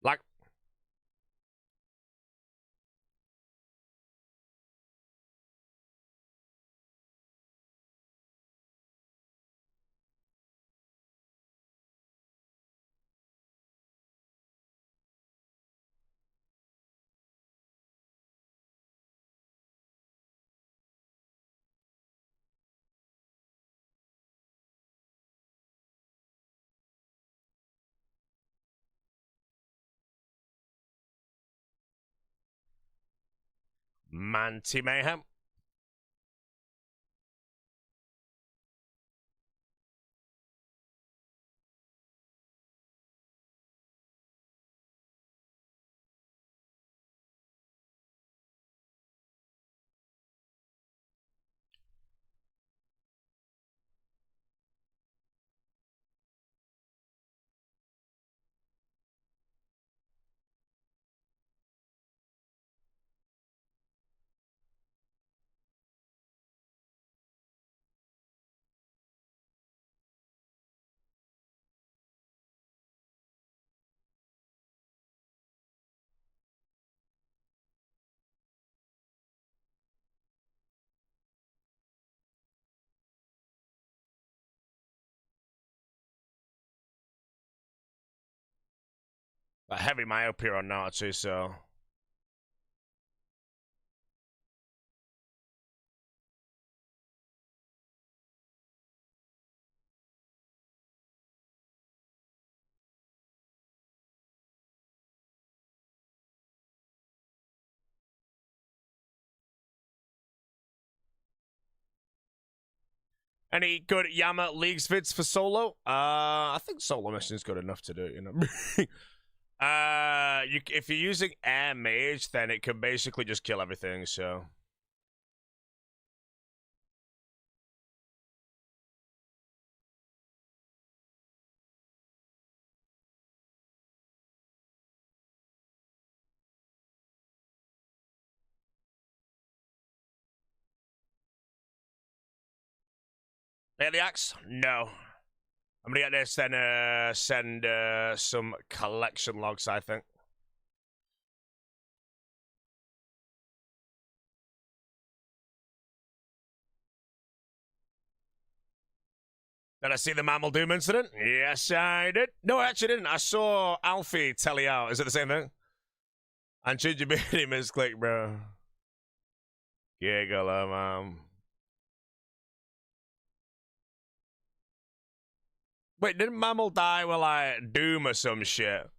Like, Manti Mayhem. A heavy myopia on now, too, so. Any good Yama Leagues vids for solo? I think solo mission's good enough to do it, you know. If you're using Air Mage, then it can basically just kill everything, so. Aliax? No. I'm gonna get this, then send some collection logs, I think. Did I see the Mammal Doom incident? Yes, I did. No, I actually didn't. I saw Alfie tell you out. Is it the same thing? And should you be him misclick, bro? Giggle, Wait, didn't Mammal die with like Doom or some shit?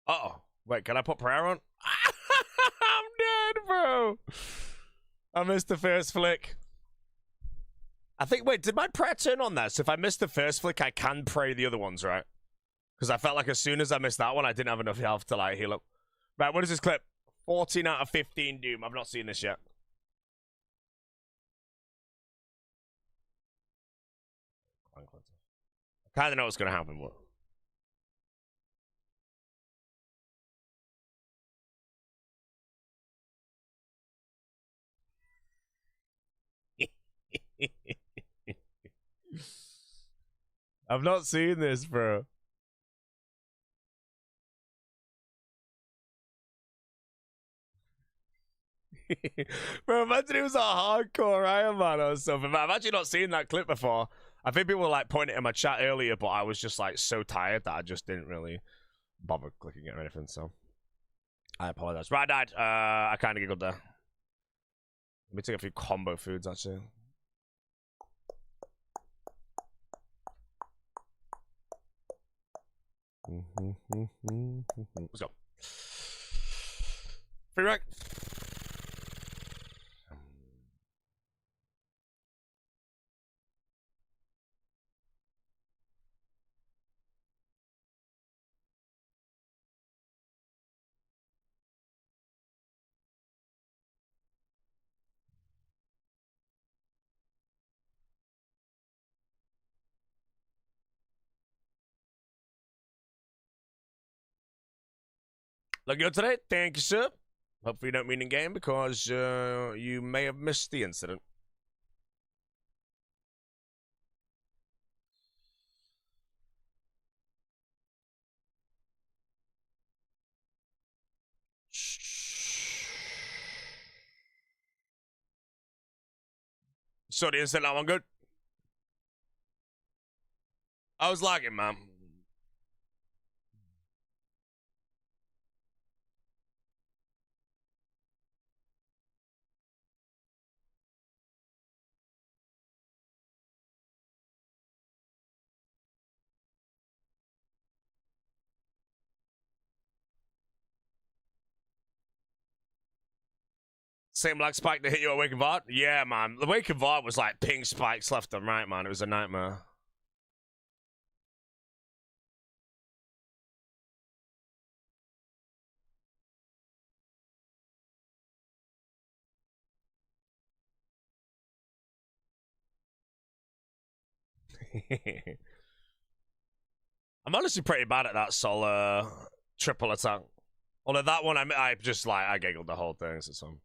Uh-oh. Wait, can I put prayer on? I'm dead, bro. I missed the first flick. I think, wait, did my prayer turn on there? So if I missed the first flick, I can pray the other ones, right? Because I felt like as soon as I missed that one, I didn't have enough health to, like, heal up. Right, what is this clip? 14 out of 15 Doom. I've not seen this yet. I kind of know what's going to happen, but... I've not seen this, bro. Bro, imagine it was a hardcore Iron Man or something. I've actually not seen that clip before. I think people were like pointing it in my chat earlier, but I was just like so tired that I just didn't really bother clicking it or anything, so I apologize. Right, I died. I kind of giggled there. Let me take a few combo foods, actually. Let's go. Free rank. Look good today. Thank you, sir. Hopefully you don't mean in game because you may have missed the incident. So the incident that one good? I was lagging, man. Same lag spike that hit you at Wake and Vart? Yeah, man. The Wake and Vart was like ping spikes left and right, man. It was a nightmare. I'm honestly pretty bad at that solo triple attack. Although that one, I just like, I giggled the whole thing, so some.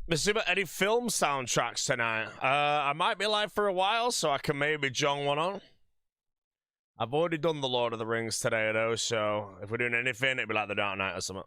Mr. Any film soundtracks tonight? I might be live for a while, so I can maybe jong one on. I've already done the Lord of the Rings today, though, so if we're doing anything, it'd be like the Dark Knight or something.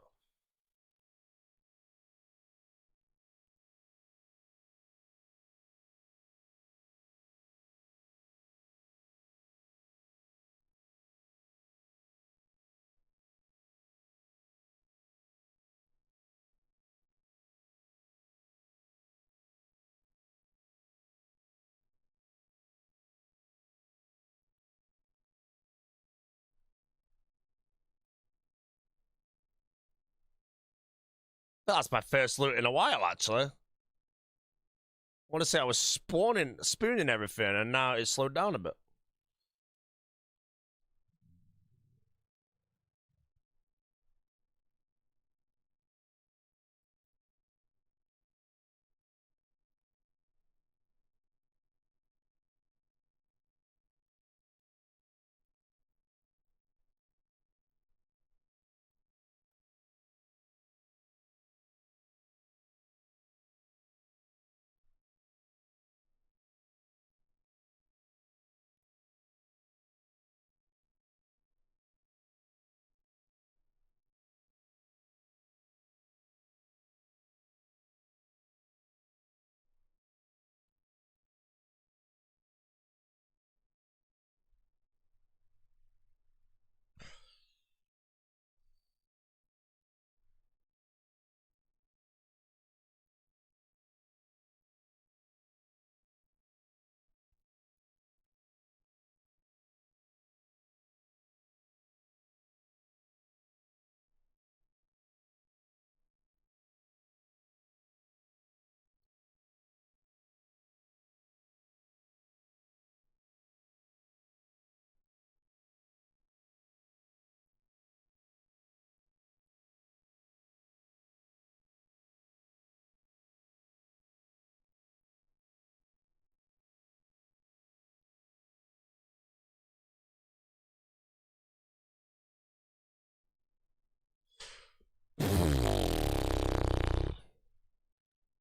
That's my first loot in a while, actually. I want to say I was spooning everything, and now it's slowed down a bit.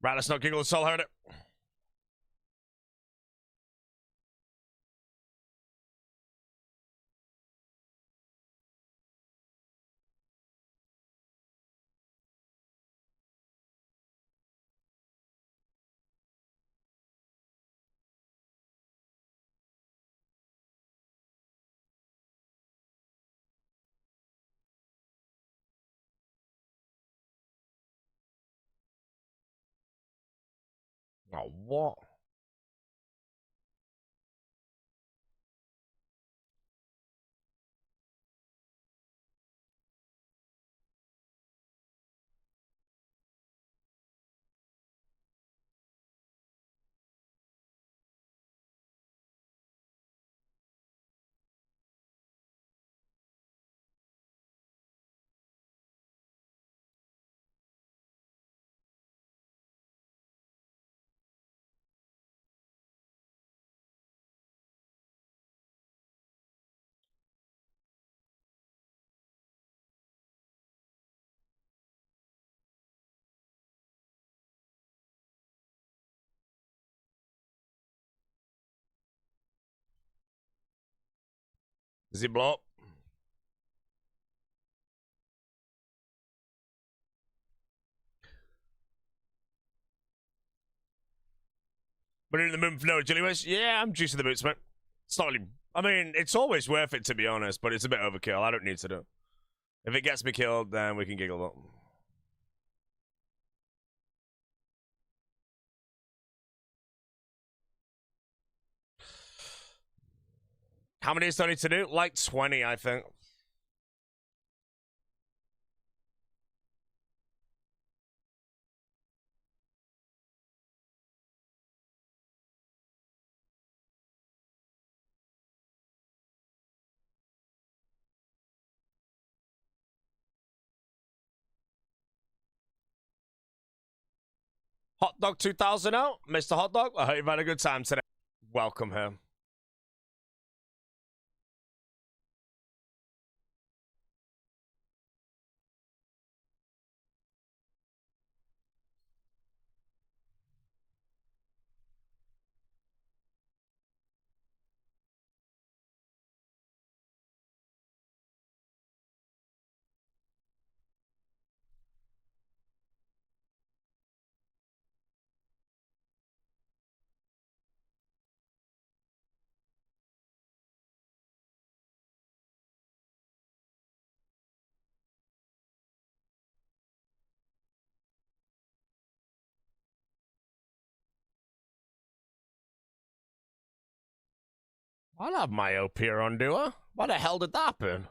Right, let's not giggle and soul hurt it. Oh, what? Does he blow up? But in the moon for no chili whiz? Yeah, I'm juicing the boots, mate. It's not really. I mean, it's always worth it, to be honest, but it's a bit overkill. I don't need to do it. If it gets me killed, then we can giggle up. How many do I need to do? Like 20, I think. Hot Dog 2000 out. Mr. Hot Dog, I hope you've had a good time today. Welcome here. I'll have myopia on, do I? Why the hell did that happen?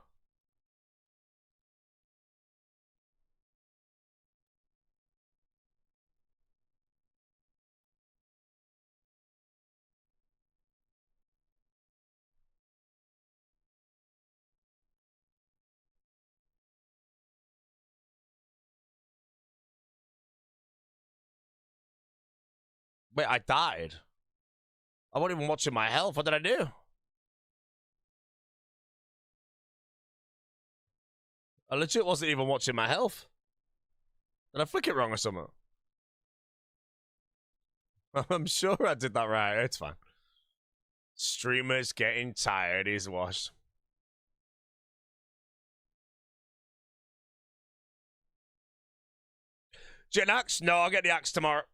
Wait, I died. I wasn't even watching my health. What did I do? I legit wasn't even watching my health. Did I flick it wrong or something? I'm sure I did that right. It's fine. Streamers getting tired. He's washed. Get an axe? No, I'll get the axe tomorrow.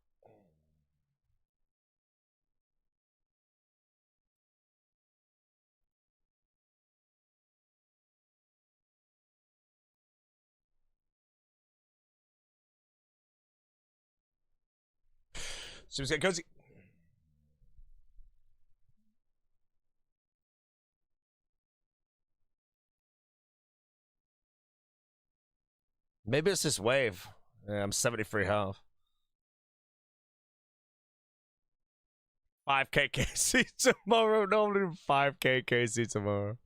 Seems get cozy. Maybe it's this wave. Yeah, I'm 73 health. 5k KC tomorrow. Normally 5k KC tomorrow.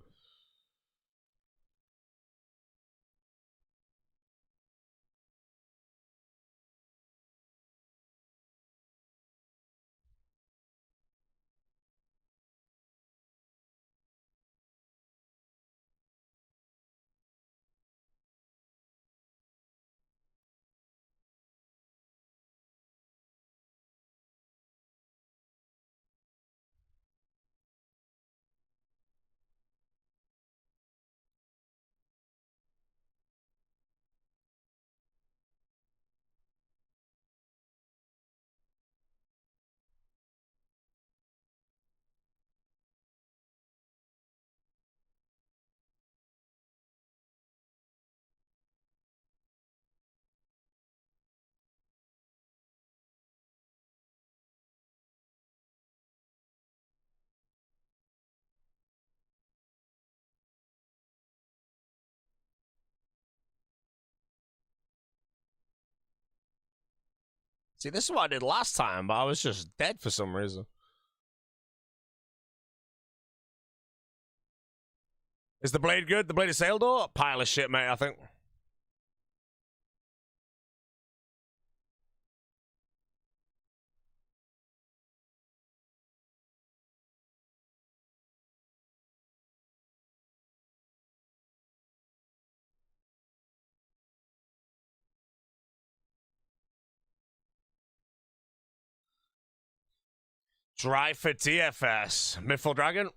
See, this is what I did last time, but I was just dead for some reason. Is the blade good? The blade is sailed or pile of shit, mate, I think. Dry for DFS. Mythful Dragon.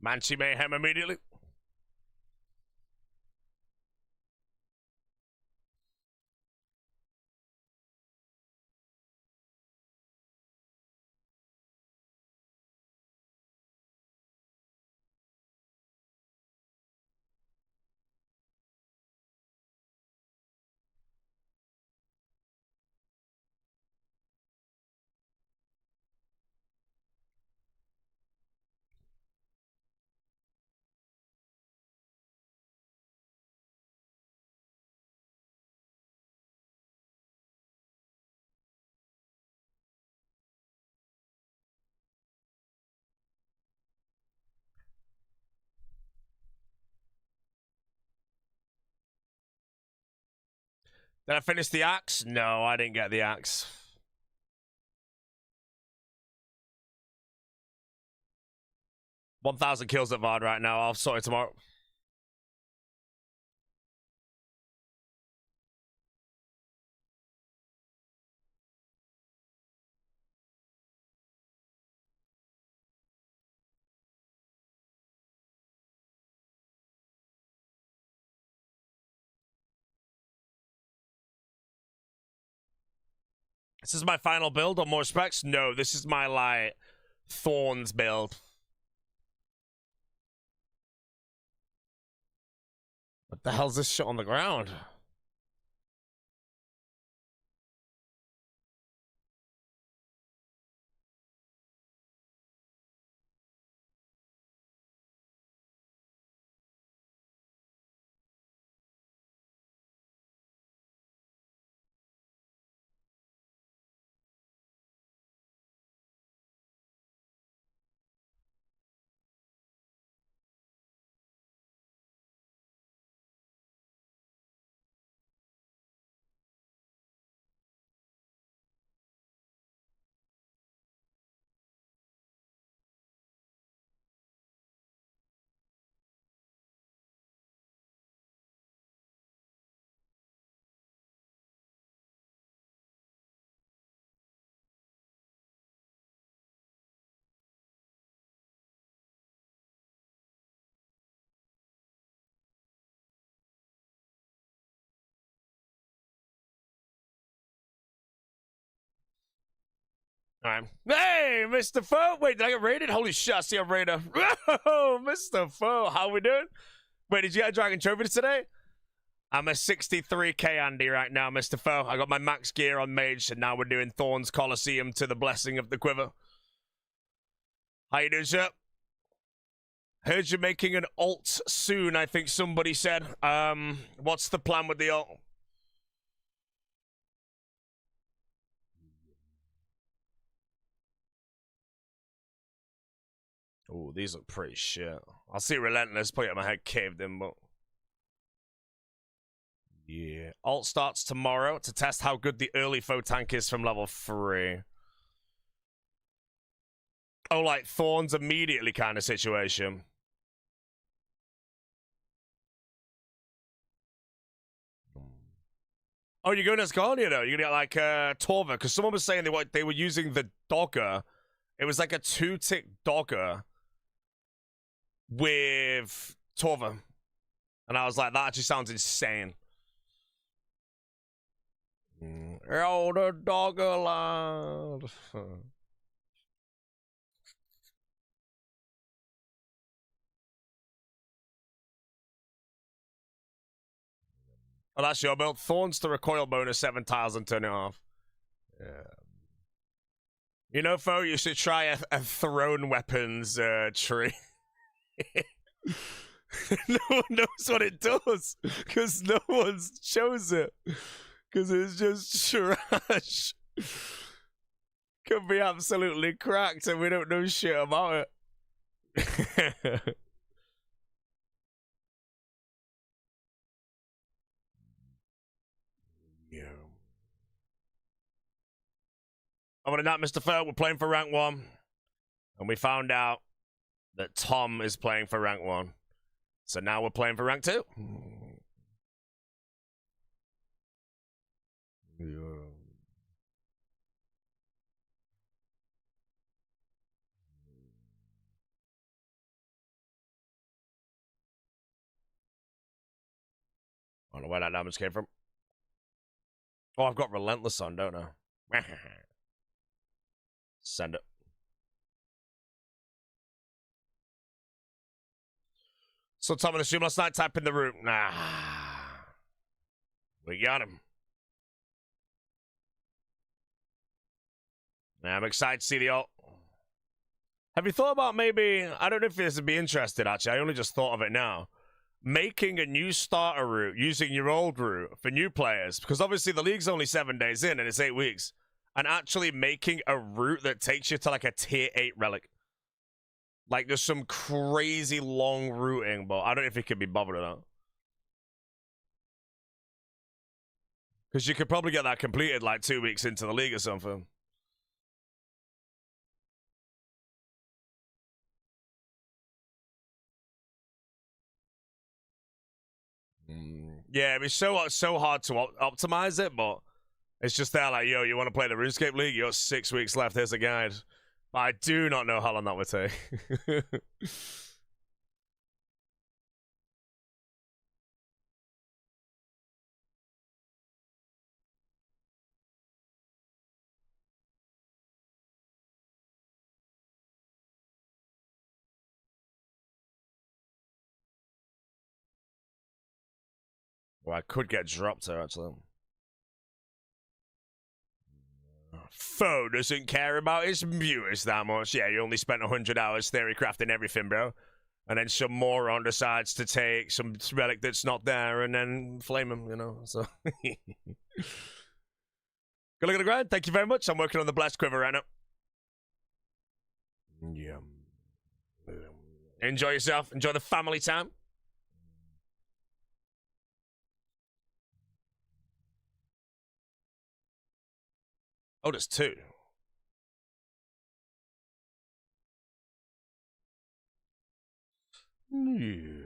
Manchi Mayhem immediately. Did I finish the axe? No, I didn't get the axe. $1,000 kills at VOD right now. I'll sort it tomorrow. This is my final build on more specs? No, this is my, like, Thorns build. What the hell's this shit on the ground? Alright. Hey, Mr. Foe! Wait, did I get raided? Holy shit, I see a raider. Oh, Mr. Foe, how we doing? Wait, did you get a Dragon Trophy today? I'm a 63k Andy right now, Mr. Foe. I got my max gear on Mage, and now we're doing Thorns Coliseum to the blessing of the quiver. How you doing, sir? Heard you're making an alt soon, I think somebody said. What's the plan with the alt? Oh, these look pretty shit. I'll see Relentless, probably get my head caved in, but... yeah. Alt starts tomorrow to test how good the early foe tank is from level 3. Oh, like Thorns immediately kind of situation. Oh, you're going as Guardian, though? You're going to get, like, Torva, because someone was saying they were using the Dogger. It was like a 2-tick Dogger with Torva. And I was like, that actually sounds insane. Oh, the Dogger lad. Oh, that's your build. Thorns to recoil bonus 7 tiles and turn it off. Yeah. You know, Fo, you should try a thrown weapons tree. No one knows what it does because no one's chose it because it's just trash. Could be absolutely cracked and we don't know shit about it. Yeah. Other than that, Mr. Fair, we're playing for rank 1. And we found out that Tom is playing for rank 1. So now we're playing for rank 2. Yeah. I don't know where that damage came from. Oh, I've got Relentless on, don't I? Send it. So Tom and assume last night, type in the room. Nah. We got him. Yeah, I'm excited to see the ult. Have you thought about maybe, I don't know if this would be interested actually, I only just thought of it now. Making a new starter route using your old route for new players. Because obviously the league's only 7 days in and it's 8 weeks. And actually making a route that takes you to like a tier 8 relic. Like there's some crazy long routing, but I don't know if it could be bothered or not. Because you could probably get that completed like 2 weeks into the league or something. Yeah, it's so hard to optimize it, but it's just there like, yo, you want to play the RuneScape League? You got 6 weeks left. Here's a guide. But I do not know how long that would take. Well, I could get dropped there, actually. Foe doesn't care about his viewers that much. Yeah, you only spent 100 hours theory crafting everything, bro. And then some moron decides to take some relic that's not there and then flame him, you know? So. Good look at the grind. Thank you very much. I'm working on the blast quiver right now. Yeah. Enjoy yourself. Enjoy the family time. Oh, there's 2. Yeah.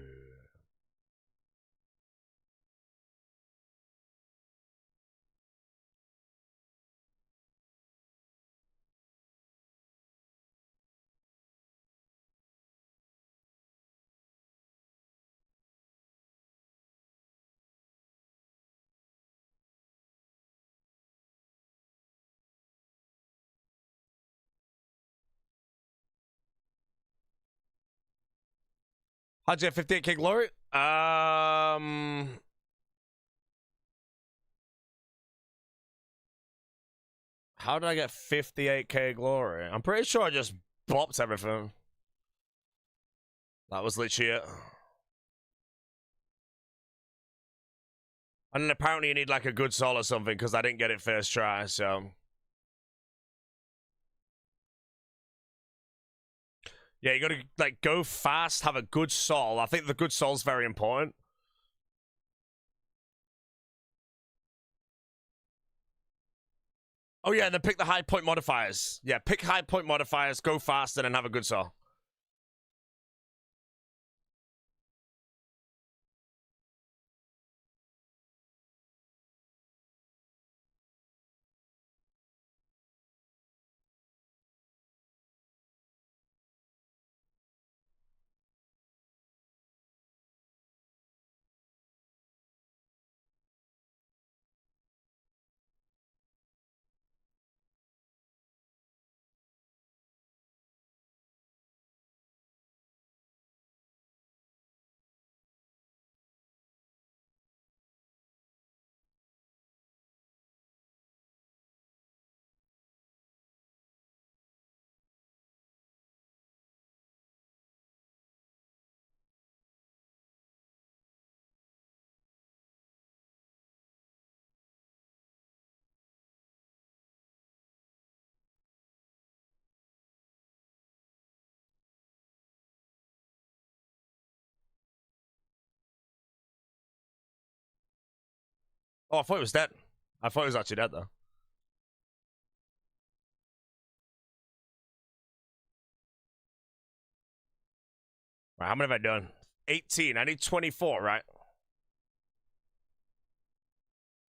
How'd you get 58k glory? How did I get 58k glory? I'm pretty sure I just bopped everything. That was literally it. And then apparently you need like a good soul or something because I didn't get it first try, so. Yeah, you gotta like go fast, have a good soul. I think the good soul's very important. Oh yeah, and then pick the high point modifiers. Yeah, pick high point modifiers, go fast, and then have a good soul. Oh, I thought it was dead. I thought it was actually dead though. Right, how many have I done? 18. I need 24, right?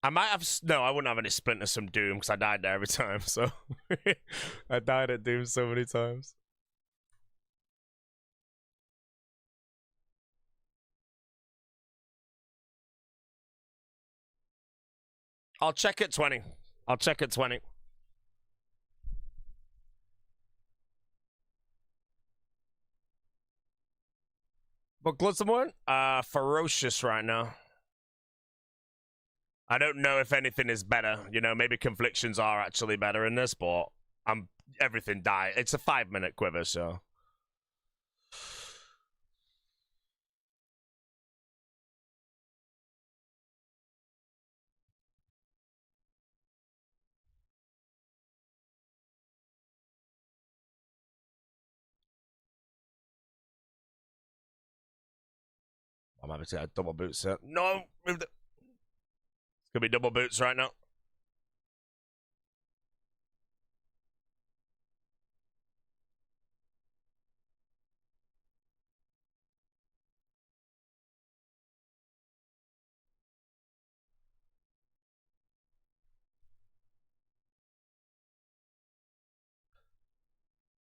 I might have. No, I wouldn't have any splinters from Doom because I died there every time. So I died at Doom so many times. I'll check at 20. I'll check at 20. But Bloodstone, ferocious right now. I don't know if anything is better. You know, maybe conflictions are actually better in this, but everything died. It's a 5-minute quiver, so. I'm happy to get a double boot set. No, move the. Could be double boots right now.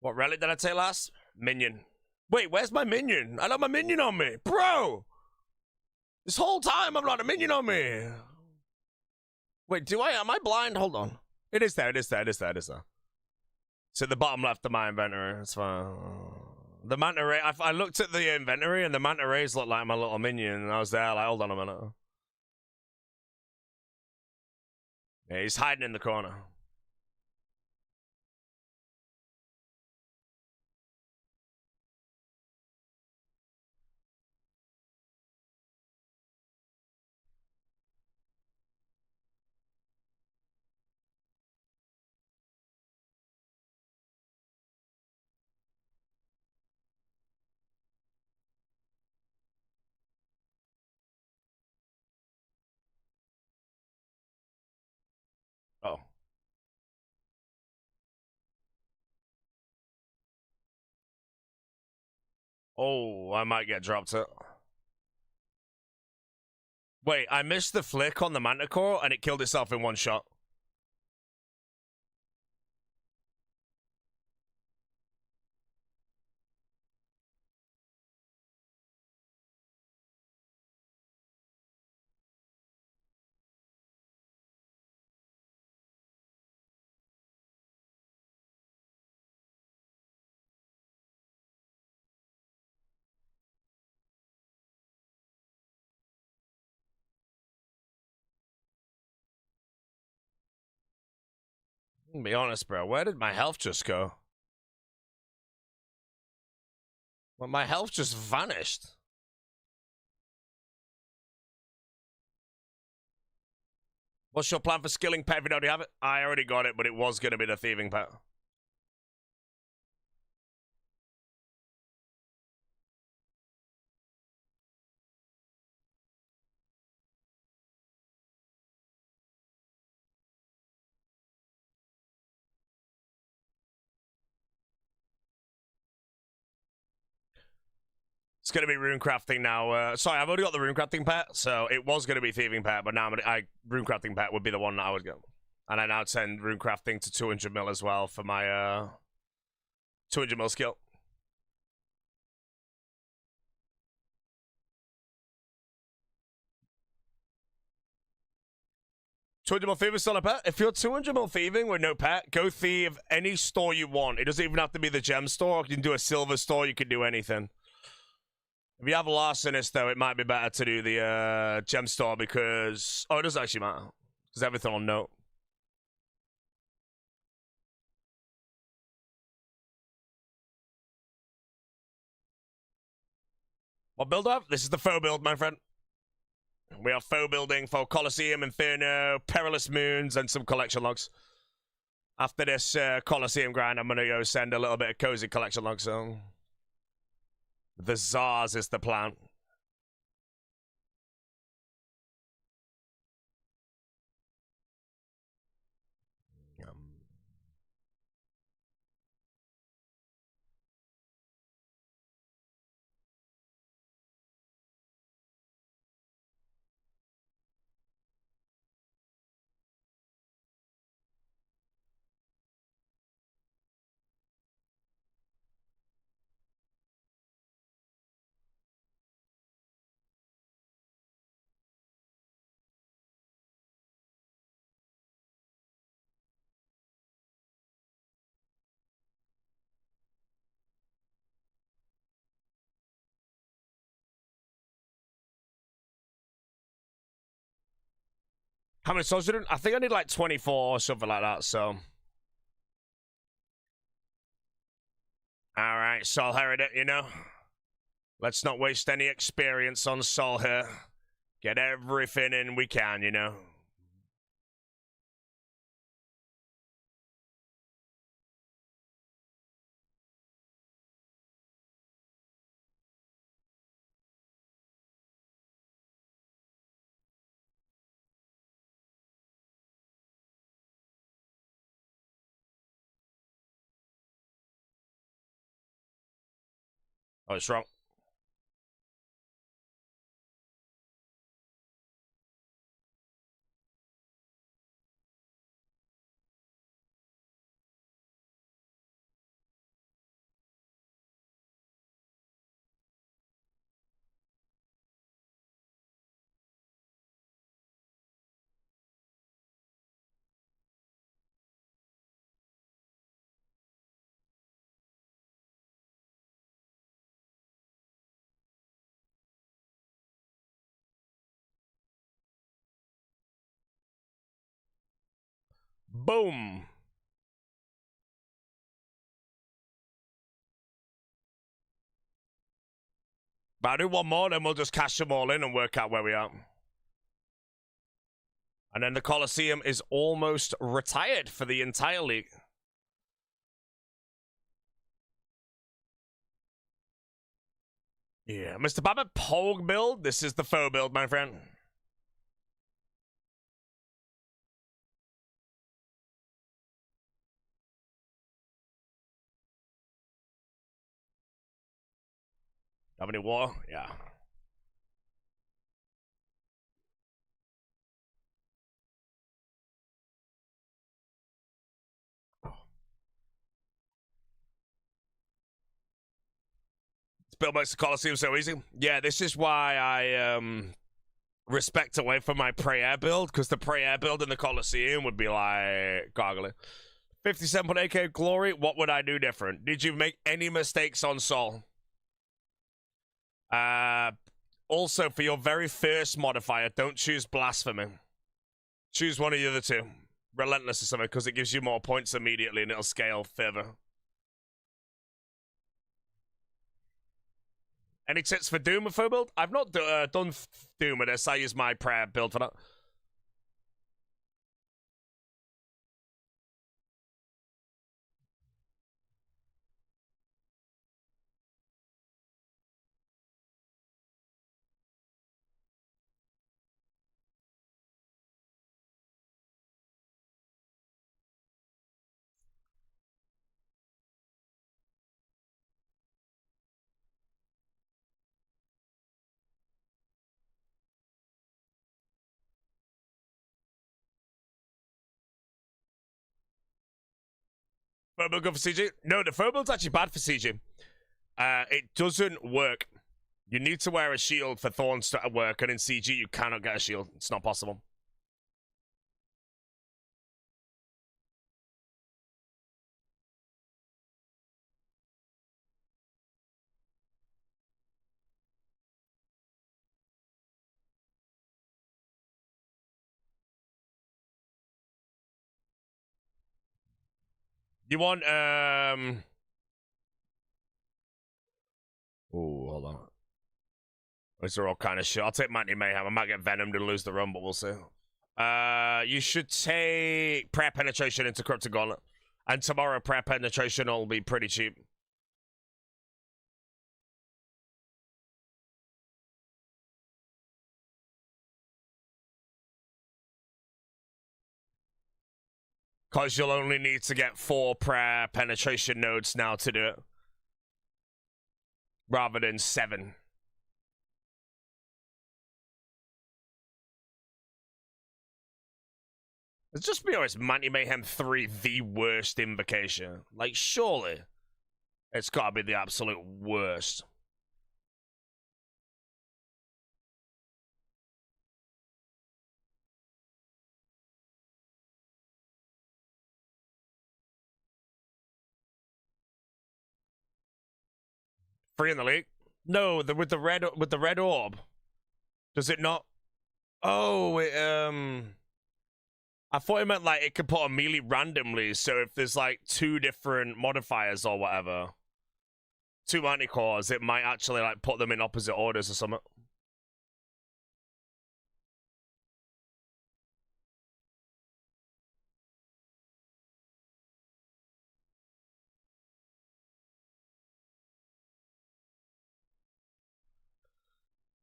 What relic did I take last? Minion. Wait, where's my minion? I don't have my minion on me. Bro! This whole time I've not a minion on me. Wait, am I blind? Hold on. It is there, it is there, it is there, it is there. It's at the bottom left of my inventory. It's fine. The manta ray, I looked at the inventory and the manta rays looked like my little minion. And I was there like, hold on a minute. Yeah, he's hiding in the corner. Oh. Oh, I might get dropped it. Wait, I missed the flick on the manticore and it killed itself in one shot. Be honest, bro. Where did my health just go? Well, my health just vanished. What's your plan for skilling pet if you don't already have it? I already got it, but it was going to be the thieving pet. It's going to be rune crafting now. Sorry, I've already got the rune crafting pet, so it was going to be thieving pet, but now rune crafting pet would be the one that I would go. And I now send rune crafting to 200 mil as well for my 200 mil skill. $200 mil thieving still a pet? If you're 200 mil thieving with no pet, go thieve any store you want. It doesn't even have to be the gem store. You can do a silver store. You can do anything. If you have a larcenist, though, it might be better to do the gem store because... Oh, it doesn't actually matter. Because everything on note. What build up? This is the faux build, my friend. We are faux building for Colosseum, Inferno, Perilous Moons, and some collection logs. After this Colosseum grind, I'm going to go send a little bit of cozy collection logs. So the Zars is the plan. How many souls did I think I need like 24 or something like that, so. Alright, Soul Heredit, you know. Let's not waste any experience on Soul here. Get everything in we can, you know. Oh, it's wrong. Boom. But I'll do one more, then we'll just cash them all in and work out where we are. And then the Coliseum is almost retired for the entire league. Yeah, Mr. Babbitt, Pog build. This is the faux build, my friend. Have any war? Yeah. Build makes the Coliseum so easy. Yeah, this is why I respect away from my prayer build, because the prayer build in the Coliseum would be like goggly. 57.8k glory. What would I do different? Did you make any mistakes on Sol? Also, for your very first modifier, don't choose blasphemy. Choose one of the other two. Relentless or something, because it gives you more points immediately and it'll scale further. Any tips for Doom with full build? I've not done Doom with this. I use my prayer build for that. Full good for CG? No, the full build's actually bad for CG. It doesn't work. You need to wear a shield for Thorns to work, and in CG you cannot get a shield. It's not possible. You want oh, hold on. These are all kind of shit. I'll take Mighty Mayhem. I might get Venom to lose the run, but we'll see. You should take Prayer Penetration into Corrupted Gauntlet. And tomorrow, Prayer Penetration will be pretty cheap. Because you'll only need to get 4 Prayer Penetration nodes now to do it. Rather than 7. Let's just be honest, Mighty Mayhem 3, the worst invocation. Like, surely, it's gotta be the absolute worst. Free in the league? No, with the red orb. Does it not? Oh, I thought it meant like it could put a melee randomly, so if there's like 2 different modifiers or whatever, 2 anti-cores, it might actually like put them in opposite orders or something.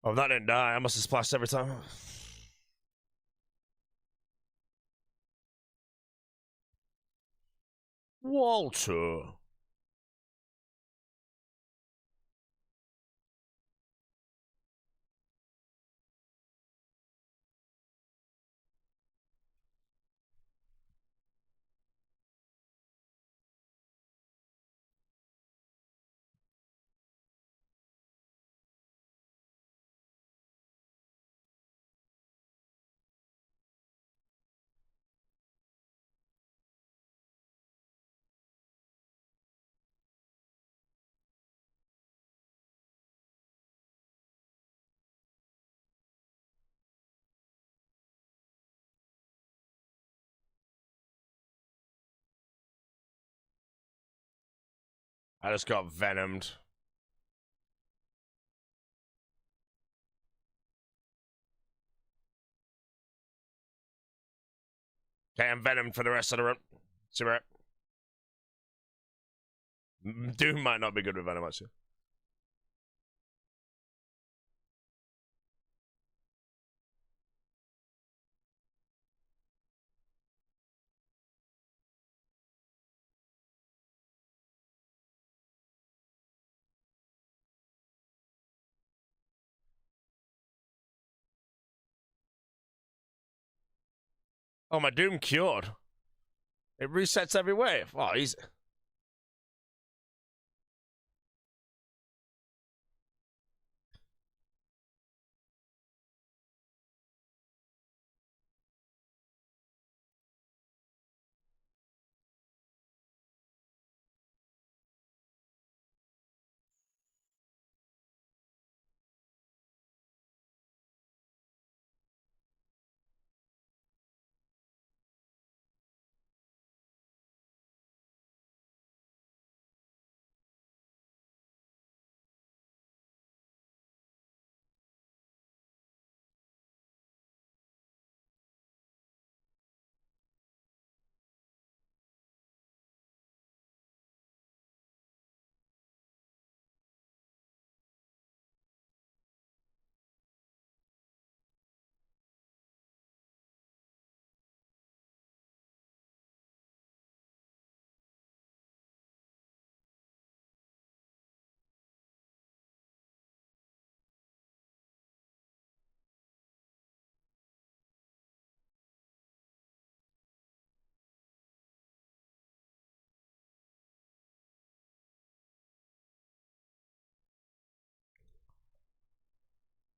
Oh, that didn't die. I must have splashed every time. Walter. I just got venomed. Okay, I'm venomed for the rest of the run. Super. Doom might not be good with venom, actually. Oh, my Doom cured. It resets every wave. Oh, easy.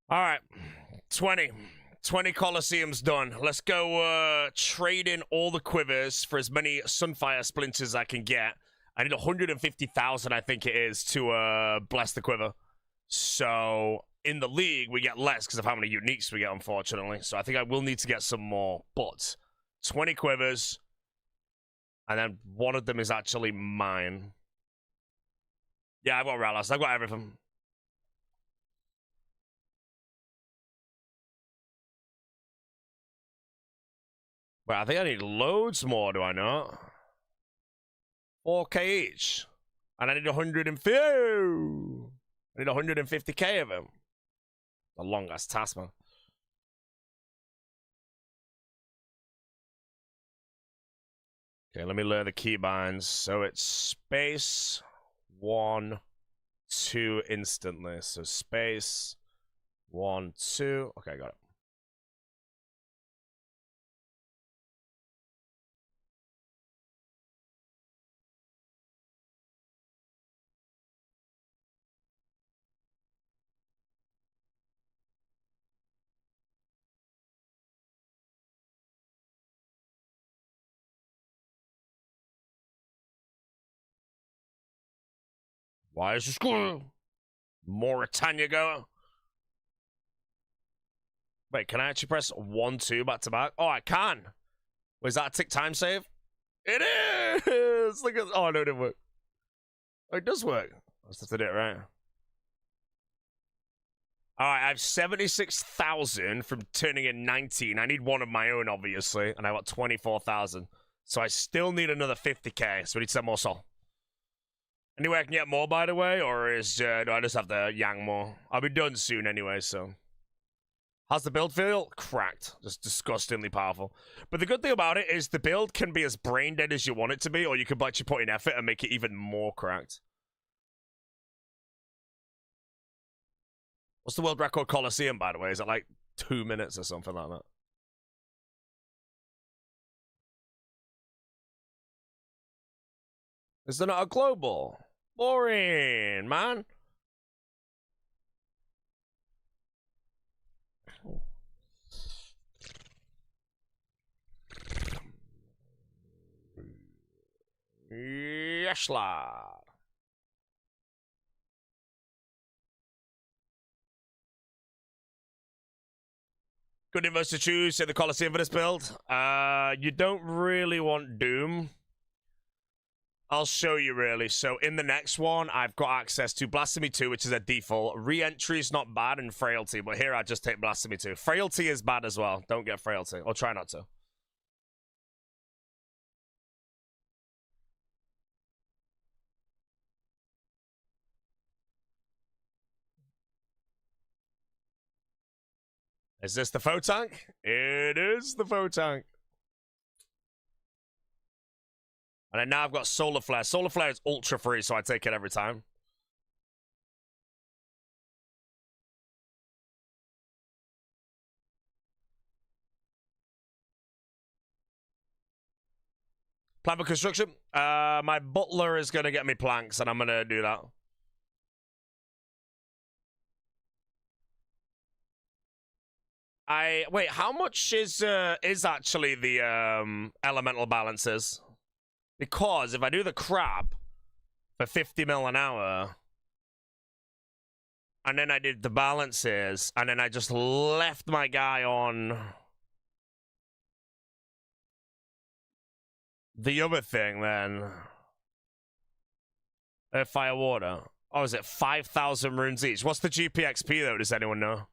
All right. 20 Colosseums done. Let's go trade in all the quivers for as many Sunfire splinters as I can get. I need 150,000, I think it is, to bless the quiver. So in the league, we get less because of how many uniques we get, unfortunately. So I think I will need to get some more. But 20 quivers. And then one of them is actually mine. Yeah, I've got Ralas. I've got everything. But I think I need loads more, do I not? 4k each. And I need 150. I need 150k of them. A long ass task, man. Okay, let me learn the keybinds. So it's space 1, 2 instantly. So space 1, 2. Okay, got it. Why is this cool? Mauritania go. Wait, can I actually press 1, 2 back to back? Oh, I can. Was that a tick time save? It is. Look at. Oh no, it didn't work. Oh, it does work. I just have to do it right. All right, I have 76,000 from turning in 19. I need one of my own, obviously, and I got 24,000. So I still need another 50k. So we need to send more soul. Anyway, I can get more, by the way, or do I just have to yang more? I'll be done soon anyway, so. How's the build feel? Cracked. Just disgustingly powerful. But the good thing about it is the build can be as brain dead as you want it to be, or you can actually put in effort and make it even more cracked. What's the world record Colosseum, by the way? Is it like 2 minutes or something like that? Is there not a global? Boring, man. Yes, lad. Good inverse to choose, say the Colosseum for this build. You don't really want Doom. I'll show you really. So in the next one, I've got access to Blasphemy 2, which is a default. Re-entry is not bad, and Frailty, but here I just take Blasphemy 2. Frailty is bad as well. Don't get Frailty, or try not to. Is this the foe tank? It is the foe tank. And then now I've got Solar Flare. Solar Flare is ultra free, so I take it every time. Plan for construction. My butler is going to get me planks, and I'm going to do that. Wait, how much is actually the elemental balances? Because if I do the crab for 50 mil an hour, and then I did the balances, and then I just left my guy on the other thing, then fire water. Oh, is it 5,000 runes each? What's the GPXP though? Does anyone know?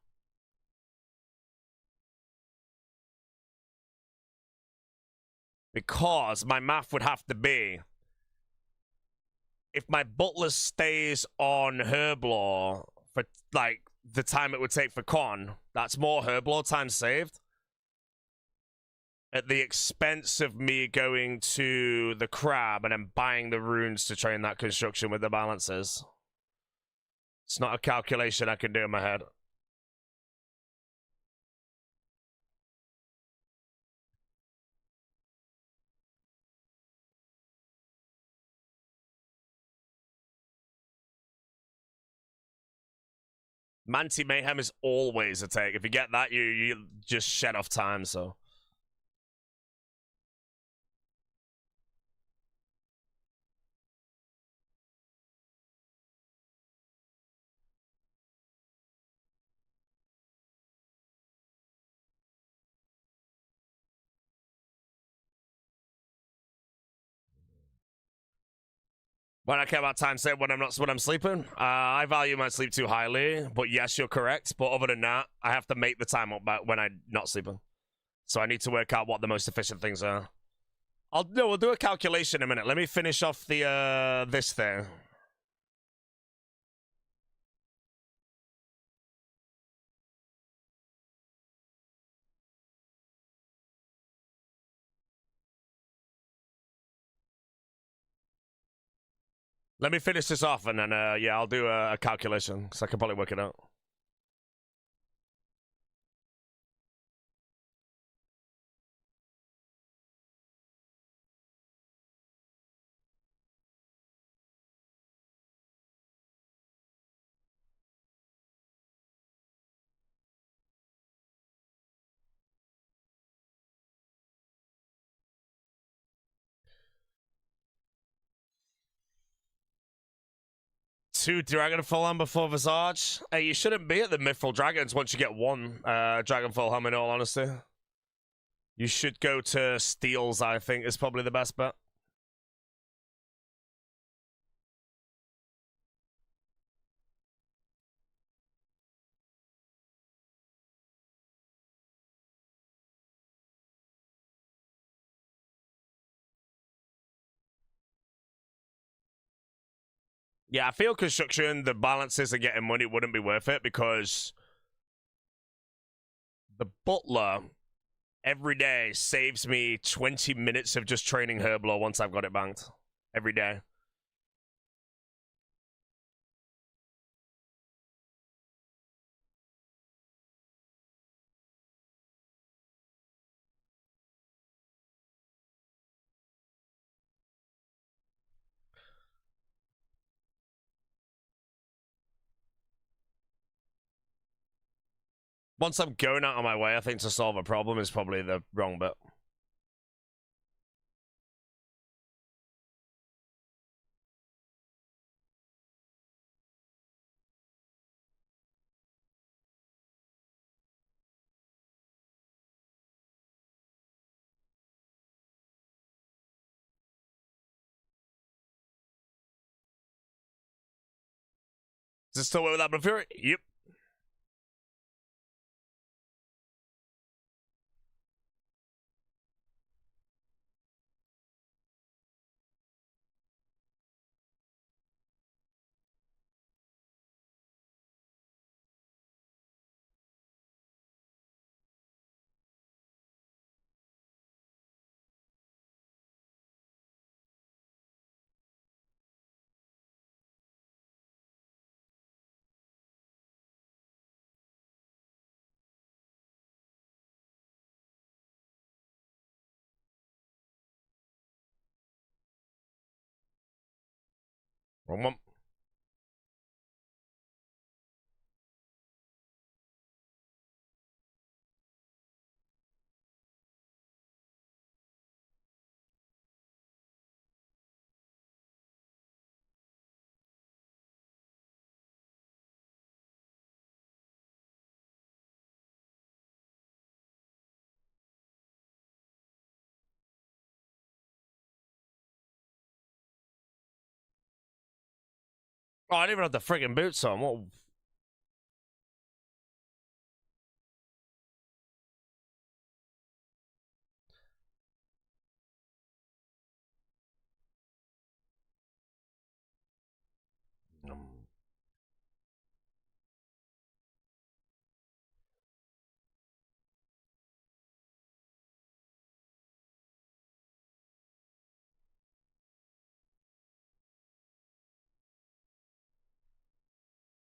Because my math would have to be, if my butler stays on Herblore for like the time it would take for con, that's more Herblore time saved at the expense of me going to the crab and then buying the runes to train that construction with the balances. It's not a calculation I can do in my head. Manti Mayhem is always a take. If you get that, you just shed off time, so. When I care about time saved when I'm sleeping, I value my sleep too highly. But yes, you're correct. But other than that, I have to make the time up when I'm not sleeping. So I need to work out what the most efficient things are. We'll do a calculation in a minute. Let me finish off the this thing. Let me finish this off, and then yeah, I'll do a calculation because I can probably work it out. Two Dragonfall Helm before Visage. Hey, you shouldn't be at the Mithril Dragons once you get one Dragonfall Helm, in all honesty. You should go to Steels, I think, is probably the best bet. Yeah, I feel construction, the balances and getting money wouldn't be worth it because the butler every day saves me 20 minutes of just training Herblore once I've got it banked. Every day. Once I'm going out of my way, I think, to solve a problem is probably the wrong bit. Does it still work without Blood Fury? Yep. Wrong one. Oh, I didn't even have the friggin' boots on. What?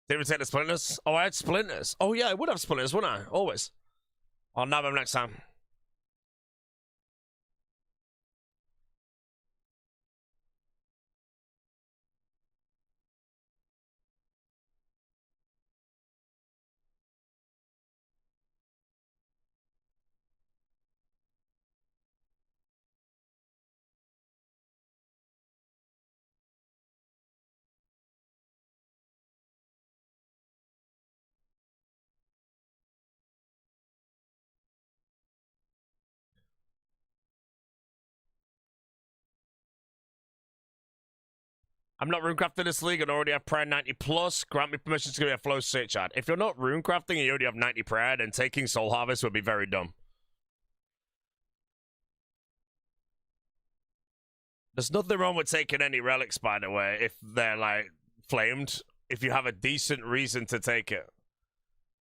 Didn't even take the splinters. Oh, I had splinters. Oh yeah, I would have splinters, wouldn't I? Always. I'll nab them next time. I'm not runecrafting this league and already have prayer 90 plus. Grant me permission to give me a flow state chat. If you're not runecrafting and you already have 90 prayer, then taking soul harvest would be very dumb. There's nothing wrong with taking any relics, by the way, if they're like flamed. If you have a decent reason to take it,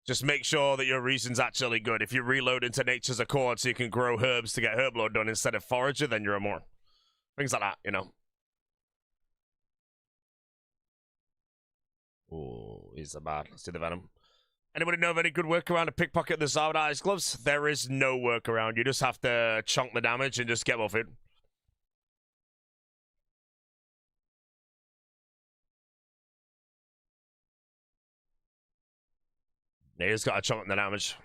just make sure that your reason's actually good. If you reload into Nature's Accord so you can grow herbs to get herb load done instead of forager, then you're a moron. Things like that, you know. Oh, he's a bad. Let's do the venom. Anybody know of any good workaround to pickpocket the Zardoz gloves? There is no workaround. You just have to chunk the damage and just get more food. Yeah, you just gotta chunk the damage.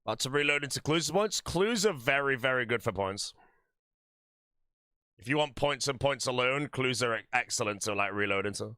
Lots of reload into clues points. Clues are very, very good for points. If you want points and points alone, clues are excellent to like reload into.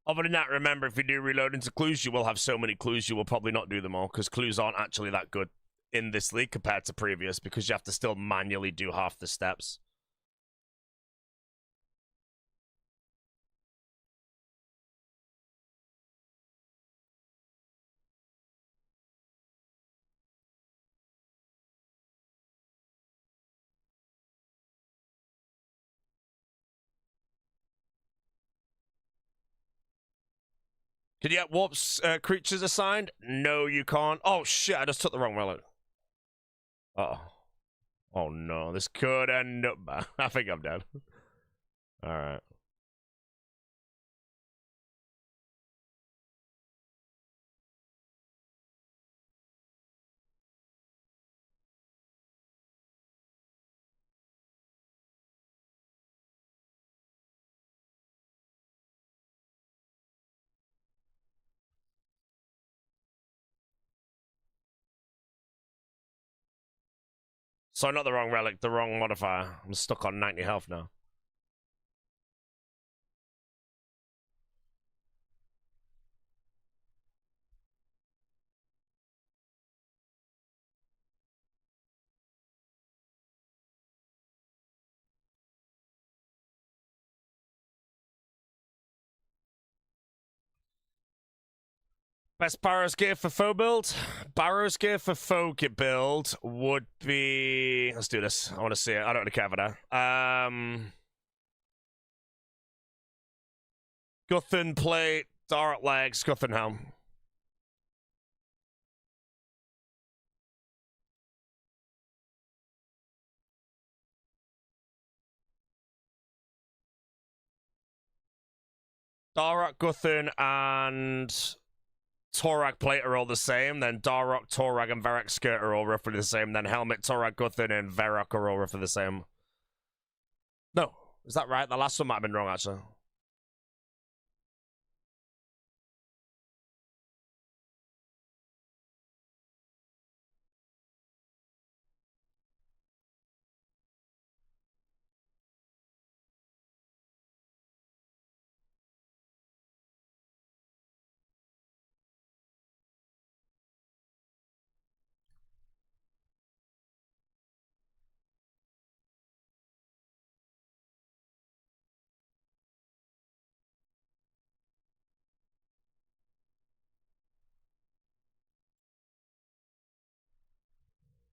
Other than that, remember, if you do reload into clues, you will have so many clues, you will probably not do them all, because clues aren't actually that good in this league compared to previous, because you have to still manually do half the steps. Can you get warps creatures assigned? No, you can't. Oh, shit, I just took the wrong relic. Uh-oh. Oh, no, this could end up bad. I think I'm dead. Alright. Sorry, not the wrong relic, the wrong modifier. I'm stuck on 90 health now. Best Barrows gear for foe build? Barrows gear for foe build would be... Let's do this. I want to see it. I don't really care for that. Guthan plate, Dart legs, Guthan helm. Darok, Guthan, and Torak plate are all the same. Then Darok, Torag, and Verak skirt are all roughly the same. Then helmet, Torak, Guthan, and Verak are all roughly the same. No, is that right? The last one might have been wrong, actually.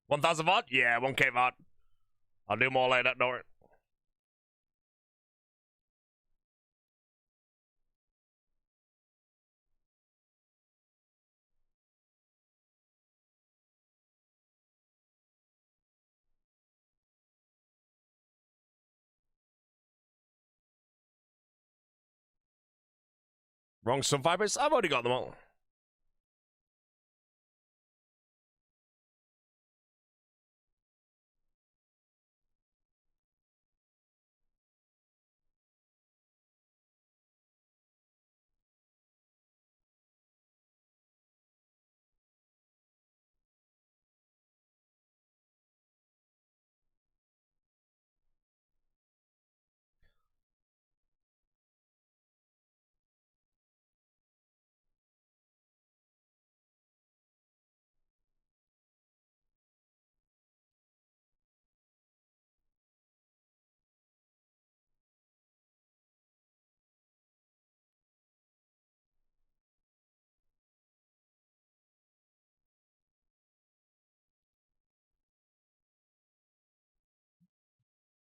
$1,000 VOD? Yeah, 1K VOD. I'll do more later, don't worry. Wrong Sun Fibers? I've already got them all.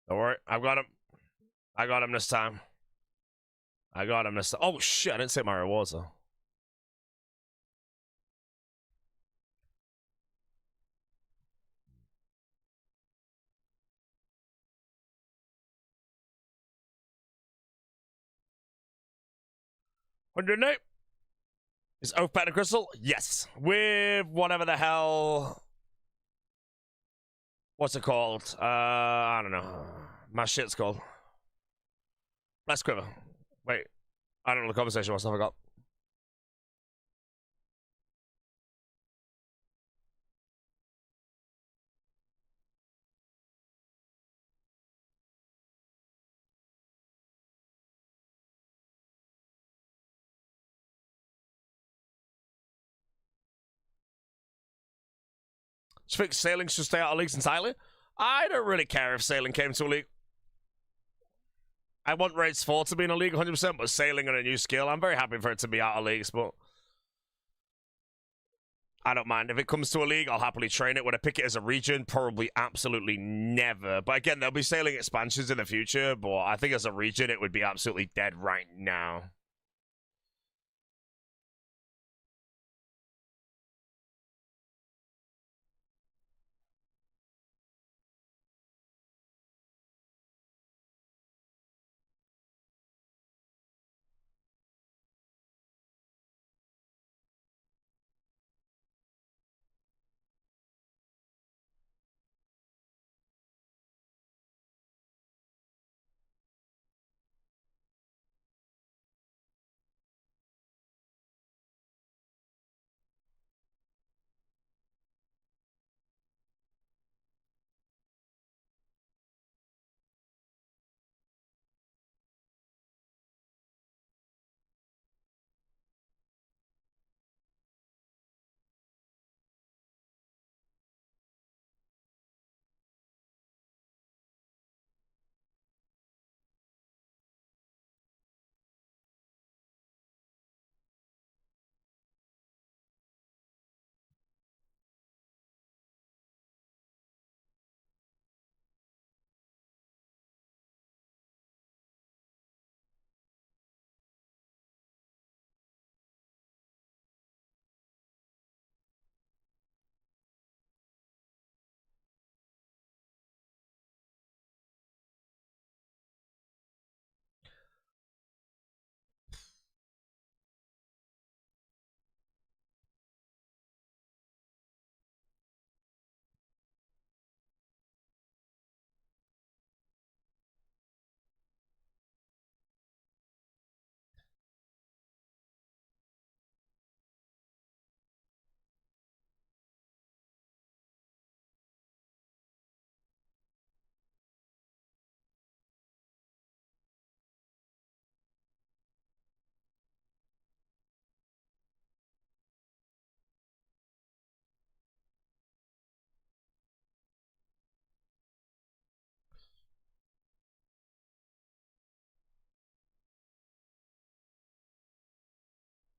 Don't worry, I've got him. I got him this time. I got him this time. Oh shit, I didn't say my rewards though. $108. Is Oath Pattern Crystal? Yes. With whatever the hell. What's it called? I don't know. My shit's called. Let's quiver. Wait. I don't know the conversation was, I forgot. Do you think sailing should stay out of leagues entirely? I don't really care if sailing came to a league. I want Raids 4 to be in a league 100%, but sailing on a new skill, I'm very happy for it to be out of leagues, but I don't mind. If it comes to a league, I'll happily train it. Would I pick it as a region? Probably absolutely never. But again, there'll be sailing expansions in the future, but I think as a region, it would be absolutely dead right now.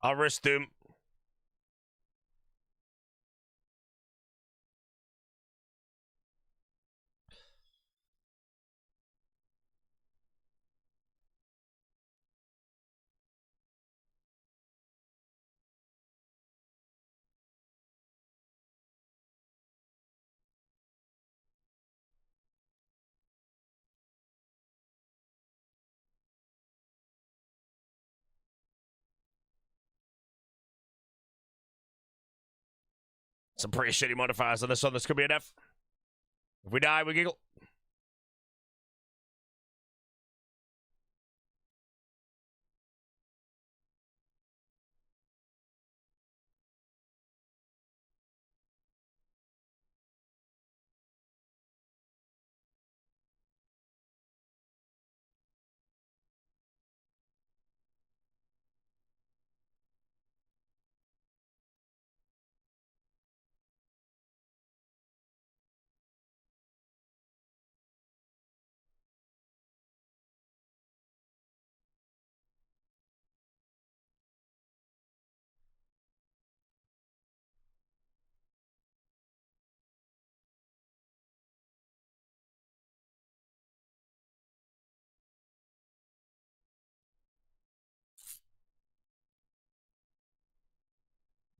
I'll risk Doom. Some pretty shitty modifiers on this one. This could be an F. If we die, we giggle.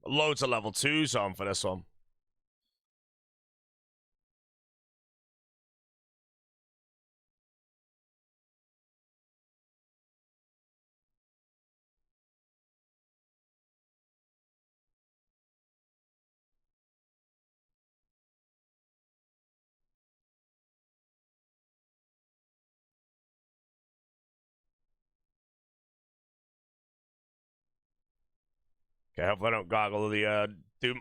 Loads of level 2s on for this one. Okay, hopefully I don't goggle the Doom.